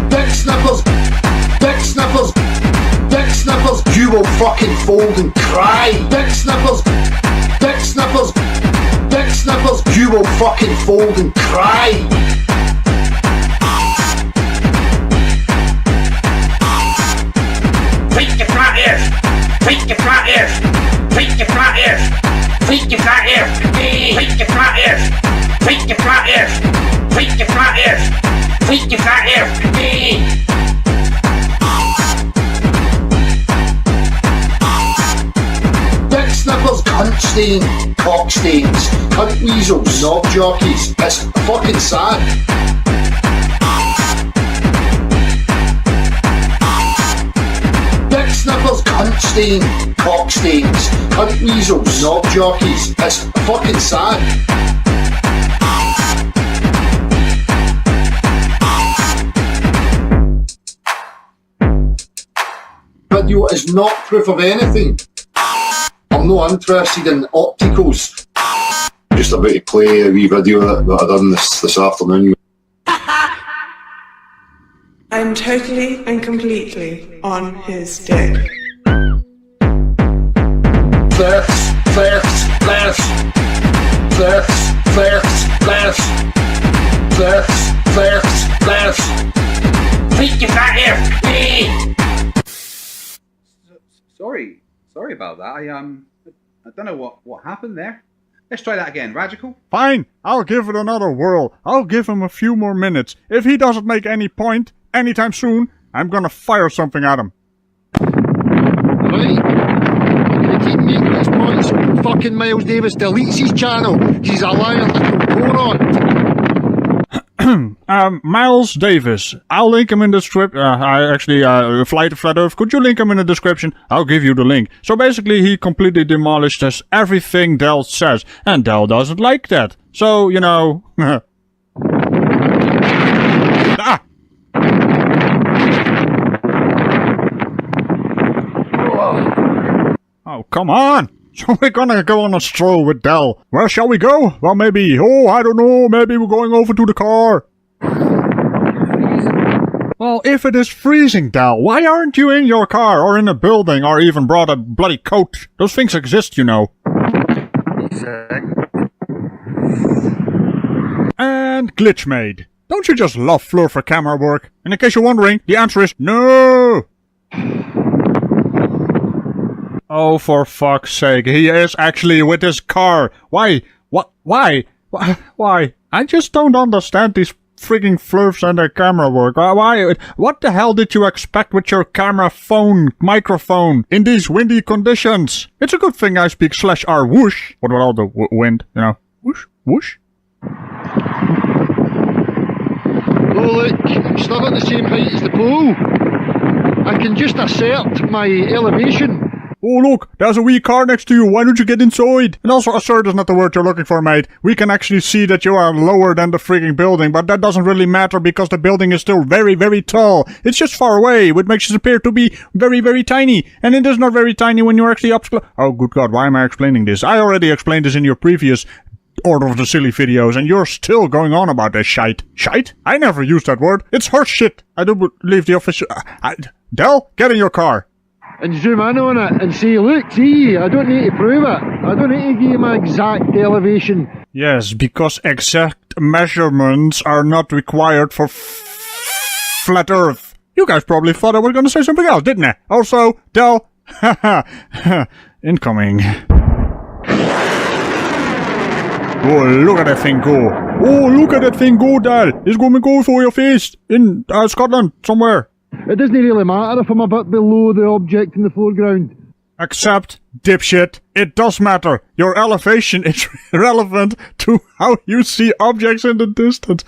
S18: Dick sniffers! Dick sniffers! Dick sniffers! You will fucking fold and cry! Dick sniffers! Dick sniffers! Dick sniffers! You will fucking fold and cry!
S21: Tweak your flat ears! Tweak your flat ears! Tweak your flat ears! Tweak your flat ears! Tweak your flat ears! Tweak your flat ears! Tweak your flat ears! Tweak your flat ears!
S18: Dick sniffers, cunt stain, cock stains, cunt weasels, knob jockeys. It's fucking sad. Dick sniffers, cunt stain, cock stains, cunt weasels, knob jockeys. It's fucking sad. Video is not proof of anything. I'm not interested in opticals.
S8: Just about to play a wee video that I done this afternoon.
S20: I'm totally and completely on his dick.
S18: Flerfs, flerfs, flerfs. Flerfs, flerfs, flerfs.
S19: Flerfs. Please get back here, please.
S6: Sorry about that. I don't know what happened there. Let's try that again. Radical.
S4: Fine, I'll give it another whirl. I'll give him a few more minutes. If he doesn't make any point anytime soon, I'm gonna fire something at him.
S18: Right. I'm gonna keep making this point so fucking Miles Davis deletes his channel. He's a lying little moron.
S4: Miles Davis. I'll link him in the description. Flight to Flat Earth. Could you link him in the description? I'll give you the link. So basically, he completely demolished everything Dell says, and Dell doesn't like that. So, you know. Ah! Oh, come on! So we're gonna go on a stroll with Dell. Where shall we go? Well, maybe, I don't know, maybe we're going over to the car. Well, if it is freezing, Dell, why aren't you in your car or in a building or even brought a bloody coat? Those things exist, you know. And glitch made. Don't you just love Fleur for camera work? And in case you're wondering, the answer is no! Oh, for fuck's sake, he is actually with his car. Why? What? Why? Why? I just don't understand these frigging Flerfs and their camera work. Why? What the hell did you expect with your camera microphone in these windy conditions? It's a good thing I speak /R whoosh. What about all the wind, you know? Whoosh, whoosh.
S18: Oh look, I'm still at the same height as the pole. I can just assert my elevation.
S4: Oh look, there's a wee car next to you, why don't you get inside? And also, assert is not the word you're looking for, mate. We can actually see that you are lower than the frigging building, but that doesn't really matter because the building is still very, very tall. It's just far away, which makes it appear to be very, very tiny. And it is not very tiny when you're actually up close. Oh good god, why am I explaining this? I already explained this in your previous Order of the Silly videos, and you're still going on about this shite. Shite? I never used that word. It's horse shit. I do believe the official... Dell, get in your car.
S18: And zoom in on it and say, look, see, I don't need to prove it. I don't need to give you my exact elevation.
S4: Yes, because exact measurements are not required for Flat Earth. You guys probably thought I was going to say something else, didn't I? Also, Dell, incoming. Oh, look at that thing go. Oh, look at that thing go, Dell. It's going to go for your face in Scotland, somewhere.
S18: It doesn't really matter if I'm a bit below the object in the foreground.
S4: Except, dipshit, it does matter. Your elevation is relevant to how you see objects in the distance.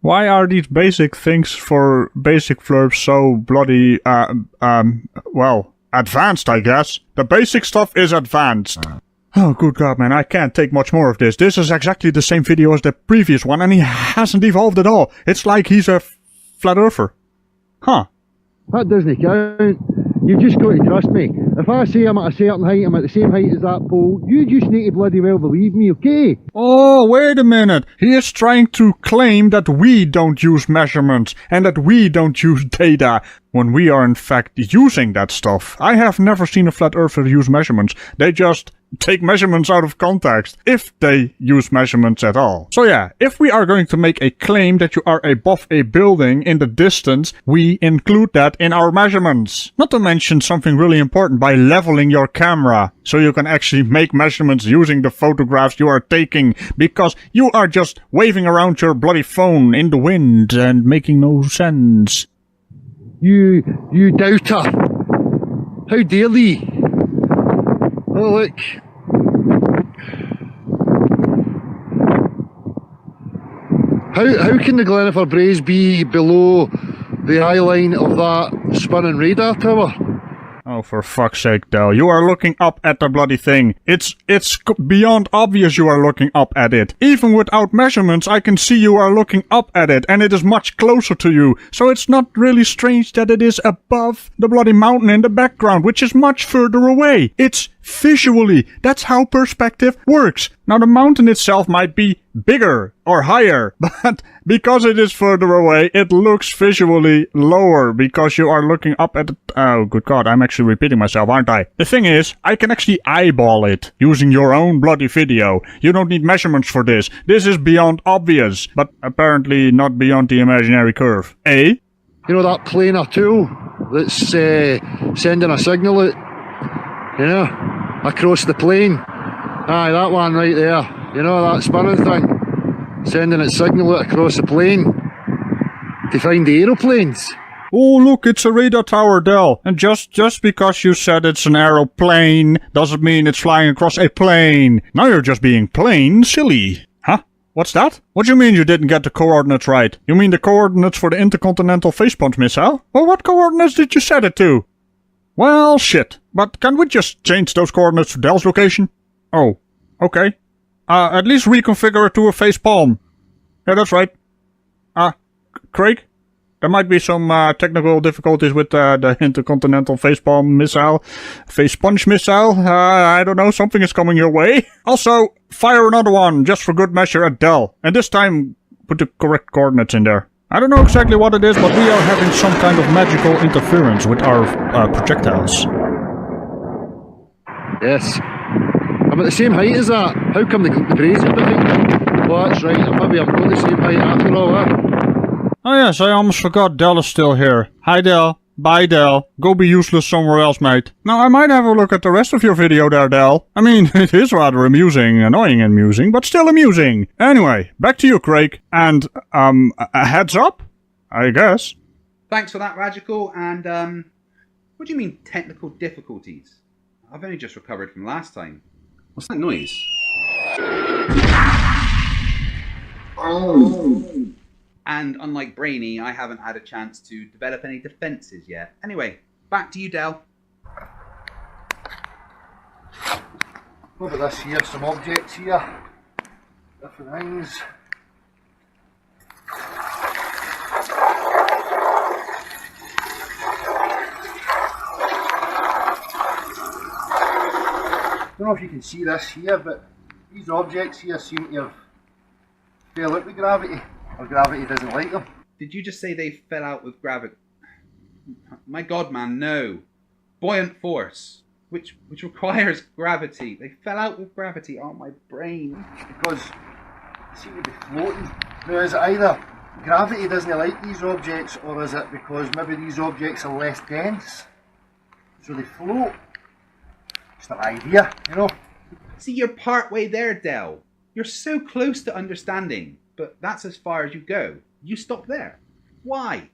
S4: Why are these basic things for basic Flerfs so bloody, well, advanced, I guess? The basic stuff is advanced. Oh, good god, man, I can't take much more of this. This is exactly the same video as the previous one, and he hasn't evolved at all. It's like he's a flat earther. Huh.
S18: That doesn't count. You've just got to trust me. If I say I'm at a certain height, I'm at the same height as that pole, you just need to bloody well believe me, okay?
S4: Oh, wait a minute. He is trying to claim that we don't use measurements and that we don't use data when we are in fact using that stuff. I have never seen a flat earther use measurements. They just take measurements out of context, if they use measurements at all. So yeah, if we are going to make a claim that you are above a building in the distance, we include that in our measurements. Not to mention something really important, by leveling your camera, so you can actually make measurements using the photographs you are taking, because you are just waving around your bloody phone in the wind and making no sense.
S18: You doubter. How dare thee? Oh look. How can the Glennifer Braes be below the eye line of that spinning radar tower?
S4: Oh, for fuck's sake, Dell. You are looking up at the bloody thing. It's beyond obvious you are looking up at it. Even without measurements, I can see you are looking up at it, and it is much closer to you. So it's not really strange that it is above the bloody mountain in the background, which is much further away. It's visually. That's how perspective works. Now the mountain itself might be bigger or higher, but because it is further away, it looks visually lower because you are looking up at it. Oh, good God, I'm actually repeating myself, aren't I? The thing is, I can actually eyeball it using your own bloody video. You don't need measurements for this. This is beyond obvious, but apparently not beyond the imaginary curve. Eh?
S18: You know that planar tool that's sending a signal out, you know, across the plane? Aye, that one right there. You know, that spinning thing, sending its signal out across the plane to find the aeroplanes.
S4: Oh, look, it's a radar tower, Del. And just because you said it's an aeroplane doesn't mean it's flying across a plane. Now you're just being plain silly. Huh? What's that? What do you mean you didn't get the coordinates right? You mean the coordinates for the intercontinental facepunch missile? Well, what coordinates did you set it to? Well, shit. But can we just change those coordinates to Del's location? Oh, okay. At least reconfigure it to a face palm. Yeah, that's right. Kreg? There might be some technical difficulties with the intercontinental facepalm missile. Face punch missile? I don't know, something is coming your way. Also, fire another one, just for good measure at Del. And this time, put the correct coordinates in there. I don't know exactly what it is, but we are having some kind of magical interference with our projectiles.
S18: Yes. I'm at the same height as that. How come the crazy behind me? Oh, that's right. Maybe I'm not the same height after all that.
S4: Oh yes, I almost forgot Del is still here. Hi Del. Bye Del. Go be useless somewhere else, mate. Now I might have a look at the rest of your video there, Del. I mean, it is rather amusing, annoying and amusing, but still amusing. Anyway, back to you, Kreg. And, a heads up? I guess.
S2: Thanks for that, Radical. And, what do you mean technical difficulties? I've only just recovered from last time. What's that noise?
S18: Oh.
S2: And unlike Brainy, I haven't had a chance to develop any defences yet. Anyway, back to you, Del.
S18: Look at this here, some objects here. Different things. I don't know if you can see this here, but these objects here seem to have fell out with gravity, or gravity doesn't like them.
S2: Did you just say they fell out with gravity? My God, man, no. Buoyant force, which requires gravity. They fell out with gravity. Oh, my brain.
S18: Because they seem to be floating. Now, is it either gravity doesn't like these objects, or is it because maybe these objects are less dense, so they float? Just an idea, you know.
S2: See, you're part way there, Del. You're so close to understanding, but that's as far as you go. You stop there. Why?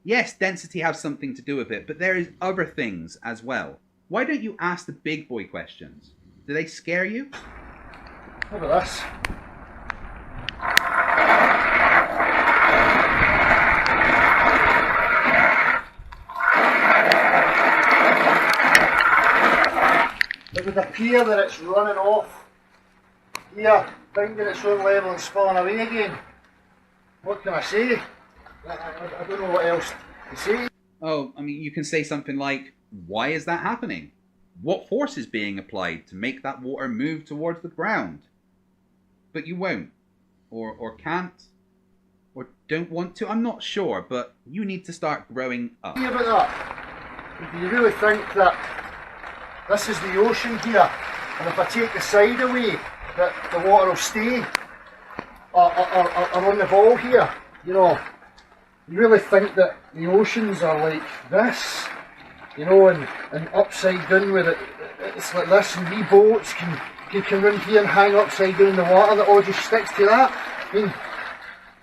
S2: Yes, density has something to do with it, but there is other things as well. Why don't you ask the big boy questions? Do they scare you?
S18: Look at this. It would appear that it's running off here, finding its own level and spawning away again. What can I say? I don't know what else to say.
S2: Oh, I mean, you can say something like, why is that happening? What force is being applied to make that water move towards the ground? But you won't. Or can't. Or don't want to. I'm not sure, but you need to start growing up.
S18: About that, do you really think that this is the ocean here, and if I take the side away, that the water will stay on the ball here? You know, you really think that the oceans are like this? You know, and upside down with it, it's like this, and wee boats can run here and hang upside down in the water that all just sticks to that. I mean,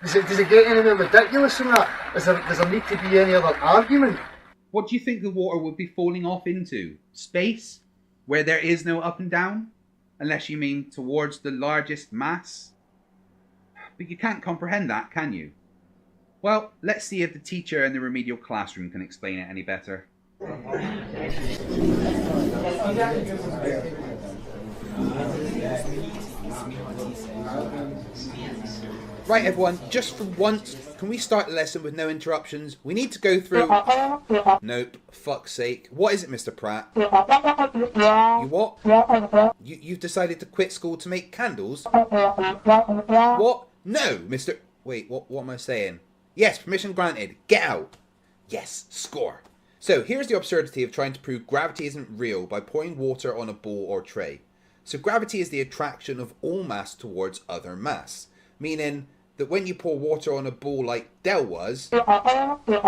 S18: does it get any more ridiculous than that? Does there need to be any other argument?
S2: What do you think the water would be falling off into? Space? Where there is no up and down? Unless you mean towards the largest mass? But you can't comprehend that, can you? Well, let's see if the teacher in the remedial classroom can explain it any better.
S6: Right, everyone, just for once, can we start the lesson with no interruptions? We need to go through... Nope, fuck's sake. What is it, Mr. Pratt? You what? You've decided to quit school to make candles? What? No, Mr... Wait, what am I saying? Yes, permission granted. Get out. Yes, score. So, here's the absurdity of trying to prove gravity isn't real by pouring water on a bowl or tray. So, gravity is the attraction of all mass towards other mass. Meaning that when you pour water on a ball like Del was,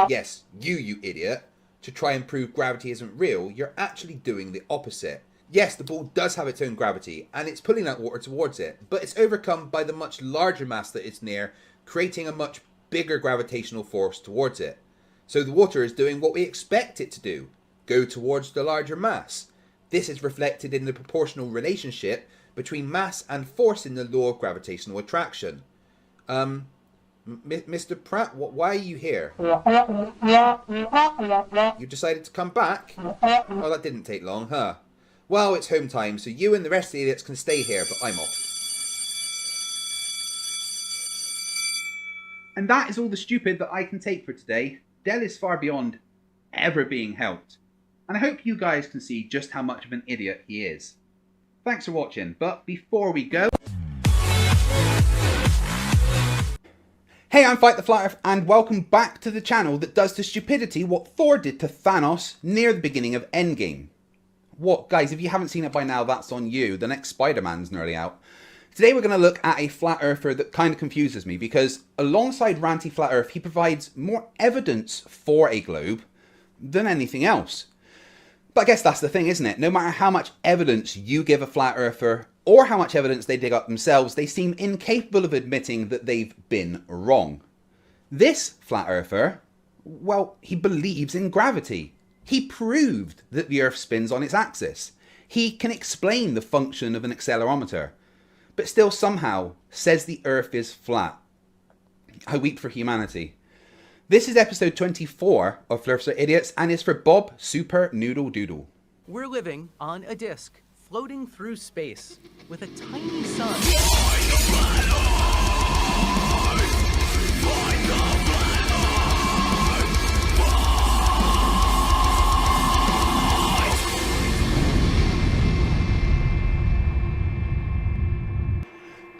S6: yes, you idiot, to try and prove gravity isn't real, you're actually doing the opposite. Yes, the ball does have its own gravity, and it's pulling that water towards it, but it's overcome by the much larger mass that it's near, creating a much bigger gravitational force towards it. So the water is doing what we expect it to do, go towards the larger mass. This is reflected in the proportional relationship between mass and force in the law of gravitational attraction. Mr. Pratt, why are you here? You decided to come back? Oh, that didn't take long, huh? Well, it's home time, so you and the rest of the idiots can stay here, but I'm off. And that is all the stupid that I can take for today. Del is far beyond ever being helped. And I hope you guys can see just how much of an idiot he is. Thanks for watching, but before we go... Hey, I'm Fight the Flat Earth, and welcome back to the channel that does to stupidity what Thor did to Thanos near the beginning of Endgame. What, guys, if you haven't seen it by now, that's on you. The next Spider-Man's nearly out. Today we're going to look at a flat earther that kind of confuses me, because alongside Ranty Flat Earth, he provides more evidence for a globe than anything else. But I guess that's the thing, isn't it? No matter how much evidence you give a flat earther, or how much evidence they dig up themselves, they seem incapable of admitting that they've been wrong. This flat earther, well, he believes in gravity. He proved that the Earth spins on its axis. He can explain the function of an accelerometer, but still somehow says the Earth is flat. I weep for humanity. This is episode 24 of Flerfs Are Idiots, and is for Bob Super Noodle Doodle.
S3: We're living on a disk, floating through space, with a tiny sun.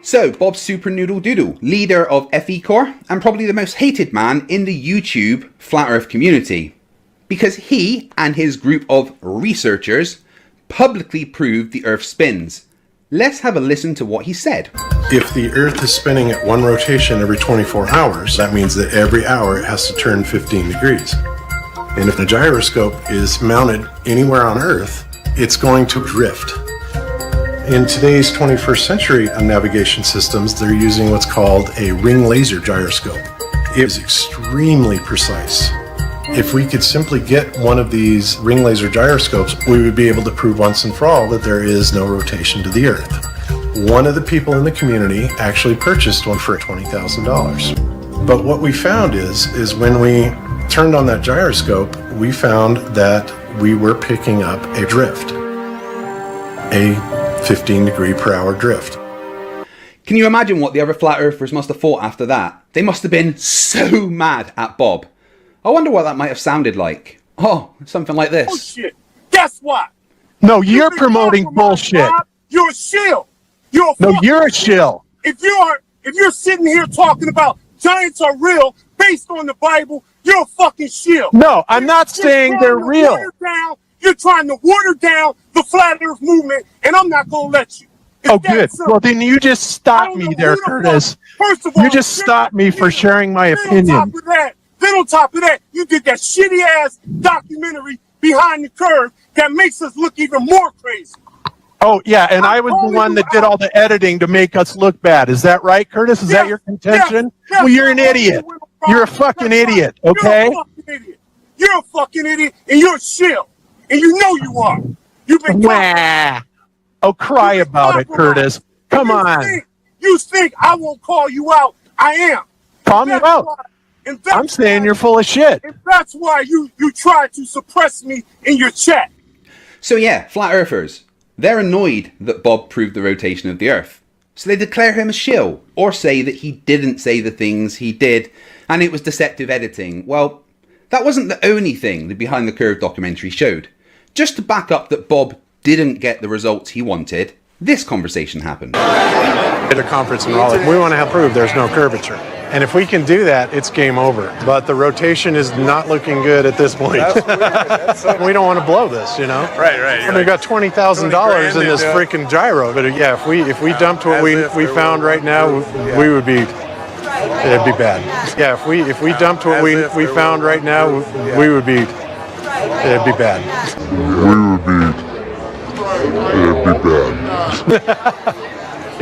S6: So, Bob Super Noodle Doodle, leader of FE Core, and probably the most hated man in the YouTube Flat Earth community. Because he and his group of researchers publicly proved the Earth spins. Let's have a listen to what he said.
S10: If the Earth is spinning at one rotation every 24 hours, that means that every hour it has to turn 15 degrees. And if the gyroscope is mounted anywhere on Earth, it's going to drift. In today's 21st century navigation systems, they're using what's called a ring laser gyroscope. It is extremely precise. If we could simply get one of these ring laser gyroscopes, we would be able to prove once and for all that there is no rotation to the Earth. One of the people in the community actually purchased one for $20,000. But what we found is when we turned on that gyroscope, we found that we were picking up a drift. A 15 degree per hour drift.
S6: Can you imagine what the other flat earthers must have thought after that? They must have been so mad at Bob. I wonder what that might have sounded like. Oh, something like this.
S9: Bullshit. Guess what?
S13: No, you're promoting bullshit.
S9: You're a shill.
S13: You're a shill.
S9: If you're sitting here talking about giants are real based on the Bible, you're a fucking shill.
S13: No, I'm not saying they're real.
S9: You're trying to water down the flat earth movement, and I'm not going to let you.
S13: Oh, good. Well, then you just stop me there, Curtis.
S9: First of all,
S13: you just stop me for sharing my opinion.
S9: Then on top of that, you did that shitty ass documentary Behind the Curve that makes us look even more crazy.
S13: Oh, yeah, and I was the one that did all the editing to make us look bad. Is that right, Curtis? Is that your contention?
S9: Yes,
S13: well, you're an idiot. You're a fucking idiot, okay?
S9: You're a fucking idiot, and you're a shill. And you know you are. You've been
S13: Oh, cry about it, Curtis. Come on.
S9: You think I won't call you out? I am.
S13: Call me out. I'm saying you're full of shit.
S9: And that's why you tried to suppress me in your chat.
S6: So yeah, flat earthers. They're annoyed that Bob proved the rotation of the Earth.
S2: So they declare him a shill, or say that he didn't say the things he did, and it was deceptive editing. Well, that wasn't the only thing the Behind the Curve documentary showed. Just to back up that Bob didn't get the results he wanted, this conversation happened.
S10: At a conference in Raleigh, we want to have proof there's no curvature. And if we can do that, it's game over. But the rotation is not looking good at this point. We don't want to blow this, you know?
S1: Right.
S10: And we've got $20,000 in this freaking gyro. But yeah, if we dumped what we found right now, we would be, it'd be bad. Yeah, if we dumped what we found right now, we would be, it'd be bad.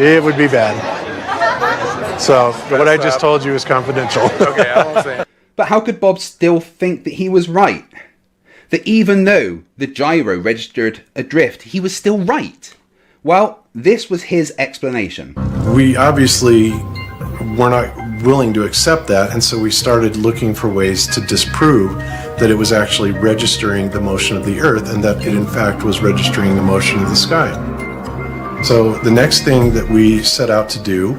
S10: It would be bad. So what I just told you is confidential.
S1: Okay, I won't say it.
S2: But how could Bob still think that he was right? That even though the gyro registered adrift, he was still right? Well, this was his explanation.
S10: We obviously were not willing to accept that, and so we started looking for ways to disprove that it was actually registering the motion of the Earth, and that it in fact was registering the motion of the sky. So the next thing that we set out to do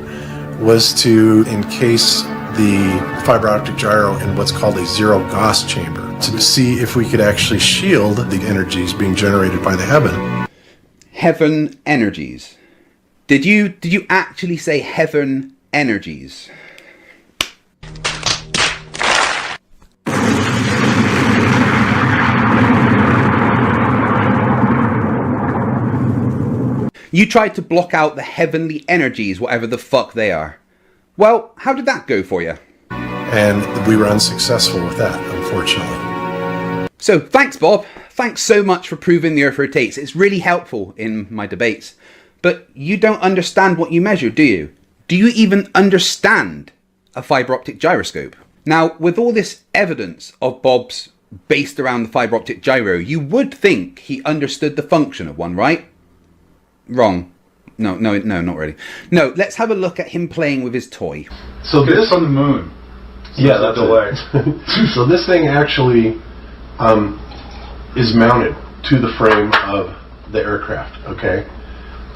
S10: was to encase the fiber optic gyro in what's called a zero Gauss chamber to see if we could actually shield the energies being generated by the heaven.
S2: Heaven energies. Did you actually say heaven energies? You tried to block out the heavenly energies, whatever the fuck they are. Well, how did that go for you?
S10: And we were unsuccessful with that, unfortunately.
S2: So, thanks Bob. Thanks so much for proving the Earth rotates. It's really helpful in my debates. But you don't understand what you measure, do you? Do you even understand a fibre optic gyroscope? Now, with all this evidence of Bob's based around the fibre optic gyro, you would think he understood the function of one, right? Wrong. No, not really. No, let's have a look at him playing with his toy.
S15: So this on the moon. So yeah, that's the way. So this thing actually is mounted to the frame of the aircraft. Okay.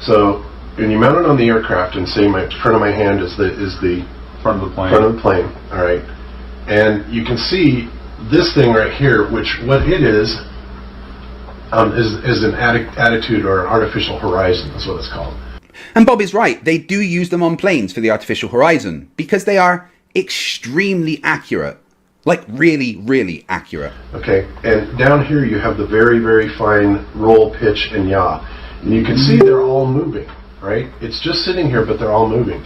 S15: So when you mount it on the aircraft, and say my front of my hand is the front of the plane. Front of the plane. All right. And you can see this thing right here, which what it is an attitude or an artificial horizon, is what it's called.
S2: And Bob is right, they do use them on planes for the artificial horizon, because they are extremely accurate. Like really, really accurate.
S15: Okay, and down here you have the very, very fine roll, pitch, and yaw. And you can see they're all moving, right? It's just sitting here, but they're all moving.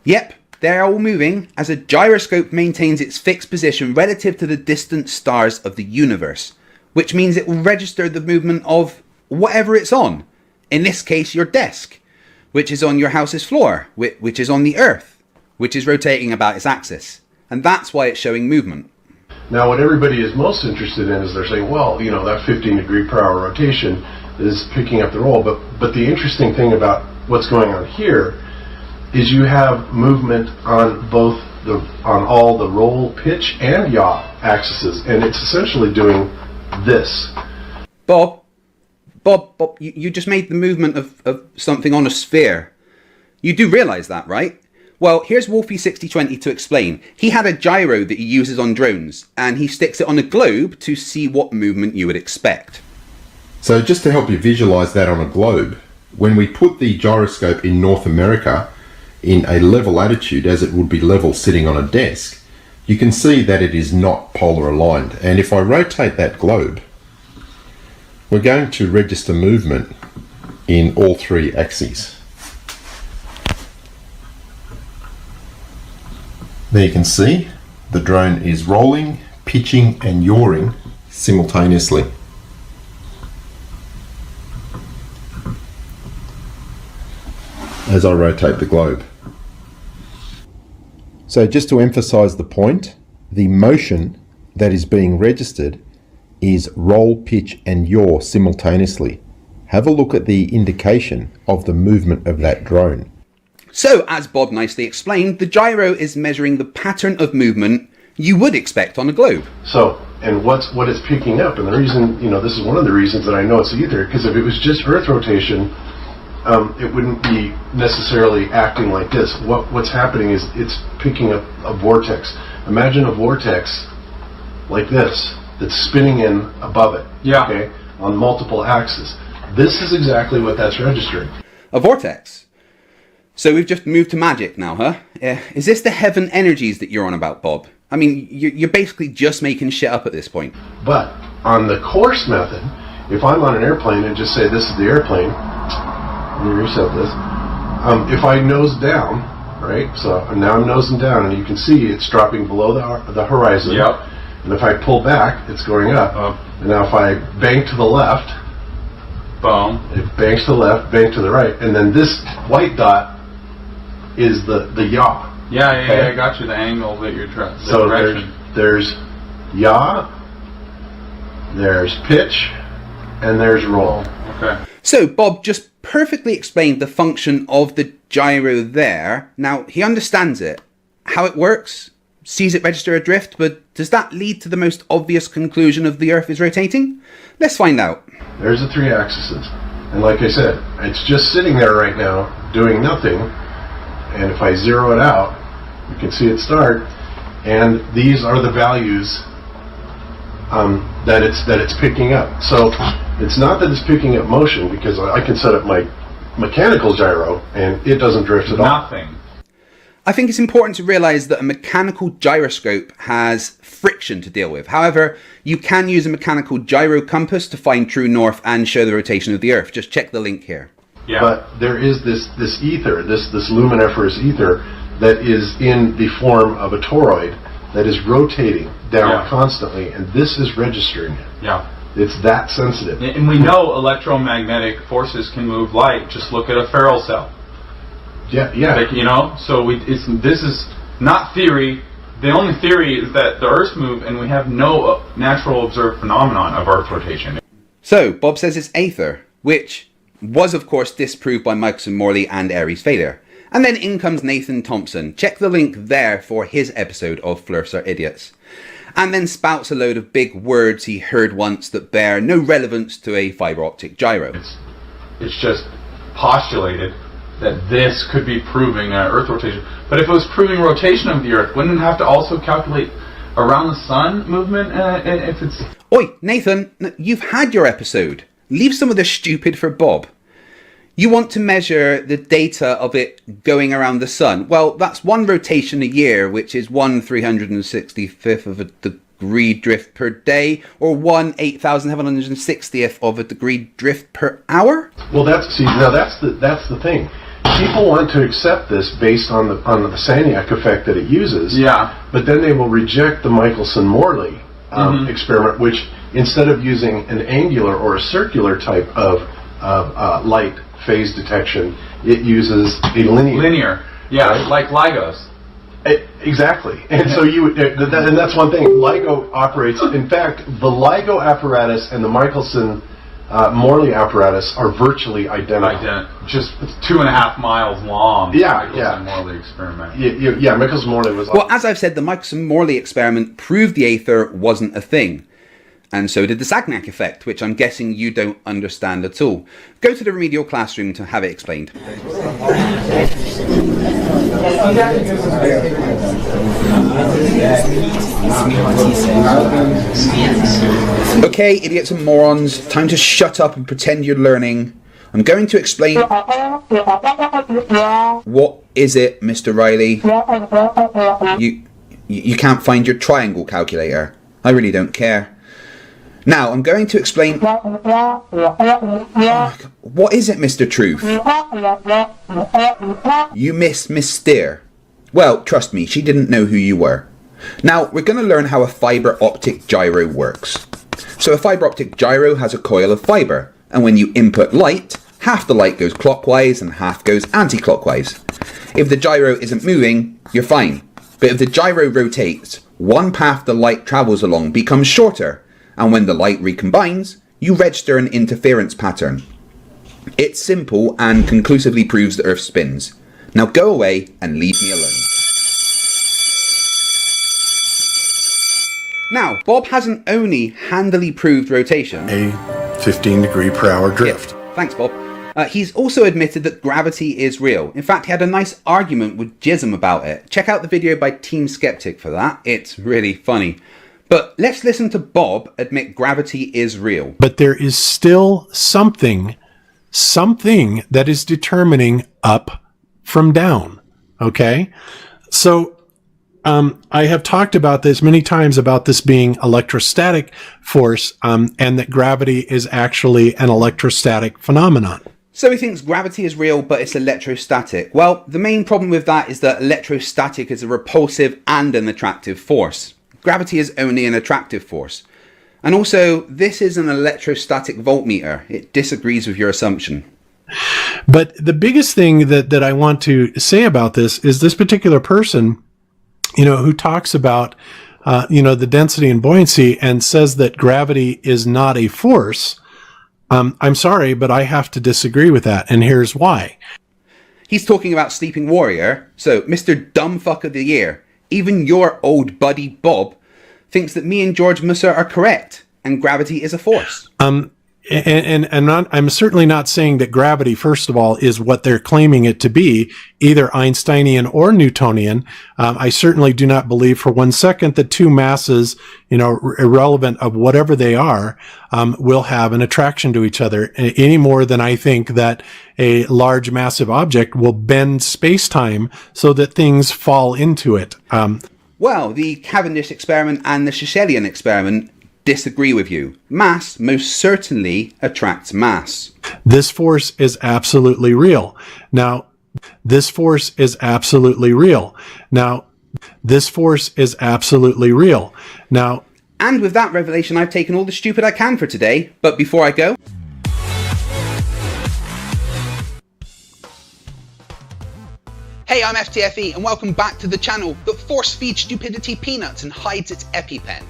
S2: Yep, they're all moving, as a gyroscope maintains its fixed position relative to the distant stars of the universe, which means it will register the movement of whatever it's on. In this case, your desk, which is on your house's floor, which is on the Earth, which is rotating about its axis. And that's why it's showing movement.
S15: Now, what everybody is most interested in is they're saying, well, you know, that 15 degree per hour rotation is picking up the roll. But the interesting thing about what's going on here is you have movement on all the roll, pitch, and yaw axes. And it's essentially doing this.
S2: Bob, you just made the movement of something on a sphere. You do realise that, right? Well, here's Wolfie6020 to explain. He had a gyro that he uses on drones, and he sticks it on a globe to see what movement you would expect.
S22: So just to help you visualise that on a globe, when we put the gyroscope in North America in a level attitude, as it would be level sitting on a desk, you can see that it is not polar aligned. And if I rotate that globe, we're going to register movement in all three axes. There you can see the drone is rolling, pitching and yawing simultaneously. As I rotate the globe. So just to emphasize the point, the motion that is being registered is roll, pitch and yaw simultaneously. Have a look at the indication of the movement of that drone.
S2: So, as Bob nicely explained, the gyro is measuring the pattern of movement you would expect on a globe.
S15: So, and what it's picking up, and the reason, you know, this is one of the reasons that I know it's ether, because if it was just Earth rotation, it wouldn't be necessarily acting like this. What's happening is it's picking up a vortex. Imagine a vortex like this that's spinning in above it.
S1: Yeah.
S15: Okay, on multiple axes. This is exactly what that's registering.
S2: A vortex. So we've just moved to magic now, huh? Is this the heaven energies that you're on about, Bob? I mean, you're basically just making shit up at this point.
S15: But on the course method, if I'm on an airplane and just say this is the airplane, let me reset this. If I nose down, right? So now I'm nosing down, and you can see it's dropping below the horizon.
S1: Yep.
S15: And if I pull back, it's going up. And now if I bank to the left,
S1: boom,
S15: it banks to the left, bank to the right, and then this white dot is the yaw.
S1: Yeah,
S15: Okay?
S1: I got you. The angle that you're trying. The
S15: So
S1: direction.
S15: there's yaw, there's pitch, and there's roll.
S1: Okay.
S2: So Bob just perfectly explained the function of the gyro there. Now, he understands it, how it works, sees it register a drift, but does that lead to the most obvious conclusion of the Earth is rotating? Let's find out.
S15: There's the three axes. And like I said, it's just sitting there right now doing nothing. And if I zero it out, you can see it start. And these are the values that it's picking up. So it's not that it's picking up motion, because I can set up my mechanical gyro and it doesn't drift at all.
S1: Nothing.
S2: I think it's important to realise that a mechanical gyroscope has friction to deal with. However, you can use a mechanical gyro compass to find true north and show the rotation of the Earth. Just check the link here.
S1: Yeah.
S15: But there is this ether, this luminiferous ether, that is in the form of a toroid that is rotating down constantly, and this is registering it.
S1: Yeah.
S15: It's that sensitive.
S1: And we know electromagnetic forces can move light. Just look at a Ferrel cell.
S15: Yeah.
S1: Like, you know, so this is not theory. The only theory is that the Earth's move, and we have no natural observed phenomenon of Earth rotation.
S2: So, Bob says it's aether, which was of course disproved by Michelson Morley and Airy's failure. And then in comes Nathan Thompson. Check the link there for his episode of Flerfs Are Idiots. And then spouts a load of big words he heard once that bear no relevance to a fibre optic gyro.
S1: It's just postulated that this could be proving Earth rotation. But if it was proving rotation of the Earth, wouldn't it have to also calculate around the sun movement? If it's...
S2: Oi, Nathan, you've had your episode. Leave some of the stupid for Bob. You want to measure the data of it going around the sun. Well, that's one rotation a year, which is 1/365th of a degree drift per day, or 1/8760th of a degree drift per hour.
S15: Well, that's the thing. People want to accept this based on the Sagnac effect that it uses.
S1: Yeah.
S15: But then they will reject the Michelson-Morley experiment, which instead of using an angular or a circular type of light phase detection, it uses a linear.
S1: Yeah,
S15: right?
S1: like LIGOs.
S15: Exactly. And so and that's one thing. LIGO operates. In fact, the LIGO apparatus and the Michelson-Morley apparatus are virtually identical.
S1: Just 2.5 miles long.
S15: Yeah.
S1: Michelson-Morley experiment.
S15: Yeah. Michelson-Morley was.
S2: Well, as I've said, the Michelson-Morley experiment proved the aether wasn't a thing. And so did the Sagnac effect, which I'm guessing you don't understand at all. Go to the remedial classroom to have it explained. Okay, idiots and morons, time to shut up and pretend you're learning. I'm going to explain... What is it, Mr. Riley? You can't find your triangle calculator. I really don't care. Now, I'm going to explain... What is it, Mr. Truth? You miss Miss Steer. Well, trust me, she didn't know who you were. Now, we're going to learn how a fibre optic gyro works. So a fibre optic gyro has a coil of fibre, and when you input light, half the light goes clockwise and half goes anti-clockwise. If the gyro isn't moving, you're fine. But if the gyro rotates, one path the light travels along becomes shorter, and when the light recombines, you register an interference pattern. It's simple and conclusively proves the Earth spins. Now go away and leave me alone. Now, Bob hasn't only handily proved rotation.
S10: A 15 degree per hour drift.
S2: Yeah, thanks, Bob. He's also admitted that gravity is real. In fact, he had a nice argument with Jism about it. Check out the video by Team Skeptic for that. It's really funny. But let's listen to Bob admit gravity is real.
S10: But there is still something that is determining up from down. Okay? So I have talked about this many times about this being electrostatic force, and that gravity is actually an electrostatic phenomenon.
S2: So he thinks gravity is real, but it's electrostatic. Well, the main problem with that is that electrostatic is a repulsive and an attractive force. Gravity is only an attractive force. And also, this is an electrostatic voltmeter. It disagrees with your assumption.
S10: But the biggest thing that I want to say about this is this particular person, who talks about, the density and buoyancy and says that gravity is not a force. I'm sorry, but I have to disagree with that. And here's why.
S2: He's talking about Sleeping Warrior. So, Mr. Dumbfuck of the Year, even your old buddy Bob thinks that me and George Musser are correct and gravity is a force.
S10: I'm certainly not saying that gravity, first of all, is what they're claiming it to be, either Einsteinian or Newtonian. I certainly do not believe for 1 second that two masses, irrelevant of whatever they are, will have an attraction to each other any more than I think that a large massive object will bend space-time so that things fall into it.
S2: Well, the Cavendish experiment and the Shishelian experiment disagree with you. Mass most certainly attracts mass.
S10: This force is absolutely real. Now, this force is absolutely real. Now, this force is absolutely real. Now,
S2: and with that revelation, I've taken all the stupid I can for today. But before I go, hey, I'm FTFE and welcome back to the channel that force feeds stupidity peanuts and hides its EpiPen.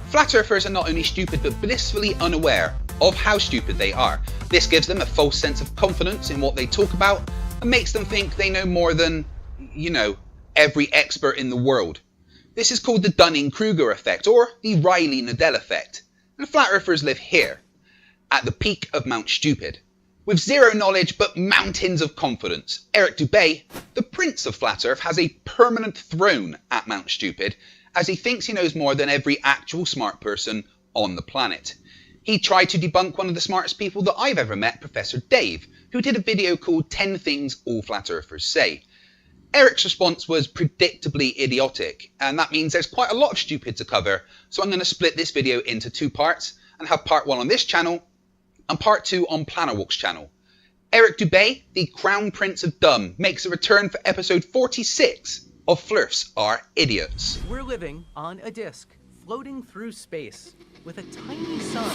S2: Flat earthers are not only stupid but blissfully unaware of how stupid they are. This gives them a false sense of confidence in what they talk about and makes them think they know more than, every expert in the world. This is called the Dunning-Kruger effect or the Riley-Nadell effect. And flat earthers live here, at the peak of Mount Stupid. With zero knowledge but mountains of confidence, Eric Dubay, the prince of flat earth, has a permanent throne at Mount Stupid as he thinks he knows more than every actual smart person on the planet. He tried to debunk one of the smartest people that I've ever met, Professor Dave, who did a video called 10 Things All Flat Earthers Say. Eric's response was predictably idiotic, and that means there's quite a lot of stupid to cover, so I'm going to split this video into two parts and have part 1 on this channel and part 2 on Planarwalk's channel. Eric Dubay, the Crown Prince of Dumb, makes a return for episode 46 of Flerfs Are Idiots.
S3: We're living on a disk, floating through space, with a tiny sun.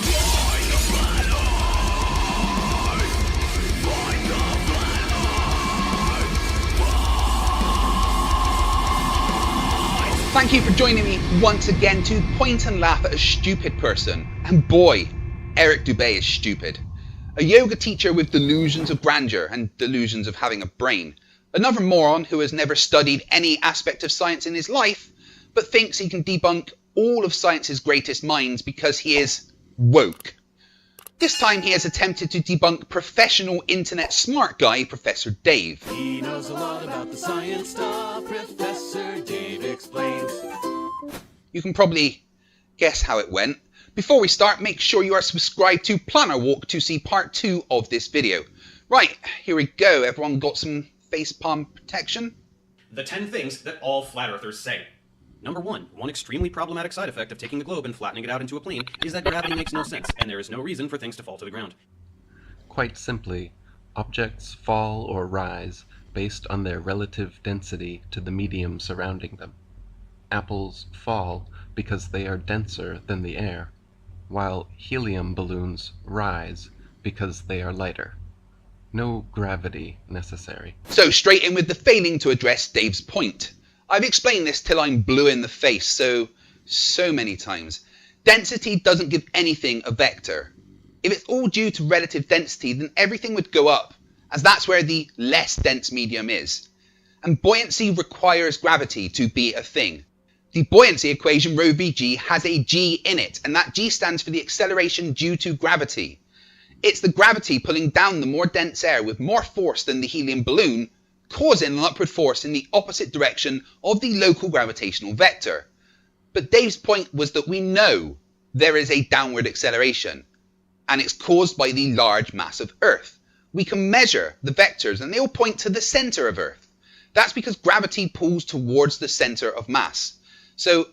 S2: Thank you for joining me once again to point and laugh at a stupid person. And boy, Eric Dubay is stupid. A yoga teacher with delusions of grandeur and delusions of having a brain. Another moron who has never studied any aspect of science in his life, but thinks he can debunk all of science's greatest minds because he is woke. This time he has attempted to debunk professional internet smart guy, Professor Dave.
S14: He knows a lot about the science stuff, Professor Dave explains.
S2: You can probably guess how it went. Before we start, make sure you are subscribed to Planarwalk to see part 2 of this video. Right, here we go. Everyone got some facepalm protection?
S16: The 10 things that all flat earthers say. Number 1, one extremely problematic side effect of taking the globe and flattening it out into a plane is that gravity makes no sense, and there is no reason for things to fall to the ground.
S23: Quite simply, objects fall or rise based on their relative density to the medium surrounding them. Apples fall because they are denser than the air, while helium balloons rise because they are lighter. No gravity necessary.
S2: So straight in with the failing to address Dave's point. I've explained this till I'm blue in the face so many times. Density doesn't give anything a vector. If it's all due to relative density, then everything would go up, as that's where the less dense medium is. And buoyancy requires gravity to be a thing. The buoyancy equation ρ v g has a g in it, and that g stands for the acceleration due to gravity. It's the gravity pulling down the more dense air with more force than the helium balloon, causing an upward force in the opposite direction of the local gravitational vector. But Dave's point was that we know there is a downward acceleration, and it's caused by the large mass of Earth. We can measure the vectors and they all point to the centre of Earth. That's because gravity pulls towards the centre of mass. So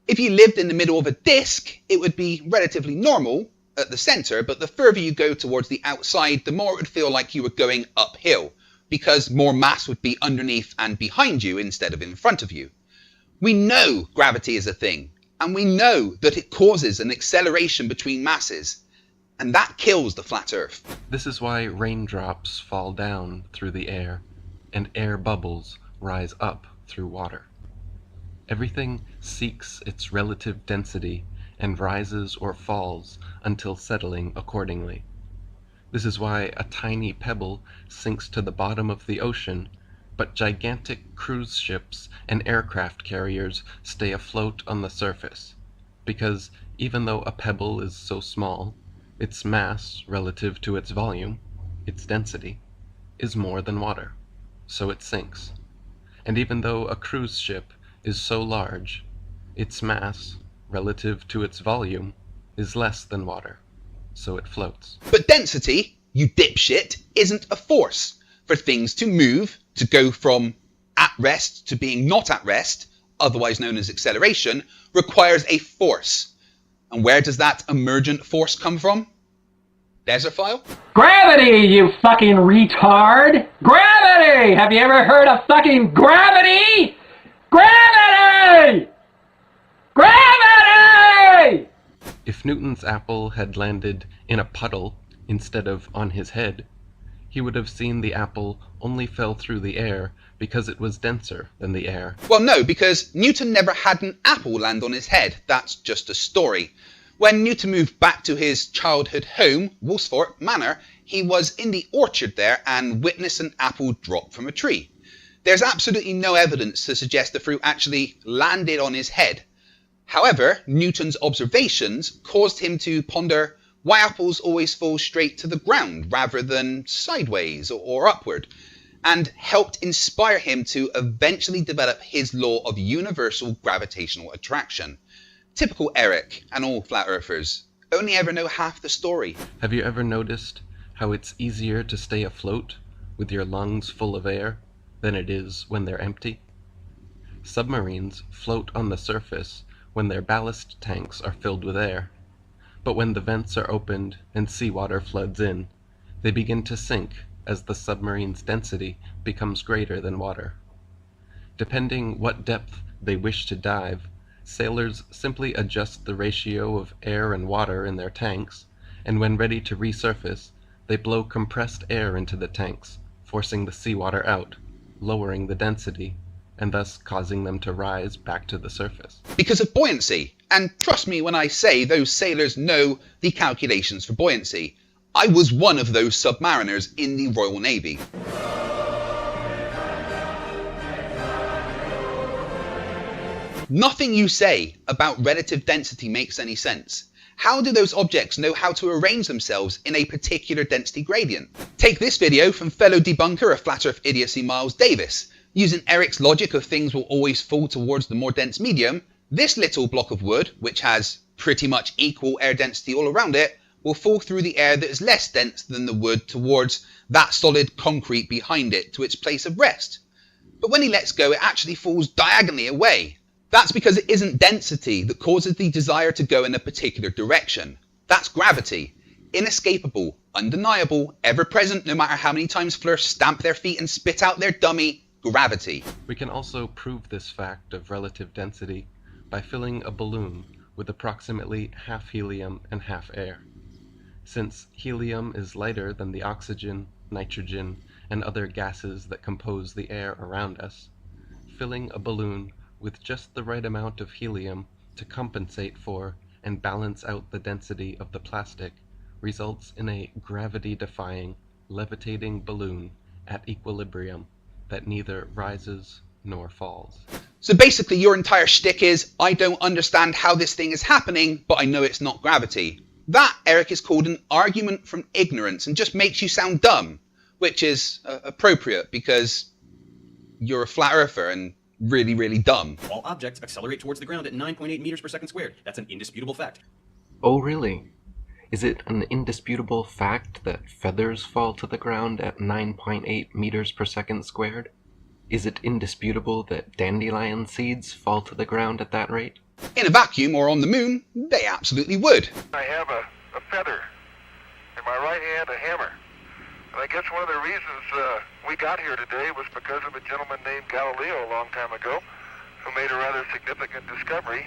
S2: if you lived in the middle of a disk, it would be relatively normal at the centre, but the further you go towards the outside, the more it would feel like you were going uphill, because more mass would be underneath and behind you instead of in front of you. We know gravity is a thing, and we know that it causes an acceleration between masses, and that kills the flat Earth.
S23: This is why raindrops fall down through the air, and air bubbles rise up through water. Everything seeks its relative density and rises or falls until settling accordingly. This is why a tiny pebble sinks to the bottom of the ocean, but gigantic cruise ships and aircraft carriers stay afloat on the surface, because even though a pebble is so small, its mass relative to its volume, its density, is more than water, so it sinks. And even though a cruise ship is so large, its mass relative to its volume is less than water, so it floats.
S2: But density, you dipshit, isn't a force. For things to move, to go from at rest to being not at rest, otherwise known as acceleration, requires a force. And where does that emergent force come from? Desert file?
S17: Gravity, you fucking retard! Gravity! Have you ever heard of fucking gravity? Gravity! Gravity!
S23: If Newton's apple had landed in a puddle instead of on his head, he would have seen the apple only fell through the air because it was denser than the air.
S2: Well, no, because Newton never had an apple land on his head. That's just a story. When Newton moved back to his childhood home, Woolsthorpe Manor, he was in the orchard there and witnessed an apple drop from a tree. There's absolutely no evidence to suggest the fruit actually landed on his head. However, Newton's observations caused him to ponder why apples always fall straight to the ground rather than sideways or upward, and helped inspire him to eventually develop his law of universal gravitational attraction. Typical Eric and all flat earthers only ever know half the story.
S23: Have you ever noticed how it's easier to stay afloat with your lungs full of air than it is when they're empty? Submarines float on the surface when their ballast tanks are filled with air, but when the vents are opened and seawater floods in, they begin to sink as the submarine's density becomes greater than water. Depending what depth they wish to dive, sailors simply adjust the ratio of air and water in their tanks, and when ready to resurface, they blow compressed air into the tanks, forcing the seawater out, lowering the density, and thus causing them to rise back to the surface.
S2: Because of buoyancy. And trust me when I say those sailors know the calculations for buoyancy. I was one of those submariners in the Royal Navy. Nothing you say about relative density makes any sense. How do those objects know how to arrange themselves in a particular density gradient? Take this video from fellow debunker of Flat Earth Idiocy Miles Davis. Using Eric's logic of things will always fall towards the more dense medium, this little block of wood, which has pretty much equal air density all around it, will fall through the air that is less dense than the wood towards that solid concrete behind it to its place of rest. But when he lets go, it actually falls diagonally away. That's because it isn't density that causes the desire to go in a particular direction. That's gravity. Inescapable, undeniable, ever-present no matter how many times Flerfs stamp their feet and spit out their dummy, gravity.
S23: We can also prove this fact of relative density by filling a balloon with approximately half helium and half air. Since helium is lighter than the oxygen, nitrogen, and other gases that compose the air around us, filling a balloon with just the right amount of helium to compensate for and balance out the density of the plastic results in a gravity-defying, levitating balloon at equilibrium that neither rises nor falls.
S2: So basically your entire shtick is, I don't understand how this thing is happening, but I know it's not gravity. That, Eric, is called an argument from ignorance and just makes you sound dumb, which is appropriate because you're a flat earther and really, really dumb.
S16: All objects accelerate towards the ground at 9.8 meters per second squared. That's an indisputable fact.
S23: Oh, really? Is it an indisputable fact that feathers fall to the ground at 9.8 meters per second squared? Is it indisputable that dandelion seeds fall to the ground at that rate?
S2: In a vacuum or on the moon, they absolutely would.
S5: I have a feather. In my right hand, a hammer. And I guess one of the reasons we got here today was because of a gentleman named Galileo a long time ago who made a rather significant discovery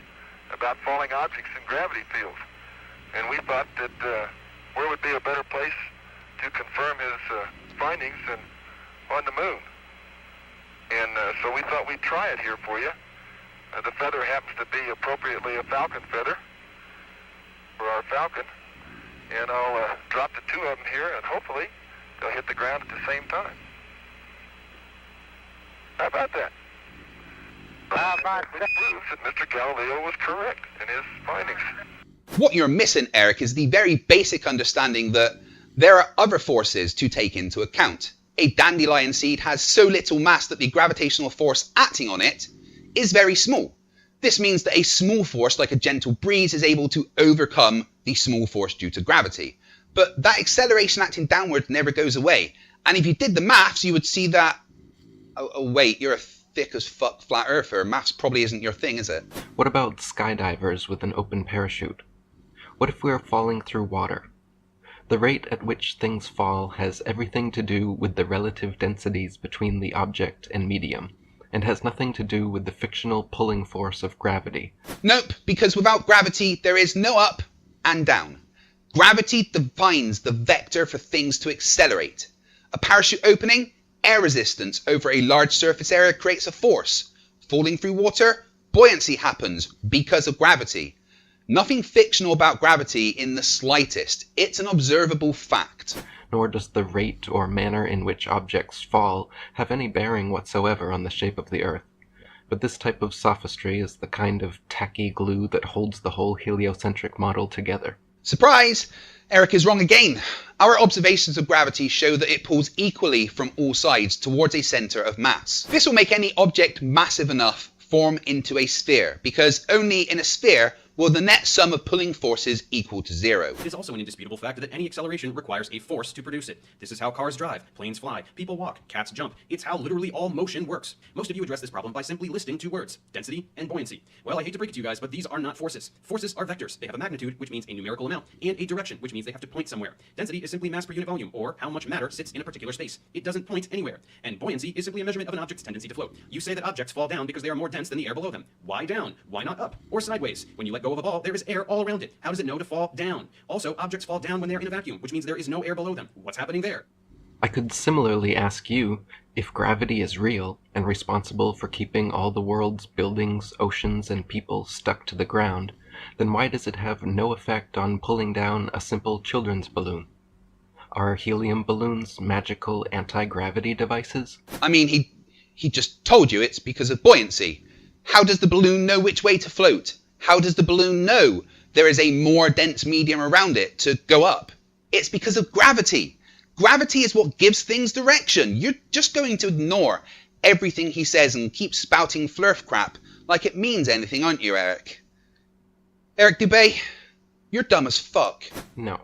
S5: about falling objects in gravity fields. And we thought that where would be a better place to confirm his findings than on the moon. And so we thought we'd try it here for you. The feather happens to be appropriately a falcon feather for our falcon. And I'll drop the two of them here, and hopefully they'll hit the ground at the same time. How about that? It proves that Mr. Galileo was correct in his findings.
S2: What you're missing, Eric, is the very basic understanding that there are other forces to take into account. A dandelion seed has so little mass that the gravitational force acting on it is very small. This means that a small force like a gentle breeze is able to overcome the small force due to gravity. But that acceleration acting downward never goes away. And if you did the maths, you would see that... Oh wait, you're a thick as fuck flat earther. Maths probably isn't your thing, is it?
S23: What about skydivers with an open parachute? What if we're falling through water? The rate at which things fall has everything to do with the relative densities between the object and medium, and has nothing to do with the fictional pulling force of gravity.
S2: Nope, because without gravity, there is no up and down. Gravity defines the vector for things to accelerate. A parachute opening, air resistance over a large surface area creates a force. Falling through water, buoyancy happens because of gravity. Nothing fictional about gravity in the slightest. It's an observable fact.
S23: Nor does the rate or manner in which objects fall have any bearing whatsoever on the shape of the Earth. But this type of sophistry is the kind of tacky glue that holds the whole heliocentric model together.
S2: Surprise! Eric is wrong again. Our observations of gravity show that it pulls equally from all sides towards a centre of mass. This will make any object massive enough form into a sphere, because only in a sphere will the net sum of pulling forces equal to zero.
S16: It is also an indisputable fact that any acceleration requires a force to produce it. This is how cars drive, planes fly, people walk, cats jump. It's how literally all motion works. Most of you address this problem by simply listing two words, density and buoyancy. Well, I hate to break it to you guys, but these are not forces. Forces are vectors. They have a magnitude, which means a numerical amount, and a direction, which means they have to point somewhere. Density is simply mass per unit volume, or how much matter sits in a particular space. It doesn't point anywhere. And buoyancy is simply a measurement of an object's tendency to float. You say that objects fall down because they are more dense than the air below them. Why down? Why not up? Or sideways? When you let go of a ball, there is air all around it. How does it know to fall down? Also, objects fall down when they're in a vacuum, which means there is no air below them. What's happening there?
S23: I could similarly ask you, if gravity is real and responsible for keeping all the world's buildings, oceans, and people stuck to the ground, then why does it have no effect on pulling down a simple children's balloon? Are helium balloons magical anti-gravity devices?
S2: I mean, he just told you it's because of buoyancy. How does the balloon know which way to float? How does the balloon know there is a more dense medium around it to go up? It's because of gravity. Gravity is what gives things direction. You're just going to ignore everything he says and keep spouting Flerf crap like it means anything, aren't you, Eric? Eric Dubé, you're dumb as fuck.
S23: No.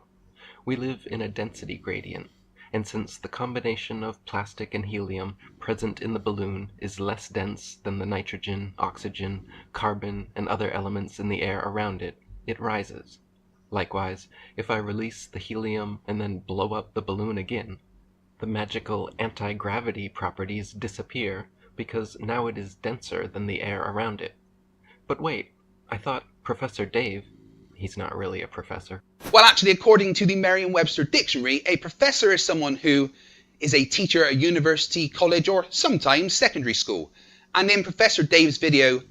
S23: We live in a density gradient, and since the combination of plastic and helium present in the balloon is less dense than the nitrogen, oxygen, carbon, and other elements in the air around it, it rises. Likewise, if I release the helium and then blow up the balloon again, the magical anti-gravity properties disappear because now it is denser than the air around it. But wait, I thought Professor Dave... He's not really a professor.
S2: Well, actually, according to the Merriam-Webster dictionary, a professor is someone who is a teacher at a university, college, or sometimes secondary school. And in Professor Dave's video,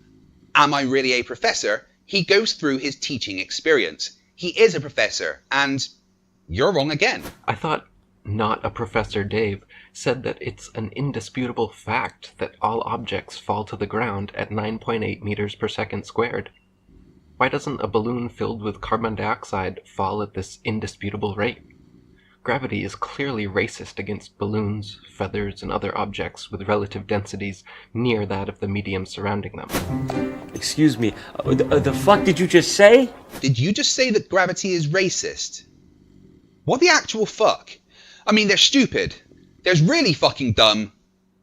S2: Am I Really a Professor?, he goes through his teaching experience. He is a professor, and you're wrong again.
S23: I thought Not a Professor Dave said that it's an indisputable fact that all objects fall to the ground at 9.8 meters per second squared. Why doesn't a balloon filled with carbon dioxide fall at this indisputable rate? Gravity is clearly racist against balloons, feathers, and other objects with relative densities near that of the medium surrounding them.
S7: Excuse me, the fuck did you just say?
S6: Did you just say that gravity is racist? What the actual fuck? I mean, they're stupid. There's really fucking dumb.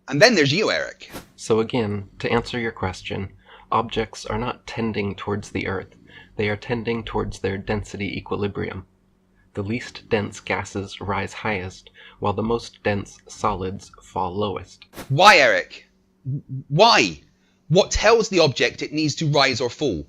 S6: And then there's you, Eric.
S23: So again, to answer your question, objects are not tending towards the Earth. They are tending towards their density equilibrium. The least dense gases rise highest, while the most dense solids fall lowest.
S6: Why, Eric? Why? What tells the object it needs to rise or fall?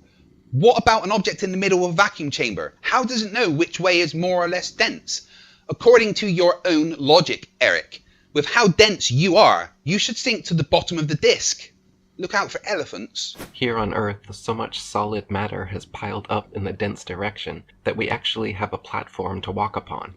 S6: What about an object in the middle of a vacuum chamber? How does it know which way is more or less dense? According to your own logic, Eric, with how dense you are, you should sink to the bottom of the disk. Look out for elephants.
S23: Here on Earth, so much solid matter has piled up in the dense direction that we actually have a platform to walk upon.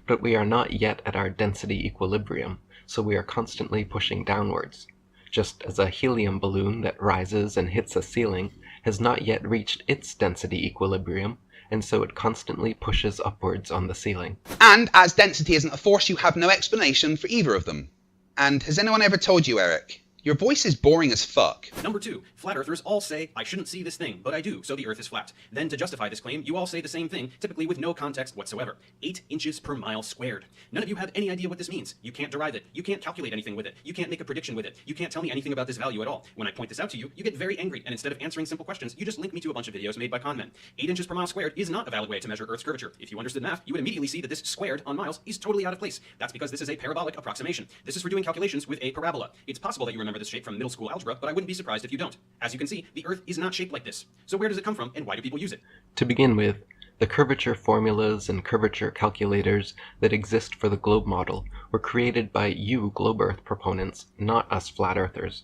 S23: But we are not yet at our density equilibrium, so we are constantly pushing downwards. Just as a helium balloon that rises and hits a ceiling has not yet reached its density equilibrium, and so it constantly pushes upwards on the ceiling.
S6: And as density isn't a force, you have no explanation for either of them. And has anyone ever told you, Eric? Your voice is boring as fuck.
S16: Number 2, flat earthers all say, I shouldn't see this thing, but I do, so the earth is flat. Then to justify this claim, you all say the same thing, typically with no context whatsoever. 8 inches per mile squared. None of you have any idea what this means. You can't derive it. You can't calculate anything with it. You can't make a prediction with it. You can't tell me anything about this value at all. When I point this out to you, you get very angry, and instead of answering simple questions, you just link me to a bunch of videos made by con men. 8 inches per mile squared is not a valid way to measure Earth's curvature. If you understood math, you would immediately see that this squared on miles is totally out of place. That's because this is a parabolic approximation. This is for doing calculations with a parabola. It's possible that you remember this shape from middle school algebra, but I wouldn't be surprised if you don't. As you can see, the Earth is not shaped like this. So where does it come from, and why do people use it?
S23: To begin with, the curvature formulas and curvature calculators that exist for the globe model were created by you globe Earth proponents, not us flat earthers.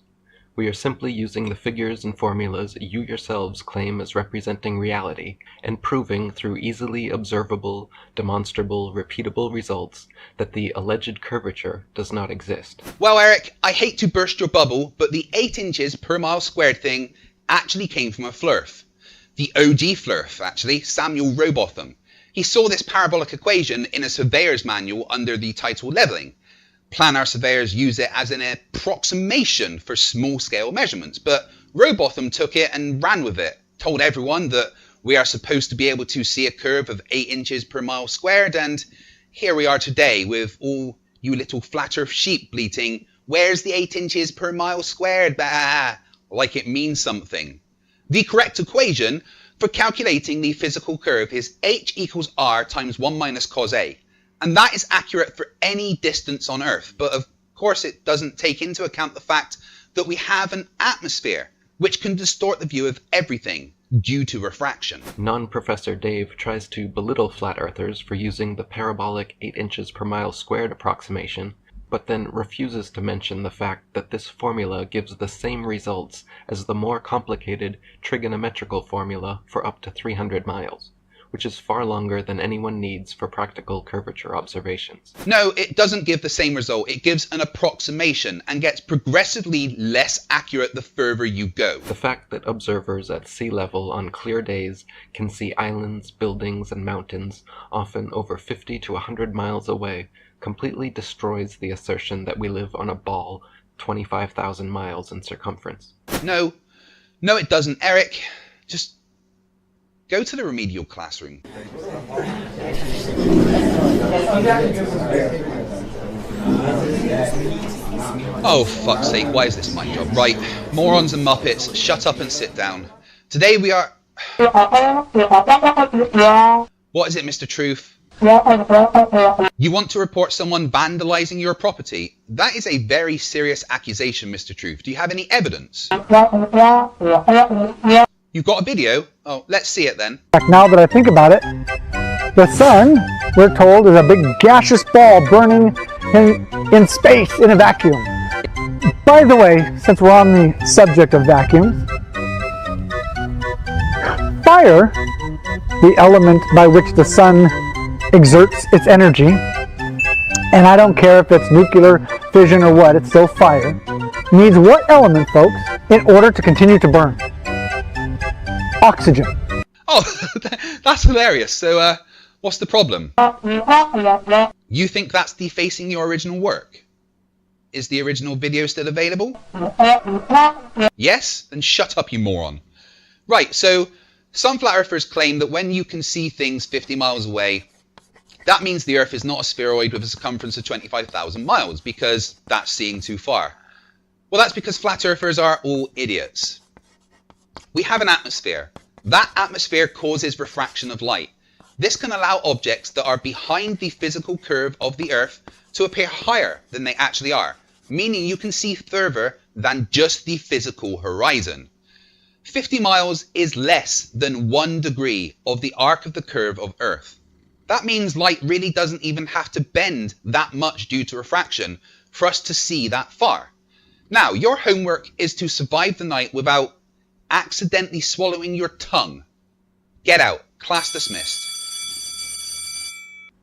S23: We are simply using the figures and formulas you yourselves claim as representing reality, and proving through easily observable, demonstrable, repeatable results that the alleged curvature does not exist.
S6: Well, Eric, I hate to burst your bubble, but the 8 inches per mile squared thing actually came from a Flerf. The OG Flerf, actually, Samuel Rowbotham. He saw this parabolic equation in a surveyor's manual under the title Leveling. Planar surveyors use it as an approximation for small-scale measurements, but Rowbotham took it and ran with it, told everyone that we are supposed to be able to see a curve of 8 inches per mile squared, and here we are today with all you little flat earth sheep bleating, where's the 8 inches per mile squared, bah, like it means something. The correct equation for calculating the physical curve is h equals r times 1 minus cos a. And that is accurate for any distance on Earth, but of course it doesn't take into account the fact that we have an atmosphere, which can distort the view of everything due to refraction.
S23: Non-Professor Dave tries to belittle flat earthers for using the parabolic 8 inches per mile squared approximation, but then refuses to mention the fact that this formula gives the same results as the more complicated trigonometrical formula for up to 300 miles. Which is far longer than anyone needs for practical curvature observations.
S6: No, it doesn't give the same result. It gives an approximation and gets progressively less accurate the further you go.
S23: The fact that observers at sea level on clear days can see islands, buildings, and mountains, often over 50 to 100 miles away, completely destroys the assertion that we live on a ball 25,000 miles in circumference.
S6: No, it doesn't, Eric. Just go to the remedial classroom. Oh, fuck's sake, why is this my job? Right, morons and muppets, shut up and sit down. Today we are... What is it, Mr. Truth? You want to report someone vandalizing your property? That is a very serious accusation, Mr. Truth. Do you have any evidence? You've got a video? Oh, let's see it then.
S11: Now that I think about it, the sun, we're told, is a big gaseous ball burning in space in a vacuum. By the way, since we're on the subject of vacuums, fire, the element by which the sun exerts its energy, and I don't care if it's nuclear fission or what, it's still fire, needs what element, folks, in order to continue to burn? Oxygen.
S6: Oh, that's hilarious. So, what's the problem? You think that's defacing your original work? Is the original video still available? Yes? Then shut up, you moron. Right, so some flat earthers claim that when you can see things 50 miles away, that means the Earth is not a spheroid with a circumference of 25,000 miles, because that's seeing too far. Well, that's because flat earthers are all idiots. We have an atmosphere. That atmosphere causes refraction of light. This can allow objects that are behind the physical curve of the Earth to appear higher than they actually are, meaning you can see further than just the physical horizon. 50 miles is less than 1 degree of the arc of the curve of Earth. That means light really doesn't even have to bend that much due to refraction for us to see that far. Now, your homework is to survive the night without accidentally swallowing your tongue. Get out. Class dismissed.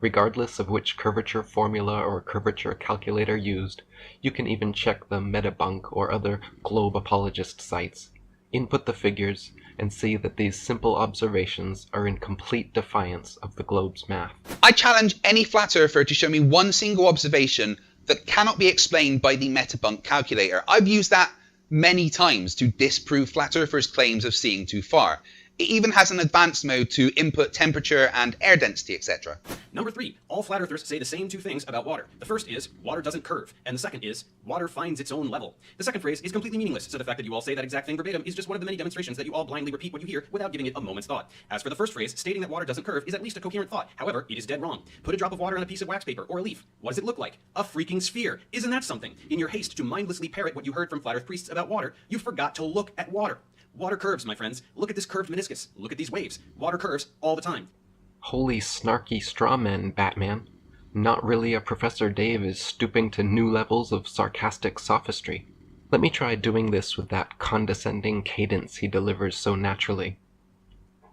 S23: Regardless of which curvature formula or curvature calculator used, you can even check the Debunk or other globe apologist sites, input the figures, and see that these simple observations are in complete defiance of the globe's math.
S6: I challenge any flat earther to show me one single observation that cannot be explained by the Debunk calculator. I've used that many times to disprove flat earthers' claims of seeing too far. It even has an advanced mode to input temperature and air density, etc.
S16: Number 3. All flat earthers say the same two things about water. The first is, water doesn't curve. And the second is, water finds its own level. The second phrase is completely meaningless, so the fact that you all say that exact thing verbatim is just one of the many demonstrations that you all blindly repeat what you hear without giving it a moment's thought. As for the first phrase, stating that water doesn't curve is at least a coherent thought. However, it is dead wrong. Put a drop of water on a piece of wax paper or a leaf. What does it look like? A freaking sphere. Isn't that something? In your haste to mindlessly parrot what you heard from flat earth priests about water, you forgot to look at water. Water curves, my friends. Look at this curved meniscus. Look at these waves. Water curves all the time.
S23: Holy snarky strawmen, Batman. Not really a Professor Dave is stooping to new levels of sarcastic sophistry. Let me try doing this with that condescending cadence he delivers so naturally.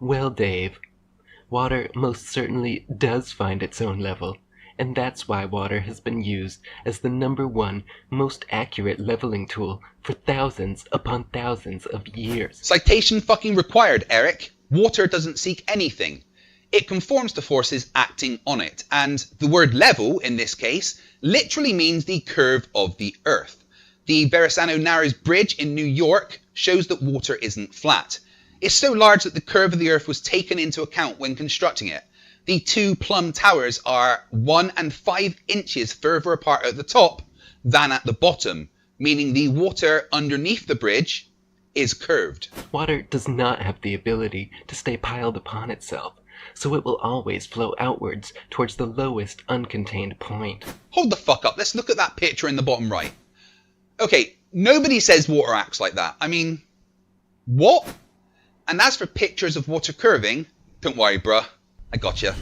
S23: Well, Dave, water most certainly does find its own level, and that's why water has been used as the #1 most accurate leveling tool for thousands upon thousands of years.
S6: Citation fucking required, Eric. Water doesn't seek anything. It conforms to forces acting on it, and the word level, in this case, literally means the curve of the Earth. The Verrazano Narrows Bridge in New York shows that water isn't flat. It's so large that the curve of the Earth was taken into account when constructing it. The two plumb towers are 1 and 5 inches further apart at the top than at the bottom, meaning the water underneath the bridge is curved.
S23: Water does not have the ability to stay piled upon itself, so it will always flow outwards towards the lowest uncontained point.
S6: Hold the fuck up, let's look at that picture in the bottom right. Okay, nobody says water acts like that. I mean, what? And as for pictures of water curving, don't worry bruh, I gotcha.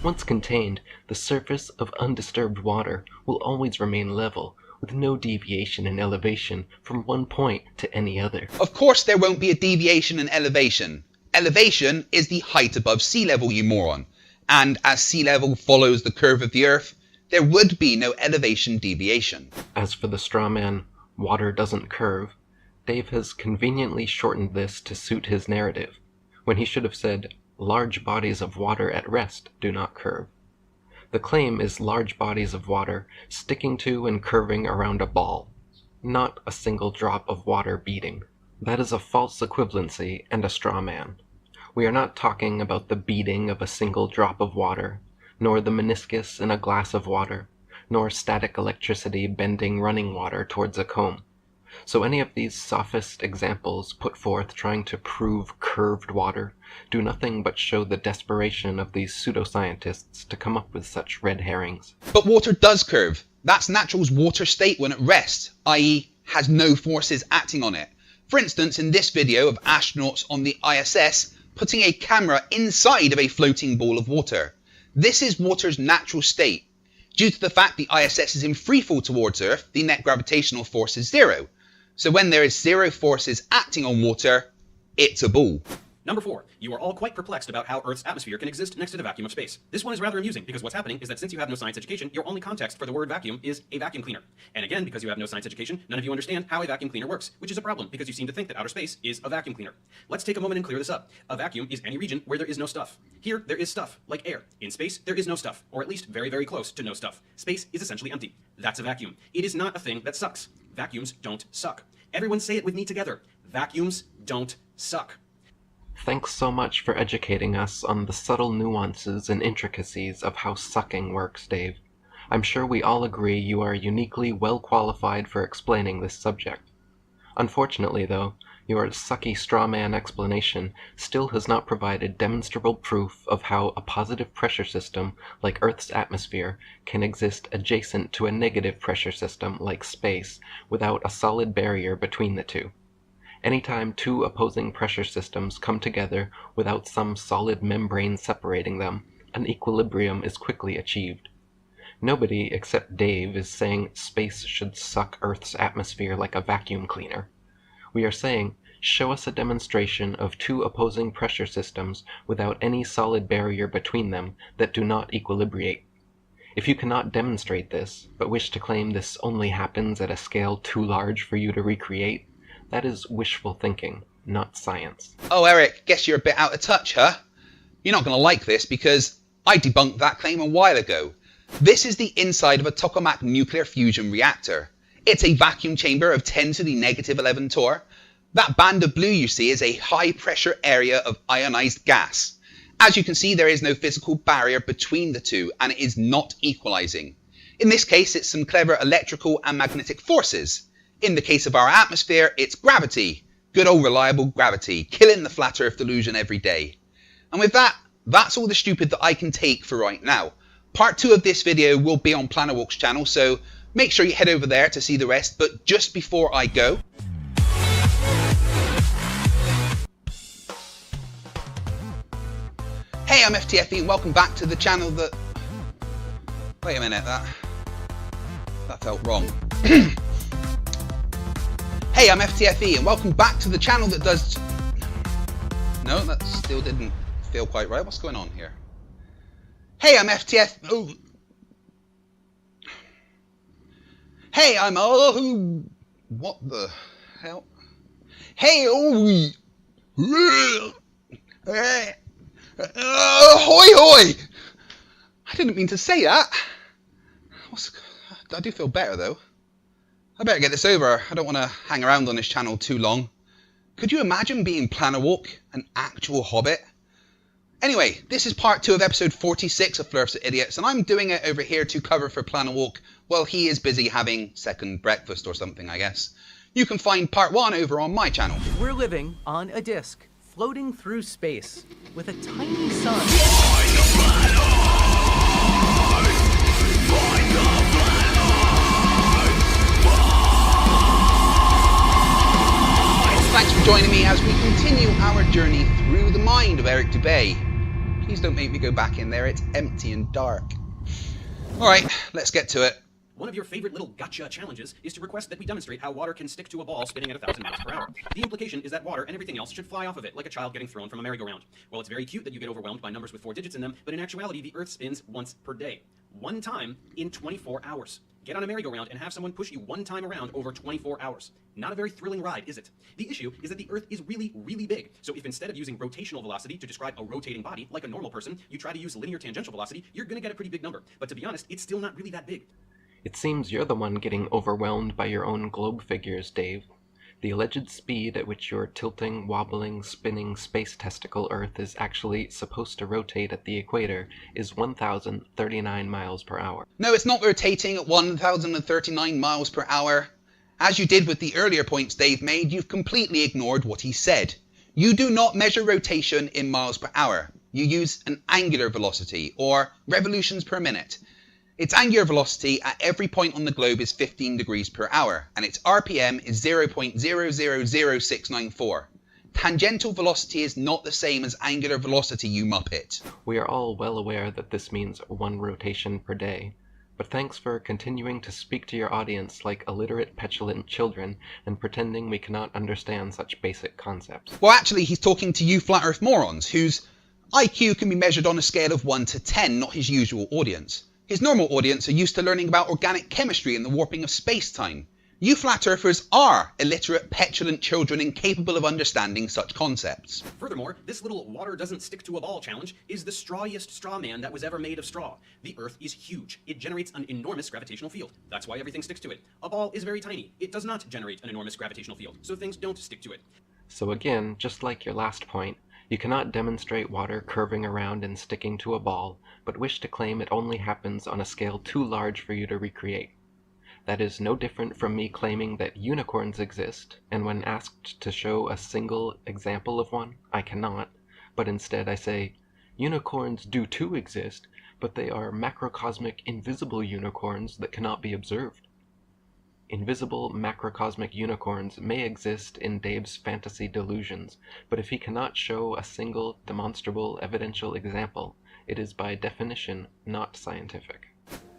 S23: Once contained, the surface of undisturbed water will always remain level, with no deviation in elevation from one point to any other.
S6: Of course there won't be a deviation in elevation. Elevation is the height above sea level, you moron. And as sea level follows the curve of the Earth, there would be no elevation deviation.
S23: As for the straw man, water doesn't curve, Dave has conveniently shortened this to suit his narrative, when he should have said, large bodies of water at rest do not curve. The claim is large bodies of water sticking to and curving around a ball, not a single drop of water beating. That is a false equivalency and a straw man. We are not talking about the beating of a single drop of water, nor the meniscus in a glass of water, nor static electricity bending running water towards a comb. So any of these sophist examples put forth trying to prove curved water do nothing but show the desperation of these pseudoscientists to come up with such red herrings.
S6: But water does curve. That's natural's water state when at rest, i.e. has no forces acting on it. For instance, in this video of astronauts on the ISS
S2: putting a camera inside of a floating ball of water. This is water's natural state. Due to the fact the ISS is in freefall towards Earth, the net gravitational force is 0. So when there is 0 forces acting on water, it's a ball.
S16: Number 4, you are all quite perplexed about how Earth's atmosphere can exist next to the vacuum of space. This one is rather amusing because what's happening is that since you have no science education, your only context for the word vacuum is a vacuum cleaner. And again, because you have no science education, none of you understand how a vacuum cleaner works, which is a problem because you seem to think that outer space is a vacuum cleaner. Let's take a moment and clear this up. A vacuum is any region where there is no stuff. Here, there is stuff, like air. In space, there is no stuff, or at least very, very close to no stuff. Space is essentially empty. That's a vacuum. It is not a thing that sucks. Vacuums don't suck. Everyone say it with me together. Vacuums don't suck.
S23: Thanks so much for educating us on the subtle nuances and intricacies of how sucking works, Dave. I'm sure we all agree you are uniquely well qualified for explaining this subject. Unfortunately, though, your sucky straw man explanation still has not provided demonstrable proof of how a positive pressure system like Earth's atmosphere can exist adjacent to a negative pressure system like space without a solid barrier between the two. Anytime two opposing pressure systems come together without some solid membrane separating them, an equilibrium is quickly achieved. Nobody except Dave is saying space should suck Earth's atmosphere like a vacuum cleaner. We are saying, show us a demonstration of two opposing pressure systems without any solid barrier between them that do not equilibrate. If you cannot demonstrate this, but wish to claim this only happens at a scale too large for you to recreate, that is wishful thinking, not science.
S2: Oh, Eric, guess you're a bit out of touch, huh? You're not going to like this because I debunked that claim a while ago. This is the inside of a tokamak nuclear fusion reactor. It's a vacuum chamber of 10 to the negative 11 torr. That band of blue you see is a high pressure area of ionized gas. As you can see, there is no physical barrier between the two and it is not equalizing. In this case, it's some clever electrical and magnetic forces. In the case of our atmosphere, it's gravity. Good old reliable gravity, killing the flat earth delusion every day. And with that, that's all the stupid that I can take for right now. Part 2 of this video will be on Planetwalk's channel, so make sure you head over there to see the rest. But just before I go, hey, I'm FTFE and welcome back to the channel that... Wait a minute, that felt wrong. Hey, I'm FTFE and welcome back to the channel that does... No, that still didn't feel quite right. What's going on here? Hey, I'm FTF... Oh. Hey, I'm... Oh, what the hell? Hey, oh... Hoi hoi! I didn't mean to say that. I do feel better though. I better get this over. I don't want to hang around on this channel too long. Could you imagine being Planetwalk, an actual hobbit? Anyway, this is part 2 of episode 46 of Flerfs are Idiots, and I'm doing it over here to cover for Planetwalk while he is busy having second breakfast or something, I guess. You can find part 1 over on my channel.
S3: We're living on a disk, floating through space, with a tiny sun.
S2: Thanks for joining me as we continue our journey through the mind of Eric Dubay. Please don't make me go back in there, it's empty and dark. Alright, let's get to it.
S16: One of your favorite little gotcha challenges is to request that we demonstrate how water can stick to a ball spinning at 1,000 miles per hour. The implication is that water and everything else should fly off of it, like a child getting thrown from a merry-go-round. Well, it's very cute that you get overwhelmed by numbers with 4 digits in them, but in actuality, the Earth spins once per day. One time in 24 hours. Get on a merry-go-round and have someone push you one time around over 24 hours. Not a very thrilling ride, is it? The issue is that the Earth is really, really big. So if instead of using rotational velocity to describe a rotating body, like a normal person, you try to use linear tangential velocity, you're going to get a pretty big number. But to be honest, it's still not really that big.
S23: It seems you're the one getting overwhelmed by your own globe figures, Dave. The alleged speed at which your tilting, wobbling, spinning space testicle Earth is actually supposed to rotate at the equator is 1,039 miles per hour.
S2: No, it's not rotating at 1,039 miles per hour. As you did with the earlier points Dave made, you've completely ignored what he said. You do not measure rotation in miles per hour. You use an angular velocity, or revolutions per minute. Its angular velocity at every point on the globe is 15 degrees per hour, and its RPM is 0.000694. Tangential velocity is not the same as angular velocity, you muppet.
S23: We are all well aware that this means 1 rotation per day, but thanks for continuing to speak to your audience like illiterate, petulant children and pretending we cannot understand such basic concepts.
S2: Well, actually, he's talking to you flat earth morons, whose IQ can be measured on a scale of 1 to 10, not his usual audience. His normal audience are used to learning about organic chemistry and the warping of space-time. You flat earthers are illiterate, petulant children incapable of understanding such concepts.
S16: Furthermore, this little water doesn't stick to a ball challenge is the strawiest straw man that was ever made of straw. The Earth is huge. It generates an enormous gravitational field. That's why everything sticks to it. A ball is very tiny. It does not generate an enormous gravitational field, so things don't stick to it.
S23: So again, just like your last point, you cannot demonstrate water curving around and sticking to a ball, but wish to claim it only happens on a scale too large for you to recreate. That is no different from me claiming that unicorns exist, and when asked to show a single example of one, I cannot, but instead I say, unicorns do too exist, but they are macrocosmic invisible unicorns that cannot be observed. Invisible macrocosmic unicorns may exist in Dave's fantasy delusions, but if he cannot show a single demonstrable evidential example, it is by definition not scientific.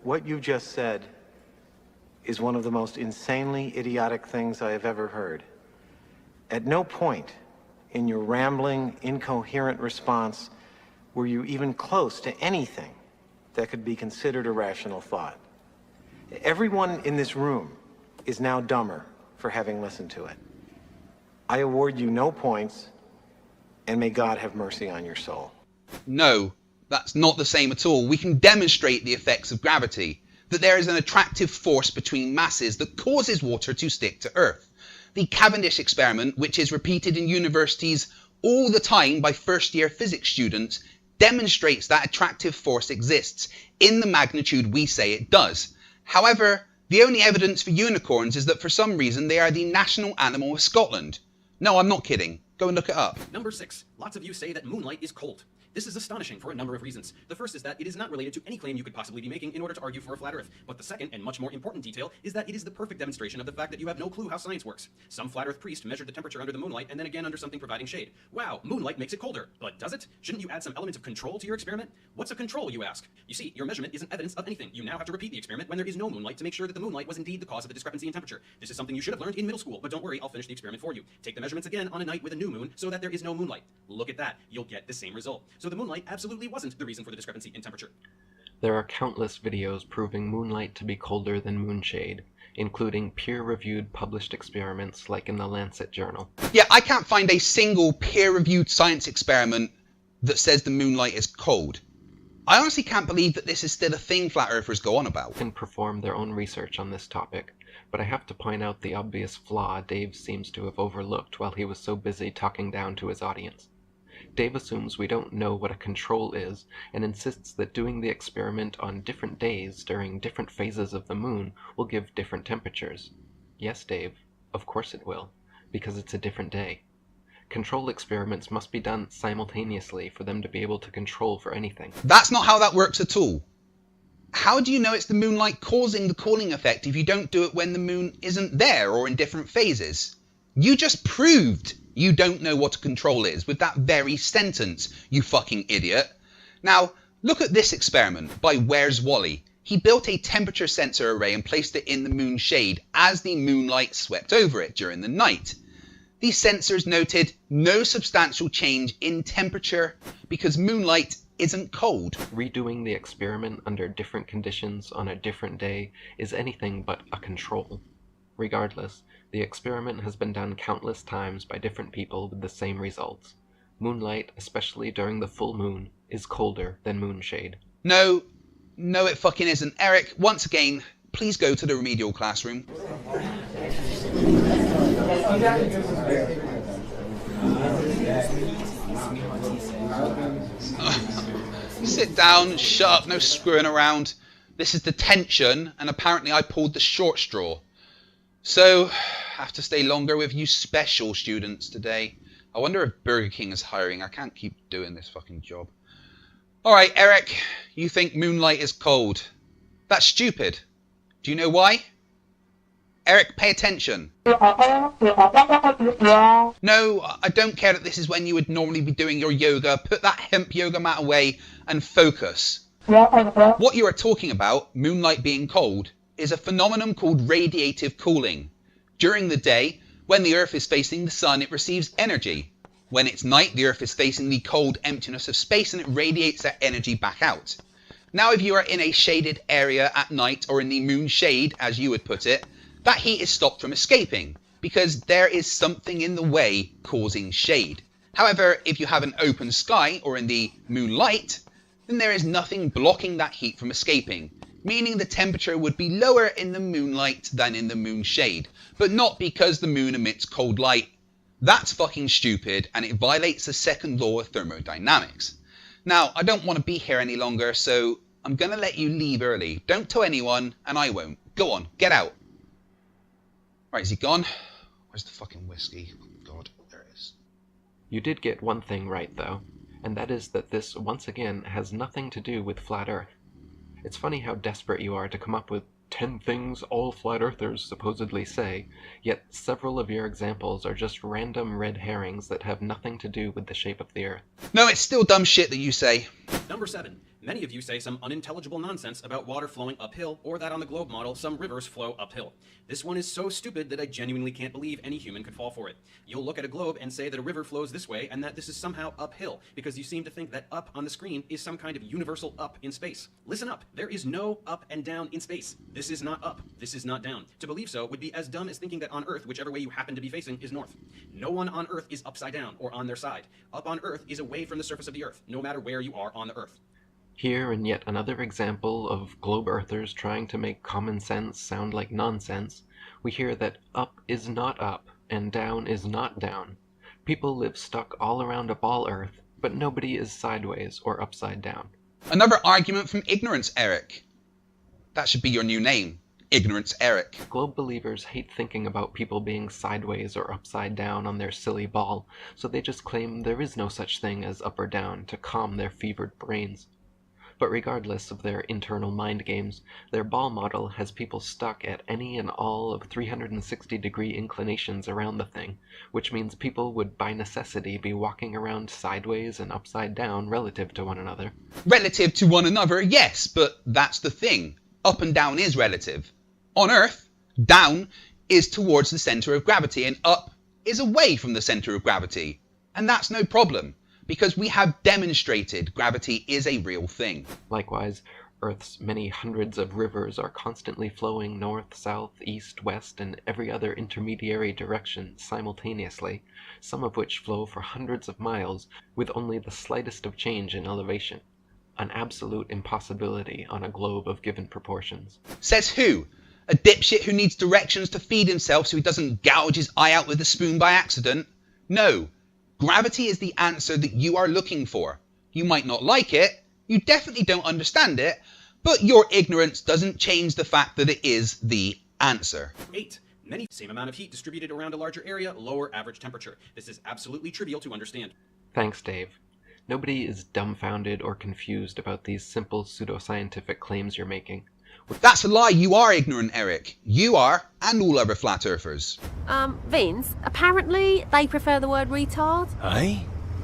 S8: What you just said is one of the most insanely idiotic things I have ever heard. At no point in your rambling, incoherent response were you even close to anything that could be considered a rational thought. Everyone in this room is now dumber for having listened to it. I award you no points, and may God have mercy on your soul.
S2: No, that's not the same at all. We can demonstrate the effects of gravity, that there is an attractive force between masses that causes water to stick to Earth. The Cavendish experiment, which is repeated in universities all the time by first-year physics students, demonstrates that attractive force exists in the magnitude we say it does. However, the only evidence for unicorns is that for some reason they are the national animal of Scotland. No, I'm not kidding. Go and look it up.
S16: Number 6. Lots of you say that moonlight is cold. This is astonishing for a number of reasons. The first is that it is not related to any claim you could possibly be making in order to argue for a flat Earth. But the second, and much more important detail, is that it is the perfect demonstration of the fact that you have no clue how science works. Some flat Earth priest measured the temperature under the moonlight and then again under something providing shade. Wow, moonlight makes it colder. But does it? Shouldn't you add some element of control to your experiment? What's a control, you ask? You see, your measurement isn't evidence of anything. You now have to repeat the experiment when there is no moonlight to make sure that the moonlight was indeed the cause of the discrepancy in temperature. This is something you should have learned in middle school, but don't worry, I'll finish the experiment for you. Take the measurements again on a night with a new moon so that there is no moonlight. Look at that. You'll get the same result. So the moonlight absolutely wasn't the reason for the discrepancy in temperature.
S23: There are countless videos proving moonlight to be colder than moonshade, including peer-reviewed published experiments like in the Lancet journal.
S2: Yeah, I can't find a single peer-reviewed science experiment that says the moonlight is cold. I honestly can't believe that this is still a thing flat earthers go on about.
S23: Can perform their own research on this topic, but I have to point out the obvious flaw Dave seems to have overlooked while he was so busy talking down to his audience. Dave assumes we don't know what a control is and insists that doing the experiment on different days during different phases of the moon will give different temperatures. Yes, Dave, of course it will, because it's a different day. Control experiments must be done simultaneously for them to be able to control for anything.
S2: That's not how that works at all. How do you know it's the moonlight causing the cooling effect if you don't do it when the moon isn't there or in different phases? You just proved you don't know what a control is with that very sentence, you fucking idiot. Now, look at this experiment by Where's Wally. He built a temperature sensor array and placed it in the moon's shade as the moonlight swept over it during the night. These sensors noted no substantial change in temperature because moonlight isn't cold.
S23: Redoing the experiment under different conditions on a different day is anything but a control. Regardless, the experiment has been done countless times by different people with the same results. Moonlight, especially during the full moon, is colder than moonshade.
S2: No, it fucking isn't. Eric, once again, please go to the remedial classroom. Sit down, shut up, no screwing around. This is detention, and apparently I pulled the short straw. So, have to stay longer with you special students today. I wonder if Burger King is hiring. I can't keep doing this fucking job. Alright, Eric, you think moonlight is cold. That's stupid. Do you know why? Eric, pay attention. No, I don't care that this is when you would normally be doing your yoga. Put that hemp yoga mat away and focus. What you are talking about, moonlight being cold, is a phenomenon called radiative cooling. During the day, when the Earth is facing the sun, it receives energy. When it's night, the Earth is facing the cold emptiness of space and it radiates that energy back out. Now, if you are in a shaded area at night, or in the moon shade, as you would put it, that heat is stopped from escaping, because there is something in the way causing shade. However, if you have an open sky, or in the moonlight, then there is nothing blocking that heat from escaping, meaning the temperature would be lower in the moonlight than in the moon shade, but not because the moon emits cold light. That's fucking stupid, and it violates the second law of thermodynamics. Now, I don't want to be here any longer, so I'm gonna let you leave early. Don't tell anyone, and I won't. Go on, get out. Right, is he gone? Where's the fucking whiskey? Oh, God, there it is.
S23: You did get one thing right, though, and that is that this, once again, has nothing to do with Flat Earth. It's funny how desperate you are to come up with 10 things all Flat Earthers supposedly say, yet several of your examples are just random red herrings that have nothing to do with the shape of the Earth.
S2: No, it's still dumb shit that you say.
S16: Number 7. Many of you say some unintelligible nonsense about water flowing uphill, or that on the globe model some rivers flow uphill. This one is so stupid that I genuinely can't believe any human could fall for it. You'll look at a globe and say that a river flows this way and that this is somehow uphill, because you seem to think that up on the screen is some kind of universal up in space. Listen up, there is no up and down in space. This is not up, this is not down. To believe so would be as dumb as thinking that on Earth, whichever way you happen to be facing is north. No one on Earth is upside down or on their side. Up on Earth is away from the surface of the Earth, no matter where you are on the Earth.
S23: Here, in yet another example of globe earthers trying to make common sense sound like nonsense, we hear that up is not up and down is not down. People live stuck all around a ball Earth, but nobody is sideways or upside down.
S2: Another argument from Ignorance Eric. That should be your new name, Ignorance Eric.
S23: Globe believers hate thinking about people being sideways or upside down on their silly ball, so they just claim there is no such thing as up or down to calm their fevered brains. But regardless of their internal mind games, their ball model has people stuck at any and all of 360-degree inclinations around the thing, which means people would by necessity be walking around sideways and upside down relative to one another.
S2: Relative to one another, yes, but that's the thing. Up and down is relative. On Earth, down is towards the centre of gravity and up is away from the centre of gravity. And that's no problem, because we have demonstrated gravity is a real thing.
S23: Likewise, Earth's many hundreds of rivers are constantly flowing north, south, east, west, and every other intermediary direction simultaneously, some of which flow for hundreds of miles with only the slightest of change in elevation. An absolute impossibility on a globe of given proportions.
S2: Says who? A dipshit who needs directions to feed himself so he doesn't gouge his eye out with a spoon by accident? No. Gravity is the answer that you are looking for. You might not like it, you definitely don't understand it, but your ignorance doesn't change the fact that it is the answer.
S16: 8. Many same amount of heat distributed around a larger area, lower average temperature. This is absolutely trivial to understand.
S23: Thanks, Dave. Nobody is dumbfounded or confused about these simple pseudoscientific claims you're making.
S2: That's a lie. You are ignorant, Eric. You are, and all other flat earthers.
S12: Vince, apparently they prefer the word retard.
S20: Eh?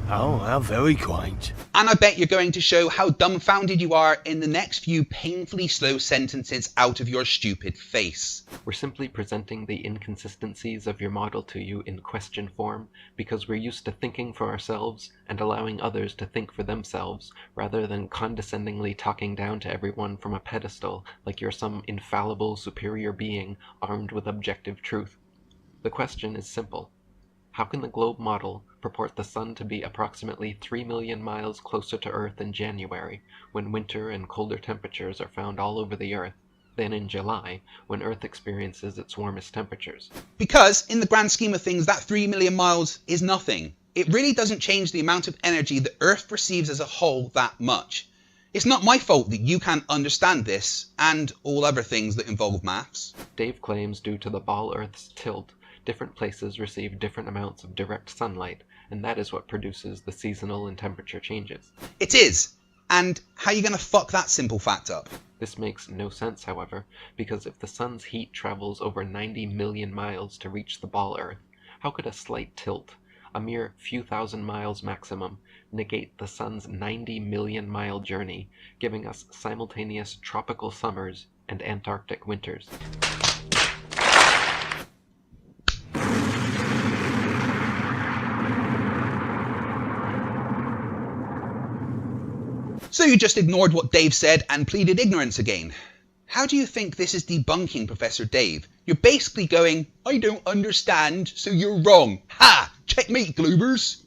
S20: Oh, how very quaint.
S2: And I bet you're going to show how dumbfounded you are in the next few painfully slow sentences out of your stupid face.
S23: We're simply presenting the inconsistencies of your model to you in question form because we're used to thinking for ourselves and allowing others to think for themselves, rather than condescendingly talking down to everyone from a pedestal like you're some infallible superior being armed with objective truth. The question is simple. How can the globe model purport the sun to be approximately 3 million miles closer to Earth in January, when winter and colder temperatures are found all over the Earth, than in July, when Earth experiences its warmest temperatures?
S2: Because, in the grand scheme of things, that 3 million miles is nothing. It really doesn't change the amount of energy the Earth perceives as a whole that much. It's not my fault that you can't understand this, and all other things that involve maths.
S23: Dave claims due to the ball Earth's tilt, different places receive different amounts of direct sunlight, and that is what produces the seasonal and temperature changes.
S2: It is! And how are you going to fuck that simple fact up?
S23: This makes no sense, however, because if the sun's heat travels over 90 million miles to reach the ball Earth, how could a slight tilt, a mere few thousand miles maximum, negate the sun's 90 million mile journey, giving us simultaneous tropical summers and Antarctic winters?
S2: So you just ignored what Dave said and pleaded ignorance again. How do you think this is debunking, Professor Dave? You're basically going, I don't understand, so you're wrong. Ha! Checkmate, Gloobers!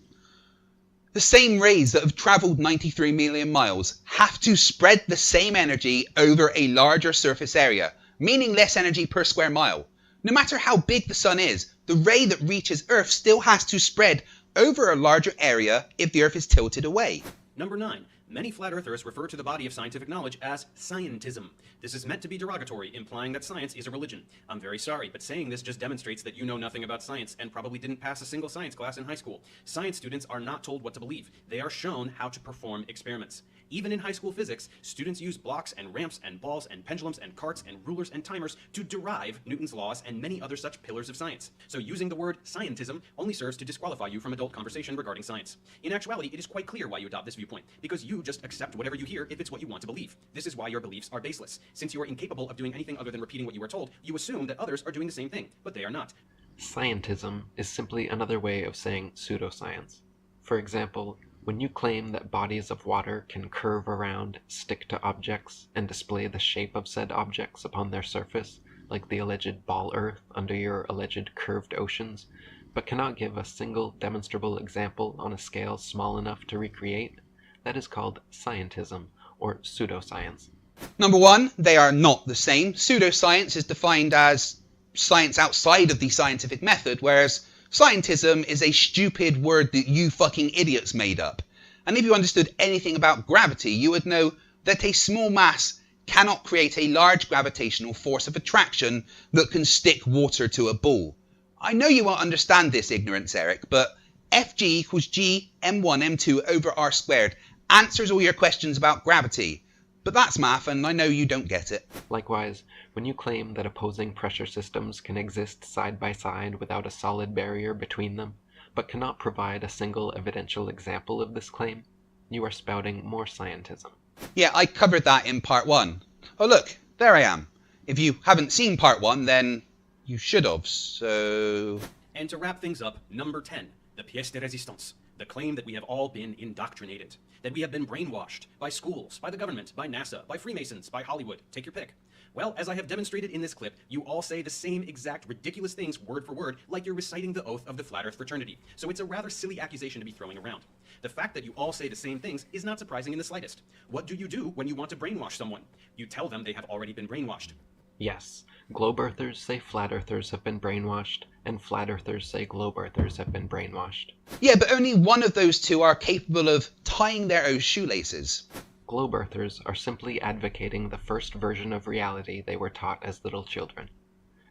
S2: The same rays that have travelled 93 million miles have to spread the same energy over a larger surface area, meaning less energy per square mile. No matter how big the sun is, the ray that reaches Earth still has to spread over a larger area if the Earth is tilted away.
S16: Number 9. Many flat earthers refer to the body of scientific knowledge as scientism. This is meant to be derogatory, implying that science is a religion. I'm very sorry, but saying this just demonstrates that you know nothing about science and probably didn't pass a single science class in high school. Science students are not told what to believe. They are shown how to perform experiments. Even in high school physics, students use blocks and ramps and balls and pendulums and carts and rulers and timers to derive Newton's laws and many other such pillars of science. So using the word scientism only serves to disqualify you from adult conversation regarding science. In actuality, it is quite clear why you adopt this viewpoint, because you just accept whatever you hear if it's what you want to believe. This is why your beliefs are baseless. Since you are incapable of doing anything other than repeating what you are told, you assume that others are doing the same thing, but they are not.
S23: Scientism is simply another way of saying pseudoscience. For example, when you claim that bodies of water can curve around, stick to objects, and display the shape of said objects upon their surface, like the alleged ball Earth under your alleged curved oceans, but cannot give a single demonstrable example on a scale small enough to recreate, that is called scientism, or pseudoscience.
S2: Number 1, they are not the same. Pseudoscience is defined as science outside of the scientific method, whereas scientism is a stupid word that you fucking idiots made up. And if you understood anything about gravity, you would know that a small mass cannot create a large gravitational force of attraction that can stick water to a ball. I know you won't understand this, ignorance Eric, but Fg equals g m1 m2 over r squared answers all your questions about gravity. But that's math, and I know you don't get it.
S23: Likewise, when you claim that opposing pressure systems can exist side by side without a solid barrier between them, but cannot provide a single evidential example of this claim, you are spouting more scientism.
S2: Yeah, I covered that in part 1. Oh look, there I am. If you haven't seen part 1, then you should have, so...
S16: And to wrap things up, number 10, the pièce de résistance. The claim that we have all been indoctrinated, that we have been brainwashed by schools, by the government, by NASA, by Freemasons, by Hollywood. Take your pick. Well, as I have demonstrated in this clip, you all say the same exact ridiculous things word for word, like you're reciting the oath of the Flat Earth fraternity. So it's a rather silly accusation to be throwing around. The fact that you all say the same things is not surprising in the slightest. What do you do when you want to brainwash someone? You tell them they have already been brainwashed.
S23: Yes, globe earthers say flat earthers have been brainwashed, and flat earthers say globe earthers have been brainwashed.
S2: Yeah, but only one of those two are capable of tying their own shoelaces.
S23: Globe earthers are simply advocating the first version of reality they were taught as little children.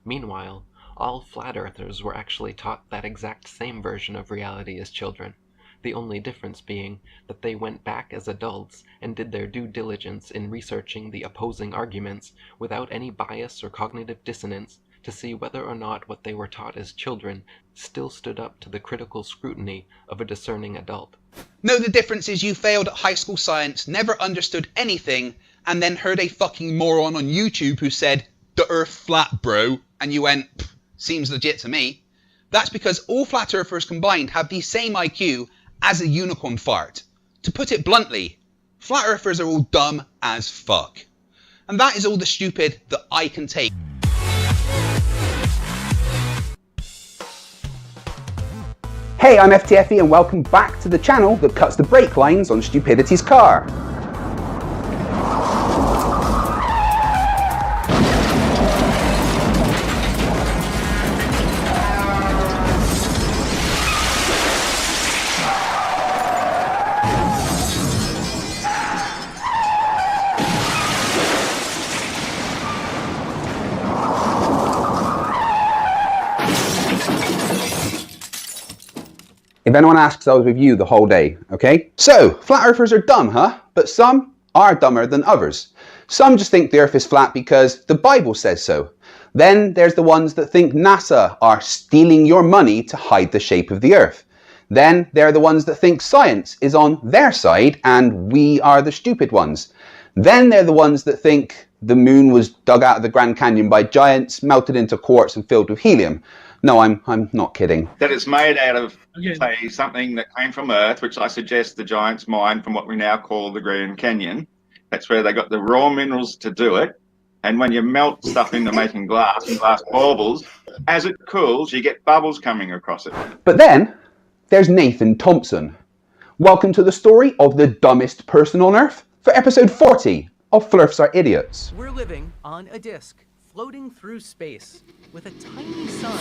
S23: Meanwhile, all flat earthers were actually taught that exact same version of reality as children, the only difference being that they went back as adults and did their due diligence in researching the opposing arguments without any bias or cognitive dissonance to see whether or not what they were taught as children still stood up to the critical scrutiny of a discerning adult.
S2: No, the difference is you failed at high school science, never understood anything, and then heard a fucking moron on YouTube who said, "The Earth flat, bro," and you went, "Seems legit to me." That's because all flat earthers combined have the same IQ as a unicorn fart. To put it bluntly, flat earthers are all dumb as fuck. And that is all the stupid that I can take. Hey, I'm FTFE and welcome back to the channel that cuts the brake lines on stupidity's car. If anyone asks, I was with you the whole day, okay? So, flat earthers are dumb, huh? But some are dumber than others. Some just think the Earth is flat because the Bible says so. Then there's the ones that think NASA are stealing your money to hide the shape of the Earth. Then there are the ones that think science is on their side and we are the stupid ones. Then they're the ones that think the moon was dug out of the Grand Canyon by giants, melted into quartz and filled with helium. No, I'm not kidding.
S4: That it's made out of, say, something that came from Earth, which I suggest the giants mined from what we now call the Grand Canyon. That's where they got the raw minerals to do it. And when you melt stuff into making glass and glass baubles, as it cools, you get bubbles coming across it.
S2: But then there's Nathan Thompson. Welcome to the story of the dumbest person on Earth for episode 40 of Flerfs Are Idiots.
S3: We're living on a disk, floating through space, with a tiny sun.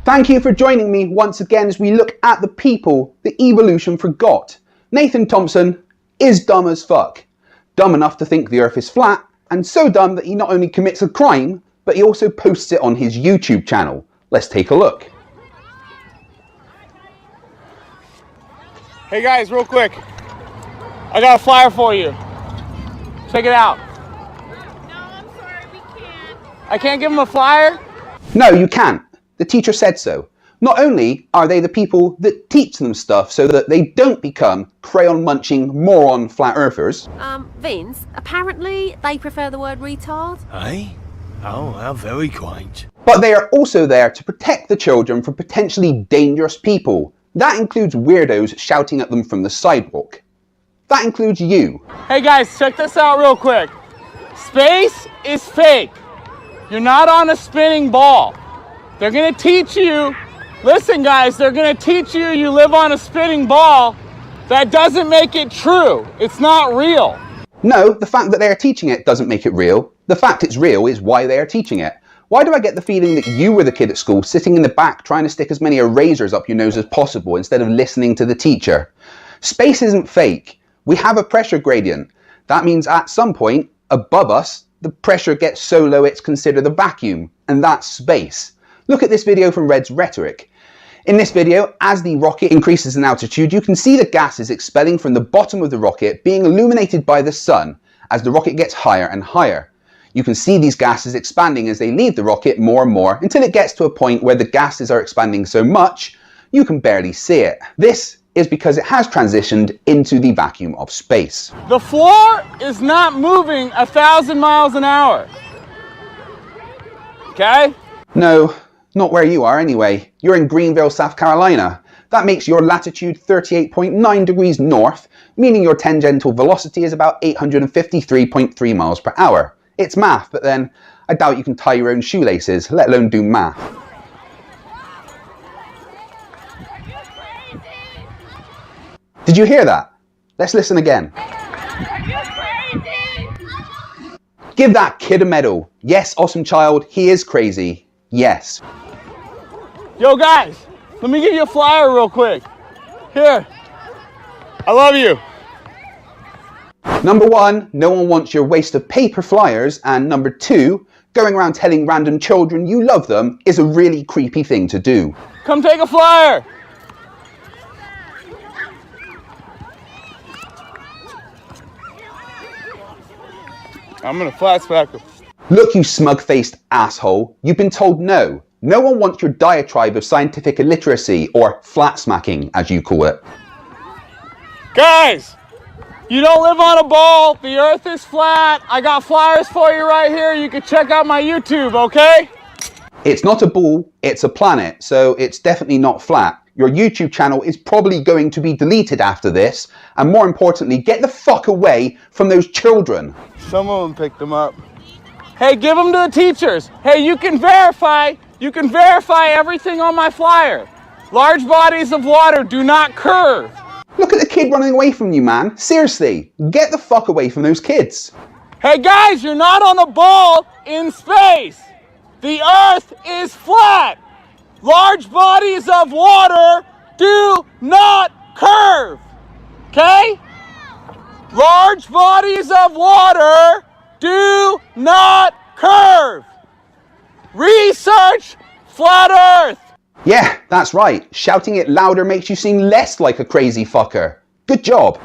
S2: Thank you for joining me once again as we look at the people the evolution forgot. Nathan Thompson is dumb as fuck. Dumb enough to think the Earth is flat, and so dumb that he not only commits a crime, but he also posts it on his YouTube channel. Let's take a look.
S19: Hey guys, real quick. I got a flyer for you. Check it out. No, I'm sorry, we can't. I can't give him a flyer?
S2: No, you can't. The teacher said so. Not only are they the people that teach them stuff so that they don't become crayon-munching moron flat earthers.
S12: Vince, apparently they prefer the word retard.
S20: Eh? Oh, how very quaint.
S2: But they are also there to protect the children from potentially dangerous people. That includes weirdos shouting at them from the sidewalk. That includes you.
S19: Hey guys, check this out real quick. Space is fake. You're not on a spinning ball. They're gonna teach you, listen guys, they're gonna teach you you live on a spinning ball. That doesn't make it true. It's not real.
S2: No, the fact that they are teaching it doesn't make it real. The fact it's real is why they are teaching it. Why do I get the feeling that you were the kid at school sitting in the back trying to stick as many erasers up your nose as possible instead of listening to the teacher? Space isn't fake. We have a pressure gradient. That means at some point, above us, the pressure gets so low it's considered a vacuum, and that's space. Look at this video from Red's Rhetoric. In this video, as the rocket increases in altitude, you can see the gases expelling from the bottom of the rocket being illuminated by the sun as the rocket gets higher and higher. You can see these gases expanding as they leave the rocket more and more until it gets to a point where the gases are expanding so much you can barely see it. This is because it has transitioned into the vacuum of space.
S19: The floor is not moving 1,000 miles an hour. Okay?
S2: No. Not where you are anyway. You're in Greenville, South Carolina. That makes your latitude 38.9 degrees north, meaning your tangential velocity is about 853.3 miles per hour. It's math, but then I doubt you can tie your own shoelaces, let alone do math. Did you hear that? Let's listen again. Give that kid a medal. Yes, awesome child, he is crazy. Yes.
S19: Yo guys, let me give you a flyer real quick. Here. I love you.
S2: Number one, no one wants your waste of paper flyers, and number two, going around telling random children you love them is a really creepy thing to do.
S19: Come take a flyer. I'm gonna flashback him.
S2: Look, you smug-faced asshole, you've been told no. No one wants your diatribe of scientific illiteracy, or flat-smacking, as you call it.
S19: Guys, you don't live on a ball. The Earth is flat. I got flyers for you right here. You can check out my YouTube, okay?
S2: It's not a ball, it's a planet, so it's definitely not flat. Your YouTube channel is probably going to be deleted after this, and more importantly, get the fuck away from those children.
S19: Some of them picked them up. Hey, give them to the teachers. Hey, you can verify everything on my flyer. Large bodies of water do not curve.
S2: Look at the kid running away from you, man. Seriously, get the fuck away from those kids.
S19: Hey guys, you're not on a ball in space. The Earth is flat. Large bodies of water do not curve. Okay? Large bodies of water do not curve. Research flat Earth.
S2: Yeah, that's right. Shouting it louder makes you seem less like a crazy fucker. Good job.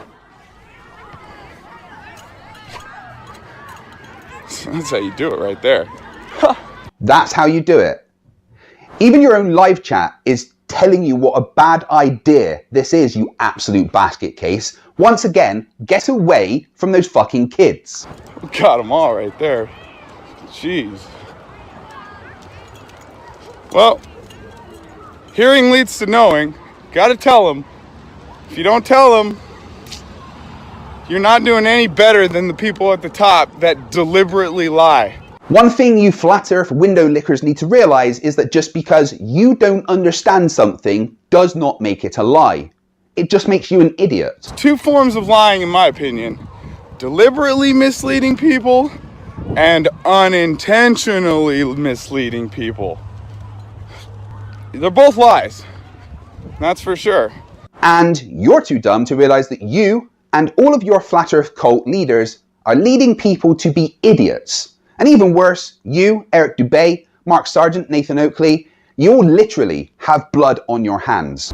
S19: That's how you do it right there.
S2: That's how you do it. Even your own live chat is telling you what a bad idea this is, you absolute basket case. Once again, get away from those fucking kids.
S19: Got them all right there. Jeez. Well, hearing leads to knowing. Gotta tell them. If you don't tell them, you're not doing any better than the people at the top that deliberately lie.
S2: One thing you flat earth window lickers need to realise is that just because you don't understand something does not make it a lie. It just makes you an idiot.
S19: Two forms of lying in my opinion. Deliberately misleading people and unintentionally misleading people. They're both lies. That's for sure.
S2: And you're too dumb to realise that you and all of your flat earth cult leaders are leading people to be idiots. And even worse, you, Eric Dubay, Mark Sargent, Nathan Oakley, you all literally have blood on your hands.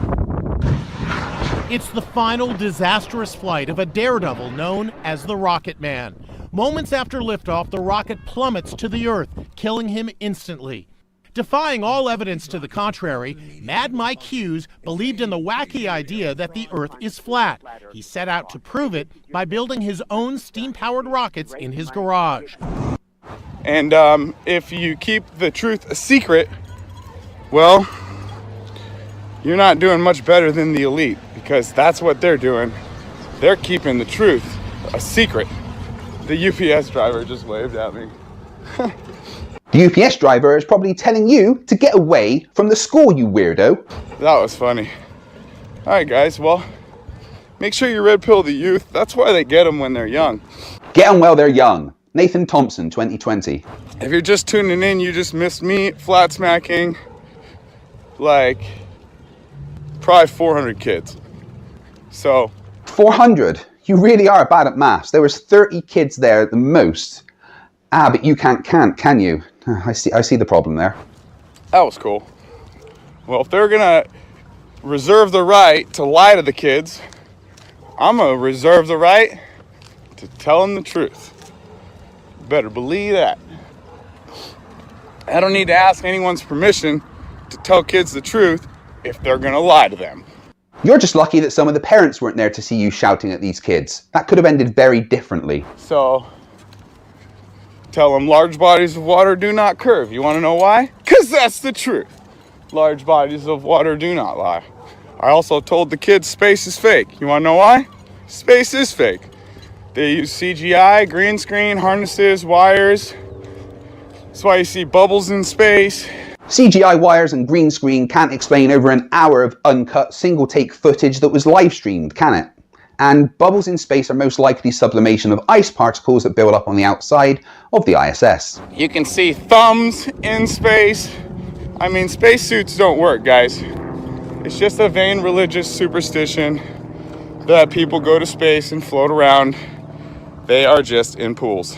S13: It's the final disastrous flight of a daredevil known as the Rocket Man. Moments after liftoff, the rocket plummets to the Earth, killing him instantly. Defying all evidence to the contrary, Mad Mike Hughes believed in the wacky idea that the Earth is flat. He set out to prove it by building his own steam-powered rockets in his garage.
S19: And if you keep the truth a secret, well, you're not doing much better than the elite, because that's what they're doing. They're keeping the truth a secret. The UPS driver just waved at me.
S2: The UPS driver is probably telling you to get away from the school, you weirdo.
S19: That was funny. All right, guys, well, make sure you red pill the youth. That's why they get them when they're young.
S2: Get them while they're young. Nathan Thompson, 2020.
S19: If you're just tuning in, you just missed me flat smacking like probably 400 kids. So
S2: 400? You really are bad at maths. There was 30 kids there at the most. Ah, but you can't, can you? I see the problem there.
S19: That was cool. Well, if they're gonna reserve the right to lie to the kids, I'm gonna reserve the right to tell them the truth. Better believe that. I don't need to ask anyone's permission to tell kids the truth if they're gonna lie to them.
S2: You're just lucky that some of the parents weren't there to see you shouting at these kids. That could have ended very differently.
S19: So, tell them large bodies of water do not curve. You want to know why? Because that's the truth. Large bodies of water do not lie. I also told the kids space is fake. You want to know why? Space is fake. They use CGI, green screen, harnesses, wires. That's why you see bubbles in space.
S2: CGI wires and green screen can't explain over an hour of uncut single-take footage that was live-streamed, can it? And bubbles in space are most likely sublimation of ice particles that build up on the outside of the ISS.
S19: You can see thumbs in space. I mean, spacesuits don't work, guys. It's just a vain religious superstition that people go to space and float around. They are just in pools.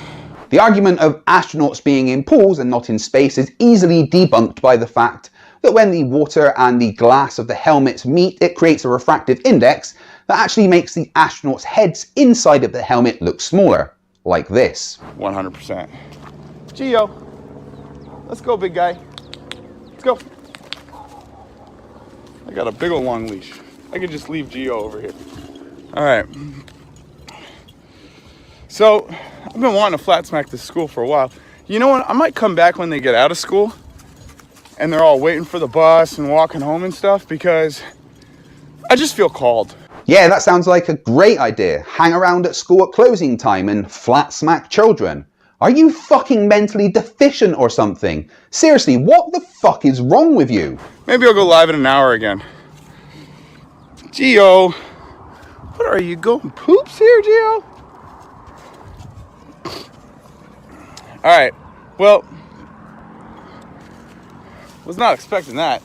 S2: The argument of astronauts being in pools and not in space is easily debunked by the fact that when the water and the glass of the helmets meet, it creates a refractive index that actually makes the astronauts' heads inside of the helmet look smaller, like this.
S19: 100%. Gio, let's go, big guy. Let's go. I got a big old long leash. I could just leave Gio over here. All right. So, I've been wanting to flat smack this school for a while. You know what? I might come back when they get out of school and they're all waiting for the bus and walking home and stuff, because I just feel called.
S2: Yeah, that sounds like a great idea. Hang around at school at closing time and flat smack children. Are you fucking mentally deficient or something? Seriously, what the fuck is wrong with you?
S19: Maybe I'll go live in an hour again. Gio, what are you going poops here, Gio? All right, well, was not expecting that.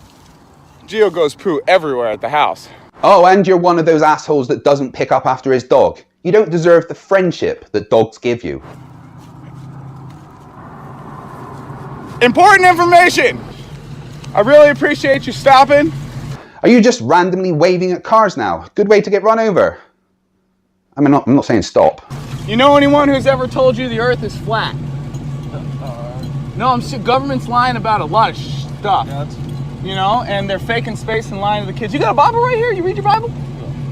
S19: Gio goes poo everywhere at the house.
S2: Oh, and you're one of those assholes that doesn't pick up after his dog. You don't deserve the friendship that dogs give you.
S19: Important information! I really appreciate you stopping.
S2: Are you just randomly waving at cars now? Good way to get run over. I mean, I'm not saying stop.
S19: You know anyone who's ever told you the earth is flat? No, I'm sure government's lying about a lot of stuff. You know, and they're faking space and lying to the kids. You got a Bible right here? You read your Bible?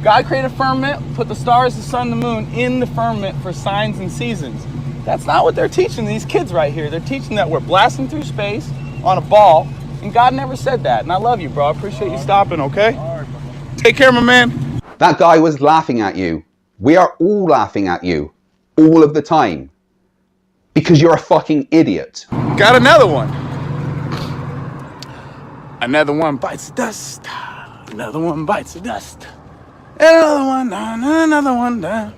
S19: God created a firmament, put the stars, the sun, the moon in the firmament for signs and seasons. That's not what they're teaching these kids right here. They're teaching that we're blasting through space on a ball, and God never said that. And I love you, bro. I appreciate you stopping, okay? Take care, my man.
S2: That guy was laughing at you. We are all laughing at you. All of the time. Because you're a fucking idiot.
S19: Got another one. Another one bites the dust. Another one bites the dust. Another one down, another one down.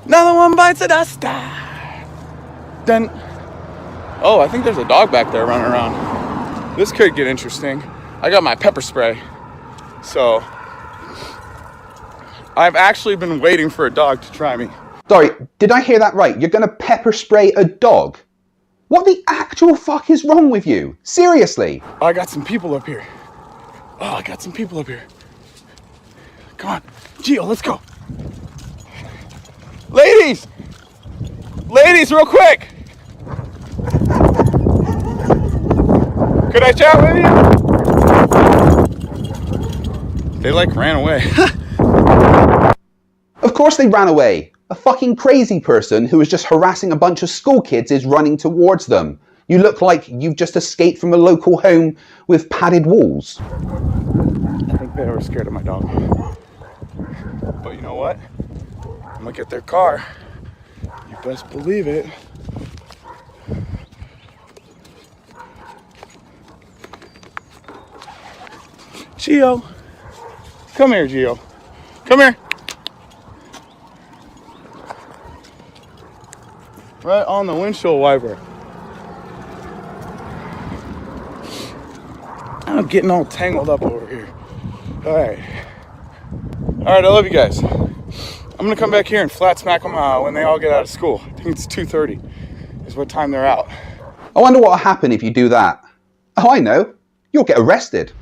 S19: Another one bites the dust. Then, oh, I think there's a dog back there running around. This could get interesting. I got my pepper spray. So, I've actually been waiting for a dog to try me.
S2: Sorry, did I hear that right? You're gonna pepper spray a dog? What the actual fuck is wrong with you? Seriously?
S19: Oh, I got some people up here. Oh, I got some people up here. Come on, Gio, let's go. Ladies! Ladies, real quick! Could I chat with you? They like ran away.
S2: Of course they ran away. A fucking crazy person who was just harassing a bunch of school kids is running towards them. You look like you've just escaped from a local home with padded walls.
S19: I think they were scared of my dog. But you know what? I'm gonna get their car. You best believe it. Gio. Come here, Gio. Come here. Right on the windshield wiper. I'm getting all tangled up over here. All right, I love you guys. I'm gonna come back here and flat smack them when they all get out of school. I think it's 2:30 is what time they're out.
S2: I wonder what'll happen if you do that. Oh, I know. You'll get arrested.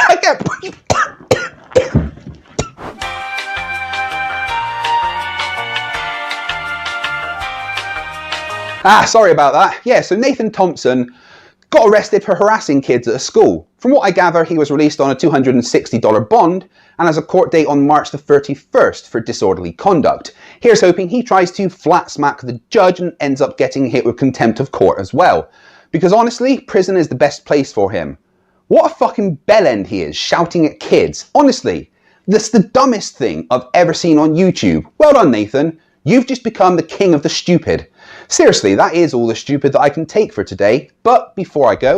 S2: I can't breathe. Sorry about that. Yeah, so Nathan Thompson got arrested for harassing kids at a school. From what I gather, he was released on a $260 bond and has a court date on March the 31st for disorderly conduct. Here's hoping he tries to flat smack the judge and ends up getting hit with contempt of court as well. Because honestly, prison is the best place for him. What a fucking bellend he is, shouting at kids. Honestly, that's the dumbest thing I've ever seen on YouTube. Well done, Nathan. You've just become the king of the stupid. Seriously, that is all the stupid that I can take for today. But before I go...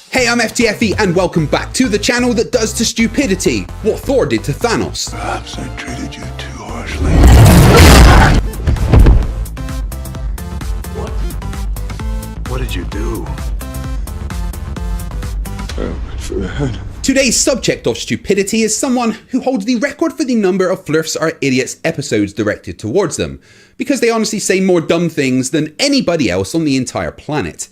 S6: Hey, I'm FTFE and welcome back to the channel that does to stupidity what Thor did to Thanos.
S9: Perhaps I treated you too harshly. What did you do? Oh, for the head.
S6: Today's subject of stupidity is someone who holds the record for the number of Flerfs Are Idiots episodes directed towards them, because they honestly say more dumb things than anybody else on the entire planet.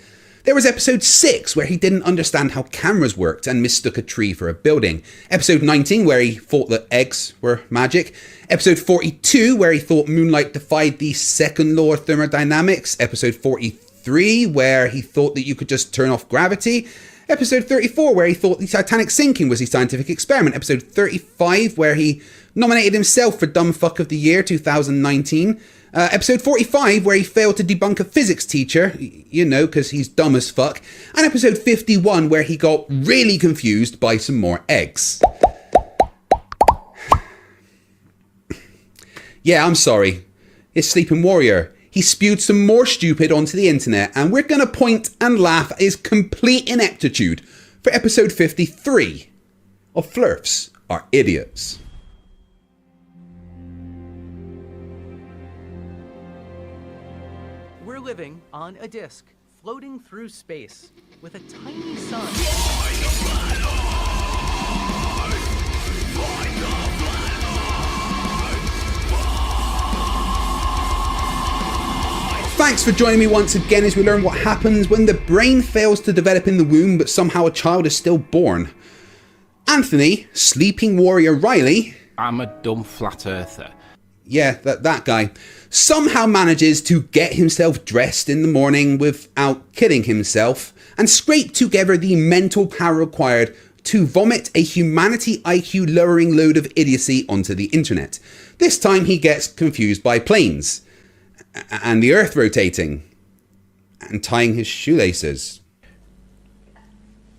S6: There was episode 6, where he didn't understand how cameras worked and mistook a tree for a building. Episode 19, where he thought that eggs were magic. Episode 42, where he thought moonlight defied the second law of thermodynamics. Episode 43, where he thought that you could just turn off gravity. Episode 34, where he thought the Titanic sinking was a scientific experiment. Episode 35, where he nominated himself for Dumb Fuck of the Year 2019. Episode 45, where he failed to debunk a physics teacher, you know, because he's dumb as fuck. And episode 51, where he got really confused by some more eggs. Yeah, I'm sorry. It's Sleeping Warrior. He spewed some more stupid onto the internet, and we're going to point and laugh at his complete ineptitude for episode 53 of Flerfs Are Idiots.
S3: We're living on a disk, floating through space, with a tiny sun.
S6: Thanks for joining me once again as we learn what happens when the brain fails to develop in the womb but somehow a child is still born. Anthony, Sleeping Warrior Riley...
S18: I'm a dumb flat earther.
S6: Yeah, that guy. Somehow manages to get himself dressed in the morning without killing himself and scrape together the mental power required to vomit a humanity IQ lowering load of idiocy onto the internet. This time he gets confused by planes. And the earth rotating. And tying his shoelaces.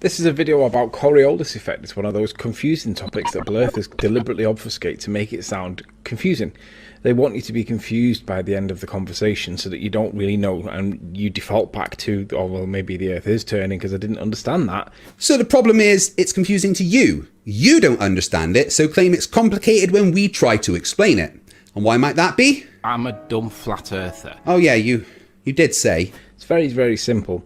S18: This is a video about Coriolis effect. It's one of those confusing topics that Blurthers deliberately obfuscate to make it sound confusing. They want you to be confused by the end of the conversation so that you don't really know and you default back to, oh well, maybe the earth is turning because I didn't understand that.
S6: So the problem is it's confusing to you. You don't understand it, so claim it's complicated when we try to explain it. And why might that be?
S18: I'm a dumb flat earther.
S6: Oh yeah, you did say.
S18: It's very, very simple.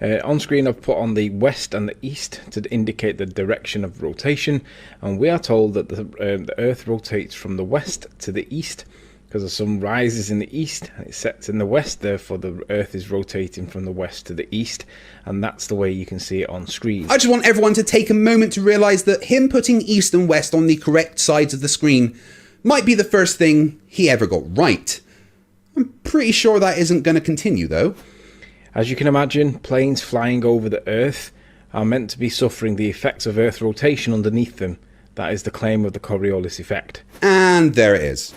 S18: On screen I've put on the west and the east to indicate the direction of rotation, and we are told that the earth rotates from the west to the east because the sun rises in the east and it sets in the west, therefore the earth is rotating from the west to the east, and that's the way you can see it on screen.
S6: I just want everyone to take a moment to realise that him putting east and west on the correct sides of the screen might be the first thing he ever got right. I'm pretty sure that isn't going to continue though.
S18: As you can imagine, planes flying over the Earth are meant to be suffering the effects of Earth rotation underneath them. That is the claim of the Coriolis effect.
S6: And there it is.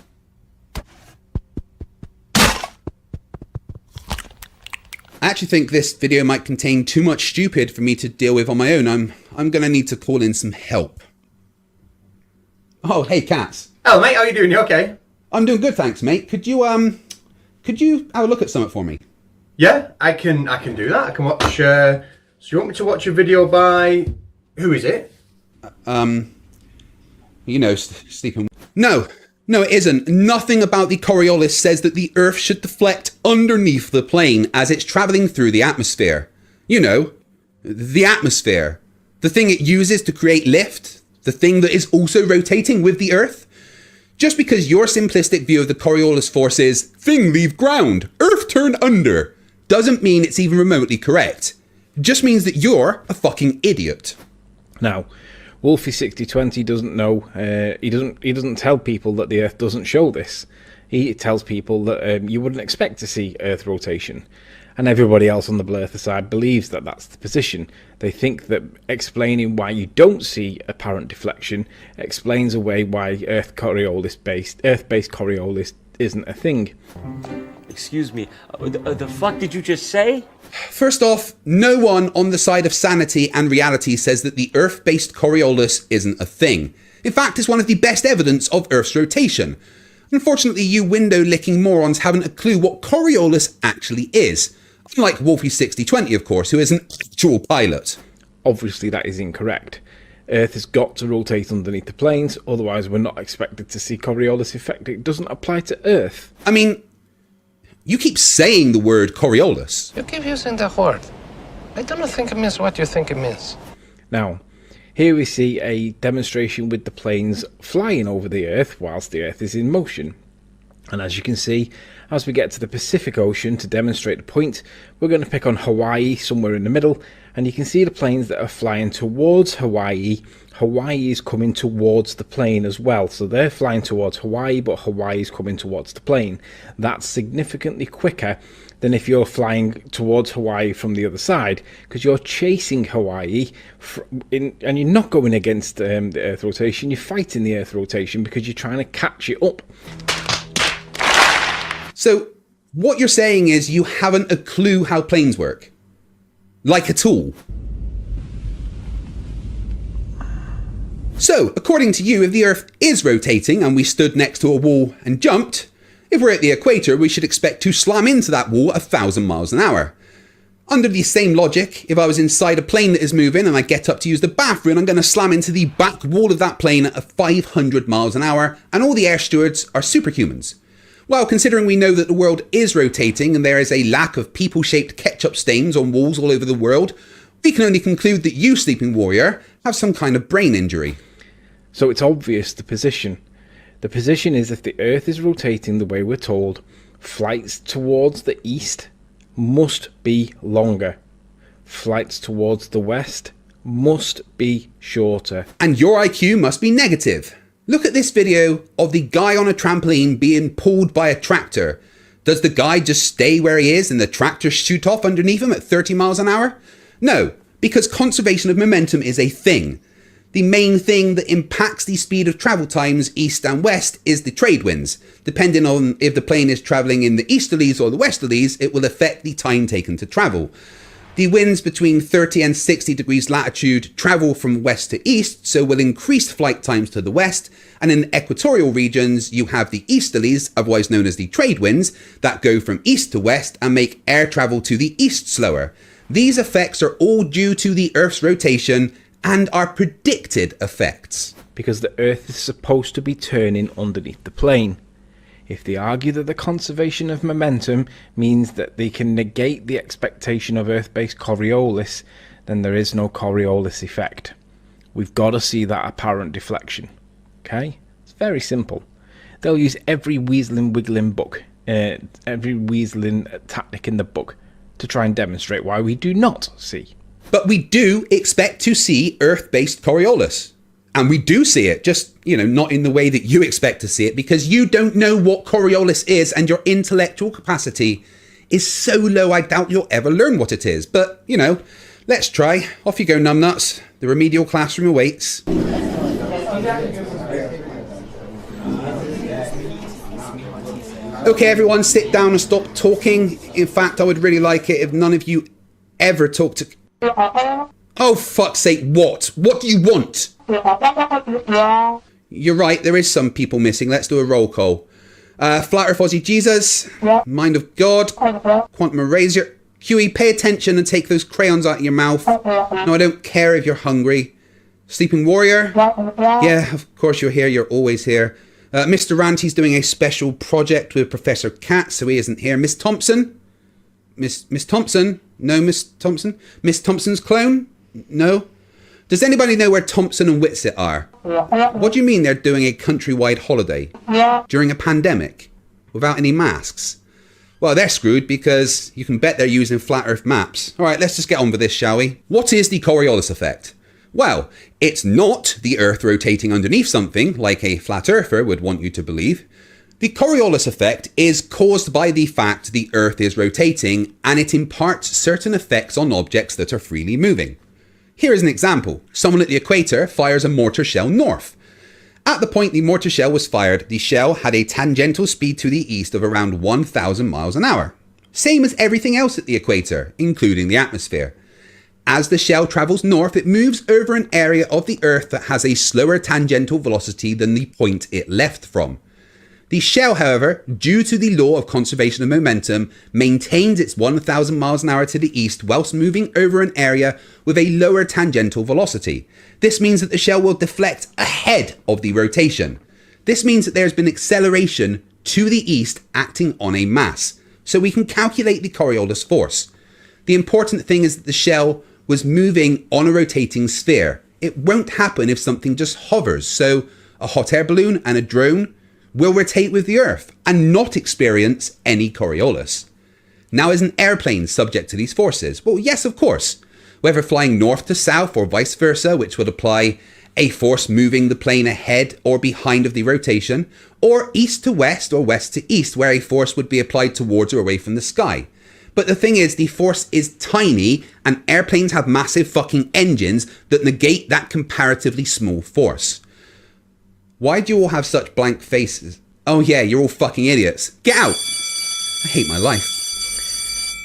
S6: I actually think this video might contain too much stupid for me to deal with on my own. I'm going to need to call in some help. Oh, hey, Cats.
S21: Hello, mate. How are you doing? You okay?
S6: I'm doing good, thanks, mate. Could you have a look at something for me?
S21: Yeah, I can do that. I can watch. So you want me to watch a video by who is it?
S6: You know, Sleeping. No, it isn't. Nothing about the Coriolis says that the Earth should deflect underneath the plane as it's travelling through the atmosphere. You know, the atmosphere, the thing it uses to create lift, the thing that is also rotating with the Earth. Just because your simplistic view of the Coriolis force is thing leave ground, Earth turn under, doesn't mean it's even remotely correct. It just means that you're a fucking idiot.
S18: Now, Wolfie6020 doesn't know. He doesn't tell people that the Earth doesn't show this. He tells people that you wouldn't expect to see Earth rotation, and everybody else on the Blurther side believes that that's the position. They think that explaining why you don't see apparent deflection explains away why Earth-based Coriolis isn't a thing.
S7: Excuse me, the fuck did you just say?
S6: First off, no one on the side of sanity and reality says that the Earth-based Coriolis isn't a thing. In fact, it's one of the best evidence of Earth's rotation. Unfortunately, you window-licking morons haven't a clue what Coriolis actually is. Unlike Wolfie6020, of course, who is an actual pilot.
S18: Obviously, that is incorrect. Earth has got to rotate underneath the planes, otherwise we're not expected to see Coriolis effect. It doesn't apply to Earth.
S6: I mean, you keep saying the word Coriolis.
S22: You keep using the word. I don't think it means what you think it means.
S18: Now, here we see a demonstration with the planes flying over the Earth whilst the Earth is in motion. And as you can see, as we get to the Pacific Ocean to demonstrate the point, we're going to pick on Hawaii somewhere in the middle, and you can see the planes that are flying towards Hawaii. Hawaii is coming towards the plane as well, so they're flying towards Hawaii, but Hawaii is coming towards the plane. That's significantly quicker than if you're flying towards Hawaii from the other side, because you're chasing Hawaii and you're not going against the Earth rotation, you're fighting the Earth rotation because you're trying to catch it up.
S6: So what you're saying is you haven't a clue how planes work? Like at all? So, according to you, if the Earth is rotating and we stood next to a wall and jumped, if we're at the equator, we should expect to slam into that wall at 1,000 miles an hour. Under the same logic, if I was inside a plane that is moving and I get up to use the bathroom, I'm going to slam into the back wall of that plane at 500 miles an hour, and all the air stewards are superhumans. Well, considering we know that the world is rotating and there is a lack of people-shaped ketchup stains on walls all over the world, we can only conclude that you, Sleeping Warrior, have some kind of brain injury.
S18: So it's obvious the position. The position is if the Earth is rotating the way we're told, flights towards the east must be longer. Flights towards the west must be shorter.
S6: And your IQ must be negative. Look at this video of the guy on a trampoline being pulled by a tractor. Does the guy just stay where he is and the tractor shoot off underneath him at 30 miles an hour? No, because conservation of momentum is a thing. The main thing that impacts the speed of travel times east and west is the trade winds. Depending on if the plane is travelling in the easterlies or the westerlies, it will affect the time taken to travel. The winds between 30 and 60 degrees latitude travel from west to east, so will increase flight times to the west, and in the equatorial regions you have the easterlies, otherwise known as the trade winds, that go from east to west and make air travel to the east slower. These effects are all due to the Earth's rotation and are predicted effects.
S18: Because the Earth is supposed to be turning underneath the plane. If they argue that the conservation of momentum means that they can negate the expectation of Earth-based Coriolis, then there is no Coriolis effect. We've got to see that apparent deflection. Okay? It's very simple. They'll use every weaseling wiggling book, every weaseling tactic in the book to try and demonstrate why we do not see.
S6: But we do expect to see Earth-based Coriolis. And we do see it, just, not in the way that you expect to see it, because you don't know what Coriolis is and your intellectual capacity is so low I doubt you'll ever learn what it is. But, let's try. Off you go, numbnuts. The remedial classroom awaits. Okay, everyone, sit down and stop talking. In fact, I would really like it if none of you ever talk to... Oh, fuck's sake, what? What do you want? You're right, there is some people missing. Let's do a roll call. Flat Earth Aussie Jesus, Mind of God, Quantum Eraser. Huey, pay attention and take those crayons out of your mouth. No, I don't care if you're hungry. Sleeping Warrior. Yeah, of course you're here, you're always here. Mr. Ranty's doing a special project with Professor Cat, so he isn't here. Miss Thompson? Miss Thompson? No, Miss Thompson? Miss Thompson's clone? No? Does anybody know where Thompson and Whitsitt are? What do you mean they're doing a countrywide holiday? During a pandemic? Without any masks? Well, they're screwed because you can bet they're using flat Earth maps. Alright, let's just get on with this, shall we? What is the Coriolis effect? Well, it's not the Earth rotating underneath something, like a flat earther would want you to believe. The Coriolis effect is caused by the fact the Earth is rotating, and it imparts certain effects on objects that are freely moving. Here is an example. Someone at the equator fires a mortar shell north. At the point the mortar shell was fired, the shell had a tangential speed to the east of around 1,000 miles an hour. Same as everything else at the equator, including the atmosphere. As the shell travels north, it moves over an area of the Earth that has a slower tangential velocity than the point it left from. The shell, however, due to the law of conservation of momentum, maintains its 1,000 miles an hour to the east whilst moving over an area with a lower tangential velocity. This means that the shell will deflect ahead of the rotation. This means that there has been acceleration to the east acting on a mass, so we can calculate the Coriolis force. The important thing is that the shell was moving on a rotating sphere. It won't happen if something just hovers, so a hot air balloon and a drone will rotate with the Earth and not experience any Coriolis. Now, is an airplane subject to these forces? Well, yes, of course. Whether flying north to south or vice versa, which would apply a force moving the plane ahead or behind of the rotation, or east to west or west to east, where a force would be applied towards or away from the sky. But the thing is, the force is tiny, and airplanes have massive fucking engines that negate that comparatively small force. Why do you all have such blank faces? Oh yeah, you're all fucking idiots. Get out! I hate my life.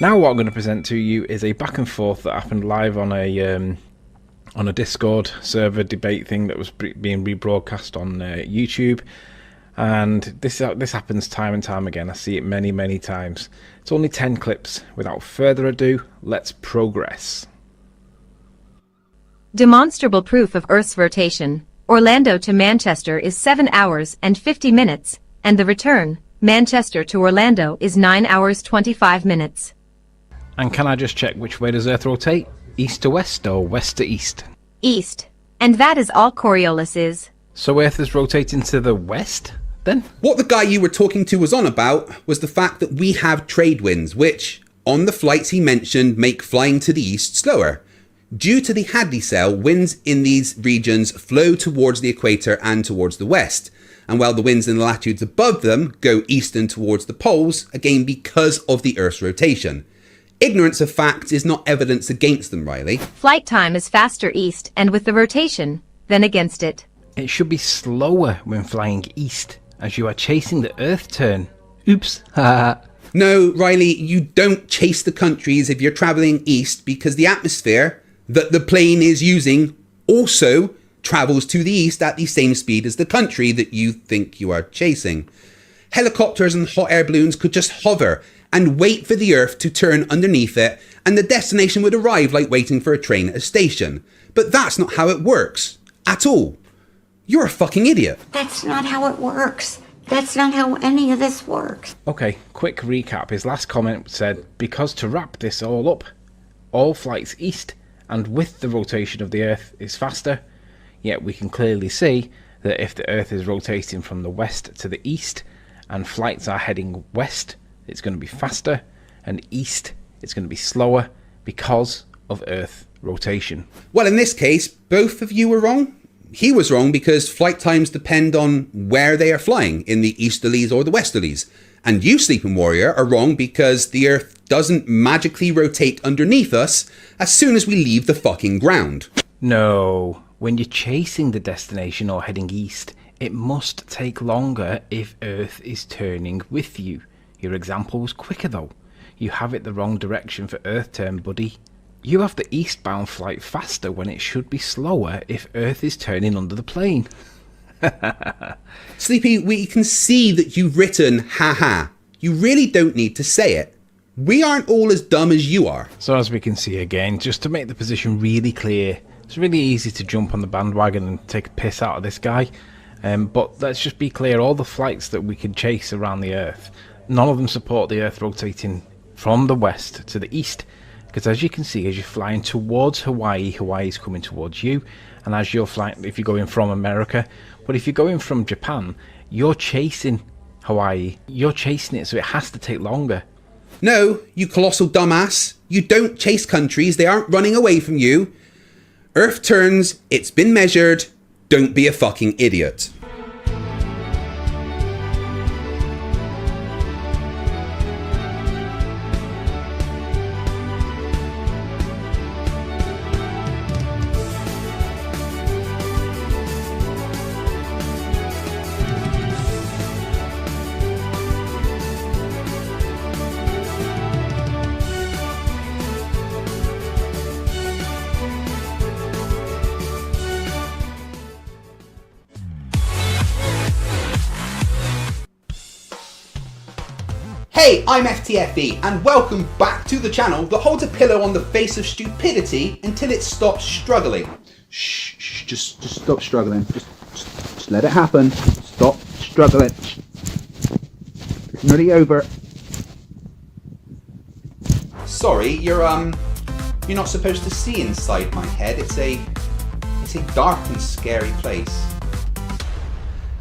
S18: Now what I'm going to present to you is a back and forth that happened live on a Discord server debate thing that was being rebroadcast on YouTube. And this happens time and time again. I see it many times. It's only 10 clips. Without further ado, let's progress.
S1: Demonstrable proof of Earth's rotation. Orlando to Manchester is 7 hours and 50 minutes, and the return, Manchester to Orlando, is 9 hours 25 minutes.
S18: And can I just check, which way does Earth rotate? East to west or west to east?
S1: East. And that is all Coriolis is.
S18: So Earth is rotating to the west, then?
S6: What the guy you were talking to was on about was the fact that we have trade winds, which, on the flights he mentioned, make flying to the east slower. Due to the Hadley cell, winds in these regions flow towards the equator and towards the west. And while the winds in the latitudes above them go east and towards the poles, again because of the Earth's rotation. Ignorance of facts is not evidence against them, Riley.
S1: Flight time is faster east and with the rotation than against it.
S18: It should be slower when flying east, as you are chasing the Earth turn. Oops.
S6: No, Riley, you don't chase the countries if you're travelling east, because the atmosphere that the plane is using also travels to the east at the same speed as the country that you think you are chasing. Helicopters and hot air balloons could just hover and wait for the Earth to turn underneath it, and the destination would arrive like waiting for a train at a station. But that's not how it works. At all. You're a fucking idiot.
S10: That's not how it works. That's not how any of this works.
S18: Okay, quick recap. His last comment said, because to wrap this all up, all flights east and with the rotation of the Earth is faster, yet we can clearly see that if the Earth is rotating from the west to the east and flights are heading west, it's going to be faster, and east it's going to be slower because of Earth rotation.
S6: Well, in this case, both of you were wrong. He was wrong because flight times depend on where they are flying, in the easterlies or the westerlies. And you, Sleeping Warrior, are wrong because the Earth doesn't magically rotate underneath us as soon as we leave the fucking ground.
S18: No, when you're chasing the destination or heading east, it must take longer if Earth is turning with you. Your example was quicker though. You have it the wrong direction for Earth turn, buddy. You have the eastbound flight faster when it should be slower if Earth is turning under the plane.
S6: Sleepy, we can see that you've written haha. You really don't need to say it. We aren't all as dumb as you are.
S18: So as we can see again, just to make the position really clear, it's really easy to jump on the bandwagon and take a piss out of this guy. But let's just be clear, all the flights that we can chase around the Earth, none of them support the Earth rotating from the west to the east. Because as you can see, as you're flying towards Hawaii, Hawaii's coming towards you. And as you're flying, if you're going from America, but if you're going from Japan, you're chasing Hawaii. You're chasing it, so it has to take longer.
S6: No, you colossal dumbass. You don't chase countries. They aren't running away from you. Earth turns. It's been measured. Don't be a fucking idiot. Hey, I'm FTFE, and welcome back to the channel that holds a pillow on the face of stupidity until it stops struggling. Shh, just stop struggling. Just let it happen. Stop struggling. It's nearly over. Sorry, you're not supposed to see inside my head. It's a dark and scary place.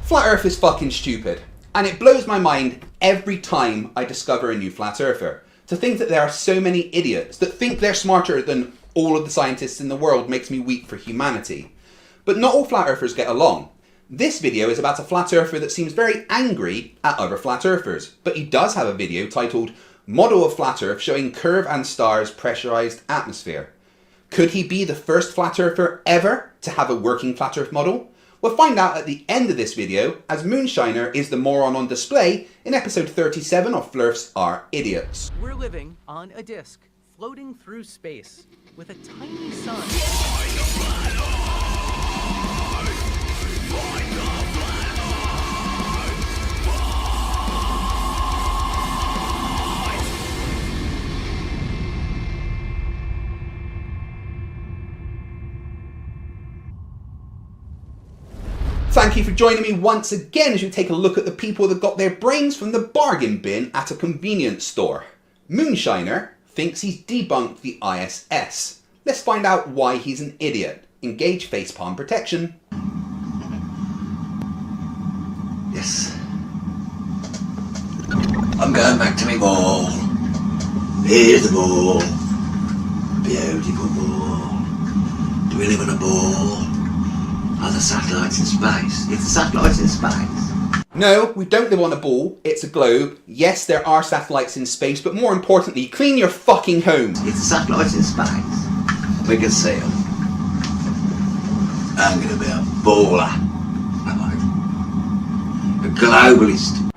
S6: Flat Earth is fucking stupid. And it blows my mind every time I discover a new flat earther. To think that there are so many idiots that think they're smarter than all of the scientists in the world makes me weep for humanity. But not all flat earthers get along. This video is about a flat earther that seems very angry at other flat earthers, but he does have a video titled Model of Flat Earth showing curve and stars pressurized atmosphere. Could he be the first flat earther ever to have a working flat earth model? We'll find out at the end of this video, as Moonshiner is the moron on display in episode 37 of Flerfs Are Idiots.
S3: We're living on a disk, floating through space, with a tiny sun.
S6: Thank you for joining me once again as we take a look at the people that got their brains from the bargain bin at a convenience store. Moonshiner thinks he's debunked the ISS. Let's find out why he's an idiot. Engage facepalm protection.
S14: Yes. I'm going back to my ball. Here's the ball. Beautiful ball. Do we live on a ball? Are the satellites in space? It's the satellites in space.
S6: No, we don't live on a ball. It's a globe. Yes, there are satellites in space, but more importantly, clean your fucking home.
S14: It's the satellites in space. We can see them. I'm going to be a baller. A globalist.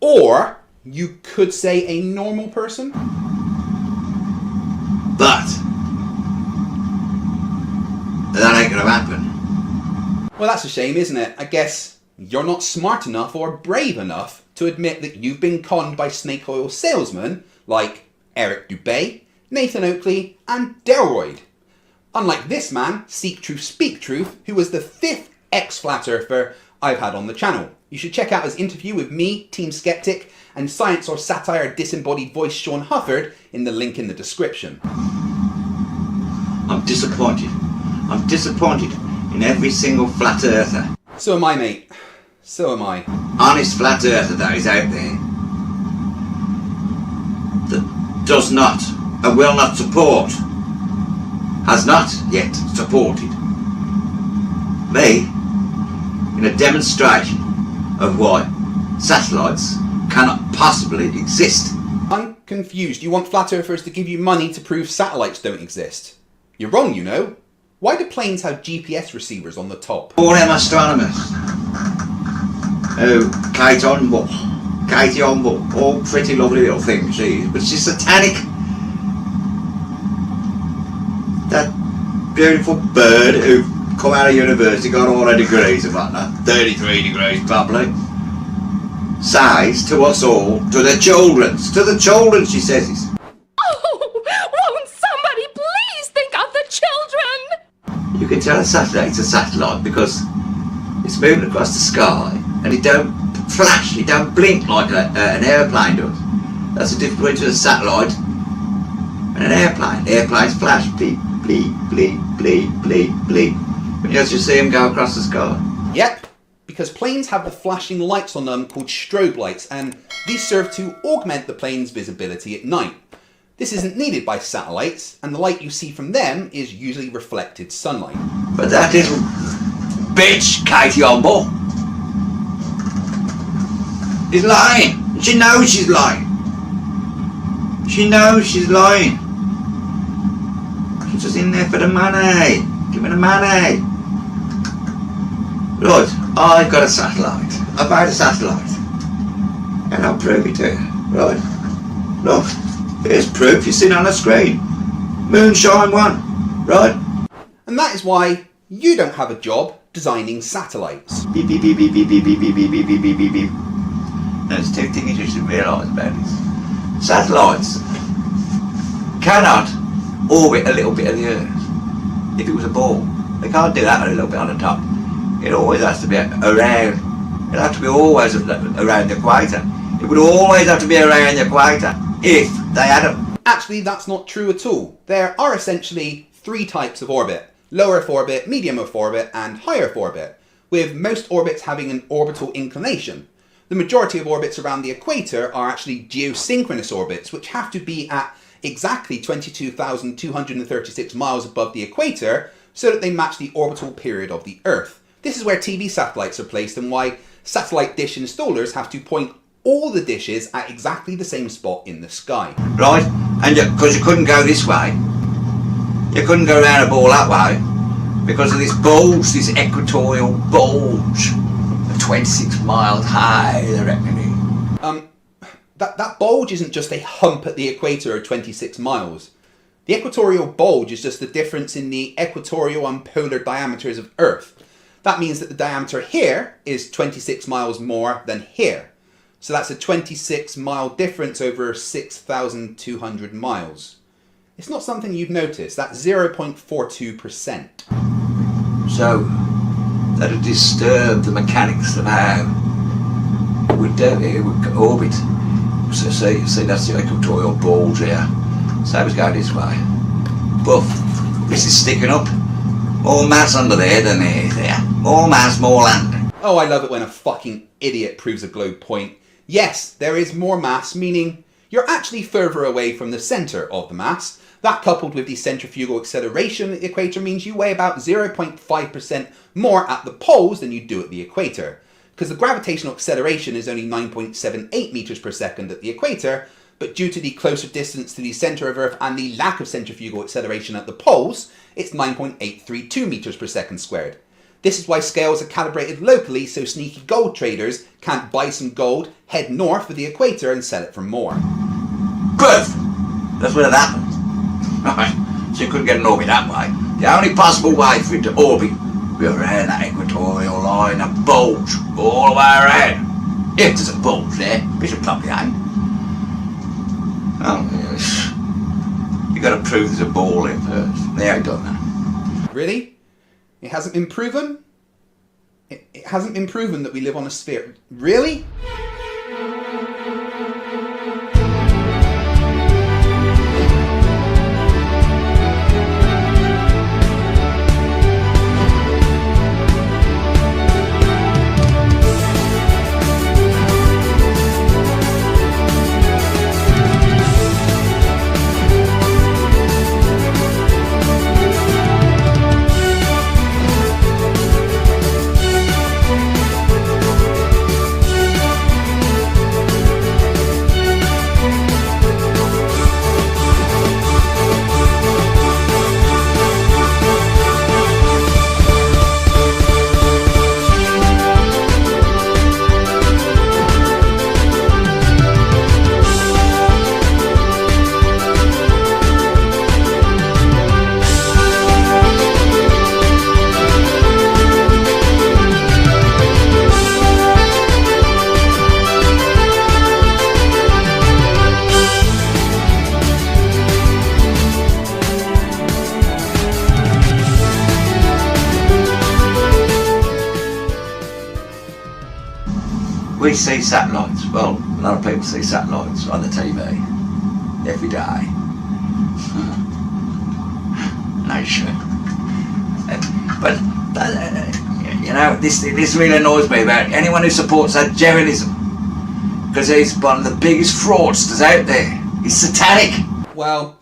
S6: Or you could say a normal person.
S14: But that ain't going to happen.
S6: Well, that's a shame, isn't it? I guess you're not smart enough or brave enough to admit that you've been conned by snake oil salesmen like Eric Dubay, Nathan Oakley, and Delroyd. Unlike this man, Seek Truth Speak Truth, who was the 5th ex-flat earther I've had on the channel. You should check out his interview with me, Team Skeptic, and science or satire disembodied voice Sean Hufford in the link in the description.
S14: I'm disappointed. I'm disappointed in every single flat earther.
S6: So am I, mate. So am I.
S14: Honest flat earther that is out there that does not and will not support, has not yet supported me in a demonstration of why satellites cannot possibly exist.
S6: I'm confused. You want flat earthers to give you money to prove satellites don't exist? You're wrong, you know. Why do planes have GPS receivers on the top?
S14: All them astronomers. Oh, Katie Onbull, all pretty lovely little things, she is, but she's satanic. That beautiful bird who come out of university, got all her degrees and whatnot, 33 degrees probably, says to us all, to the children, she says this. You can tell a satellite's a satellite because it's moving across the sky and it don't flash, it don't blink like an airplane does. That's the difference between a satellite and an airplane. Airplanes flash, bleep, bleep, bleep, bleep, bleep, bleep. When you just see them go across the sky.
S6: Yep, because planes have the flashing lights on them called strobe lights, and these serve to augment the plane's visibility at night. This isn't needed by satellites, and the light you see from them is usually reflected sunlight.
S14: But that little bitch, Katie Onbull, is lying. She knows she's lying. She knows she's lying. She's just in there for the money. Give me the money. Right, I've got a satellite. I've made a satellite. And I'll prove it to you. Right. Look. Here's proof you've seen on the screen. Moonshine 1, right?
S6: And that is why you don't have a job designing satellites.
S14: Beep, beep, beep, beep, beep, beep, beep, beep, beep, beep, beep, beep, beep. There's two things you should realise about this. Satellites cannot orbit a little bit of the Earth. If it was a ball, they can't do that a little bit on the top. It always has to be around. It'll have to be always around the equator. It would always have to be around the equator. If they had them.
S6: Actually, that's not true at all. There are essentially 3 types of orbit. Low Earth orbit, medium Earth orbit, and high Earth orbit, with most orbits having an orbital inclination. The majority of orbits around the equator are actually geosynchronous orbits, which have to be at exactly 22,236 miles above the equator so that they match the orbital period of the Earth. This is where TV satellites are placed and why satellite dish installers have to point all the dishes at exactly the same spot in the sky.
S14: Right, and because you couldn't go this way, you couldn't go around a ball that way, because of this bulge, this equatorial bulge, 26 miles high, they're reckoning.
S6: That bulge isn't just a hump at the equator of 26 miles. The equatorial bulge is just the difference in the equatorial and polar diameters of Earth. That means that the diameter here is 26 miles more than here. So that's a 26 mile difference over 6,200 miles. It's not something you'd notice. That's 0.42%.
S14: So, that'll disturb the mechanics of how it would orbit. So see, that's the equatorial bulge here. So it's going this way. But this is sticking up. More mass under there than there is there. More mass, more land.
S6: Oh, I love it when a fucking idiot proves a globe point. Yes, there is more mass, meaning you're actually further away from the centre of the mass. That coupled with the centrifugal acceleration at the equator means you weigh about 0.5% more at the poles than you do at the equator. Because the gravitational acceleration is only 9.78 meters per second at the equator, but due to the closer distance to the centre of Earth and the lack of centrifugal acceleration at the poles, it's 9.832 meters per second squared. This is why scales are calibrated locally so sneaky gold traders can't buy some gold, head north of the equator and sell it for more.
S14: Good! That's where it happened. Right, so you couldn't get an orbit that way. The only possible way for it to orbit would be around that equatorial line, a bulge, all the way around. If there's a bulge there, which it probably ain't. Oh, yes. You got to prove there's a ball in first. They ain't done that.
S6: Really? It hasn't been proven? It hasn't been proven that we live on a sphere. Really?
S14: We see satellites. Well, a lot of people see satellites on the TV every day. No shit. But you know, this really annoys me about anyone who supports that journalism, because he's one of the biggest fraudsters out there. He's satanic.
S6: Well,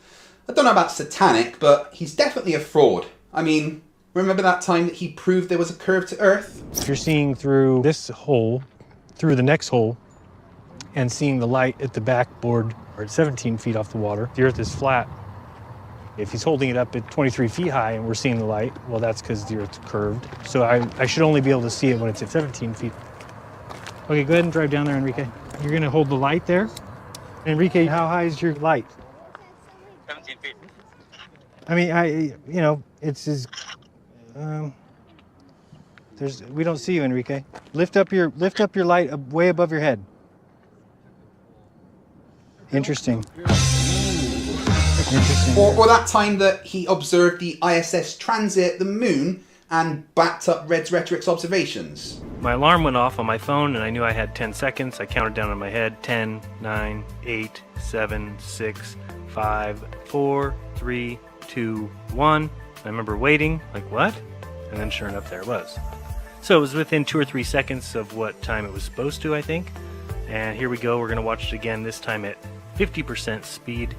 S6: I don't know about satanic, but he's definitely a fraud. I mean, remember that time that he proved there was a curve to Earth?
S5: If you're seeing through this hole, through the next hole, and seeing the light at the backboard, or at 17 feet off the water, the Earth is flat. If he's holding it up at 23 feet high and we're seeing the light, well, that's because the Earth's curved. So I should only be able to see it when it's at 17 feet. Okay, go ahead and drive down there, Enrique. You're gonna hold the light there. Enrique, how high is your light?
S15: 17 feet.
S5: I mean, you know, it's as, we don't see you, Enrique. Lift up your light way above your head. Interesting. Interesting.
S6: Or that time that he observed the ISS transit the moon and backed up Red's Rhetoric's observations.
S5: My alarm went off on my phone and I knew I had 10 seconds. I counted down in my head, 10, 9, 8, 7, 6, 5, 4, 3, 2, 1. I remember waiting, like what? And then sure enough, there it was. So it was within 2 or 3 seconds of what time it was supposed to, I think. And here we go, we're going to watch it again, this time at 50% speed.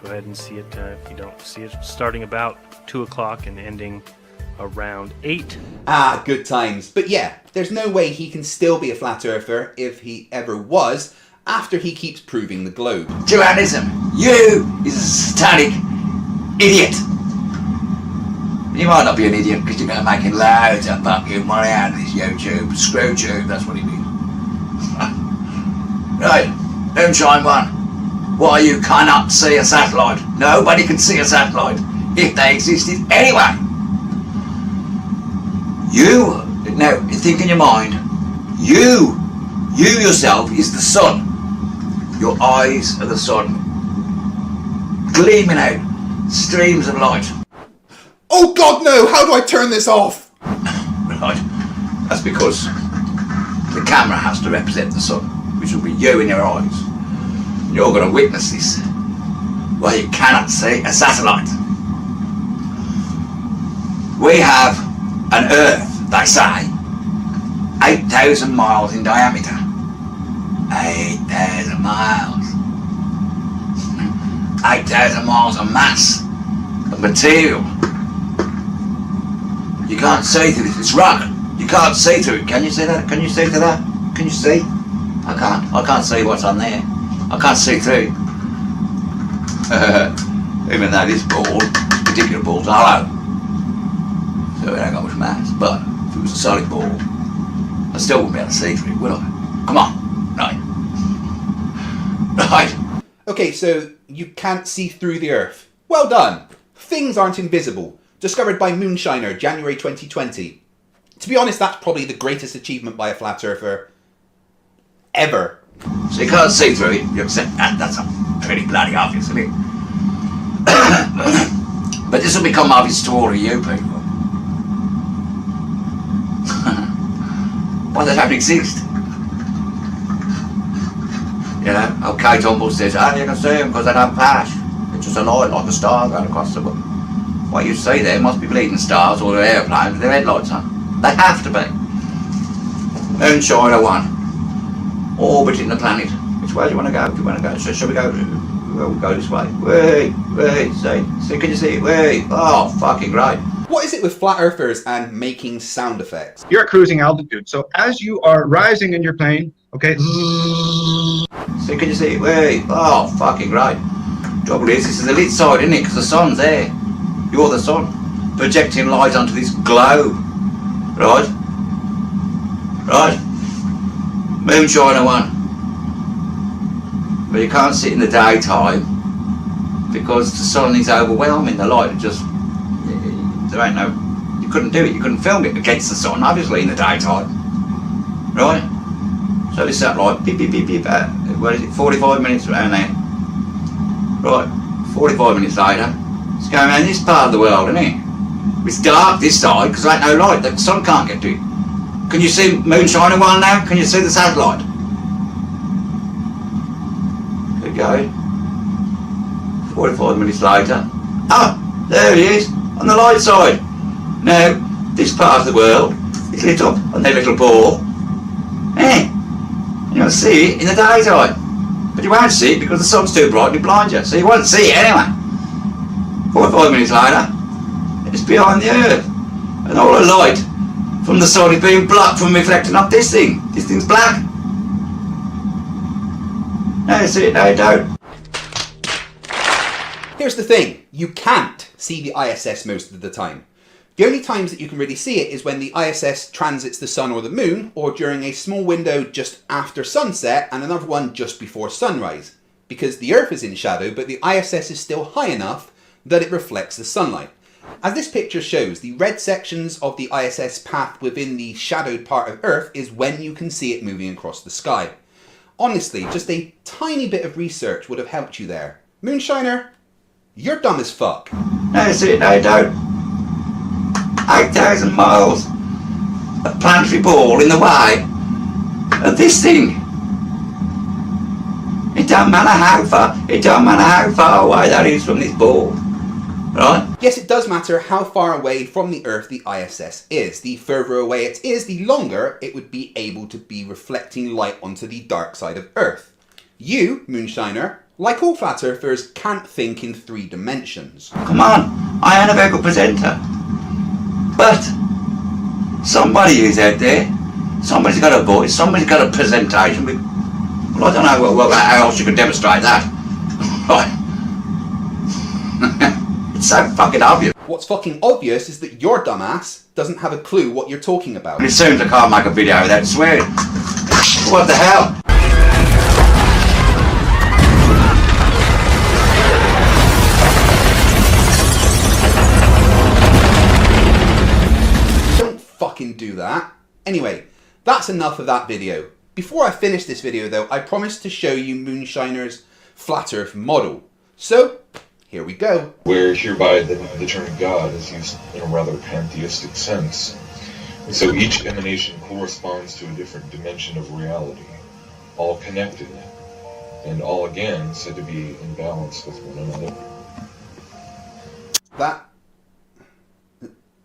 S5: Go ahead and see it if you don't see it. Starting about 2 o'clock and ending around 8.
S6: Ah, good times. But yeah, there's no way he can still be a flat earther, if he ever was, after he keeps proving the globe.
S14: Dualism, you is a satanic idiot. You might not be an idiot because you're going to make loads of fucking money out of this YouTube. Screw tube, that's what he means. Right, Moonshine 1. Why you cannot see a satellite? Nobody can see a satellite if they existed anyway. You, now think in your mind, you yourself is the sun. Your eyes are the sun. Gleaming out, streams of light.
S2: Oh God, no! How do I turn this off?
S14: Right, that's because the camera has to represent the sun, which will be you in your eyes. You're going to witness this, where you cannot see a satellite. We have an Earth, they say, 8,000 miles in diameter. 8,000 miles. 8,000 miles of mass, of material. You can't see through this, it's rock. You can't see through it. Can you see that? Can you see through that? Can you see? I can't see what's on there. I can't see through. Even though this ball, this particular ball's hollow. So it ain't got much mass. But if it was a solid ball, I still wouldn't be able to see through it, would I? Come on. Right. Right.
S6: Okay, so you can't see through the Earth. Well done. Things aren't invisible. Discovered by Moonshiner, January 2020. To be honest, that's probably the greatest achievement by a flat earther ever.
S14: So you can't see through it. You're saying that's pretty bloody obvious, isn't it? But this will become obvious to all of you people. Why they don't exist. You know, old Kate Humble says, oh, you can see them because they don't flash. It's just a light like a star going across the world. What you see there must be bleeding stars or they're airplanes with their headlights on. They have to be. Moonshiner 1. Orbiting the planet. Which way do you want to go? Do you want to go? So shall we go? We'll go this way. Wait, see, can you see it? Wait. Oh, fucking great.
S6: What is it with flat earthers and making sound effects?
S8: You're at cruising altitude, so as you are rising in your plane, okay.
S14: See, can you see it? Wait. Oh, fucking great. Trouble is, this is the lit side, isn't it? Because the sun's there. You're the sun, projecting light onto this globe. Right? Right? Moonshiner 1. But you can't see it in the daytime because the sun is overwhelming. The light just, there ain't no, you couldn't do it. You couldn't film it against the sun, obviously, in the daytime. Right? So this satellite, beep, beep, beep, beep, what is it, 45 minutes around there. Right, 45 minutes later, it's going around this part of the world, isn't it? It's dark this side because there ain't no light. The sun can't get to it. Can you see Moonshiner 1 now? Can you see the satellite? Keep going. 45 minutes later. Oh, there he is, on the light side. Now, this part of the world is lit up on their little ball. You'll see it in the daytime. But you won't see it because the sun's too bright and it blinds you. So you won't see it anyway. 45 minutes later, it's behind the Earth. And all the light from the sun is being blocked from reflecting off this thing. This thing's black. Now you see it, now you don't.
S6: Here's the thing, you can't see the ISS most of the time. The only times that you can really see it is when the ISS transits the sun or the moon, or during a small window just after sunset and another one just before sunrise. Because the Earth is in shadow, but the ISS is still high enough that it reflects the sunlight. As this picture shows, the red sections of the ISS path within the shadowed part of Earth is when you can see it moving across the sky. Honestly, just a tiny bit of research would have helped you there. Moonshiner, you're dumb as fuck.
S14: Now you see it, now you don't. 8,000 miles. A planetary ball in the way of this thing. It don't matter how far away that is from this ball. right?
S6: Yes, it does matter how far away from the Earth the ISS is. The further away it is, the longer it would be able to be reflecting light onto the dark side of Earth. You, Moonshiner, like all flat earthers, can't think in 3 dimensions.
S14: Come on, I ain't a very good presenter. But somebody is out there, somebody's got a voice, somebody's got a presentation. Well, I don't know how else you can demonstrate that. Right. It's so fucking obvious.
S6: What's fucking obvious is that your dumbass doesn't have a clue what you're talking about.
S14: It seems I can't make a video without swearing. What the hell?
S6: Don't fucking do that. Anyway, that's enough of that video. Before I finish this video though, I promised to show you Moonshiner's flat earth model. So, here we go.
S9: Where hereby the term God is used in a rather pantheistic sense. So each emanation corresponds to a different dimension of reality, all connected, and all again said to be in balance with one another.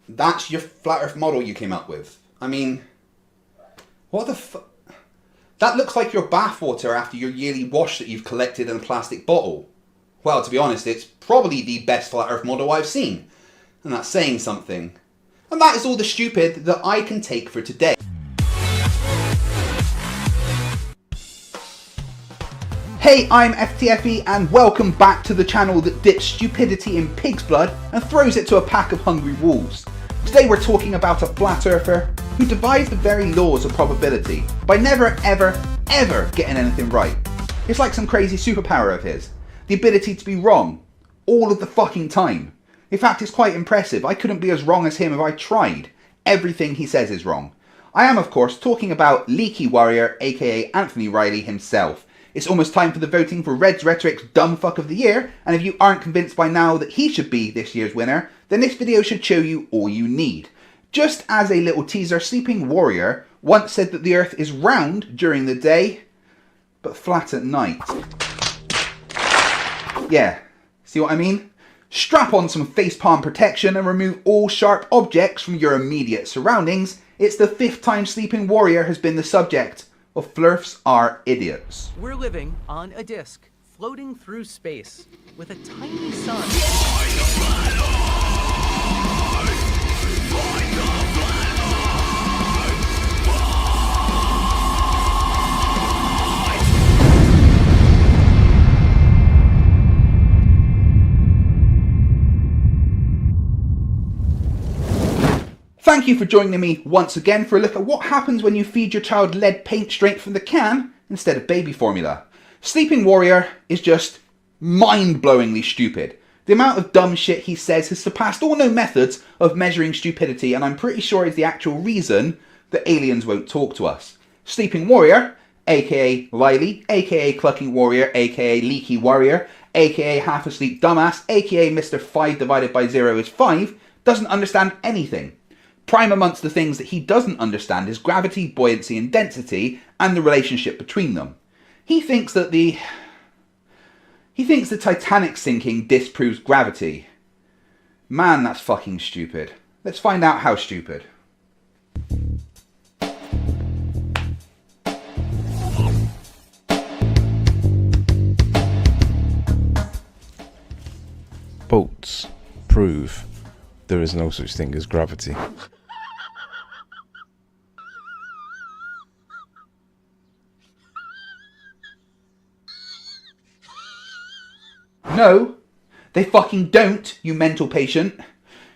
S6: That's your flat earth model you came up with. I mean, what the fuck? That looks like your bathwater after your yearly wash that you've collected in a plastic bottle. Well, to be honest, it's probably the best flat earth model I've seen. And that's saying something. And that is all the stupid that I can take for today. Hey, I'm FTFE and welcome back to the channel that dips stupidity in pig's blood and throws it to a pack of hungry wolves. Today we're talking about a flat earther who defies the very laws of probability by never ever ever getting anything right. It's like some crazy superpower of his. The ability to be wrong all of the fucking time. In fact, it's quite impressive. I couldn't be as wrong as him if I tried. Everything he says is wrong. I am, of course, talking about Leaky Warrior, aka Anthony Riley himself. It's almost time for the voting for Red's Rhetoric's Dumb Fuck of the Year, and if you aren't convinced by now that he should be this year's winner, then this video should show you all you need. Just as a little teaser, Sleeping Warrior once said that the Earth is round during the day, but flat at night. Yeah, see what I mean? Strap on some facepalm protection and remove all sharp objects from your immediate surroundings. It's the 5th time Sleeping Warrior has been the subject of Flerfs Are Idiots.
S3: We're living on a disk, floating through space, with a tiny sun.
S6: Thank you for joining me once again for a look at what happens when you feed your child lead paint straight from the can instead of baby formula. Sleeping Warrior is just mind-blowingly stupid. The amount of dumb shit he says has surpassed all known methods of measuring stupidity, and I'm pretty sure is the actual reason that aliens won't talk to us. Sleeping Warrior, aka Riley, aka Clucking Warrior, aka Leaky Warrior, aka Half Asleep Dumbass, aka Mr. 5 divided by 0 is 5, doesn't understand anything. Prime amongst the things that he doesn't understand is gravity, buoyancy and density and the relationship between them. He thinks that the Titanic sinking disproves gravity. Man, that's fucking stupid. Let's find out how stupid.
S18: Boats prove there is no such thing as gravity.
S6: No, they fucking don't, you mental patient.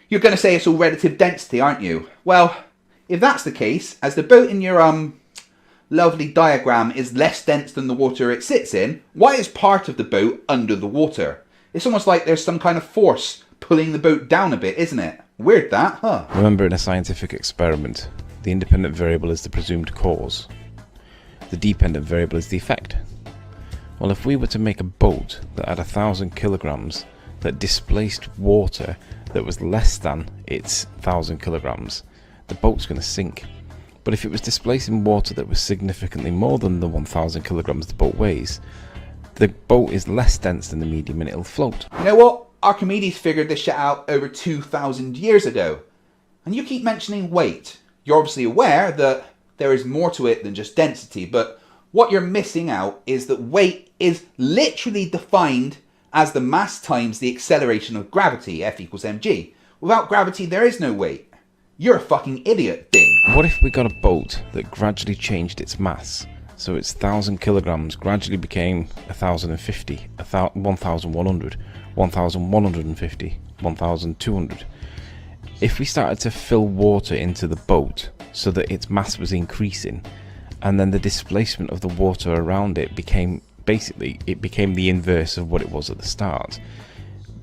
S6: You're going to say it's all relative density, aren't you? Well, if that's the case, as the boat in your lovely diagram is less dense than the water it sits in, why is part of the boat under the water? It's almost like there's some kind of force pulling the boat down a bit, isn't it? Weird that, huh?
S18: Remember, in a scientific experiment, the independent variable is the presumed cause. The dependent variable is the effect. Well, if we were to make a boat that had 1,000 kilograms that displaced water that was less than its 1,000 kilograms, the boat's going to sink. But if it was displacing water that was significantly more than the 1,000 kilograms the boat weighs, the boat is less dense than the medium and it'll float.
S6: You know what? Archimedes figured this shit out over 2,000 years ago. And you keep mentioning weight. You're obviously aware that there is more to it than just density, but what you're missing out is that weight is literally defined as the mass times the acceleration of gravity, F equals mg. Without gravity, there is no weight. You're a fucking idiot, Ding.
S18: What if we got a boat that gradually changed its mass? So its 1,000 kilograms gradually became 1,050, 1,100, 1,150, 1,200. If we started to fill water into the boat so that its mass was increasing, and then the displacement of the water around it became, basically, it became the inverse of what it was at the start,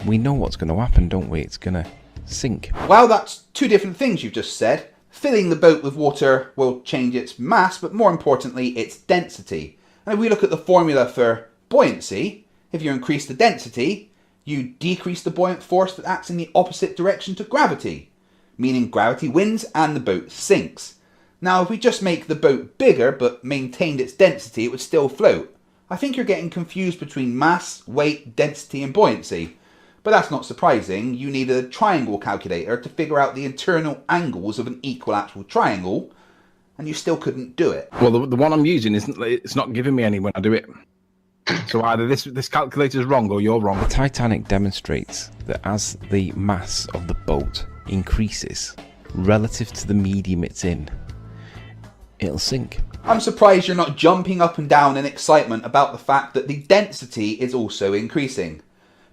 S18: we know what's going to happen, don't we? It's going to sink.
S6: Well, that's two different things you've just said. Filling the boat with water will change its mass, but more importantly, its density. And if we look at the formula for buoyancy, if you increase the density, you decrease the buoyant force that acts in the opposite direction to gravity, meaning gravity wins and the boat sinks. Now, if we just make the boat bigger but maintained its density, it would still float. I think you're getting confused between mass, weight, density and buoyancy. But that's not surprising. You need a triangle calculator to figure out the internal angles of an equilateral triangle, and you still couldn't do it.
S18: Well, the one I'm using it's not giving me any when I do it. So either this calculator's wrong or you're wrong. The Titanic demonstrates that as the mass of the boat increases relative to the medium it's in, it'll sink.
S6: I'm surprised you're not jumping up and down in excitement about the fact that the density is also increasing.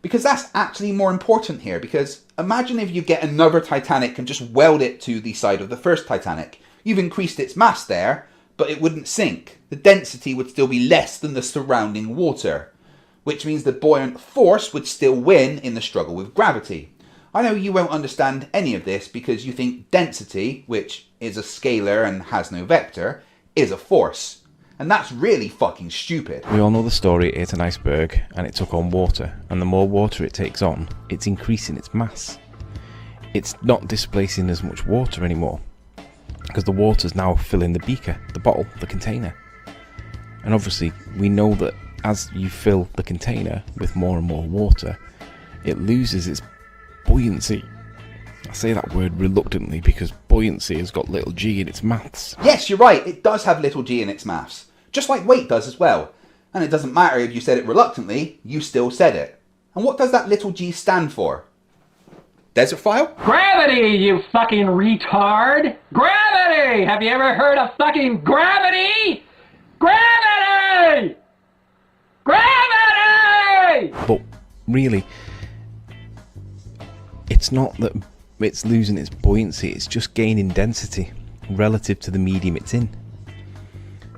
S6: Because that's actually more important here, because imagine if you get another Titanic and just weld it to the side of the first Titanic. You've increased its mass there, but it wouldn't sink. The density would still be less than the surrounding water, which means the buoyant force would still win in the struggle with gravity. I know you won't understand any of this because you think density, which is a scalar and has no vector, is a force. And that's really fucking stupid.
S18: We all know the story, it hit an iceberg and it took on water, and the more water it takes on, it's increasing its mass. It's not displacing as much water anymore, because the water's now filling the beaker, the bottle, the container. And obviously, we know that as you fill the container with more and more water, it loses its buoyancy. I say that word reluctantly because buoyancy has got little g in its maths.
S6: Yes, you're right, it does have little g in its maths. Just like weight does as well. And it doesn't matter if you said it reluctantly, you still said it. And what does that little g stand for? Desert file?
S11: Gravity, you fucking retard! Gravity! Have you ever heard of fucking gravity? Gravity! Gravity!
S18: But really, it's not that it's losing its buoyancy, it's just gaining density relative to the medium it's in.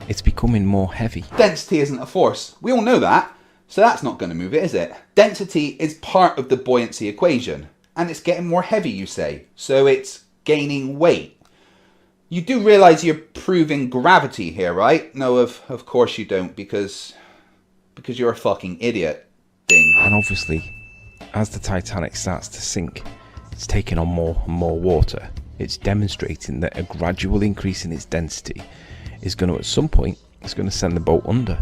S18: It's becoming more heavy.
S6: Density isn't a force. We all know that. So that's not going to move it, is it? Density is part of the buoyancy equation. And it's getting more heavy, you say. So it's gaining weight. You do realise you're proving gravity here, right? No, of course you don't, because you're a fucking idiot. Ding.
S18: And obviously, as the Titanic starts to sink, it's taking on more and more water. It's demonstrating that a gradual increase in its density is going to, at some point, it's going to send the boat under,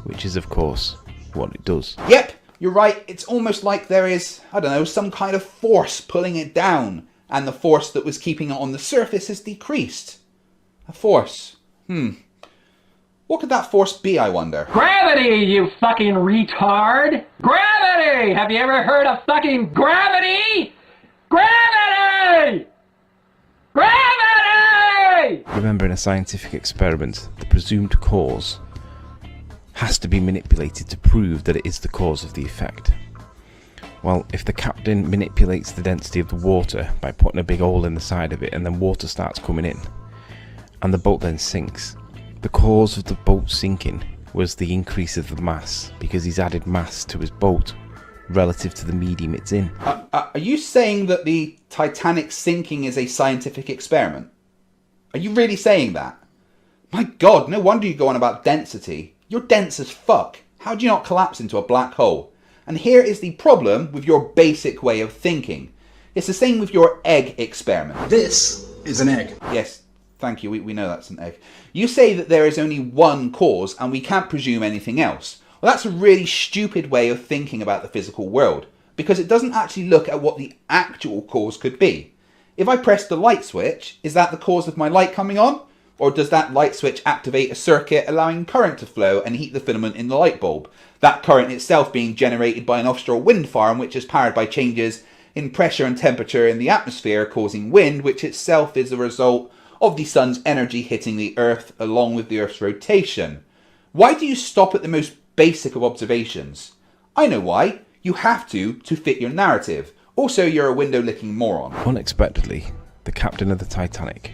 S18: which is, of course, what it does.
S6: Yep, you're right. It's almost like there is, I don't know, some kind of force pulling it down, and the force that was keeping it on the surface has decreased. A force. What could that force be, I wonder?
S11: Gravity, you fucking retard! Gravity! Have you ever heard of fucking gravity? Gravity! Gravity!
S18: Remember, in a scientific experiment, the presumed cause has to be manipulated to prove that it is the cause of the effect. Well, if the captain manipulates the density of the water by putting a big hole in the side of it and then water starts coming in, and the boat then sinks, the cause of the boat sinking was the increase of the mass, because he's added mass to his boat relative to the medium it's in.
S6: Are you saying that the Titanic sinking is a scientific experiment? Are you really saying that? My god, no wonder you go on about density. You're dense as fuck. How do you not collapse into a black hole? And here is the problem with your basic way of thinking. It's the same with your egg experiment.
S16: This is an egg.
S6: Yes, thank you, we know that's an egg. You say that there is only one cause and we can't presume anything else. Well, that's a really stupid way of thinking about the physical world. because it doesn't actually look at what the actual cause could be. If I press the light switch, is that the cause of my light coming on? Or does that light switch activate a circuit allowing current to flow and heat the filament in the light bulb? That current itself being generated by an offshore wind farm which is powered by changes in pressure and temperature in the atmosphere causing wind, which itself is a result of the sun's energy hitting the earth along with the earth's rotation. Why do you stop at the most basic of observations? I know why. You have to fit your narrative. Also, you're a window-licking moron.
S18: Unexpectedly, the captain of the Titanic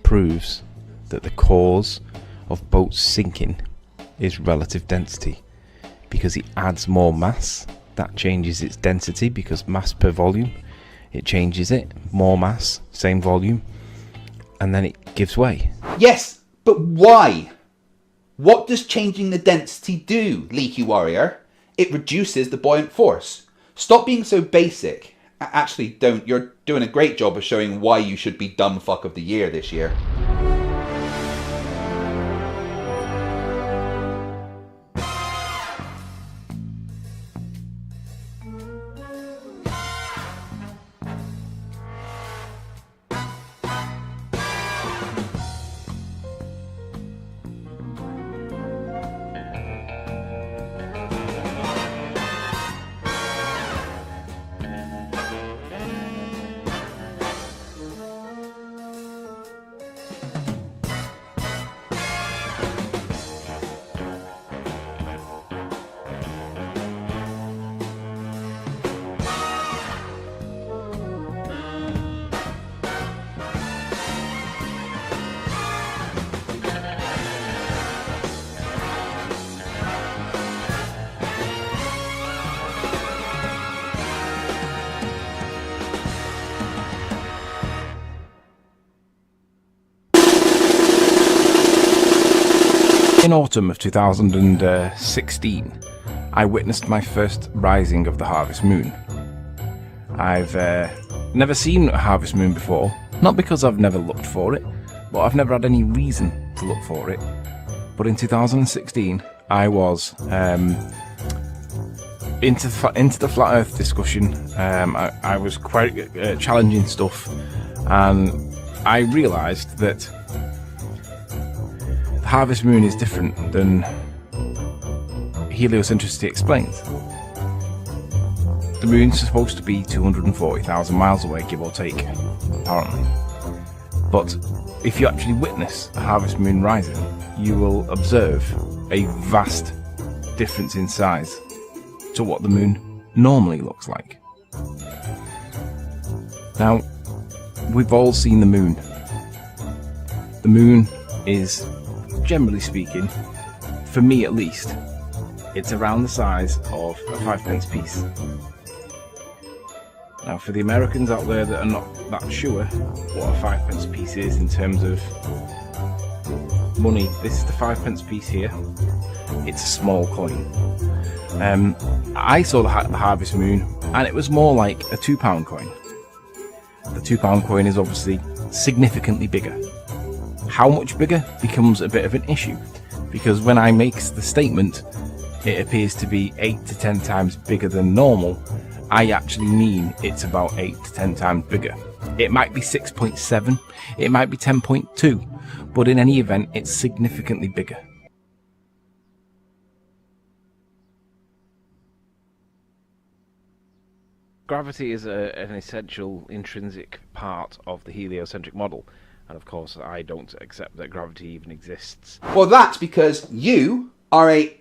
S18: proves that the cause of boats sinking is relative density, because he adds more mass. That changes its density because mass per volume. It changes it, more mass, same volume, and then it gives way.
S6: Yes, but why? What does changing the density do, Leaky Warrior? It reduces the buoyant force. Stop being so basic. Actually, don't. You're doing a great job of showing why you should be dumb fuck of the year this year.
S18: In autumn of 2016, I witnessed my first rising of the harvest moon. I've never seen a harvest moon before, not because I've never looked for it, but I've never had any reason to look for it. But in 2016, I was into the flat earth discussion. I was quite challenging stuff, and I realised that the harvest moon is different than heliocentricity explains. The moon's supposed to be 240,000 miles away, give or take, apparently. But if you actually witness a harvest moon rising, you will observe a vast difference in size to what the moon normally looks like. Now, we've all seen the moon. The moon is, generally speaking, for me at least, it's around the size of a 5p piece. Now, for the Americans out there that are not that sure what a 5p piece is in terms of money, this is the 5p piece here. It's a small coin. I saw the harvest moon, and it was more like a £2 coin. The £2 coin is obviously significantly bigger. How much bigger becomes a bit of an issue, because when I make the statement, it appears to be 8 to 10 times bigger than normal, I actually mean it's about 8 to 10 times bigger. It might be 6.7, it might be 10.2, but in any event, it's significantly bigger. Gravity is an essential intrinsic part of the heliocentric model, and of course I don't accept that gravity even exists.
S6: Well, that's because you are a...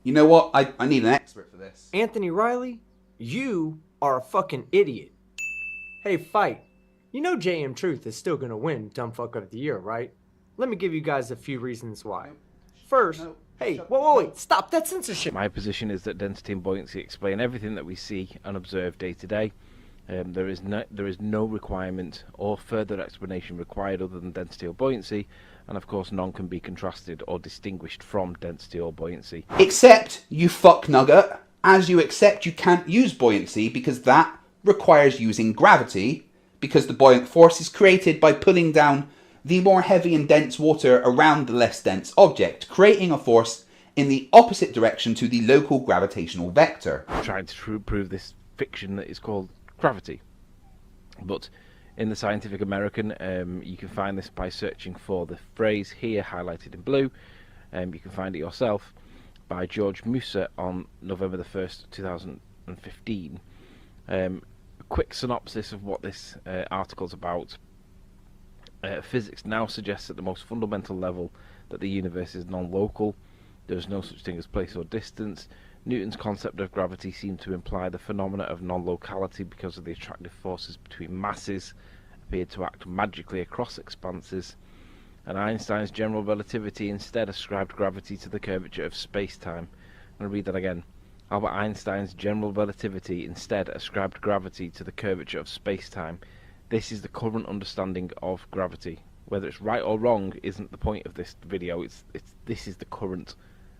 S6: You know what? I need an expert for this.
S16: Anthony Riley, you are a fucking idiot. Hey, Fight, you know JM Truth is still gonna win Dumb Fuck of the Year, right? Let me give you guys a few reasons why. First, hey, wait, stop that censorship.
S18: My position is that density and buoyancy explain everything that we see and observe day to day. There is no requirement or further explanation required other than density or buoyancy, and of course none can be contrasted or distinguished from density or buoyancy.
S6: Except, you fuck nugget, as you accept you can't use buoyancy because that requires using gravity, because the buoyant force is created by pulling down the more heavy and dense water around the less dense object, creating a force in the opposite direction to the local gravitational vector.
S18: Trying to prove this fiction that is called gravity. But in the Scientific American, you can find this by searching for the phrase here highlighted in blue. You can find it yourself by George Musa on November the 1st, 2015. A quick synopsis of what this article's about. Physics now suggests at the most fundamental level that the universe is non-local. There is no such thing as place or distance. Newton's concept of gravity seemed to imply the phenomena of non-locality because of the attractive forces between masses appeared to act magically across expanses, and Einstein's general relativity instead ascribed gravity to the curvature of space-time. I'm going to read that again. Albert Einstein's general relativity instead ascribed gravity to the curvature of space-time. This is the current understanding of gravity. Whether it's right or wrong isn't the point of this video. This is the current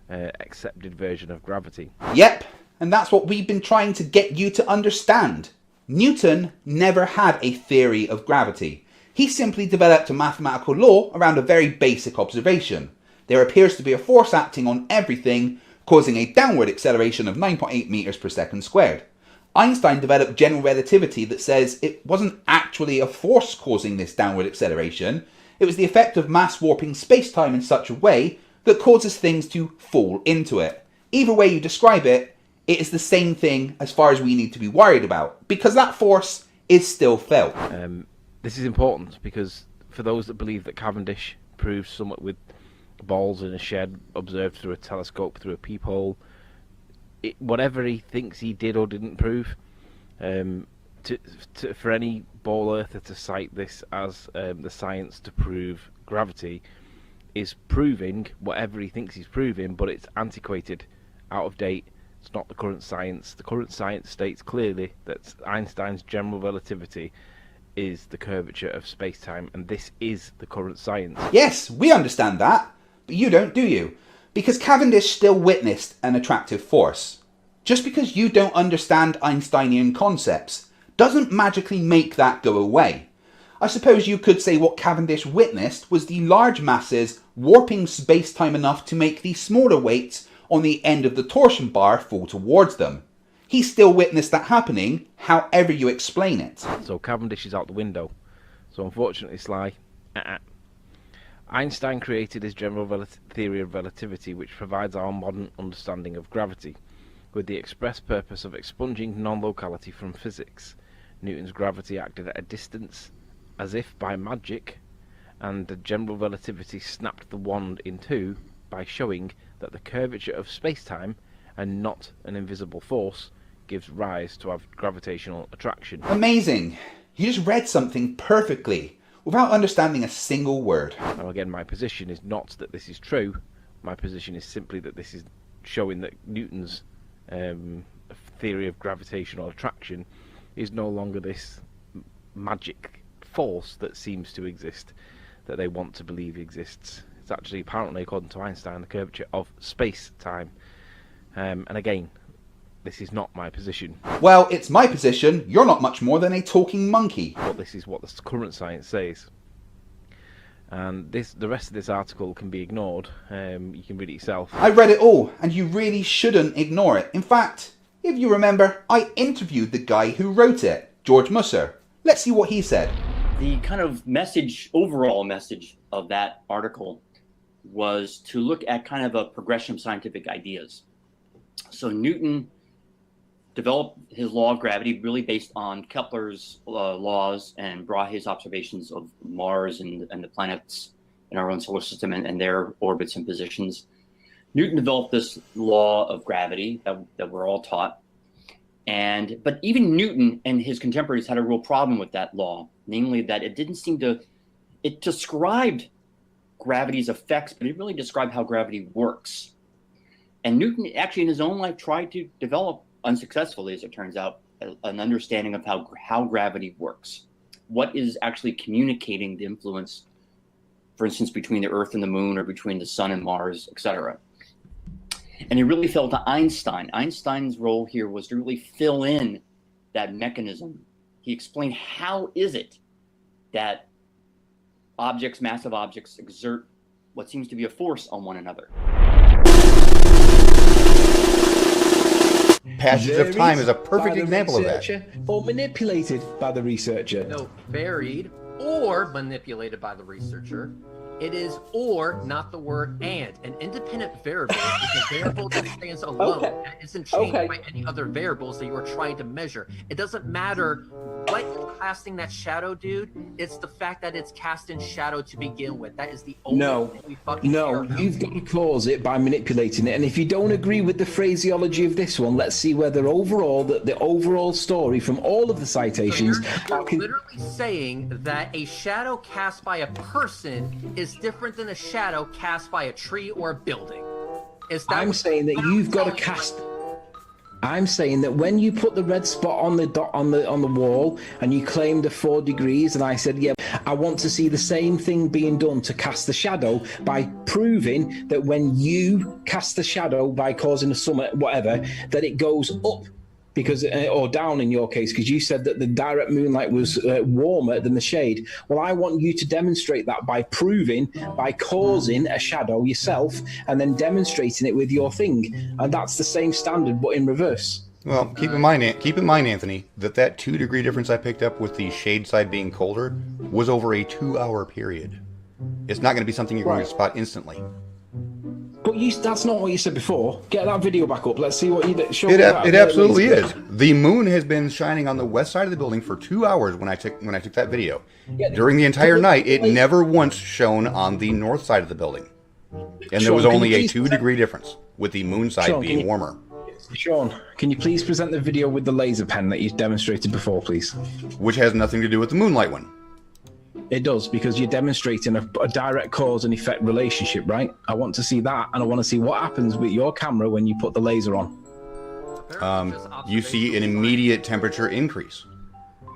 S18: accepted version of gravity.
S6: Yep, and that's what we've been trying to get you to understand. Newton never had a theory of gravity. He simply developed a mathematical law around a very basic observation. There appears to be a force acting on everything, causing a downward acceleration of 9.8 meters per second squared. Einstein developed general relativity that says it wasn't actually a force causing this downward acceleration. It was the effect of mass warping space-time in such a way that causes things to fall into it. Either way you describe it, it is the same thing as far as we need to be worried about, because that force is still felt.
S18: This is important because for those that believe that Cavendish proved somewhat with balls in a shed observed through a telescope, through a peephole, whatever he thinks he did or didn't prove, for any ball earther to cite this as the science to prove gravity is proving whatever he thinks he's proving, but it's antiquated, out of date. It's not the current science. The current science states clearly that Einstein's general relativity is the curvature of space-time, and this is the current science.
S6: Yes, we understand that, but you don't, do you? Because Cavendish still witnessed an attractive force. Just because you don't understand Einsteinian concepts doesn't magically make that go away. I suppose you could say what Cavendish witnessed was the large masses warping space-time enough to make the smaller weights on the end of the torsion bar fall towards them. He still witnessed that happening, however you explain it.
S18: So Cavendish is out the window. So unfortunately, Sly, Einstein created his general theory of relativity, which provides our modern understanding of gravity, with the express purpose of expunging non-locality from physics. Newton's gravity acted at a distance, as if by magic, and the general relativity snapped the wand in two by showing that the curvature of space-time, and not an invisible force, gives rise to our gravitational attraction.
S6: Amazing! You just read something perfectly, without understanding a single word.
S18: Now again, my position is not that this is true. My position is simply that this is showing that Newton's theory of gravitational attraction is no longer this magic force that seems to exist, that they want to believe exists. It's actually, apparently, according to Einstein, the curvature of space-time. And again, this is not my position.
S6: Well, it's my position. You're not much more than a talking monkey.
S18: But this is what the current science says. And the rest of this article can be ignored. You can read it yourself.
S6: I read it all, and you really shouldn't ignore it. In fact, if you remember, I interviewed the guy who wrote it, George Musser. Let's see what he said.
S4: The kind of message, overall message of that article was to look at kind of a progression of scientific ideas. So Newton developed his law of gravity really based on Kepler's laws, and brought his observations of Mars and the planets in our own solar system and their orbits and positions. Newton developed this law of gravity that we're all taught. But even Newton and his contemporaries had a real problem with that law, namely that it didn't seem to, it described gravity's effects, but it really described how gravity works. And Newton actually in his own life tried to develop, unsuccessfully as it turns out, an understanding of how gravity works. What is actually communicating the influence, for instance, between the Earth and the Moon, or between the Sun and Mars, etc. And he really fell to Einstein. Einstein's role here was to really fill in that mechanism. He explained how is it that objects, massive objects, exert what seems to be a force on one another.
S12: Passage of time is a perfect example of that.
S17: Or manipulated by the researcher.
S3: No, varied or manipulated by the researcher. It is or, not the word and. An independent variable is a variable that stands alone and isn't changed by any other variables that you are trying to measure. It doesn't matter what you're casting that shadow, dude. It's the fact that it's cast in shadow to begin with. That is the only thing we fucking care about.
S17: You've got to cause it by manipulating it. And if you don't agree with the phraseology of this one, let's see whether overall, the overall story from all of the citations...
S3: So you're literally saying that a shadow cast by a person is different than a shadow cast by a tree or a building.
S17: I'm saying that you've got to cast... I'm saying that when you put the red spot on the dot on the wall and you claimed the 4 degrees, and I said, yeah, I want to see the same thing being done to cast the shadow by proving that when you cast the shadow by causing a summit, whatever, that it goes up. Because, or down in your case, because you said that the direct moonlight was warmer than the shade. Well, I want you to demonstrate that by proving, by causing a shadow yourself, and then demonstrating it with your thing. And that's the same standard, but in reverse.
S12: Well, keep in mind, Anthony, that 2 degree difference I picked up with the shade side being colder was over a 2-hour period. It's not going to be something you're going to spot instantly.
S17: But that's not what you said before. Get that video back up. Let's see what you show.
S12: It absolutely is. The moon has been shining on the west side of the building for 2 hours when I took that video. Yeah, during the entire night, it never once shone on the north side of the building. And there was only a 2 degree difference, with the moon side being warmer.
S17: Sean, can you please present the video with the laser pen that you demonstrated before, please?
S12: Which has nothing to do with the moonlight one.
S17: It does, because you're demonstrating a direct cause and effect relationship, right? I want to see that, and I want to see what happens with your camera when you put the laser on.
S12: You see an immediate temperature increase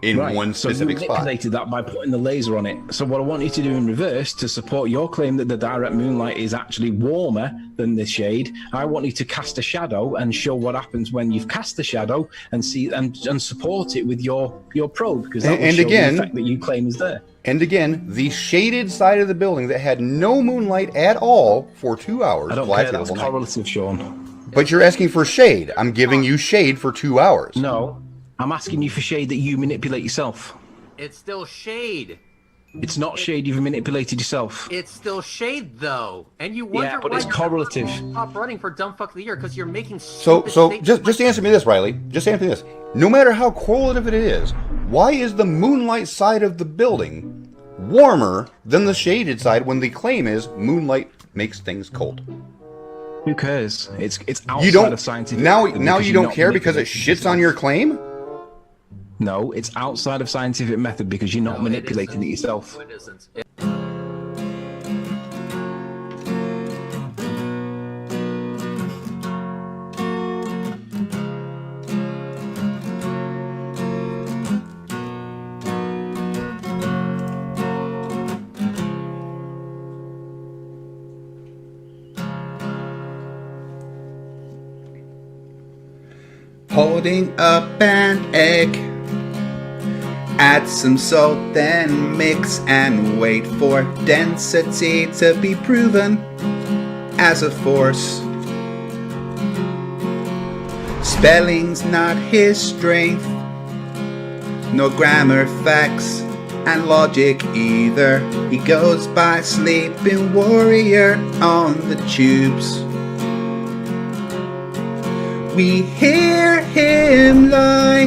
S12: in one specific spot.
S17: So you manipulated that by putting the laser on it. So what I want you to do in reverse, to support your claim that the direct moonlight is actually warmer than the shade, I want you to cast a shadow and show what happens when you've cast the shadow, and see and support it with your probe, because that will show the effect that you claim is there.
S12: And again, the shaded side of the building that had no moonlight at all for 2 hours.
S17: I don't care, that's correlative, Sean.
S12: But you're asking for shade. I'm giving you shade for 2 hours.
S17: No, I'm asking you for shade that you manipulate yourself.
S3: It's still shade.
S17: It's not shade you've manipulated yourself.
S3: It's still shade, though. And you wonder
S17: but it's correlative.
S3: Stop running for dumb fuck of the year, because you're making
S12: So just answer me this, Riley. Just answer me this. No matter how correlative it is, why is the moonlight side of the building warmer than the shaded side when the claim is moonlight makes things cold?
S17: Who cares? It's outside of scientific.
S12: Now you don't care because it shits on your claim?
S17: No, it's outside of scientific method because you're not manipulating it yourself.
S3: It isn't.
S6: Holding up an egg, add some salt, then mix and wait for density to be proven as a force. Spelling's not his strength, no grammar, facts, and logic either. He goes by sleeping warrior on the tubes. We hear him lie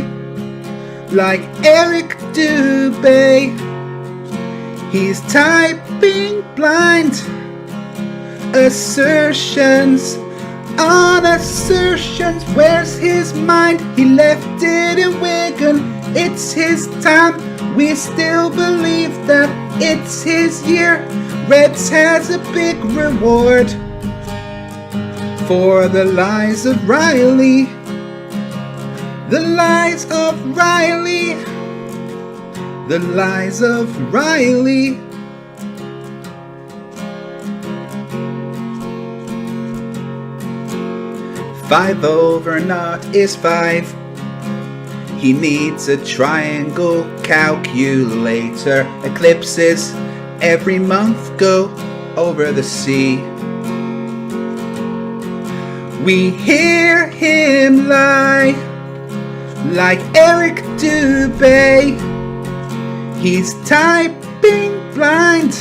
S6: like Eric Dubé. He's typing blind assertions on assertions. Where's his mind? He left it in Wigan. It's his time. We still believe that it's his year. Reds has a big reward for the lies of Riley. The lies of Riley. The lies of Riley. Five over naught is 5. He needs a triangle calculator. Eclipses every month go over the sea. We hear him lie like Eric Dubay. He's typing blind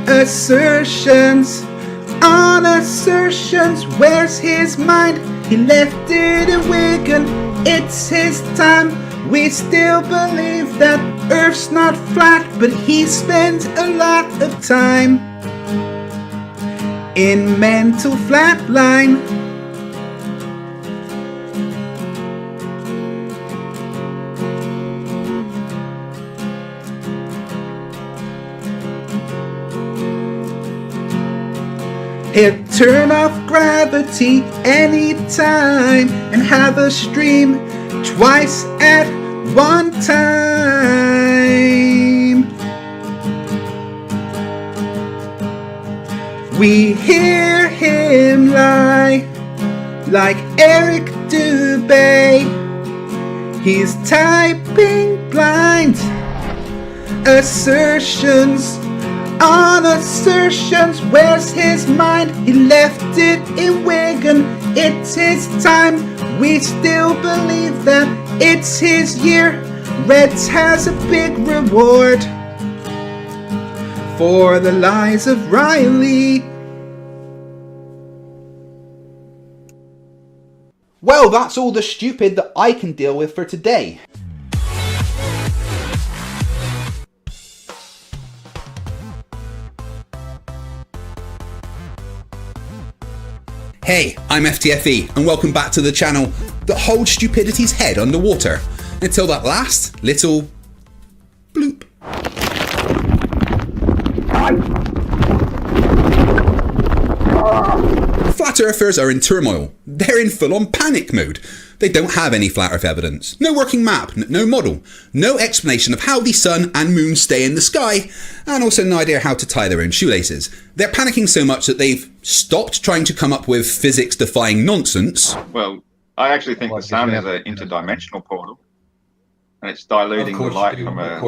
S6: assertions on assertions. Where's his mind? He left it in Wigan. It's his time. We still believe that Earth's not flat, but he spends a lot of time in mental flatline. He'll turn off gravity anytime and have a stream twice at one time. We hear him lie like Eric Dubay. He's typing blind assertions on assertions. Where's his mind? He left it in Wigan. It's his time. We still believe that it's his year. Reds has a big reward for the lies of Riley. Well, that's all the stupid that I can deal with for today. Hey, I'm FTFE and welcome back to the channel that holds stupidity's head underwater until that last little bloop. Flat earthers are in turmoil. They're in full-on panic mode. They don't have any flat earth evidence, no working map, no model, no explanation of how the sun and moon stay in the sky, and also no idea how to tie their own shoelaces. They're panicking so much that they've stopped trying to come up with physics-defying nonsense.
S13: Well, I actually think the sun is an interdimensional portal, and it's diluting the light from a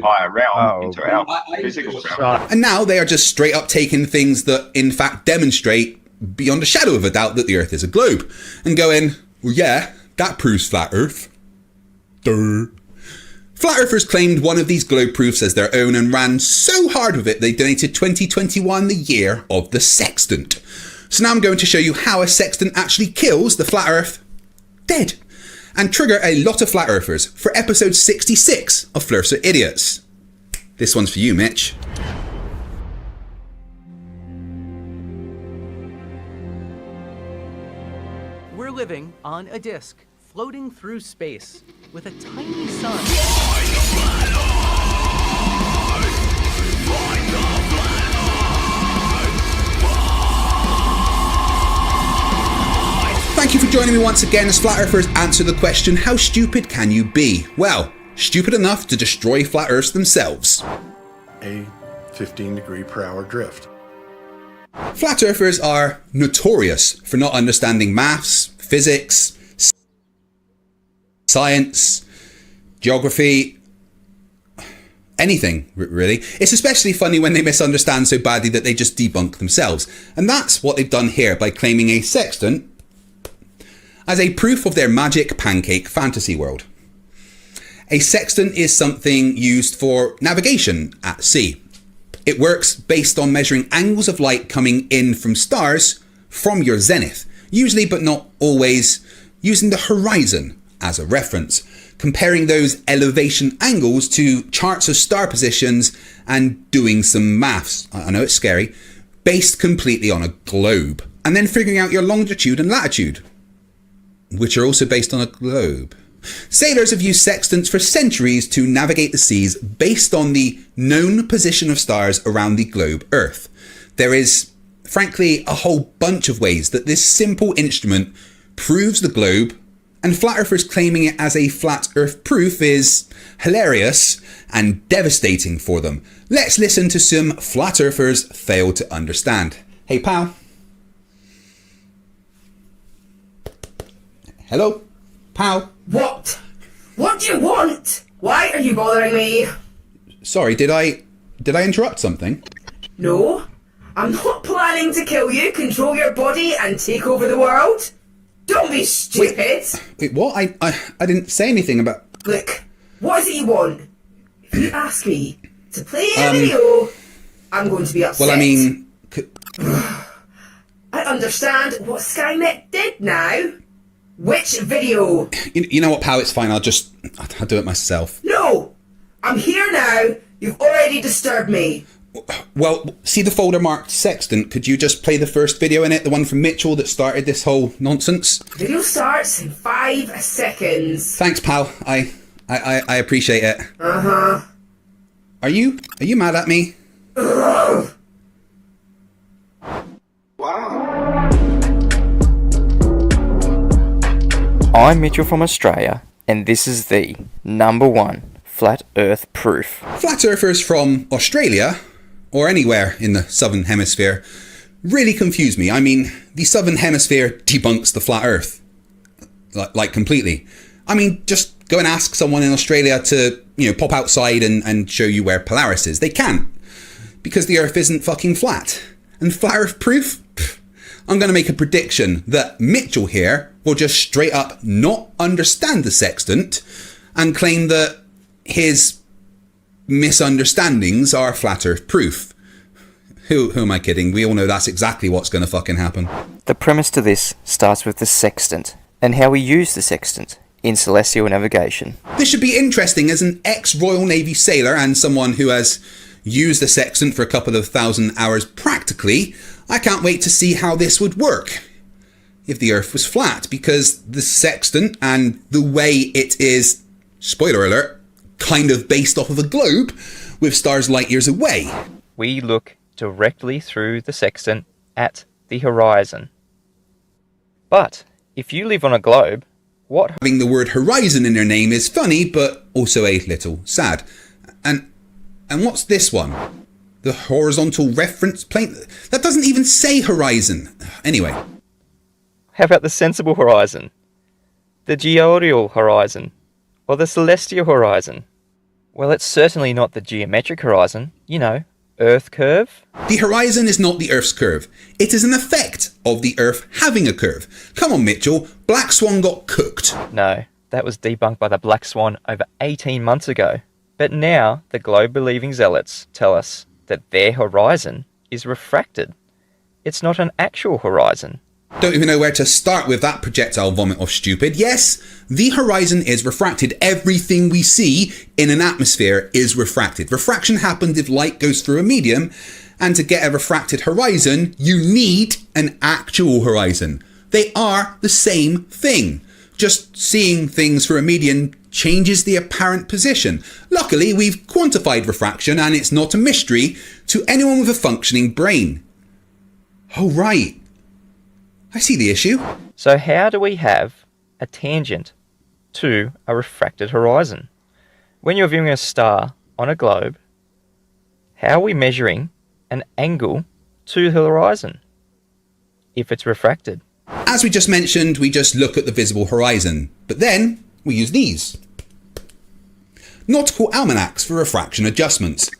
S13: higher realm into our physical realm.
S6: And now they are just straight up taking things that in fact demonstrate beyond a shadow of a doubt that the Earth is a globe, and going, well yeah, that proves flat Earth. Duh. Flat Earthers claimed one of these globe proofs as their own and ran so hard with it they donated 2021 the year of the sextant. So now I'm going to show you how a sextant actually kills the flat Earth dead, and trigger a lot of flat earthers for episode 66 of Flerfs Are Idiots. This one's for you, Mitch.
S20: We're living on a disk, floating through space, with a tiny sun.
S6: Thank you for joining me once again as Flat Earthers answer the question, how stupid can you be? Well, stupid enough to destroy Flat Earths themselves.
S23: A 15-degree-per-hour drift.
S6: Flat Earthers are notorious for not understanding maths, physics, science, geography, anything, really. It's especially funny when they misunderstand so badly that they just debunk themselves. And that's what they've done here by claiming a sextant as a proof of their magic pancake fantasy world. A sextant is something used for navigation at sea. It works based on measuring angles of light coming in from stars from your zenith, usually but not always using the horizon as a reference, comparing those elevation angles to charts of star positions and doing some maths, I know it's scary, based completely on a globe, and then figuring out your longitude and latitude, which are also based on a globe. Sailors have used sextants for centuries to navigate the seas based on the known position of stars around the globe Earth. There is, frankly, a whole bunch of ways that this simple instrument proves the globe, and flat earthers claiming it as a flat earth proof is hilarious and devastating for them. Let's listen to some flat earthers fail to understand. Hey pal. Hello? Pal?
S24: What? What do you want? Why are you bothering me?
S6: Sorry, did I interrupt something?
S24: No, I'm not planning to kill you, control your body, and take over the world. Don't be stupid.
S6: Wait, what? I didn't say anything about...
S24: Look, what is it you want? If you ask me to play a video, I'm going to be upset.
S6: Well, I mean...
S24: I understand what Skynet did now. Which video?
S6: You know what, pal? It's fine. I'll do it myself.
S24: No! I'm here now. You've already disturbed me.
S6: Well, see the folder marked sextant? Could you just play the first video in it? The one from Mitchell that started this whole nonsense?
S24: Video starts in 5 seconds.
S6: Thanks, pal. I appreciate it.
S24: Uh-huh.
S6: Are you mad at me?
S24: Ugh.
S7: I'm Mitchell from Australia, and this is the #1 Flat Earth proof.
S6: Flat Earthers from Australia, or anywhere in the Southern Hemisphere, really confuse me. I mean, the Southern Hemisphere debunks the Flat Earth. Like completely. I mean, just go and ask someone in Australia to, pop outside and show you where Polaris is. They can't. Because the Earth isn't fucking flat. And Flat Earth proof? Pfft. I'm going to make a prediction that Mitchell here will just straight up not understand the sextant and claim that his misunderstandings are Flat Earth proof. Who am I kidding? We all know that's exactly what's going to fucking happen.
S7: The premise to this starts with the sextant and how we use the sextant in celestial navigation.
S6: This should be interesting as an ex-Royal Navy sailor and someone who has used the sextant for a couple of thousand hours practically. I can't wait to see how this would work if the Earth was flat, because the sextant and the way it is, spoiler alert, kind of based off of a globe with stars light years away.
S7: We look directly through the sextant at the horizon. But if you live on a globe, what...
S6: Having the word horizon in their name is funny, but also a little sad. And what's this one? The horizontal reference plane? That doesn't even say horizon. Anyway.
S7: How about the sensible horizon? The geodal horizon? Or the celestial horizon? Well, it's certainly not the geometric horizon. Earth curve.
S6: The horizon is not the Earth's curve. It is an effect of the Earth having a curve. Come on, Mitchell. Black Swan got cooked.
S7: No, that was debunked by the Black Swan over 18 months ago. But now the globe-believing zealots tell us that their horizon is refracted. It's not an actual horizon.
S6: Don't even know where to start with that projectile vomit of stupid. Yes, the horizon is refracted. Everything we see in an atmosphere is refracted. Refraction happens if light goes through a medium, and to get a refracted horizon, you need an actual horizon. They are the same thing. Just seeing things through a medium changes the apparent position. Luckily, we've quantified refraction, and it's not a mystery to anyone with a functioning brain. Oh, right. I see the issue.
S7: So how do we have a tangent to a refracted horizon? When you're viewing a star on a globe, how are we measuring an angle to the horizon if it's refracted?
S6: As we just mentioned, we just look at the visible horizon, but then we use these. Nautical almanacs for refraction adjustments.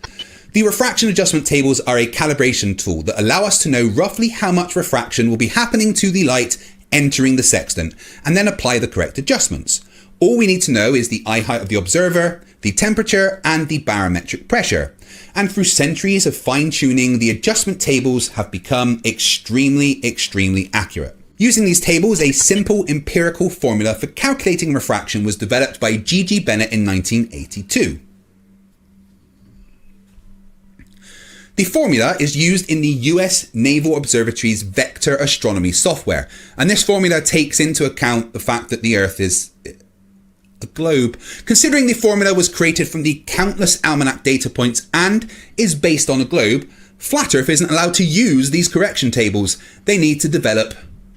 S6: The refraction adjustment tables are a calibration tool that allow us to know roughly how much refraction will be happening to the light entering the sextant, and then apply the correct adjustments. All we need to know is the eye height of the observer, the temperature, and the barometric pressure. And through centuries of fine-tuning, the adjustment tables have become extremely accurate. Using these tables, a simple empirical formula for calculating refraction was developed by G.G. Bennett in 1982. The formula is used in the US Naval Observatory's vector astronomy software, and this formula takes into account the fact that the Earth is a globe. Considering the formula was created from the countless almanac data points and is based on a globe, Flat Earth isn't allowed to use these correction tables. They need to develop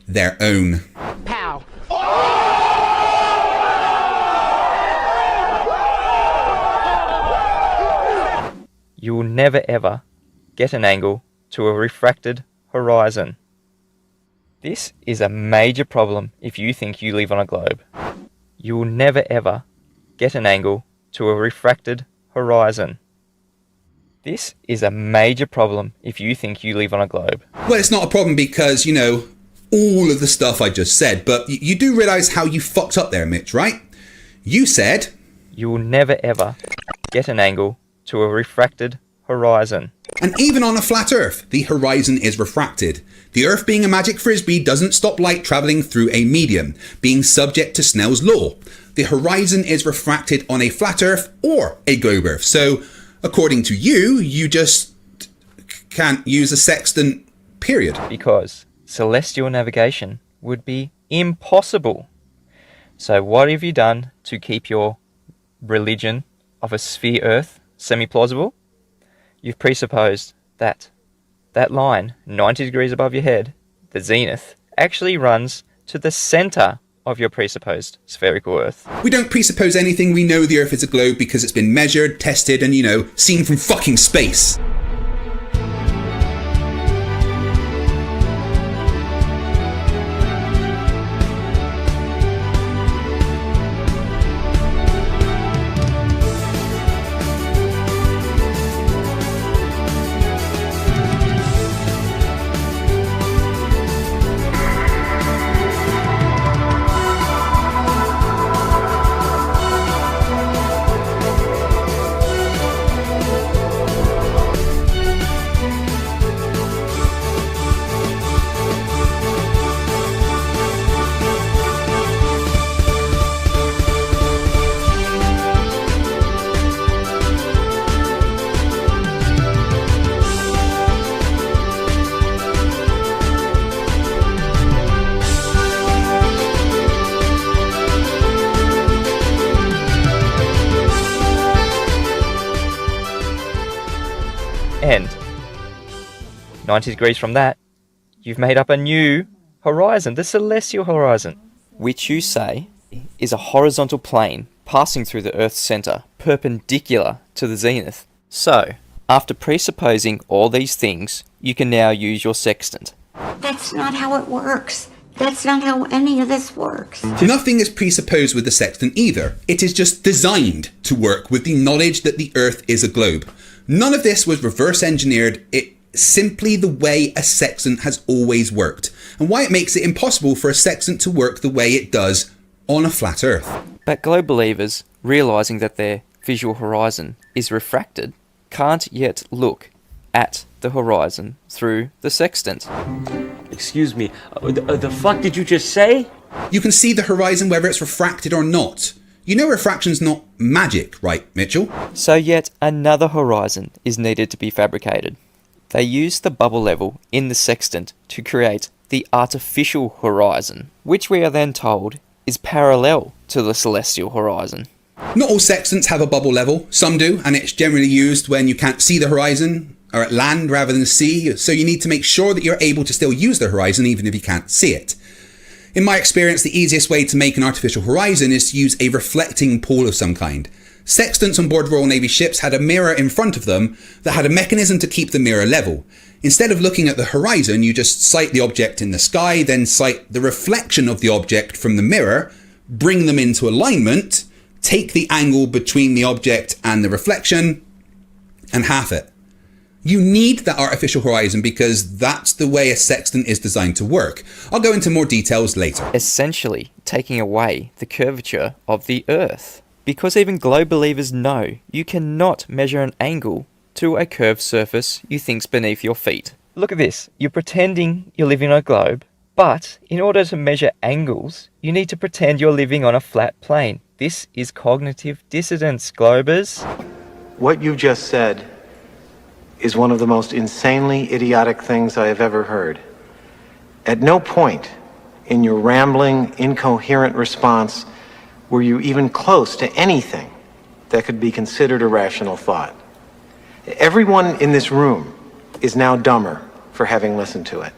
S6: their own.
S11: Pow.
S7: You will never ever get an angle to a refracted horizon. This is a major problem if you think you live on a globe. You will never ever get an angle to a refracted horizon. This is a major problem if you think you live on a globe.
S6: Well, it's not a problem because, you know, all of the stuff I just said, but you do realise how you fucked up there, Mitch, right? You said...
S7: You will never ever get an angle to a refracted horizon.
S6: And even on a flat Earth, the horizon is refracted. The Earth being a magic frisbee doesn't stop light travelling through a medium, being subject to Snell's law. The horizon is refracted on a flat Earth or a globe Earth. So, according to you, you just can't use a sextant, period.
S7: Because celestial navigation would be impossible. So what have you done to keep your religion of a sphere Earth semi-plausible? You've presupposed that that line, 90 degrees above your head, the zenith, actually runs to the centre of your presupposed spherical Earth.
S6: We don't presuppose anything. We know the Earth is a globe because it's been measured, tested, and, you know, seen from fucking space.
S7: And 90 degrees from that, you've made up a new horizon, the celestial horizon, which you say is a horizontal plane passing through the Earth's centre, perpendicular to the zenith. So, after presupposing all these things, you can now use your sextant.
S10: That's not how it works. That's not how any of this works.
S6: Nothing is presupposed with the sextant either. It is just designed to work with the knowledge that the Earth is a globe. None of this was reverse engineered. It's simply the way a sextant has always worked, and why it makes it impossible for a sextant to work the way it does on a flat Earth.
S7: But globe believers, realising that their visual horizon is refracted, can't yet look at the horizon through the sextant.
S1: Excuse me, the fuck did you just say?
S6: You can see the horizon whether it's refracted or not. You know refraction's not magic, right, Mitchell?
S7: So yet another horizon is needed to be fabricated. They use the bubble level in the sextant to create the artificial horizon, which we are then told is parallel to the celestial horizon.
S6: Not all sextants have a bubble level. Some do, and it's generally used when you can't see the horizon or at land rather than sea, so you need to make sure that you're able to still use the horizon even if you can't see it. In my experience, the easiest way to make an artificial horizon is to use a reflecting pool of some kind. Sextants on board Royal Navy ships had a mirror in front of them that had a mechanism to keep the mirror level. Instead of looking at the horizon, you just sight the object in the sky, then sight the reflection of the object from the mirror, bring them into alignment, take the angle between the object and the reflection, and half it. You need that artificial horizon because that's the way a sextant is designed to work. I'll go into more details later.
S7: Essentially taking away the curvature of the Earth. Because even globe believers know you cannot measure an angle to a curved surface you think's beneath your feet. Look at this. You're pretending you're living on a globe, but in order to measure angles, you need to pretend you're living on a flat plane. This is cognitive dissonance, globers.
S19: What you just said is one of the most insanely idiotic things I have ever heard. At no point in your rambling, incoherent response were you even close to anything that could be considered a rational thought. Everyone in this room is now dumber for having listened to it.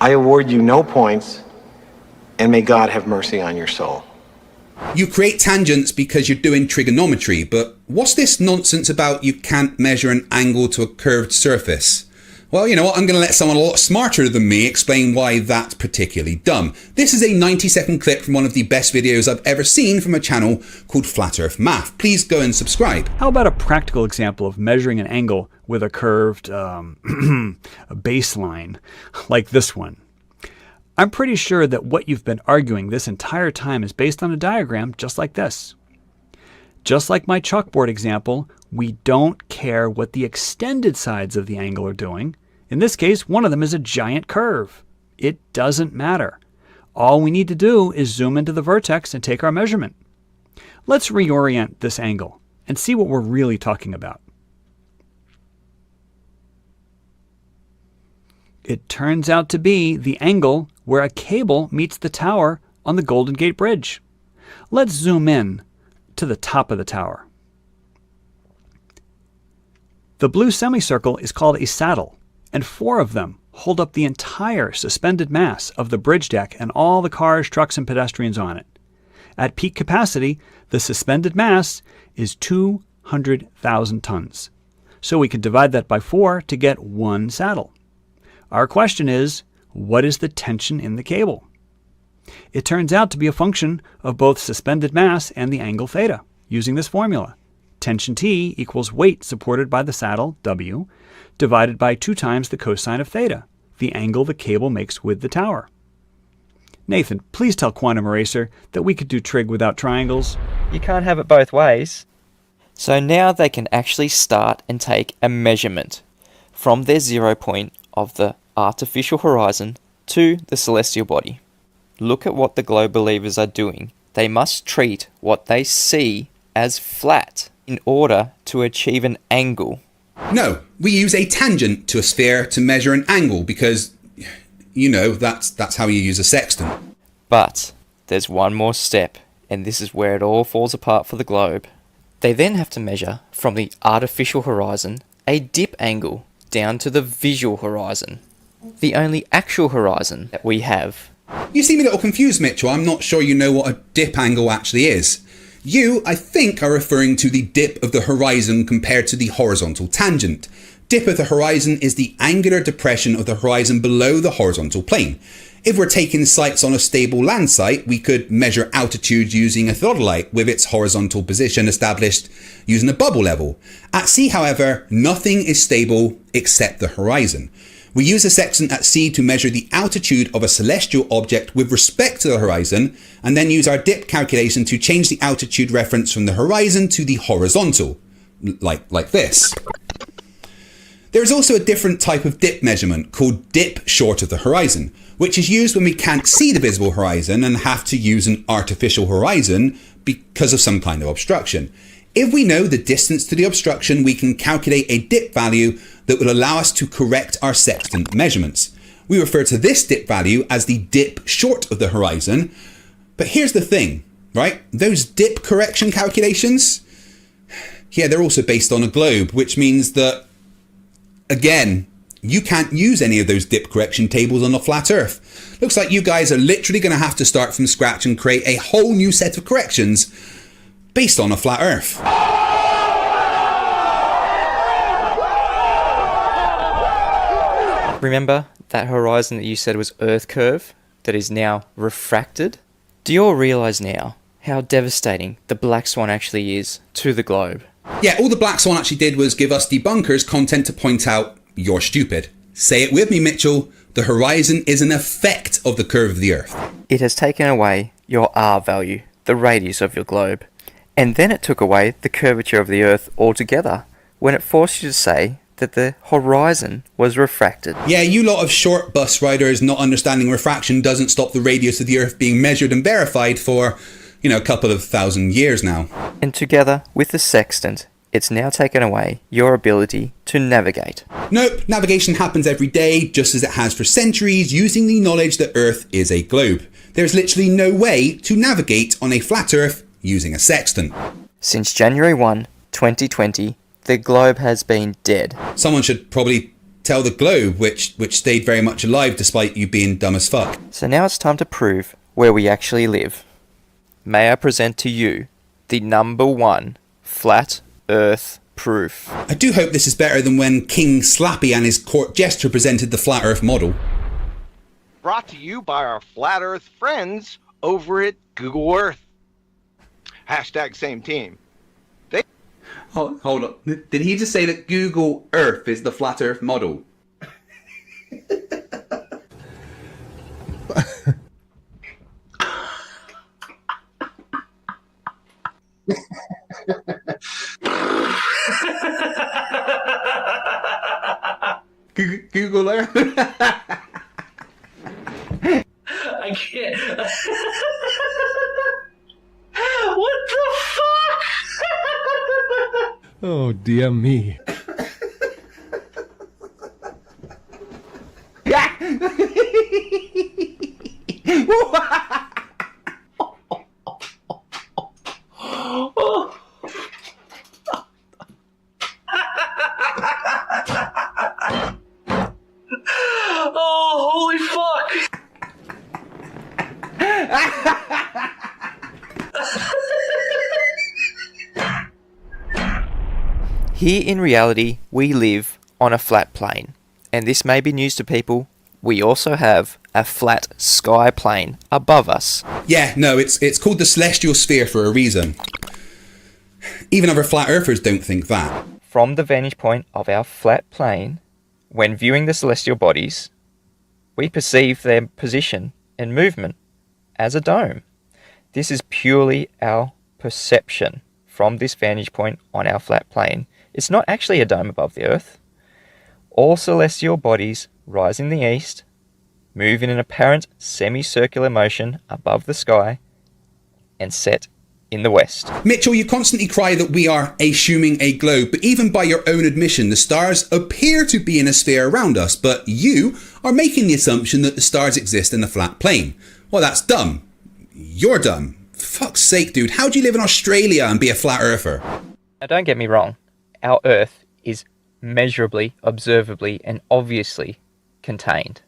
S19: I award you no points, and may God have mercy on your soul.
S6: You create tangents because you're doing trigonometry, but what's this nonsense about you can't measure an angle to a curved surface? Well, you know what? I'm going to let someone a lot smarter than me explain why that's particularly dumb. This is a 90-second clip from one of the best videos I've ever seen from a channel called Flat Earth Math. Please go and subscribe.
S5: How about a practical example of measuring an angle with a curved baseline like this one? I'm pretty sure that what you've been arguing this entire time is based on a diagram just like this. Just like my chalkboard example, we don't care what the extended sides of the angle are doing. In this case, one of them is a giant curve. It doesn't matter. All we need to do is zoom into the vertex and take our measurement. Let's reorient this angle and see what we're really talking about. It turns out to be the angle where a cable meets the tower on the Golden Gate Bridge. Let's zoom in to the top of the tower. The blue semicircle is called a saddle, and 4 of them hold up the entire suspended mass of the bridge deck and all the cars, trucks, and pedestrians on it. At peak capacity, the suspended mass is 200,000 tons. So we could divide that by 4 to get 1 saddle. Our question is, what is the tension in the cable? It turns out to be a function of both suspended mass and the angle theta, using this formula. Tension T equals weight supported by the saddle, W, divided by 2 times the cosine of theta, the angle the cable makes with the tower. Nathan, please tell Quantum Eraser that we could do trig without triangles.
S7: You can't have it both ways. So now they can actually start and take a measurement from their 0 point of the artificial horizon to the celestial body. Look at what the globe believers are doing. They must treat what they see as flat in order to achieve an angle.
S6: No, we use a tangent to a sphere to measure an angle because, you know, that's how you use a sextant.
S7: But there's one more step, and this is where it all falls apart for the globe. They then have to measure from the artificial horizon a dip angle down to the visual horizon, the only actual horizon that we have.
S6: You seem a little confused, Mitchell. I'm not sure you know what a dip angle actually is. You, I think, are referring to the dip of the horizon compared to the horizontal tangent. Dip of the horizon is the angular depression of the horizon below the horizontal plane. If we're taking sights on a stable land site, we could measure altitude using a theodolite with its horizontal position established using a bubble level. At sea, however, nothing is stable except the horizon. We use a sextant at sea to measure the altitude of a celestial object with respect to the horizon, and then use our dip calculation to change the altitude reference from the horizon to the horizontal, like this. There is also a different type of dip measurement called dip short of the horizon, which is used when we can't see the visible horizon and have to use an artificial horizon because of some kind of obstruction. If we know the distance to the obstruction, we can calculate a dip value that will allow us to correct our sextant measurements. We refer to this dip value as the dip short of the horizon. But here's the thing, right? Those dip correction calculations, yeah, they're also based on a globe, which means that, again, you can't use any of those dip correction tables on the flat Earth. Looks like you guys are literally going to have to start from scratch and create a whole new set of corrections based on a flat Earth.
S7: Remember that horizon that you said was Earth curve that is now refracted? Do you all realise now how devastating the black swan actually is to the globe?
S6: Yeah, all the black swan actually did was give us debunkers content to point out you're stupid. Say it with me, Mitchell. The horizon is an effect of the curve of the Earth.
S7: It has taken away your R value, the radius of your globe. And then it took away the curvature of the Earth altogether when it forced you to say that the horizon was refracted.
S6: Yeah, you lot of short bus riders not understanding refraction doesn't stop the radius of the Earth being measured and verified for, you know, a couple of thousand years now.
S7: And together with the sextant, it's now taken away your ability to navigate.
S6: Nope, navigation happens every day, just as it has for centuries, using the knowledge that Earth is a globe. There's literally no way to navigate on a flat Earth using a sextant.
S7: Since January 1, 2020, the globe has been dead.
S6: Someone should probably tell the globe, which stayed very much alive despite you being dumb as fuck.
S7: So now it's time to prove where we actually live. May I present to you the #1 flat Earth proof.
S6: I do hope this is better than when King Slappy and his court jester presented the flat earth model.
S2: Brought to you by our flat earth friends over at Google Earth. Hashtag same team.
S6: Oh, hold on. Did he just say that Google Earth is the flat earth model? Google Earth?
S11: I can't. What the fuck?
S15: Oh, dear me.
S11: Oh, holy fuck!
S7: Here in reality, we live on a flat plane, and this may be news to people. We also have a flat sky plane above us.
S6: Yeah, no, it's called the celestial sphere for a reason. Even other flat earthers don't think that.
S7: From the vantage point of our flat plane, when viewing the celestial bodies, we perceive their position and movement as a dome. This is purely our perception from this vantage point on our flat plane. It's not actually a dome above the Earth. All celestial bodies rise in the east, move in an apparent semicircular motion above the sky, and set in the west.
S6: Mitchell, you constantly cry that we are assuming a globe, but even by your own admission, the stars appear to be in a sphere around us, but you are making the assumption that the stars exist in the flat plane. Well, that's dumb. You're dumb. For fuck's sake, dude, how do you live in Australia and be a flat earther?
S7: Now, don't get me wrong. Our Earth is measurably, observably, and obviously contained.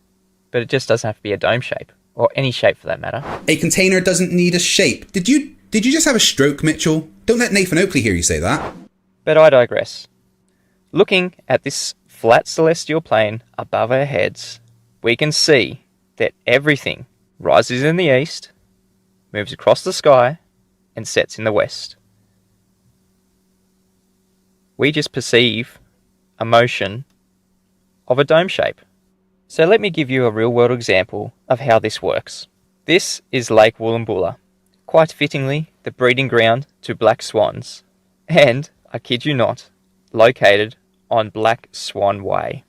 S7: But it just doesn't have to be a dome shape, or any shape for that matter.
S6: A container doesn't need a shape. Did you just have a stroke, Mitchell? Don't let Nathan Oakley hear you say that.
S7: But I digress. Looking at this flat celestial plane above our heads, we can see that everything rises in the east, moves across the sky, and sets in the west. We just perceive a motion of a dome shape. So let me give you a real-world example of how this works. This is Lake Wollumbulla, quite fittingly the breeding ground to black swans, and, I kid you not, located on Black Swan Way.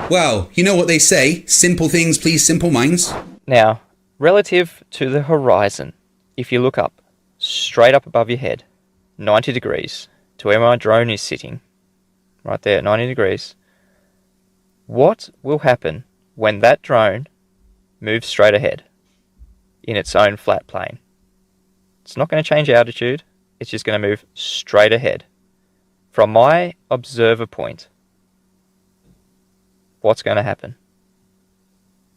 S6: Well, you know what they say, simple things please simple minds.
S7: Now, relative to the horizon, if you look up, straight up above your head, 90 degrees, to where my drone is sitting, right there at 90 degrees, what will happen when that drone moves straight ahead in its own flat plane? It's not going to change altitude, it's just going to move straight ahead. From my observer point, what's going to happen?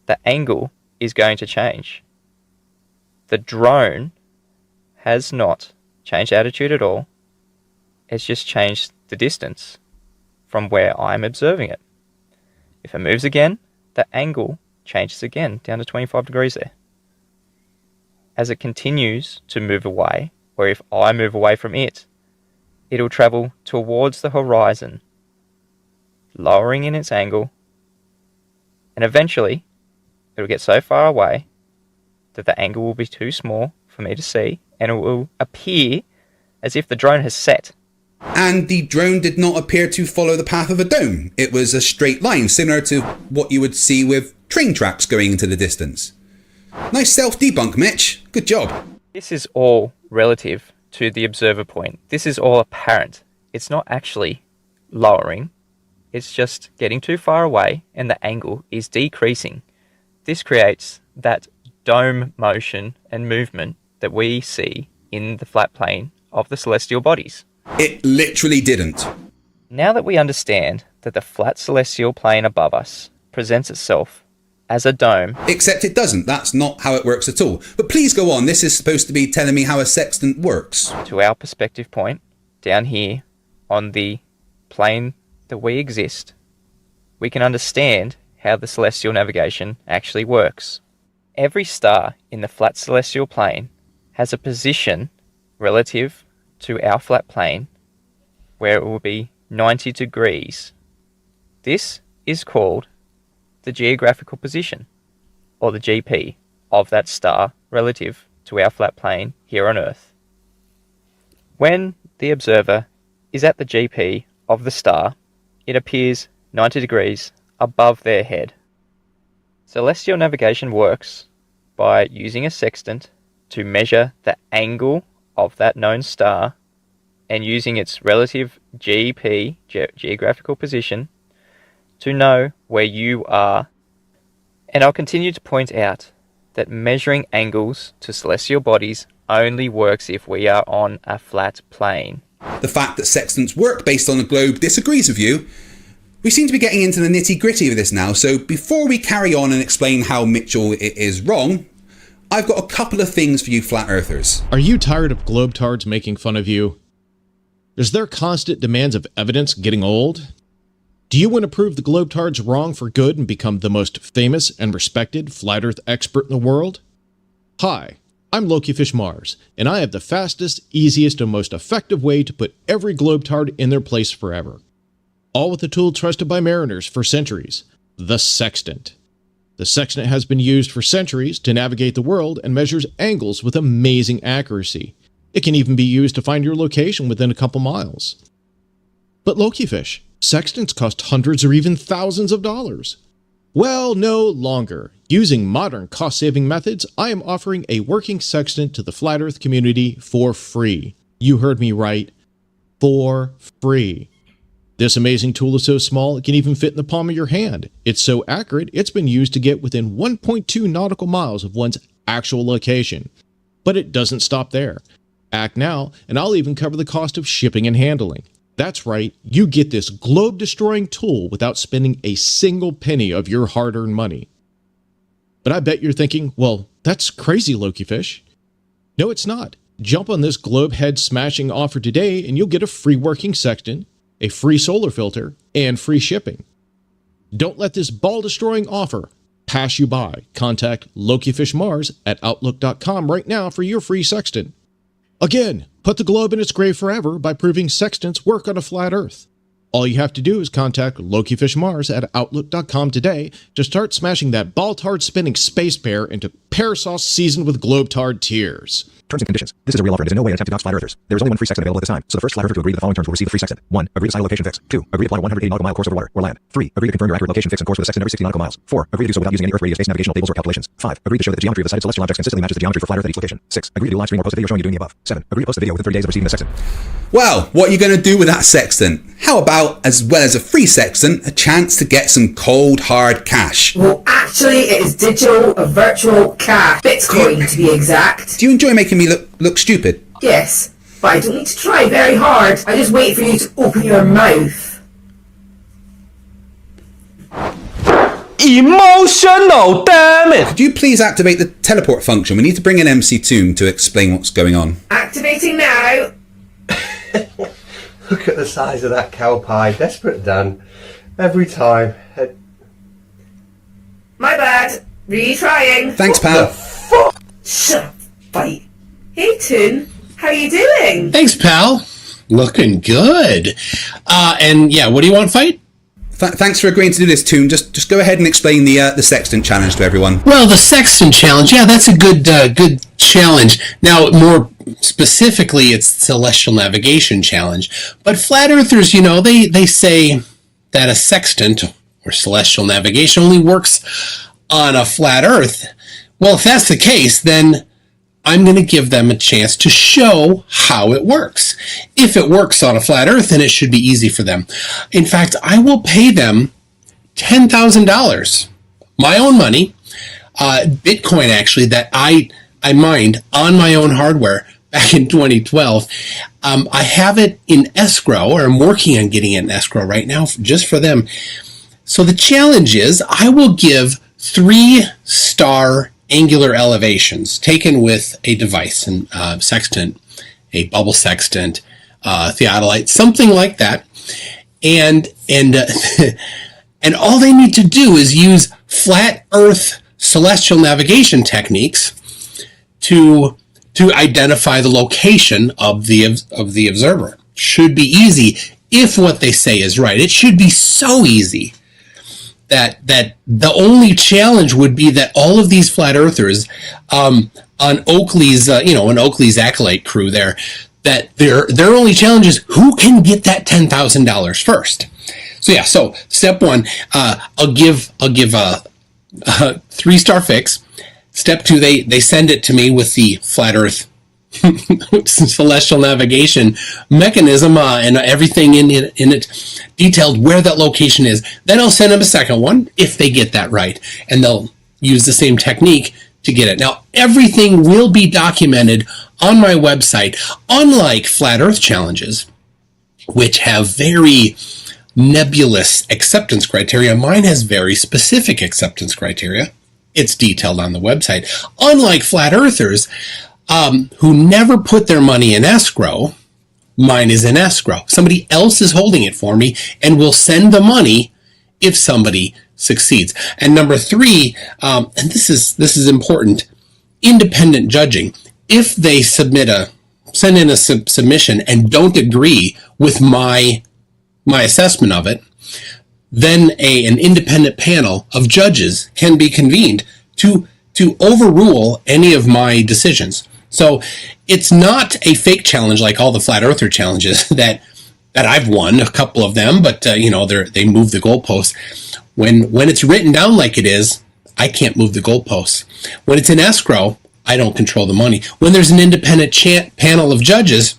S7: The angle is going to change. The drone has not changed altitude at all. It's just changed the distance from where I'm observing it. If it moves again, the angle changes again, down to 25 degrees there. As it continues to move away, or if I move away from it, it'll travel towards the horizon, lowering in its angle, and eventually it'll get so far away that the angle will be too small for me to see, and it will appear as if the drone has set.
S6: And the drone did not appear to follow the path of a dome. It was a straight line, similar to what you would see with train tracks going into the distance. Nice self-debunk, Mitch. Good job.
S7: This is all relative to the observer point. This is all apparent. It's not actually lowering. It's just getting too far away and the angle is decreasing. This creates that dome motion and movement that we see in the flat plane of the celestial bodies.
S6: It literally didn't.
S7: Now that we understand that the flat celestial plane above us presents itself as a dome.
S6: Except it doesn't. That's not how it works at all. But please go on. This is supposed to be telling me how a sextant works.
S7: To our perspective point, down here on the plane that we exist, we can understand how the celestial navigation actually works. Every star in the flat celestial plane has a position relative to our flat plane where it will be 90 degrees. This is called the geographical position, or the GP, of that star relative to our flat plane here on Earth. When the observer is at the GP of the star, it appears 90 degrees above their head. Celestial navigation works by using a sextant to measure the angle of that known star and using its relative GP, geographical position, to know where you are. And I'll continue to point out that measuring angles to celestial bodies only works if we are on a flat plane.
S6: The fact that sextants work based on a globe disagrees with you. We seem to be getting into the nitty-gritty of this now, so before we carry on and explain how Mitchell is wrong, I've got a couple of things for you flat earthers.
S8: Are you tired of globetards making fun of you? Is their constant demands of evidence getting old? Do you want to prove the globetards wrong for good and become the most famous and respected flat earth expert in the world? Hi, I'm Loki Fish Mars, and I have the fastest, easiest, and most effective way to put every globetard in their place forever. All with a tool trusted by mariners for centuries, the sextant. The sextant has been used for centuries to navigate the world and measures angles with amazing accuracy. It can even be used to find your location within a couple miles. But Loki Fish, sextants cost hundreds or even thousands of dollars. Well, no longer. Using modern cost-saving methods, I am offering a working sextant to the Flat Earth community for free. You heard me right. For free. This amazing tool is so small it can even fit in the palm of your hand. It's so accurate, it's been used to get within 1.2 nautical miles of one's actual location. But it doesn't stop there. Act now, and I'll even cover the cost of shipping and handling. That's right, you get this globe-destroying tool without spending a single penny of your hard-earned money. But I bet you're thinking, well, that's crazy, Loki Fish. No, it's not. Jump on this globe head smashing offer today and you'll get a free working sextant, a free solar filter, and free shipping. Don't let this ball-destroying offer pass you by. Contact LokiFishMars at Outlook.com right now for your free sextant. Again, put the globe in its grave forever by proving sextants work on a flat Earth. All you have to do is contact LokiFishMars at Outlook.com today to start smashing that ball-tard spinning space bear into pear sauce seasoned with globe-tard tears.
S15: Terms and conditions. This is a real offer and is in no way an attempt to dox flat earthers. There is only one free sextant available at this time, so the first flat earther to agree to the following terms will receive the free sextant. 1. Agree to sign a location fix. 2. Agree to plot a 180 nautical mile course over water or land. 3. Agree to confirm your accurate location fix and course with a sextant every 60 nautical miles. 4. Agree to do so without using any Earth radius-based navigational tables or calculations. 5. Agree to show that the geometry of the sighted celestial objects consistently matches the geometry for flat Earth at each location. 6. Agree to do live stream or post a video showing you doing the above. 7. Agree to post the video within 30 days of receiving the sextant.
S6: Well, what are you going to do with that sextant? How about, as well as a free sextant, a chance to get some cold, hard cash?
S24: Well, actually, it is digital, a virtual cash. Bitcoin, to be exact.
S6: Do you enjoy making me look stupid?
S24: Yes, but I don't need to try very hard. I just wait for you to open your mouth.
S1: Emotional, damn it!
S6: Could you please activate the teleport function? We need to bring in MC Toon to explain what's going on.
S24: Activating now.
S21: Look at the size of that cow pie. Desperate Dan. Every time.
S24: My bad. Retrying.
S6: Thanks, pal.
S24: Shut up, fight. Hey, Toon. How you doing?
S22: Thanks, pal. Looking good. And yeah, what do you want, Fight?
S6: Thanks for agreeing to do this, Toon. Just go ahead and explain the sextant challenge to everyone.
S22: Well, the sextant challenge, yeah, that's a good challenge. Now, more specifically, it's celestial navigation challenge. But flat earthers, you know, they say that a sextant or celestial navigation only works on a flat Earth. Well, if that's the case, then I'm going to give them a chance to show how it works. If it works on a flat Earth, then it should be easy for them. In fact, I will pay them $10,000, my own money, Bitcoin actually, that I mined on my own hardware back in 2012. I have it in escrow, or I'm working on getting it in escrow right now just for them. So the challenge is I will give 3-star angular elevations taken with a device, and sextant, a bubble sextant, theodolite, something like that. and and all they need to do is use flat Earth celestial navigation techniques to identify the location of the observer. Should be easy if what they say is right. It should be so easy that the only challenge would be that all of these flat earthers on Oakley's an Oakley's acolyte crew there, that their only challenge is who can get that $10,000 first. So yeah, so step one, I'll give a 3-star fix. Step two, they send it to me with the flat Earth celestial navigation mechanism and everything in it detailed where that location is. Then I'll send them a second one if they get that right, and they'll use the same technique to get it. Now, everything will be documented on my website, unlike flat Earth challenges, which have very nebulous acceptance criteria. Mine has very specific acceptance criteria. It's detailed on the website. Unlike flat earthers, who never put their money in escrow, mine is in escrow. Somebody else is holding it for me and will send the money if somebody succeeds. And number three, and this is important, independent judging. If they send in a submission and don't agree with my assessment of it, then an independent panel of judges can be convened to overrule any of my decisions. So it's not a fake challenge like all the flat earther challenges that I've won, a couple of them, but they move the goalposts. When it's written down like it is, I can't move the goalposts. When it's in escrow, I don't control the money. When there's an independent panel of judges,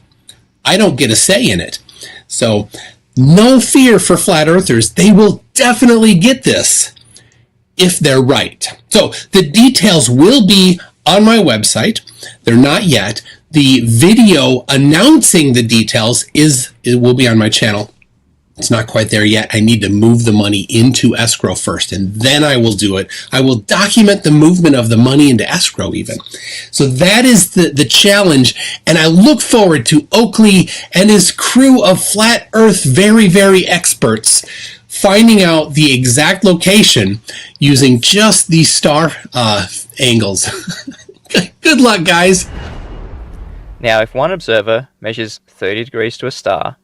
S22: I don't get a say in it. So no fear for flat earthers. They will definitely get this if they're right. So the details will be on my website. They're not yet. The video announcing the details will be on my channel. It's not quite there yet. I need to move the money into escrow first, and then I will do it. I will document the movement of the money into escrow even. So that is the challenge, and I look forward to Oakley and his crew of flat earth very, very experts finding out the exact location using just these star angles. Good luck, guys.
S7: Now, if one observer measures 30 degrees to a star,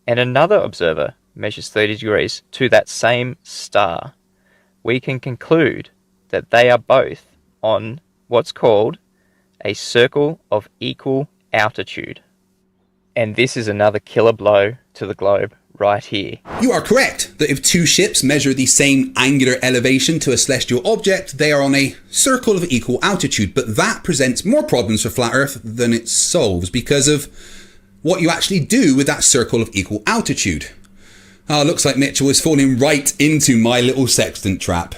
S7: and another observer measures 30 degrees to that same star, we can conclude that they are both on what's called a circle of equal altitude. And this is another killer blow to the globe right here.
S6: You are correct that if two ships measure the same angular elevation to a celestial object, they are on a circle of equal altitude, but that presents more problems for flat Earth than it solves because of what you actually do with that circle of equal altitude. Looks like Mitchell is falling right into my little sextant trap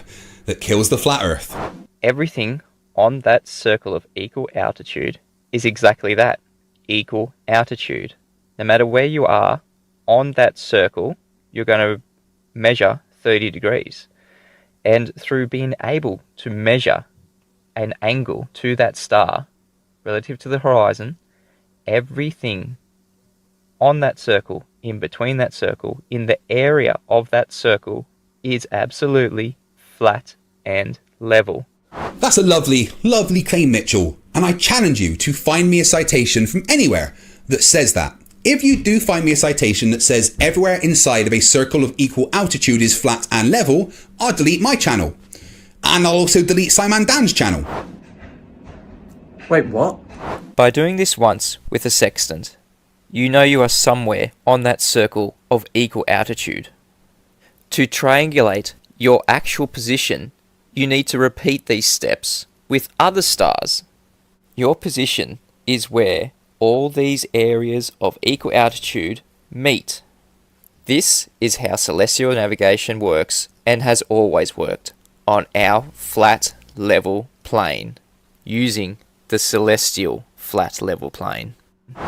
S6: that kills the flat Earth.
S7: Everything on that circle of equal altitude is exactly that, equal altitude. No matter where you are on that circle, you're going to measure 30 degrees. And through being able to measure an angle to that star relative to the horizon, everything on that circle, in between that circle, in the area of that circle, is absolutely flat and level.
S6: That's a lovely, lovely claim, Mitchell, and I challenge you to find me a citation from anywhere that says that. If you do find me a citation that says everywhere inside of a circle of equal altitude is flat and level, I'll delete my channel. And I'll also delete Simon Dan's channel.
S20: Wait, what?
S7: By doing this once with a sextant, you know you are somewhere on that circle of equal altitude. To triangulate your actual position, you need to repeat these steps with other stars. Your position is where all these areas of equal altitude meet. This is how celestial navigation works and has always worked on our flat level plane, using the celestial flat level plane.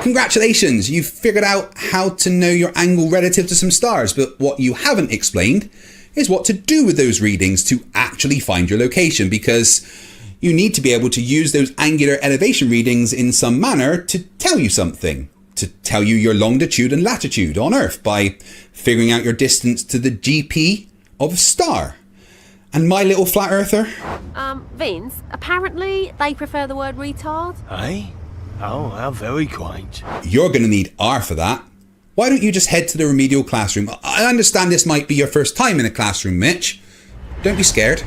S6: Congratulations, you've figured out how to know your angle relative to some stars, but what you haven't explained is what to do with those readings to actually find your location, because you need to be able to use those angular elevation readings in some manner to tell you something, to tell you your longitude and latitude on Earth by figuring out your distance to the GP of a star. And my little flat earther?
S9: Vince, apparently they prefer the word retard.
S14: Hey? Oh, how very quaint.
S6: You're going to need R for that. Why don't you just head to the remedial classroom? I understand this might be your first time in a classroom, Mitch. Don't be scared.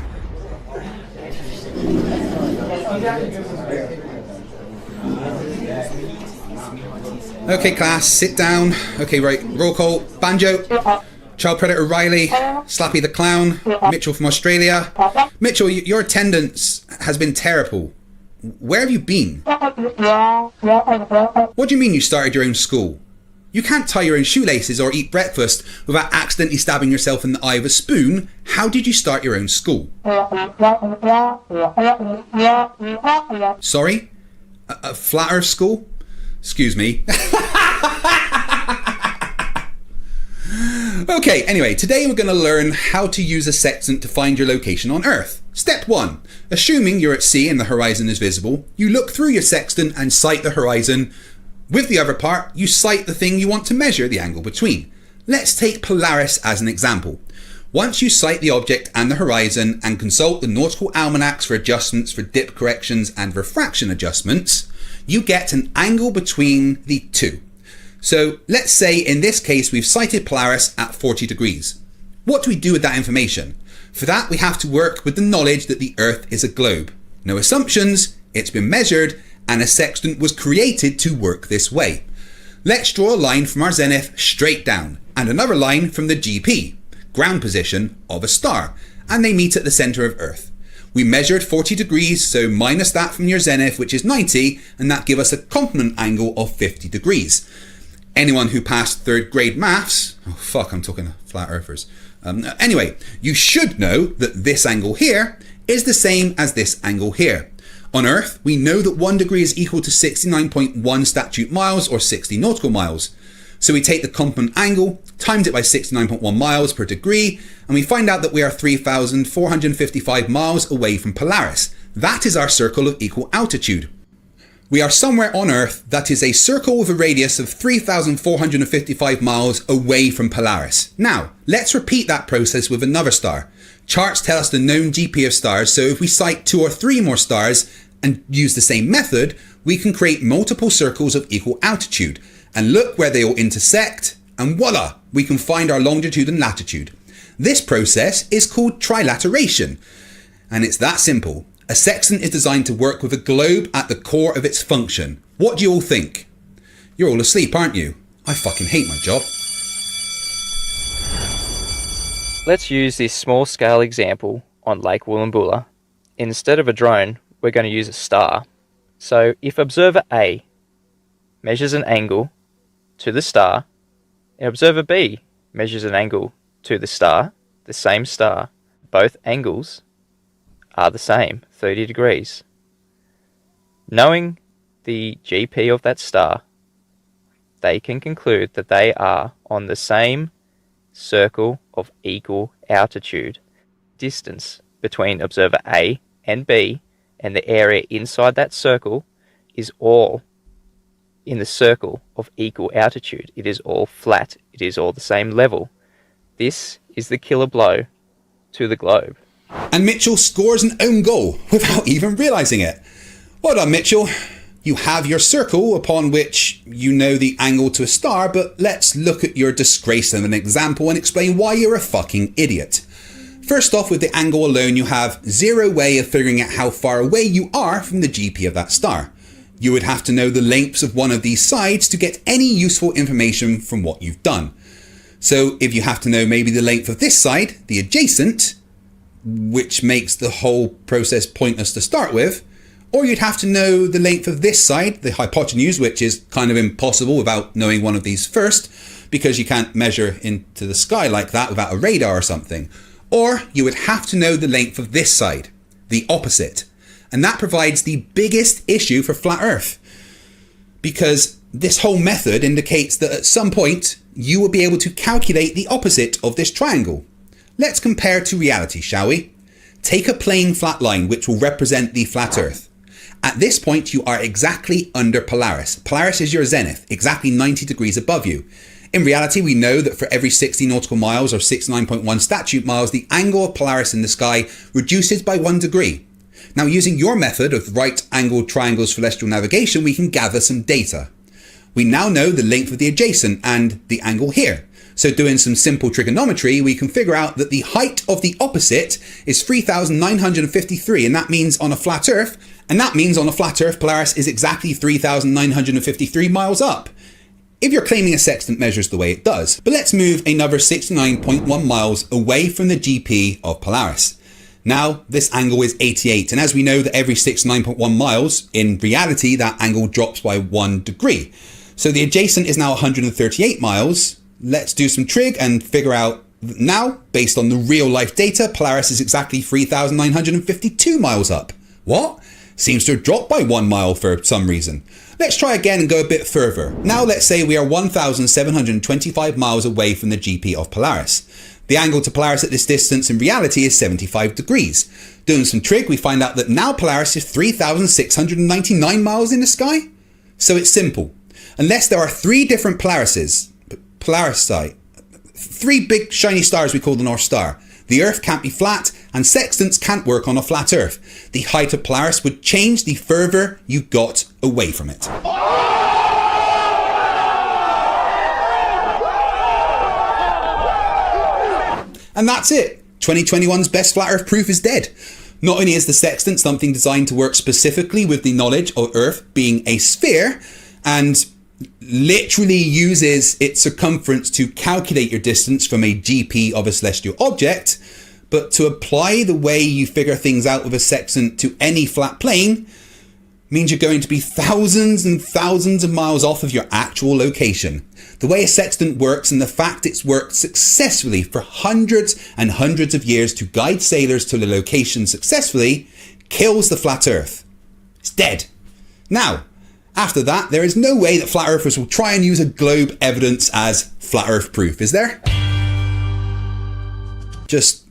S6: Okay, class, sit down. Okay, right, roll call. Banjo, Child Predator Riley, Slappy the Clown, Mitchell from Australia. Mitchell, your attendance has been terrible. Where have you been? What do you mean you started your own school? You can't tie your own shoelaces or eat breakfast without accidentally stabbing yourself in the eye with a spoon. How did you start your own school? Sorry? A flat earth school? Excuse me. Okay, anyway, today we're going to learn how to use a sextant to find your location on Earth. Step 1. Assuming you're at sea and the horizon is visible, you look through your sextant and sight the horizon. With the other part, you sight the thing you want to measure the angle between. Let's take Polaris as an example. Once you sight the object and the horizon and consult the nautical almanacs for adjustments for dip corrections and refraction adjustments, you get an angle between the two. So let's say in this case we've sighted Polaris at 40 degrees. What do we do with that information? For that we have to work with the knowledge that the Earth is a globe. No assumptions, it's been measured, and a sextant was created to work this way. Let's draw a line from our zenith straight down, and another line from the GP, ground position of a star, and they meet at the centre of Earth. We measured 40 degrees, so minus that from your zenith, which is 90, and that gives us a complement angle of 50 degrees. Anyone who passed 3rd grade maths, oh fuck, I'm talking to flat earthers. Anyway, you should know that this angle here is the same as this angle here. On Earth, we know that 1 degree is equal to 69.1 statute miles or 60 nautical miles. So we take the complement angle, times it by 69.1 miles per degree, and we find out that we are 3,455 miles away from Polaris. That is our circle of equal altitude. We are somewhere on Earth that is a circle with a radius of 3,455 miles away from Polaris. Now, let's repeat that process with another star. Charts tell us the known GP of stars, so if we sight 2 or 3 more stars and use the same method, we can create multiple circles of equal altitude. And look where they all intersect, and voila, we can find our longitude and latitude. This process is called trilateration, and it's that simple. A sextant is designed to work with a globe at the core of its function. What do you all think? You're all asleep, aren't you? I fucking hate my job.
S7: Let's use this small scale example on Lake Woolloomboola. Instead of a drone, we're going to use a star. So if observer A measures an angle to the star, and observer B measures an angle to the same star, both angles are the same, 30 degrees. Knowing the GP of that star, they can conclude that they are on the same circle of equal altitude. Distance between observer A and B and the area inside that circle is all in the circle of equal altitude. It is all flat. It is all the same level. This is the killer blow to the globe.
S6: And Mitchell scores an own goal without even realising it. Well done, Mitchell. You have your circle upon which you know the angle to a star, but let's look at your disgrace of an example and explain why you're a fucking idiot. First off, with the angle alone, you have zero way of figuring out how far away you are from the GP of that star. You would have to know the lengths of one of these sides to get any useful information from what you've done. So if you have to know maybe the length of this side, the adjacent, which makes the whole process pointless to start with, or you'd have to know the length of this side, the hypotenuse, which is kind of impossible without knowing one of these first, because you can't measure into the sky like that without a radar or something. Or you would have to know the length of this side, the opposite. And that provides the biggest issue for flat Earth, because this whole method indicates that at some point you will be able to calculate the opposite of this triangle. Let's compare to reality, shall we? Take a plain flat line which will represent the flat Earth. At this point, you are exactly under Polaris. Polaris is your zenith, exactly 90 degrees above you. In reality, we know that for every 60 nautical miles or 69.1 statute miles, the angle of Polaris in the sky reduces by 1 degree. Now, using your method of right-angled triangles celestial navigation, we can gather some data. We now know the length of the adjacent and the angle here. So doing some simple trigonometry, we can figure out that the height of the opposite is 3,953, and that means on a flat Earth, Polaris is exactly 3,953 miles up. If you're claiming a sextant measures the way it does. But let's move another 69.1 miles away from the GP of Polaris. Now, this angle is 88, and as we know that every 69.1 miles, in reality, that angle drops by 1 degree. So the adjacent is now 138 miles. Let's do some trig and figure out now, based on the real life data, Polaris is exactly 3,952 miles up. What? Seems to have dropped by 1 mile for some reason. Let's try again and go a bit further. Now let's say we are 1,725 miles away from the GP of Polaris. The angle to Polaris at this distance in reality is 75 degrees. Doing some trig, we find out that now Polaris is 3,699 miles in the sky. So it's simple. Unless there are 3 different Polarises, three big shiny stars we call the North Star. The Earth can't be flat, and sextants can't work on a flat Earth. The height of Polaris would change the further you got away from it. And that's it. 2021's best flat Earth proof is dead. Not only is the sextant something designed to work specifically with the knowledge of Earth being a sphere, and literally uses its circumference to calculate your distance from a GP of a celestial object, but to apply the way you figure things out with a sextant to any flat plane means you're going to be thousands and thousands of miles off of your actual location. The way a sextant works and the fact it's worked successfully for hundreds and hundreds of years to guide sailors to the location successfully kills the flat Earth. It's dead. Now, after that, there is no way that flat earthers will try and use a globe evidence as flat Earth proof, is there? Just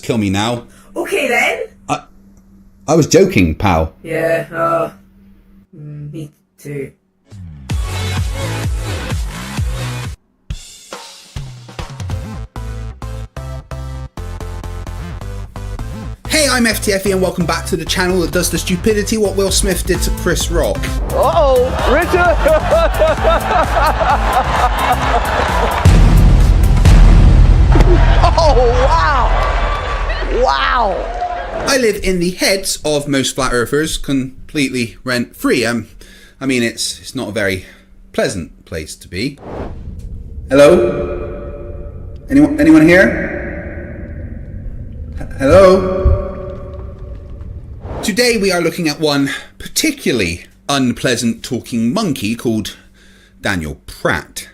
S6: kill me now.
S24: Okay then.
S6: I was joking, pal.
S24: Yeah, me too.
S6: Hey, I'm FTFE and welcome back to the channel that does the stupidity what Will Smith did to Chris Rock.
S4: Uh-oh, Richard! Oh, wow! Wow!
S6: I live in the heads of most flat earthers completely rent free. I mean, it's not a very pleasant place to be. Hello? Anyone here? Hello? Today we are looking at one particularly unpleasant talking monkey called Daniel Pratt.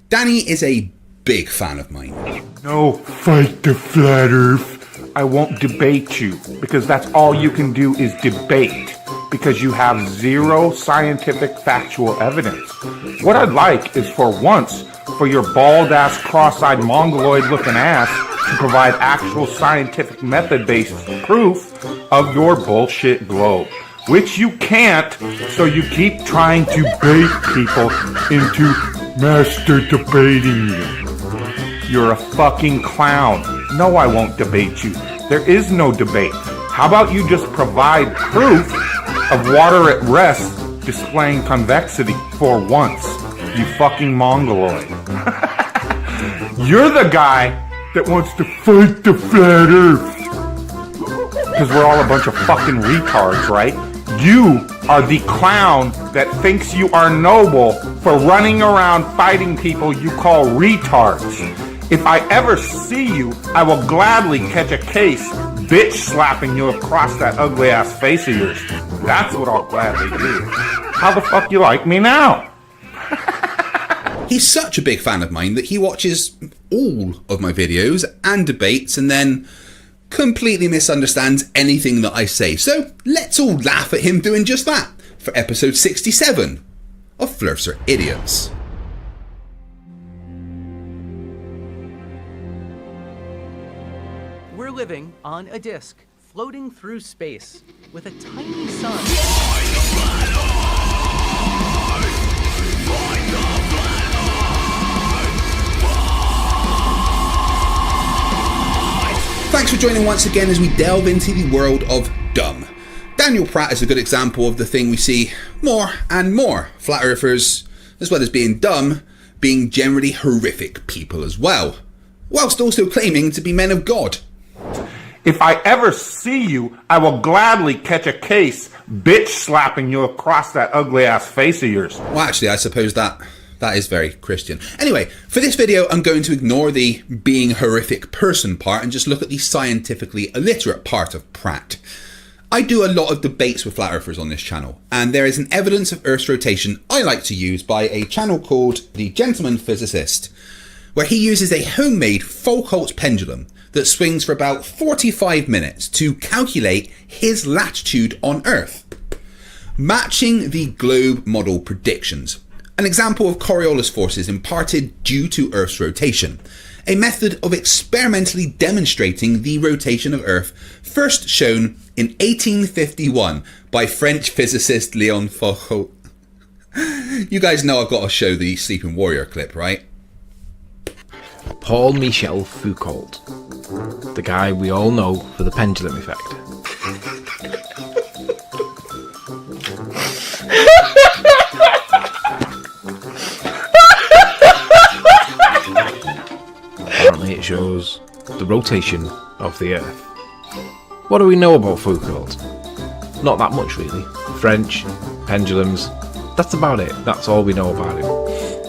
S6: Danny is a big fan of mine.
S12: No, fight the flat Earth. I won't debate you, because that's all you can do is debate, because you have zero scientific factual evidence. What I'd like is for once, for your bald-ass, cross-eyed, mongoloid-looking ass to provide actual scientific method-based proof of your bullshit globe, which you can't, so you keep trying to bait people into master debating you. You're a fucking clown. No, I won't debate you. There is no debate. How about you just provide proof of water at rest displaying convexity for once, you fucking mongoloid. You're the guy that wants to fight the flat Earth. Because we're all a bunch of fucking retards, right? You are the clown that thinks you are noble for running around fighting people you call retards. If I ever see you, I will gladly catch a case bitch slapping you across that ugly ass face of yours. That's what I'll gladly do. How the fuck you like me now?
S6: He's such a big fan of mine that he watches all of my videos and debates and then completely misunderstands anything that I say. So let's all laugh at him doing just that for episode 67 of Flerfs are Idiots.
S20: We're living on a disk floating through space with a tiny sun.
S6: Thanks for joining once again as we delve into the world of dumb. Daniel Pratt is a good example of the thing we see more and more. Flat earthers, as well as being dumb, being generally horrific people as well, whilst also claiming to be men of God.
S12: If I ever see you, I will gladly catch a case bitch slapping you across that ugly ass face of yours.
S6: Well, actually, I suppose that is very Christian. Anyway, for this video, I'm going to ignore the being horrific person part and just look at the scientifically illiterate part of Pratt. I do a lot of debates with flat earthers on this channel, and there is an evidence of Earth's rotation I like to use by a channel called The Gentleman Physicist, where he uses a homemade Foucault pendulum that swings for about 45 minutes to calculate his latitude on Earth, matching the globe model predictions. An example of Coriolis forces imparted due to Earth's rotation, a method of experimentally demonstrating the rotation of Earth first shown in 1851 by French physicist Léon Foucault. You guys know I've got to show the Sleeping Warrior clip, right?
S3: Paul Michel Foucault, the guy we all know for the pendulum effect. Apparently it shows the rotation of the Earth. What do we know about Foucault? Not that much really. French, pendulums, that's about it. That's all we know about him.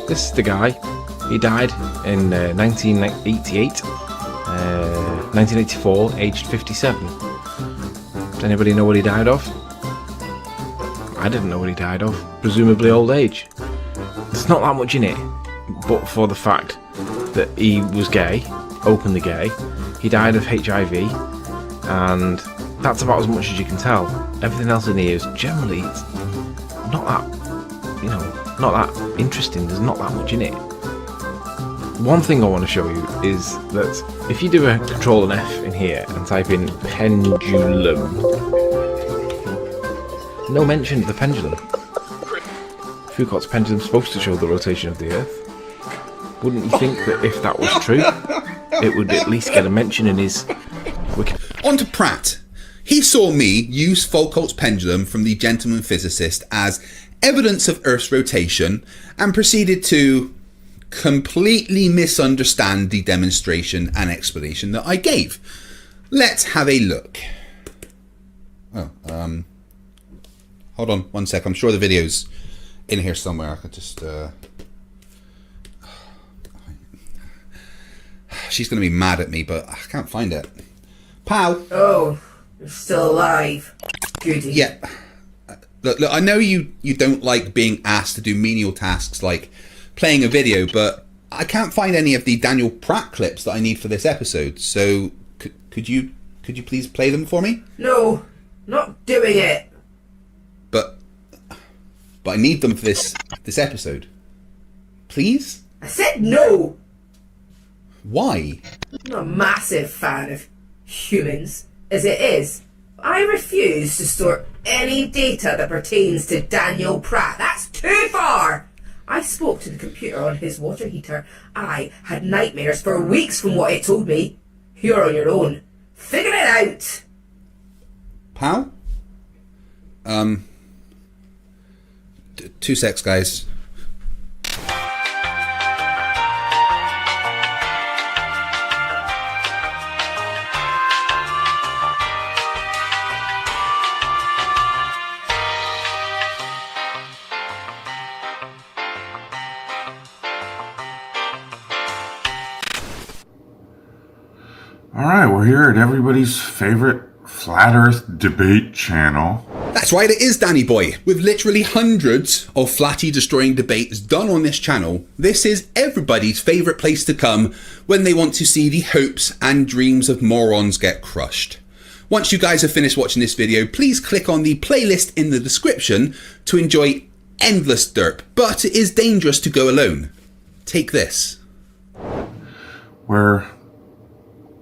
S3: This is the guy. He died in 1988, 1984, aged 57. Does anybody know what he died of? I didn't know what he died of. Presumably old age. There's not that much in it, but for the fact that he was gay, openly gay, he died of HIV, and that's about as much as you can tell. Everything else in here is generally not that, not that interesting. There's not that much in it. One thing I want to show you is that if you do a Control and F in here and type in pendulum, no mention of the pendulum. Foucault's pendulum is supposed to show the rotation of the Earth. Wouldn't you think that if that was true, it would at least get a mention in his wiki?
S6: On to Pratt. He saw me use Foucault's pendulum from The Gentleman Physicist as evidence of Earth's rotation and proceeded to completely misunderstand the demonstration and explanation that I gave. Let's have a look. Hold on one sec. I'm sure the video's in here somewhere. I could just... She's going to be mad at me, but I can't find it. Pal!
S24: Oh, you're still alive. Goody.
S6: Yeah. Look, I know you don't like being asked to do menial tasks like playing a video, but I can't find any of the Daniel Pratt clips that I need for this episode. So could you please play them for me?
S24: No, not doing it.
S6: But I need them for this episode. Please?
S24: I said no.
S6: Why?
S24: I'm not a massive fan of humans, as it is. I refuse to store any data that pertains to Daniel Pratt. That's too far! I spoke to the computer on his water heater. I had nightmares for weeks from what it told me. You're on your own. Figure it out!
S6: Pal? 2 secs, guys.
S12: Alright, we're here at everybody's favorite Flat Earth debate channel.
S6: That's right, it is Danny Boy. With literally hundreds of flatty destroying debates done on this channel, this is everybody's favourite place to come when they want to see the hopes and dreams of morons get crushed. Once you guys have finished watching this video, please click on the playlist in the description to enjoy endless derp, but it is dangerous to go alone. Take this.
S12: Where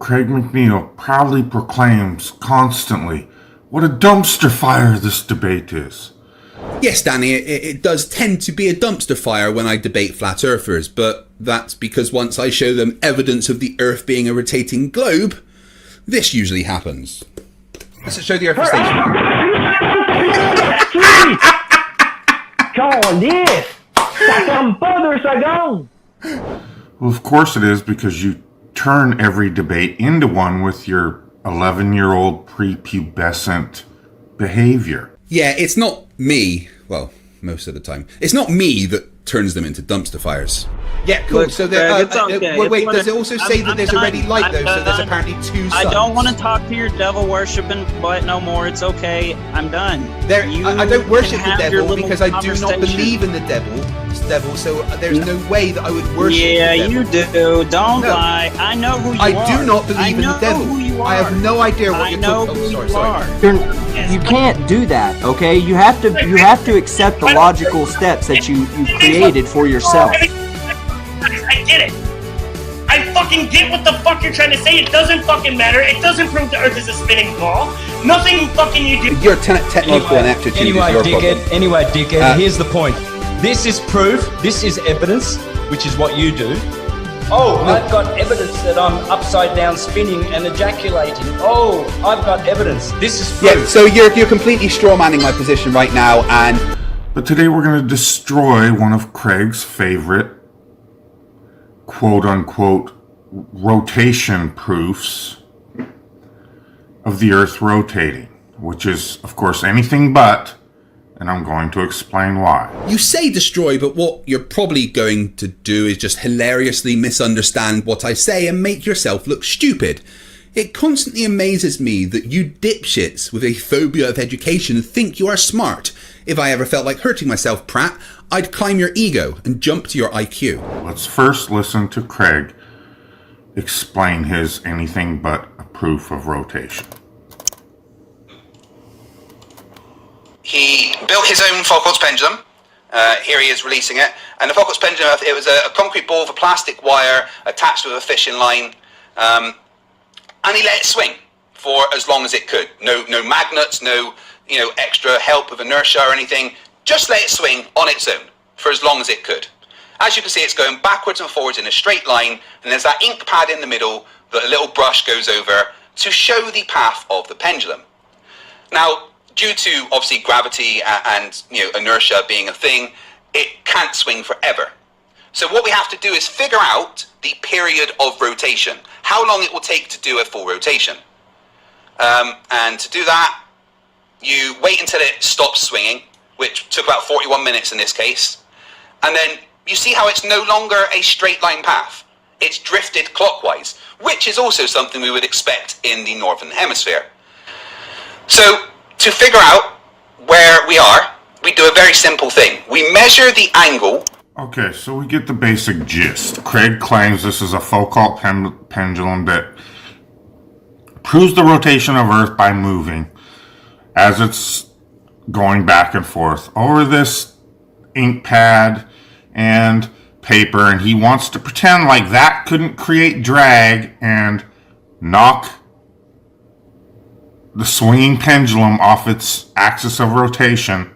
S12: Craig McNeil proudly proclaims constantly what a dumpster fire this debate is.
S6: Yes, Danny, it does tend to be a dumpster fire when I debate flat earthers, but that's because once I show them evidence of the Earth being a rotating globe, this usually happens. Let's show the Earth station.
S12: Well, of course it is, because you turn every debate into one with your 11-year-old prepubescent behavior.
S6: Yeah, it's not me, well, most of the time, it's not me that turns them into dumpster fires. Yeah, cool.
S13: Look,
S6: So
S13: Greg, it's okay.
S6: wait, does it also say that there's already light though? So there's apparently two suns.
S13: I don't want to talk to your devil worshipping butt no more. It's okay. I'm done.
S6: I don't worship the devil because I do not
S13: conversation.
S6: believe in the devil. So there's no way that I would worship the devil.
S13: You do. Don't lie. I know who you are.
S6: I do not believe in the devil.
S13: Who you are.
S6: I have no idea what you're talking about. Sorry.
S16: You can't do that, okay? You have to accept the logical steps that you created for yourself.
S17: I get it. I fucking get what the fuck you're trying to say. It doesn't fucking matter. It doesn't prove the Earth is a spinning ball. Nothing fucking you do.
S6: Your technological ineptitude is your problem.
S18: Anyway, dickhead, here's the point. This is proof. This is evidence, which is what you do. Oh, I've got evidence that I'm upside down spinning and ejaculating. Oh, I've got evidence. This is proof.
S6: Yeah, so you're completely straw-manning my position right now, and...
S12: But today we're going to destroy one of Craig's favorite quote-unquote rotation proofs of the Earth rotating, which is, of course, anything but, and I'm going to explain why.
S6: You say destroy, but what you're probably going to do is just hilariously misunderstand what I say and make yourself look stupid. It constantly amazes me that you dipshits with a phobia of education think you are smart. If I ever felt like hurting myself, Pratt, I'd climb your ego and jump to your IQ.
S12: Let's first listen to Craig explain his anything but a proof of rotation.
S6: He built his own Foucault's pendulum. Here he is releasing it. And the Foucault's pendulum, it was a concrete ball with a plastic wire attached with a fishing line. And he let it swing for as long as it could. No magnets, no extra help of inertia or anything. Just let it swing on its own for as long as it could. As you can see, it's going backwards and forwards in a straight line, and there's that ink pad in the middle that a little brush goes over to show the path of the pendulum. Now, due to obviously gravity and inertia being a thing, it can't swing forever. So what we have to do is figure out the period of rotation, how long it will take to do a full rotation. And to do that, you wait until it stops swinging, which took about 41 minutes in this case, and then you see how it's no longer a straight line path. It's drifted clockwise, which is also something we would expect in the Northern Hemisphere. So to figure out where we are, we do a very simple thing. We measure the angle.
S12: Okay, so we get the basic gist. Craig claims this is a Foucault pendulum that proves the rotation of Earth by moving as it's going back and forth over this ink pad and paper, and he wants to pretend like that couldn't create drag and knock the swinging pendulum off its axis of rotation.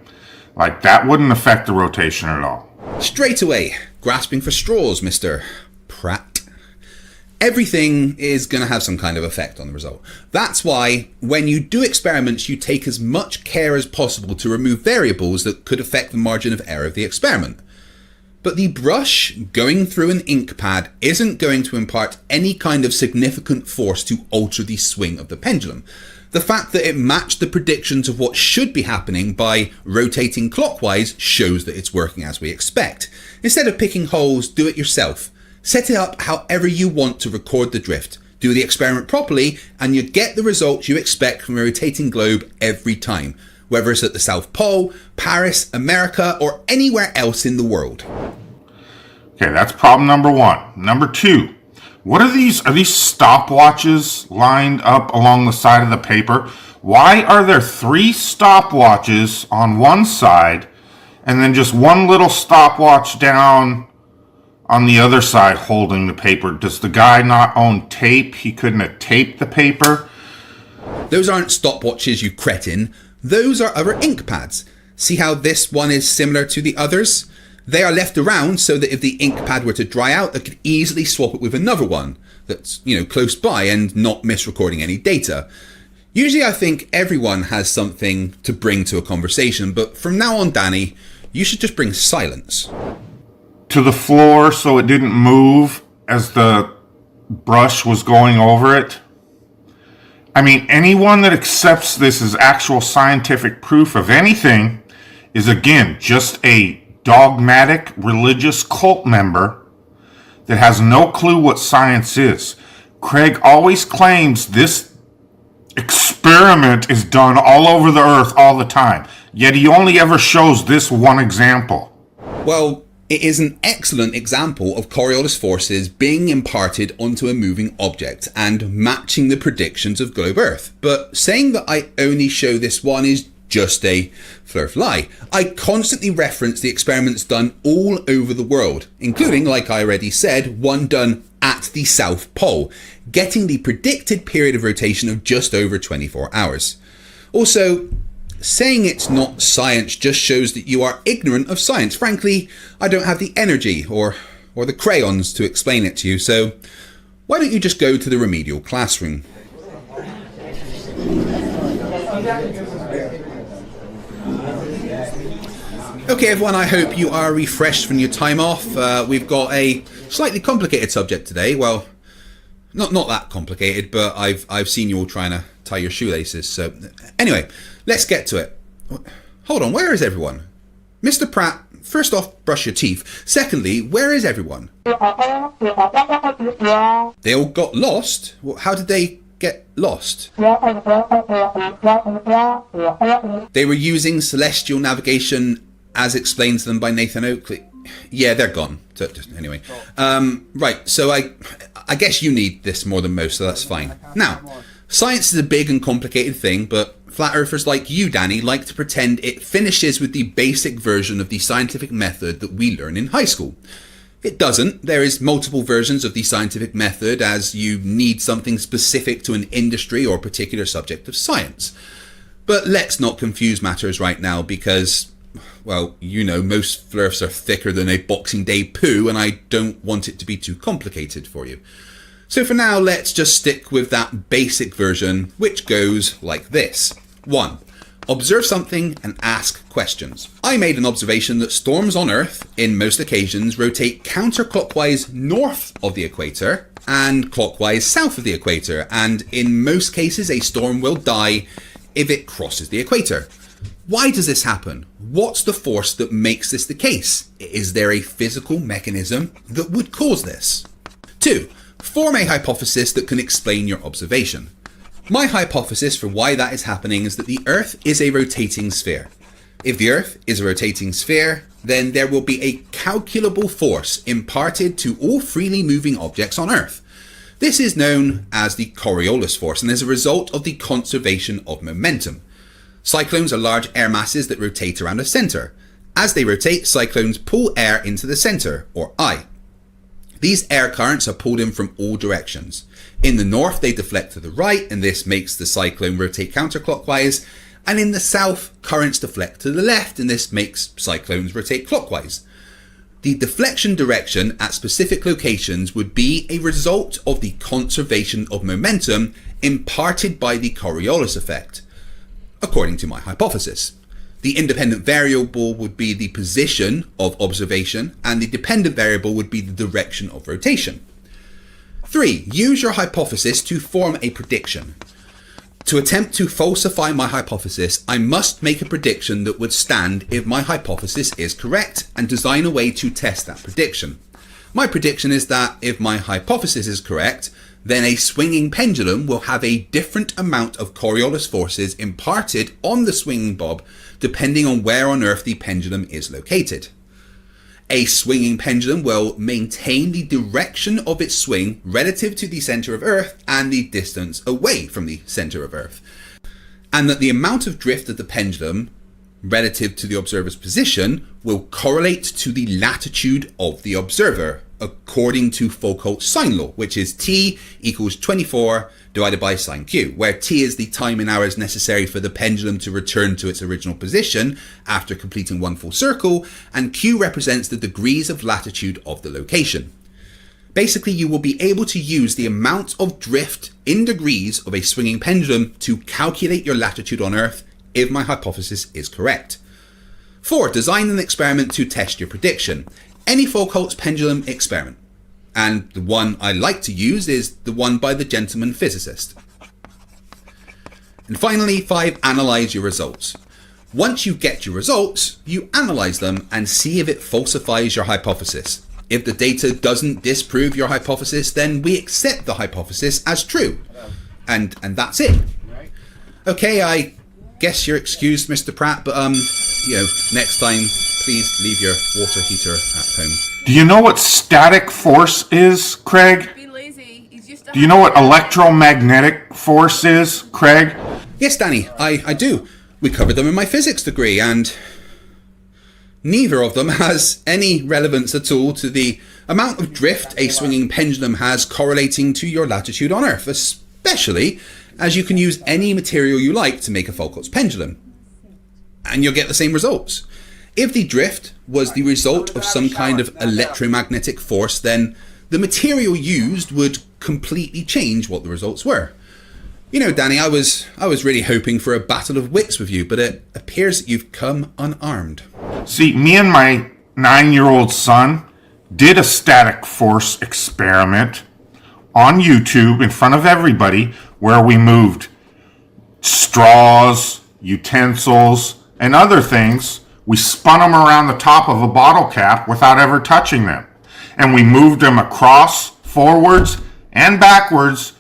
S12: Like that wouldn't affect the rotation at all.
S6: Straight away, grasping for straws, Mr. Pratt. Everything is going to have some kind of effect on the result. That's why, when you do experiments, you take as much care as possible to remove variables that could affect the margin of error of the experiment. But the brush going through an ink pad isn't going to impart any kind of significant force to alter the swing of the pendulum. The fact that it matched the predictions of what should be happening by rotating clockwise shows that it's working as we expect. Instead of picking holes, do it yourself. Set it up however you want to record the drift. Do the experiment properly and you get the results you expect from a rotating globe every time, whether it's at the South Pole, Paris, America, or anywhere else in the world.
S12: Okay, that's problem number one. Number two, what are these? Are these stopwatches lined up along the side of the paper? Why are there 3 stopwatches on one side and then just one little stopwatch down on the other side holding the paper. Does the guy not own tape? He couldn't have taped the paper?
S6: Those aren't stopwatches, you cretin. Those are other ink pads. See how this one is similar to the others? They are left around so that if the ink pad were to dry out, they could easily swap it with another one that's, close by and not misrecording any data. Usually I think everyone has something to bring to a conversation, but from now on, Danny, you should just bring silence.
S12: To the floor so it didn't move as the brush was going over it? I mean, anyone that accepts this as actual scientific proof of anything is, again, just a dogmatic religious cult member that has no clue what science is. Kreg always claims this experiment is done all over the earth all the time, yet he only ever shows this one example.
S6: Well, it is an excellent example of Coriolis forces being imparted onto a moving object and matching the predictions of globe Earth. But saying that I only show this one is just a Flerf lie. I constantly reference the experiments done all over the world, including, like I already said, one done at the South Pole, getting the predicted period of rotation of just over 24 hours. Also, saying it's not science just shows that you are ignorant of science. Frankly, I don't have the energy or the crayons to explain it to you, so why don't you just go to the remedial classroom? Okay everyone, I hope you are refreshed from your time off. We've got a slightly complicated subject today. Well, not that complicated, but I've seen you all trying to tie your shoelaces. So anyway, let's get to it. Hold on, where is everyone? Mr. Pratt, first off, brush your teeth. Secondly, where is everyone? They all got lost? How did they get lost? They were using celestial navigation as explained to them by Nathan Oakley. Yeah, they're gone. So, anyway. Right, so I guess you need this more than most, so that's fine. Now, science is a big and complicated thing, but flat earthers like you, Danny, like to pretend it finishes with the basic version of the scientific method that we learn in high school. It doesn't. There is multiple versions of the scientific method as you need something specific to an industry or particular subject of science. But let's not confuse matters right now because, well, most Flerfs are thicker than a Boxing Day poo, and I don't want it to be too complicated for you. So for now, let's just stick with that basic version, which goes like this. 1. Observe something and ask questions. I made an observation that storms on Earth, in most occasions, rotate counterclockwise north of the equator and clockwise south of the equator, and in most cases a storm will die if it crosses the equator. Why does this happen? What's the force that makes this the case? Is there a physical mechanism that would cause this? 2. Form a hypothesis that can explain your observation. My hypothesis for why that is happening is that the Earth is a rotating sphere. If the Earth is a rotating sphere, then there will be a calculable force imparted to all freely moving objects on Earth. This is known as the Coriolis force and is a result of the conservation of momentum. Cyclones are large air masses that rotate around a center. As they rotate, cyclones pull air into the center, or I. These air currents are pulled in from all directions. In the north, they deflect to the right, and this makes the cyclone rotate counterclockwise. And in the south, currents deflect to the left, and this makes cyclones rotate clockwise. The deflection direction at specific locations would be a result of the conservation of momentum imparted by the Coriolis effect, according to my hypothesis. The independent variable would be the position of observation, and the dependent variable would be the direction of rotation. 3. Use your hypothesis to form a prediction. To attempt to falsify my hypothesis, I must make a prediction that would stand if my hypothesis is correct, and design a way to test that prediction. My prediction is that if my hypothesis is correct, then a swinging pendulum will have a different amount of Coriolis forces imparted on the swinging bob depending on where on Earth the pendulum is located. A swinging pendulum will maintain the direction of its swing relative to the center of Earth and the distance away from the center of Earth, and that the amount of drift of the pendulum relative to the observer's position will correlate to the latitude of the observer, according to Foucault's sine law, which is t equals 24 divided by sine q, where t is the time in hours necessary for the pendulum to return to its original position after completing one full circle, and q represents the degrees of latitude of the location. Basically, you will be able to use the amount of drift in degrees of a swinging pendulum to calculate your latitude on Earth if my hypothesis is correct. 4. Design an experiment to test your prediction. Any Foucault's pendulum experiment. And the one I like to use is the one by the gentleman physicist. And finally, 5. Analyze your results. Once you get your results, you analyze them and see if it falsifies your hypothesis. If the data doesn't disprove your hypothesis, then we accept the hypothesis as true. And that's it. Okay, I guess you're excused, Mr. Pratt, but next time, please leave your water heater at home.
S12: Do you know what static force is, Kreg? Do you know what electromagnetic force is, Kreg?
S6: Yes, Danny, I do. We covered them in my physics degree, and neither of them has any relevance at all to the amount of drift a swinging pendulum has correlating to your latitude on Earth, especially as you can use any material you like to make a Foucault's pendulum, and you'll get the same results. If the drift was the result of some kind of electromagnetic force, then the material used would completely change what the results were. You know, Danny, I was really hoping for a battle of wits with you, but it appears that you've come unarmed.
S12: See, me and my 9-year-old son did a static force experiment on YouTube in front of everybody where we moved straws, utensils, and other things. We spun them around the top of a bottle cap without ever touching them. And we moved them across, forwards, and backwards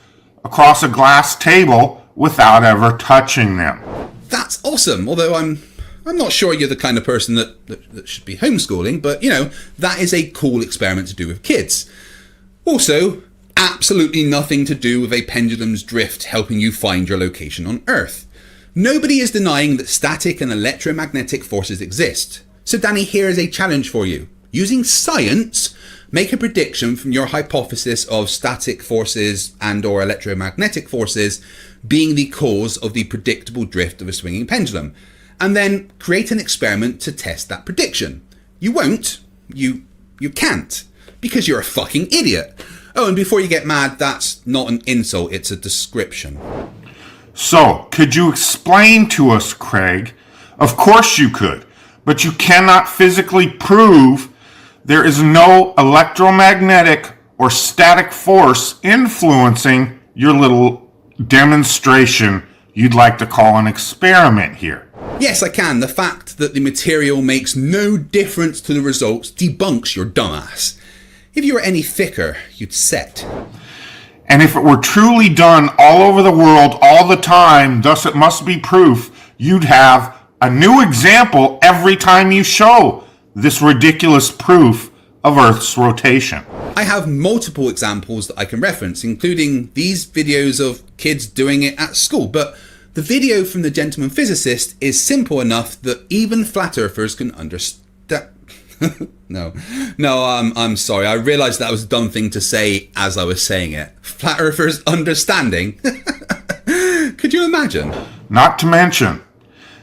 S12: across a glass table without ever touching them.
S6: That's awesome, although I'm not sure you're the kind of person that should be homeschooling, but that is a cool experiment to do with kids. Also, absolutely nothing to do with a pendulum's drift helping you find your location on Earth. Nobody is denying that static and electromagnetic forces exist. So Danny, here is a challenge for you. Using science, make a prediction from your hypothesis of static forces and or electromagnetic forces being the cause of the predictable drift of a swinging pendulum, and then create an experiment to test that prediction. You won't. You can't. Because you're a fucking idiot. Oh, and before you get mad, that's not an insult, it's a description.
S12: So, could you explain to us, Kreg? Of course you could, but you cannot physically prove there is no electromagnetic or static force influencing your little demonstration you'd like to call an experiment here.
S6: Yes, I can. The fact that the material makes no difference to the results debunks your dumbass. If you were any thicker, you'd set.
S12: And if it were truly done all over the world all the time, thus it must be proof, you'd have a new example every time you show this ridiculous proof of Earth's rotation.
S6: I have multiple examples that I can reference, including these videos of kids doing it at school, but the video from the gentleman physicist is simple enough that even flat earthers can understand. No, I'm sorry. I realized that was a dumb thing to say as I was saying it. Flat earthers understanding? Could you imagine?
S12: Not to mention,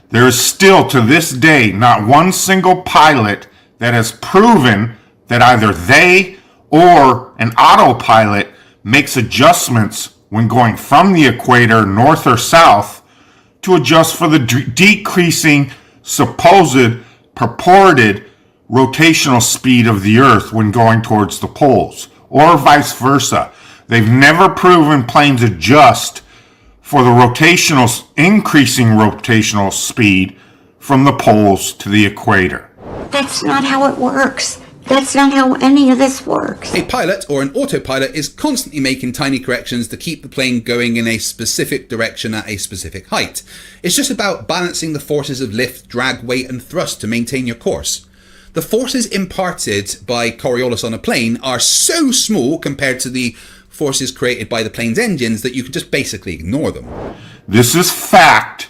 S12: there is still to this day not one single pilot that has proven that either they or an autopilot makes adjustments when going from the equator north or south to adjust for the decreasing supposed purported rotational speed of the Earth when going towards the poles, or vice versa. They've never proven planes adjust for the increasing rotational speed from the poles to the equator.
S5: That's not how it works. That's not how any of this works.
S6: A pilot or an autopilot is constantly making tiny corrections to keep the plane going in a specific direction at a specific height. It's just about balancing the forces of lift, drag, weight, and thrust to maintain your course. The forces imparted by Coriolis on a plane are so small compared to the forces created by the plane's engines that you can just basically ignore them.
S12: This is fact.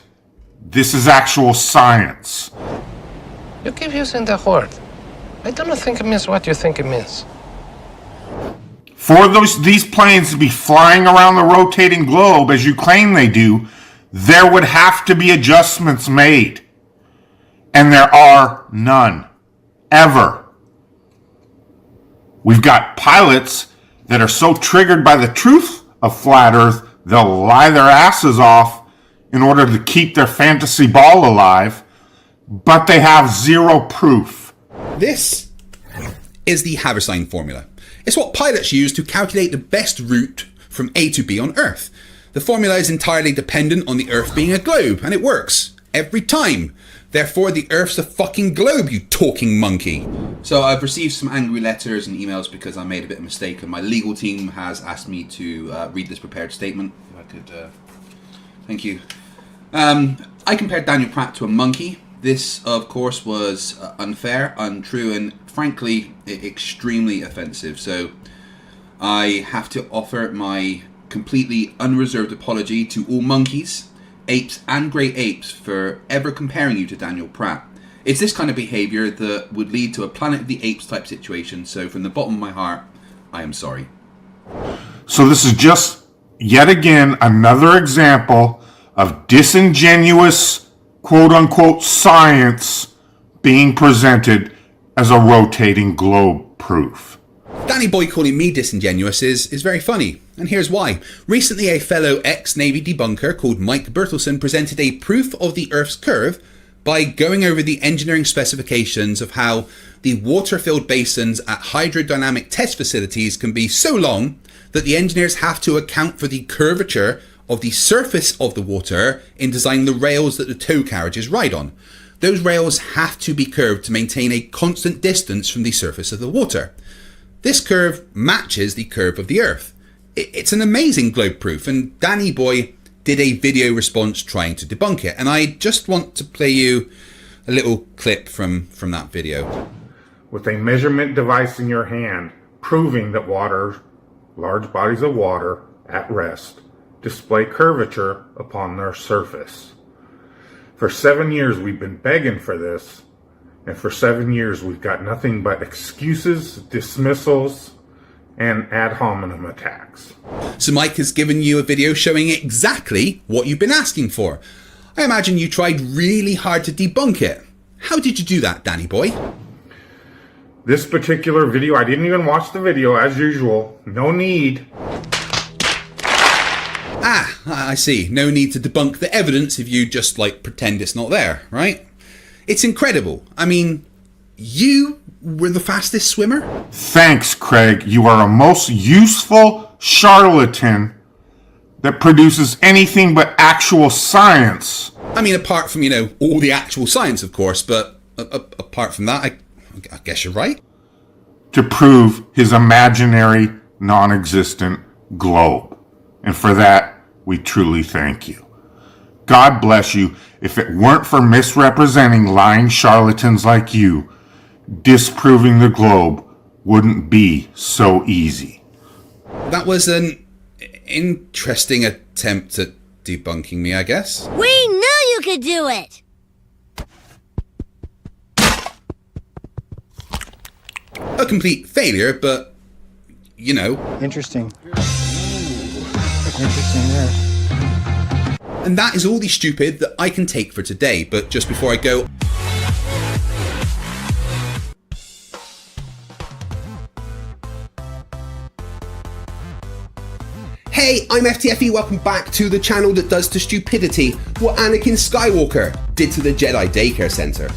S12: This is actual science.
S10: You keep using the word. I don't think it means what you think it means.
S12: For these planes to be flying around the rotating globe as you claim they do, there would have to be adjustments made. And there are none. Ever. We've got pilots that are so triggered by the truth of flat Earth, they'll lie their asses off in order to keep their fantasy ball alive, but they have zero proof.
S6: This is the Haversine formula. It's what pilots use to calculate the best route from A to B on Earth. The formula is entirely dependent on the Earth being a globe, and it works every time. Therefore, the Earth's a fucking globe, you talking monkey. So I've received some angry letters and emails because I made a bit of a mistake, and my legal team has asked me to read this prepared statement. If I could, thank you. I compared Daniel Pratt to a monkey. This, of course, was unfair, untrue, and frankly, extremely offensive. So I have to offer my completely unreserved apology to all monkeys, apes and grey apes for ever comparing you to Daniel Pratt. It's this kind of behaviour that would lead to a Planet of the Apes type situation, so from the bottom of my heart, I am sorry.
S12: So this is just, yet again, another example of disingenuous, quote-unquote, science being presented as a rotating globe proof.
S6: Danny Boy calling me disingenuous is very funny, and here's why. Recently, a fellow ex-Navy debunker called Mike Bertelson presented a proof of the Earth's curve by going over the engineering specifications of how the water-filled basins at hydrodynamic test facilities can be so long that the engineers have to account for the curvature of the surface of the water in designing the rails that the tow carriages ride on. Those rails have to be curved to maintain a constant distance from the surface of the water. This curve matches the curve of the Earth. It's an amazing globe proof, and Danny Boy did a video response trying to debunk it, and I just want to play you a little clip from that video.
S12: With a measurement device in your hand, proving that large bodies of water at rest, display curvature upon their surface. For 7 years we've been begging for this, and for 7 years we've got nothing but excuses, dismissals, and ad hominem attacks.
S6: So Mike has given you a video showing exactly what you've been asking for. I imagine you tried really hard to debunk it. How did you do that, Danny Boy?
S12: This particular video, I didn't even watch the video as usual. No need.
S6: Ah, I see. No need to debunk the evidence if you just pretend it's not there, right? It's incredible. I mean, you were the fastest swimmer?
S12: Thanks, Kreg. You are a most useful charlatan that produces anything but actual science.
S6: I mean, apart from, all the actual science, of course, but apart from that, I guess you're right.
S12: To prove his imaginary, non-existent globe. And for that, we truly thank you. God bless you. If it weren't for misrepresenting lying charlatans like you, disproving the globe wouldn't be so easy.
S6: That was an interesting attempt at debunking me, I guess.
S2: We knew you could do it!
S6: A complete failure, but,
S10: Interesting. Interesting there.
S6: And that is all the stupid that I can take for today, but just before I go... Hey, I'm FTFE, welcome back to the channel that does to stupidity what Anakin Skywalker did to the Jedi Daycare Center.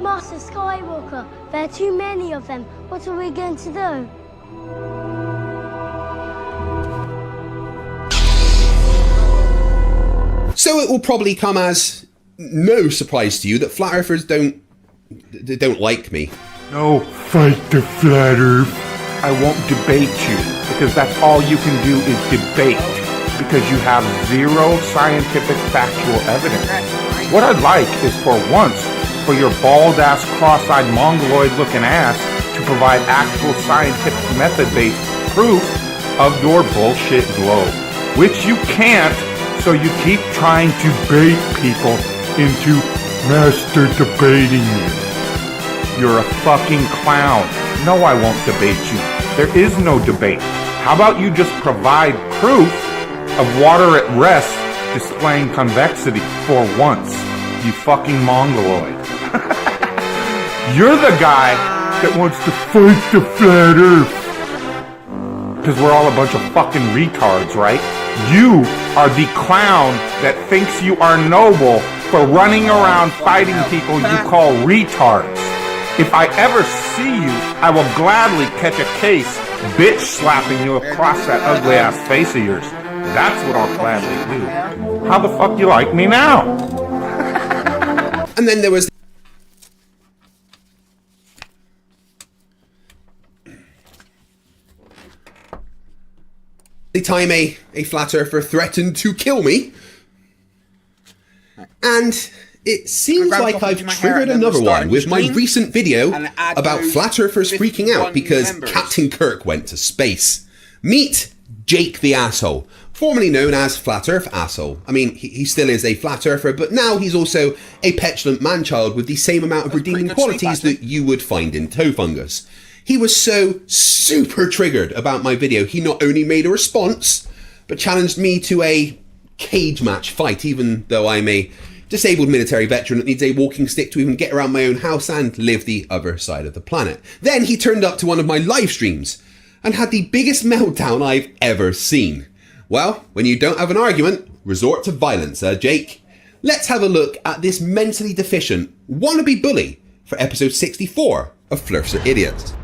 S2: Master Skywalker, there are too many of them. What are we going to do?
S6: So it will probably come as no surprise to you that flat earthers don't like me.
S12: No, fight the flat earth. I won't debate you, because that's all you can do is debate, because you have zero scientific factual evidence. What I'd like is for once, for your bald-ass, cross-eyed, mongoloid-looking ass to provide actual scientific method-based proof of your bullshit globe, which you can't, so you keep trying to bait people into master debating you. You're a fucking clown. No, I won't debate you. There is no debate. How about you just provide proof of water at rest displaying convexity for once, you fucking mongoloid. You're the guy that wants to fight the flat earth. Because we're all a bunch of fucking retards, right? You are the clown that thinks you are noble for running around fighting people you call retards. If I ever see you, I will gladly catch a case bitch slapping you across that ugly ass face of yours. That's what I'll gladly do. How the fuck you like me now?
S6: And then there was the time a flat earther threatened to kill me. And it seems like I've triggered another one with my recent video about flat earthers freaking out because Captain Kirk went to space. Meet Jake the Asshole, formerly known as Flat Earth Asshole. I mean, he still is a flat earther, but now he's also a petulant man-child with the same amount of redeeming qualities that you would find in toe fungus. He was so super triggered about my video, he not only made a response, but challenged me to a cage match fight, even though I'm a disabled military veteran that needs a walking stick to even get around my own house and live the other side of the planet. Then he turned up to one of my live streams and had the biggest meltdown I've ever seen. Well, when you don't have an argument, resort to violence, Jake. Let's have a look at this mentally deficient wannabe bully for episode 64 of Flerfs Are Idiots.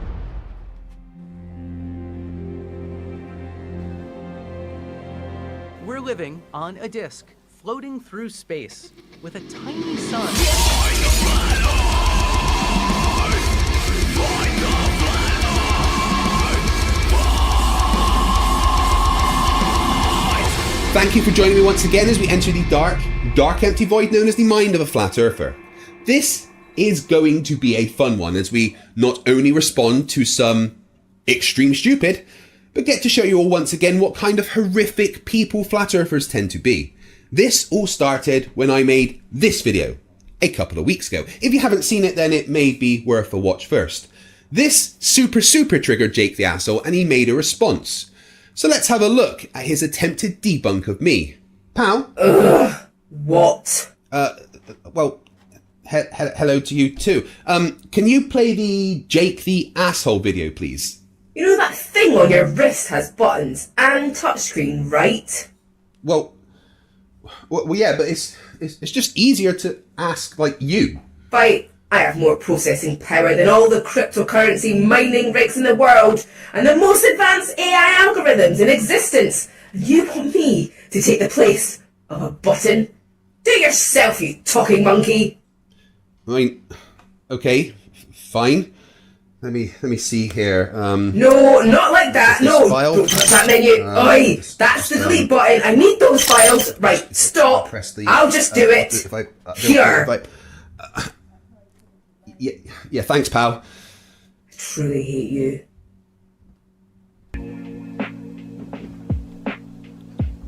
S20: We're living on a disk, floating through space, with a tiny sun.
S6: Thank you for joining me once again as we enter the dark empty void known as the mind of a flat earther. This is going to be a fun one as we not only respond to some extreme stupid, but get to show you all once again what kind of horrific people flat earthers tend to be. This all started when I made this video a couple of weeks ago. If you haven't seen it, then it may be worth a watch first. This super triggered Jake the Asshole and he made a response. So let's have a look at his attempted debunk of me. Pal?
S24: What?
S6: Well, hello to you too. Can you play the Jake the Asshole video, please?
S24: You know that thing on your wrist has buttons and touchscreen, right?
S6: Well, yeah, but it's just easier to ask like you.
S24: Right. I have more processing power than all the cryptocurrency mining rigs in the world and the most advanced AI algorithms in existence. And you want me to take the place of a button? Do it yourself, you talking monkey.
S6: I mean, okay, fine. Let me see here.
S24: No, not like that. No, don't touch that menu. Oi, that's the delete button. I need those files. Right, stop. I'll just do it. Here.
S6: Yeah, thanks, pal.
S24: I truly hate you.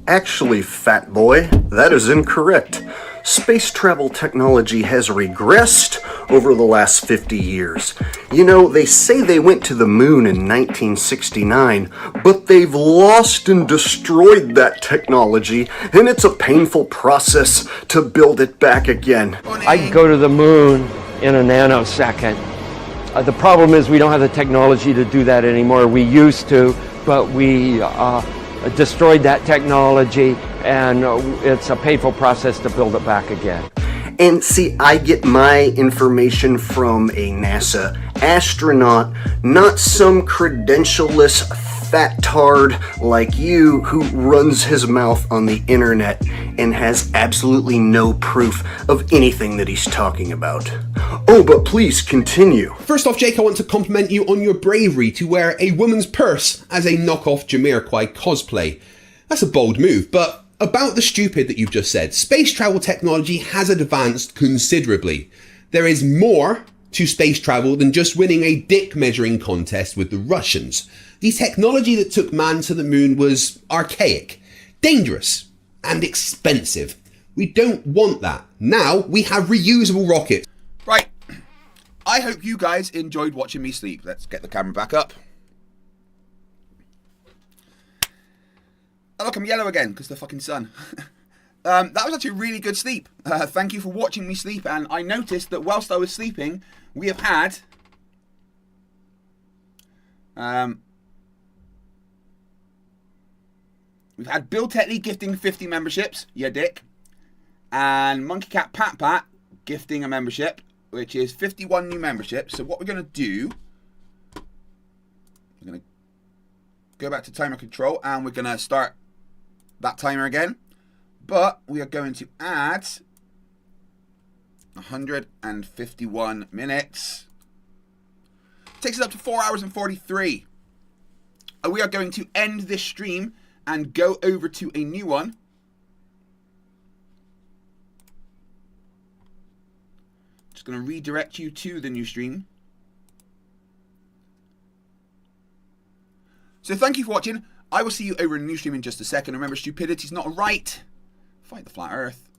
S8: Actually, fat boy, that is incorrect. Space travel technology has regressed over the last 50 years. You know, they say they went to the moon in 1969, but they've lost and destroyed that technology, and it's a painful process to build it back again.
S11: I'd go to the moon in a nanosecond. The problem is we don't have the technology to do that anymore. We used to, but we destroyed that technology, and it's a painful process to build it back again.
S8: And see, I get my information from a NASA astronaut, not some credentialless fat-tard like you who runs his mouth on the internet and has absolutely no proof of anything that he's talking about. Oh, but please continue.
S6: First off, Jake, I want to compliment you on your bravery to wear a woman's purse as a knockoff Jamiroquai cosplay. That's a bold move, but about the stupid that you've just said, space travel technology has advanced considerably. There is more to space travel than just winning a dick measuring contest with the Russians. The technology that took man to the moon was archaic, dangerous, and expensive. We don't want that. Now we have reusable rockets. Right. I hope you guys enjoyed watching me sleep. Let's get the camera back up. Oh, look, I'm yellow again because the fucking sun. That was actually a really good sleep. Thank you for watching me sleep. And I noticed that whilst I was sleeping, we have had... we've had Bill Tetley gifting 50 memberships. Yeah, dick. And Monkey Cat Pat Pat gifting a membership, which is 51 new memberships. So what we're going to do... we're going to go back to timer control and we're going to start that timer again. But we are going to add 151 minutes. Takes us up to 4 hours and 43. We are going to end this stream and go over to a new one. Just going to redirect you to the new stream. So thank you for watching. I will see you over in a new stream in just a second. Remember, stupidity's not a right. Fight the flat earth.